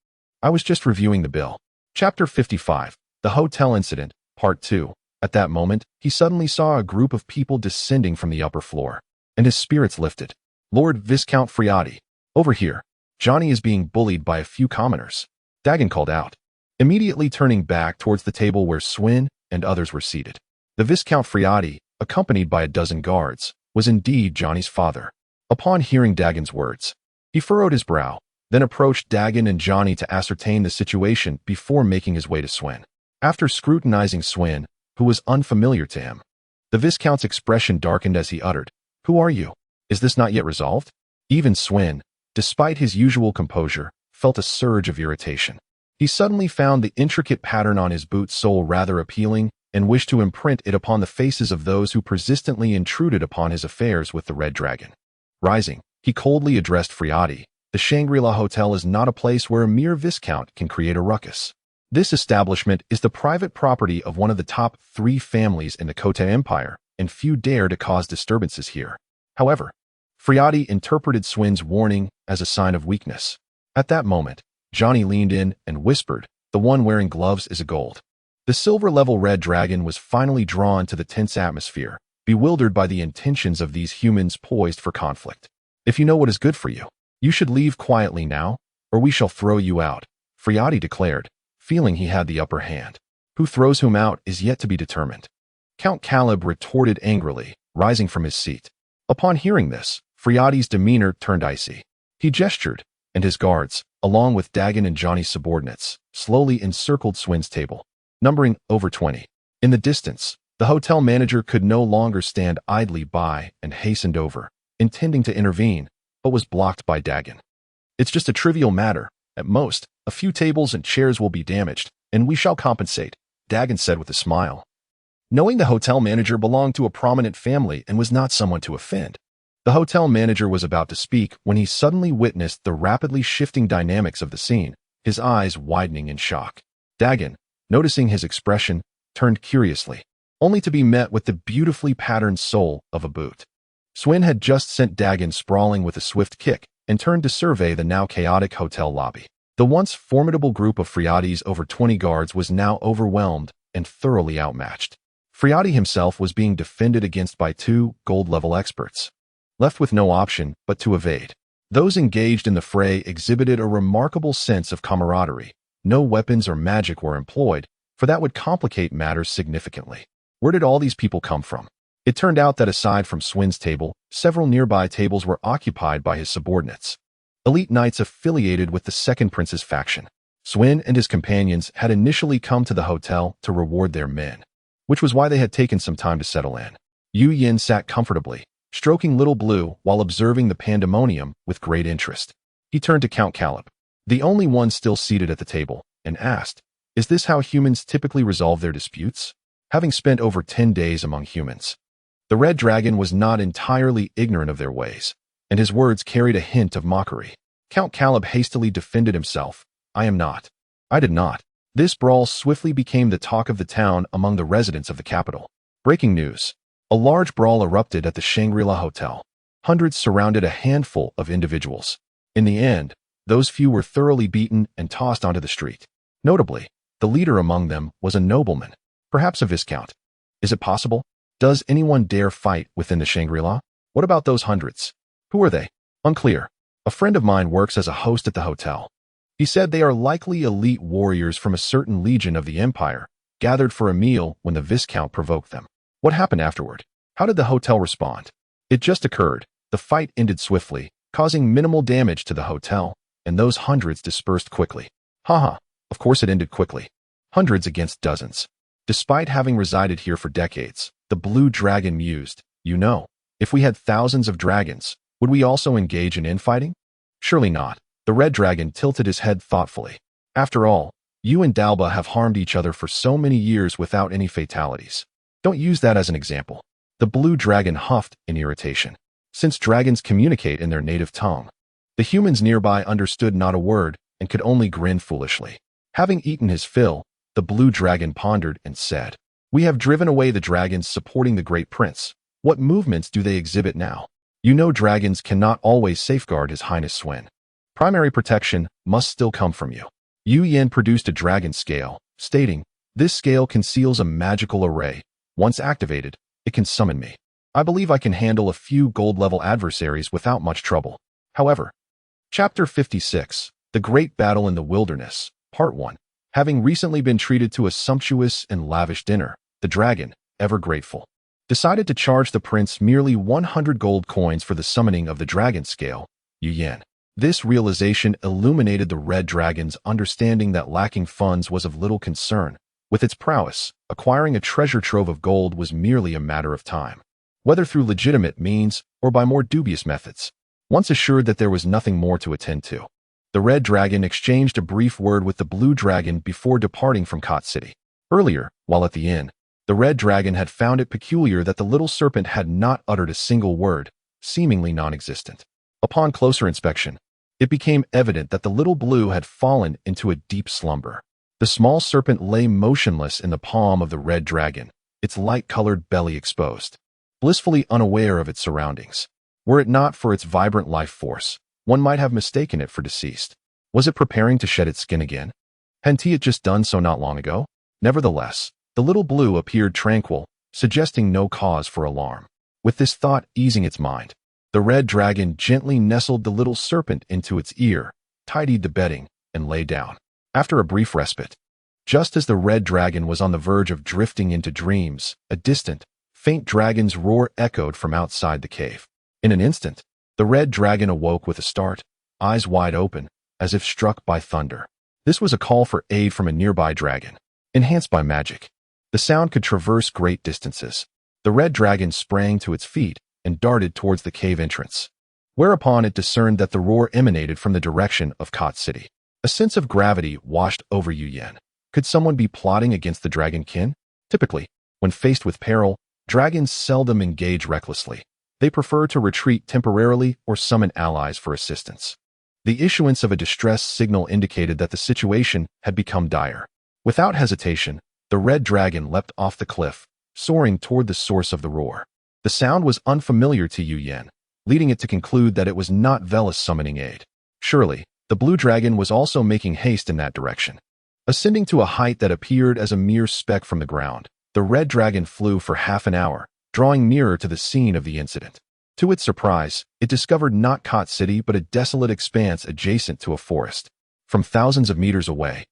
"I was just reviewing the bill." Chapter 55, The Hotel Incident, Part 2. At that moment, he suddenly saw a group of people descending from the upper floor, and his spirits lifted. "Lord Viscount Friati, over here. Johnny is being bullied by a few commoners," Dagon called out, immediately turning back towards the table where Swin and others were seated. The Viscount Friati, accompanied by a dozen guards, was indeed Johnny's father. Upon hearing Dagon's words, he furrowed his brow, then approached Dagon and Johnny to ascertain the situation before making his way to Swin. After scrutinizing Swin, who was unfamiliar to him, the Viscount's expression darkened as he uttered, "Who are you? Is this not yet resolved?" Even Swin, despite his usual composure, felt a surge of irritation. He suddenly found the intricate pattern on his boot sole rather appealing and wished to imprint it upon the faces of those who persistently intruded upon his affairs with the Red Dragon. Rising, he coldly addressed Friati, "The Shangri-La Hotel is not a place where a mere viscount can create a ruckus. This establishment is the private property of one of the top 3 families in the Kote Empire, and few dare to cause disturbances here." However, Friati interpreted Swin's warning as a sign of weakness. At that moment, Johnny leaned in and whispered, "The one wearing gloves is a gold." The silver-level red dragon was finally drawn to the tense atmosphere, bewildered by the intentions of these humans poised for conflict. "If you know what is good for you, you should leave quietly now, or we shall throw you out," Friati declared, feeling he had the upper hand. "Who throws whom out is yet to be determined," Count Caleb retorted angrily, rising from his seat. Upon hearing this, Friati's demeanor turned icy. He gestured, and his guards, along with Dagon and Johnny's subordinates, slowly encircled Swin's table, numbering over 20. In the distance, the hotel manager could no longer stand idly by and hastened over, intending to intervene, but was blocked by Dagon. "It's just a trivial matter. At most, a few tables and chairs will be damaged, and we shall compensate," Dagon said with a smile. Knowing the hotel manager belonged to a prominent family and was not someone to offend, The hotel manager was about to speak when he suddenly witnessed the rapidly shifting dynamics of the scene, his eyes widening in shock. Dagon, noticing his expression, turned curiously, only to be met with the beautifully patterned sole of a boot. Swin had just sent Dagon sprawling with a swift kick and turned to survey the now chaotic hotel lobby. The once formidable group of Friati's over 20 guards was now overwhelmed and thoroughly outmatched. Friati himself was being defended against by 2 gold-level experts, left with no option but to evade. Those engaged in the fray exhibited a remarkable sense of camaraderie. No weapons or magic were employed, for that would complicate matters significantly. Where did all these people come from? It turned out that aside from Swin's table, several nearby tables were occupied by his subordinates, elite knights affiliated with the Second Prince's faction. Swin and his companions had initially come to the hotel to reward their men, which was why they had taken some time to settle in. Yu Yin sat comfortably, stroking Little Blue while observing the pandemonium with great interest. He turned to Count Caleb, the only one still seated at the table, and asked, "Is this how humans typically resolve their disputes?" Having spent over 10 days among humans, the Red Dragon was not entirely ignorant of their ways, and his words carried a hint of mockery. Count Caleb hastily defended himself. "I am not. I did not." This brawl swiftly became the talk of the town among the residents of the capital. Breaking news. A large brawl erupted at the Shangri-La Hotel. Hundreds surrounded a handful of individuals. In the end, those few were thoroughly beaten and tossed onto the street. Notably, the leader among them was a nobleman, perhaps a viscount. Is it possible? Does anyone dare fight within the Shangri-La? What about those hundreds? Who are they? Unclear. A friend of mine works as a host at the hotel. He said they are likely elite warriors from a certain legion of the Empire, gathered for a meal when the Viscount provoked them. What happened afterward? How did the hotel respond? It just occurred. The fight ended swiftly, causing minimal damage to the hotel, and those hundreds dispersed quickly. Haha, of course it ended quickly. Hundreds against dozens. Despite having resided here for decades, the Blue Dragon mused, "You know, if we had thousands of dragons, would we also engage in infighting? Surely not." The Red Dragon tilted his head thoughtfully. "After all, you and Dalba have harmed each other for so many years without any fatalities. Don't use that as an example." The Blue Dragon huffed in irritation. Since dragons communicate in their native tongue, the humans nearby understood not a word and could only grin foolishly. Having eaten his fill, the Blue Dragon pondered and said, "We have driven away the dragons supporting the Great Prince. What movements do they exhibit now? You know dragons cannot always safeguard His Highness Swin. Primary protection must still come from you." Yu Yin produced a dragon scale, stating, "This scale conceals a magical array. Once activated, it can summon me. I believe I can handle a few gold-level adversaries without much trouble." However, Chapter 56, The Great Battle in the Wilderness, Part 1. Having recently been treated to a sumptuous and lavish dinner, the dragon, ever grateful, decided to charge the prince merely 100 gold coins for the summoning of the dragon scale, Yu Yin. This realization illuminated the Red Dragon's understanding that lacking funds was of little concern. With its prowess, acquiring a treasure trove of gold was merely a matter of time, whether through legitimate means or by more dubious methods. Once assured that there was nothing more to attend to, the Red Dragon exchanged a brief word with the Blue Dragon before departing from Kot City. Earlier, while at the inn, the Red Dragon had found it peculiar that the little serpent had not uttered a single word, seemingly non-existent. Upon closer inspection, it became evident that the little blue had fallen into a deep slumber. The small serpent lay motionless in the palm of the Red Dragon, its light-colored belly exposed, blissfully unaware of its surroundings. Were it not for its vibrant life force, one might have mistaken it for deceased. Was it preparing to shed its skin again? Hadn't it just done so not long ago? Nevertheless, the little blue appeared tranquil, suggesting no cause for alarm. With this thought easing its mind, the Red Dragon gently nestled the little serpent into its ear, tidied the bedding, and lay down. After a brief respite, just as the Red Dragon was on the verge of drifting into dreams, a distant, faint dragon's roar echoed from outside the cave. In an instant, the Red Dragon awoke with a start, eyes wide open, as if struck by thunder. This was a call for aid from a nearby dragon, enhanced by magic. The sound could traverse great distances. The Red Dragon sprang to its feet and darted towards the cave entrance, whereupon it discerned that the roar emanated from the direction of Kot City. A sense of gravity washed over Yu Yin. Could someone be plotting against the dragonkin? Typically, when faced with peril, dragons seldom engage recklessly. They prefer to retreat temporarily or summon allies for assistance. The issuance of a distress signal indicated that the situation had become dire. Without hesitation, the red dragon leapt off the cliff, soaring toward the source of the roar. The sound was unfamiliar to Yu Yan, leading it to conclude that it was not Velis summoning aid. Surely, the blue dragon was also making haste in that direction. Ascending to a height that appeared as a mere speck from the ground, the red dragon flew for half an hour, drawing nearer to the scene of the incident. To its surprise, it discovered not Kot City but a desolate expanse adjacent to a forest. From thousands of meters away,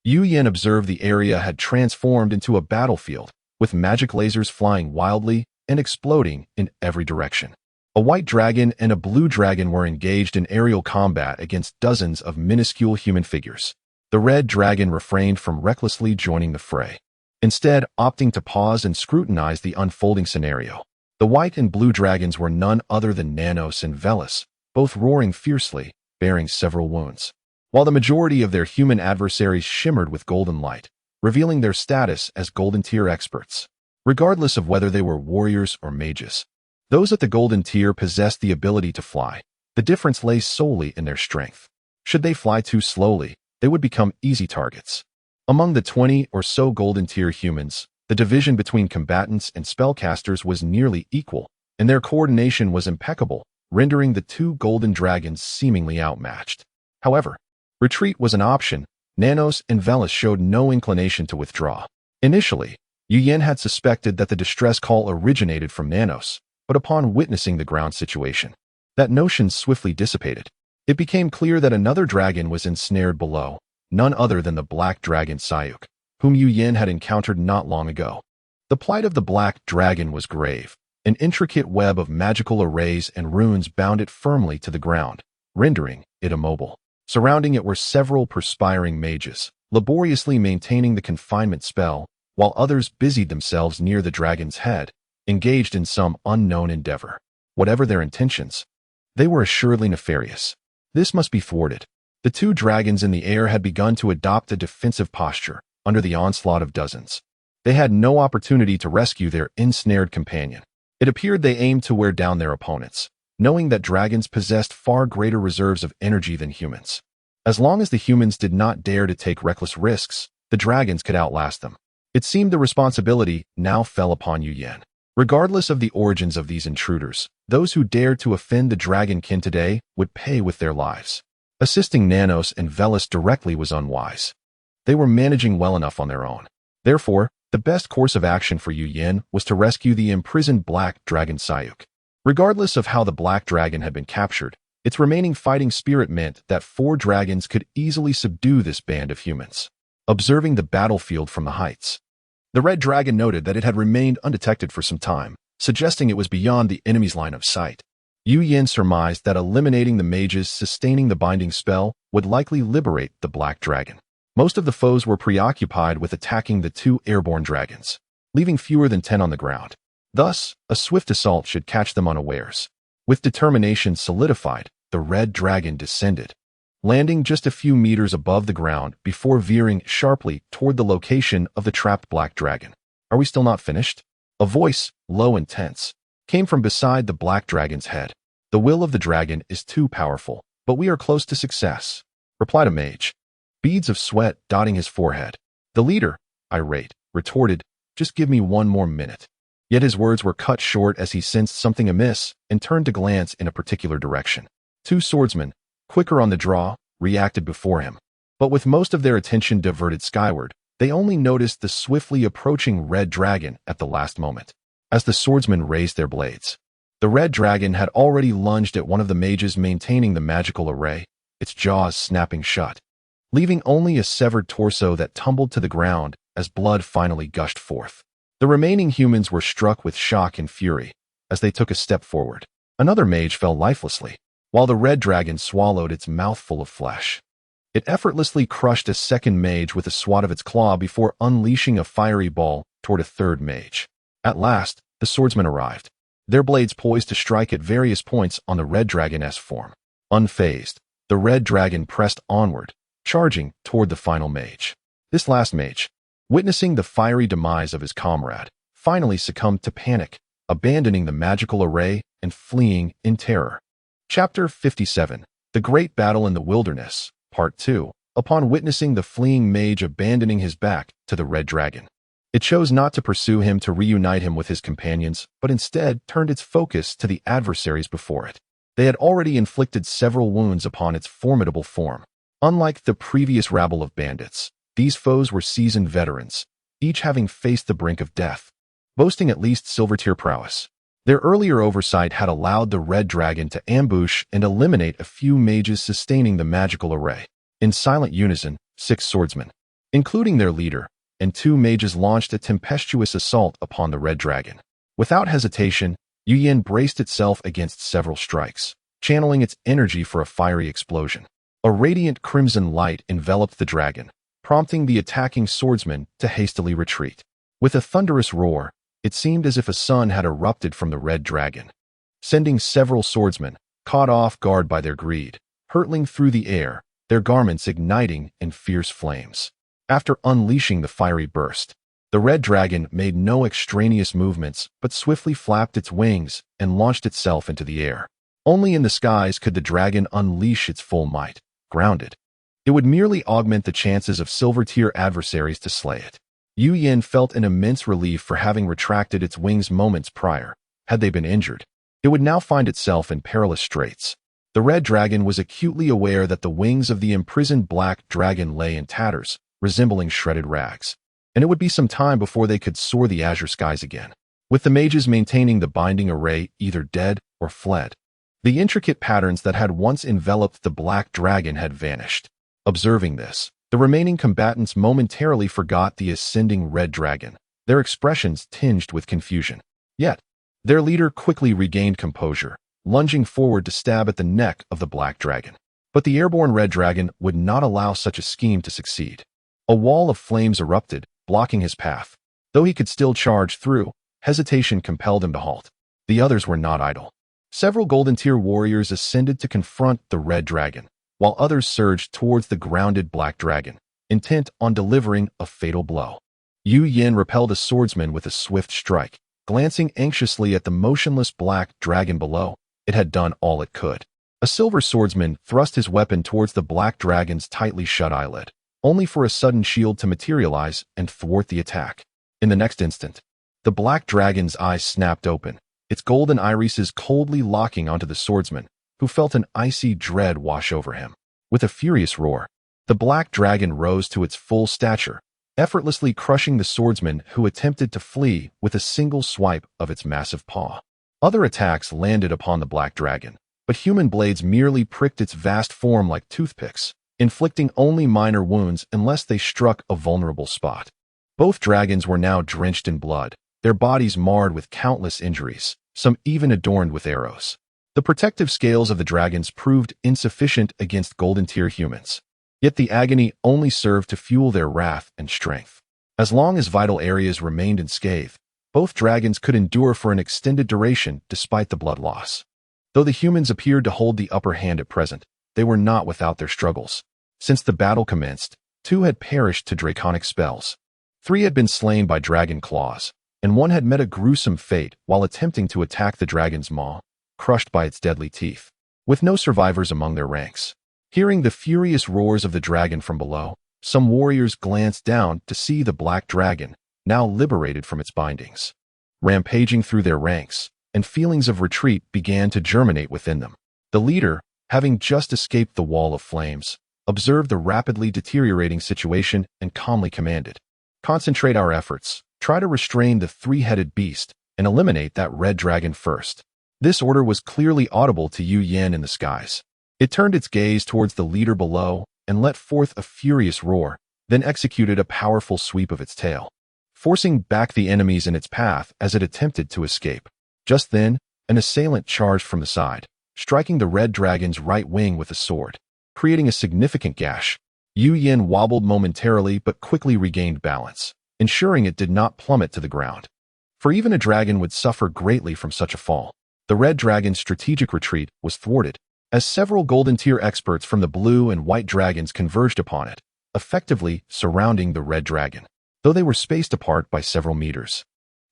Yu Yan observed the area had transformed into a battlefield, with magic lasers flying wildly and exploding in every direction. A white dragon and a blue dragon were engaged in aerial combat against dozens of minuscule human figures. The red dragon refrained from recklessly joining the fray, instead opting to pause and scrutinize the unfolding scenario. The white and blue dragons were none other than Nanos and Velis, both roaring fiercely, bearing several wounds, while the majority of their human adversaries shimmered with golden light, revealing their status as golden tier experts. Regardless of whether they were warriors or mages, those at the golden tier possessed the ability to fly. The difference lay solely in their strength. Should they fly too slowly, they would become easy targets. Among the 20 or so golden tier humans, the division between combatants and spellcasters was nearly equal, and their coordination was impeccable, rendering the two golden dragons seemingly outmatched. However, retreat was an option. Nanos and Velis showed no inclination to withdraw. Initially, Yu Yan had suspected that the distress call originated from Nanos, but upon witnessing the ground situation, that notion swiftly dissipated. It became clear that another dragon was ensnared below, none other than the black dragon Sayuk, whom Yu Yan had encountered not long ago. The plight of the black dragon was grave. An intricate web of magical arrays and runes bound it firmly to the ground, rendering it immobile. Surrounding it were several perspiring mages, laboriously maintaining the confinement spell, while others busied themselves near the dragon's head, engaged in some unknown endeavor. Whatever their intentions, they were assuredly nefarious. This must be thwarted. The two dragons in the air had begun to adopt a defensive posture under the onslaught of dozens. They had no opportunity to rescue their ensnared companion. It appeared they aimed to wear down their opponents, knowing that dragons possessed far greater reserves of energy than humans. As long as the humans did not dare to take reckless risks, the dragons could outlast them. It seemed the responsibility now fell upon Yu Yan. Regardless of the origins of these intruders, those who dared to offend the dragonkin today would pay with their lives. Assisting Nanos and Velis directly was unwise. They were managing well enough on their own. Therefore, the best course of action for Yu Yan was to rescue the imprisoned black dragon Sayuk. Regardless of how the black dragon had been captured, its remaining fighting spirit meant that 4 dragons could easily subdue this band of humans. Observing the battlefield from the heights, the red dragon noted that it had remained undetected for some time, suggesting it was beyond the enemy's line of sight. Yu Yan surmised that eliminating the mages sustaining the binding spell would likely liberate the black dragon. Most of the foes were preoccupied with attacking the 2 airborne dragons, leaving fewer than 10 on the ground. Thus, a swift assault should catch them unawares. With determination solidified, the red dragon descended, landing just a few meters above the ground before veering sharply toward the location of the trapped black dragon. "Are we still not finished?" A voice, low and tense, came from beside the black dragon's head. "The will of the dragon is too powerful, but we are close to success," replied a mage, beads of sweat dotting his forehead. The leader, irate, retorted, "Just give me one more minute." Yet his words were cut short as he sensed something amiss and turned to glance in a particular direction. 2 swordsmen, quicker on the draw, reacted before him. But with most of their attention diverted skyward, they only noticed the swiftly approaching red dragon at the last moment. As the swordsmen raised their blades, the red dragon had already lunged at one of the mages maintaining the magical array, its jaws snapping shut, leaving only a severed torso that tumbled to the ground as blood finally gushed forth. The remaining humans were struck with shock and fury as they took a step forward. Another mage fell lifelessly, while the red dragon swallowed its mouthful of flesh. It effortlessly crushed a second mage with a swat of its claw before unleashing a fiery ball toward a third mage. At last, the swordsmen arrived, their blades poised to strike at various points on the red dragon's form. Unfazed, the red dragon pressed onward, charging toward the final mage. This last mage, witnessing the fiery demise of his comrade, finally succumbed to panic, abandoning the magical array and fleeing in terror. Chapter 57. The Great Battle in the Wilderness, Part 2. Upon witnessing the fleeing mage abandoning his back to the red dragon, it chose not to pursue him to reunite him with his companions, but instead turned its focus to the adversaries before it. They had already inflicted several wounds upon its formidable form. Unlike the previous rabble of bandits, these foes were seasoned veterans, each having faced the brink of death, boasting at least silver-tier prowess. Their earlier oversight had allowed the red dragon to ambush and eliminate a few mages sustaining the magical array. In silent unison, 6 swordsmen, including their leader, and 2 mages launched a tempestuous assault upon the red dragon. Without hesitation, Yu Yin braced itself against several strikes, channeling its energy for a fiery explosion. A radiant crimson light enveloped the dragon, prompting the attacking swordsman to hastily retreat. With a thunderous roar, it seemed as if a sun had erupted from the red dragon, sending several swordsmen, caught off guard by their greed, hurtling through the air, their garments igniting in fierce flames. After unleashing the fiery burst, the red dragon made no extraneous movements but swiftly flapped its wings and launched itself into the air. Only in the skies could the dragon unleash its full might. Grounded, it would merely augment the chances of silver-tier adversaries to slay it. Yu Yin felt an immense relief for having retracted its wings moments prior. Had they been injured, it would now find itself in perilous straits. The red dragon was acutely aware that the wings of the imprisoned black dragon lay in tatters, resembling shredded rags, and it would be some time before they could soar the azure skies again, with the mages maintaining the binding array either dead or fled. The intricate patterns that had once enveloped the black dragon had vanished. Observing this, the remaining combatants momentarily forgot the ascending red dragon, their expressions tinged with confusion. Yet, their leader quickly regained composure, lunging forward to stab at the neck of the black dragon. But the airborne red dragon would not allow such a scheme to succeed. A wall of flames erupted, blocking his path. Though he could still charge through, hesitation compelled him to halt. The others were not idle. Several golden-tier warriors ascended to confront the red dragon, while others surged towards the grounded black dragon, intent on delivering a fatal blow. Yu Yin repelled a swordsman with a swift strike. Glancing anxiously at the motionless black dragon below, it had done all it could. A silver swordsman thrust his weapon towards the black dragon's tightly shut eyelid, only for a sudden shield to materialize and thwart the attack. In the next instant, the black dragon's eyes snapped open, its golden irises coldly locking onto the swordsman, who felt an icy dread wash over him. With a furious roar, the black dragon rose to its full stature, effortlessly crushing the swordsman who attempted to flee with a single swipe of its massive paw. Other attacks landed upon the black dragon, but human blades merely pricked its vast form like toothpicks, inflicting only minor wounds unless they struck a vulnerable spot. Both dragons were now drenched in blood, their bodies marred with countless injuries, some even adorned with arrows. The protective scales of the dragons proved insufficient against golden-tier humans, yet the agony only served to fuel their wrath and strength. As long as vital areas remained unscathed, both dragons could endure for an extended duration despite the blood loss. Though the humans appeared to hold the upper hand at present, they were not without their struggles. Since the battle commenced, 2 had perished to draconic spells. 3 had been slain by dragon claws, and 1 had met a gruesome fate while attempting to attack the dragon's maw, crushed by its deadly teeth, with no survivors among their ranks. Hearing the furious roars of the dragon from below, some warriors glanced down to see the black dragon, now liberated from its bindings, rampaging through their ranks, and feelings of retreat began to germinate within them. The leader, having just escaped the wall of flames, observed the rapidly deteriorating situation and calmly commanded, "Concentrate our efforts, try to restrain the 3-headed beast, and eliminate that red dragon first." This order was clearly audible to Yu Yin in the skies. It turned its gaze towards the leader below and let forth a furious roar, then executed a powerful sweep of its tail, forcing back the enemies in its path as it attempted to escape. Just then, an assailant charged from the side, striking the red dragon's right wing with a sword, creating a significant gash. Yu Yin wobbled momentarily but quickly regained balance, ensuring it did not plummet to the ground. For even a dragon would suffer greatly from such a fall. The red dragon's strategic retreat was thwarted, as several golden-tier experts from the blue and white dragons converged upon it, effectively surrounding the red dragon, though they were spaced apart by several meters.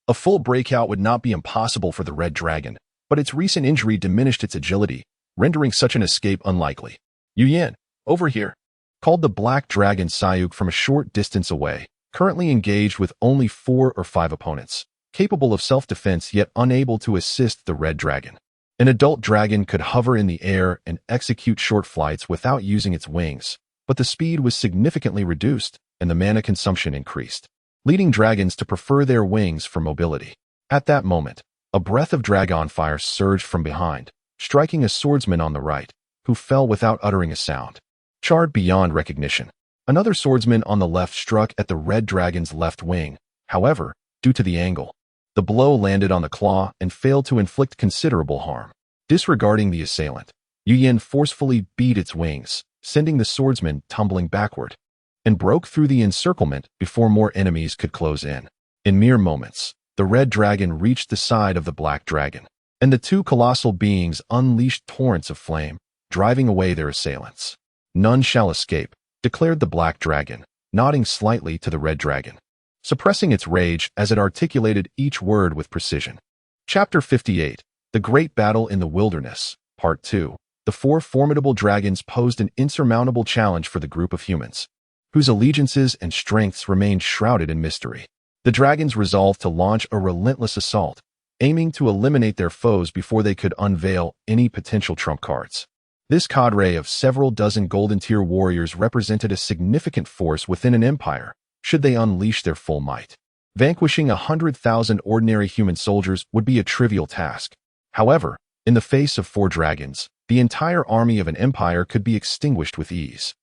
A full breakout would not be impossible for the red dragon, but its recent injury diminished its agility, rendering such an escape unlikely. "Yu Yin, over here," called the black dragon Sayuk from a short distance away, currently engaged with only 4 or 5 opponents, capable of self-defense yet unable to assist the red dragon. An adult dragon could hover in the air and execute short flights without using its wings, but the speed was significantly reduced and the mana consumption increased, leading dragons to prefer their wings for mobility. At that moment, a breath of dragon fire surged from behind, striking a swordsman on the right, who fell without uttering a sound. Charred beyond recognition. Another swordsman on the left struck at the red dragon's left wing. However, due to the angle, the blow landed on the claw and failed to inflict considerable harm. Disregarding the assailant, Yu Yin forcefully beat its wings, sending the swordsman tumbling backward, and broke through the encirclement before more enemies could close in. In mere moments, the red dragon reached the side of the black dragon, and the two colossal beings unleashed torrents of flame, driving away their assailants. "None shall escape," declared the black dragon, nodding slightly to the red dragon, suppressing its rage as it articulated each word with precision. Chapter 58, The Great Battle in the Wilderness, Part 2. The 4 formidable dragons posed an insurmountable challenge for the group of humans, whose allegiances and strengths remained shrouded in mystery. The dragons resolved to launch a relentless assault, aiming to eliminate their foes before they could unveil any potential trump cards. This cadre of several dozen Golden Tier warriors represented a significant force within an empire, should they unleash their full might. Vanquishing 100,000 ordinary human soldiers would be a trivial task. However, in the face of 4 dragons, the entire army of an empire could be extinguished with ease.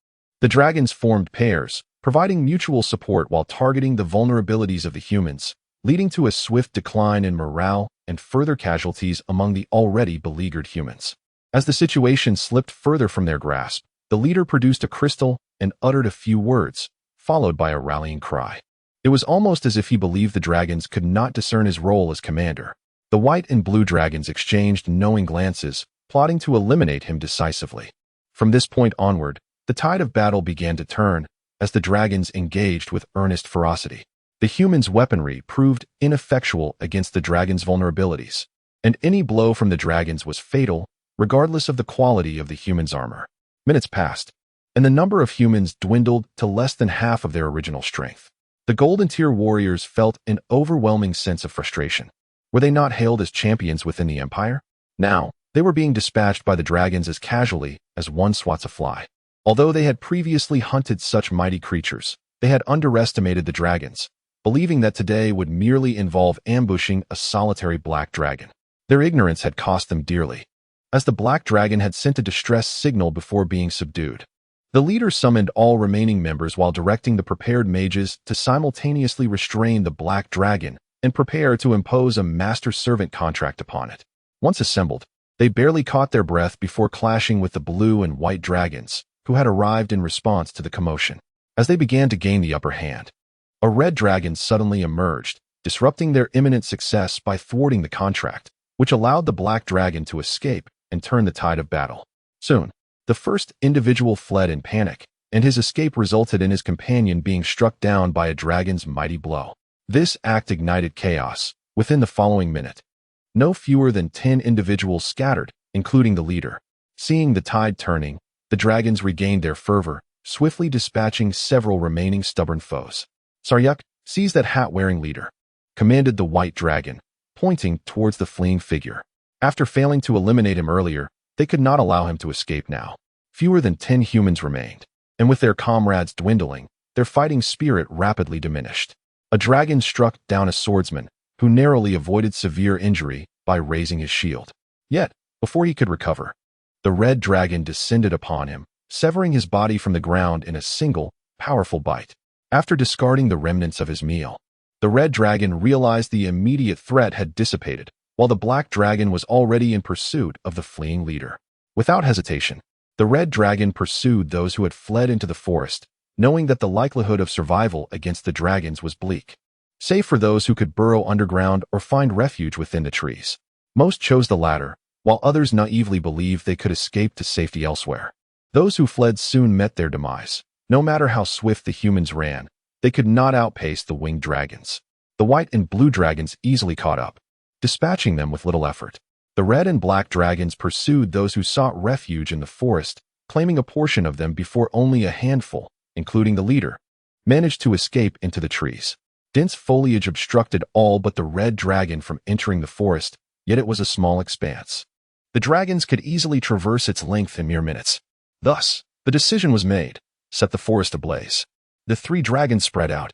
The dragons formed pairs, providing mutual support while targeting the vulnerabilities of the humans, leading to a swift decline in morale and further casualties among the already beleaguered humans. As the situation slipped further from their grasp, the leader produced a crystal and uttered a few words, followed by a rallying cry. It was almost as if he believed the dragons could not discern his role as commander. The white and blue dragons exchanged knowing glances, plotting to eliminate him decisively. From this point onward, the tide of battle began to turn, as the dragons engaged with earnest ferocity. The humans' weaponry proved ineffectual against the dragons' vulnerabilities, and any blow from the dragons was fatal, regardless of the quality of the humans' armor. Minutes passed, and the number of humans dwindled to less than half of their original strength. The Golden Tier warriors felt an overwhelming sense of frustration. Were they not hailed as champions within the empire? Now, they were being dispatched by the dragons as casually as one swats a fly. Although they had previously hunted such mighty creatures, they had underestimated the dragons, believing that today would merely involve ambushing a solitary black dragon. Their ignorance had cost them dearly, as the black dragon had sent a distress signal before being subdued. The leader summoned all remaining members while directing the prepared mages to simultaneously restrain the black dragon and prepare to impose a master-servant contract upon it. Once assembled, they barely caught their breath before clashing with the blue and white dragons, who had arrived in response to the commotion. As they began to gain the upper hand, a red dragon suddenly emerged, disrupting their imminent success by thwarting the contract, which allowed the black dragon to escape and turn the tide of battle. Soon, the first individual fled in panic, and his escape resulted in his companion being struck down by a dragon's mighty blow. This act ignited chaos. Within the following minute, no fewer than 10 individuals scattered, including the leader. Seeing the tide turning, the dragons regained their fervor, swiftly dispatching several remaining stubborn foes. "Saryuk, seize that hat-wearing leader," commanded the white dragon, pointing towards the fleeing figure. After failing to eliminate him earlier, they could not allow him to escape now. Fewer than 10 humans remained, and with their comrades dwindling, their fighting spirit rapidly diminished. A dragon struck down a swordsman, who narrowly avoided severe injury by raising his shield. Yet, before he could recover, the red dragon descended upon him, severing his body from the ground in a single, powerful bite. After discarding the remnants of his meal, the red dragon realized the immediate threat had dissipated, while the black dragon was already in pursuit of the fleeing leader. Without hesitation, the red dragon pursued those who had fled into the forest, knowing that the likelihood of survival against the dragons was bleak, save for those who could burrow underground or find refuge within the trees. Most chose the latter, while others naively believed they could escape to safety elsewhere. Those who fled soon met their demise. No matter how swift the humans ran, they could not outpace the winged dragons. The white and blue dragons easily caught up, dispatching them with little effort. The red and black dragons pursued those who sought refuge in the forest, claiming a portion of them before only a handful, including the leader, managed to escape into the trees. Dense foliage obstructed all but the red dragon from entering the forest, yet it was a small expanse. The dragons could easily traverse its length in mere minutes. Thus, the decision was made: set the forest ablaze. The three dragons spread out,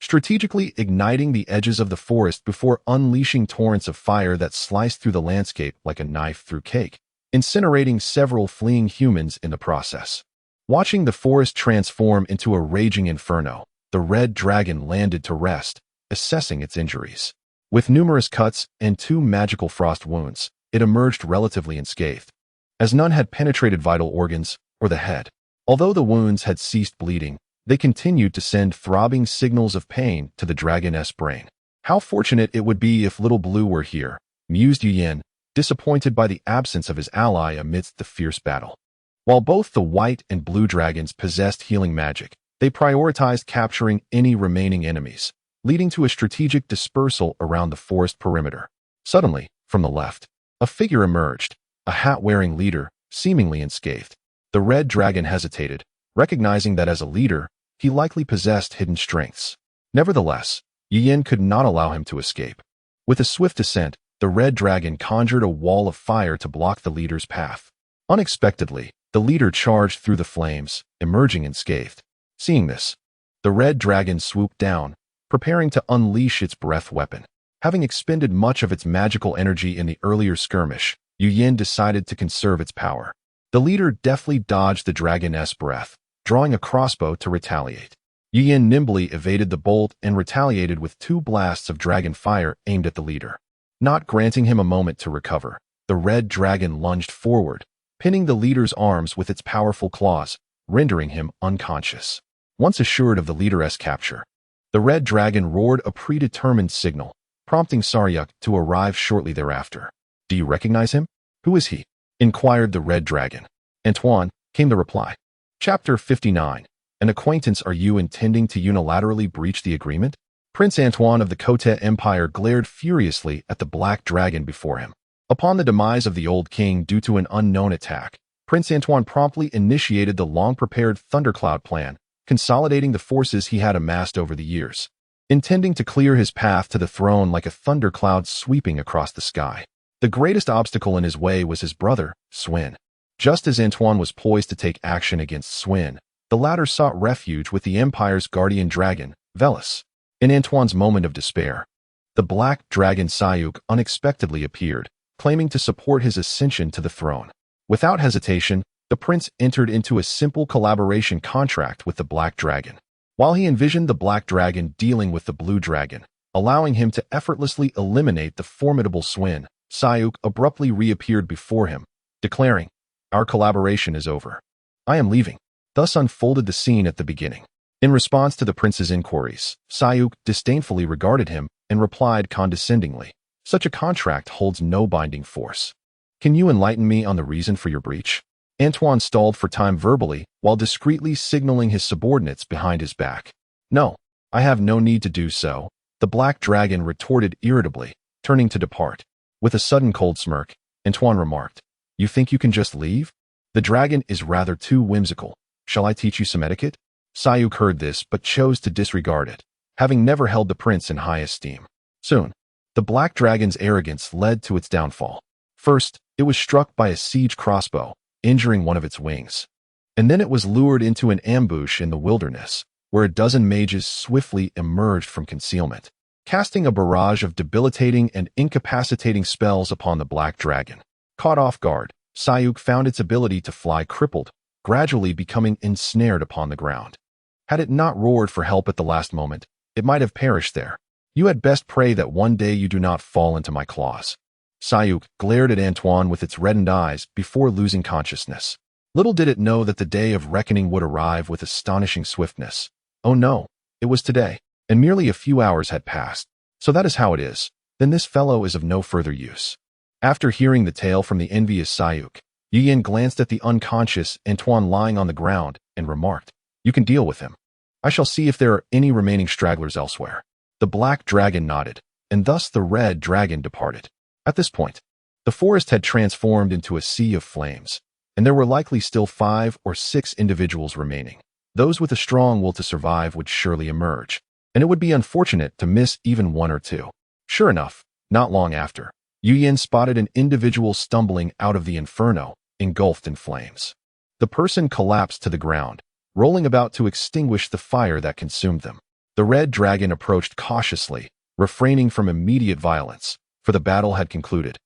strategically igniting the edges of the forest before unleashing torrents of fire that sliced through the landscape like a knife through cake, incinerating several fleeing humans in the process. Watching the forest transform into a raging inferno, the red dragon landed to rest, assessing its injuries. With numerous cuts and 2 magical frost wounds, it emerged relatively unscathed, as none had penetrated vital organs or the head. Although the wounds had ceased bleeding, they continued to send throbbing signals of pain to the dragoness brain. How fortunate it would be if Little Blue were here, mused Yin, disappointed by the absence of his ally amidst the fierce battle. While both the white and blue dragons possessed healing magic, they prioritized capturing any remaining enemies, leading to a strategic dispersal around the forest perimeter. Suddenly, from the left, a figure emerged, a hat-wearing leader, seemingly unscathed. The red dragon hesitated, recognizing that as a leader, he likely possessed hidden strengths. Nevertheless, Yin could not allow him to escape. With a swift descent, the red dragon conjured a wall of fire to block the leader's path. Unexpectedly, the leader charged through the flames, emerging unscathed. Seeing this, the red dragon swooped down, preparing to unleash its breath weapon. Having expended much of its magical energy in the earlier skirmish, Yin decided to conserve its power. The leader deftly dodged the dragoness breath, drawing a crossbow to retaliate. Yin nimbly evaded the bolt and retaliated with 2 blasts of dragon fire aimed at the leader. Not granting him a moment to recover, the red dragon lunged forward, pinning the leader's arms with its powerful claws, rendering him unconscious. Once assured of the leader's capture, the red dragon roared a predetermined signal, prompting Saryuk to arrive shortly thereafter. "Do you recognize him? Who is he?" inquired the red dragon. "Antoine," came the reply. Chapter 59. An acquaintance. Are you intending to unilaterally breach the agreement? Prince Antoine of the Kote Empire glared furiously at the black dragon before him. Upon the demise of the old king due to an unknown attack, Prince Antoine promptly initiated the long-prepared Thundercloud plan, consolidating the forces he had amassed over the years, intending to clear his path to the throne like a thundercloud sweeping across the sky. The greatest obstacle in his way was his brother, Swin. Just as Antoine was poised to take action against Swin, the latter sought refuge with the Empire's guardian dragon, Velis. In Antoine's moment of despair, the black dragon Saryuk unexpectedly appeared, claiming to support his ascension to the throne. Without hesitation, the prince entered into a simple collaboration contract with the black dragon. While he envisioned the black dragon dealing with the blue dragon, allowing him to effortlessly eliminate the formidable Swin, Saryuk abruptly reappeared before him, declaring, "Our collaboration is over. I am leaving." Thus unfolded the scene at the beginning. In response to the prince's inquiries, Saryuk disdainfully regarded him and replied condescendingly, "Such a contract holds no binding force. Can you enlighten me on the reason for your breach?" Antoine stalled for time verbally while discreetly signaling his subordinates behind his back. "No, I have no need to do so," the black dragon retorted irritably, turning to depart. With a sudden cold smirk, Antoine remarked, "You think you can just leave? The dragon is rather too whimsical. Shall I teach you some etiquette?" Saryuk heard this but chose to disregard it, having never held the prince in high esteem. Soon, the black dragon's arrogance led to its downfall. First, it was struck by a siege crossbow, injuring one of its wings. And then it was lured into an ambush in the wilderness, where a dozen mages swiftly emerged from concealment, casting a barrage of debilitating and incapacitating spells upon the black dragon. Caught off guard, Saryuk found its ability to fly crippled, gradually becoming ensnared upon the ground. Had it not roared for help at the last moment, it might have perished there. "You had best pray that one day you do not fall into my claws." Saryuk glared at Antoine with its reddened eyes before losing consciousness. Little did it know that the day of reckoning would arrive with astonishing swiftness. Oh no, it was today, and merely a few hours had passed. So that is how it is. Then this fellow is of no further use. After hearing the tale from the envious Saryuk, Yin glanced at the unconscious Antoine lying on the ground and remarked, "You can deal with him. I shall see if there are any remaining stragglers elsewhere." The black dragon nodded, and thus the red dragon departed. At this point, The forest had transformed into a sea of flames, and there were likely still 5 or 6 individuals remaining. Those with a strong will to survive would surely emerge, and it would be unfortunate to miss even 1 or 2. Sure enough, not long after, Yu Yin spotted an individual stumbling out of the inferno, engulfed in flames. The person collapsed to the ground, rolling about to extinguish the fire that consumed them. The red dragon approached cautiously, refraining from immediate violence, for the battle had concluded,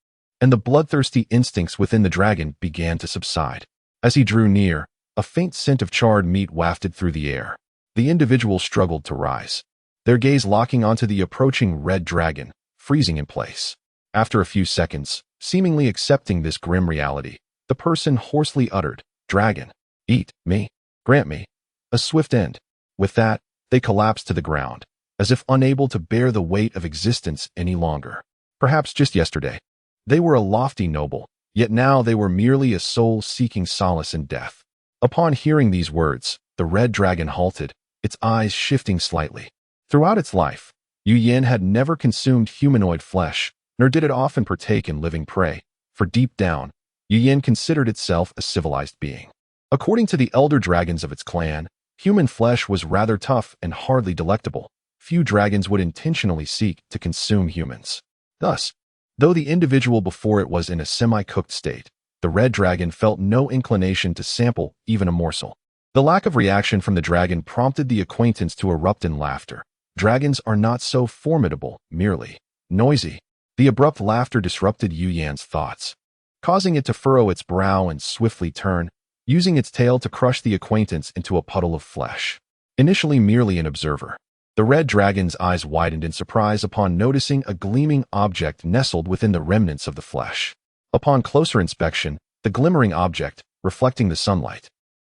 and the bloodthirsty instincts within the dragon began to subside. As he drew near, a faint scent of charred meat wafted through the air. The individual struggled to rise, their gaze locking onto the approaching red dragon, freezing in place. After a few seconds, seemingly accepting this grim reality, the person hoarsely uttered, "Dragon, eat me, grant me a swift end." With that, they collapsed to the ground, as if unable to bear the weight of existence any longer. Perhaps just yesterday, they were a lofty noble, yet now they were merely a soul seeking solace in death. Upon hearing these words, the red dragon halted, its eyes shifting slightly. Throughout its life, Yu Yin had never consumed humanoid flesh, nor did it often partake in living prey, for deep down, Yu Yin considered itself a civilized being. According to the elder dragons of its clan, human flesh was rather tough and hardly delectable. Few dragons would intentionally seek to consume humans. Thus, though the individual before it was in a semi-cooked state, the red dragon felt no inclination to sample even a morsel. The lack of reaction from the dragon prompted the acquaintance to erupt in laughter. Dragons are not so formidable, merely noisy. The abrupt laughter disrupted Yu Yan's thoughts, causing it to furrow its brow and swiftly turn, using its tail to crush the acquaintance into a puddle of flesh. Initially merely an observer, the red dragon's eyes widened in surprise upon noticing a gleaming object nestled within the remnants of the flesh. Upon closer inspection, the glimmering object, reflecting the sunlight,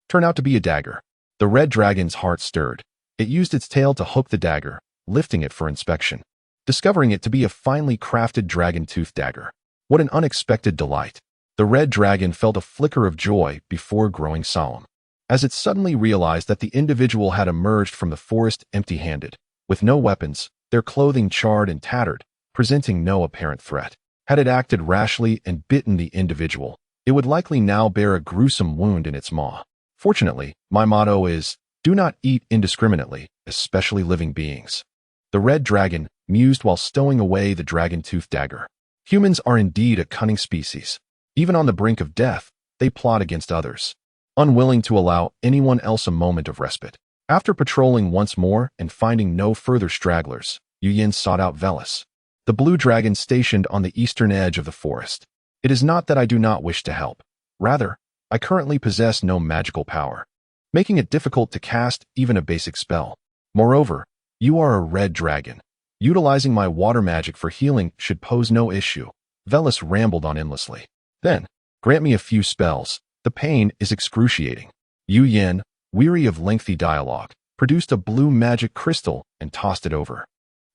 turned out to be a dagger. The red dragon's heart stirred. It used its tail to hook the dagger, lifting it for inspection, discovering it to be a finely crafted dragon-tooth dagger. What an unexpected delight! The red dragon felt a flicker of joy before growing solemn, as it suddenly realized that the individual had emerged from the forest empty-handed, with no weapons, their clothing charred and tattered, presenting no apparent threat. Had it acted rashly and bitten the individual, it would likely now bear a gruesome wound in its maw. Fortunately, my motto is, do not eat indiscriminately, especially living beings. The red dragon mused while stowing away the dragon-tooth dagger. Humans are indeed a cunning species. Even on the brink of death, they plot against others, unwilling to allow anyone else a moment of respite. After patrolling once more and finding no further stragglers, Yu Yin sought out Velis, the blue dragon stationed on the eastern edge of the forest. It is not that I do not wish to help. Rather, I currently possess no magical power, making it difficult to cast even a basic spell. Moreover, you are a red dragon. Utilizing my water magic for healing should pose no issue. Velis rambled on endlessly. Then, grant me a few spells. The pain is excruciating. Yu Yin, weary of lengthy dialogue, produced a blue magic crystal and tossed it over.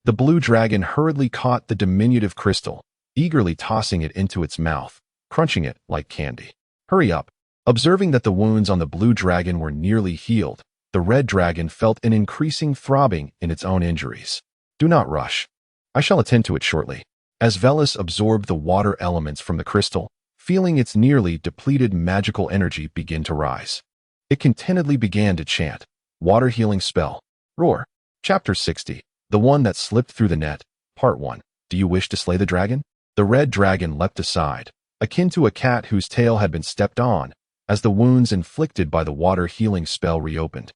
The blue dragon hurriedly caught the diminutive crystal, eagerly tossing it into its mouth, crunching it like candy. Hurry up. Observing that the wounds on the blue dragon were nearly healed, the red dragon felt an increasing throbbing in its own injuries. Do not rush. I shall attend to it shortly. As Velis absorbed the water elements from the crystal, feeling its nearly depleted magical energy begin to rise, it contentedly began to chant, Water Healing Spell. Roar. Chapter 60. The One That Slipped Through the Net. Part 1. Do you wish to slay the dragon? The red dragon leapt aside, akin to a cat whose tail had been stepped on, as the wounds inflicted by the water healing spell reopened.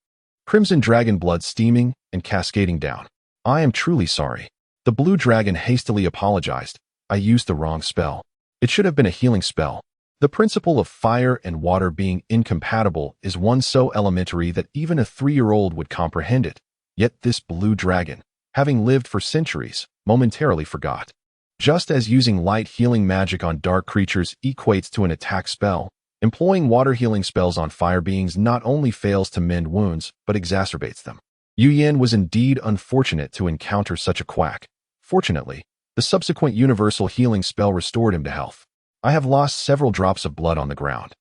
Crimson dragon blood steaming and cascading down. I am truly sorry. The blue dragon hastily apologized. I used the wrong spell. It should have been a healing spell. The principle of fire and water being incompatible is one so elementary that even a 3-year-old would comprehend it. Yet this blue dragon, having lived for centuries, momentarily forgot. Just as using light healing magic on dark creatures equates to an attack spell, employing water healing spells on fire beings not only fails to mend wounds, but exacerbates them. Yu Yin was indeed unfortunate to encounter such a quack. Fortunately, the subsequent universal healing spell restored him to health. I have lost several drops of blood on the ground.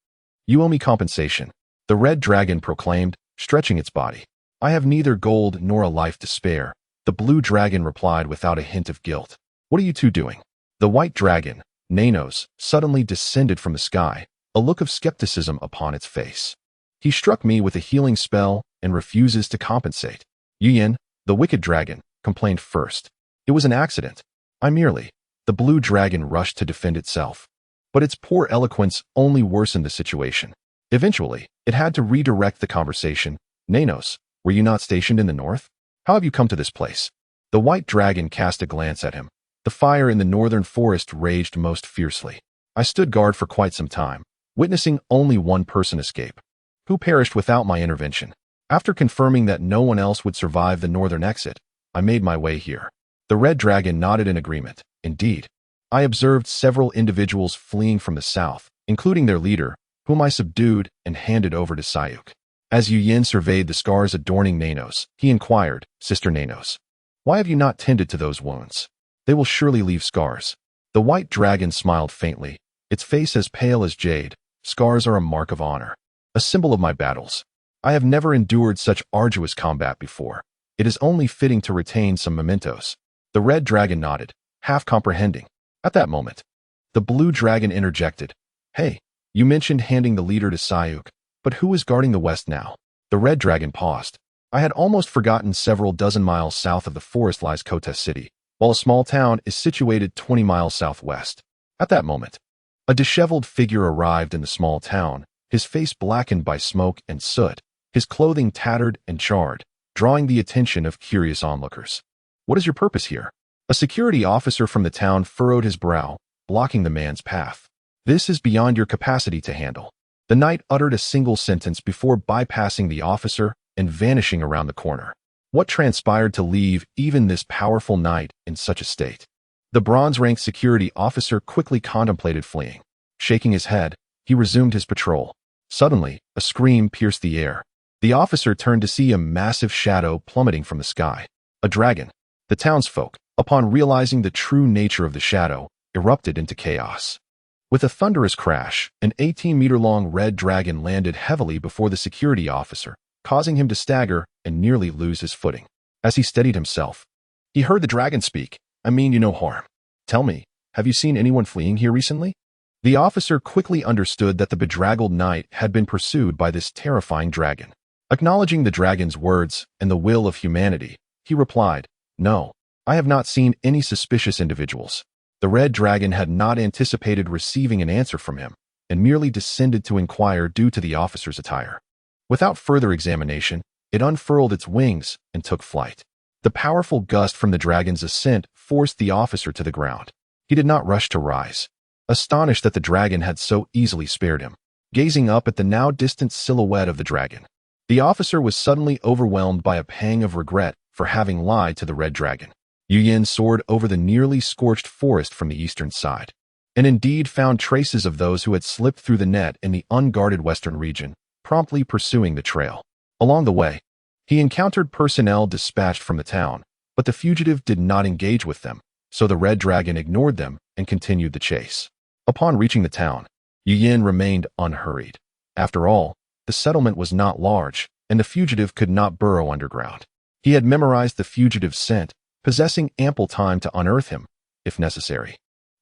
You owe me compensation, the red dragon proclaimed, stretching its body. I have neither gold nor a life to spare, the blue dragon replied without a hint of guilt. What are you two doing? The white dragon, Nanos, suddenly descended from the sky, a look of skepticism upon its face. He struck me with a healing spell and refuses to compensate. Yin, the wicked dragon, complained first. It was an accident. I merely. The blue dragon rushed to defend itself. But its poor eloquence only worsened the situation. Eventually, it had to redirect the conversation. Nanos, were you not stationed in the north? How have you come to this place? The white dragon cast a glance at him. The fire in the northern forest raged most fiercely. I stood guard for quite some time, witnessing only one person escape, who perished without my intervention. After confirming that no one else would survive the northern exit, I made my way here. The red dragon nodded in agreement. Indeed, I observed several individuals fleeing from the south, including their leader, whom I subdued and handed over to Sayuk. As Yu Yin surveyed the scars adorning Nanos, he inquired, Sister Nanos, why have you not tended to those wounds? They will surely leave scars. The white dragon smiled faintly, its face as pale as jade. Scars are a mark of honor, a symbol of my battles. I have never endured such arduous combat before. It is only fitting to retain some mementos. The red dragon nodded, half comprehending. At that moment, the blue dragon interjected. Hey, you mentioned handing the leader to Sayuk, but who is guarding the west now? The red dragon paused. I had almost forgotten. Several dozen miles south of the forest lies Kotes City, while a small town is situated 20 miles southwest. At that moment, a disheveled figure arrived in the small town, his face blackened by smoke and soot, his clothing tattered and charred, drawing the attention of curious onlookers. What is your purpose here? A security officer from the town furrowed his brow, blocking the man's path. This is beyond your capacity to handle. The knight uttered a single sentence before bypassing the officer and vanishing around the corner. What transpired to leave even this powerful knight in such a state? The bronze-ranked security officer quickly contemplated fleeing. Shaking his head, he resumed his patrol. Suddenly, a scream pierced the air. The officer turned to see a massive shadow plummeting from the sky. A dragon. The townsfolk, upon realizing the true nature of the shadow, erupted into chaos. With a thunderous crash, an 18-meter-long red dragon landed heavily before the security officer, causing him to stagger and nearly lose his footing. As he steadied himself, he heard the dragon speak. I mean you no harm. Tell me, have you seen anyone fleeing here recently? The officer quickly understood that the bedraggled knight had been pursued by this terrifying dragon. Acknowledging the dragon's words and the will of humanity, he replied, No, I have not seen any suspicious individuals. The red dragon had not anticipated receiving an answer from him, and merely descended to inquire due to the officer's attire. Without further examination, it unfurled its wings and took flight. The powerful gust from the dragon's ascent forced the officer to the ground. He did not rush to rise, astonished that the dragon had so easily spared him. Gazing up at the now distant silhouette of the dragon, the officer was suddenly overwhelmed by a pang of regret for having lied to the red dragon. Yu Yin soared over the nearly scorched forest from the eastern side, and indeed found traces of those who had slipped through the net in the unguarded western region, promptly pursuing the trail. Along the way, he encountered personnel dispatched from the town, but the fugitive did not engage with them, so the red dragon ignored them and continued the chase. Upon reaching the town, Yu Yin remained unhurried. After all, the settlement was not large, and the fugitive could not burrow underground. He had memorized the fugitive's scent, possessing ample time to unearth him, if necessary.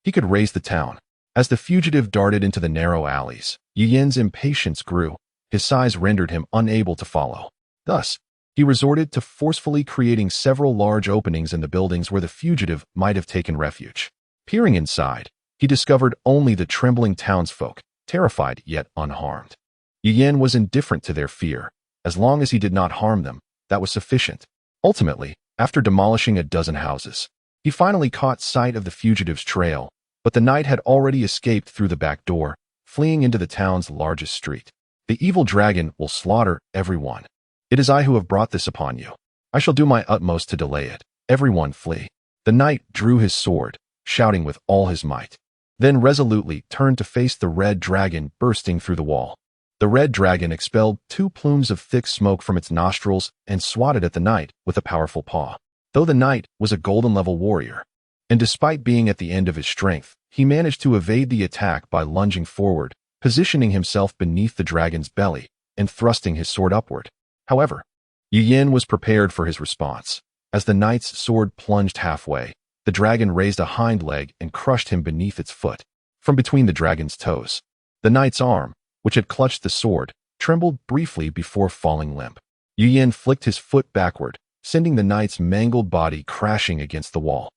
He could raise the town. As the fugitive darted into the narrow alleys, Yu Yin's impatience grew. His size rendered him unable to follow. Thus, he resorted to forcefully creating several large openings in the buildings where the fugitive might have taken refuge. Peering inside, he discovered only the trembling townsfolk, terrified yet unharmed. Yu Yin was indifferent to their fear. As long as he did not harm them, that was sufficient. Ultimately, after demolishing a dozen houses, he finally caught sight of the fugitive's trail, but the knight had already escaped through the back door, fleeing into the town's largest street. The evil dragon will slaughter everyone. It is I who have brought this upon you. I shall do my utmost to delay it. Everyone flee. The knight drew his sword, shouting with all his might, then resolutely turned to face the red dragon bursting through the wall. The red dragon expelled 2 plumes of thick smoke from its nostrils and swatted at the knight with a powerful paw. Though the knight was a golden-level warrior, and despite being at the end of his strength, he managed to evade the attack by lunging forward, positioning himself beneath the dragon's belly and thrusting his sword upward. However, Yu Yin was prepared for his response. As the knight's sword plunged halfway, the dragon raised a hind leg and crushed him beneath its foot. from between the dragon's toes. The knight's arm, which had clutched the sword, trembled briefly before falling limp. Yu Yin flicked his foot backward, sending the knight's mangled body crashing against the wall.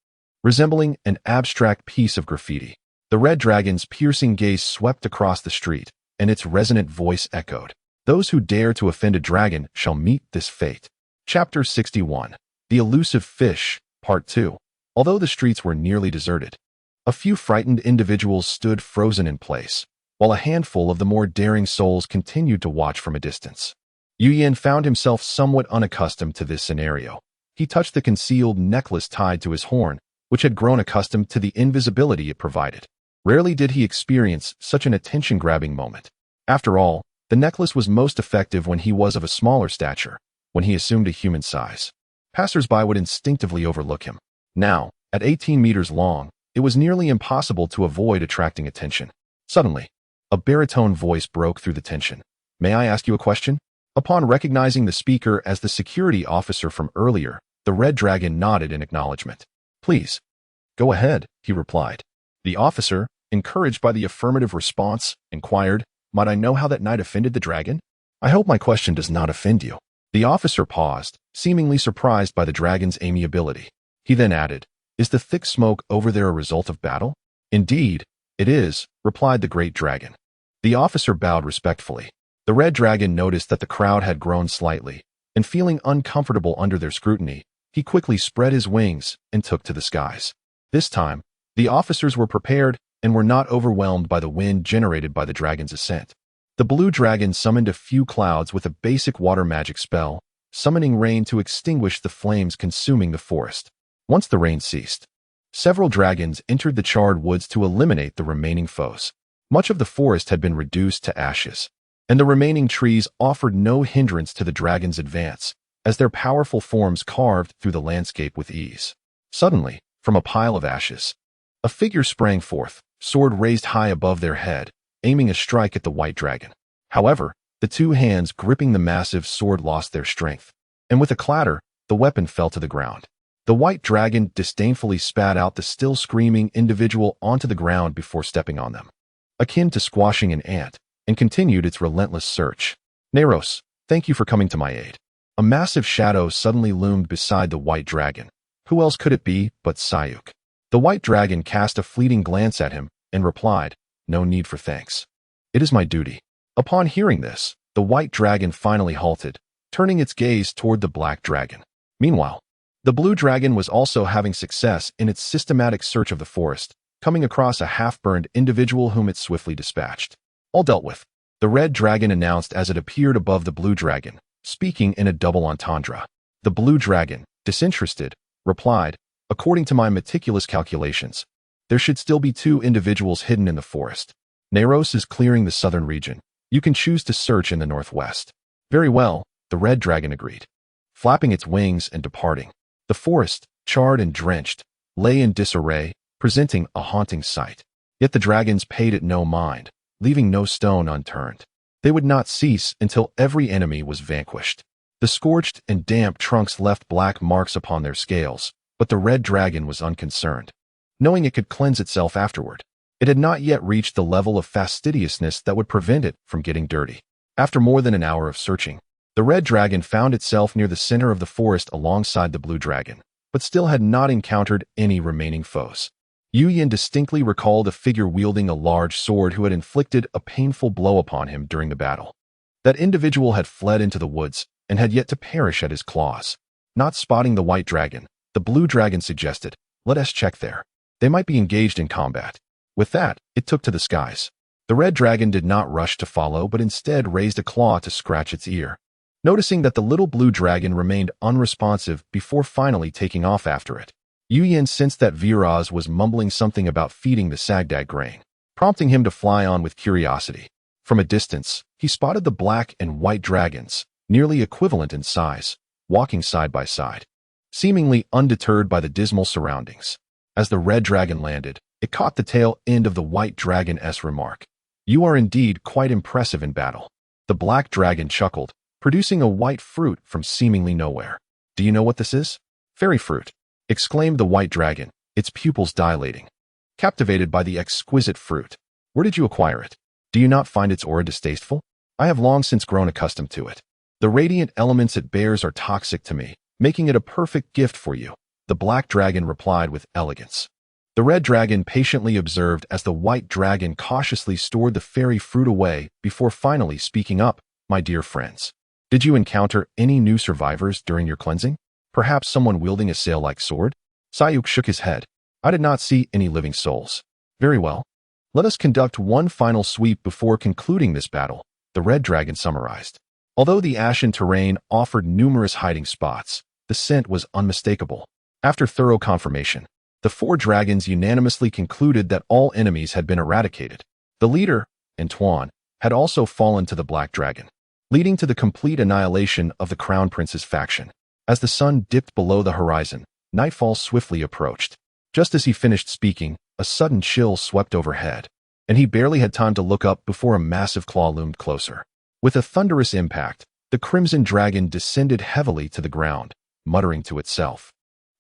Resembling an abstract piece of graffiti, the red dragon's piercing gaze swept across the street, and its resonant voice echoed. Those who dare to offend a dragon shall meet this fate. Chapter 61. The Elusive Fish, Part 2. Although the streets were nearly deserted, a few frightened individuals stood frozen in place, while a handful of the more daring souls continued to watch from a distance. Yu Yin found himself somewhat unaccustomed to this scenario. He touched the concealed necklace tied to his horn, which had grown accustomed to the invisibility it provided. Rarely did he experience such an attention-grabbing moment. After all, the necklace was most effective when he was of a smaller stature, when he assumed a human size. Passers-by would instinctively overlook him. Now, at 18 meters long, it was nearly impossible to avoid attracting attention. Suddenly, a baritone voice broke through the tension. "May I ask you a question?" Upon recognizing the speaker as the security officer from earlier, the red dragon nodded in acknowledgement. "Please, go ahead," he replied. The officer, encouraged by the affirmative response, inquired, "Might I know how that knight offended the dragon?" "I hope my question does not offend you." The officer paused, seemingly surprised by the dragon's amiability. He then added, "Is the thick smoke over there a result of battle?" "Indeed, it is," replied the great dragon. The officer bowed respectfully. The red dragon noticed that the crowd had grown slightly, and feeling uncomfortable under their scrutiny, he quickly spread his wings and took to the skies. This time, the officers were prepared and were not overwhelmed by the wind generated by the dragon's ascent. The blue dragon summoned a few clouds with a basic water magic spell, summoning rain to extinguish the flames consuming the forest. Once the rain ceased, several dragons entered the charred woods to eliminate the remaining foes. Much of the forest had been reduced to ashes, and the remaining trees offered no hindrance to the dragon's advance, as their powerful forms carved through the landscape with ease. Suddenly, from a pile of ashes, a figure sprang forth, sword raised high above their head, aiming a strike at the white dragon. However, the two hands gripping the massive sword lost their strength, and with a clatter, the weapon fell to the ground. The white dragon disdainfully spat out the still screaming individual onto the ground before stepping on them, akin to squashing an ant, and continued its relentless search. "Neros, thank you for coming to my aid." A massive shadow suddenly loomed beside the white dragon. Who else could it be but Sayuk? The white dragon cast a fleeting glance at him and replied, "No need for thanks. It is my duty." Upon hearing this, the white dragon finally halted, turning its gaze toward the black dragon. Meanwhile, the blue dragon was also having success in its systematic search of the forest, coming across a half-burned individual whom it swiftly dispatched. "All dealt with," the red dragon announced as it appeared above the blue dragon, speaking in a double entendre. The blue dragon, disinterested, replied, "According to my meticulous calculations, there should still be 2 individuals hidden in the forest. Neros is clearing the southern region. You can choose to search in the northwest." "Very well," the red dragon agreed. Flapping its wings and departing, the forest, charred and drenched, lay in disarray, presenting a haunting sight. Yet the dragons paid it no mind, leaving no stone unturned. They would not cease until every enemy was vanquished. The scorched and damp trunks left black marks upon their scales, but the red dragon was unconcerned, knowing it could cleanse itself afterward. It had not yet reached the level of fastidiousness that would prevent it from getting dirty. After more than an hour of searching, the red dragon found itself near the center of the forest alongside the blue dragon, but still had not encountered any remaining foes. Yu Yin distinctly recalled a figure wielding a large sword who had inflicted a painful blow upon him during the battle. That individual had fled into the woods and had yet to perish at his claws. Not spotting the white dragon, the blue dragon suggested, "Let us check there. They might be engaged in combat." With that, it took to the skies. The red dragon did not rush to follow, but instead raised a claw to scratch its ear. Noticing that the little blue dragon remained unresponsive before finally taking off after it, Yu Yin sensed that Viraz was mumbling something about feeding the Sagdag grain, prompting him to fly on with curiosity. From a distance, he spotted the black and white dragons, nearly equivalent in size, walking side by side, seemingly undeterred by the dismal surroundings. As the red dragon landed, it caught the tail end of the white dragon's remark. "You are indeed quite impressive in battle." The black dragon chuckled, producing a white fruit from seemingly nowhere. "Do you know what this is?" "Fairy fruit," exclaimed the white dragon, its pupils dilating. captivated by the exquisite fruit. Where did you acquire it? Do you not find its aura distasteful? I have long since grown accustomed to it. The radiant elements it bears are toxic to me, making it a perfect gift for you, the black dragon replied with elegance. The red dragon patiently observed as the white dragon cautiously stored the fairy fruit away before finally speaking up. My dear friends, did you encounter any new survivors during your cleansing? Perhaps someone wielding a sail-like sword? Sayuk shook his head. I did not see any living souls. Very well. Let us conduct one final sweep before concluding this battle, the red dragon summarized. Although the ashen terrain offered numerous hiding spots, the scent was unmistakable. After thorough confirmation, the four dragons unanimously concluded that all enemies had been eradicated. The leader, Antoine, had also fallen to the black dragon, leading to the complete annihilation of the Crown Prince's faction. As the sun dipped below the horizon, nightfall swiftly approached. Just as he finished speaking, a sudden chill swept overhead, and he barely had time to look up before a massive claw loomed closer. With a thunderous impact, the crimson dragon descended heavily to the ground, muttering to itself.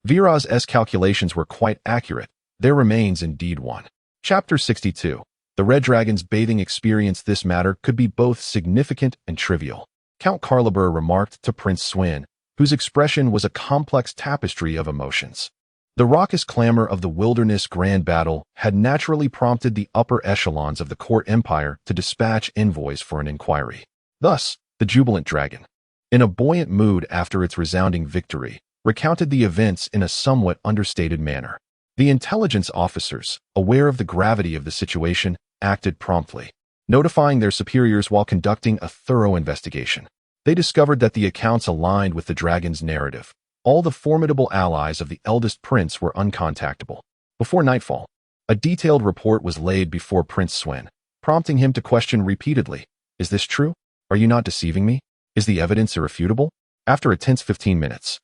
Viraz's calculations were quite accurate. There remains indeed one. Chapter 62. The red dragon's bathing experience. This matter could be both significant and trivial. Count Carlibur remarked to Prince Swin, whose expression was a complex tapestry of emotions. The raucous clamor of the wilderness grand battle had naturally prompted the upper echelons of the court empire to dispatch envoys for an inquiry. Thus, the jubilant dragon, in a buoyant mood after its resounding victory, recounted the events in a somewhat understated manner. The intelligence officers, aware of the gravity of the situation, acted promptly, notifying their superiors while conducting a thorough investigation. They discovered that the accounts aligned with the dragon's narrative. All the formidable allies of the eldest prince were uncontactable. Before nightfall, a detailed report was laid before Prince Swin, prompting him to question repeatedly, "Is this true? Are you not deceiving me? Is the evidence irrefutable?" After a tense 15 minutes,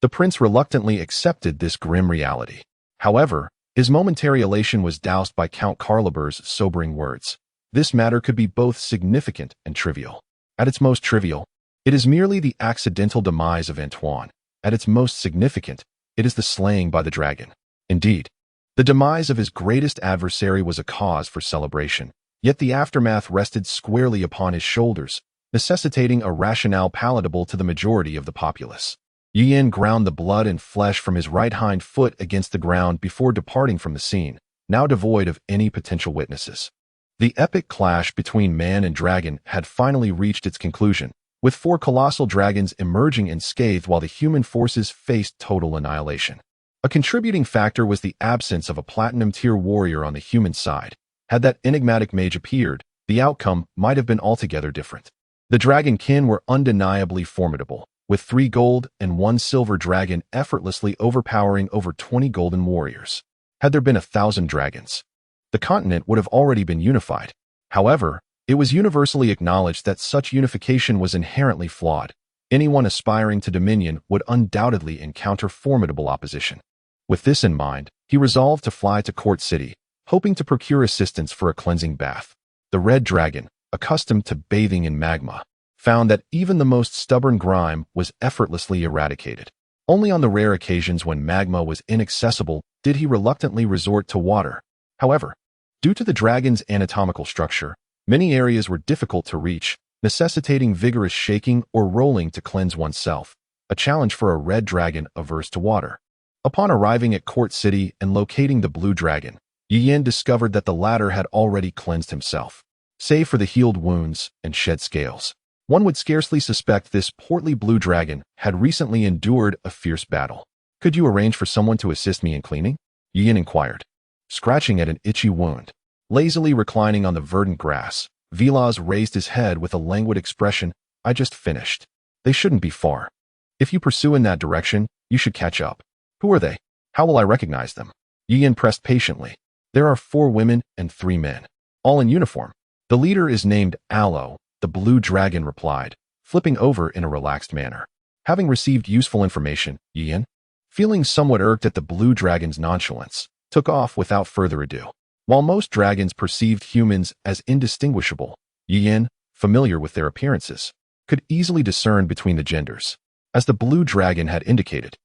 the prince reluctantly accepted this grim reality. However, his momentary elation was doused by Count Carlibur's sobering words. This matter could be both significant and trivial. At its most trivial, it is merely the accidental demise of Antoine. At its most significant, it is the slaying by the dragon. Indeed, the demise of his greatest adversary was a cause for celebration, yet the aftermath rested squarely upon his shoulders, necessitating a rationale palatable to the majority of the populace. Yin ground the blood and flesh from his right hind foot against the ground before departing from the scene, now devoid of any potential witnesses. The epic clash between man and dragon had finally reached its conclusion, with four colossal dragons emerging unscathed while the human forces faced total annihilation. A contributing factor was the absence of a platinum-tier warrior on the human side. Had that enigmatic mage appeared, the outcome might have been altogether different. The dragonkin were undeniably formidable, with 3 gold and 1 silver dragon effortlessly overpowering over 20 golden warriors. Had there been 1,000 dragons, the continent would have already been unified. However, it was universally acknowledged that such unification was inherently flawed. Anyone aspiring to dominion would undoubtedly encounter formidable opposition. With this in mind, he resolved to fly to Court City, hoping to procure assistance for a cleansing bath. The red dragon, accustomed to bathing in magma, found that even the most stubborn grime was effortlessly eradicated. Only on the rare occasions when magma was inaccessible did he reluctantly resort to water. However, due to the dragon's anatomical structure, many areas were difficult to reach, necessitating vigorous shaking or rolling to cleanse oneself, a challenge for a red dragon averse to water. Upon arriving at Court City and locating the blue dragon, Yin discovered that the latter had already cleansed himself. Save for the healed wounds and shed scales, one would scarcely suspect this portly blue dragon had recently endured a fierce battle. "Could you arrange for someone to assist me in cleaning?" Yin inquired, scratching at an itchy wound. Lazily reclining on the verdant grass, Vilaz raised his head with a languid expression. "I just finished. They shouldn't be far. If you pursue in that direction, you should catch up." "Who are they? How will I recognize them?" Yin pressed patiently. "There are 4 women and 3 men, all in uniform. The leader is named Aloe," the blue dragon replied, flipping over in a relaxed manner. Having received useful information, Yin, feeling somewhat irked at the blue dragon's nonchalance, took off without further ado. While most dragons perceived humans as indistinguishable, Yin, familiar with their appearances, could easily discern between the genders. As the blue dragon had indicated,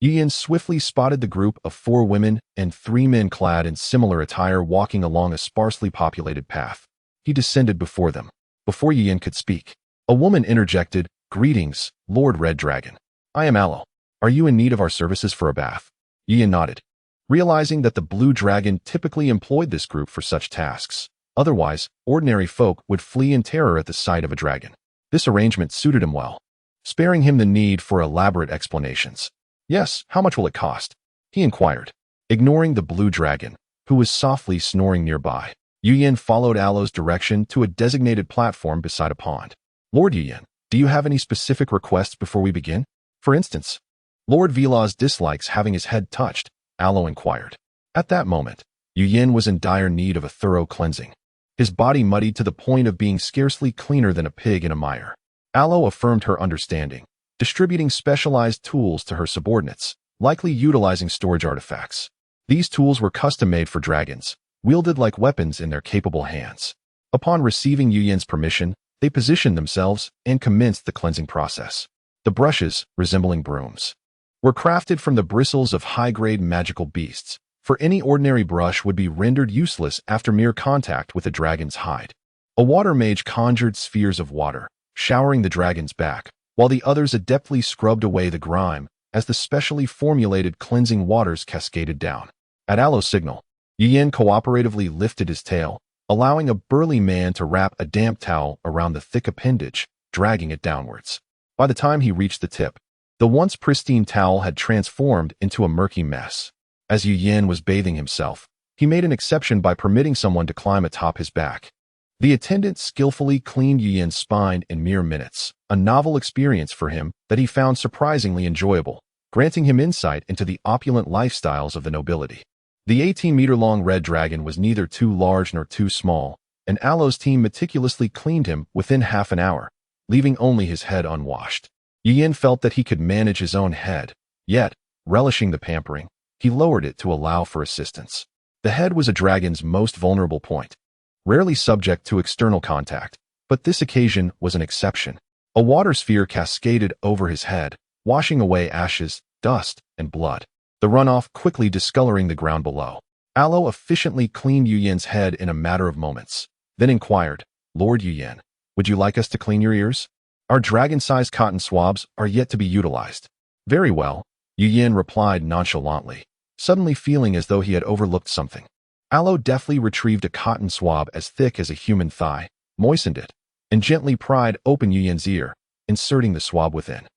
Yin swiftly spotted the group of 4 women and 3 men clad in similar attire walking along a sparsely populated path. He descended before them. Before Yin could speak, a woman interjected, "Greetings, Lord Red Dragon. I am Aloe. Are you in need of our services for a bath?" Yin nodded, realizing that the blue dragon typically employed this group for such tasks. Otherwise, ordinary folk would flee in terror at the sight of a dragon. This arrangement suited him well, sparing him the need for elaborate explanations. "Yes, how much will it cost?" he inquired, ignoring the blue dragon, who was softly snoring nearby. Yin followed Aloe's direction to a designated platform beside a pond. "Lord Yin, do you have any specific requests before we begin? For instance, Lord Vila's dislikes having his head touched," Aloe inquired. At that moment, Yin was in dire need of a thorough cleansing, his body muddied to the point of being scarcely cleaner than a pig in a mire. Aloe affirmed her understanding, distributing specialized tools to her subordinates, likely utilizing storage artifacts. These tools were custom-made for dragons, wielded like weapons in their capable hands. Upon receiving Yin's permission, they positioned themselves and commenced the cleansing process. The brushes, resembling brooms, were crafted from the bristles of high-grade magical beasts, for any ordinary brush would be rendered useless after mere contact with a dragon's hide. A water mage conjured spheres of water, showering the dragon's back, while the others adeptly scrubbed away the grime as the specially formulated cleansing waters cascaded down. At Aloe's signal, Yin cooperatively lifted his tail, allowing a burly man to wrap a damp towel around the thick appendage, dragging it downwards. By the time he reached the tip, the once pristine towel had transformed into a murky mess. As Yin was bathing himself, he made an exception by permitting someone to climb atop his back. The attendant skillfully cleaned Yin's spine in mere minutes, a novel experience for him that he found surprisingly enjoyable, granting him insight into the opulent lifestyles of the nobility. The 18-meter-long red dragon was neither too large nor too small, and Aloe's team meticulously cleaned him within half an hour, leaving only his head unwashed. Yin felt that he could manage his own head, yet, relishing the pampering, he lowered it to allow for assistance. The head was a dragon's most vulnerable point, rarely subject to external contact, but this occasion was an exception. A water sphere cascaded over his head, washing away ashes, dust, and blood, the runoff quickly discoloring the ground below. Aloe efficiently cleaned Yin's head in a matter of moments, then inquired, "Lord Yin, would you like us to clean your ears? Our dragon-sized cotton swabs are yet to be utilized." "Very well," Yin replied nonchalantly, suddenly feeling as though he had overlooked something. Aloe deftly retrieved a cotton swab as thick as a human thigh, moistened it, and gently pried open Yin's ear, inserting the swab within.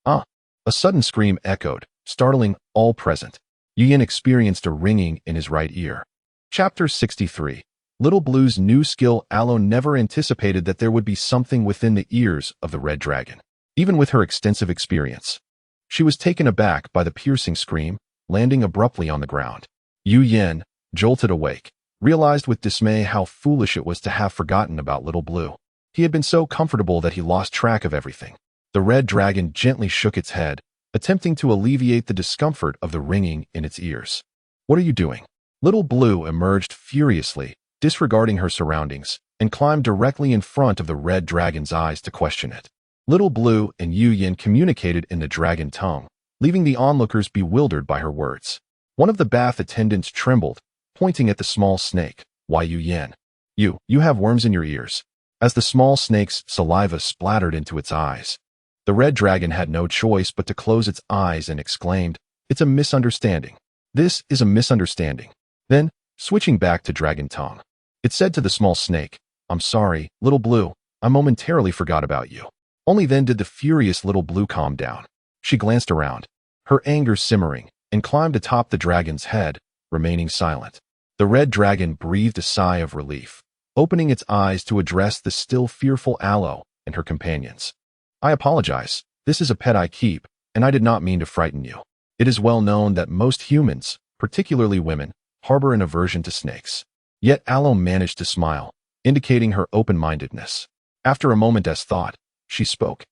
"Ah!" A sudden scream echoed, startling all present. Yin experienced a ringing in his right ear. Chapter 63. Little Blue's new skill. Aloe never anticipated that there would be something within the ears of the red dragon. Even with her extensive experience, she was taken aback by the piercing scream, landing abruptly on the ground. Yin, jolted awake, realized with dismay how foolish it was to have forgotten about Little Blue. He had been so comfortable that he lost track of everything. The red dragon gently shook its head, attempting to alleviate the discomfort of the ringing in its ears. "What are you doing?" Little Blue emerged furiously, disregarding her surroundings, and climbed directly in front of the red dragon's eyes to question it. Little Blue and Yin communicated in the dragon tongue, leaving the onlookers bewildered by her words. One of the bath attendants trembled, pointing at the small snake. "Why, Yin? You have worms in your ears," as the small snake's saliva splattered into its eyes. The red dragon had no choice but to close its eyes and exclaimed, "It's a misunderstanding. This is a misunderstanding." Then, switching back to dragon tongue, it said to the small snake, "I'm sorry, Little Blue, I momentarily forgot about you." Only then did the furious Little Blue calm down. She glanced around, her anger simmering, and climbed atop the dragon's head, remaining silent. The red dragon breathed a sigh of relief, opening its eyes to address the still fearful Aloe and her companions. "I apologize. This is a pet I keep, and I did not mean to frighten you. It is well known that most humans, particularly women, harbor an aversion to snakes." Yet Aloe managed to smile, indicating her open-mindedness. After a moment's thought, she spoke.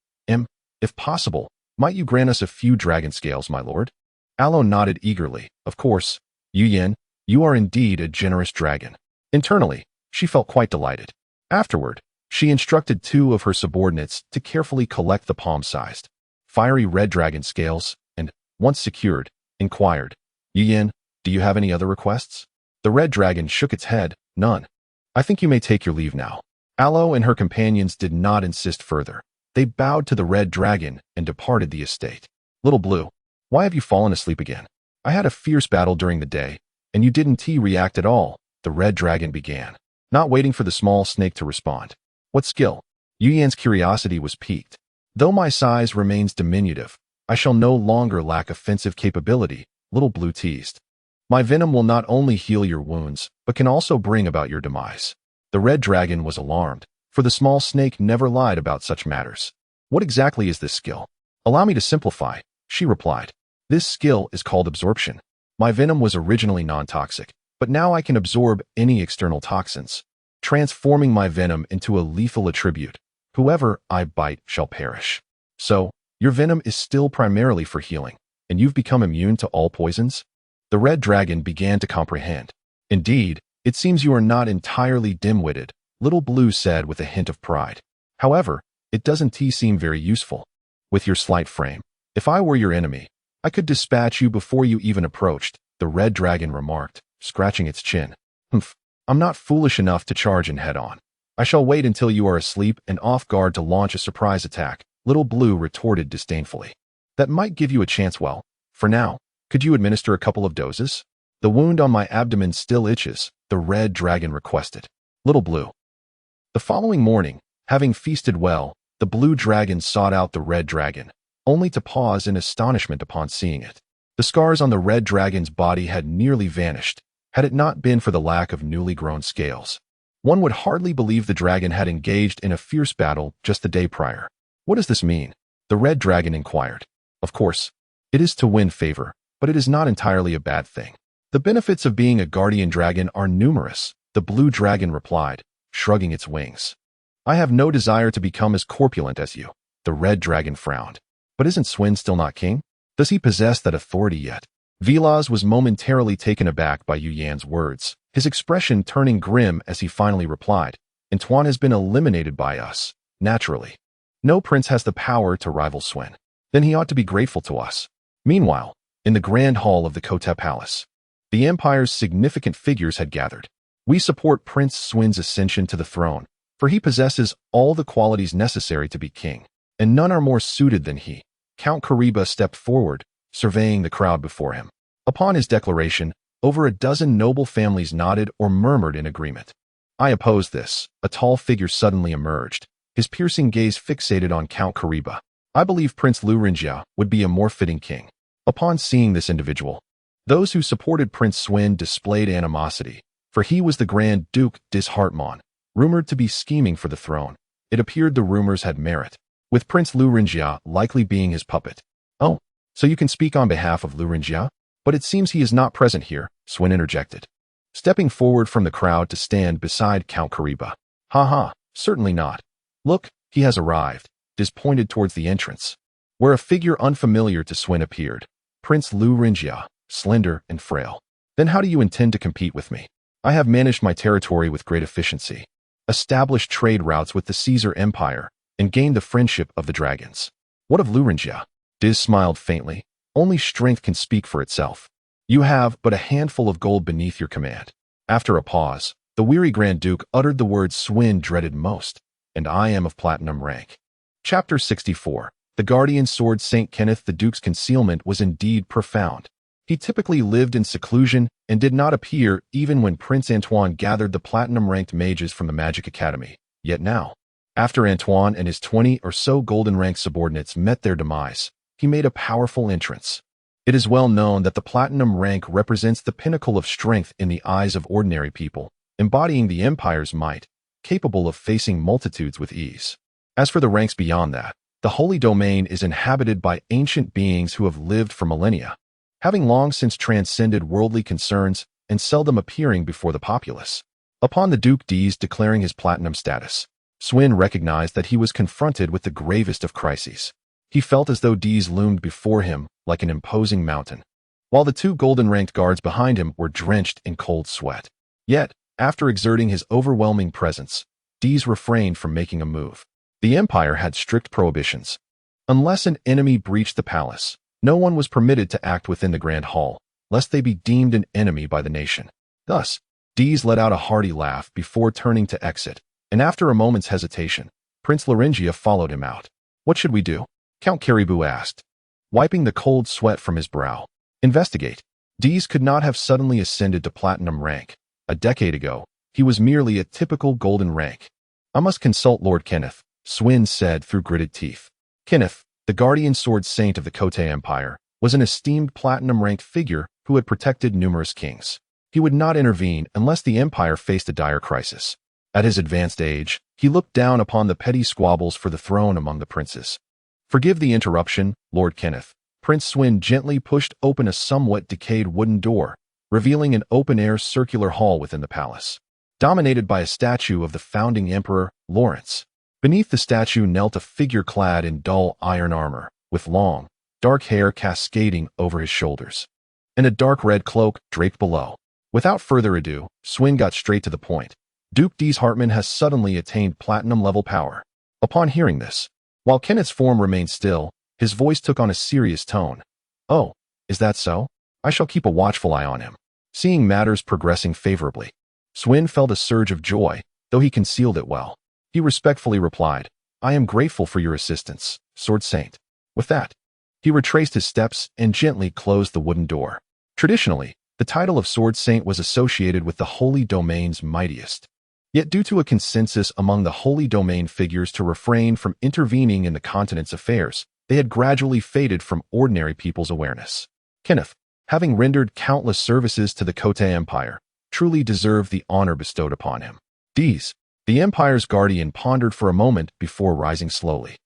If possible, might you grant us a few dragon scales, my lord?" Aloe nodded eagerly. "Of course, Yin, you are indeed a generous dragon." Internally, she felt quite delighted. Afterward, she instructed 2 of her subordinates to carefully collect the palm-sized, fiery red dragon scales and once secured, inquired, Yin, do you have any other requests? The red dragon shook its head, none. I think you may take your leave now. Aloe and her companions did not insist further. They bowed to the red dragon and departed the estate. Little Blue, why have you fallen asleep again? I had a fierce battle during the day, and you didn't react at all, the red dragon began, not waiting for the small snake to respond. What skill? Yuyan's curiosity was piqued. Though my size remains diminutive, I shall no longer lack offensive capability, Little Blue teased. My venom will not only heal your wounds, but can also bring about your demise. The red dragon was alarmed, for the small snake never lied about such matters. What exactly is this skill? Allow me to simplify, she replied. This skill is called absorption. My venom was originally non-toxic, but now I can absorb any external toxins, transforming my venom into a lethal attribute. Whoever I bite shall perish. So, your venom is still primarily for healing, and you've become immune to all poisons? The red dragon began to comprehend. Indeed, it seems you are not entirely dim-witted, Little Blue said with a hint of pride. However, it doesn't seem very useful. With your slight frame, if I were your enemy, I could dispatch you before you even approached, the red dragon remarked, scratching its chin. Humph, I'm not foolish enough to charge in head-on. I shall wait until you are asleep and off guard to launch a surprise attack, Little Blue retorted disdainfully. That might give you a chance. Well, for now, could you administer a couple of doses? The wound on my abdomen still itches, the red dragon requested. Little Blue. The following morning, having feasted well, the blue dragon sought out the red dragon, only to pause in astonishment upon seeing it. The scars on the red dragon's body had nearly vanished, had it not been for the lack of newly grown scales. One would hardly believe the dragon had engaged in a fierce battle just the day prior. What does this mean? The red dragon inquired. Of course, it is to win favor, but it is not entirely a bad thing. The benefits of being a guardian dragon are numerous, the blue dragon replied, shrugging its wings. I have no desire to become as corpulent as you, the red dragon frowned. But isn't Swin still not king? Does he possess that authority yet? Velaz was momentarily taken aback by Yuyan's words, his expression turning grim as he finally replied, Antoine has been eliminated by us, naturally. No prince has the power to rival Swin. Then he ought to be grateful to us. Meanwhile, in the grand hall of the Kote Palace, the Empire's significant figures had gathered. We support Prince Swin's ascension to the throne, for he possesses all the qualities necessary to be king, and none are more suited than he. Count Kariba stepped forward, surveying the crowd before him. Upon his declaration, over a dozen noble families nodded or murmured in agreement. I oppose this. A tall figure suddenly emerged, his piercing gaze fixated on Count Kariba. I believe Prince Luringia would be a more fitting king. Upon seeing this individual, those who supported Prince Swin displayed animosity, for he was the Grand Duke Dishartmon, rumored to be scheming for the throne. It appeared the rumors had merit, with Prince Luringia likely being his puppet. Oh, so you can speak on behalf of Luringia? But it seems he is not present here, Swin interjected, stepping forward from the crowd to stand beside Count Kariba. Ha, certainly not. Look, he has arrived. Dis pointed towards the entrance, where a figure unfamiliar to Swin appeared. Prince Luringia, slender and frail. Then how do you intend to compete with me? I have managed my territory with great efficiency, established trade routes with the Caesar Empire, and gained the friendship of the dragons. What of Luringia? Diz smiled faintly. Only strength can speak for itself. You have but a handful of gold beneath your command. After a pause, the weary Grand Duke uttered the words Swin dreaded most, and I am of platinum rank. Chapter 64. The Guardian Sword. St. Kenneth. The Duke's concealment was indeed profound. He typically lived in seclusion and did not appear even when Prince Antoine gathered the platinum-ranked mages from the Magic Academy. Yet now, after Antoine and his 20 or so golden-ranked subordinates met their demise, he made a powerful entrance. It is well known that the platinum rank represents the pinnacle of strength in the eyes of ordinary people, embodying the Empire's might, capable of facing multitudes with ease. As for the ranks beyond that, the Holy Domain is inhabited by ancient beings who have lived for millennia, having long since transcended worldly concerns and seldom appearing before the populace. Upon the Duke D's declaring his platinum status, Swin recognized that he was confronted with the gravest of crises. He felt as though D's loomed before him like an imposing mountain, while the two golden-ranked guards behind him were drenched in cold sweat. Yet, after exerting his overwhelming presence, D's refrained from making a move. The Empire had strict prohibitions. Unless an enemy breached the palace, No one was permitted to act within the Grand Hall, lest they be deemed an enemy by the nation. Thus, Dees let out a hearty laugh before turning to exit, and after a moment's hesitation, Prince Laringia followed him out. What should we do? Count Caribou asked, wiping the cold sweat from his brow. Investigate. Dees could not have suddenly ascended to platinum rank. A decade ago, he was merely a typical golden rank. I must consult Lord Kenneth, Swin said through gritted teeth. Kenneth, the guardian sword saint of the Kote Empire, was an esteemed platinum-ranked figure who had protected numerous kings. He would not intervene unless the empire faced a dire crisis. At his advanced age, he looked down upon the petty squabbles for the throne among the princes. Forgive the interruption, Lord Kenneth. Prince Swin gently pushed open a somewhat decayed wooden door, revealing an open-air circular hall within the palace, dominated by a statue of the founding emperor, Lawrence. Beneath the statue knelt a figure clad in dull iron armor, with long, dark hair cascading over his shoulders, and a dark red cloak draped below. Without further ado, Swin got straight to the point. Duke Dees Hartman has suddenly attained platinum-level power. Upon hearing this, while Kenneth's form remained still, his voice took on a serious tone. Oh, is that so? I shall keep a watchful eye on him. Seeing matters progressing favorably, Swin felt a surge of joy, though he concealed it well. He respectfully replied, I am grateful for your assistance, Sword Saint. With that, he retraced his steps and gently closed the wooden door. Traditionally, the title of Sword Saint was associated with the Holy Domain's mightiest. Yet due to a consensus among the Holy Domain figures to refrain from intervening in the continent's affairs, they had gradually faded from ordinary people's awareness. Kenneth, having rendered countless services to the Kote Empire, truly deserved the honor bestowed upon him. Dees, the Empire's guardian, pondered for a moment before rising slowly,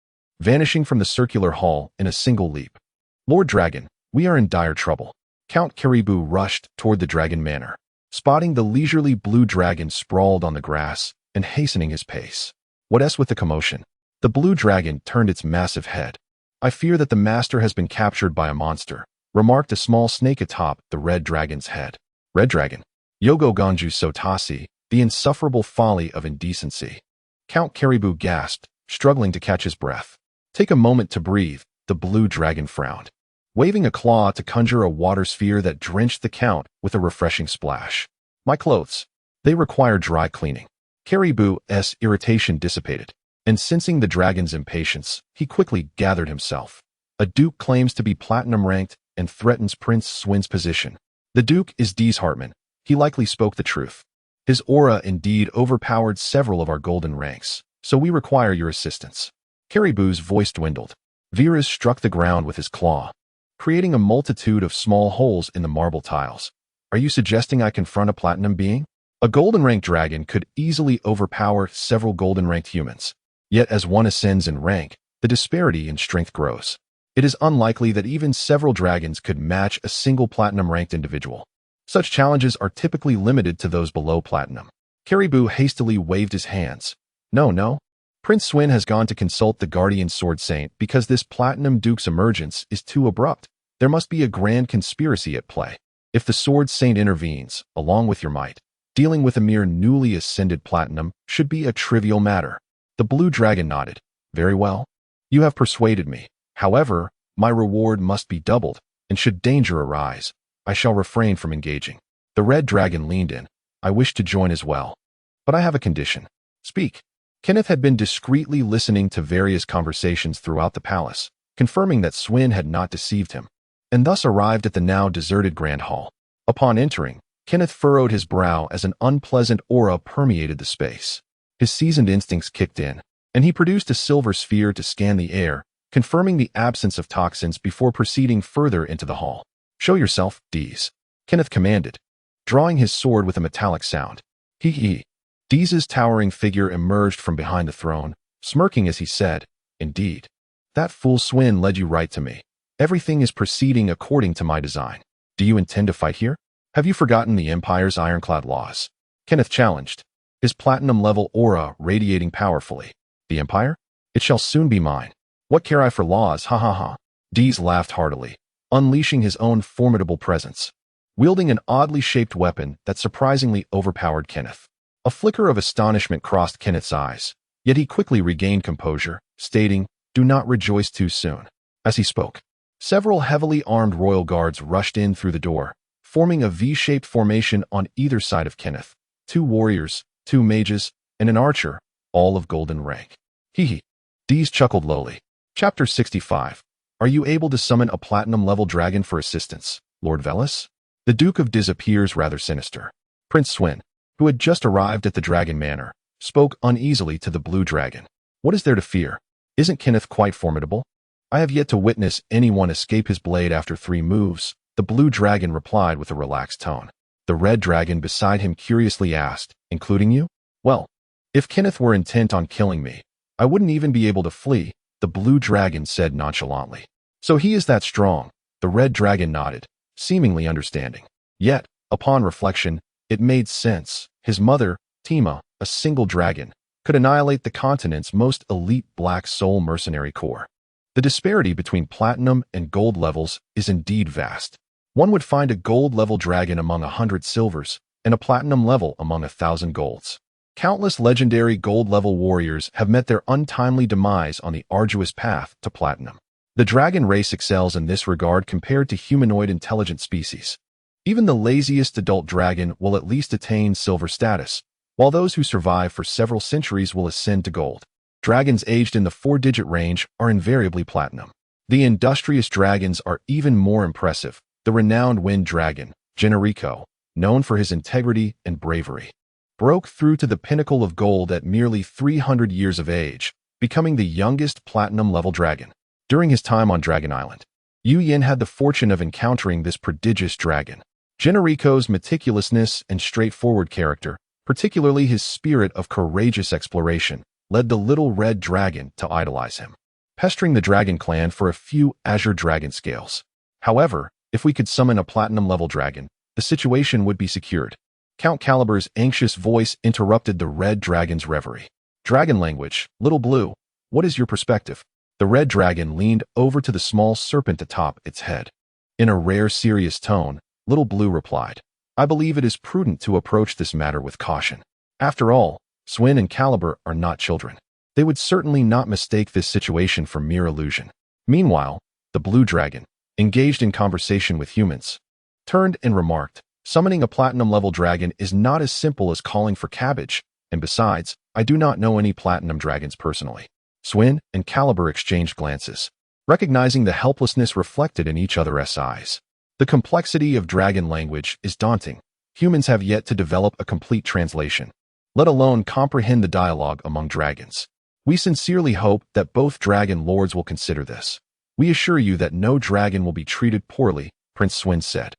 vanishing from the circular hall in a single leap. Lord Dragon, we are in dire trouble. Count Caribou rushed toward the Dragon Manor, spotting the leisurely blue dragon sprawled on the grass and hastening his pace. What's with the commotion? The blue dragon turned its massive head. I fear that the master has been captured by a monster, remarked a small snake atop the red dragon's head. Red dragon. Yogo Ganju Sotasi, the insufferable folly of indecency. Count Caribou gasped, struggling to catch his breath. Take a moment to breathe, the blue dragon frowned, waving a claw to conjure a water sphere that drenched the count with a refreshing splash. My clothes. They require dry cleaning. Caribou's irritation dissipated, and sensing the dragon's impatience, he quickly gathered himself. A duke claims to be platinum-ranked and threatens Prince Swin's position. The duke is Dees Hartman. He likely spoke the truth. His aura indeed overpowered several of our golden ranks, so we require your assistance. Caribou's voice dwindled. Viras struck the ground with his claw, creating a multitude of small holes in the marble tiles. Are you suggesting I confront a platinum being? A golden-ranked dragon could easily overpower several golden-ranked humans. Yet as one ascends in rank, the disparity in strength grows. It is unlikely that even several dragons could match a single platinum-ranked individual. Such challenges are typically limited to those below platinum. Caribou hastily waved his hands. No. Prince Swin has gone to consult the Guardian Sword Saint because this platinum duke's emergence is too abrupt. There must be a grand conspiracy at play. If the Sword Saint intervenes, along with your might, dealing with a mere newly ascended platinum should be a trivial matter. The blue dragon nodded. Very well. You have persuaded me. However, my reward must be doubled, and should danger arise, I shall refrain from engaging. The red dragon leaned in. I wish to join as well. But I have a condition. Speak. Kenneth had been discreetly listening to various conversations throughout the palace, confirming that Swin had not deceived him, and thus arrived at the now deserted Grand Hall. Upon entering, Kenneth furrowed his brow as an unpleasant aura permeated the space. His seasoned instincts kicked in, and he produced a silver sphere to scan the air, confirming the absence of toxins before proceeding further into the hall. Show yourself, Dees, Kenneth commanded, drawing his sword with a metallic sound. Hee. Dees's towering figure emerged from behind the throne, smirking as he said, Indeed. That fool Swin led you right to me. Everything is proceeding according to my design. Do you intend to fight here? Have you forgotten the Empire's ironclad laws? Kenneth challenged, his platinum-level aura radiating powerfully. The Empire? It shall soon be mine. What care I for laws, ha ha ha. Dees laughed heartily, unleashing his own formidable presence, wielding an oddly shaped weapon that surprisingly overpowered Kenneth. A flicker of astonishment crossed Kenneth's eyes, yet he quickly regained composure, stating, Do not rejoice too soon. As he spoke, Several heavily armed royal guards rushed in through the door, forming a V-shaped formation on either side of Kenneth. 2 warriors, 2 mages, and an archer, all of golden rank. Hee. Dees chuckled lowly. Chapter 65. Are you able to summon a platinum-level dragon for assistance, Lord Velis? The Duke of Diz appears rather sinister. Prince Swin, who had just arrived at the Dragon Manor, spoke uneasily to the blue dragon. What is there to fear? Isn't Kenneth quite formidable? I have yet to witness anyone escape his blade after 3 moves, the blue dragon replied with a relaxed tone. The red dragon beside him curiously asked, including you? Well, if Kenneth were intent on killing me, I wouldn't even be able to flee, the blue dragon said nonchalantly. So he is that strong, the red dragon nodded, seemingly understanding. Yet, upon reflection, it made sense. His mother, Tima, a single dragon, could annihilate the continent's most elite black soul mercenary corps. The disparity between platinum and gold levels is indeed vast. One would find a gold-level dragon among 100 silvers, and a platinum level among 1,000 golds. Countless legendary gold-level warriors have met their untimely demise on the arduous path to platinum. The dragon race excels in this regard compared to humanoid intelligent species. Even the laziest adult dragon will at least attain silver status, while those who survive for several centuries will ascend to gold. Dragons aged in the 4-digit range are invariably platinum. The industrious dragons are even more impressive. The renowned wind dragon, Generico, known for his integrity and bravery, broke through to the pinnacle of gold at merely 300 years of age, becoming the youngest platinum-level dragon. During his time on Dragon Island, Yu Yin had the fortune of encountering this prodigious dragon. Generico's meticulousness and straightforward character, particularly his spirit of courageous exploration, led the little red dragon to idolize him, pestering the dragon clan for a few azure dragon scales. However, if we could summon a platinum-level dragon, the situation would be secured. Count Calibur's anxious voice interrupted the red dragon's reverie. Dragon language, Little Blue, what is your perspective? The red dragon leaned over to the small serpent atop its head. In a rare serious tone, Little Blue replied, I believe it is prudent to approach this matter with caution. After all, Swin and Calibur are not children. They would certainly not mistake this situation for mere illusion. Meanwhile, the blue dragon, engaged in conversation with humans, turned and remarked, summoning a platinum-level dragon is not as simple as calling for cabbage, and besides, I do not know any platinum dragons personally. Swin and Calibur exchanged glances, recognizing the helplessness reflected in each other's eyes. The complexity of dragon language is daunting. Humans have yet to develop a complete translation, let alone comprehend the dialogue among dragons. We sincerely hope that both dragon lords will consider this. We assure you that no dragon will be treated poorly, Prince Swin said,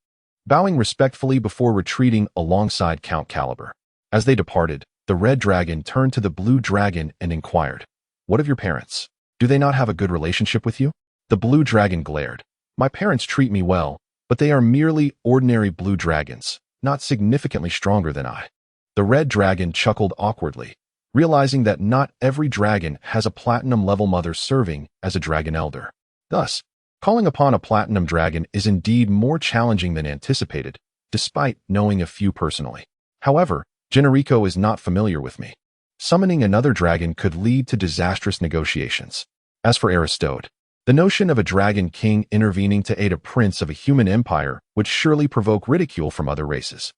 bowing respectfully before retreating alongside Count Calibur. As they departed, the red dragon turned to the blue dragon and inquired, What of your parents? Do they not have a good relationship with you? The blue dragon glared. My parents treat me well, but they are merely ordinary blue dragons, not significantly stronger than I. The red dragon chuckled awkwardly, realizing that not every dragon has a platinum-level mother serving as a dragon elder. Thus, calling upon a platinum dragon is indeed more challenging than anticipated, despite knowing a few personally. However, Generico is not familiar with me. Summoning another dragon could lead to disastrous negotiations. As for Aristode, the notion of a dragon king intervening to aid a prince of a human empire would surely provoke ridicule from other races.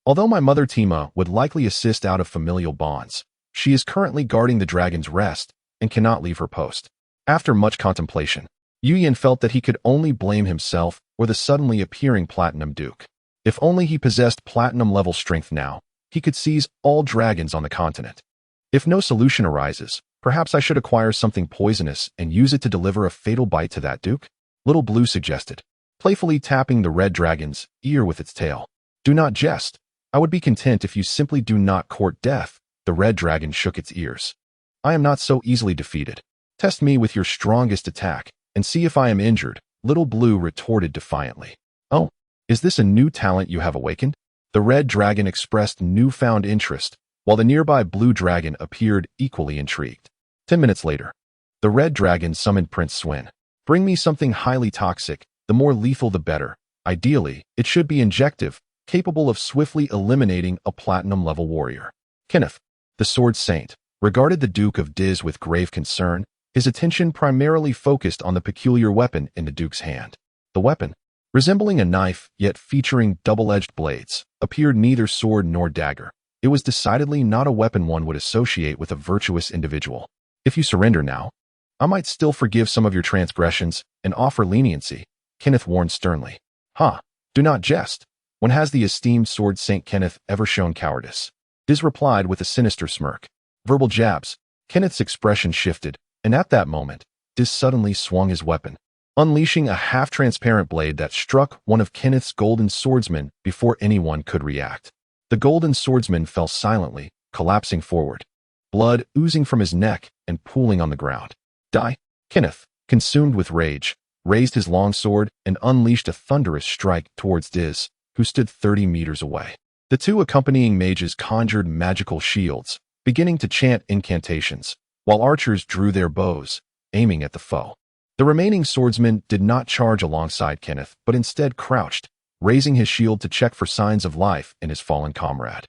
Although my mother Tima would likely assist out of familial bonds, she is currently guarding the dragon's rest and cannot leave her post. After much contemplation, Yu Yin felt that he could only blame himself or the suddenly appearing Platinum Duke. If only he possessed platinum-level strength now, he could seize all dragons on the continent. If no solution arises, perhaps I should acquire something poisonous and use it to deliver a fatal bite to that Duke? Little Blue suggested, playfully tapping the red dragon's ear with its tail. Do not jest. I would be content if you simply do not court death. The red dragon shook its ears. I am not so easily defeated. Test me with your strongest attack, and see if I am injured, Little Blue retorted defiantly. Oh, is this a new talent you have awakened? The red dragon expressed newfound interest, while the nearby blue dragon appeared equally intrigued. 10 minutes later, the red dragon summoned Prince Swin. Bring me something highly toxic, the more lethal the better. Ideally, it should be injective, capable of swiftly eliminating a platinum-level warrior. Kenneth, the Sword Saint, regarded the Duke of Diz with grave concern, his attention primarily focused on the peculiar weapon in the Duke's hand. The weapon, resembling a knife yet featuring double-edged blades, appeared neither sword nor dagger. It was decidedly not a weapon one would associate with a virtuous individual. "If you surrender now, I might still forgive some of your transgressions and offer leniency," Kenneth warned sternly. "Ha! Do not jest. When has the esteemed sword Saint Kenneth ever shown cowardice?" Diz replied with a sinister smirk. Verbal jabs. Kenneth's expression shifted, and at that moment, Diz suddenly swung his weapon, unleashing a half-transparent blade that struck one of Kenneth's golden swordsmen before anyone could react. The golden swordsman fell silently, collapsing forward, blood oozing from his neck and pooling on the ground. "Die!" Kenneth, consumed with rage, raised his long sword and unleashed a thunderous strike towards Diz, who stood 30 meters away. The two accompanying mages conjured magical shields, beginning to chant incantations, while archers drew their bows, aiming at the foe. The remaining swordsman did not charge alongside Kenneth, but instead crouched, raising his shield to check for signs of life in his fallen comrade,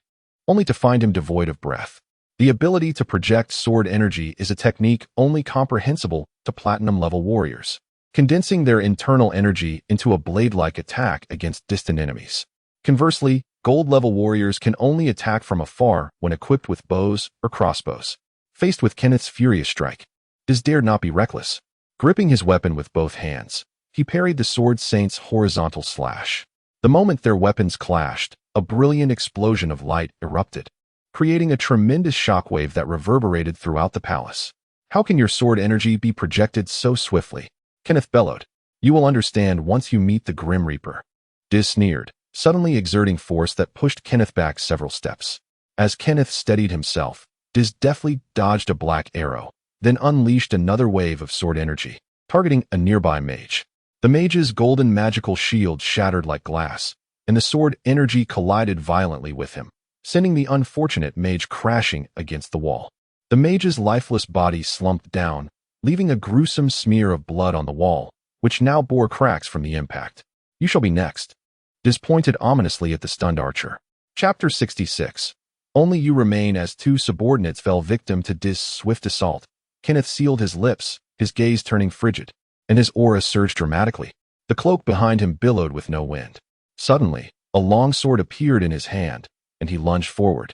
only to find him devoid of breath. The ability to project sword energy is a technique only comprehensible to platinum-level warriors, condensing their internal energy into a blade-like attack against distant enemies. Conversely, gold-level warriors can only attack from afar when equipped with bows or crossbows. Faced with Kenneth's furious strike, Diz dared not be reckless. Gripping his weapon with both hands, he parried the sword saint's horizontal slash. The moment their weapons clashed, a brilliant explosion of light erupted, creating a tremendous shockwave that reverberated throughout the palace. "How can your sword energy be projected so swiftly?" Kenneth bellowed. "You will understand once you meet the Grim Reaper." Diz sneered, suddenly exerting force that pushed Kenneth back several steps. As Kenneth steadied himself, Diz deftly dodged a black arrow, then unleashed another wave of sword energy, targeting a nearby mage. The mage's golden magical shield shattered like glass, and the sword energy collided violently with him, sending the unfortunate mage crashing against the wall. The mage's lifeless body slumped down, leaving a gruesome smear of blood on the wall, which now bore cracks from the impact. "You shall be next." Diz pointed ominously at the stunned archer. Chapter 66. Only you remain as two subordinates fell victim to Diz's swift assault. Kenneth sealed his lips, his gaze turning frigid, and his aura surged dramatically. The cloak behind him billowed with no wind. Suddenly, a long sword appeared in his hand, and he lunged forward,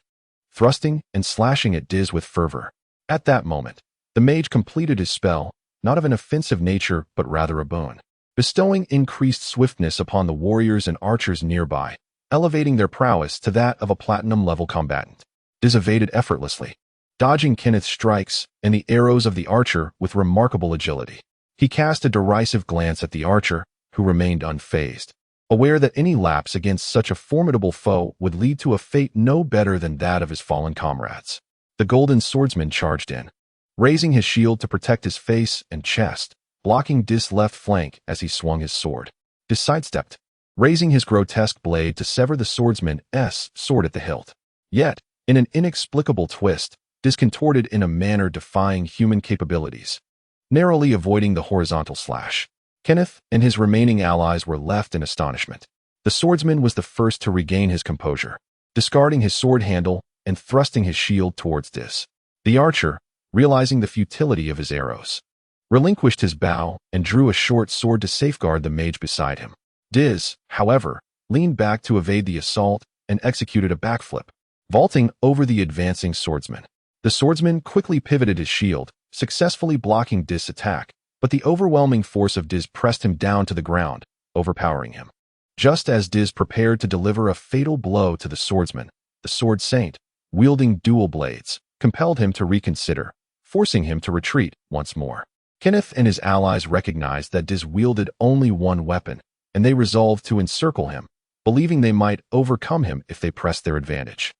thrusting and slashing at Diz with fervor. At that moment, the mage completed his spell, not of an offensive nature but rather a boon, bestowing increased swiftness upon the warriors and archers nearby, elevating their prowess to that of a platinum-level combatant. Diz evaded effortlessly, dodging Kenneth's strikes and the arrows of the archer with remarkable agility. He cast a derisive glance at the archer, who remained unfazed, aware that any lapse against such a formidable foe would lead to a fate no better than that of his fallen comrades. The golden swordsman charged in, raising his shield to protect his face and chest, blocking Diz's left flank as he swung his sword. Diz sidestepped, raising his grotesque blade to sever the swordsman's sword at the hilt. Yet, in an inexplicable twist, Diz contorted in a manner defying human capabilities, narrowly avoiding the horizontal slash. Kenneth and his remaining allies were left in astonishment. The swordsman was the first to regain his composure, discarding his sword handle and thrusting his shield towards Diz. The archer, realizing the futility of his arrows, relinquished his bow and drew a short sword to safeguard the mage beside him. Diz, however, leaned back to evade the assault and executed a backflip, vaulting over the advancing swordsman. The swordsman quickly pivoted his shield, successfully blocking Diz's attack, but the overwhelming force of Diz pressed him down to the ground, overpowering him. Just as Diz prepared to deliver a fatal blow to the swordsman, the sword saint, wielding dual blades, compelled him to reconsider, forcing him to retreat once more. Kenneth and his allies recognized that Diz wielded only one weapon, and they resolved to encircle him, believing they might overcome him if they pressed their advantage.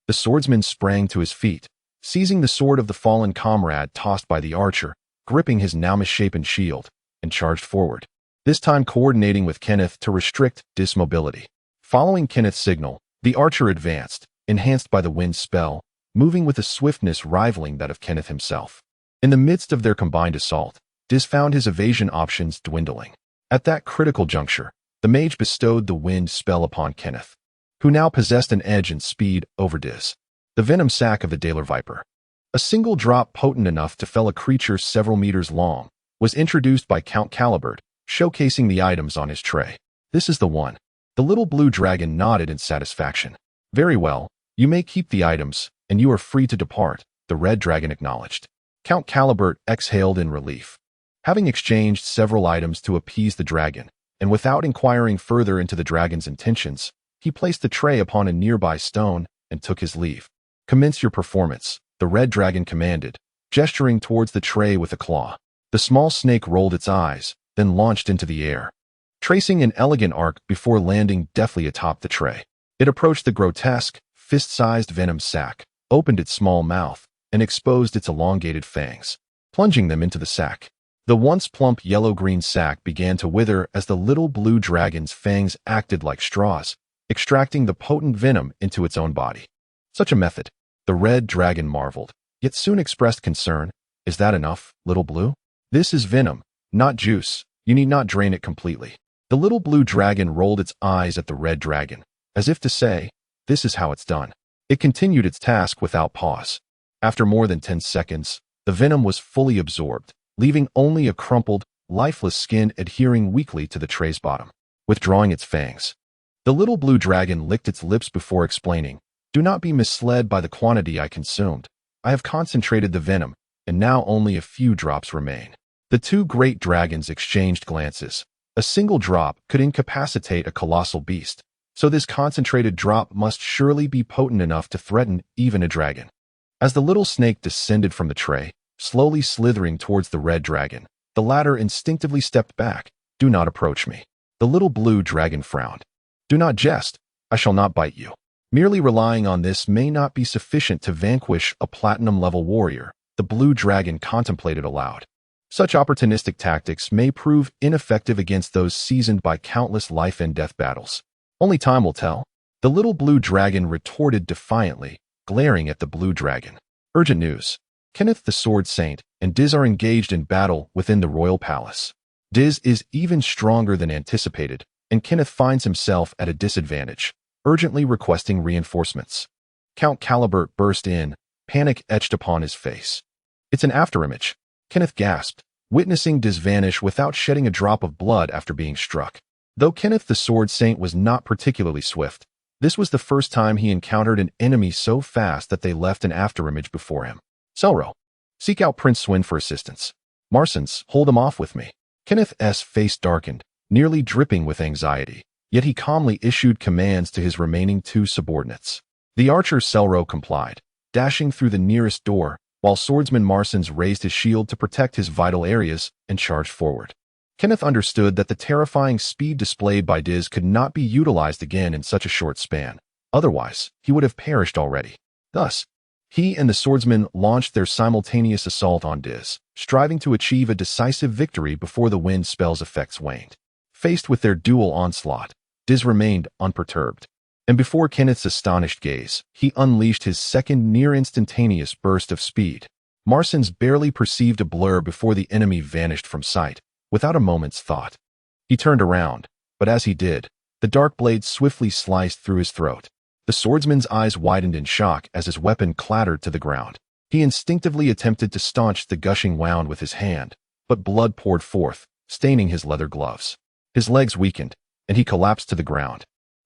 The swordsman sprang to his feet, seizing the sword of the fallen comrade tossed by the archer, gripping his now misshapen shield, and charged forward, this time coordinating with Kenneth to restrict Diz's mobility. Following Kenneth's signal, the archer advanced, enhanced by the wind spell, moving with a swiftness rivaling that of Kenneth himself. In the midst of their combined assault, Diz found his evasion options dwindling. At that critical juncture, the mage bestowed the wind spell upon Kenneth, who now possessed an edge in speed over Diz. The venom sac of the Daler Viper. A single drop potent enough to fell a creature several meters long was introduced by Count Calibert, showcasing the items on his tray. This is the one. The little blue dragon nodded in satisfaction. Very well, you may keep the items, and you are free to depart, the red dragon acknowledged. Count Calibert exhaled in relief. Having exchanged several items to appease the dragon, and without inquiring further into the dragon's intentions, he placed the tray upon a nearby stone and took his leave. Commence your performance, the red dragon commanded, gesturing towards the tray with a claw. The small snake rolled its eyes, then launched into the air, tracing an elegant arc before landing deftly atop the tray. It approached the grotesque, fist-sized venom sac, opened its small mouth, and exposed its elongated fangs, plunging them into the sac. The once plump yellow-green sac began to wither as the little blue dragon's fangs acted like straws, extracting the potent venom into its own body. Such a method, the red dragon marveled, yet soon expressed concern. Is that enough, little blue? This is venom, not juice. You need not drain it completely. The little blue dragon rolled its eyes at the red dragon, as if to say, this is how it's done. It continued its task without pause. After more than 10 seconds, the venom was fully absorbed, leaving only a crumpled, lifeless skin adhering weakly to the tray's bottom. Withdrawing its fangs, the little blue dragon licked its lips before explaining, do not be misled by the quantity I consumed. I have concentrated the venom, and now only a few drops remain. The two great dragons exchanged glances. A single drop could incapacitate a colossal beast, so this concentrated drop must surely be potent enough to threaten even a dragon. As the little snake descended from the tray, slowly slithering towards the red dragon, the latter instinctively stepped back. Do not approach me. The little blue dragon frowned. Do not jest. I shall not bite you. Merely relying on this may not be sufficient to vanquish a platinum-level warrior, the blue dragon contemplated aloud. Such opportunistic tactics may prove ineffective against those seasoned by countless life-and-death battles. Only time will tell. The little blue dragon retorted defiantly, glaring at the blue dragon. Urgent news. Kenneth the Sword Saint and Diz are engaged in battle within the royal palace. Diz is even stronger than anticipated, and Kenneth finds himself at a disadvantage, urgently requesting reinforcements. Count Calibert burst in, panic etched upon his face. It's an afterimage, Kenneth gasped, witnessing Diz vanish without shedding a drop of blood after being struck. Though Kenneth the Sword Saint was not particularly swift, this was the first time he encountered an enemy so fast that they left an afterimage before him. Selro, seek out Prince Swin for assistance. Marsons, hold him off with me. Kenneth's face darkened, nearly dripping with anxiety, yet he calmly issued commands to his remaining two subordinates. The archer Selro complied, dashing through the nearest door, while swordsman Marsons raised his shield to protect his vital areas and charged forward. Kenneth understood that the terrifying speed displayed by Diz could not be utilized again in such a short span. Otherwise, he would have perished already. Thus, he and the swordsman launched their simultaneous assault on Diz, striving to achieve a decisive victory before the wind spell's effects waned. Faced with their dual onslaught, Diz remained unperturbed. And before Kenneth's astonished gaze, he unleashed his second near-instantaneous burst of speed. Marsons barely perceived a blur before the enemy vanished from sight, without a moment's thought. He turned around, but as he did, the dark blade swiftly sliced through his throat. The swordsman's eyes widened in shock as his weapon clattered to the ground. He instinctively attempted to staunch the gushing wound with his hand, but blood poured forth, staining his leather gloves. His legs weakened, and he collapsed to the ground,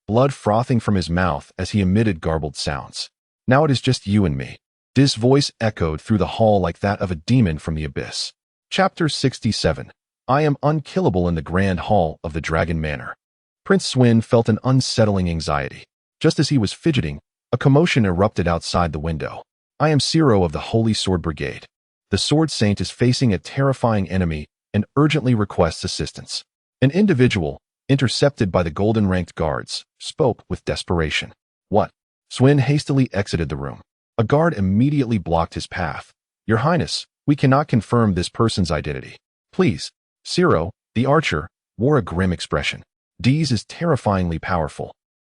blood frothing from his mouth as he emitted garbled sounds. Now it is just you and me. Diz's voice echoed through the hall like that of a demon from the abyss. Chapter 67. I am unkillable in the grand hall of the Dragon Manor. Prince Swin felt an unsettling anxiety. Just as he was fidgeting, a commotion erupted outside the window. I am Ciro of the Holy Sword Brigade. The Sword Saint is facing a terrifying enemy and urgently requests assistance. An individual, intercepted by the golden-ranked guards, spoke with desperation. What? Swin hastily exited the room. A guard immediately blocked his path. Your Highness, we cannot confirm this person's identity. Please. Ciro, the archer, wore a grim expression. Diz is terrifyingly powerful,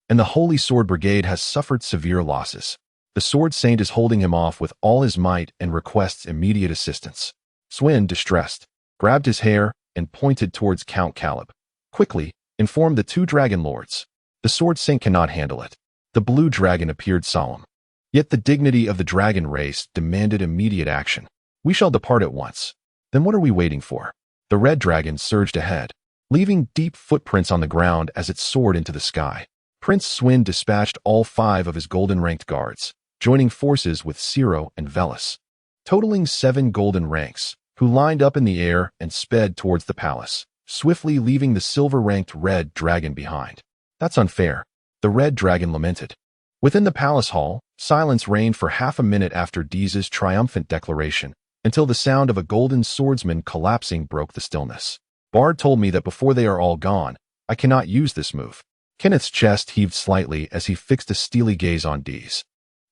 and the Holy Sword Brigade has suffered severe losses. The Sword Saint is holding him off with all his might and requests immediate assistance. Swin, distressed, grabbed his hair and pointed towards Count Calib. Quickly, informed the two dragon lords. The Sword Saint cannot handle it. The blue dragon appeared solemn. Yet the dignity of the dragon race demanded immediate action. We shall depart at once. Then what are we waiting for? The red dragon surged ahead, leaving deep footprints on the ground as it soared into the sky. Prince Swin dispatched all 5 of his golden-ranked guards, joining forces with Ciro and Velis, totaling 7 golden ranks, who lined up in the air and sped towards the palace, swiftly leaving the silver-ranked red dragon behind. That's unfair, the red dragon lamented. Within the palace hall, silence reigned for half a minute after Dee's triumphant declaration, until the sound of a golden swordsman collapsing broke the stillness. Bard told me that before they are all gone, I cannot use this move. Kenneth's chest heaved slightly as he fixed a steely gaze on Dee's.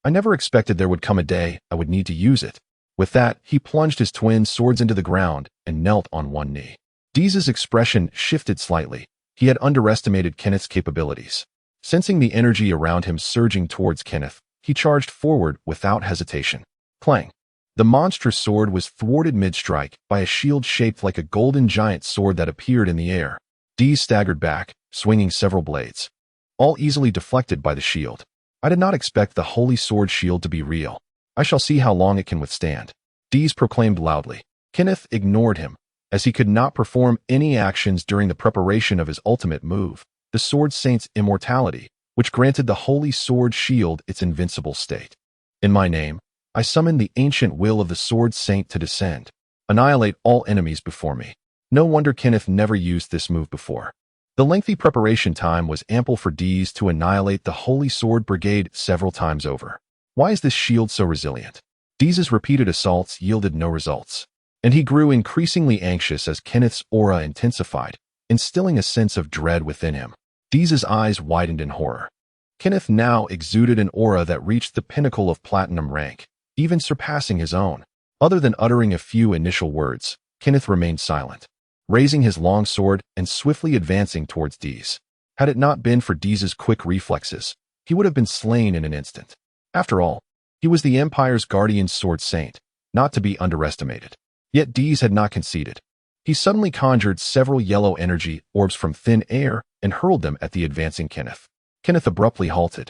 I never expected there would come a day I would need to use it. With that, he plunged his twin swords into the ground and knelt on one knee. Dee's expression shifted slightly. He had underestimated Kenneth's capabilities. Sensing the energy around him surging towards Kenneth, he charged forward without hesitation. Clang! The monstrous sword was thwarted mid-strike by a shield shaped like a golden giant sword that appeared in the air. Dee's staggered back, swinging several blades, all easily deflected by the shield. I did not expect the holy sword shield to be real. I shall see how long it can withstand. Dee's proclaimed loudly. Kenneth ignored him, as he could not perform any actions during the preparation of his ultimate move, the Sword Saint's immortality, which granted the holy sword shield its invincible state. In my name, I summon the ancient will of the Sword Saint to descend, annihilate all enemies before me. No wonder Kenneth never used this move before. The lengthy preparation time was ample for Dee's to annihilate the Holy Sword Brigade several times over. Why is this shield so resilient? Dee's repeated assaults yielded no results, and he grew increasingly anxious as Kenneth's aura intensified, instilling a sense of dread within him. Dee's eyes widened in horror. Kenneth now exuded an aura that reached the pinnacle of platinum rank, even surpassing his own. Other than uttering a few initial words, Kenneth remained silent, raising his long sword and swiftly advancing towards Dee's. Had it not been for Dee's quick reflexes, he would have been slain in an instant. After all, he was the Empire's guardian sword saint, not to be underestimated. Yet Dee's had not conceded. He suddenly conjured several yellow energy orbs from thin air and hurled them at the advancing Kenneth. Kenneth abruptly halted,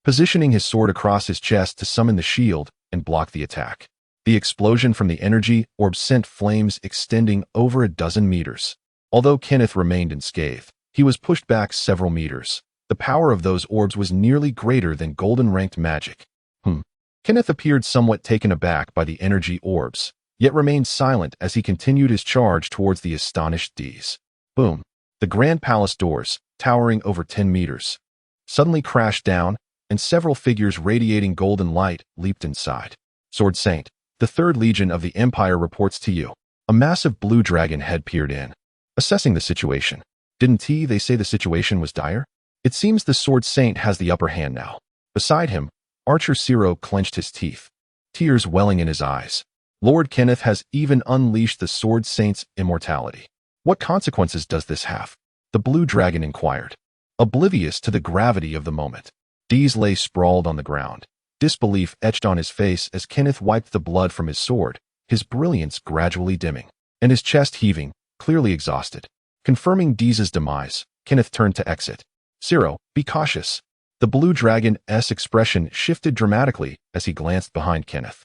positioning his sword across his chest to summon the shield and block the attack. The explosion from the energy orb sent flames extending over a dozen meters. Although Kenneth remained unscathed, he was pushed back several meters. The power of those orbs was nearly greater than golden-ranked magic. Kenneth appeared somewhat taken aback by the energy orbs, yet remained silent as he continued his charge towards the astonished Dee's. Boom! The Grand Palace doors, towering over 10 meters, suddenly crashed down, and several figures radiating golden light leaped inside. Sword Saint, the 3rd Legion of the Empire reports to you. A massive blue dragon head peered in, assessing the situation. Didn't they say the situation was dire? It seems the Sword Saint has the upper hand now. Beside him, Archer Ciro clenched his teeth, tears welling in his eyes. Lord Kenneth has even unleashed the Sword Saint's immortality. What consequences does this have? The blue dragon inquired, oblivious to the gravity of the moment. Dee's lay sprawled on the ground, disbelief etched on his face as Kenneth wiped the blood from his sword, his brilliance gradually dimming, and his chest heaving, clearly exhausted. Confirming Dee's demise, Kenneth turned to exit. Ciro, be cautious. The blue dragon's expression shifted dramatically as he glanced behind Kenneth.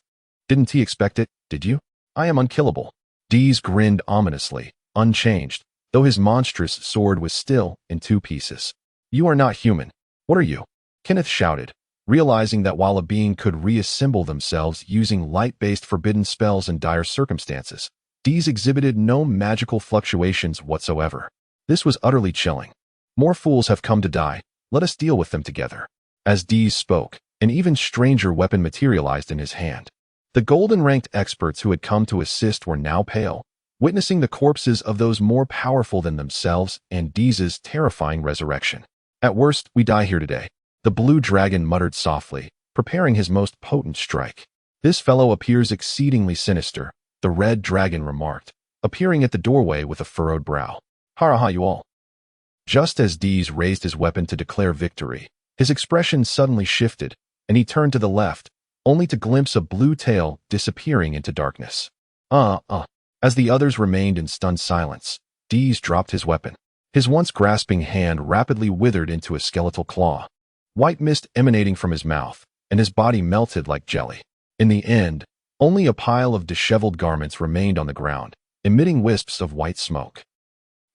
Didn't he expect it, did you? I am unkillable. Dee's grinned ominously, unchanged, though his monstrous sword was still in 2 pieces. You are not human. What are you? Kenneth shouted, realizing that while a being could reassemble themselves using light-based forbidden spells in dire circumstances, Dee's exhibited no magical fluctuations whatsoever. This was utterly chilling. More fools have come to die. Let us deal with them together. As Dee's spoke, an even stranger weapon materialized in his hand. The golden-ranked experts who had come to assist were now pale, witnessing the corpses of those more powerful than themselves and Dee's terrifying resurrection. At worst, we die here today. The blue dragon muttered softly, preparing his most potent strike. This fellow appears exceedingly sinister, the red dragon remarked, appearing at the doorway with a furrowed brow. Ha you all. Just as Dee's raised his weapon to declare victory, his expression suddenly shifted, and he turned to the left, only to glimpse a blue tail disappearing into darkness. As the others remained in stunned silence, Dee's dropped his weapon. His once grasping hand rapidly withered into a skeletal claw. White mist emanating from his mouth, and his body melted like jelly. In the end, only a pile of disheveled garments remained on the ground, emitting wisps of white smoke.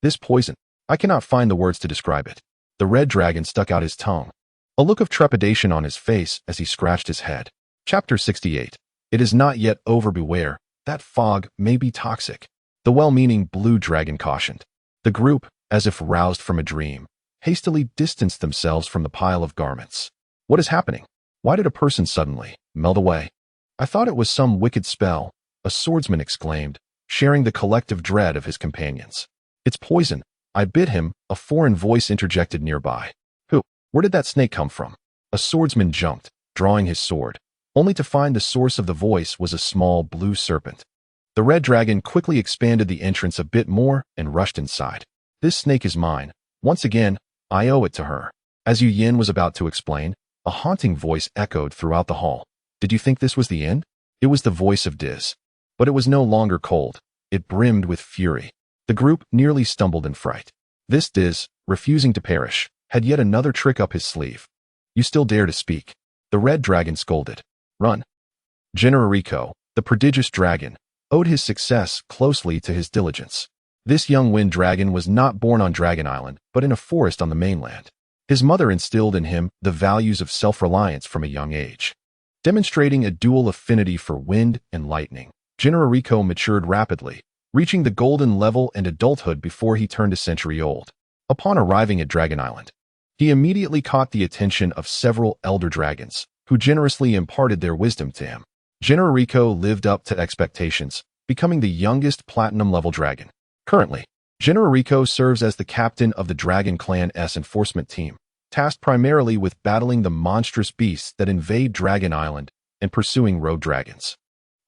This poison, I cannot find the words to describe it. The red dragon stuck out his tongue, a look of trepidation on his face as he scratched his head. Chapter 68. It is not yet over. Beware, that fog may be toxic. The well-meaning blue dragon cautioned. The group, as if roused from a dream, hastily distanced themselves from the pile of garments. What is happening? Why did a person suddenly melt away? I thought it was some wicked spell, a swordsman exclaimed, sharing the collective dread of his companions. It's poison. I bit him, a foreign voice interjected nearby. Who? Where did that snake come from? A swordsman jumped, drawing his sword, only to find the source of the voice was a small blue serpent. The red dragon quickly expanded the entrance a bit more and rushed inside. This snake is mine. Once again, I owe it to her. As Yu Yin was about to explain, a haunting voice echoed throughout the hall. Did you think this was the end? It was the voice of Diz. But it was no longer cold. It brimmed with fury. The group nearly stumbled in fright. This Diz, refusing to perish, had yet another trick up his sleeve. You still dare to speak? The red dragon scolded. Run. Generarico, the prodigious dragon, owed his success closely to his diligence. This young wind dragon was not born on Dragon Island, but in a forest on the mainland. His mother instilled in him the values of self-reliance from a young age. Demonstrating a dual affinity for wind and lightning, Generarico matured rapidly, reaching the golden level and adulthood before he turned a century old. Upon arriving at Dragon Island, he immediately caught the attention of several elder dragons, who generously imparted their wisdom to him. Generarico lived up to expectations, becoming the youngest platinum-level dragon. Currently, Generarico serves as the captain of the Dragon Clan's enforcement team, tasked primarily with battling the monstrous beasts that invade Dragon Island and pursuing rogue dragons.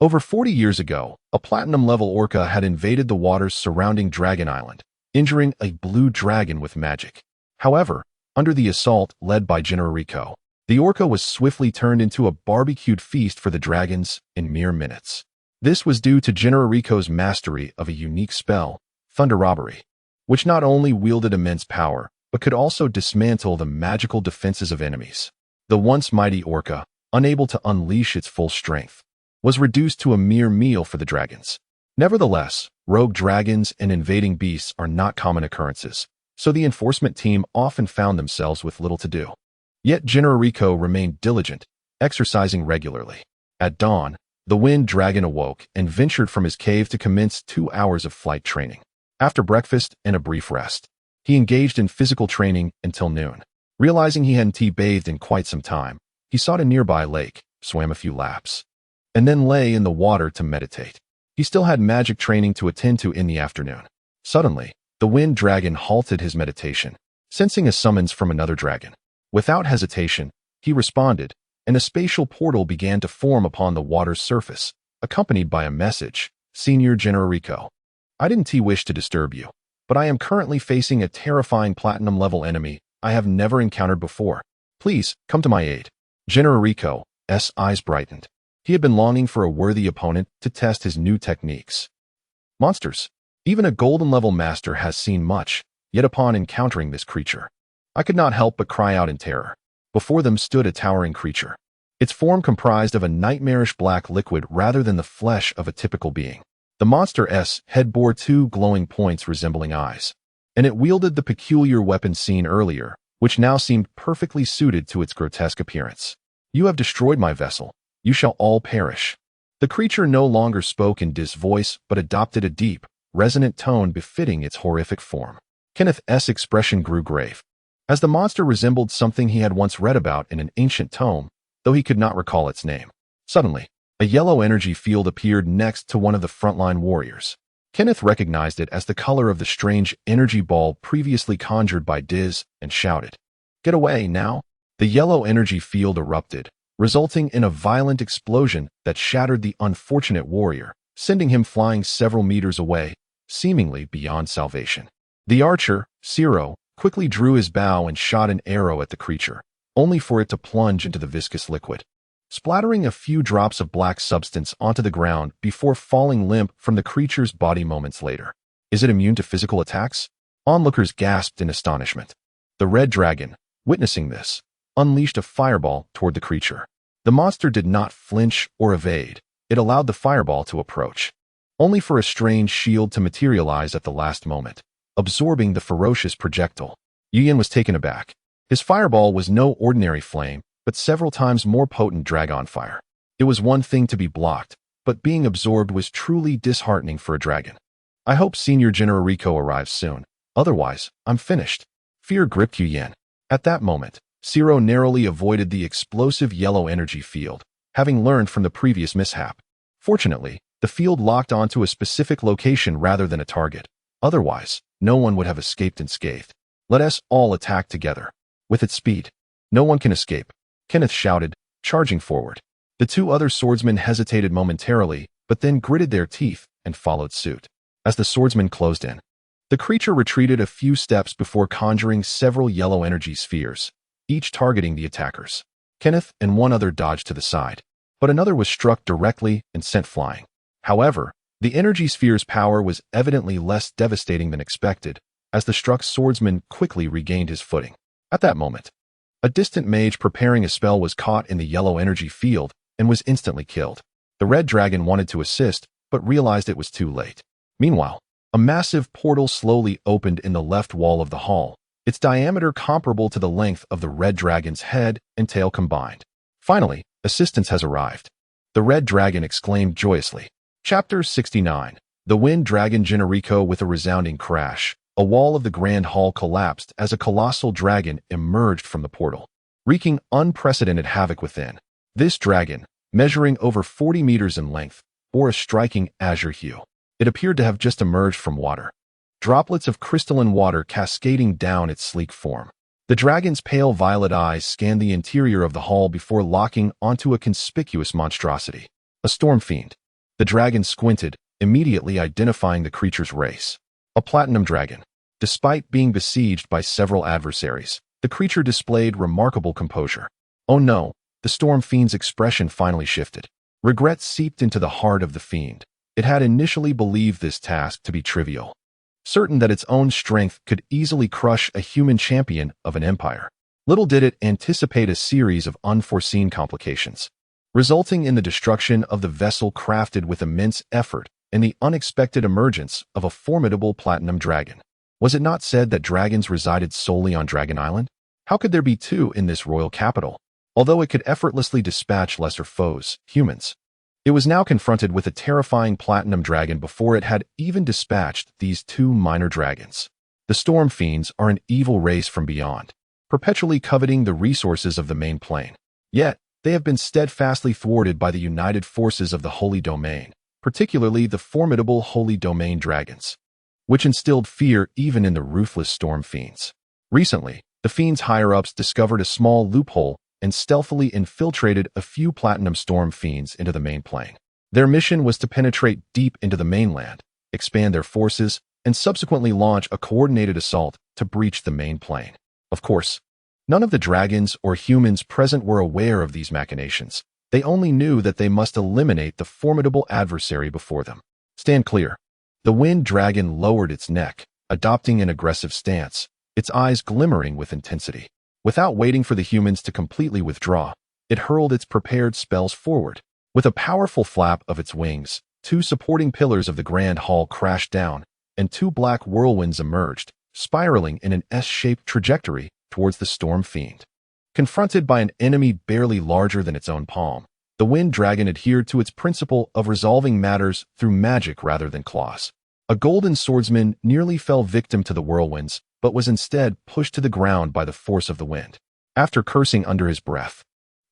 Over 40 years ago, a platinum-level orca had invaded the waters surrounding Dragon Island, injuring a blue dragon with magic. However, under the assault led by Generarico, the orca was swiftly turned into a barbecued feast for the dragons in mere minutes. This was due to Generarico's mastery of a unique spell, Thunder Robbery, which not only wielded immense power, but could also dismantle the magical defenses of enemies. The once mighty orca, unable to unleash its full strength, was reduced to a mere meal for the dragons. Nevertheless, rogue dragons and invading beasts are not common occurrences, so the enforcement team often found themselves with little to do. Yet Generarico remained diligent, exercising regularly. At dawn, the wind dragon awoke and ventured from his cave to commence 2 hours of flight training. After breakfast and a brief rest, he engaged in physical training until noon. Realizing he hadn't bathed in quite some time, he sought a nearby lake, swam a few laps, and then lay in the water to meditate. He still had magic training to attend to in the afternoon. Suddenly, the wind dragon halted his meditation, sensing a summons from another dragon. Without hesitation, he responded, and a spatial portal began to form upon the water's surface, accompanied by a message. Senior Generarico, I didn't wish to disturb you, but I am currently facing a terrifying platinum-level enemy I have never encountered before. Please, come to my aid. Generarico's eyes brightened. He had been longing for a worthy opponent to test his new techniques. Monsters. Even a golden-level master has seen much, yet upon encountering this creature, I could not help but cry out in terror. Before them stood a towering creature. Its form comprised of a nightmarish black liquid rather than the flesh of a typical being. The monster's head bore 2 glowing points resembling eyes, and it wielded the peculiar weapon seen earlier, which now seemed perfectly suited to its grotesque appearance. You have destroyed my vessel. You shall all perish. The creature no longer spoke in Diz's voice, but adopted a deep, resonant tone befitting its horrific form. Kenneth's expression grew grave, as the monster resembled something he had once read about in an ancient tome, though he could not recall its name. Suddenly, a yellow energy field appeared next to one of the frontline warriors. Kenneth recognized it as the color of the strange energy ball previously conjured by Diz and shouted, "Get away now!" The yellow energy field erupted, resulting in a violent explosion that shattered the unfortunate warrior, sending him flying several meters away, seemingly beyond salvation. The archer, Ciro, quickly drew his bow and shot an arrow at the creature, only for it to plunge into the viscous liquid, splattering a few drops of black substance onto the ground before falling limp from the creature's body moments later. Is it immune to physical attacks? Onlookers gasped in astonishment. The red dragon, witnessing this, unleashed a fireball toward the creature. The monster did not flinch or evade. It allowed the fireball to approach, only for a strange shield to materialize at the last moment, absorbing the ferocious projectile. Yin was taken aback. His fireball was no ordinary flame, but several times more potent dragon fire. It was one thing to be blocked, but being absorbed was truly disheartening for a dragon. I hope Senior General Rico arrives soon. Otherwise, I'm finished. Fear gripped Yin. At that moment, Zero narrowly avoided the explosive yellow energy field, having learned from the previous mishap. Fortunately, the field locked onto a specific location rather than a target. Otherwise, no one would have escaped unscathed. Let us all attack together. With its speed, no one can escape, Kenneth shouted, charging forward. The two other swordsmen hesitated momentarily, but then gritted their teeth and followed suit. As the swordsman closed in, the creature retreated a few steps before conjuring several yellow energy spheres, each targeting the attackers. Kenneth and one other dodged to the side, but another was struck directly and sent flying. However, the energy sphere's power was evidently less devastating than expected, as the struck swordsman quickly regained his footing. At that moment, a distant mage preparing a spell was caught in the yellow energy field and was instantly killed. The red dragon wanted to assist, but realized it was too late. Meanwhile, a massive portal slowly opened in the left wall of the hall, its diameter comparable to the length of the red dragon's head and tail combined. Finally, assistance has arrived. The red dragon exclaimed joyously. Chapter 69. The Wind Dragon Generico. With a resounding crash, a wall of the grand hall collapsed as a colossal dragon emerged from the portal, wreaking unprecedented havoc within. This dragon, measuring over 40 meters in length, bore a striking azure hue. It appeared to have just emerged from water, droplets of crystalline water cascading down its sleek form. The dragon's pale violet eyes scanned the interior of the hall before locking onto a conspicuous monstrosity. A storm fiend. The dragon squinted, immediately identifying the creature's race. A platinum dragon. Despite being besieged by several adversaries, the creature displayed remarkable composure. Oh no, the storm fiend's expression finally shifted. Regret seeped into the heart of the fiend. It had initially believed this task to be trivial, certain that its own strength could easily crush a human champion of an empire. Little did it anticipate a series of unforeseen complications, resulting in the destruction of the vessel crafted with immense effort and the unexpected emergence of a formidable platinum dragon. Was it not said that dragons resided solely on Dragon Island? How could there be two in this royal capital? Although it could effortlessly dispatch lesser foes, humans, it was now confronted with a terrifying platinum dragon before it had even dispatched these two minor dragons. The storm fiends are an evil race from beyond, perpetually coveting the resources of the main plane. Yet, they have been steadfastly thwarted by the united forces of the Holy Domain, particularly the formidable Holy Domain dragons, which instilled fear even in the ruthless storm fiends. Recently, the fiends' higher-ups discovered a small loophole and stealthily infiltrated a few platinum storm fiends into the main plane. Their mission was to penetrate deep into the mainland, expand their forces, and subsequently launch a coordinated assault to breach the main plane. Of course, none of the dragons or humans present were aware of these machinations. They only knew that they must eliminate the formidable adversary before them. Stand clear. The wind dragon lowered its neck, adopting an aggressive stance, its eyes glimmering with intensity. Without waiting for the humans to completely withdraw, it hurled its prepared spells forward. With a powerful flap of its wings, two supporting pillars of the grand hall crashed down, and two black whirlwinds emerged, spiraling in an S-shaped trajectory towards the storm fiend. Confronted by an enemy barely larger than its own palm, the wind dragon adhered to its principle of resolving matters through magic rather than claws. A golden swordsman nearly fell victim to the whirlwinds, but was instead pushed to the ground by the force of the wind. After cursing under his breath,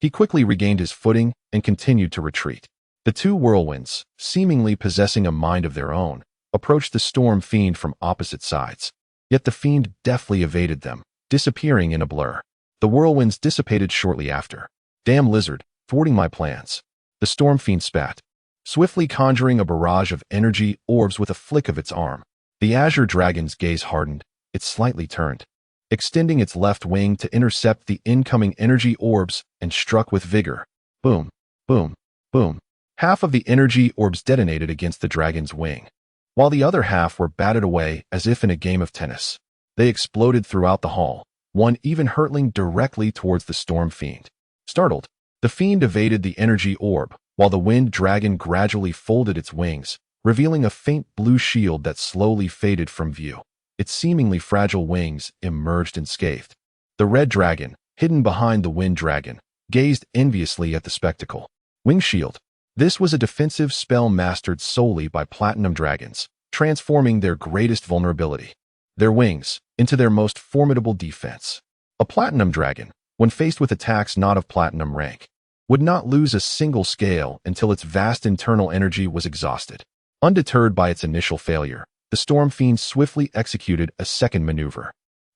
he quickly regained his footing and continued to retreat. The two whirlwinds, seemingly possessing a mind of their own, approached the storm fiend from opposite sides. Yet the fiend deftly evaded them, disappearing in a blur. The whirlwinds dissipated shortly after. Damn lizard, thwarting my plans. The storm fiend spat, swiftly conjuring a barrage of energy orbs with a flick of its arm. The azure dragon's gaze hardened. It slightly turned, extending its left wing to intercept the incoming energy orbs and struck with vigor. Boom, boom, boom. Half of the energy orbs detonated against the dragon's wing, while the other half were batted away as if in a game of tennis. They exploded throughout the hall, one even hurtling directly towards the storm fiend. Startled, The fiend evaded the energy orb, while the wind dragon gradually folded its wings, revealing a faint blue shield that slowly faded from view. Its seemingly fragile wings emerged unscathed. The red dragon, hidden behind the wind dragon, gazed enviously at the spectacle. Wing shield. This was a defensive spell mastered solely by platinum dragons, transforming their greatest vulnerability, their wings, into their most formidable defense. A platinum dragon, when faced with attacks not of platinum rank, would not lose a single scale until its vast internal energy was exhausted. Undeterred by its initial failure, the Storm Fiend swiftly executed a second maneuver.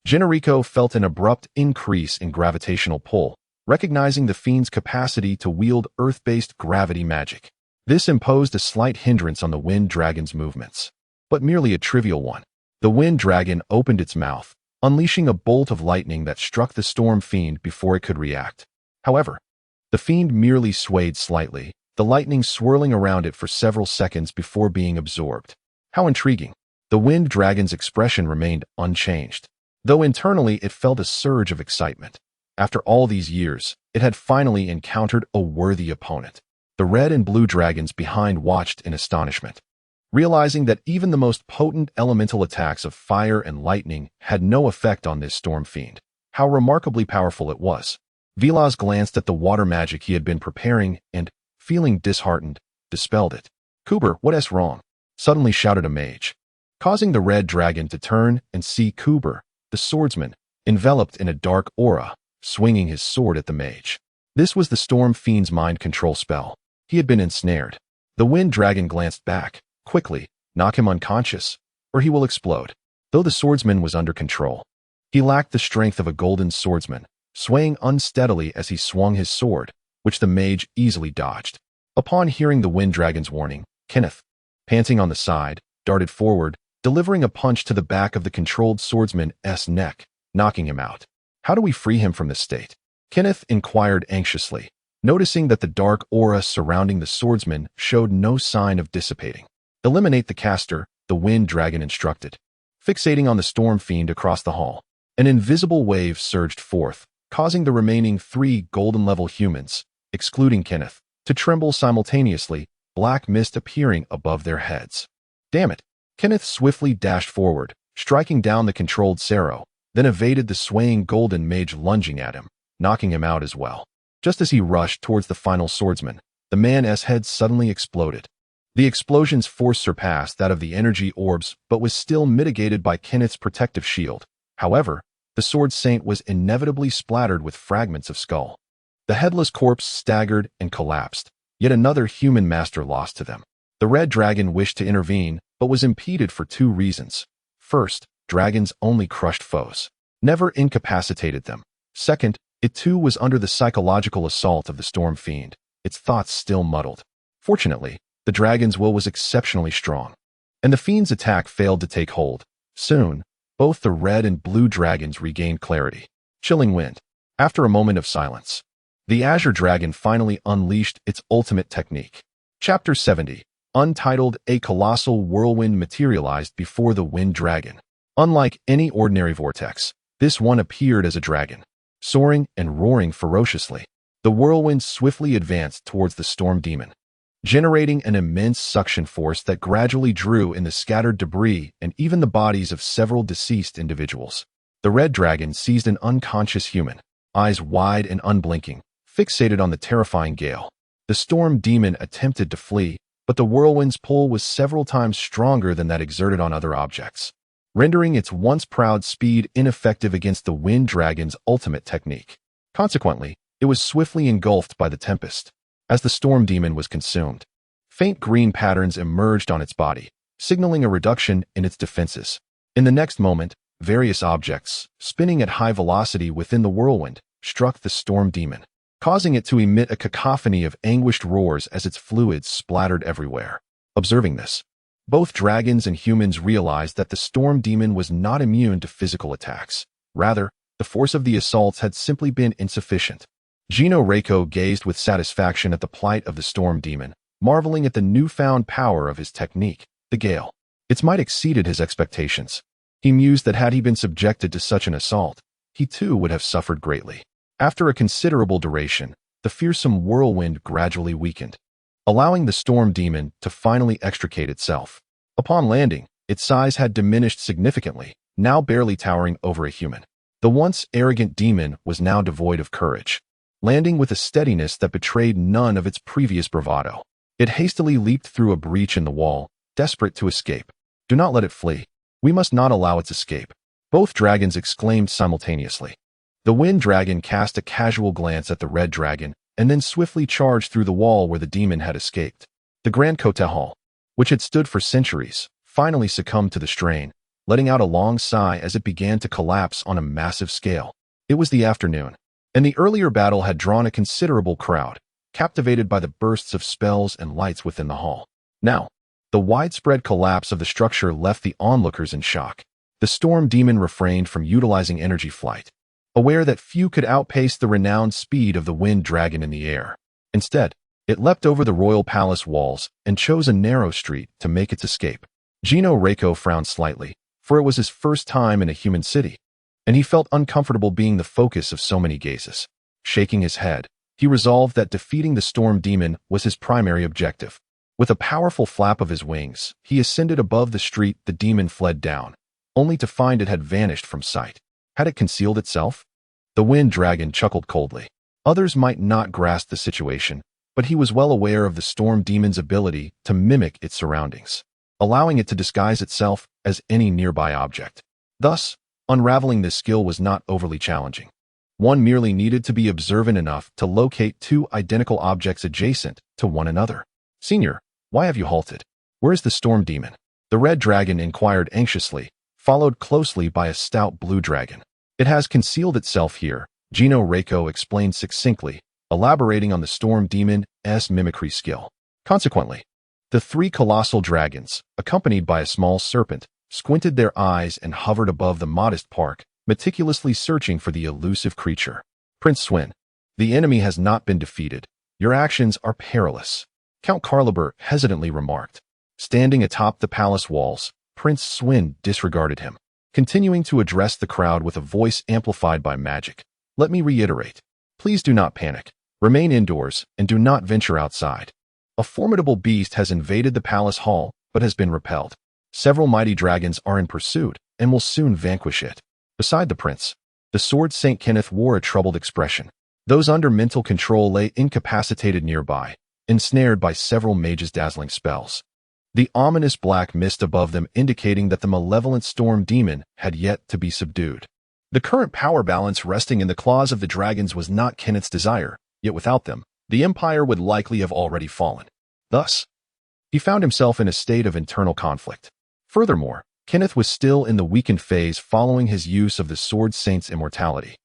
Generico felt an abrupt increase in gravitational pull, recognizing the Fiend's capacity to wield earth-based gravity magic. This imposed a slight hindrance on the Wind Dragon's movements, but merely a trivial one. The Wind Dragon opened its mouth, unleashing a bolt of lightning that struck the Storm Fiend before it could react. However, the Fiend merely swayed slightly, the lightning swirling around it for several seconds before being absorbed. How intriguing. The Wind Dragon's expression remained unchanged, though internally it felt a surge of excitement. After all these years, it had finally encountered a worthy opponent. The red and blue dragons behind watched in astonishment, realizing that even the most potent elemental attacks of fire and lightning had no effect on this Storm Fiend. How remarkably powerful it was. Vilas glanced at the water magic he had been preparing and, feeling disheartened, dispelled it. "Kuber, what's wrong?" suddenly shouted a mage, causing the red dragon to turn and see Kuber, the swordsman, enveloped in a dark aura, swinging his sword at the mage. This was the Storm Fiend's mind control spell. He had been ensnared. The Wind Dragon glanced back. "Quickly, knock him unconscious, or he will explode." Though the swordsman was under control, he lacked the strength of a golden swordsman, swaying unsteadily as he swung his sword, which the mage easily dodged. Upon hearing the Wind Dragon's warning, Kenneth, panting on the side, darted forward, delivering a punch to the back of the controlled swordsman's neck, knocking him out. "How do we free him from this state?" Kenneth inquired anxiously, noticing that the dark aura surrounding the swordsman showed no sign of dissipating. "Eliminate the caster," the Wind Dragon instructed. Fixating on the Storm Fiend across the hall, an invisible wave surged forth, causing the remaining 3 golden-level humans, excluding Kenneth, to tremble simultaneously, black mist appearing above their heads. "Damn it!" Kenneth swiftly dashed forward, striking down the controlled Sero, then evaded the swaying golden mage lunging at him, knocking him out as well. Just as he rushed towards the final swordsman, the man's head suddenly exploded. The explosion's force surpassed that of the energy orbs but was still mitigated by Kenneth's protective shield. However, the sword saint was inevitably splattered with fragments of skull. The headless corpse staggered and collapsed, yet another human master lost to them. The red dragon wished to intervene, but was impeded for 2 reasons. First, dragons only crushed foes, never incapacitated them. Second, it too was under the psychological assault of the Storm Fiend, its thoughts still muddled. Fortunately, the dragon's will was exceptionally strong, and the fiend's attack failed to take hold. Soon, both the red and blue dragons regained clarity. Chilling wind. After a moment of silence, the Azure Dragon finally unleashed its ultimate technique. Chapter 70. Untitled. A colossal whirlwind materialized before the Wind Dragon. Unlike any ordinary vortex, this one appeared as a dragon, soaring and roaring ferociously. The whirlwind swiftly advanced towards the storm demon, generating an immense suction force that gradually drew in the scattered debris and even the bodies of several deceased individuals. The red dragon seized an unconscious human, eyes wide and unblinking, fixated on the terrifying gale. The storm demon attempted to flee, but the whirlwind's pull was several times stronger than that exerted on other objects, rendering its once proud speed ineffective against the wind dragon's ultimate technique. Consequently, it was swiftly engulfed by the tempest. As the storm demon was consumed, faint green patterns emerged on its body, signaling a reduction in its defenses. In the next moment, various objects, spinning at high velocity within the whirlwind, struck the storm demon, causing it to emit a cacophony of anguished roars as its fluids splattered everywhere. Observing this, both dragons and humans realized that the storm demon was not immune to physical attacks. Rather, the force of the assaults had simply been insufficient. Gino Reiko gazed with satisfaction at the plight of the storm demon, marveling at the newfound power of his technique, the gale. Its might exceeded his expectations. He mused that had he been subjected to such an assault, he too would have suffered greatly. After a considerable duration, the fearsome whirlwind gradually weakened, allowing the storm demon to finally extricate itself. Upon landing, its size had diminished significantly, now barely towering over a human. The once arrogant demon was now devoid of courage, landing with a steadiness that betrayed none of its previous bravado. It hastily leaped through a breach in the wall, desperate to escape. "Do not let it flee. We must not allow its escape," both dragons exclaimed simultaneously. The wind dragon cast a casual glance at the red dragon and then swiftly charged through the wall where the demon had escaped. The Grand Cote Hall, which had stood for centuries, finally succumbed to the strain, letting out a long sigh as it began to collapse on a massive scale. It was the afternoon, and the earlier battle had drawn a considerable crowd, captivated by the bursts of spells and lights within the hall. Now, the widespread collapse of the structure left the onlookers in shock. The storm demon refrained from utilizing energy flight, aware that few could outpace the renowned speed of the wind dragon in the air. Instead, it leapt over the royal palace walls and chose a narrow street to make its escape. Gino Reiko frowned slightly, for it was his first time in a human city, and he felt uncomfortable being the focus of so many gazes. Shaking his head, he resolved that defeating the storm demon was his primary objective. With a powerful flap of his wings, he ascended above the street the demon fled down, only to find it had vanished from sight. Had it concealed itself? The wind dragon chuckled coldly. Others might not grasp the situation, but he was well aware of the storm demon's ability to mimic its surroundings, allowing it to disguise itself as any nearby object. Thus, unraveling this skill was not overly challenging. One merely needed to be observant enough to locate two identical objects adjacent to one another. "Senior, why have you halted? Where is the storm demon?" The red dragon inquired anxiously, followed closely by a stout blue dragon. "It has concealed itself here," Gino Reiko explained succinctly, elaborating on the storm demon's mimicry skill. Consequently, the three colossal dragons, accompanied by a small serpent, squinted their eyes and hovered above the modest park, meticulously searching for the elusive creature. "Prince Swin, the enemy has not been defeated. Your actions are perilous," Count Carlibur hesitantly remarked. Standing atop the palace walls, Prince Swin disregarded him, continuing to address the crowd with a voice amplified by magic. "Let me reiterate. Please do not panic. Remain indoors and do not venture outside. A formidable beast has invaded the palace hall, but has been repelled. Several mighty dragons are in pursuit and will soon vanquish it." Beside the prince, the sword St. Kenneth wore a troubled expression. Those under mental control lay incapacitated nearby, ensnared by several mages' dazzling spells. The ominous black mist above them indicating that the malevolent storm demon had yet to be subdued. The current power balance resting in the claws of the dragons was not Kenneth's desire, yet without them, the empire would likely have already fallen. Thus, he found himself in a state of internal conflict. Furthermore, Kenneth was still in the weakened phase following his use of the Sword Saint's immortality,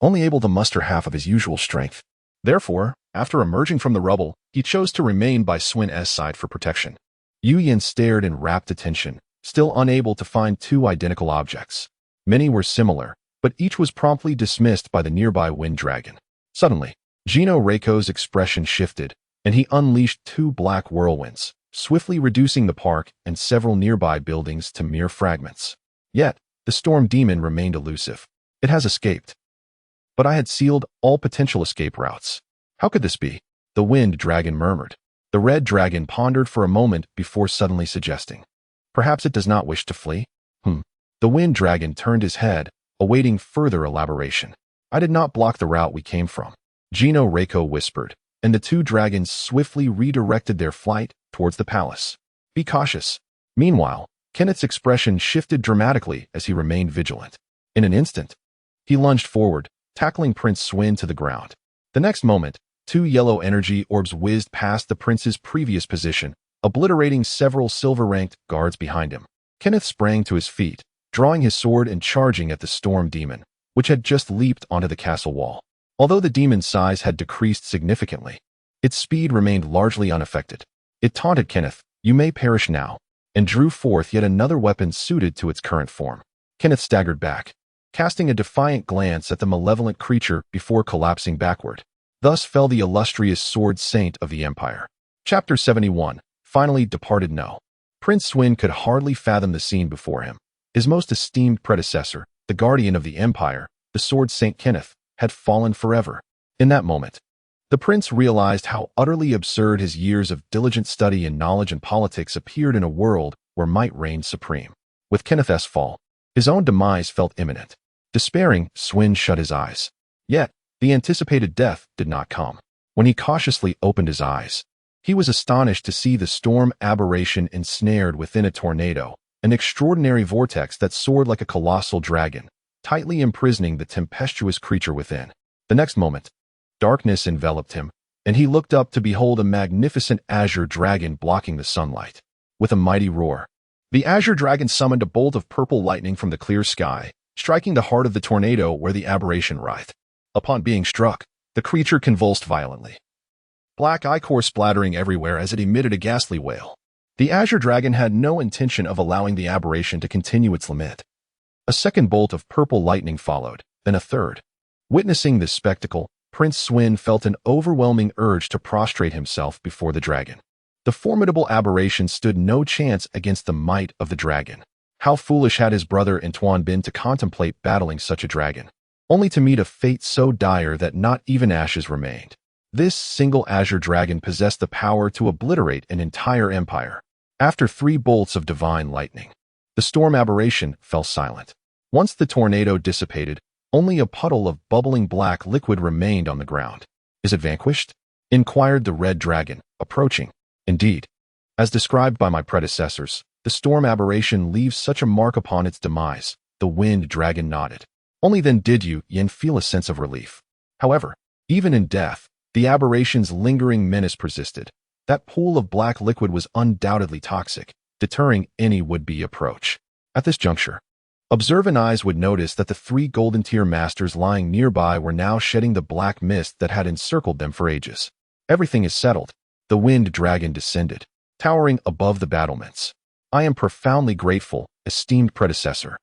only able to muster half of his usual strength. Therefore, after emerging from the rubble, he chose to remain by Swin's side for protection. Yu Yin stared in rapt attention, still unable to find two identical objects. Many were similar, but each was promptly dismissed by the nearby wind dragon. Suddenly, Gino Reiko's expression shifted, and he unleashed two black whirlwinds, swiftly reducing the park and several nearby buildings to mere fragments. Yet, the storm demon remained elusive. "It has escaped. But I had sealed all potential escape routes. How could this be?" the wind dragon murmured. The red dragon pondered for a moment before suddenly suggesting, "Perhaps it does not wish to flee?" The wind dragon turned his head, awaiting further elaboration. "I did not block the route we came from," Gino Reiko whispered, and the two dragons swiftly redirected their flight towards the palace. "Be cautious." Meanwhile, Kenneth's expression shifted dramatically as he remained vigilant. In an instant, he lunged forward, tackling Prince Swin to the ground. The next moment, two yellow energy orbs whizzed past the prince's previous position, obliterating several silver-ranked guards behind him. Kenneth sprang to his feet, drawing his sword and charging at the storm demon, which had just leaped onto the castle wall. Although the demon's size had decreased significantly, its speed remained largely unaffected. It taunted Kenneth, "You may perish now," and drew forth yet another weapon suited to its current form. Kenneth staggered back, casting a defiant glance at the malevolent creature before collapsing backward. Thus fell the illustrious sword saint of the empire. Chapter 71, finally departed no. Prince Swin could hardly fathom the scene before him. His most esteemed predecessor, the guardian of the empire, the sword Saint Kenneth, had fallen forever. In that moment, The prince realized how utterly absurd his years of diligent study in knowledge and politics appeared in a world where might reigned supreme. With Kenneth's fall, his own demise felt imminent. Despairing, Swin shut his eyes. Yet, the anticipated death did not come. When he cautiously opened his eyes, he was astonished to see the storm aberration ensnared within a tornado, an extraordinary vortex that soared like a colossal dragon, tightly imprisoning the tempestuous creature within. The next moment, darkness enveloped him, and he looked up to behold a magnificent azure dragon blocking the sunlight. With a mighty roar, the azure dragon summoned a bolt of purple lightning from the clear sky, striking the heart of the tornado where the aberration writhed. Upon being struck, the creature convulsed violently, black ichor splattering everywhere as it emitted a ghastly wail. The azure dragon had no intention of allowing the aberration to continue its lament. A second bolt of purple lightning followed, then a third. Witnessing this spectacle, Prince Swin felt an overwhelming urge to prostrate himself before the dragon. The formidable aberration stood no chance against the might of the dragon. How foolish had his brother Antoine been to contemplate battling such a dragon, only to meet a fate so dire that not even ashes remained. This single azure dragon possessed the power to obliterate an entire empire. After 3 bolts of divine lightning, the storm aberration fell silent. Once the tornado dissipated, only a puddle of bubbling black liquid remained on the ground. Is it vanquished? Inquired the red dragon, approaching. Indeed, as described by my predecessors, the storm aberration leaves such a mark upon its demise. The wind dragon nodded. Only then did Yin feel a sense of relief. However, even in death, the aberration's lingering menace persisted. That pool of black liquid was undoubtedly toxic, deterring any would-be approach. At this juncture, observant eyes would notice that the 3 golden tier masters lying nearby were now shedding the black mist that had encircled them for ages. Everything is settled. The wind dragon descended, towering above the battlements. I am profoundly grateful, esteemed predecessor.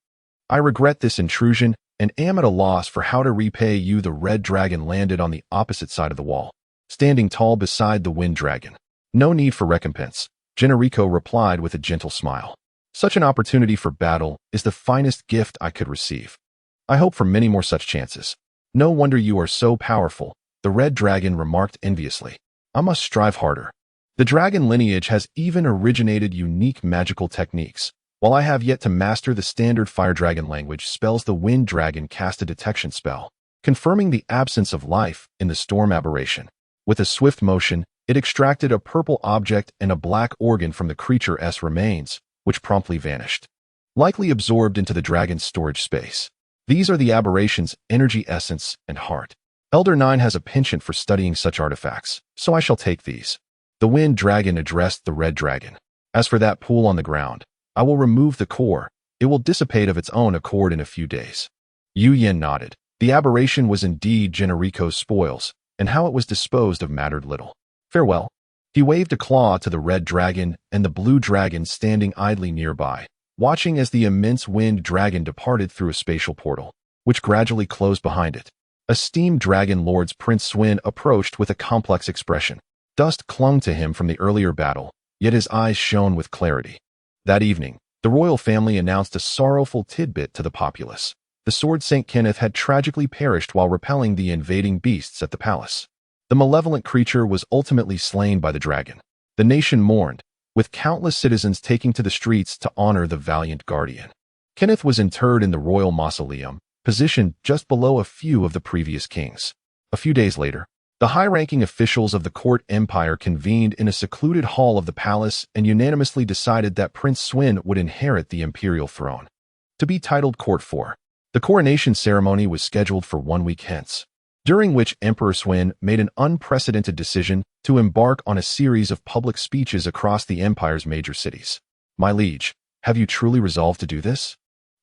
I regret this intrusion and am at a loss for how to repay you. The red dragon landed on the opposite side of the wall, standing tall beside the wind dragon. No need for recompense, Generico replied with a gentle smile. Such an opportunity for battle is the finest gift I could receive. I hope for many more such chances. No wonder you are so powerful, the red dragon remarked enviously. I must strive harder. The dragon lineage has even originated unique magical techniques. While I have yet to master the standard fire dragon language spells, the wind dragon cast a detection spell, confirming the absence of life in the storm aberration. With a swift motion, it extracted a purple object and a black organ from the creature's remains, which promptly vanished, likely absorbed into the dragon's storage space. These are the aberration's energy essence and heart. Elder 9 has a penchant for studying such artifacts, so I shall take these. The wind dragon addressed the red dragon. As for that pool on the ground, I will remove the core. It will dissipate of its own accord in a few days. Yu Yin nodded. The aberration was indeed Generico's spoils, and how it was disposed of mattered little. Farewell. He waved a claw to the red dragon and the blue dragon standing idly nearby, watching as the immense wind dragon departed through a spatial portal, which gradually closed behind it. Esteemed Dragon Lords, Prince Swin approached with a complex expression. Dust clung to him from the earlier battle, yet his eyes shone with clarity. That evening, the royal family announced a sorrowful tidbit to the populace. The sword St. Kenneth had tragically perished while repelling the invading beasts at the palace. The malevolent creature was ultimately slain by the dragon. The nation mourned, with countless citizens taking to the streets to honor the valiant guardian. Kenneth was interred in the royal mausoleum, positioned just below a few of the previous kings. A few days later, the high-ranking officials of the court empire convened in a secluded hall of the palace and unanimously decided that Prince Swin would inherit the imperial throne. To be titled Court 4, the coronation ceremony was scheduled for 1 week hence, during which Emperor Swin made an unprecedented decision to embark on a series of public speeches across the empire's major cities. My liege, have you truly resolved to do this?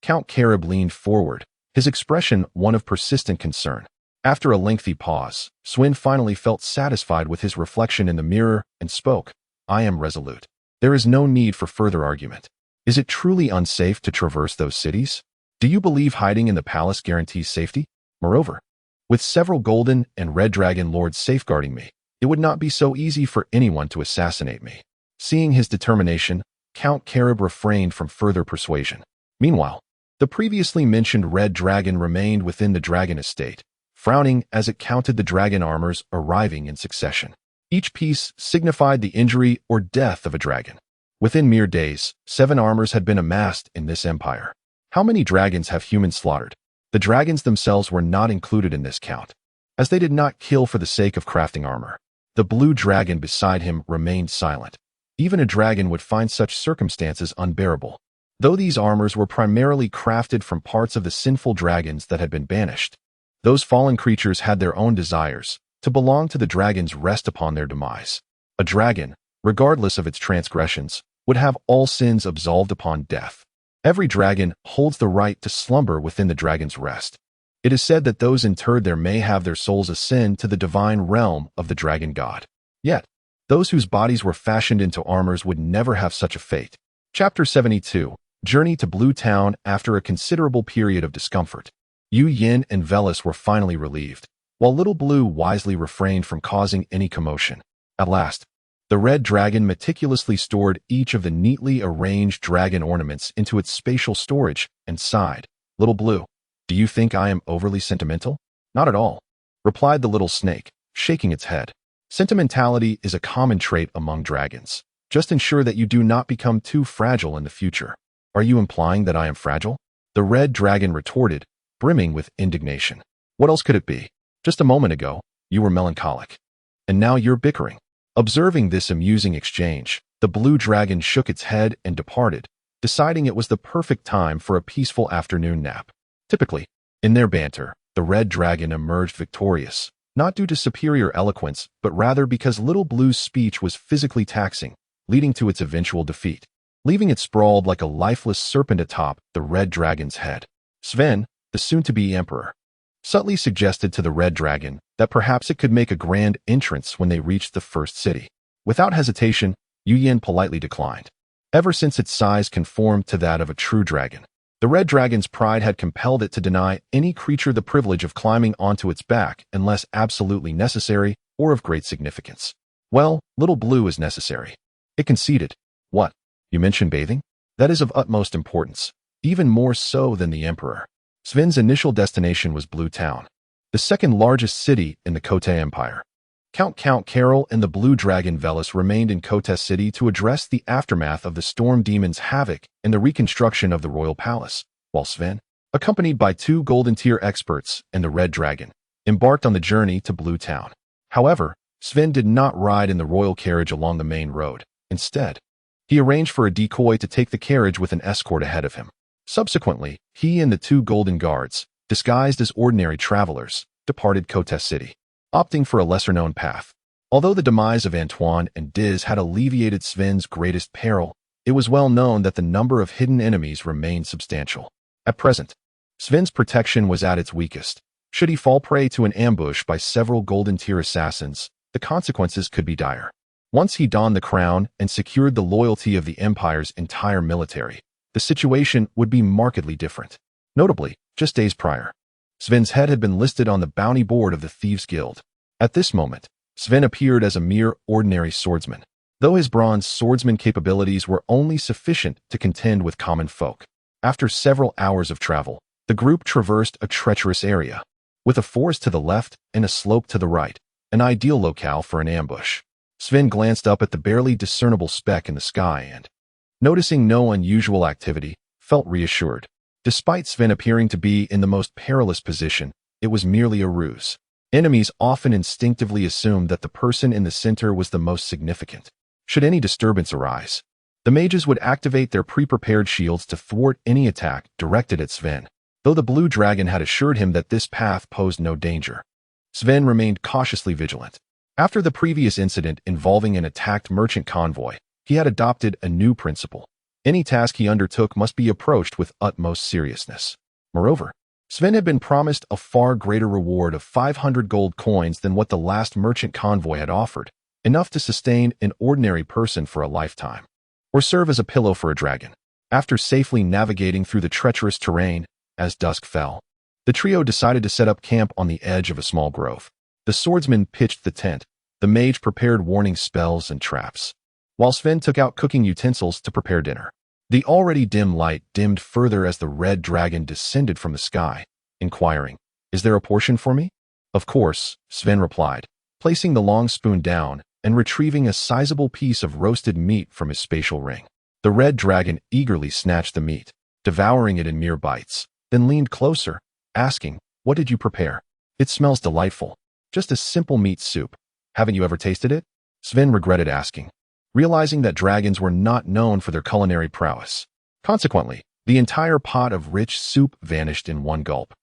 Count Carib leaned forward, his expression one of persistent concern. After a lengthy pause, Swin finally felt satisfied with his reflection in the mirror and spoke. I am resolute. There is no need for further argument. Is it truly unsafe to traverse those cities? Do you believe hiding in the palace guarantees safety? Moreover, with several golden and red dragon lords safeguarding me, it would not be so easy for anyone to assassinate me. Seeing his determination, Count Carib refrained from further persuasion. Meanwhile, the previously mentioned red dragon remained within the dragon estate, frowning as it counted the dragon armors arriving in succession. Each piece signified the injury or death of a dragon. Within mere days, 7 armors had been amassed in this empire. How many dragons have humans slaughtered? The dragons themselves were not included in this count, as they did not kill for the sake of crafting armor. The blue dragon beside him remained silent. Even a dragon would find such circumstances unbearable. Though these armors were primarily crafted from parts of the sinful dragons that had been banished, those fallen creatures had their own desires. To belong to the dragons rest upon their demise. A dragon, regardless of its transgressions, would have all sins absolved upon death. Every dragon holds the right to slumber within the dragon's rest. It is said that those interred there may have their souls ascend to the divine realm of the dragon god. Yet, those whose bodies were fashioned into armors would never have such a fate. Chapter 72. Journey to Blue Town. After a considerable period of discomfort, Yu Yin and Velis were finally relieved, while Little Blue wisely refrained from causing any commotion. At last, the red dragon meticulously stored each of the neatly arranged dragon ornaments into its spatial storage and sighed. Little Blue, do you think I am overly sentimental? Not at all, replied the little snake, shaking its head. Sentimentality is a common trait among dragons. Just ensure that you do not become too fragile in the future. Are you implying that I am fragile? The red dragon retorted, brimming with indignation. What else could it be? Just a moment ago, you were melancholic. And now you're bickering. Observing this amusing exchange, the blue dragon shook its head and departed, deciding it was the perfect time for a peaceful afternoon nap. Typically, in their banter, the red dragon emerged victorious, not due to superior eloquence, but rather because Little Blue's speech was physically taxing, leading to its eventual defeat, leaving it sprawled like a lifeless serpent atop the red dragon's head. Sven, the soon-to-be emperor, subtly suggested to the red dragon that perhaps it could make a grand entrance when they reached the first city. Without hesitation, Yu Yin politely declined. Ever since its size conformed to that of a true dragon, the red dragon's pride had compelled it to deny any creature the privilege of climbing onto its back unless absolutely necessary or of great significance. Well, Little Blue is necessary. It conceded. What? You mentioned bathing? That is of utmost importance, even more so than the emperor. Sven's initial destination was Blue Town, the second largest city in the Kote Empire. Count Carol and the Blue Dragon Velis remained in Kote City to address the aftermath of the Storm Demon's havoc and the reconstruction of the royal palace, while Sven, accompanied by 2 Golden Tier experts and the Red Dragon, embarked on the journey to Blue Town. However, Sven did not ride in the royal carriage along the main road. Instead, he arranged for a decoy to take the carriage with an escort ahead of him. Subsequently, he and the 2 golden guards, disguised as ordinary travelers, departed Kote City, opting for a lesser-known path. Although the demise of Antoine and Diz had alleviated Sven's greatest peril, it was well known that the number of hidden enemies remained substantial. At present, Sven's protection was at its weakest. Should he fall prey to an ambush by several Golden Tier assassins, the consequences could be dire. Once he donned the crown and secured the loyalty of the Empire's entire military, the situation would be markedly different. Notably, just days prior, Sven's head had been listed on the bounty board of the Thieves' Guild. At this moment, Sven appeared as a mere ordinary swordsman, though his bronze swordsman capabilities were only sufficient to contend with common folk. After several hours of travel, the group traversed a treacherous area, with a forest to the left and a slope to the right, an ideal locale for an ambush. Sven glanced up at the barely discernible speck in the sky and, noticing no unusual activity, felt reassured. Despite Sven appearing to be in the most perilous position, it was merely a ruse. Enemies often instinctively assumed that the person in the center was the most significant. Should any disturbance arise, the mages would activate their pre-prepared shields to thwart any attack directed at Sven, though the blue dragon had assured him that this path posed no danger. Sven remained cautiously vigilant. After the previous incident involving an attacked merchant convoy, he had adopted a new principle. Any task he undertook must be approached with utmost seriousness. Moreover, Sven had been promised a far greater reward of 500 gold coins than what the last merchant convoy had offered, enough to sustain an ordinary person for a lifetime, or serve as a pillow for a dragon. After safely navigating through the treacherous terrain, as dusk fell, the trio decided to set up camp on the edge of a small grove. The swordsman pitched the tent, the mage prepared warning spells and traps, while Sven took out cooking utensils to prepare dinner. The already dim light dimmed further as the red dragon descended from the sky, inquiring, "Is there a portion for me?" Of course, Sven replied, placing the long spoon down and retrieving a sizable piece of roasted meat from his spatial ring. The red dragon eagerly snatched the meat, devouring it in mere bites, then leaned closer, asking, "What did you prepare? It smells delightful. Just a simple meat soup. Haven't you ever tasted it?" Sven regretted asking, realizing that dragons were not known for their culinary prowess. Consequently, the entire pot of rich soup vanished in one gulp,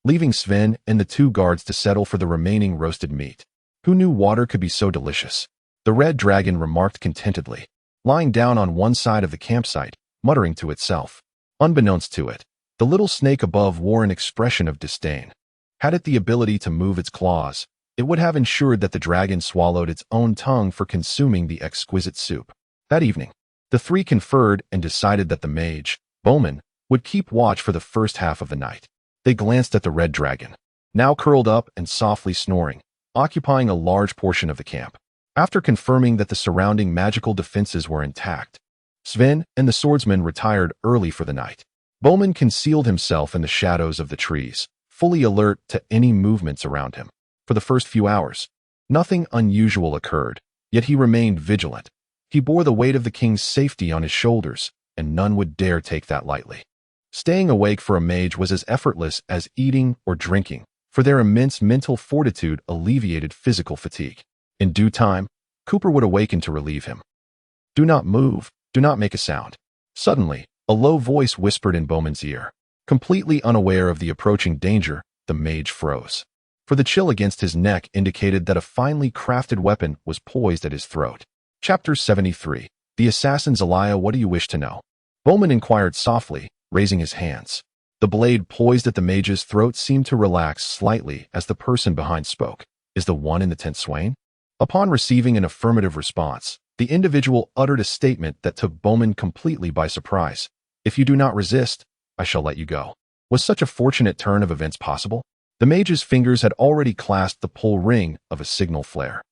leaving Sven and the two guards to settle for the remaining roasted meat. Who knew water could be so delicious? The red dragon remarked contentedly, lying down on one side of the campsite, muttering to itself. Unbeknownst to it, the little snake above wore an expression of disdain. Had it the ability to move its claws, it would have ensured that the dragon swallowed its own tongue for consuming the exquisite soup. That evening, the three conferred and decided that the mage, Bowman, would keep watch for the first half of the night. They glanced at the red dragon, now curled up and softly snoring, occupying a large portion of the camp. After confirming that the surrounding magical defenses were intact, Sven and the swordsman retired early for the night. Bowman concealed himself in the shadows of the trees, fully alert to any movements around him. For the first few hours, nothing unusual occurred, yet he remained vigilant. He bore the weight of the king's safety on his shoulders, and none would dare take that lightly. Staying awake for a mage was as effortless as eating or drinking, for their immense mental fortitude alleviated physical fatigue. In due time, Cooper would awaken to relieve him. "Do not move, do not make a sound." Suddenly, a low voice whispered in Bowman's ear. Completely unaware of the approaching danger, the mage froze, for the chill against his neck indicated that a finely crafted weapon was poised at his throat. Chapter 73. The assassin Zelaya. What do you wish to know? Bowman inquired softly, raising his hands. The blade poised at the mage's throat seemed to relax slightly as the person behind spoke. "Is the one in the tent Swain?" Upon receiving an affirmative response, the individual uttered a statement that took Bowman completely by surprise. "If you do not resist, I shall let you go." Was such a fortunate turn of events possible? The mage's fingers had already clasped the pull ring of a signal flare,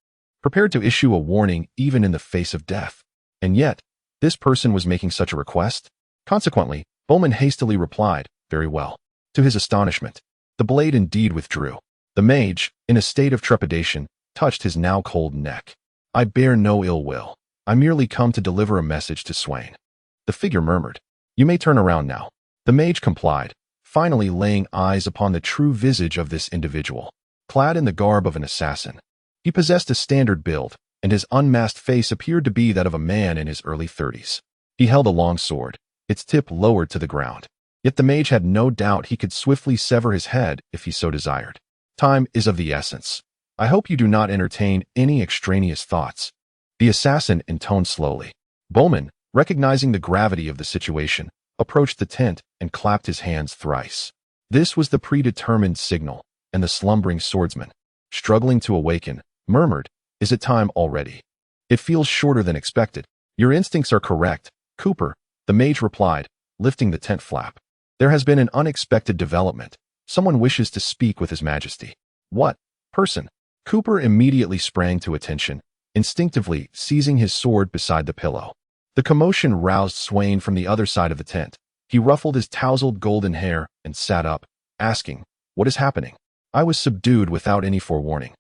prepared to issue a warning even in the face of death. And yet, this person was making such a request? Consequently, Bowman hastily replied, "Very well." To his astonishment, the blade indeed withdrew. The mage, in a state of trepidation, touched his now cold neck. "I bear no ill will. I merely come to deliver a message to Swain." The figure murmured, "You may turn around now." The mage complied, finally laying eyes upon the true visage of this individual. Clad in the garb of an assassin, he possessed a standard build, and his unmasked face appeared to be that of a man in his early 30s. He held a long sword, its tip lowered to the ground. Yet the mage had no doubt he could swiftly sever his head if he so desired. "Time is of the essence. I hope you do not entertain any extraneous thoughts," the assassin intoned slowly. Bowman, recognizing the gravity of the situation, approached the tent and clapped his hands thrice. This was the predetermined signal, and the slumbering swordsman, struggling to awaken, murmured, "Is it time already? It feels shorter than expected." "Your instincts are correct, Cooper," the mage replied, lifting the tent flap. "There has been an unexpected development. Someone wishes to speak with His Majesty." "What person?" Cooper immediately sprang to attention, instinctively seizing his sword beside the pillow. The commotion roused Swain from the other side of the tent. He ruffled his tousled golden hair and sat up, asking, "What is happening?" "I was subdued without any forewarning."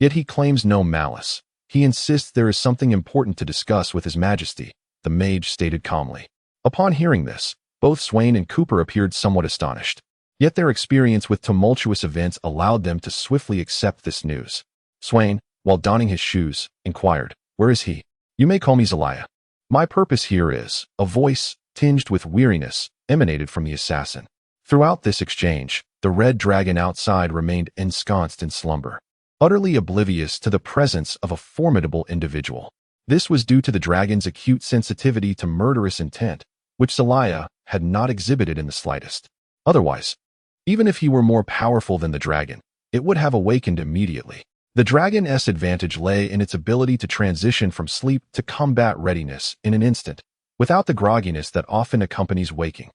Yet he claims no malice. He insists there is something important to discuss with His Majesty, the mage stated calmly. Upon hearing this, both Swain and Cooper appeared somewhat astonished. Yet their experience with tumultuous events allowed them to swiftly accept this news. Swain, while donning his shoes, inquired, "Where is he?" "You may call me Zelaya. My purpose here is," a voice, tinged with weariness, emanated from the assassin. Throughout this exchange, the red dragon outside remained ensconced in slumber, utterly oblivious to the presence of a formidable individual. This was due to the dragon's acute sensitivity to murderous intent, which Zelaya had not exhibited in the slightest. Otherwise, even if he were more powerful than the dragon, it would have awakened immediately. The dragon's advantage lay in its ability to transition from sleep to combat readiness in an instant, without the grogginess that often accompanies waking.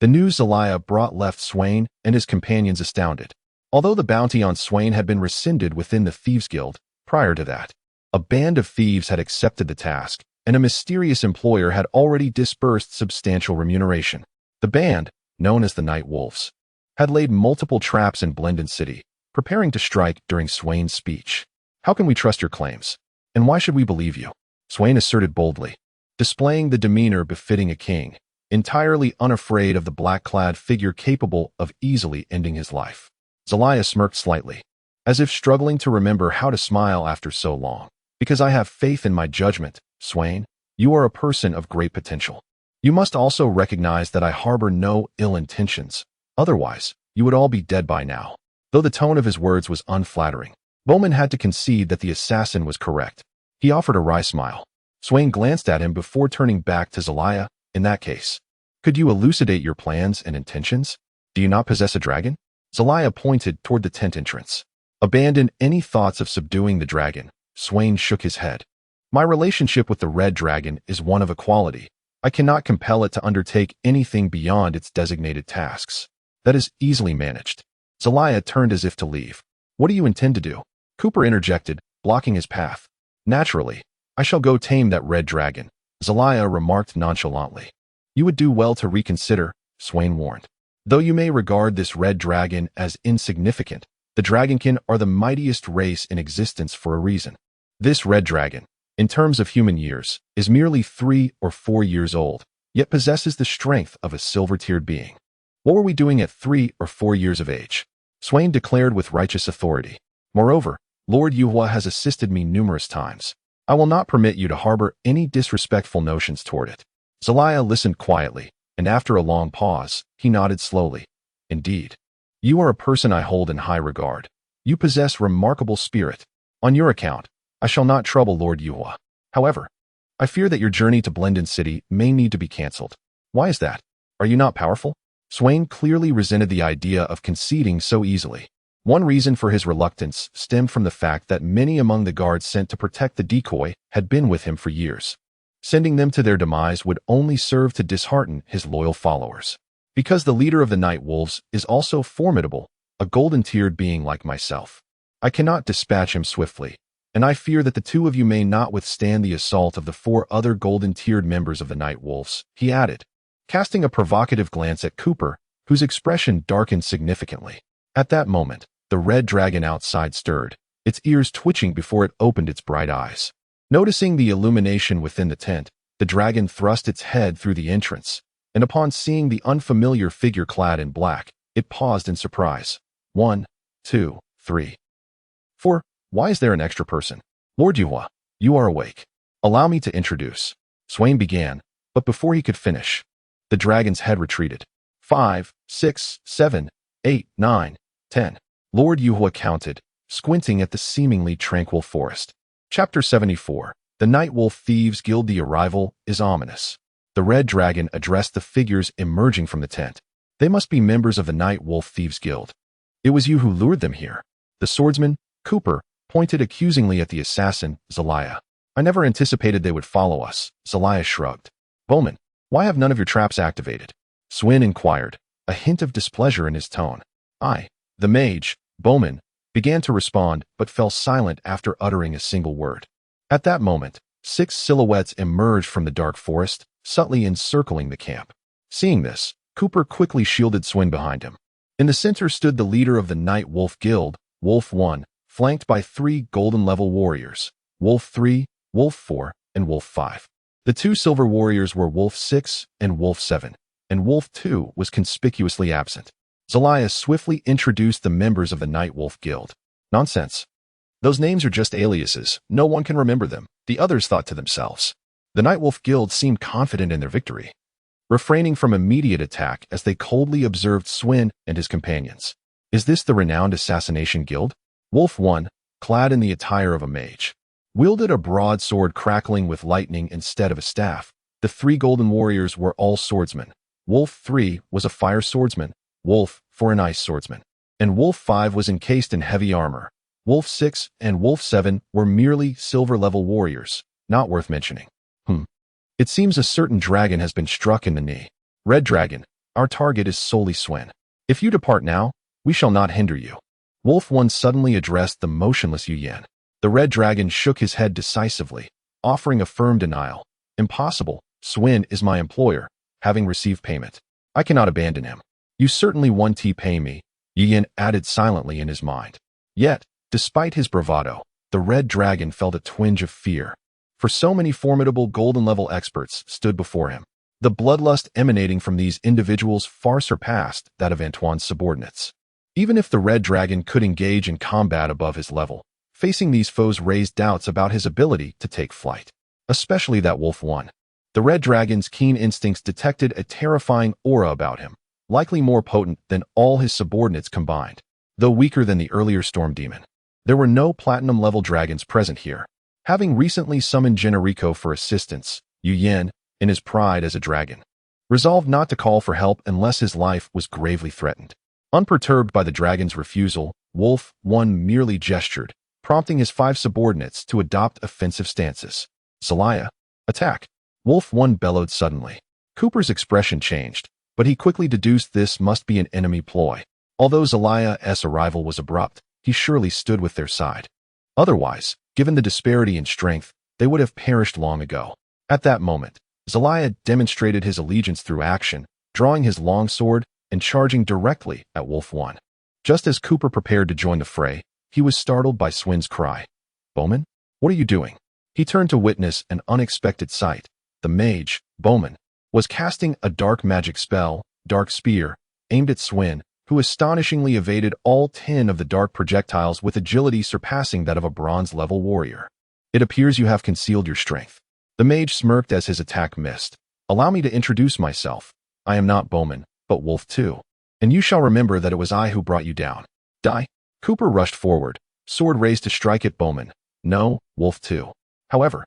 The news Zelaya brought left Swain and his companions astounded. Although the bounty on Swain had been rescinded within the Thieves' Guild, prior to that, a band of thieves had accepted the task, and a mysterious employer had already disbursed substantial remuneration. The band, known as the Night Wolves, had laid multiple traps in Blendon City, preparing to strike during Swain's speech. How can we trust your claims? And why should we believe you? Swain asserted boldly, displaying the demeanor befitting a king, entirely unafraid of the black-clad figure capable of easily ending his life. Zelaya smirked slightly, as if struggling to remember how to smile after so long. Because I have faith in my judgment, Swain, you are a person of great potential. You must also recognize that I harbor no ill intentions. Otherwise, you would all be dead by now. Though the tone of his words was unflattering, Bowman had to concede that the assassin was correct. He offered a wry smile. Swain glanced at him before turning back to Zelaya. In that case, could you elucidate your plans and intentions? Do you not possess a dragon? Zelaya pointed toward the tent entrance. Abandon any thoughts of subduing the dragon. Swain shook his head. My relationship with the red dragon is one of equality. I cannot compel it to undertake anything beyond its designated tasks. That is easily managed. Zelaya turned as if to leave. What do you intend to do? Cooper interjected, blocking his path. Naturally, I shall go tame that red dragon, Zelaya remarked nonchalantly. You would do well to reconsider, Swain warned. Though you may regard this red dragon as insignificant, the Dragonkin are the mightiest race in existence for a reason. This red dragon, in terms of human years, is merely 3 or 4 years old, yet possesses the strength of a silver-tiered being. What were we doing at 3 or 4 years of age? Swain declared with righteous authority. Moreover, Lord Yuhua has assisted me numerous times. I will not permit you to harbor any disrespectful notions toward it. Zelaya listened quietly, and after a long pause, he nodded slowly. Indeed. You are a person I hold in high regard. You possess remarkable spirit. On your account, I shall not trouble Lord Yuhua. However, I fear that your journey to Blendon City may need to be cancelled. Why is that? Are you not powerful? Swain clearly resented the idea of conceding so easily. One reason for his reluctance stemmed from the fact that many among the guards sent to protect the decoy had been with him for years. Sending them to their demise would only serve to dishearten his loyal followers. Because the leader of the Night Wolves is also formidable, a golden-tiered being like myself, I cannot dispatch him swiftly, and I fear that the two of you may not withstand the assault of the 4 other golden-tiered members of the Night Wolves, he added, casting a provocative glance at Cooper, whose expression darkened significantly. At that moment, the red dragon outside stirred, its ears twitching before it opened its bright eyes. Noticing the illumination within the tent, the dragon thrust its head through the entrance, and upon seeing the unfamiliar figure clad in black, it paused in surprise. 1, 2, 3, 4. Why is there an extra person? Lord Yuhua, you are awake. Allow me to introduce. Swain began, but before he could finish, the dragon's head retreated. 5, 6, 7, 8, 9, 10. Lord Yuhua counted, squinting at the seemingly tranquil forest. Chapter 74. The Night Wolf Thieves Guild. The arrival is ominous. The red dragon addressed the figures emerging from the tent. They must be members of the Night Wolf Thieves Guild. It was you who lured them here. The swordsman, Cooper, pointed accusingly at the assassin, Zelaya. I never anticipated they would follow us. Zelaya shrugged. Bowman, why have none of your traps activated? Swin inquired, a hint of displeasure in his tone. The mage, Bowman, began to respond but fell silent after uttering a single word. At that moment, 6 silhouettes emerged from the dark forest, subtly encircling the camp. Seeing this, Cooper quickly shielded Swin behind him. In the center stood the leader of the Night Wolf Guild, Wolf 1, flanked by 3 golden-level warriors, Wolf 3, Wolf 4, and Wolf 5. The 2 silver warriors were Wolf 6 and Wolf 7, and Wolf 2 was conspicuously absent. Zelaya swiftly introduced the members of the Night Wolf Guild. Nonsense. Those names are just aliases. No one can remember them, the others thought to themselves. The Night Wolf Guild seemed confident in their victory, refraining from immediate attack as they coldly observed Swin and his companions. Is this the renowned assassination guild? Wolf 1, clad in the attire of a mage, wielded a broadsword crackling with lightning instead of a staff. The 3 golden warriors were all swordsmen. Wolf 3 was a fire swordsman, Wolf 4 an ice swordsman, and Wolf 5 was encased in heavy armor. Wolf 6 and Wolf 7 were merely silver-level warriors, not worth mentioning. It seems a certain dragon has been struck in the knee. Red Dragon, our target is solely Swin. If you depart now, we shall not hinder you. Wolf 1 suddenly addressed the motionless Yu Yan. The red dragon shook his head decisively, offering a firm denial. Impossible. Swin is my employer, having received payment. I cannot abandon him. You certainly 1T pay me, Yu Yan added silently in his mind. Yet, despite his bravado, the red dragon felt a twinge of fear. For so many formidable golden-level experts stood before him. The bloodlust emanating from these individuals far surpassed that of Antoine's subordinates. Even if the red dragon could engage in combat above his level, facing these foes raised doubts about his ability to take flight. Especially that Wolf 1. The red dragon's keen instincts detected a terrifying aura about him, likely more potent than all his subordinates combined, though weaker than the earlier storm demon. There were no platinum-level dragons present here. Having recently summoned Generico for assistance, Yu Yen, in his pride as a dragon, resolved not to call for help unless his life was gravely threatened. Unperturbed by the dragon's refusal, Wolf 1 merely gestured, prompting his 5 subordinates to adopt offensive stances. Zelaya, attack! Wolf 1 bellowed suddenly. Cooper's expression changed, but he quickly deduced this must be an enemy ploy. Although Zelaya's arrival was abrupt, he surely stood with their side. Otherwise, given the disparity in strength, they would have perished long ago. At that moment, Zelaya demonstrated his allegiance through action, drawing his long sword and charging directly at Wolf 1. Just as Cooper prepared to join the fray, he was startled by Swin's cry. "Bowman? What are you doing?" He turned to witness an unexpected sight. The mage, Bowman, was casting a dark magic spell, Dark Spear, aimed at Swin, who astonishingly evaded all 10 of the dark projectiles with agility surpassing that of a bronze-level warrior. "It appears you have concealed your strength." The mage smirked as his attack missed. "Allow me to introduce myself. I am not Bowman, but Wolf 2. And you shall remember that it was I who brought you down. Die." Cooper rushed forward, sword raised to strike at Bowman. No, Wolf 2. However,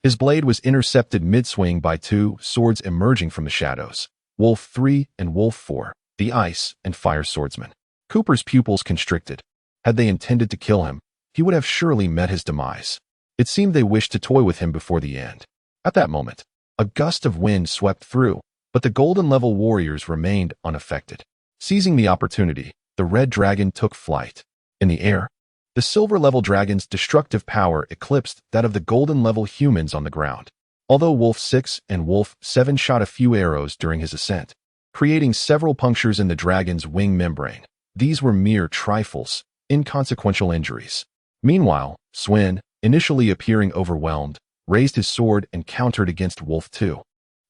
his blade was intercepted mid-swing by 2 swords emerging from the shadows. Wolf 3 and Wolf 4, the ice and fire swordsmen. Cooper's pupils constricted. Had they intended to kill him, he would have surely met his demise. It seemed they wished to toy with him before the end. At that moment, a gust of wind swept through, but the golden-level warriors remained unaffected. Seizing the opportunity, the red dragon took flight. In the air, the silver-level dragon's destructive power eclipsed that of the golden-level humans on the ground. Although Wolf 6 and Wolf 7 shot a few arrows during his ascent, creating several punctures in the dragon's wing membrane, these were mere trifles, inconsequential injuries. Meanwhile, Swin, initially appearing overwhelmed, raised his sword and countered against Wolf 2.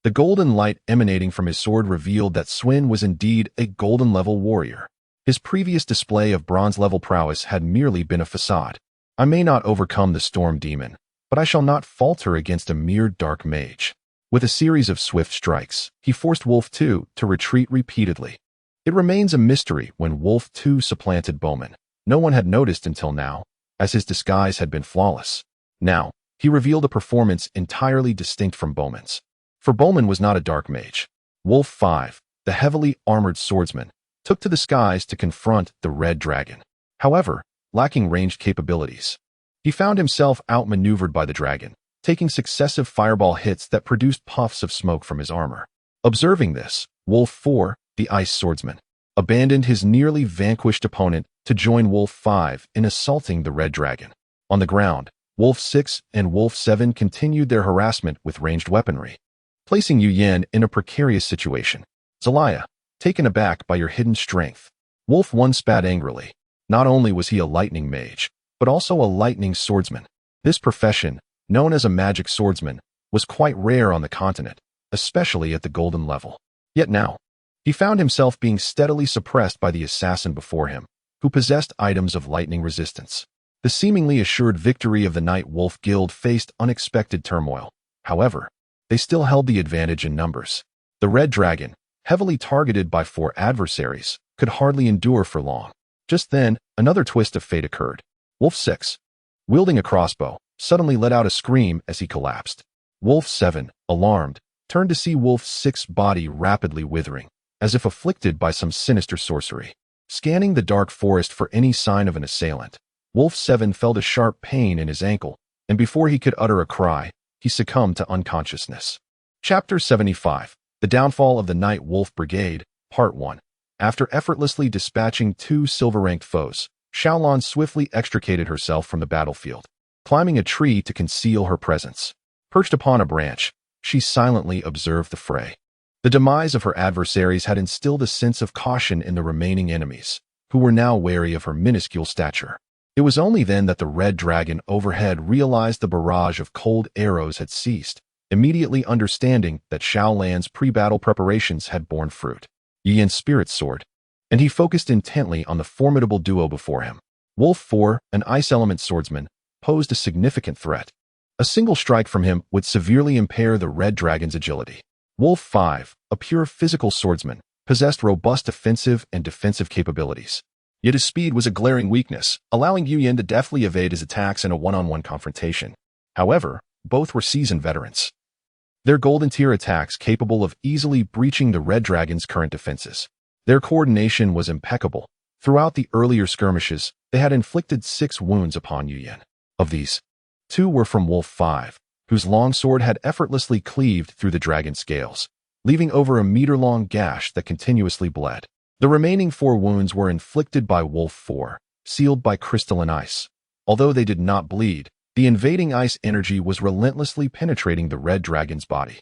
The golden light emanating from his sword revealed that Swin was indeed a golden-level warrior. His previous display of bronze-level prowess had merely been a facade. "I may not overcome the storm demon, but I shall not falter against a mere dark mage." With a series of swift strikes, he forced Wolf 2 to retreat repeatedly. It remains a mystery when Wolf 2 supplanted Bowman. No one had noticed until now, as his disguise had been flawless. Now, he revealed a performance entirely distinct from Bowman's. For Bowman was not a dark mage. Wolf 5, the heavily armored swordsman, took to the skies to confront the red dragon. However, lacking ranged capabilities, he found himself outmaneuvered by the dragon, taking successive fireball hits that produced puffs of smoke from his armor. Observing this, Wolf 4, the ice swordsman, abandoned his nearly vanquished opponent to join Wolf 5 in assaulting the red dragon. On the ground, Wolf 6 and Wolf 7 continued their harassment with ranged weaponry, placing Yu Yen in a precarious situation. Zelaya, taken aback by your hidden strength, Wolf 1 spat angrily. Not only was he a lightning mage, but also a lightning swordsman. This profession, known as a magic swordsman, was quite rare on the continent, especially at the golden level. Yet now, he found himself being steadily suppressed by the assassin before him, who possessed items of lightning resistance. The seemingly assured victory of the Night Wolf Guild faced unexpected turmoil. However, they still held the advantage in numbers. The red dragon, heavily targeted by 4 adversaries, could hardly endure for long. Just then, another twist of fate occurred. Wolf 6, wielding a crossbow, suddenly let out a scream as he collapsed. Wolf 7, alarmed, turned to see Wolf 6's body rapidly withering, as if afflicted by some sinister sorcery. Scanning the dark forest for any sign of an assailant, Wolf 7 felt a sharp pain in his ankle, and before he could utter a cry, he succumbed to unconsciousness. Chapter 75. The Downfall of the Night Wolf Brigade, Part 1. After effortlessly dispatching 2 silver-ranked foes, Xiaolon swiftly extricated herself from the battlefield, climbing a tree to conceal her presence. Perched upon a branch, she silently observed the fray. The demise of her adversaries had instilled a sense of caution in the remaining enemies, who were now wary of her minuscule stature. It was only then that the red dragon overhead realized the barrage of cold arrows had ceased, immediately understanding that Xiaolan's pre-battle preparations had borne fruit. Yiyan's spirit soared, and he focused intently on the formidable duo before him. Wolf 4, an ice element swordsman, posed a significant threat. A single strike from him would severely impair the red dragon's agility. Wolf 5, a pure physical swordsman, possessed robust offensive and defensive capabilities. Yet his speed was a glaring weakness, allowing Yiyan to deftly evade his attacks in a one-on-one confrontation. However, both were seasoned veterans. Their golden tier attacks capable of easily breaching the red dragon's current defenses. Their coordination was impeccable. Throughout the earlier skirmishes, they had inflicted 6 wounds upon Yiyan. Of these, 2 were from Wolf 5, whose long sword had effortlessly cleaved through the dragon's scales, leaving over a meter-long gash that continuously bled. The remaining 4 wounds were inflicted by Wolf 4, sealed by crystalline ice. Although they did not bleed, the invading ice energy was relentlessly penetrating the red dragon's body,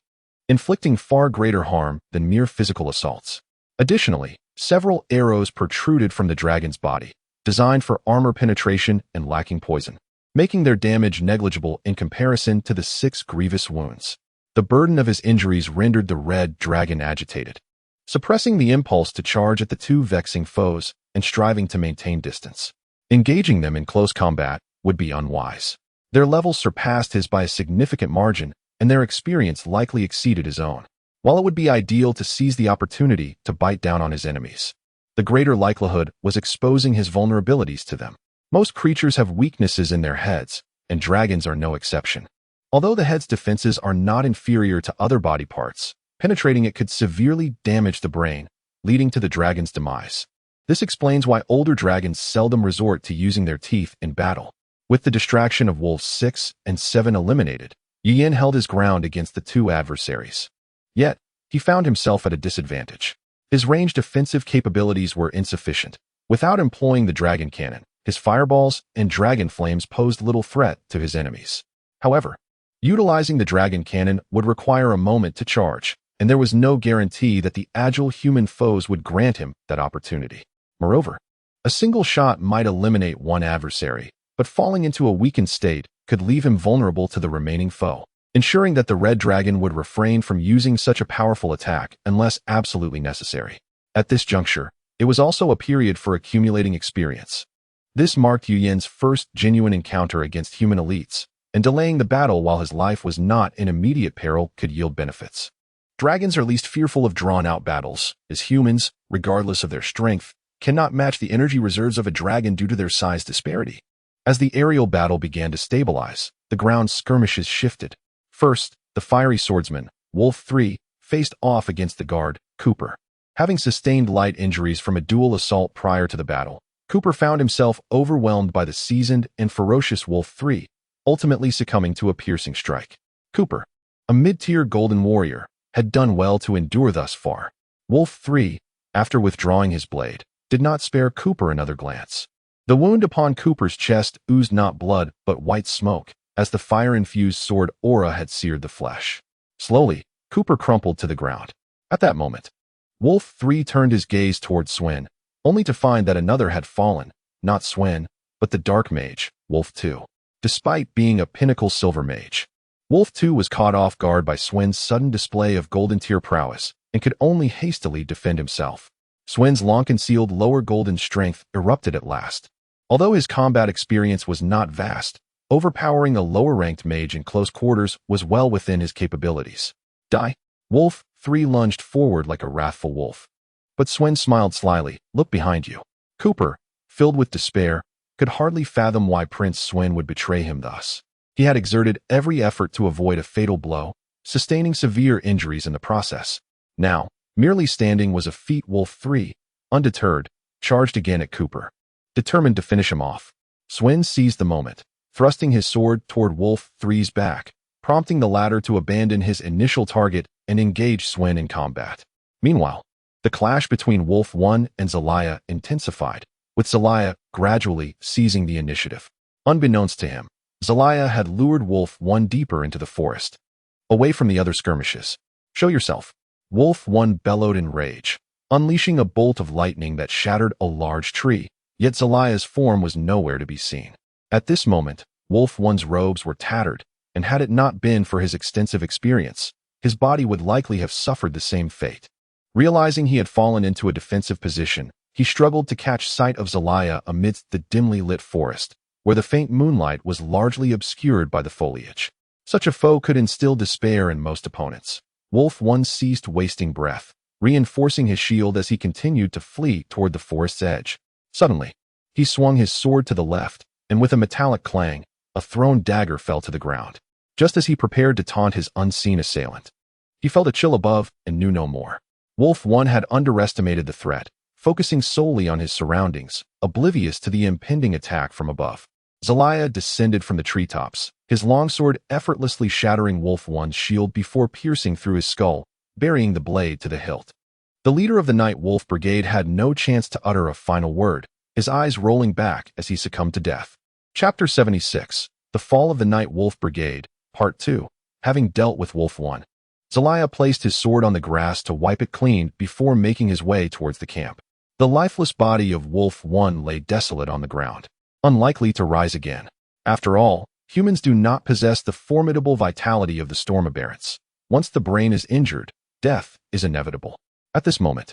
inflicting far greater harm than mere physical assaults. Additionally, several arrows protruded from the dragon's body, designed for armor penetration and lacking poison, making their damage negligible in comparison to the 6 grievous wounds. The burden of his injuries rendered the red dragon agitated, suppressing the impulse to charge at the 2 vexing foes and striving to maintain distance. Engaging them in close combat would be unwise. Their levels surpassed his by a significant margin, and their experience likely exceeded his own. While it would be ideal to seize the opportunity to bite down on his enemies, the greater likelihood was exposing his vulnerabilities to them. Most creatures have weaknesses in their heads, and dragons are no exception. Although the head's defenses are not inferior to other body parts, penetrating it could severely damage the brain, leading to the dragon's demise. This explains why older dragons seldom resort to using their teeth in battle. With the distraction of Wolves 6 and 7 eliminated, Yiyan held his ground against the 2 adversaries. Yet, he found himself at a disadvantage. His ranged offensive capabilities were insufficient. Without employing the dragon cannon, his fireballs and dragon flames posed little threat to his enemies. However, utilizing the dragon cannon would require a moment to charge, and there was no guarantee that the agile human foes would grant him that opportunity. Moreover, a single shot might eliminate one adversary, but falling into a weakened state could leave him vulnerable to the remaining foe, ensuring that the red dragon would refrain from using such a powerful attack unless absolutely necessary. At this juncture, it was also a period for accumulating experience. This marked Yiyan's first genuine encounter against human elites, and delaying the battle while his life was not in immediate peril could yield benefits. Dragons are least fearful of drawn-out battles, as humans, regardless of their strength, cannot match the energy reserves of a dragon due to their size disparity. As the aerial battle began to stabilize, the ground skirmishes shifted. First, the fiery swordsman, Wolf 3, faced off against the guard, Cooper. Having sustained light injuries from a dual assault prior to the battle, Cooper found himself overwhelmed by the seasoned and ferocious Wolf 3, ultimately succumbing to a piercing strike. Cooper, a mid-tier golden warrior, had done well to endure thus far. Wolf 3, after withdrawing his blade, did not spare Cooper another glance. The wound upon Cooper's chest oozed not blood but white smoke, as the fire-infused sword aura had seared the flesh. Slowly, Cooper crumpled to the ground. At that moment, Wolf 3 turned his gaze toward Swin, only to find that another had fallen, not Swin, but the dark mage, Wolf 2. Despite being a pinnacle silver mage, Wolf 2 was caught off guard by Swin's sudden display of golden tier prowess and could only hastily defend himself. Swin's long-concealed lower golden strength erupted at last. Although his combat experience was not vast, overpowering a lower-ranked mage in close quarters was well within his capabilities. Die! Wolf 3 lunged forward like a wrathful wolf. But Swin smiled slyly. Look behind you. Cooper, filled with despair, could hardly fathom why Prince Swin would betray him thus. He had exerted every effort to avoid a fatal blow, sustaining severe injuries in the process. Now, merely standing was a feat. Wolf 3, undeterred, charged again at Cooper, determined to finish him off. Swin seized the moment, thrusting his sword toward Wolf 3's back, prompting the latter to abandon his initial target and engage Swin in combat. Meanwhile, the clash between Wolf 1 and Zelaya intensified, with Zelaya gradually seizing the initiative. Unbeknownst to him, Zelaya had lured Wolf 1 deeper into the forest, away from the other skirmishes. Show yourself. Wolf 1 bellowed in rage, unleashing a bolt of lightning that shattered a large tree, Yet Zalaya's form was nowhere to be seen. At this moment, Wolf One's robes were tattered, and had it not been for his extensive experience, his body would likely have suffered the same fate. Realizing he had fallen into a defensive position, he struggled to catch sight of Zalaya amidst the dimly lit forest, where the faint moonlight was largely obscured by the foliage. Such a foe could instill despair in most opponents. Wolf One ceased wasting breath, reinforcing his shield as he continued to flee toward the forest's edge. Suddenly, he swung his sword to the left, and with a metallic clang, a thrown dagger fell to the ground. Just as he prepared to taunt his unseen assailant, he felt a chill above and knew no more. Wolf One had underestimated the threat, focusing solely on his surroundings, oblivious to the impending attack from above. Zalaya descended from the treetops, his longsword effortlessly shattering Wolf One's shield before piercing through his skull, burying the blade to the hilt. The leader of the Night Wolf Brigade had no chance to utter a final word, his eyes rolling back as he succumbed to death. Chapter 76, The Fall of the Night Wolf Brigade, Part 2. Having dealt with Wolf One, Zalaya placed his sword on the grass to wipe it clean before making his way towards the camp. The lifeless body of Wolf One lay desolate on the ground, unlikely to rise again. After all, humans do not possess the formidable vitality of the storm aberrants. Once the brain is injured, death is inevitable. At this moment,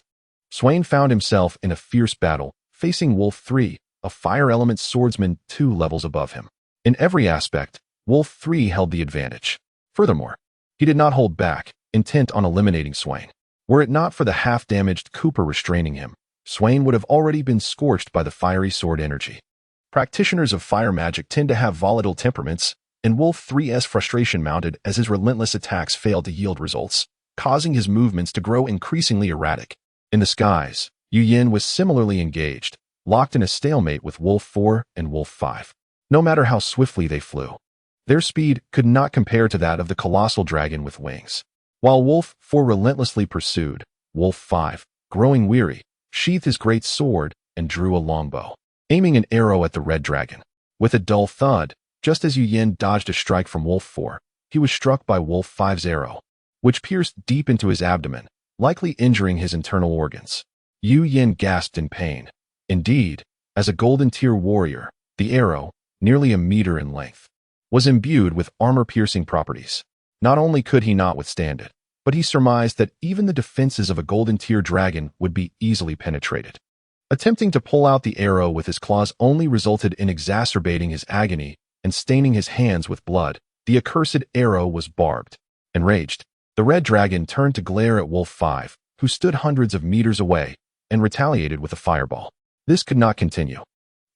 Swain found himself in a fierce battle, facing Wolf 3, a fire element swordsman 2 levels above him. In every aspect, Wolf 3 held the advantage. Furthermore, he did not hold back, intent on eliminating Swain. Were it not for the half-damaged Cooper restraining him, Swain would have already been scorched by the fiery sword energy. Practitioners of fire magic tend to have volatile temperaments, and Wolf 3's frustration mounted as his relentless attacks failed to yield results, causing his movements to grow increasingly erratic. In the skies, Yu Yin was similarly engaged, locked in a stalemate with Wolf 4 and Wolf 5. No matter how swiftly they flew, their speed could not compare to that of the colossal dragon with wings. While Wolf 4 relentlessly pursued, Wolf 5, growing weary, sheathed his great sword and drew a longbow, aiming an arrow at the red dragon. With a dull thud, just as Yu Yin dodged a strike from Wolf 4, he was struck by Wolf 5's arrow, which pierced deep into his abdomen, likely injuring his internal organs. Yu Yin gasped in pain. Indeed, as a golden tier warrior, the arrow, nearly a meter in length, was imbued with armor-piercing properties. Not only could he not withstand it, but he surmised that even the defenses of a golden tier dragon would be easily penetrated. Attempting to pull out the arrow with his claws only resulted in exacerbating his agony and staining his hands with blood. The accursed arrow was barbed. Enraged, the red dragon turned to glare at Wolf 5, who stood hundreds of meters away, and retaliated with a fireball. This could not continue.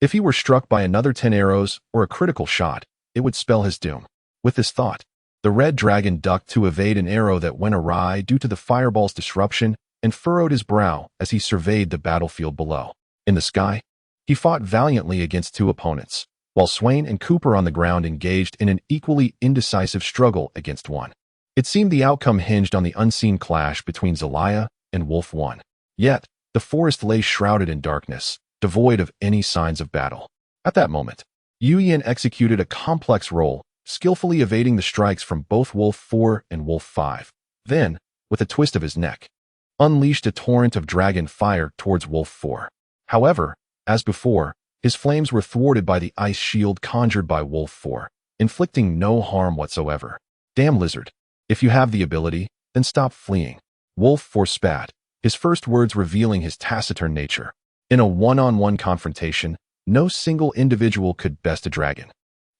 If he were struck by another 10 arrows or a critical shot, it would spell his doom. With this thought, the red dragon ducked to evade an arrow that went awry due to the fireball's disruption and furrowed his brow as he surveyed the battlefield below. In the sky, he fought valiantly against 2 opponents, while Swain and Cooper on the ground engaged in an equally indecisive struggle against 1. It seemed the outcome hinged on the unseen clash between Zalaya and Wolf 1. Yet, the forest lay shrouded in darkness, devoid of any signs of battle. At that moment, Yu Yin executed a complex roll, skillfully evading the strikes from both Wolf 4 and Wolf 5. Then, with a twist of his neck, unleashed a torrent of dragon fire towards Wolf 4. However, as before, his flames were thwarted by the ice shield conjured by Wolf 4, inflicting no harm whatsoever. Damn lizard. If you have the ability, then stop fleeing. Wolf 4 spat, his first words revealing his taciturn nature. In a one-on-one confrontation, no single individual could best a dragon.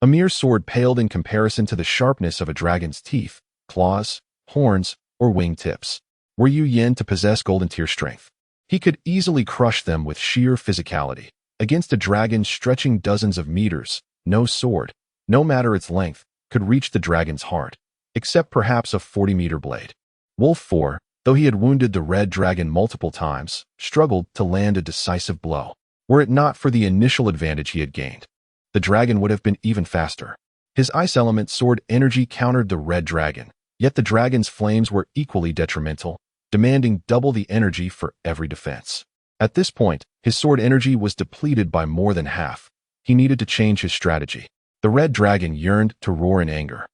A mere sword paled in comparison to the sharpness of a dragon's teeth, claws, horns, or wing tips. Were Yu Yin to possess golden tier strength, he could easily crush them with sheer physicality. Against a dragon stretching dozens of meters, no sword, no matter its length, could reach the dragon's heart, except perhaps a 40-meter blade. Wolf 4, though he had wounded the red dragon multiple times, struggled to land a decisive blow. Were it not for the initial advantage he had gained, the dragon would have been even faster. His ice element sword energy countered the red dragon, yet the dragon's flames were equally detrimental, demanding double the energy for every defense. At this point, his sword energy was depleted by more than half. He needed to change his strategy. The red dragon yearned to roar in anger,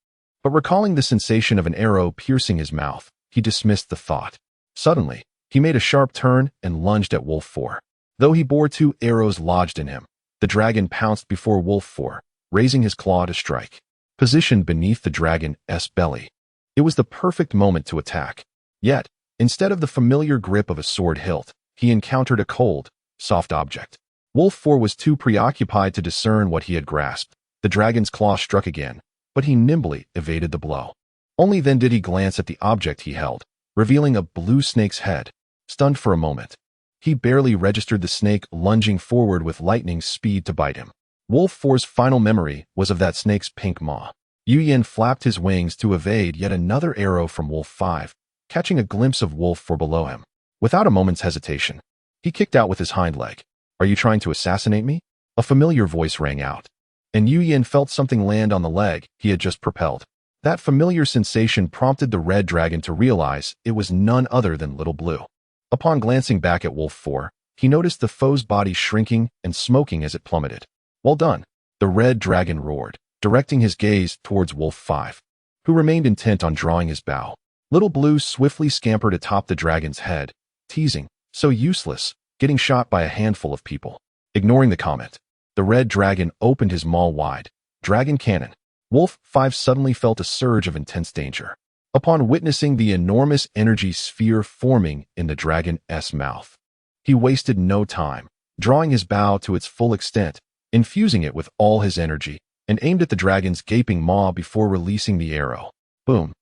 but recalling the sensation of an arrow piercing his mouth, he dismissed the thought. Suddenly, he made a sharp turn and lunged at Wolf 4. Though he bore 2 arrows lodged in him, the dragon pounced before Wolf 4, raising his claw to strike. Positioned beneath the dragon's belly, it was the perfect moment to attack. Yet, instead of the familiar grip of a sword hilt, he encountered a cold, soft object. Wolf 4 was too preoccupied to discern what he had grasped. The dragon's claw struck again, but he nimbly evaded the blow. Only then did he glance at the object he held, revealing a blue snake's head. Stunned for a moment, he barely registered the snake lunging forward with lightning speed to bite him. Wolf 4's final memory was of that snake's pink maw. Yu Yin flapped his wings to evade yet another arrow from Wolf 5, catching a glimpse of Wolf 4 below him. Without a moment's hesitation, he kicked out with his hind leg. "Are you trying to assassinate me?" A familiar voice rang out, and Yu Yin felt something land on the leg he had just propelled. That familiar sensation prompted the red dragon to realize it was none other than Little Blue. Upon glancing back at Wolf 4, he noticed the foe's body shrinking and smoking as it plummeted. "Well done," the red dragon roared, directing his gaze towards Wolf 5, who remained intent on drawing his bow. Little Blue swiftly scampered atop the dragon's head, teasing, "So useless, getting shot by a handful of people." Ignoring the comment, the red dragon opened his maw wide. Dragon cannon. Wolf 5 suddenly felt a surge of intense danger. Upon witnessing the enormous energy sphere forming in the dragon's mouth, he wasted no time, drawing his bow to its full extent, infusing it with all his energy, and aimed at the dragon's gaping maw before releasing the arrow. Boom.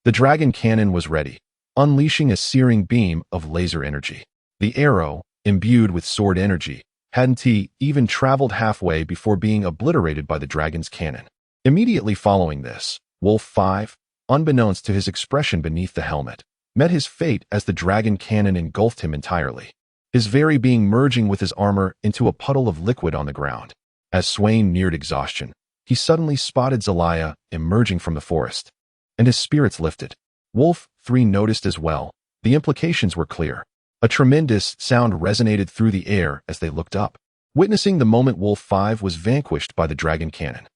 The dragon cannon was ready, unleashing a searing beam of laser energy. The arrow, imbued with sword energy, hadn't even traveled halfway before being obliterated by the dragon's cannon. Immediately following this, Wolf 5, unbeknownst to his expression beneath the helmet, met his fate as the dragon cannon engulfed him entirely, his very being merging with his armor into a puddle of liquid on the ground. As Swain neared exhaustion, he suddenly spotted Zelaya emerging from the forest, and his spirits lifted. Wolf 3 noticed as well. The implications were clear. A tremendous sound resonated through the air as they looked up, witnessing the moment Wolf 5 was vanquished by the dragon cannon.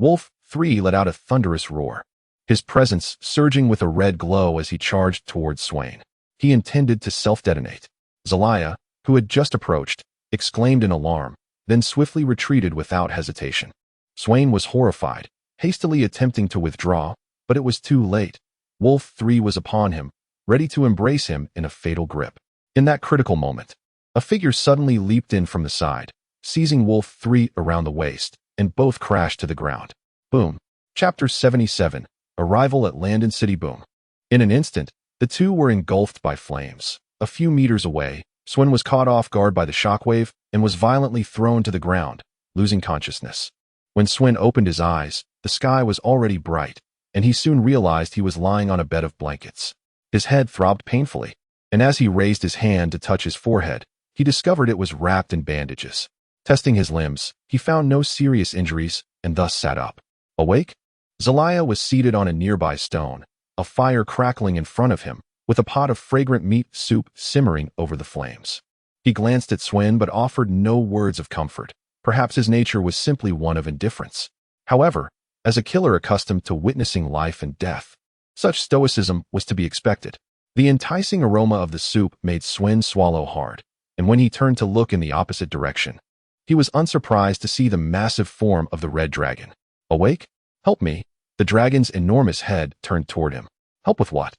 Wolf 3 let out a thunderous roar, his presence surging with a red glow as he charged towards Swain. He intended to self-detonate. Zelaya, who had just approached, exclaimed in alarm, then swiftly retreated without hesitation. Swain was horrified, hastily attempting to withdraw, but it was too late. Wolf 3 was upon him, ready to embrace him in a fatal grip. In that critical moment, a figure suddenly leaped in from the side, seizing Wolf 3 around the waist, and both crashed to the ground. Boom. Chapter 77, Arrival at Landon City. Boom. In an instant, the two were engulfed by flames. A few meters away, Swen was caught off guard by the shockwave and was violently thrown to the ground, losing consciousness. When Swen opened his eyes, the sky was already bright, and he soon realized he was lying on a bed of blankets. His head throbbed painfully, and as he raised his hand to touch his forehead, he discovered it was wrapped in bandages. Testing his limbs, he found no serious injuries and thus sat up. Awake? Zelaya was seated on a nearby stone, a fire crackling in front of him, with a pot of fragrant meat soup simmering over the flames. He glanced at Swen but offered no words of comfort. Perhaps his nature was simply one of indifference. However, as a killer accustomed to witnessing life and death, such stoicism was to be expected. The enticing aroma of the soup made Swen swallow hard, and when he turned to look in the opposite direction, he was unsurprised to see the massive form of the red dragon. Awake? Help me. The dragon's enormous head turned toward him. Help with what?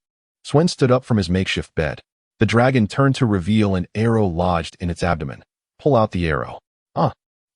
Swen stood up from his makeshift bed. The dragon turned to reveal an arrow lodged in its abdomen. Pull out the arrow.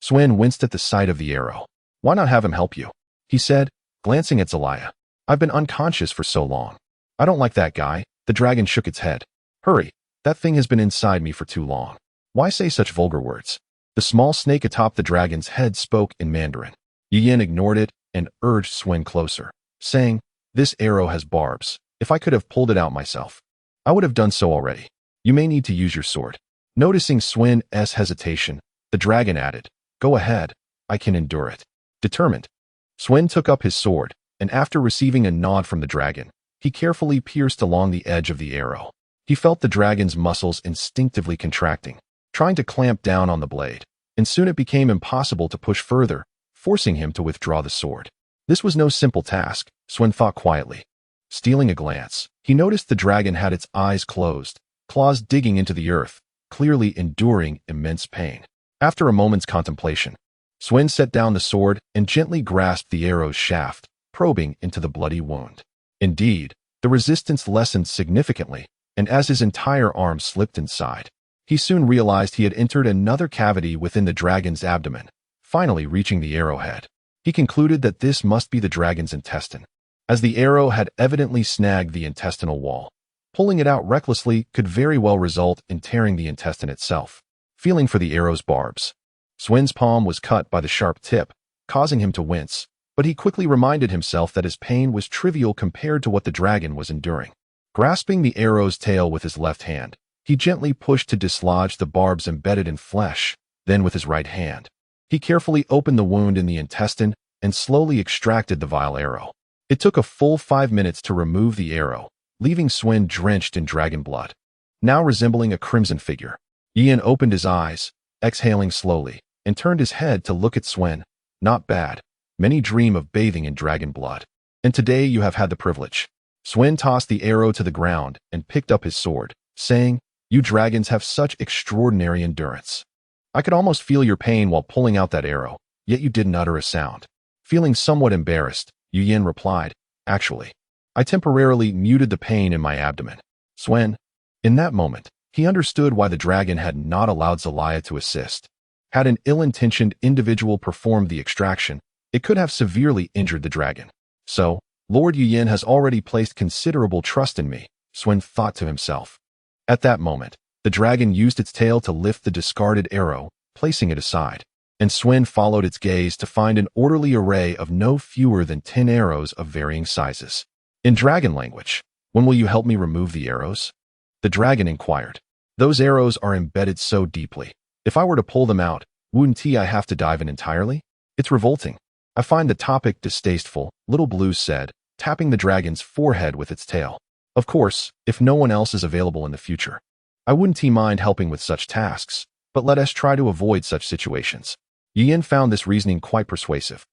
Swen winced at the sight of the arrow. Why not have him help you? He said, glancing at Zelaya. I've been unconscious for so long. I don't like that guy. The dragon shook its head. Hurry. That thing has been inside me for too long. Why say such vulgar words? The small snake atop the dragon's head spoke in Mandarin. Yin ignored it and urged Swen closer, saying, This arrow has barbs. If I could have pulled it out myself, I would have done so already. You may need to use your sword. Noticing Swen's hesitation, the dragon added, Go ahead. I can endure it. Determined, Swen took up his sword, and after receiving a nod from the dragon, he carefully pierced along the edge of the arrow. He felt the dragon's muscles instinctively contracting, trying to clamp down on the blade, and soon it became impossible to push further, forcing him to withdraw the sword. This was no simple task, Swen thought quietly. Stealing a glance, he noticed the dragon had its eyes closed, claws digging into the earth, clearly enduring immense pain. After a moment's contemplation, Swen set down the sword and gently grasped the arrow's shaft, probing into the bloody wound. Indeed, the resistance lessened significantly, and as his entire arm slipped inside, he soon realized he had entered another cavity within the dragon's abdomen, finally reaching the arrowhead. He concluded that this must be the dragon's intestine, as the arrow had evidently snagged the intestinal wall. Pulling it out recklessly could very well result in tearing the intestine itself. Feeling for the arrow's barbs, Swen's palm was cut by the sharp tip, causing him to wince, but he quickly reminded himself that his pain was trivial compared to what the dragon was enduring. Grasping the arrow's tail with his left hand, he gently pushed to dislodge the barbs embedded in flesh. Then with his right hand, he carefully opened the wound in the intestine and slowly extracted the vile arrow. It took a full 5 minutes to remove the arrow, leaving Swen drenched in dragon blood. Now resembling a crimson figure, Yin opened his eyes, exhaling slowly, and turned his head to look at Swen. Not bad. Many dream of bathing in dragon blood. And today you have had the privilege. Swen tossed the arrow to the ground and picked up his sword, saying, "You dragons have such extraordinary endurance. I could almost feel your pain while pulling out that arrow, yet you didn't utter a sound." Feeling somewhat embarrassed, Yin replied, "Actually, I temporarily muted the pain in my abdomen." Swen, in that moment, he understood why the dragon had not allowed Zelaya to assist. Had an ill-intentioned individual performed the extraction, it could have severely injured the dragon. So, Lord Yin has already placed considerable trust in me, Swen thought to himself. At that moment, the dragon used its tail to lift the discarded arrow, placing it aside, and Swen followed its gaze to find an orderly array of no fewer than 10 arrows of varying sizes. In dragon language, "When will you help me remove the arrows?" the dragon inquired. "Those arrows are embedded so deeply. If I were to pull them out, wouldn't I have to dive in entirely? It's revolting. I find the topic distasteful," Little Blue said, tapping the dragon's forehead with its tail. "Of course, if no one else is available in the future, I wouldn't mind helping with such tasks, but let us try to avoid such situations." Yin found this reasoning quite persuasive.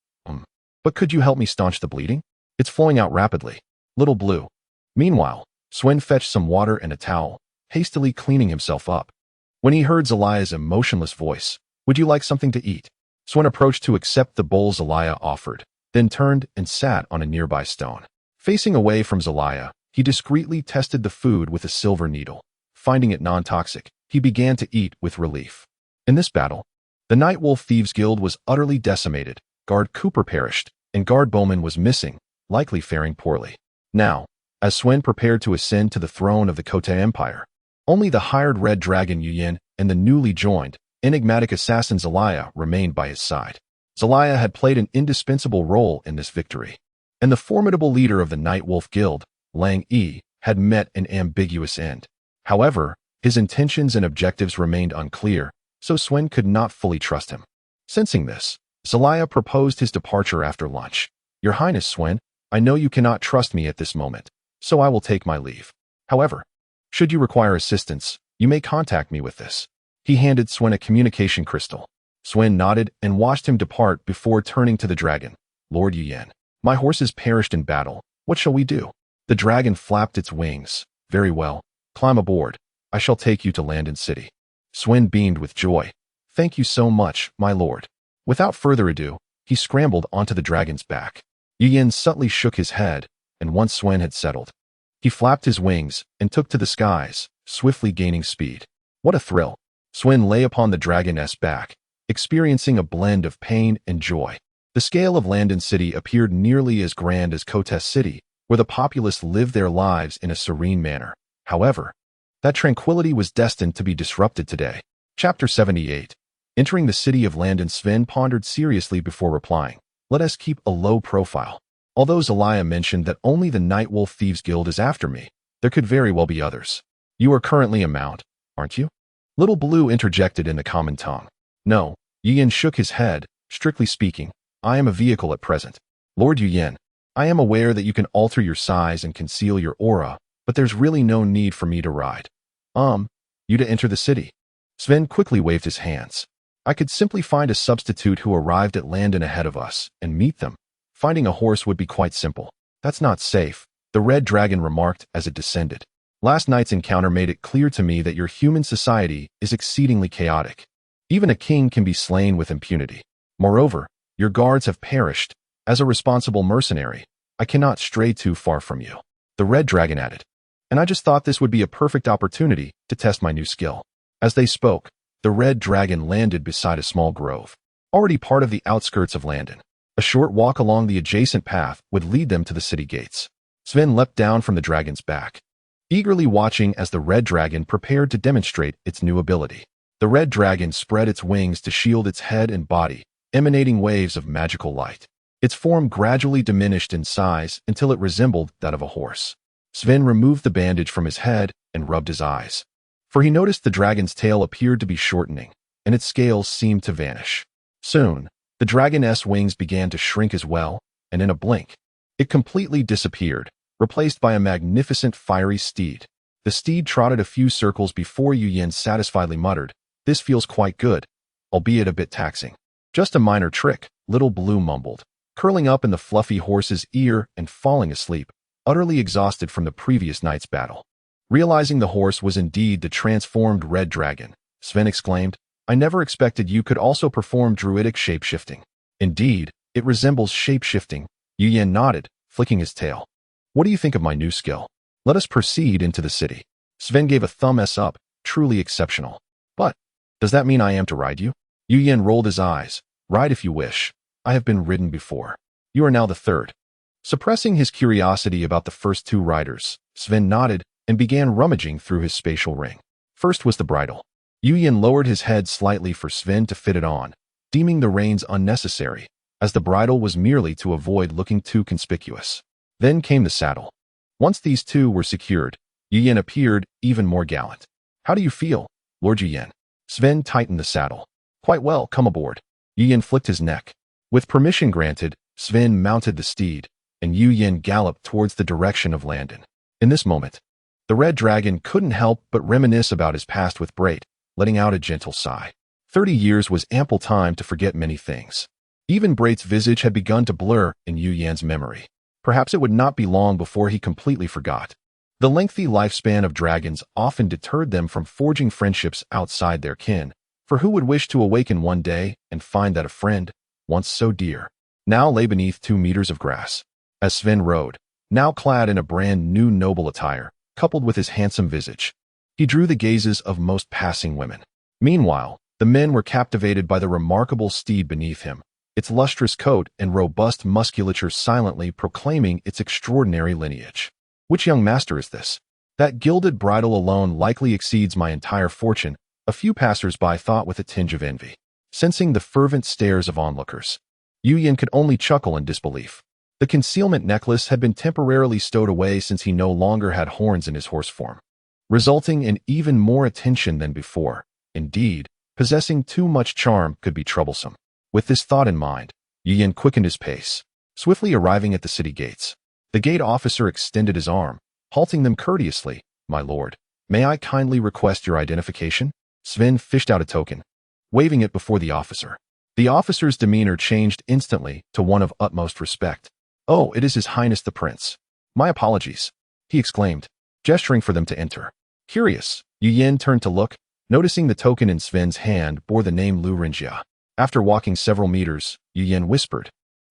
But could you help me staunch the bleeding? It's flowing out rapidly." Little Blue. Meanwhile, Swen fetched some water and a towel, hastily cleaning himself up. When he heard Zelaya's emotionless voice, "Would you like something to eat?" Swen approached to accept the bowl Zelaya offered, then turned and sat on a nearby stone. Facing away from Zelaya, he discreetly tested the food with a silver needle. Finding it non-toxic, he began to eat with relief. In this battle, the Night Wolf Thieves Guild was utterly decimated, Guard Cooper perished, and Guard Bowman was missing, likely faring poorly. Now, as Swen prepared to ascend to the throne of the Kote Empire, only the hired red dragon Yin and the newly joined, enigmatic assassin Zelaya remained by his side. Zelaya had played an indispensable role in this victory, and the formidable leader of the Night Wolf Guild, Lang Yi, had met an ambiguous end. However, his intentions and objectives remained unclear, so Swen could not fully trust him. Sensing this, Zelaya proposed his departure after lunch. "Your Highness Swen, I know you cannot trust me at this moment, so I will take my leave. However, should you require assistance, you may contact me with this." He handed Swen a communication crystal. Swen nodded and watched him depart before turning to the dragon. "Lord Yin, my horses perished in battle. What shall we do?" The dragon flapped its wings. "Very well. Climb aboard. I shall take you to Landen City." Swen beamed with joy. "Thank you so much, my lord." Without further ado, he scrambled onto the dragon's back. Yin subtly shook his head, and once Swen had settled, he flapped his wings and took to the skies, swiftly gaining speed. What a thrill! Swen lay upon the dragon's back, experiencing a blend of pain and joy. The scale of Landen City appeared nearly as grand as Kotes City, where the populace lived their lives in a serene manner. However, that tranquility was destined to be disrupted today. Chapter 78. Entering the city of Landen, Sven pondered seriously before replying. "Let us keep a low profile. Although Zelaya mentioned that only the Night Wolf Thieves Guild is after me, there could very well be others. You are currently a mount, aren't you?" Little Blue interjected in the common tongue. "No." Yin shook his head. "Strictly speaking, I am a vehicle at present. Lord Yin, I am aware that you can alter your size and conceal your aura, but there's really no need for me to ride. You to enter the city." Sven quickly waved his hands. "I could simply find a substitute who arrived at Landen ahead of us and meet them. Finding a horse would be quite simple." "That's not safe," the red dragon remarked as it descended. Last night's encounter made it clear to me that your human society is exceedingly chaotic. Even a king can be slain with impunity. Moreover, your guards have perished. As a responsible mercenary, I cannot stray too far from you." The red dragon added, "And I just thought this would be a perfect opportunity to test my new skill." As they spoke, the red dragon landed beside a small grove, already part of the outskirts of London. A short walk along the adjacent path would lead them to the city gates. Sven leapt down from the dragon's back, eagerly watching as the red dragon prepared to demonstrate its new ability. The red dragon spread its wings to shield its head and body, emanating waves of magical light. Its form gradually diminished in size until it resembled that of a horse. Sven removed the bandage from his head and rubbed his eyes, for he noticed the dragon's tail appeared to be shortening, and its scales seemed to vanish. Soon, the dragon's wings began to shrink as well, and in a blink, it completely disappeared, replaced by a magnificent fiery steed. The steed trotted a few circles before Yu Yin satisfiedly muttered, "This feels quite good, albeit a bit taxing." "Just a minor trick," Little Blue mumbled, curling up in the fluffy horse's ear and falling asleep, utterly exhausted from the previous night's battle. Realizing the horse was indeed the transformed red dragon, Sven exclaimed, "I never expected you could also perform druidic shape-shifting." "Indeed, it resembles shape-shifting," Yu Yin nodded, flicking his tail. "What do you think of my new skill? Let us proceed into the city." Sven gave a thumbs up, truly exceptional. "But, does that mean I am to ride you?" Yu Yin rolled his eyes. "Ride if you wish. I have been ridden before. You are now the third." Suppressing his curiosity about the first two riders, Sven nodded and began rummaging through his spatial ring. First was the bridle. Yu Yin lowered his head slightly for Sven to fit it on, deeming the reins unnecessary, as the bridle was merely to avoid looking too conspicuous. Then came the saddle. Once these two were secured, Yu Yin appeared even more gallant. "How do you feel, Lord Yu Yin?" Sven tightened the saddle. "Quite well, come aboard." Yu Yin flicked his neck. With permission granted, Sven mounted the steed, and Yu Yin galloped towards the direction of London. In this moment, the red dragon couldn't help but reminisce about his past with Brait, letting out a gentle sigh. 30 years was ample time to forget many things. Even Brait's visage had begun to blur in Yu Yin's memory. Perhaps it would not be long before he completely forgot. The lengthy lifespan of dragons often deterred them from forging friendships outside their kin, for who would wish to awaken one day and find that a friend, once so dear, now lay beneath 2 meters of grass? As Sven rode, now clad in a brand new noble attire, coupled with his handsome visage, he drew the gazes of most passing women. Meanwhile, the men were captivated by the remarkable steed beneath him, its lustrous coat and robust musculature silently proclaiming its extraordinary lineage. "Which young master is this? That gilded bridle alone likely exceeds my entire fortune," a few passers-by thought with a tinge of envy. Sensing the fervent stares of onlookers, Yu Yin could only chuckle in disbelief. The concealment necklace had been temporarily stowed away since he no longer had horns in his horse form, resulting in even more attention than before. Indeed, possessing too much charm could be troublesome. With this thought in mind, Yu Yin quickened his pace, swiftly arriving at the city gates. The gate officer extended his arm, halting them courteously. "My lord, may I kindly request your identification?" Sven fished out a token, waving it before the officer. The officer's demeanor changed instantly to one of utmost respect. "Oh, it is His Highness the Prince. My apologies," he exclaimed, gesturing for them to enter. Curious, Yu Yin turned to look, noticing the token in Sven's hand bore the name Luringia. After walking several meters, Yu Yin whispered,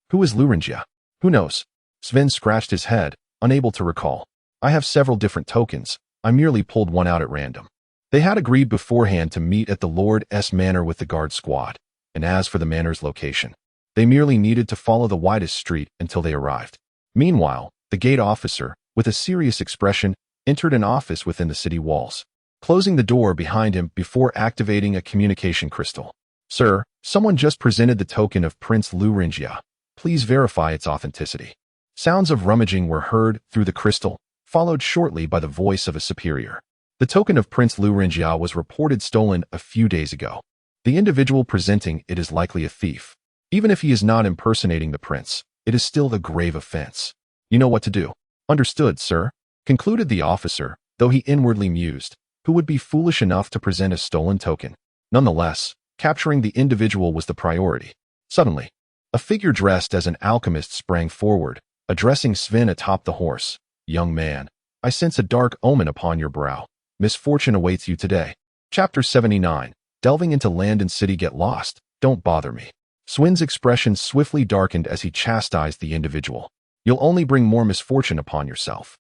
"Who is Luringia?" "Who knows?" Sven scratched his head, unable to recall. "I have several different tokens. I merely pulled one out at random." They had agreed beforehand to meet at the Lord's manor with the guard squad, and as for the manor's location, they merely needed to follow the widest street until they arrived. Meanwhile, the gate officer, with a serious expression, entered an office within the city walls, closing the door behind him before activating a communication crystal. "Sir, someone just presented the token of Prince Luringia. Please verify its authenticity." Sounds of rummaging were heard through the crystal, followed shortly by the voice of a superior. The token of Prince Luringia was reported stolen a few days ago. The individual presenting it is likely a thief. Even if he is not impersonating the prince, it is still a grave offense. You know what to do. "Understood, sir," concluded the officer, though he inwardly mused, who would be foolish enough to present a stolen token? Nonetheless, capturing the individual was the priority. Suddenly, a figure dressed as an alchemist sprang forward, addressing Sven atop the horse. "Young man, I sense a dark omen upon your brow. Misfortune awaits you today. Chapter 79. Delving into land and city, get lost. Don't bother me. Swin's expression swiftly darkened as he chastised the individual. You'll only bring more misfortune upon yourself.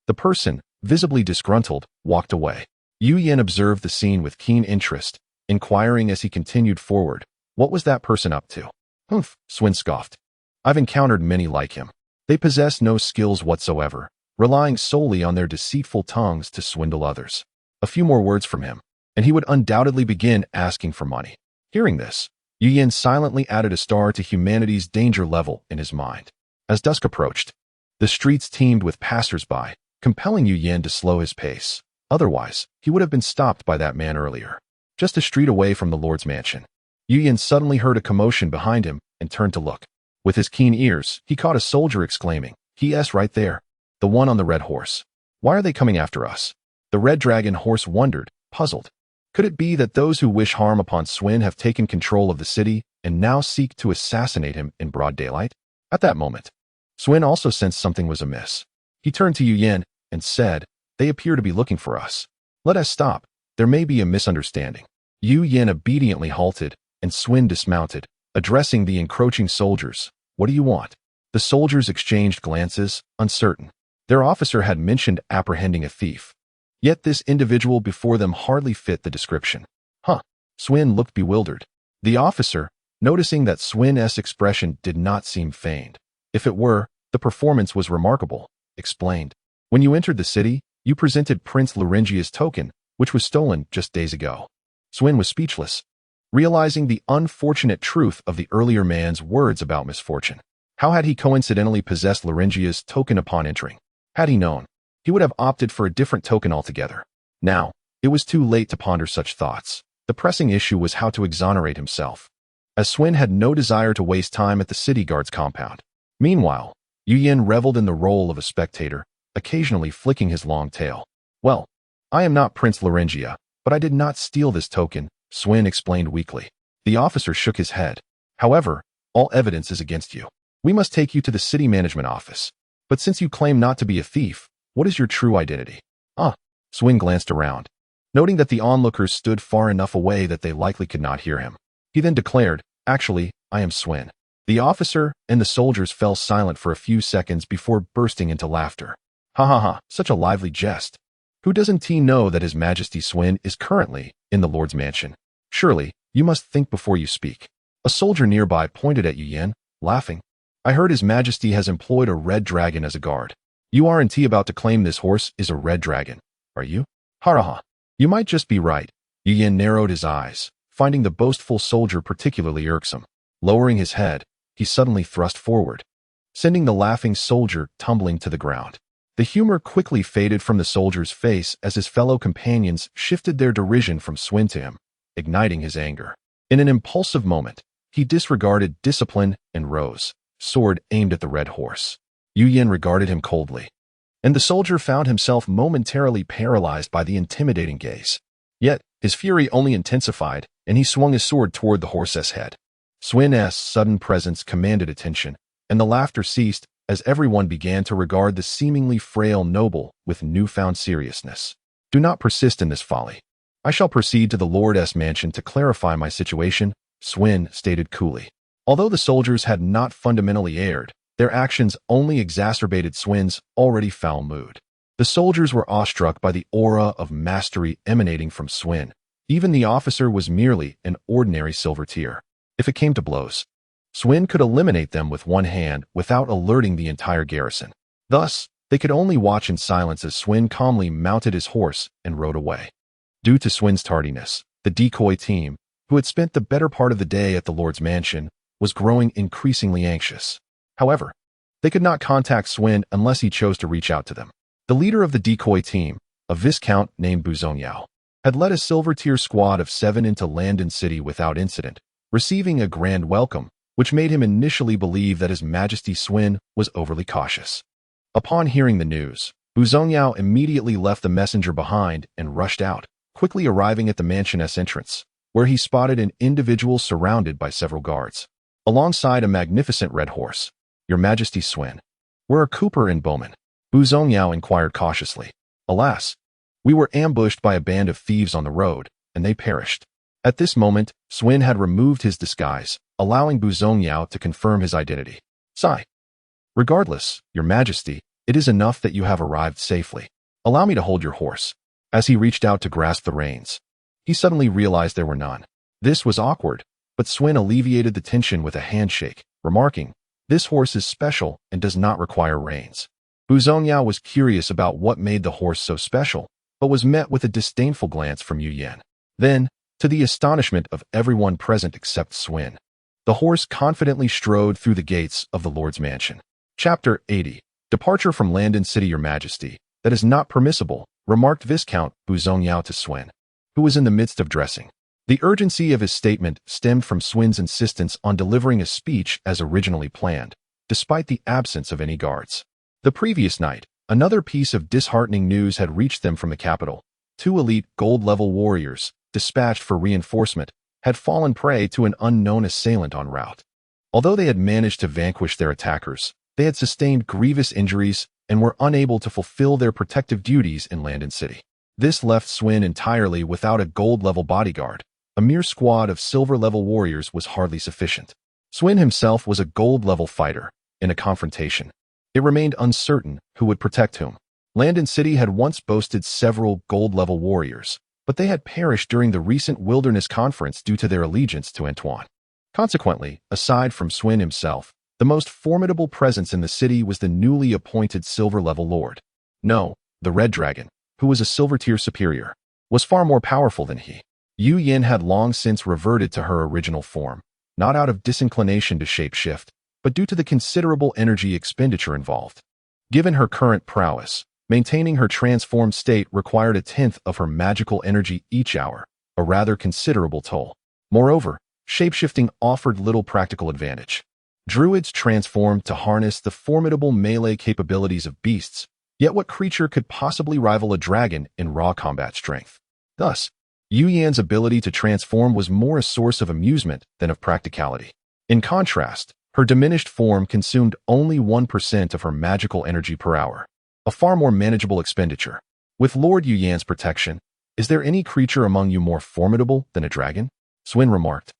The person, visibly disgruntled, walked away. Yu Yin observed the scene with keen interest, inquiring as he continued forward, what was that person up to? Humph, Swin scoffed. I've encountered many like him. They possess no skills whatsoever, relying solely on their deceitful tongues to swindle others. A few more words from him, and he would undoubtedly begin asking for money. Hearing this, Yu Yin silently added a star to humanity's danger level in his mind. As dusk approached, the streets teemed with passers-by, compelling Yu Yin to slow his pace. Otherwise, he would have been stopped by that man earlier. Just a street away from the Lord's mansion, Yu Yin suddenly heard a commotion behind him and turned to look. With his keen ears, he caught a soldier exclaiming, "He-s right there. The one on the red horse. Why are they coming after us?" The red dragon horse wondered, puzzled. Could it be that those who wish harm upon Swin have taken control of the city and now seek to assassinate him in broad daylight? At that moment, Swin also sensed something was amiss. He turned to Yu Yin and said, "They appear to be looking for us. Let us stop. There may be a misunderstanding." Yu Yin obediently halted, and Swin dismounted, addressing the encroaching soldiers. "What do you want?" The soldiers exchanged glances, uncertain. Their officer had mentioned apprehending a thief. Yet this individual before them hardly fit the description. Swin looked bewildered. The officer, noticing that Swin's expression did not seem feigned. If it were, the performance was remarkable, explained. "When you entered the city, you presented Prince Laringia's token, which was stolen just days ago." Swin was speechless, realizing the unfortunate truth of the earlier man's words about misfortune. How had he coincidentally possessed Laringia's token upon entering? Had he known, he would have opted for a different token altogether. Now, it was too late to ponder such thoughts. The pressing issue was how to exonerate himself, as Swin had no desire to waste time at the city guard's compound. Meanwhile, Yu Yin reveled in the role of a spectator, occasionally flicking his long tail. "Well, I am not Prince Laringia, but I did not steal this token," Swin explained weakly. The officer shook his head. "However, all evidence is against you. We must take you to the city management office. But since you claim not to be a thief, what is your true identity?" Swin glanced around, noting that the onlookers stood far enough away that they likely could not hear him. He then declared, "Actually, I am Swin." The officer and the soldiers fell silent for a few seconds before bursting into laughter. Ha, such a lively jest. Who doesn't he know that His Majesty Swin is currently in the Lord's mansion? Surely, you must think before you speak. A soldier nearby pointed at Yu Yin, laughing. "I heard His Majesty has employed a red dragon as a guard. You aren't about to claim this horse is a red dragon, are you?" "Haraha. You might just be right." Yu Yin narrowed his eyes, finding the boastful soldier particularly irksome. Lowering his head, he suddenly thrust forward, sending the laughing soldier tumbling to the ground. The humor quickly faded from the soldier's face as his fellow companions shifted their derision from Swin to him, igniting his anger. In an impulsive moment, he disregarded discipline and rose, sword aimed at the red horse. Yu Yin regarded him coldly, and the soldier found himself momentarily paralyzed by the intimidating gaze. Yet, his fury only intensified, and he swung his sword toward the horse's head. Swin's sudden presence commanded attention, and the laughter ceased as everyone began to regard the seemingly frail noble with newfound seriousness. "Do not persist in this folly. I shall proceed to the Lord's mansion to clarify my situation," Swin stated coolly. Although the soldiers had not fundamentally erred, their actions only exacerbated Swin's already foul mood. The soldiers were awestruck by the aura of mastery emanating from Swin. Even the officer was merely an ordinary silvertier. If it came to blows, Swin could eliminate them with one hand without alerting the entire garrison. Thus, they could only watch in silence as Swin calmly mounted his horse and rode away. Due to Swin's tardiness, the decoy team, who had spent the better part of the day at the Lord's mansion, was growing increasingly anxious. However, they could not contact Swin unless he chose to reach out to them. The leader of the decoy team, a viscount named Buzonyao, had led a silver-tier squad of 7 into Landon City without incident, receiving a grand welcome, which made him initially believe that His Majesty Swin was overly cautious. Upon hearing the news, Buzonyao immediately left the messenger behind and rushed out, quickly arriving at the mansion's entrance, where he spotted an individual surrounded by several guards, alongside a magnificent red horse. "Your Majesty Swin, we're a Cooper and Bowman." Bu Zongyao inquired cautiously. Alas, we were ambushed by a band of thieves on the road, and they perished. At this moment, Swin had removed his disguise, allowing Bu Zongyao to confirm his identity. Sigh. Regardless, your majesty, it is enough that you have arrived safely. Allow me to hold your horse. As he reached out to grasp the reins, he suddenly realized there were none. This was awkward, but Swin alleviated the tension with a handshake, remarking, "This horse is special and does not require reins." Bu Zongyao was curious about what made the horse so special, but was met with a disdainful glance from Yu Yan. Then, to the astonishment of everyone present except Swin, the horse confidently strode through the gates of the Lord's mansion. Chapter 80. Departure from Landon City, Your Majesty. That is not permissible, remarked Viscount Bu Zongyao to Swin, who was in the midst of dressing. The urgency of his statement stemmed from Swin's insistence on delivering a speech as originally planned, despite the absence of any guards. The previous night, another piece of disheartening news had reached them from the capital. 2 elite gold-level warriors, dispatched for reinforcement, had fallen prey to an unknown assailant en route. Although they had managed to vanquish their attackers, they had sustained grievous injuries and were unable to fulfill their protective duties in Landon City. This left Swin entirely without a gold-level bodyguard. A mere squad of silver-level warriors was hardly sufficient. Swin himself was a gold-level fighter. In a confrontation, it remained uncertain who would protect whom. Landon City had once boasted several gold-level warriors, but they had perished during the recent Wilderness Conference due to their allegiance to Antoine. Consequently, aside from Swin himself, the most formidable presence in the city was the newly appointed silver-level lord. No, the Red Dragon, who was a silver-tier superior, was far more powerful than he. Yu Yin had long since reverted to her original form, not out of disinclination to shapeshift, but due to the considerable energy expenditure involved. Given her current prowess, maintaining her transformed state required 1/10 of her magical energy each hour, a rather considerable toll. Moreover, shapeshifting offered little practical advantage. Druids transformed to harness the formidable melee capabilities of beasts, yet what creature could possibly rival a dragon in raw combat strength? Thus, Yu Yan's ability to transform was more a source of amusement than of practicality. In contrast, her diminished form consumed only 1% of her magical energy per hour, a far more manageable expenditure. With Lord Yu Yan's protection, is there any creature among you more formidable than a dragon? Swin remarked,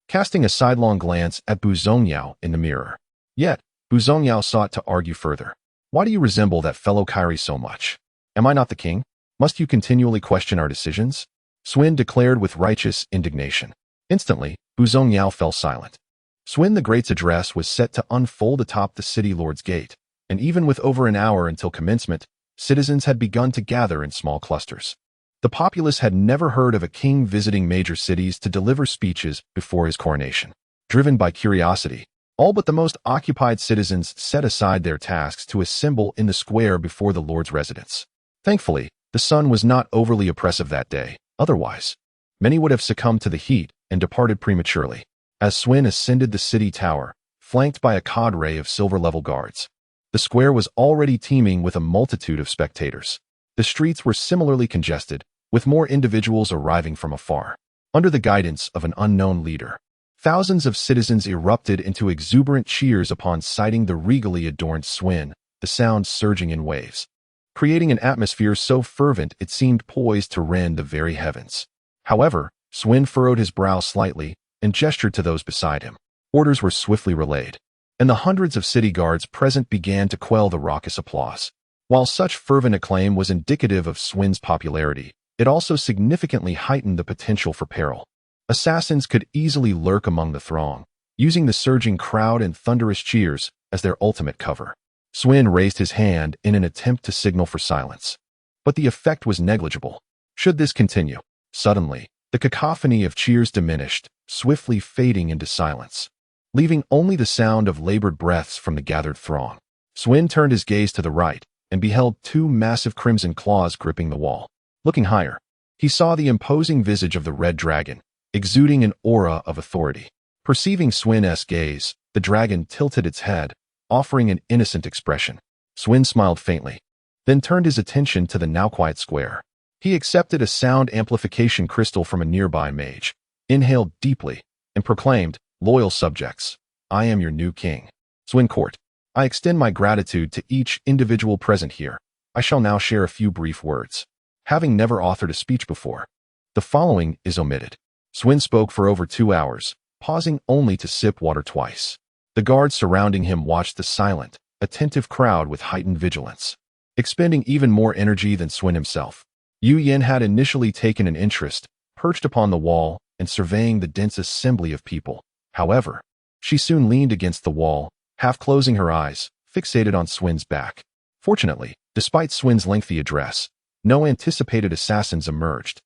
casting a sidelong glance at Bu Zongyao in the mirror. Yet, Bu Zongyao sought to argue further. Why do you resemble that fellow Kairi so much? Am I not the king? Must you continually question our decisions? Swin declared with righteous indignation. Instantly, Bu Zongyao fell silent. Swin the Great's address was set to unfold atop the city lord's gate, and even with over an hour until commencement, citizens had begun to gather in small clusters. The populace had never heard of a king visiting major cities to deliver speeches before his coronation. Driven by curiosity, all but the most occupied citizens set aside their tasks to assemble in the square before the lord's residence. Thankfully, the sun was not overly oppressive that day. Otherwise, many would have succumbed to the heat and departed prematurely. As Swin ascended the city tower, flanked by a cadre of silver-level guards, the square was already teeming with a multitude of spectators. The streets were similarly congested, with more individuals arriving from afar. Under the guidance of an unknown leader, thousands of citizens erupted into exuberant cheers upon sighting the regally adorned Swin, the sound surging in waves, creating an atmosphere so fervent it seemed poised to rend the very heavens. However, Swin furrowed his brow slightly and gestured to those beside him. Orders were swiftly relayed, and the hundreds of city guards present began to quell the raucous applause. While such fervent acclaim was indicative of Swin's popularity, it also significantly heightened the potential for peril. Assassins could easily lurk among the throng, using the surging crowd and thunderous cheers as their ultimate cover. Swin raised his hand in an attempt to signal for silence, but the effect was negligible. Should this continue? Suddenly, the cacophony of cheers diminished, swiftly fading into silence, leaving only the sound of labored breaths from the gathered throng. Swin turned his gaze to the right and beheld 2 massive crimson claws gripping the wall. Looking higher, he saw the imposing visage of the Red Dragon, exuding an aura of authority. Perceiving Swin's gaze, the dragon tilted its head, offering an innocent expression. Swin smiled faintly, then turned his attention to the now quiet square. He accepted a sound amplification crystal from a nearby mage, inhaled deeply, and proclaimed, "Loyal subjects, I am your new king." Swin Court. I extend my gratitude to each individual present here. I shall now share a few brief words. Having never authored a speech before, the following is omitted. Swin spoke for over 2 hours, pausing only to sip water twice. The guards surrounding him watched the silent, attentive crowd with heightened vigilance, expending even more energy than Swin himself. Yu Yin had initially taken an interest, perched upon the wall and surveying the dense assembly of people. However, she soon leaned against the wall, half closing her eyes, fixated on Swin's back. Fortunately, despite Swin's lengthy address, no anticipated assassins emerged.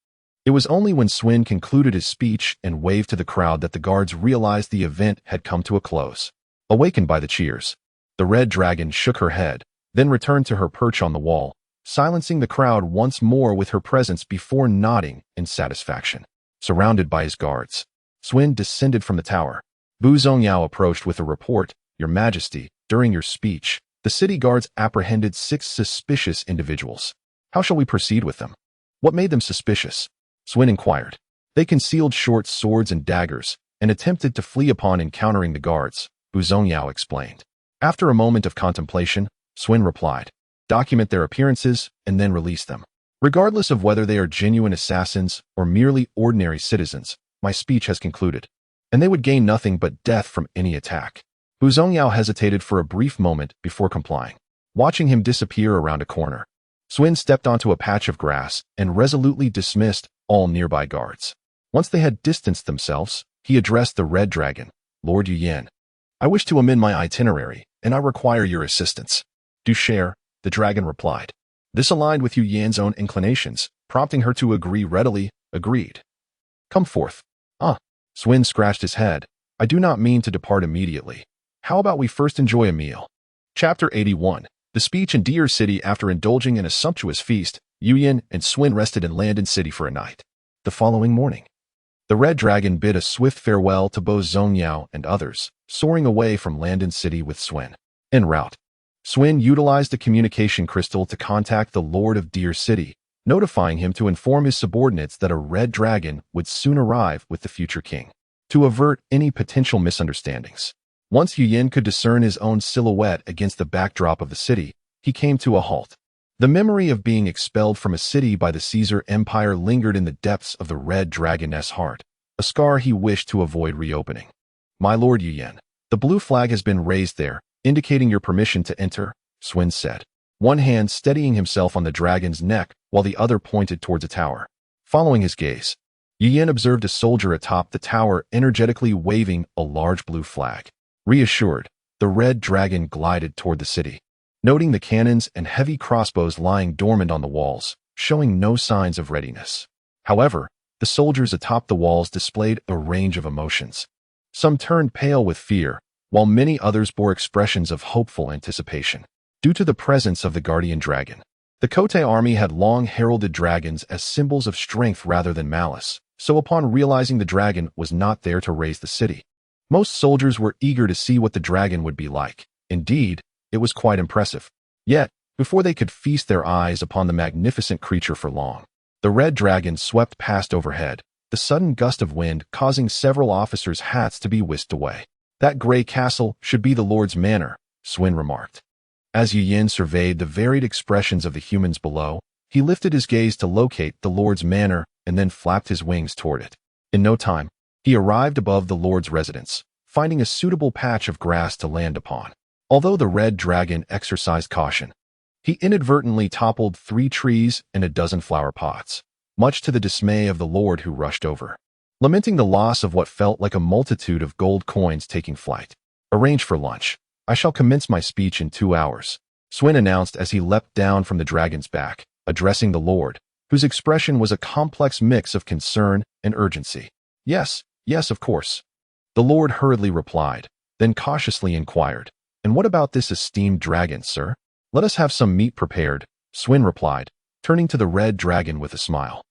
It was only when Swin concluded his speech and waved to the crowd that the guards realized the event had come to a close. Awakened by the cheers, the red dragon shook her head, then returned to her perch on the wall, silencing the crowd once more with her presence before nodding in satisfaction. Surrounded by his guards, Swin descended from the tower. Bu Zongyao approached with a report. Your Majesty, during your speech, the city guards apprehended 6 suspicious individuals. How shall we proceed with them? What made them suspicious? Swin inquired. They concealed short swords and daggers and attempted to flee upon encountering the guards, Bu Zongyao explained. After a moment of contemplation, Swin replied, document their appearances and then release them. Regardless of whether they are genuine assassins or merely ordinary citizens, my speech has concluded, and they would gain nothing but death from any attack. Bu Zongyao hesitated for a brief moment before complying. Watching him disappear around a corner, Swin stepped onto a patch of grass and resolutely dismissed all nearby guards. Once they had distanced themselves, he addressed the red dragon. Lord Yu Yin, I wish to amend my itinerary, and I require your assistance. Do share, the dragon replied. This aligned with Yu Yin's own inclinations, prompting her to agree readily. Agreed. Come forth. Swin scratched his head. I do not mean to depart immediately. How about we first enjoy a meal? Chapter 81. The speech in Deer City. After indulging in a sumptuous feast, Yu Yin and Swin rested in Landon City for a night. The following morning, the red dragon bid a swift farewell to both Zongyao and others, soaring away from Landon City with Swin. En route, Swin utilized the communication crystal to contact the Lord of Deer City, notifying him to inform his subordinates that a red dragon would soon arrive with the future king, to avert any potential misunderstandings. Once Yu Yin could discern his own silhouette against the backdrop of the city, he came to a halt. The memory of being expelled from a city by the Caesar Empire lingered in the depths of the red dragoness heart, a scar he wished to avoid reopening. My lord Yu Yin, the blue flag has been raised there, indicating your permission to enter, Swin said, one hand steadying himself on the dragon's neck while the other pointed towards a tower. Following his gaze, Yu Yin observed a soldier atop the tower energetically waving a large blue flag. Reassured, the red dragon glided toward the city, noting the cannons and heavy crossbows lying dormant on the walls, showing no signs of readiness. However, the soldiers atop the walls displayed a range of emotions. Some turned pale with fear, while many others bore expressions of hopeful anticipation. Due to the presence of the guardian dragon, the Kote army had long heralded dragons as symbols of strength rather than malice, so upon realizing the dragon was not there to raise the city, most soldiers were eager to see what the dragon would be like. Indeed, it was quite impressive. Yet, before they could feast their eyes upon the magnificent creature for long, the red dragon swept past overhead, the sudden gust of wind causing several officers' hats to be whisked away. That gray castle should be the Lord's manor, Swin remarked. As Yu Yin surveyed the varied expressions of the humans below, he lifted his gaze to locate the Lord's manor and then flapped his wings toward it. In no time, he arrived above the Lord's residence, finding a suitable patch of grass to land upon. Although the red dragon exercised caution, he inadvertently toppled 3 trees and a dozen flower pots, much to the dismay of the Lord who rushed over, lamenting the loss of what felt like a multitude of gold coins taking flight. Arrange for lunch. I shall commence my speech in 2 hours, Swin announced as he leapt down from the dragon's back, addressing the Lord, whose expression was a complex mix of concern and urgency. Yes, of course. The Lord hurriedly replied, then cautiously inquired, and what about this esteemed dragon, sir? Let us have some meat prepared, Swin replied, turning to the red dragon with a smile.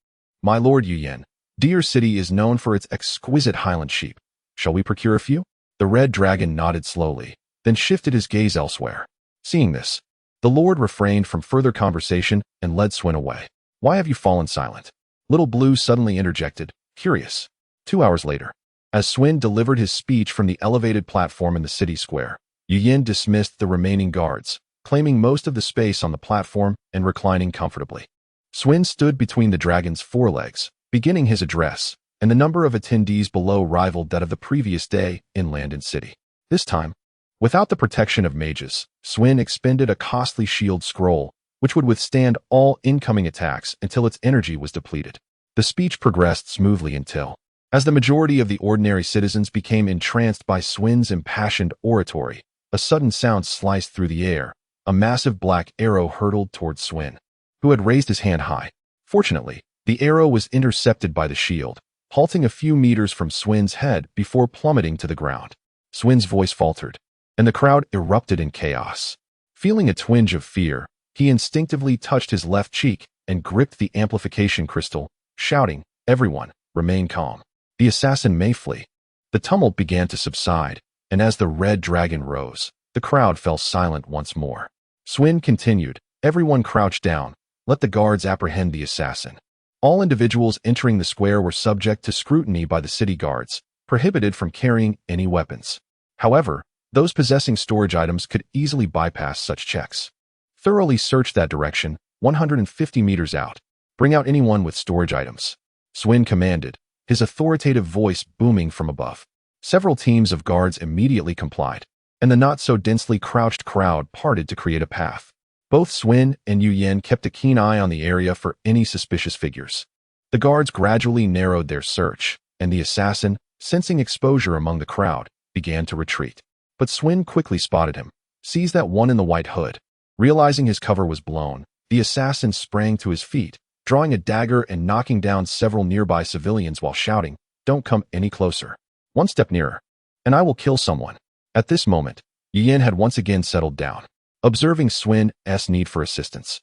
My lord Yu Yin, Deer City is known for its exquisite highland sheep. Shall we procure a few? The red dragon nodded slowly, then shifted his gaze elsewhere. Seeing this, the Lord refrained from further conversation and led Swin away. Why have you fallen silent? Little Blue suddenly interjected, curious. 2 hours later, as Swin delivered his speech from the elevated platform in the city square, Yin dismissed the remaining guards, claiming most of the space on the platform and reclining comfortably. Swin stood between the dragon's forelegs, beginning his address, and the number of attendees below rivaled that of the previous day in land and city. This time, without the protection of mages, Swin expended a costly shield scroll, which would withstand all incoming attacks until its energy was depleted. The speech progressed smoothly until, as the majority of the ordinary citizens became entranced by Swin's impassioned oratory, a sudden sound sliced through the air. A massive black arrow hurtled towards Swin, who had raised his hand high. Fortunately, the arrow was intercepted by the shield, halting a few meters from Swin's head before plummeting to the ground. Swin's voice faltered, and the crowd erupted in chaos. Feeling a twinge of fear, he instinctively touched his left cheek and gripped the amplification crystal, shouting, "Everyone, remain calm. The assassin may flee." The tumult began to subside, and as the red dragon rose, the crowd fell silent once more. Swin continued, "Everyone crouch down. Let the guards apprehend the assassin." All individuals entering the square were subject to scrutiny by the city guards, prohibited from carrying any weapons. However, those possessing storage items could easily bypass such checks. Thoroughly search that direction, 150 meters out. Bring out anyone with storage items, Swin commanded, his authoritative voice booming from above. Several teams of guards immediately complied, and the not-so-densely crouched crowd parted to create a path. Both Swin and Yin kept a keen eye on the area for any suspicious figures. The guards gradually narrowed their search, and the assassin, sensing exposure among the crowd, began to retreat. But Swin quickly spotted him, seized that one in the white hood. Realizing his cover was blown, the assassin sprang to his feet, drawing a dagger and knocking down several nearby civilians while shouting, "Don't come any closer. One step nearer, and I will kill someone." At this moment, Yin had once again settled down, observing Swin's need for assistance.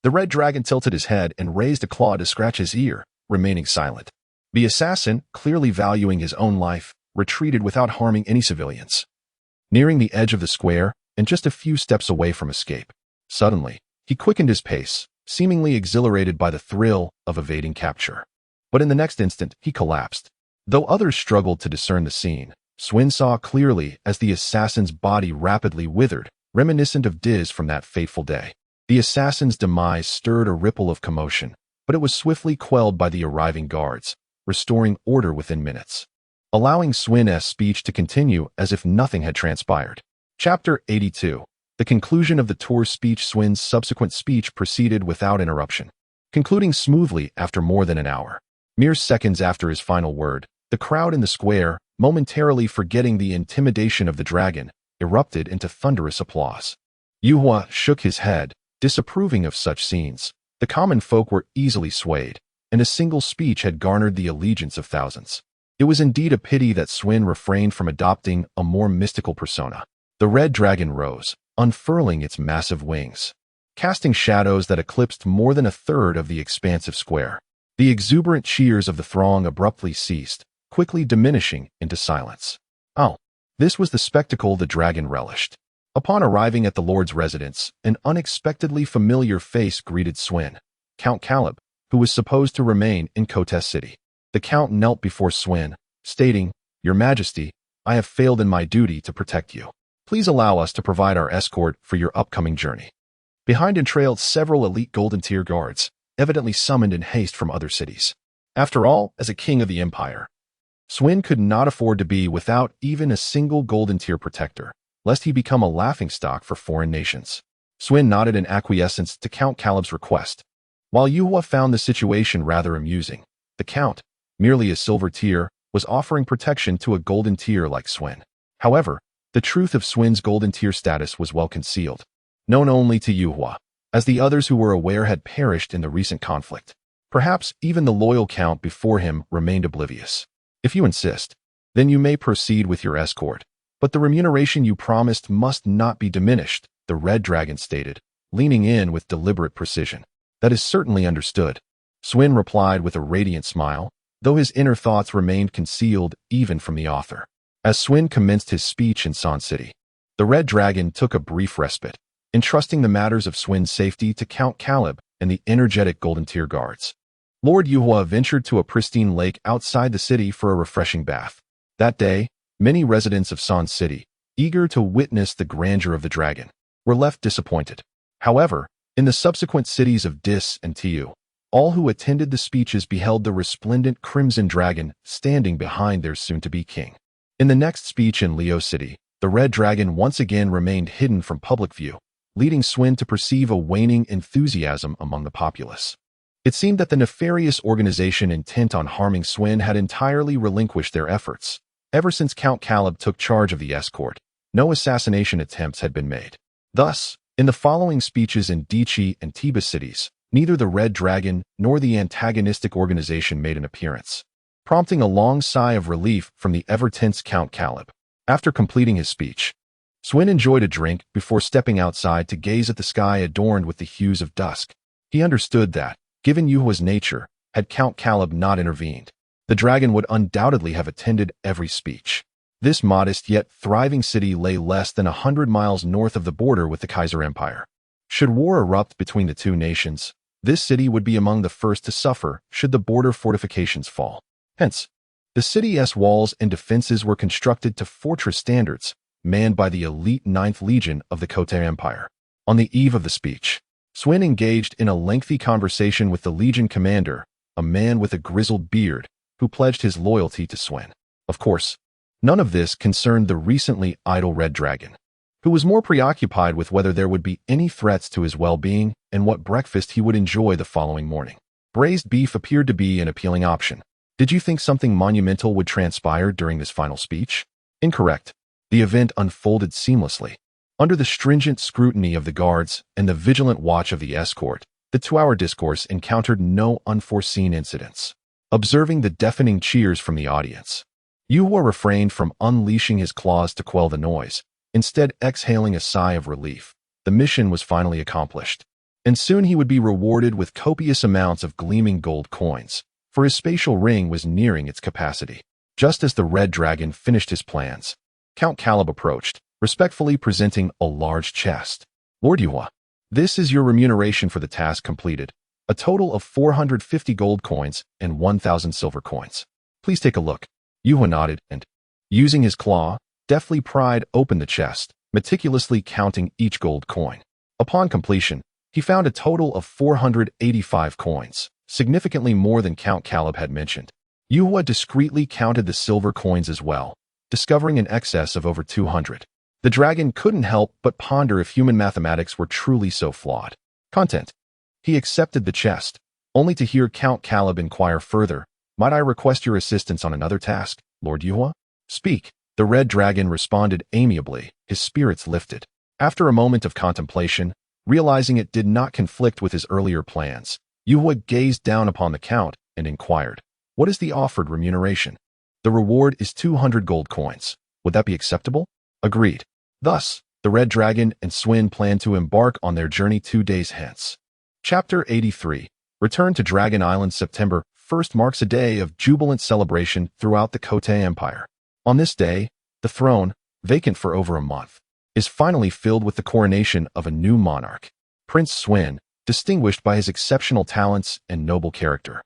The red dragon tilted his head and raised a claw to scratch his ear, remaining silent. The assassin, clearly valuing his own life, retreated without harming any civilians. Nearing the edge of the square, and just a few steps away from escape, suddenly, he quickened his pace, seemingly exhilarated by the thrill of evading capture. But in the next instant, he collapsed. Though others struggled to discern the scene, Swin saw clearly as the assassin's body rapidly withered, reminiscent of Diz from that fateful day. The assassin's demise stirred a ripple of commotion, but it was swiftly quelled by the arriving guards, restoring order within minutes, allowing Swin's speech to continue as if nothing had transpired. Chapter 82. The conclusion of the tour's speech. Swin's subsequent speech proceeded without interruption, concluding smoothly after more than an hour. Mere seconds after his final word, the crowd in the square, momentarily forgetting the intimidation of the dragon, erupted into thunderous applause. Yuhua shook his head, disapproving of such scenes. The common folk were easily swayed, and a single speech had garnered the allegiance of thousands. It was indeed a pity that Swin refrained from adopting a more mystical persona. The red dragon rose, unfurling its massive wings, casting shadows that eclipsed more than a third of the expansive square. The exuberant cheers of the throng abruptly ceased, quickly diminishing into silence. Oh, this was the spectacle the dragon relished. Upon arriving at the Lord's residence, an unexpectedly familiar face greeted Swin, Count Caleb, who was supposed to remain in Grotesque City. The Count knelt before Swin, stating, "Your Majesty, I have failed in my duty to protect you. Please allow us to provide our escort for your upcoming journey." Behind him trailed several elite Golden Tier guards, evidently summoned in haste from other cities. After all, as a king of the empire, Swin could not afford to be without even a single Golden Tier protector, lest he become a laughingstock for foreign nations. Swin nodded in acquiescence to Count Caleb's request. While Yuhua found the situation rather amusing, the Count, merely a silver tier, was offering protection to a Golden Tier like Swin. However, the truth of Swin's Golden Tier status was well concealed, known only to Yuhua, as the others who were aware had perished in the recent conflict. Perhaps even the loyal Count before him remained oblivious. "If you insist, then you may proceed with your escort, but the remuneration you promised must not be diminished," the red dragon stated, leaning in with deliberate precision. "That is certainly understood," Swin replied with a radiant smile, though his inner thoughts remained concealed even from the author. As Swin commenced his speech in San City, the red dragon took a brief respite, entrusting the matters of Swin's safety to Count Caleb and the energetic Golden Tier guards. Lord Yuhua ventured to a pristine lake outside the city for a refreshing bath. That day, many residents of San City, eager to witness the grandeur of the dragon, were left disappointed. However, in the subsequent cities of Dis and Tu, all who attended the speeches beheld the resplendent crimson dragon standing behind their soon-to-be king. In the next speech in Leo City, the red dragon once again remained hidden from public view, leading Swin to perceive a waning enthusiasm among the populace. It seemed that the nefarious organization intent on harming Swin had entirely relinquished their efforts. Ever since Count Caleb took charge of the escort, no assassination attempts had been made. Thus, in the following speeches in Dichi and Tiba cities, neither the Red Dragon nor the antagonistic organization made an appearance, prompting a long sigh of relief from the ever-tense Count Caleb. After completing his speech, Swin enjoyed a drink before stepping outside to gaze at the sky adorned with the hues of dusk. He understood that, given Yuhua's nature, had Count Caleb not intervened, the dragon would undoubtedly have attended every speech. This modest yet thriving city lay less than 100 miles north of the border with the Kaiser Empire. Should war erupt between the two nations, this city would be among the first to suffer should the border fortifications fall. Hence, the city's walls and defenses were constructed to fortress standards, manned by the elite 9th Legion of the Kote Empire. On the eve of the speech, Swin engaged in a lengthy conversation with the Legion commander, a man with a grizzled beard, who pledged his loyalty to Swin. Of course, none of this concerned the recently idle Red Dragon, who was more preoccupied with whether there would be any threats to his well-being and what breakfast he would enjoy the following morning. Braised beef appeared to be an appealing option. Did you think something monumental would transpire during this final speech? Incorrect. The event unfolded seamlessly. Under the stringent scrutiny of the guards and the vigilant watch of the escort, the 2-hour discourse encountered no unforeseen incidents. Observing the deafening cheers from the audience, Yuhua refrained from unleashing his claws to quell the noise, instead exhaling a sigh of relief. The mission was finally accomplished, and soon he would be rewarded with copious amounts of gleaming gold coins, for his spatial ring was nearing its capacity. Just as the Red Dragon finished his plans, Count Caleb approached, respectfully presenting a large chest. Lord Yuhua, this is your remuneration for the task completed, a total of 450 gold coins and 1,000 silver coins. Please take a look. Yuhua nodded and, using his claw, deftly pried open the chest, meticulously counting each gold coin. Upon completion, he found a total of 485 coins, significantly more than Count Caleb had mentioned. Yuhua discreetly counted the silver coins as well, discovering an excess of over 200. The dragon couldn't help but ponder if human mathematics were truly so flawed. Content. He accepted the chest, only to hear Count Caleb inquire further, "Might I request your assistance on another task, Lord Yuhua?" "Speak." The Red Dragon responded amiably, his spirits lifted. After a moment of contemplation, realizing it did not conflict with his earlier plans, Yuhua gazed down upon the Count and inquired, "What is the offered remuneration?" "The reward is 200 gold coins. Would that be acceptable?" "Agreed." Thus, the Red Dragon and Swin planned to embark on their journey 2 days hence. Chapter 83. Return to Dragon Island. September 1st marks a day of jubilant celebration throughout the Kote Empire. On this day, the throne, vacant for over a month, is finally filled with the coronation of a new monarch. Prince Swin, distinguished by his exceptional talents and noble character,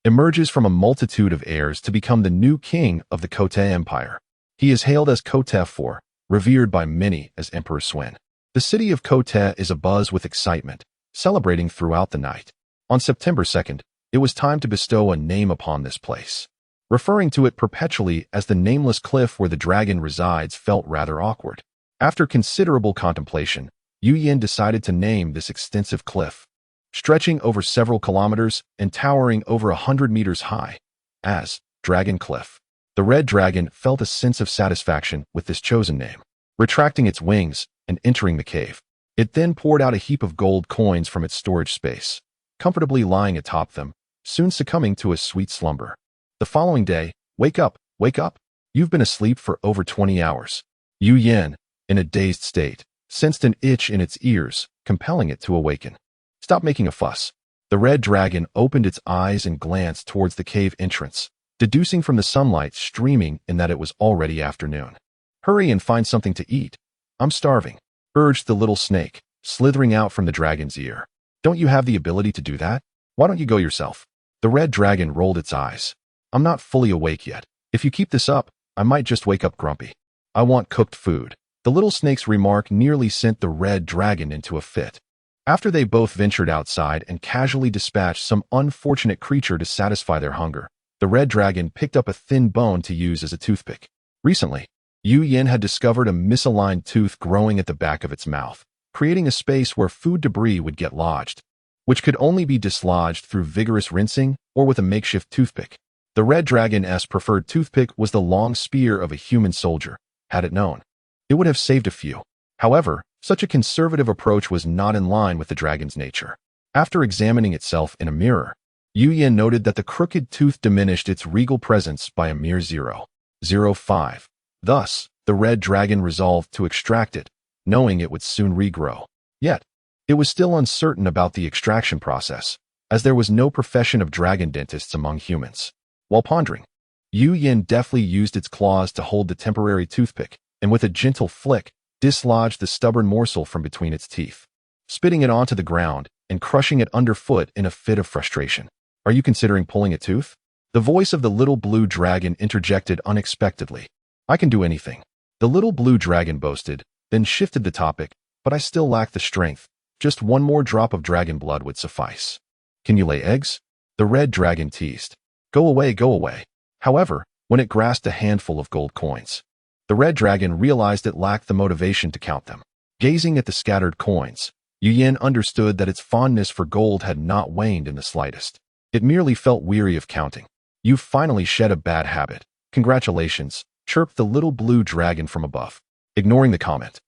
emerges from a multitude of heirs to become the new king of the Kote Empire. He is hailed as Kote IV, revered by many as Emperor Swin. The city of Kote is abuzz with excitement, celebrating throughout the night. On September 2nd, it was time to bestow a name upon this place. Referring to it perpetually as the nameless cliff where the dragon resides felt rather awkward. After considerable contemplation, Yu Yin decided to name this extensive cliff, stretching over several kilometers and towering over 100 meters high, as Dragon Cliff. The Red Dragon felt a sense of satisfaction with this chosen name. Retracting its wings and entering the cave, it then poured out a heap of gold coins from its storage space, comfortably lying atop them, soon succumbing to a sweet slumber. The following day, "Wake up, wake up. You've been asleep for over 20 hours. Yu Yin, in a dazed state, sensed an itch in its ears, compelling it to awaken. "Stop making a fuss." The Red Dragon opened its eyes and glanced towards the cave entrance, deducing from the sunlight streaming in that it was already afternoon. "Hurry and find something to eat. I'm starving," urged the little snake, slithering out from the dragon's ear. "Don't you have the ability to do that? Why don't you go yourself?" The Red Dragon rolled its eyes. "I'm not fully awake yet. If you keep this up, I might just wake up grumpy. I want cooked food." The little snake's remark nearly sent the red dragon into a fit. After they both ventured outside and casually dispatched some unfortunate creature to satisfy their hunger, the red dragon picked up a thin bone to use as a toothpick. Recently, Yu Yin had discovered a misaligned tooth growing at the back of its mouth, creating a space where food debris would get lodged, which could only be dislodged through vigorous rinsing or with a makeshift toothpick. The red dragon's preferred toothpick was the long spear of a human soldier. Had it known, it would have saved a few. However, such a conservative approach was not in line with the dragon's nature. After examining itself in a mirror, Yu Yin noted that the crooked tooth diminished its regal presence by a mere 0.05. Thus, the red dragon resolved to extract it, knowing it would soon regrow. Yet, it was still uncertain about the extraction process, as there was no profession of dragon dentists among humans. While pondering, Yu Yin deftly used its claws to hold the temporary toothpick, and with a gentle flick, dislodged the stubborn morsel from between its teeth, spitting it onto the ground and crushing it underfoot in a fit of frustration. "Are you considering pulling a tooth?" The voice of the little blue dragon interjected unexpectedly. "I can do anything," the little blue dragon boasted, then shifted the topic. "But I still lack the strength. Just one more drop of dragon blood would suffice." "Can you lay eggs?" the red dragon teased. Go away, go away." However, when it grasped a handful of gold coins, the red dragon realized it lacked the motivation to count them. Gazing at the scattered coins, Yu Yin understood that its fondness for gold had not waned in the slightest. It merely felt weary of counting. "You've finally shed a bad habit. Congratulations," chirped the little blue dragon from above. Ignoring the comment,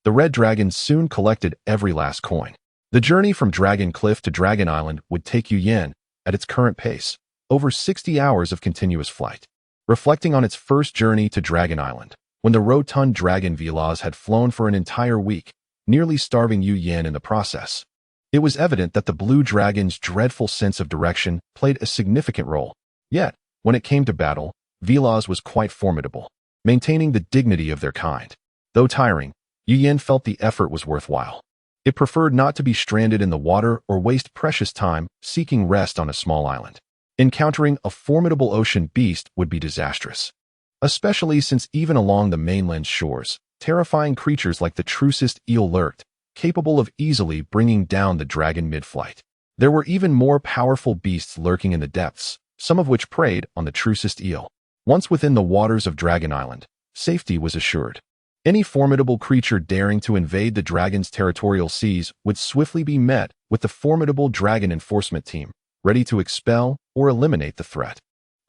the red dragon soon collected every last coin. The journey from Dragon Cliff to Dragon Island would take Yu Yin, at its current pace, over 60 hours of continuous flight. Reflecting on its first journey to Dragon Island, when the rotund dragon Velas had flown for an entire week, nearly starving Yu Yin in the process, it was evident that the blue dragon's dreadful sense of direction played a significant role. Yet, when it came to battle, Velas was quite formidable, maintaining the dignity of their kind. Though tiring, Yu Yin felt the effort was worthwhile. It preferred not to be stranded in the water or waste precious time seeking rest on a small island. Encountering a formidable ocean beast would be disastrous, especially since even along the mainland's shores, terrifying creatures like the trucest eel lurked, capable of easily bringing down the dragon mid-flight. There were even more powerful beasts lurking in the depths, some of which preyed on the trucest eel. Once within the waters of Dragon Island, safety was assured. Any formidable creature daring to invade the dragon's territorial seas would swiftly be met with the formidable dragon enforcement team, ready to expel or eliminate the threat.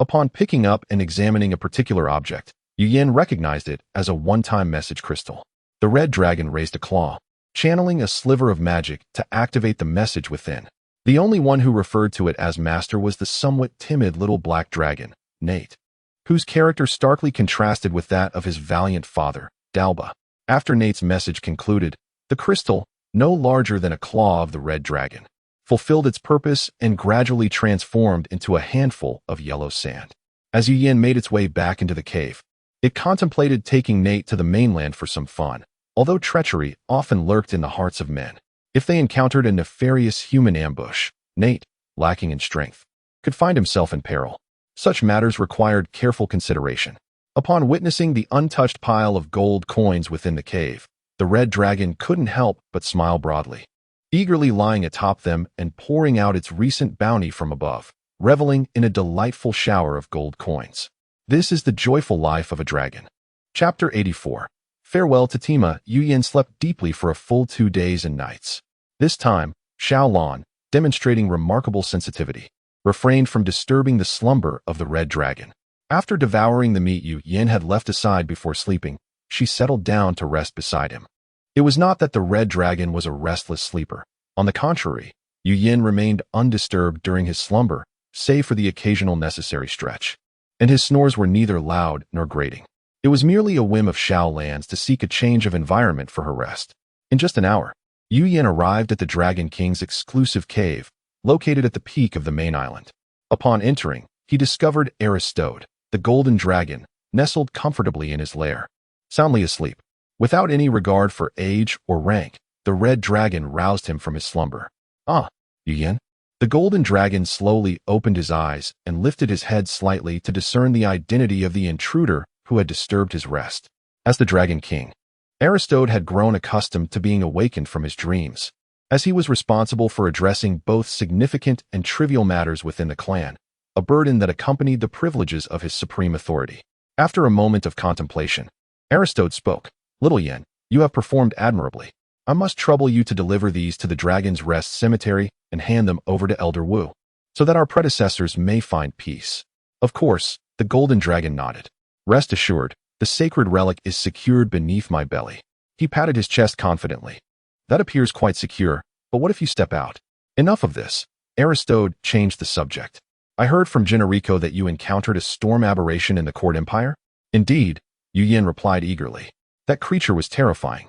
Upon picking up and examining a particular object, Yu Yin recognized it as a one-time message crystal. The red dragon raised a claw, channeling a sliver of magic to activate the message within. The only one who referred to it as master was the somewhat timid little black dragon, Nate, whose character starkly contrasted with that of his valiant father, Dalba. After Nate's message concluded, the crystal, no larger than a claw of the red dragon, fulfilled its purpose and gradually transformed into a handful of yellow sand. As Yu Yin made its way back into the cave, it contemplated taking Nate to the mainland for some fun, although treachery often lurked in the hearts of men. If they encountered a nefarious human ambush, Nate, lacking in strength, could find himself in peril. Such matters required careful consideration. Upon witnessing the untouched pile of gold coins within the cave, the red dragon couldn't help but smile broadly, eagerly lying atop them and pouring out its recent bounty from above, reveling in a delightful shower of gold coins. This is the joyful life of a dragon. Chapter 84. Farewell to Tima. Yu Yin slept deeply for a full 2 days and nights. This time, Xiaolan, demonstrating remarkable sensitivity, refrained from disturbing the slumber of the red dragon. After devouring the meat Yu Yin had left aside before sleeping, she settled down to rest beside him. It was not that the red dragon was a restless sleeper. On the contrary, Yu Yin remained undisturbed during his slumber, save for the occasional necessary stretch, and his snores were neither loud nor grating. It was merely a whim of Xiaolan's to seek a change of environment for her rest. In just an hour, Yu Yin arrived at the Dragon King's exclusive cave, located at the peak of the main island. Upon entering, he discovered Aristode, the golden dragon, nestled comfortably in his lair, soundly asleep. Without any regard for age or rank, the red dragon roused him from his slumber. "Ah, Yu Yin?" The golden dragon slowly opened his eyes and lifted his head slightly to discern the identity of the intruder who had disturbed his rest. As the Dragon King, Aristode had grown accustomed to being awakened from his dreams, as he was responsible for addressing both significant and trivial matters within the clan, a burden that accompanied the privileges of his supreme authority. After a moment of contemplation, Aristode spoke. Little Yen, you have performed admirably. I must trouble you to deliver these to the Dragon's Rest Cemetery and hand them over to Elder Wu, so that our predecessors may find peace. Of course, the Golden Dragon nodded. Rest assured, the sacred relic is secured beneath my belly. He patted his chest confidently. That appears quite secure, but what if you step out? Enough of this. Aristode changed the subject. I heard from Generico that you encountered a storm aberration in the Court Empire? Indeed, Yu Yin replied eagerly. That creature was terrifying.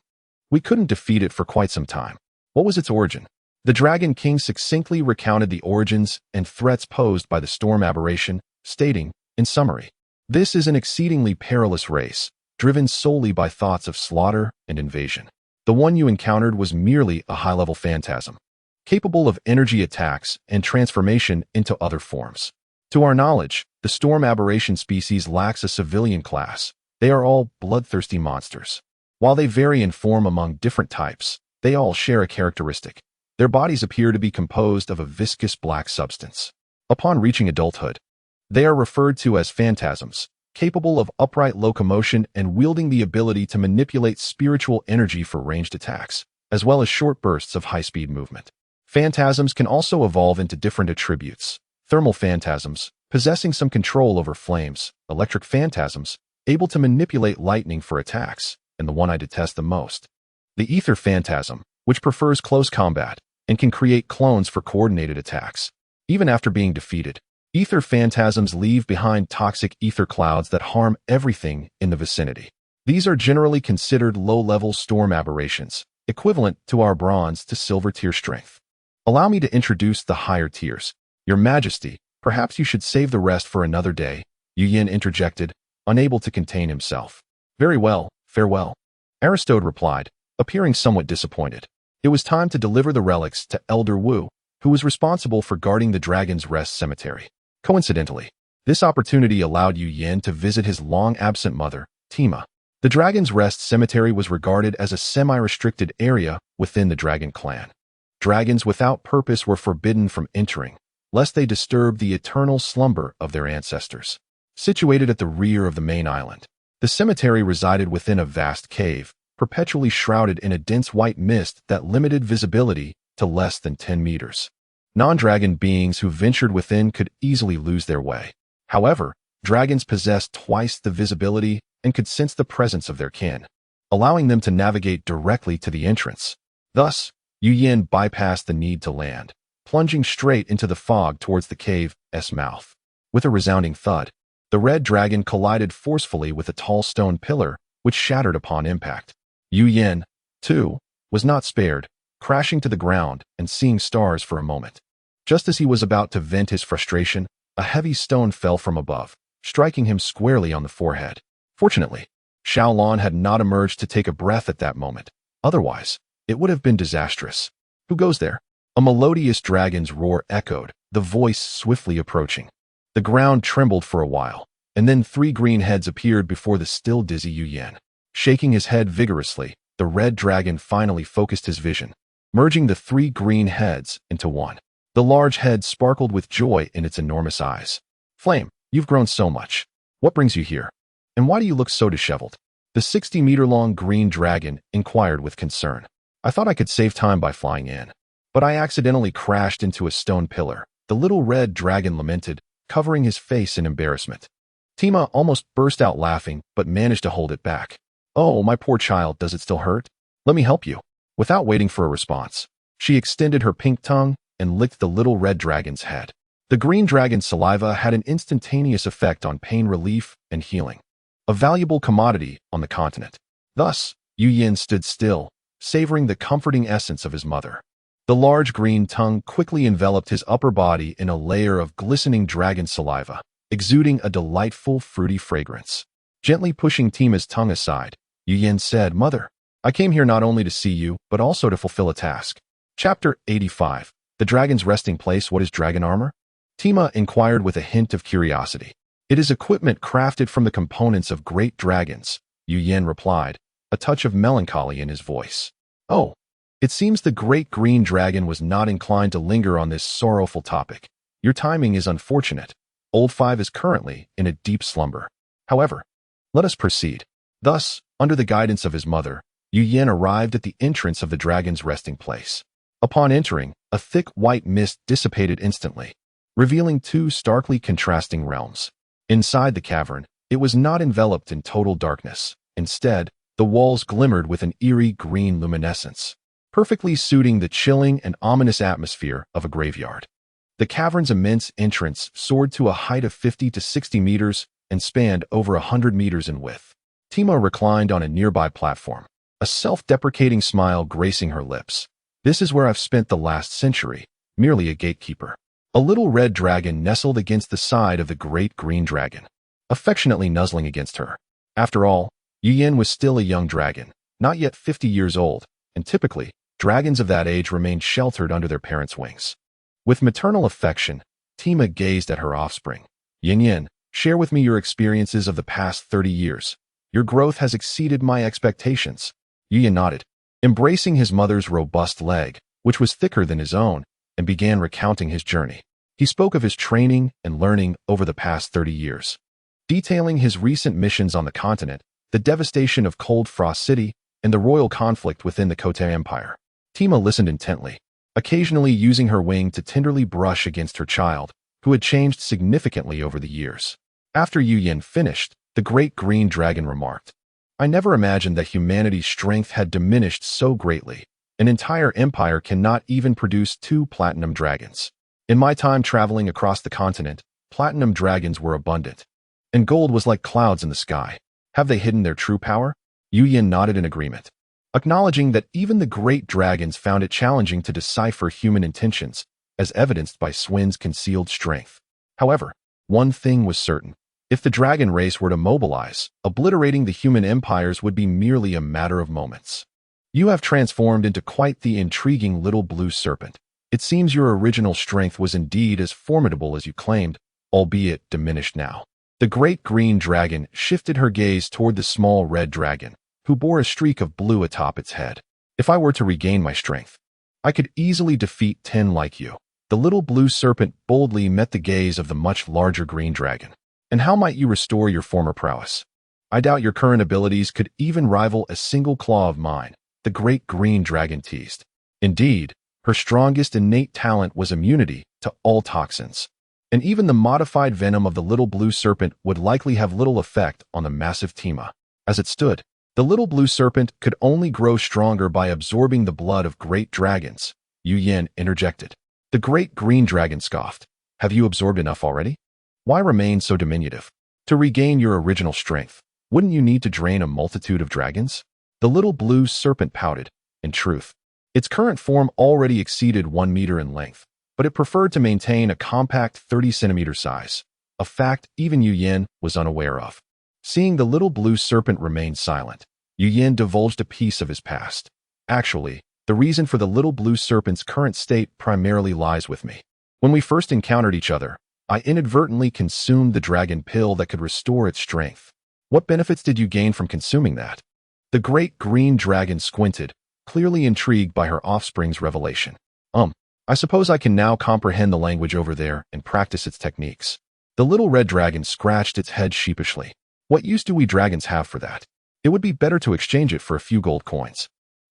We couldn't defeat it for quite some time. What was its origin? The Dragon King succinctly recounted the origins and threats posed by the storm aberration, stating, in summary, this is an exceedingly perilous race, driven solely by thoughts of slaughter and invasion. The one you encountered was merely a high-level phantasm, capable of energy attacks and transformation into other forms. To our knowledge, the storm aberration species lacks a civilian class. They are all bloodthirsty monsters. While they vary in form among different types, they all share a characteristic. Their bodies appear to be composed of a viscous black substance. Upon reaching adulthood, they are referred to as phantasms, capable of upright locomotion and wielding the ability to manipulate spiritual energy for ranged attacks, as well as short bursts of high-speed movement. Phantasms can also evolve into different attributes. Thermal phantasms, possessing some control over flames, electric phantasms, able to manipulate lightning for attacks, and the one I detest the most, the ether phantasm, which prefers close combat and can create clones for coordinated attacks. Even after being defeated, ether phantasms leave behind toxic ether clouds that harm everything in the vicinity. These are generally considered low-level storm aberrations, equivalent to our bronze to silver tier strength. Allow me to introduce the higher tiers. Your Majesty, perhaps you should save the rest for another day, Yu Yin interjected, unable to contain himself. Very well, farewell. Aristode replied, appearing somewhat disappointed. It was time to deliver the relics to Elder Wu, who was responsible for guarding the Dragon's Rest Cemetery. Coincidentally, this opportunity allowed Yu Yin to visit his long-absent mother, Tima. The Dragon's Rest Cemetery was regarded as a semi-restricted area within the Dragon clan. Dragons without purpose were forbidden from entering, lest they disturb the eternal slumber of their ancestors. Situated at the rear of the main island, the cemetery resided within a vast cave, perpetually shrouded in a dense white mist that limited visibility to less than 10 meters. Non-dragon beings who ventured within could easily lose their way. However, dragons possessed twice the visibility and could sense the presence of their kin, allowing them to navigate directly to the entrance. Thus, Yu Yin bypassed the need to land, plunging straight into the fog towards the cave's mouth. With a resounding thud, the red dragon collided forcefully with a tall stone pillar, which shattered upon impact. Yu Yin, too, was not spared, crashing to the ground and seeing stars for a moment. Just as he was about to vent his frustration, a heavy stone fell from above, striking him squarely on the forehead. Fortunately, Xiaolon had not emerged to take a breath at that moment. Otherwise, it would have been disastrous. Who goes there? A melodious dragon's roar echoed, the voice swiftly approaching. The ground trembled for a while, and then 3 green heads appeared before the still dizzy Yu Yin. Shaking his head vigorously, the red dragon finally focused his vision, merging the 3 green heads into one. The large head sparkled with joy in its enormous eyes. Flame, you've grown so much. What brings you here? And why do you look so disheveled? The 60-meter-long green dragon inquired with concern. I thought I could save time by flying in, but I accidentally crashed into a stone pillar. The little red dragon lamented, covering his face in embarrassment. Tima almost burst out laughing, but managed to hold it back. Oh, my poor child, does it still hurt? Let me help you. Without waiting for a response, she extended her pink tongue and licked the little red dragon's head. The green dragon's saliva had an instantaneous effect on pain relief and healing, a valuable commodity on the continent. Thus, Yu Yin stood still, savoring the comforting essence of his mother. The large green tongue quickly enveloped his upper body in a layer of glistening dragon saliva, exuding a delightful fruity fragrance. Gently pushing Tima's tongue aside, Yu Yin said, Mother, I came here not only to see you, but also to fulfill a task. Chapter 85. The Dragon's Resting Place. What is dragon armor? Tima inquired with a hint of curiosity. It is equipment crafted from the components of great dragons, Yu Yin replied, a touch of melancholy in his voice. Oh, it seems the great green dragon was not inclined to linger on this sorrowful topic. Your timing is unfortunate. Old Five is currently in a deep slumber. However, let us proceed. Thus, under the guidance of his mother, Yu Yin arrived at the entrance of the dragon's resting place. Upon entering, a thick white mist dissipated instantly, revealing two starkly contrasting realms. Inside the cavern, it was not enveloped in total darkness. Instead, the walls glimmered with an eerie green luminescence, perfectly suiting the chilling and ominous atmosphere of a graveyard. The cavern's immense entrance soared to a height of 50 to 60 meters and spanned over 100 meters in width. Tima reclined on a nearby platform, a self-deprecating smile gracing her lips. This is where I've spent the last century, merely a gatekeeper. A little red dragon nestled against the side of the great green dragon, affectionately nuzzling against her. After all, Yu Yin was still a young dragon, not yet 50 years old, and typically, dragons of that age remained sheltered under their parents' wings. With maternal affection, Tima gazed at her offspring. Yin Yin, share with me your experiences of the past 30 years. Your growth has exceeded my expectations. Yu Yin nodded, embracing his mother's robust leg, which was thicker than his own, and began recounting his journey. He spoke of his training and learning over the past 30 years, detailing his recent missions on the continent, the devastation of Cold Frost City, and the royal conflict within the Kote Empire. Tima listened intently, occasionally using her wing to tenderly brush against her child, who had changed significantly over the years. After Yu Yin finished, the great green dragon remarked, I never imagined that humanity's strength had diminished so greatly. An entire empire cannot even produce 2 platinum dragons. In my time traveling across the continent, platinum dragons were abundant, and gold was like clouds in the sky. Have they hidden their true power? Yu Yin nodded in agreement, acknowledging that even the great dragons found it challenging to decipher human intentions, as evidenced by Swin's concealed strength. However, one thing was certain. If the dragon race were to mobilize, obliterating the human empires would be merely a matter of moments. You have transformed into quite the intriguing little blue serpent. It seems your original strength was indeed as formidable as you claimed, albeit diminished now. The great green dragon shifted her gaze toward the small red dragon, who bore a streak of blue atop its head. If I were to regain my strength, I could easily defeat 10 like you. The little blue serpent boldly met the gaze of the much larger green dragon. And how might you restore your former prowess? I doubt your current abilities could even rival a single claw of mine, the great green dragon teased. Indeed, her strongest innate talent was immunity to all toxins. And even the modified venom of the little blue serpent would likely have little effect on the massive Tima. As it stood, the little blue serpent could only grow stronger by absorbing the blood of great dragons. Yu Yin interjected. The great green dragon scoffed. Have you absorbed enough already? Why remain so diminutive? To regain your original strength, wouldn't you need to drain a multitude of dragons? The little blue serpent pouted. In truth, its current form already exceeded 1 meter in length, but it preferred to maintain a compact 30-centimeter size, a fact even Yu Yin was unaware of. Seeing the little blue serpent remain silent, Yu Yin divulged a piece of his past. Actually, the reason for the little blue serpent's current state primarily lies with me. When we first encountered each other, I inadvertently consumed the dragon pill that could restore its strength. What benefits did you gain from consuming that? The great green dragon squinted, clearly intrigued by her offspring's revelation. I suppose I can now comprehend the language over there and practice its techniques. The little red dragon scratched its head sheepishly. What use do we dragons have for that? It would be better to exchange it for a few gold coins.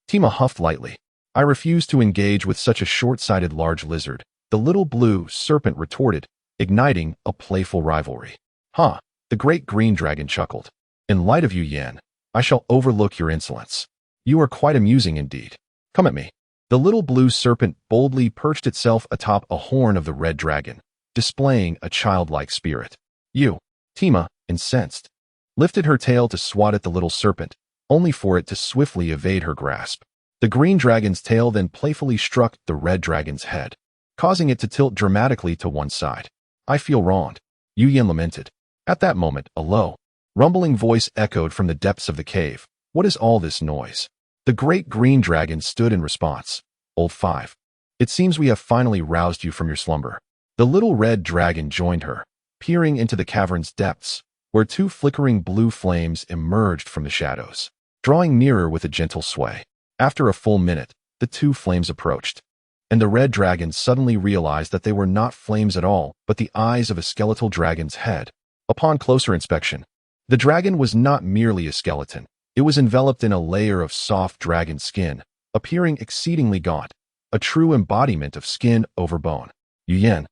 Tima huffed lightly. I refuse to engage with such a short-sighted large lizard, the little blue serpent retorted, igniting a playful rivalry. Huh, the great green dragon chuckled. In light of Yu Yin, I shall overlook your insolence. You are quite amusing indeed. Come at me. The little blue serpent boldly perched itself atop a horn of the red dragon, displaying a childlike spirit. You, Tima, incensed, lifted her tail to swat at the little serpent, only for it to swiftly evade her grasp. The green dragon's tail then playfully struck the red dragon's head, causing it to tilt dramatically to one side. I feel wronged, Yu Yin lamented. At that moment, a low, rumbling voice echoed from the depths of the cave. What is all this noise? The great green dragon stood in response. Old Five, it seems we have finally roused you from your slumber. The little red dragon joined her, peering into the cavern's depths, where 2 flickering blue flames emerged from the shadows. drawing nearer with a gentle sway. After a full minute, the two flames approached, and the red dragon suddenly realized that they were not flames at all, but the eyes of a skeletal dragon's head. Upon closer inspection, the dragon was not merely a skeleton. It was enveloped in a layer of soft dragon skin, appearing exceedingly gaunt, a true embodiment of skin over bone. Yuyen.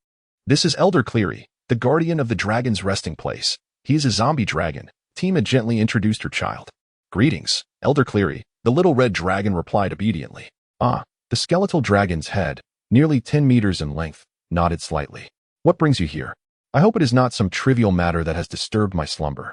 This is Elder Cleary, the guardian of the dragon's resting place. He is a zombie dragon. Tima gently introduced her child. Greetings, Elder Cleary, the little red dragon replied obediently. Ah, the skeletal dragon's head, nearly 10 meters in length, nodded slightly. What brings you here? I hope it is not some trivial matter that has disturbed my slumber.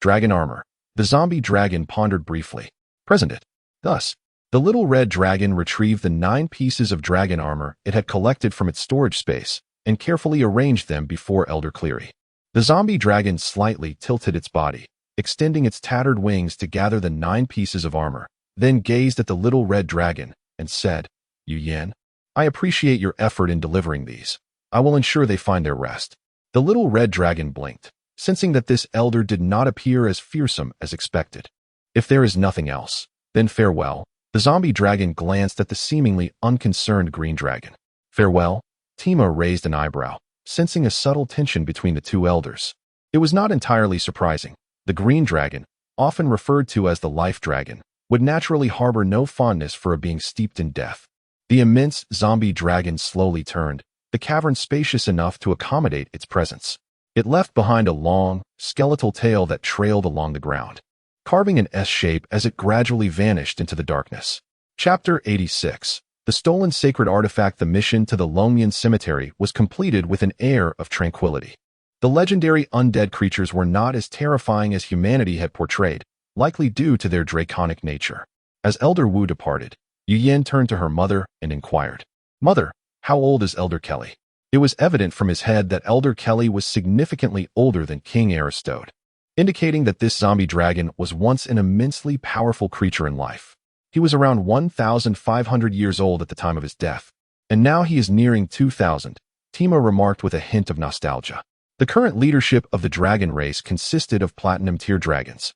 Dragon armor. The zombie dragon pondered briefly. Present it. Thus, the little red dragon retrieved the 9 pieces of dragon armor it had collected from its storage space and carefully arranged them before Elder Cleary. The zombie dragon slightly tilted its body, extending its tattered wings to gather the 9 pieces of armor, then gazed at the little red dragon and said, Yuyen, I appreciate your effort in delivering these. I will ensure they find their rest. The little red dragon blinked, sensing that this elder did not appear as fearsome as expected. If there is nothing else, then farewell. The zombie dragon glanced at the seemingly unconcerned green dragon. Farewell? Tima raised an eyebrow, sensing a subtle tension between the two elders. It was not entirely surprising. The green dragon, often referred to as the life dragon, would naturally harbor no fondness for a being steeped in death. The immense zombie dragon slowly turned, the cavern spacious enough to accommodate its presence. It left behind a long, skeletal tail that trailed along the ground, carving an S shape as it gradually vanished into the darkness. Chapter 86. The stolen sacred artifact. The mission to the Longyan cemetery was completed with an air of tranquility. The legendary undead creatures were not as terrifying as humanity had portrayed, likely due to their draconic nature. As Elder Wu departed, Yuyen turned to her mother and inquired, Mother, how old is Elder Kelly? It was evident from his head that Elder Kelly was significantly older than King Aristode, indicating that this zombie dragon was once an immensely powerful creature in life. He was around 1,500 years old at the time of his death, and now he is nearing 2,000, Tima remarked with a hint of nostalgia. The current leadership of the dragon race consisted of platinum-tier dragons,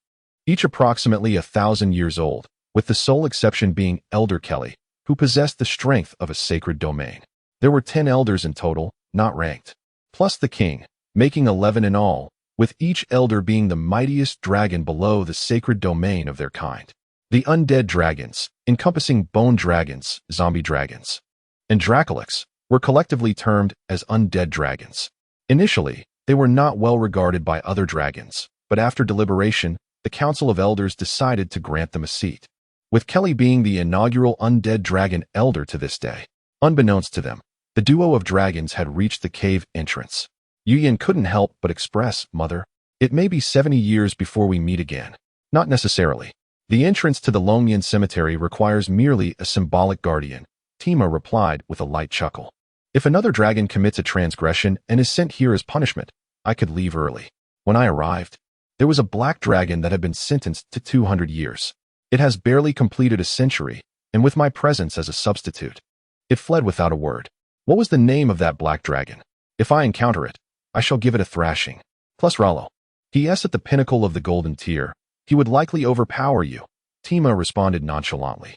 each approximately 1,000 years old, with the sole exception being Elder Kelly, who possessed the strength of a sacred domain. There were 10 elders in total, not ranked, plus the king, making 11 in all, with each elder being the mightiest dragon below the sacred domain of their kind. The undead dragons, encompassing bone dragons, zombie dragons, and Dracolics, were collectively termed as undead dragons. Initially, they were not well regarded by other dragons, but after deliberation, the Council of Elders decided to grant them a seat, with Kelly being the inaugural undead dragon elder to this day. Unbeknownst to them, the duo of dragons had reached the cave entrance. Yuyen couldn't help but express, Mother, it may be 70 years before we meet again. Not necessarily. The entrance to the Longyan cemetery requires merely a symbolic guardian, Tima replied with a light chuckle. If another dragon commits a transgression and is sent here as punishment, I could leave early. When I arrived, there was a black dragon that had been sentenced to 200 years. It has barely completed a century, and with my presence as a substitute, it fled without a word. What was the name of that black dragon? If I encounter it, I shall give it a thrashing. Plus Rollo. He is at the pinnacle of the golden tier. He would likely overpower you. Tima responded nonchalantly.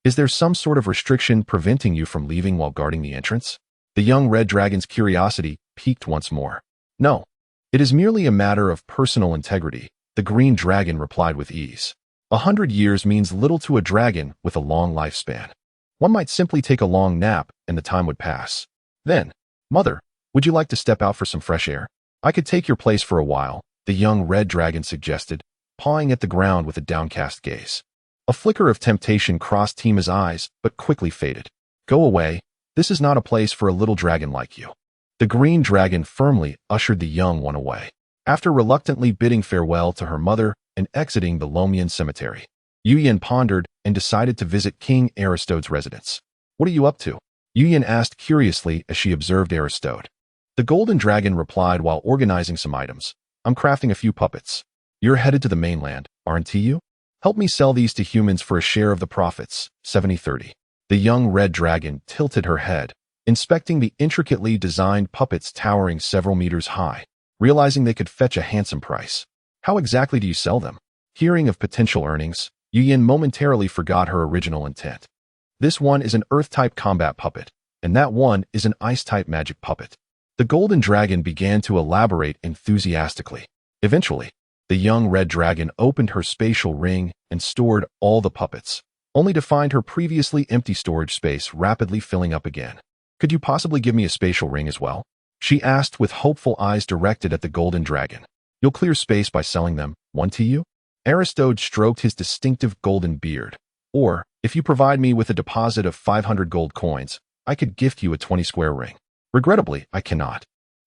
Is there some sort of restriction preventing you from leaving while guarding the entrance? The young red dragon's curiosity piqued once more. No. It is merely a matter of personal integrity, the green dragon replied with ease. 100 years means little to a dragon with a long lifespan. One might simply take a long nap and the time would pass. Then, Mother, would you like to step out for some fresh air? I could take your place for a while, the young red dragon suggested, pawing at the ground with a downcast gaze. A flicker of temptation crossed Tima's eyes, but quickly faded. Go away. This is not a place for a little dragon like you. The green dragon firmly ushered the young one away, after reluctantly bidding farewell to her mother and exiting the Longyan cemetery. Yuyen pondered and decided to visit King Aristode's residence. What are you up to? Yuyen asked curiously as she observed Aristode. The golden dragon replied while organizing some items. I'm crafting a few puppets. You're headed to the mainland, aren't you? Help me sell these to humans for a share of the profits, 70-30. The young red dragon tilted her head, inspecting the intricately designed puppets towering several meters high, realizing they could fetch a handsome price. How exactly do you sell them? Hearing of potential earnings, Yu Yin momentarily forgot her original intent. This one is an Earth-type combat puppet, and that one is an Ice-type magic puppet. The golden dragon began to elaborate enthusiastically. Eventually, the young red dragon opened her spatial ring and stored all the puppets, only to find her previously empty storage space rapidly filling up again. Could you possibly give me a spatial ring as well? She asked with hopeful eyes directed at the golden dragon. You'll clear space by selling them, one to you? Aristode stroked his distinctive golden beard. Or, if you provide me with a deposit of 500 gold coins, I could gift you a 20-square ring. Regrettably, I cannot.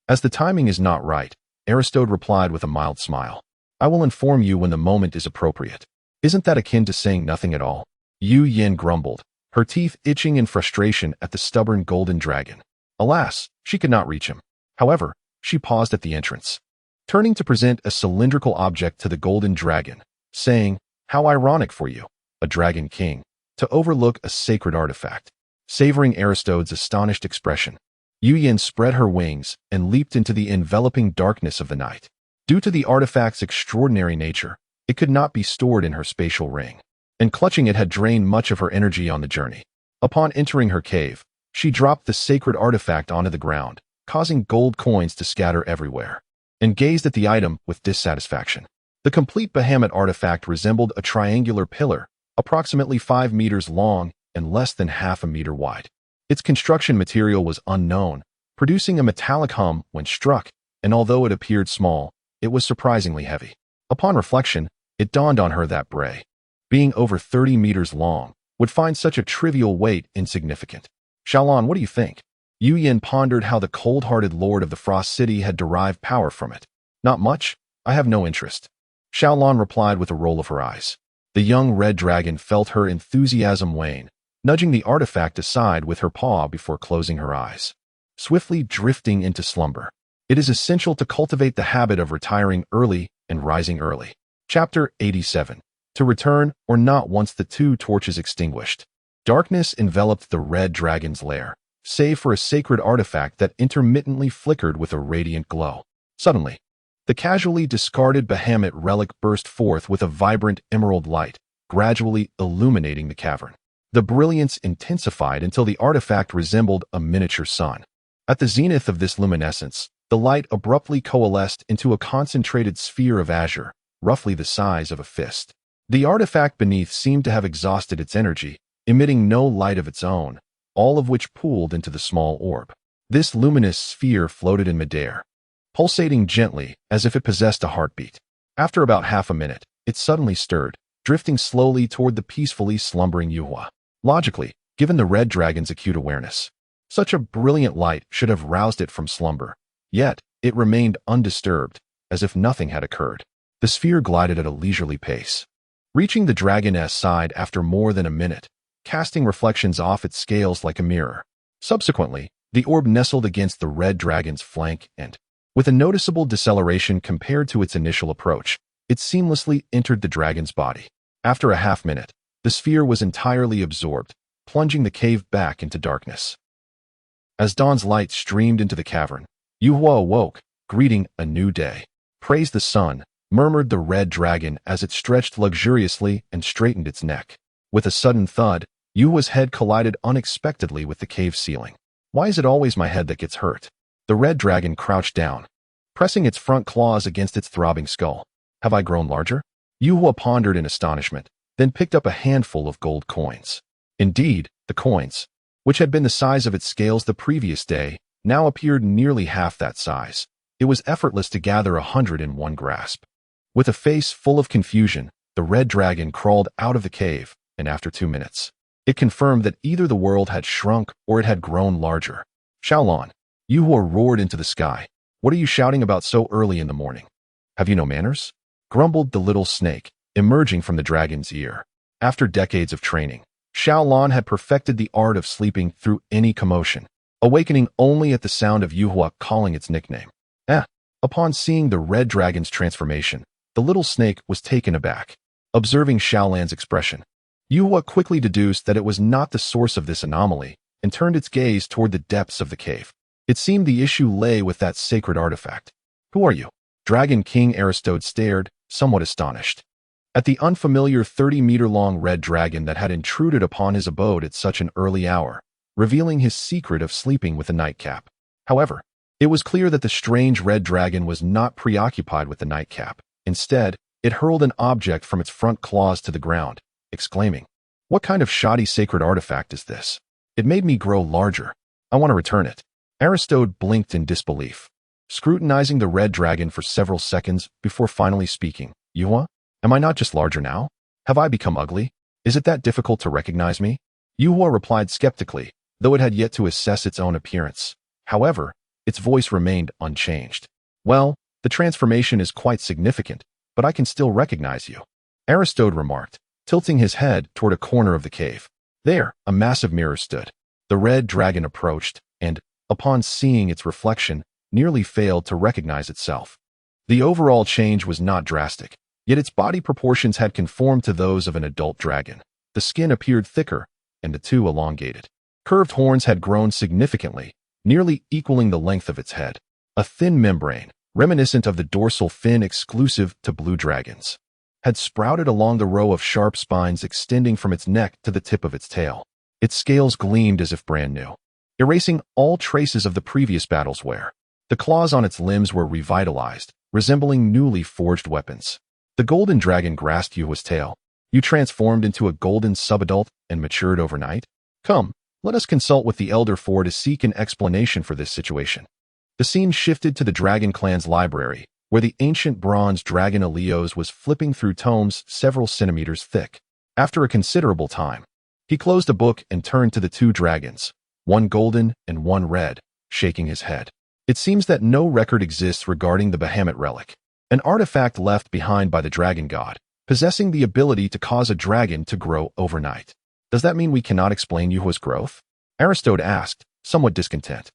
As the timing is not right, Aristode replied with a mild smile. I will inform you when the moment is appropriate. Isn't that akin to saying nothing at all? Yu Yin grumbled, her teeth itching in frustration at the stubborn golden dragon. Alas, she could not reach him. However, she paused at the entrance, turning to present a cylindrical object to the golden dragon, saying, How ironic for you, a dragon king, to overlook a sacred artifact. Savoring Aristode's astonished expression, Yu Yin spread her wings and leaped into the enveloping darkness of the night. Due to the artifact's extraordinary nature, it could not be stored in her spatial ring, and clutching it had drained much of her energy on the journey. Upon entering her cave, she dropped the sacred artifact onto the ground, causing gold coins to scatter everywhere, and gazed at the item with dissatisfaction. The complete behemoth artifact resembled a triangular pillar, approximately 5 meters long and less than half a meter wide. Its construction material was unknown, producing a metallic hum when struck, and although it appeared small, it was surprisingly heavy. Upon reflection, it dawned on her that Bray, being over 30 meters long, would find such a trivial weight insignificant. Xiaolon, what do you think? Yu Yin pondered how the cold-hearted lord of the Frost City had derived power from it. Not much. I have no interest. Xiaolon replied with a roll of her eyes. The young red dragon felt her enthusiasm wane, nudging the artifact aside with her paw before closing her eyes, swiftly drifting into slumber. It is essential to cultivate the habit of retiring early and rising early. Chapter 87. To return or not once the 2 torches extinguished. Darkness enveloped the red dragon's lair, save for a sacred artifact that intermittently flickered with a radiant glow. Suddenly, the casually discarded behemoth relic burst forth with a vibrant emerald light, gradually illuminating the cavern. The brilliance intensified until the artifact resembled a miniature sun. At the zenith of this luminescence, the light abruptly coalesced into a concentrated sphere of azure, roughly the size of a fist. The artifact beneath seemed to have exhausted its energy, emitting no light of its own, all of which pooled into the small orb. This luminous sphere floated in midair, pulsating gently as if it possessed a heartbeat. After about half a minute, it suddenly stirred, drifting slowly toward the peacefully slumbering Yuhua. Logically, given the red dragon's acute awareness, such a brilliant light should have roused it from slumber. Yet, it remained undisturbed, as if nothing had occurred. The sphere glided at a leisurely pace, reaching the dragoness side after more than a minute, casting reflections off its scales like a mirror. Subsequently, the orb nestled against the red dragon's flank and, with a noticeable deceleration compared to its initial approach, it seamlessly entered the dragon's body. After a half-minute, the sphere was entirely absorbed, plunging the cave back into darkness. As dawn's light streamed into the cavern, Yuhua awoke, greeting a new day. Praise the sun, murmured the red dragon as it stretched luxuriously and straightened its neck. With a sudden thud, Yuhua's head collided unexpectedly with the cave ceiling. Why is it always my head that gets hurt? The red dragon crouched down, pressing its front claws against its throbbing skull. Have I grown larger? Yuhua pondered in astonishment, then picked up a handful of gold coins. Indeed, the coins, which had been the size of its scales the previous day, now appeared nearly half that size. It was effortless to gather 100 in one grasp. With a face full of confusion, the red dragon crawled out of the cave, and after 2 minutes, it confirmed that either the world had shrunk or it had grown larger. Xiaolon, Yuhua roared into the sky. What are you shouting about so early in the morning? Have you no manners? Grumbled the little snake, emerging from the dragon's ear. After decades of training, Xiaolon had perfected the art of sleeping through any commotion, awakening only at the sound of Yuhua calling its nickname. Upon seeing the red dragon's transformation, the little snake was taken aback. Observing Xiaolan's expression, Yuhua quickly deduced that it was not the source of this anomaly and turned its gaze toward the depths of the cave. It seemed the issue lay with that sacred artifact. Who are you? Dragon King Aristode stared, somewhat astonished. at the unfamiliar 30-meter-long red dragon that had intruded upon his abode at such an early hour, revealing his secret of sleeping with a nightcap. However, it was clear that the strange red dragon was not preoccupied with the nightcap. Instead, it hurled an object from its front claws to the ground, exclaiming, "What kind of shoddy sacred artifact is this? It made me grow larger. I want to return it." Aristode blinked in disbelief, scrutinizing the red dragon for several seconds before finally speaking. "Yuhua? Am I not just larger now? Have I become ugly? Is it that difficult to recognize me?" Yuhua replied skeptically, though it had yet to assess its own appearance. However, its voice remained unchanged. "Well, the transformation is quite significant, but I can still recognize you," Aristode remarked, tilting his head toward a corner of the cave. There, a massive mirror stood. The red dragon approached, and, upon seeing its reflection, nearly failed to recognize itself. The overall change was not drastic, yet its body proportions had conformed to those of an adult dragon. The skin appeared thicker, and the two elongated. Curved horns had grown significantly, nearly equaling the length of its head. A thin membrane, reminiscent of the dorsal fin exclusive to blue dragons, had sprouted along the row of sharp spines extending from its neck to the tip of its tail. Its scales gleamed as if brand new, erasing all traces of the previous battle's wear. The claws on its limbs were revitalized, resembling newly forged weapons. The golden dragon grasped Yuhua's tail. "You transformed into a golden subadult and matured overnight? Come, let us consult with the Elder Four to seek an explanation for this situation." The scene shifted to the Dragon Clan's library, where the ancient bronze dragon Elios was flipping through tomes several centimeters thick. After a considerable time, he closed a book and turned to the two dragons, one golden and one red, shaking his head. "It seems that no record exists regarding the Bahamut relic, an artifact left behind by the dragon god, possessing the ability to cause a dragon to grow overnight. Does that mean we cannot explain Yuhua's growth?" Aristode asked, somewhat discontent.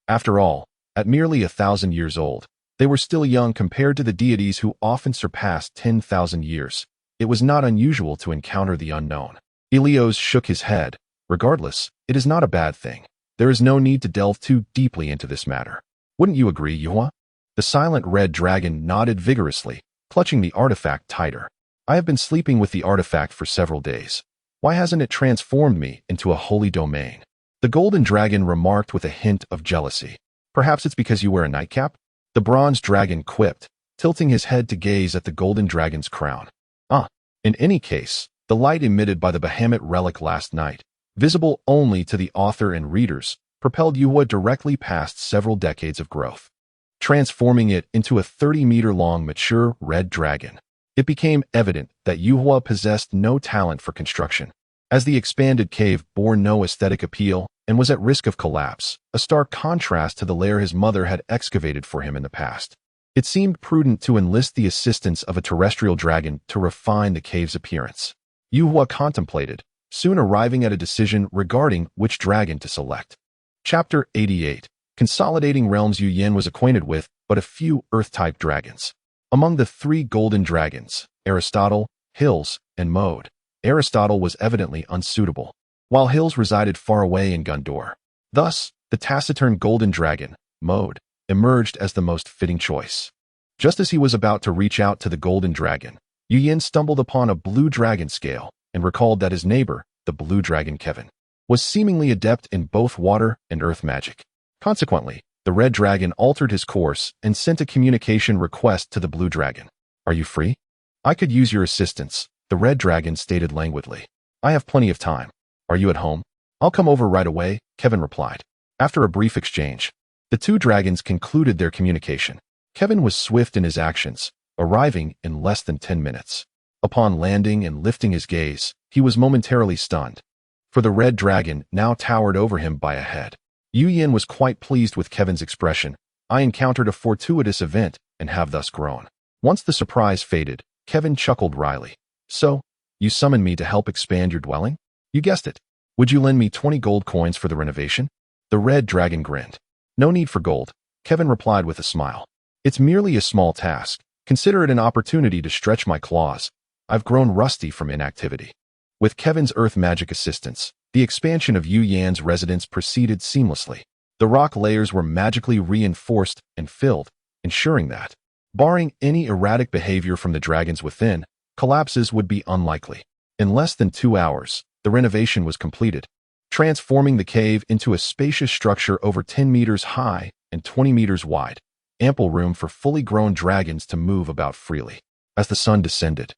After all, at merely 1,000 years old, they were still young compared to the deities who often surpassed 10,000 years. It was not unusual to encounter the unknown. Elios shook his head. "Regardless, it is not a bad thing. There is no need to delve too deeply into this matter. Wouldn't you agree, Yuhua?" The silent red dragon nodded vigorously, clutching the artifact tighter. "I have been sleeping with the artifact for several days. Why hasn't it transformed me into a holy domain?" The golden dragon remarked with a hint of jealousy. "Perhaps it's because you wear a nightcap?" The bronze dragon quipped, tilting his head to gaze at the golden dragon's crown. In any case, the light emitted by the Bahamut relic last night, visible only to the author and readers, propelled Yuhua directly past several decades of growth, transforming it into a 30-meter-long mature red dragon. It became evident that Yuhua possessed no talent for construction, as the expanded cave bore no aesthetic appeal and was at risk of collapse, a stark contrast to the lair his mother had excavated for him in the past. It seemed prudent to enlist the assistance of a terrestrial dragon to refine the cave's appearance. Yuhua contemplated, soon arriving at a decision regarding which dragon to select. Chapter 88. Consolidating realms. Yu Yin was acquainted with but a few Earth-type dragons. Among the three golden dragons, Aristotle, Hills, and Mode, Aristotle was evidently unsuitable, while Hills resided far away in Gundor. Thus, the taciturn golden dragon, Mode, emerged as the most fitting choice. Just as he was about to reach out to the golden dragon, Yu Yin stumbled upon a blue dragon scale and recalled that his neighbor, the blue dragon Kevin, was seemingly adept in both water and earth magic. Consequently, the red dragon altered his course and sent a communication request to the blue dragon. "Are you free? I could use your assistance," the red dragon stated languidly. "I have plenty of time. Are you at home?" "I'll come over right away," Kevin replied. After a brief exchange, the two dragons concluded their communication. Kevin was swift in his actions, arriving in less than 10 minutes. Upon landing and lifting his gaze, he was momentarily stunned, for the red dragon now towered over him by a head. Yu Yin was quite pleased with Kevin's expression. "I encountered a fortuitous event and have thus grown." Once the surprise faded, Kevin chuckled wryly. "So, you summoned me to help expand your dwelling? You guessed it. Would you lend me 20 gold coins for the renovation?" The red dragon grinned. "No need for gold," Kevin replied with a smile. "It's merely a small task. Consider it an opportunity to stretch my claws. I've grown rusty from inactivity." With Kevin's earth magic assistance, the expansion of Yu Yan's residence proceeded seamlessly. The rock layers were magically reinforced and filled, ensuring that, barring any erratic behavior from the dragons within, collapses would be unlikely. In less than 2 hours, the renovation was completed, transforming the cave into a spacious structure over 10 meters high and 20 meters wide, ample room for fully grown dragons to move about freely. As the sun descended,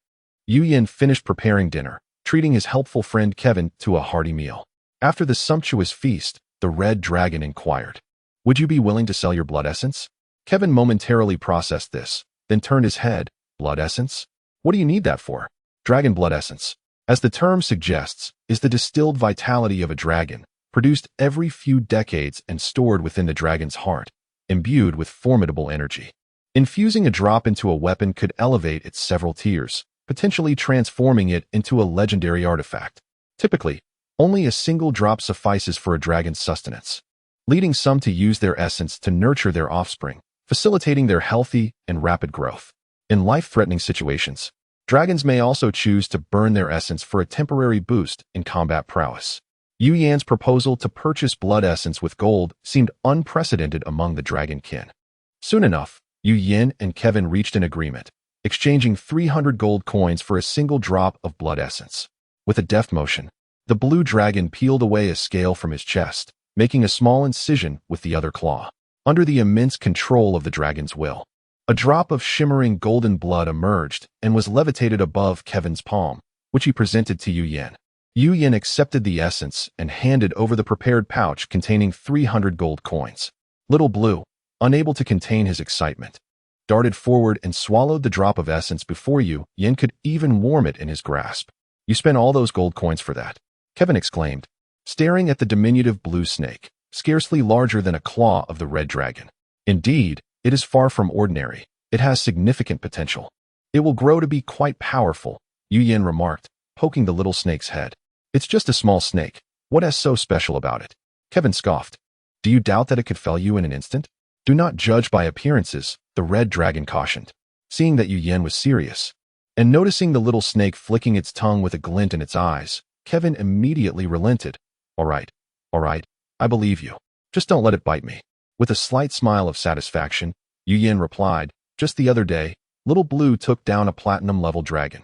Yu Yin finished preparing dinner, treating his helpful friend Kevin to a hearty meal. After the sumptuous feast, the red dragon inquired, "Would you be willing to sell your blood essence?" Kevin momentarily processed this, then turned his head. "Blood essence? What do you need that for?" "Dragon blood essence, as the term suggests, is the distilled vitality of a dragon, produced every few decades and stored within the dragon's heart, imbued with formidable energy. Infusing a drop into a weapon could elevate it several tiers, potentially transforming it into a legendary artifact. Typically, only a single drop suffices for a dragon's sustenance, leading some to use their essence to nurture their offspring, facilitating their healthy and rapid growth. In life-threatening situations, dragons may also choose to burn their essence for a temporary boost in combat prowess. Yu Yan's proposal to purchase blood essence with gold seemed unprecedented among the dragon kin. Soon enough, Yu Yan and Kevin reached an agreement, exchanging 300 gold coins for a single drop of blood essence. With a deft motion, the blue dragon peeled away a scale from his chest, making a small incision with the other claw. Under the immense control of the dragon's will, a drop of shimmering golden blood emerged and was levitated above Kevin's palm, which he presented to Yu Yan. Yu Yan accepted the essence and handed over the prepared pouch containing 300 gold coins. Little Blue, unable to contain his excitement, darted forward and swallowed the drop of essence before Yu Yan could even warm it in his grasp. "You spent all those gold coins for that?" Kevin exclaimed, staring at the diminutive blue snake, scarcely larger than a claw of the red dragon. "Indeed, it is far from ordinary. It has significant potential. It will grow to be quite powerful," Yu Yan remarked, poking the little snake's head. "It's just a small snake. What is so special about it?" Kevin scoffed. "Do you doubt that it could fell you in an instant?" "Do not judge by appearances," the red dragon cautioned. Seeing that Yu Yan was serious, and noticing the little snake flicking its tongue with a glint in its eyes, Kevin immediately relented. All right, I believe you. Just don't let it bite me." With a slight smile of satisfaction, Yu Yan replied, "Just the other day, Little Blue took down a platinum-level dragon."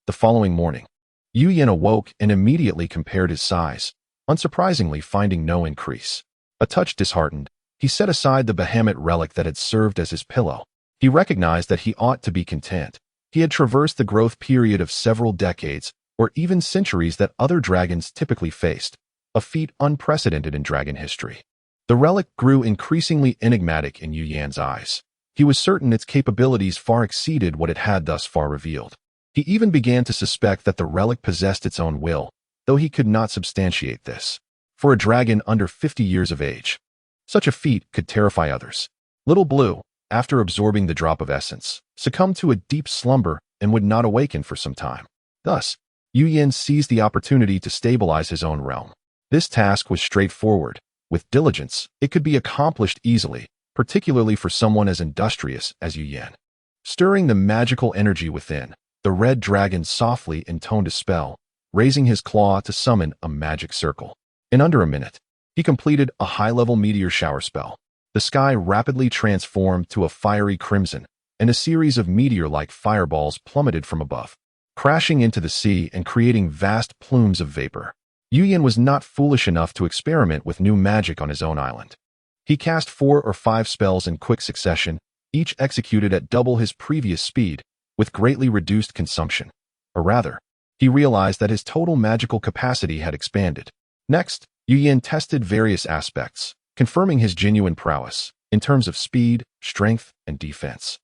The following morning, Yu Yan awoke and immediately compared his size, unsurprisingly finding no increase. A touch disheartened, he set aside the behemoth relic that had served as his pillow. He recognized that he ought to be content. He had traversed the growth period of several decades, or even centuries that other dragons typically faced, a feat unprecedented in dragon history. The relic grew increasingly enigmatic in Yu Yan's eyes. He was certain its capabilities far exceeded what it had thus far revealed. He even began to suspect that the relic possessed its own will, though he could not substantiate this. For a dragon under 50 years of age, such a feat could terrify others. Little Blue, after absorbing the drop of essence, succumbed to a deep slumber and would not awaken for some time. Thus, Yu Yan seized the opportunity to stabilize his own realm. This task was straightforward. With diligence, it could be accomplished easily, particularly for someone as industrious as Yu Yan. Stirring the magical energy within, the red dragon softly intoned a spell, raising his claw to summon a magic circle. In under a minute, he completed a high-level meteor shower spell. The sky rapidly transformed to a fiery crimson, and a series of meteor-like fireballs plummeted from above, crashing into the sea and creating vast plumes of vapor. Yu Yan was not foolish enough to experiment with new magic on his own island. He cast 4 or 5 spells in quick succession, each executed at double his previous speed, with greatly reduced consumption. Or rather, he realized that his total magical capacity had expanded. Next, Yu Yan tested various aspects, confirming his genuine prowess, in terms of speed, strength, and defense.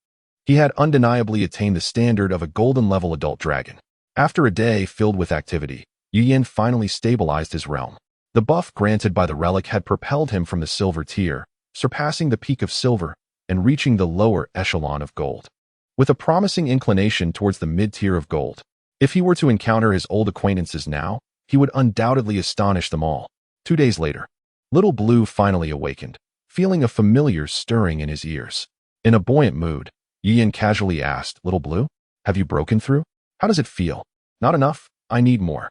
He had undeniably attained the standard of a golden-level adult dragon. After a day filled with activity, Yu Yan finally stabilized his realm. The buff granted by the relic had propelled him from the silver tier, surpassing the peak of silver, and reaching the lower echelon of gold. With a promising inclination towards the mid-tier of gold, if he were to encounter his old acquaintances now, he would undoubtedly astonish them all. 2 days later, Little Blue finally awakened, feeling a familiar stirring in his ears. In a buoyant mood, Yu Yan casually asked, "Little Blue, have you broken through? How does it feel?" "Not enough. I need more."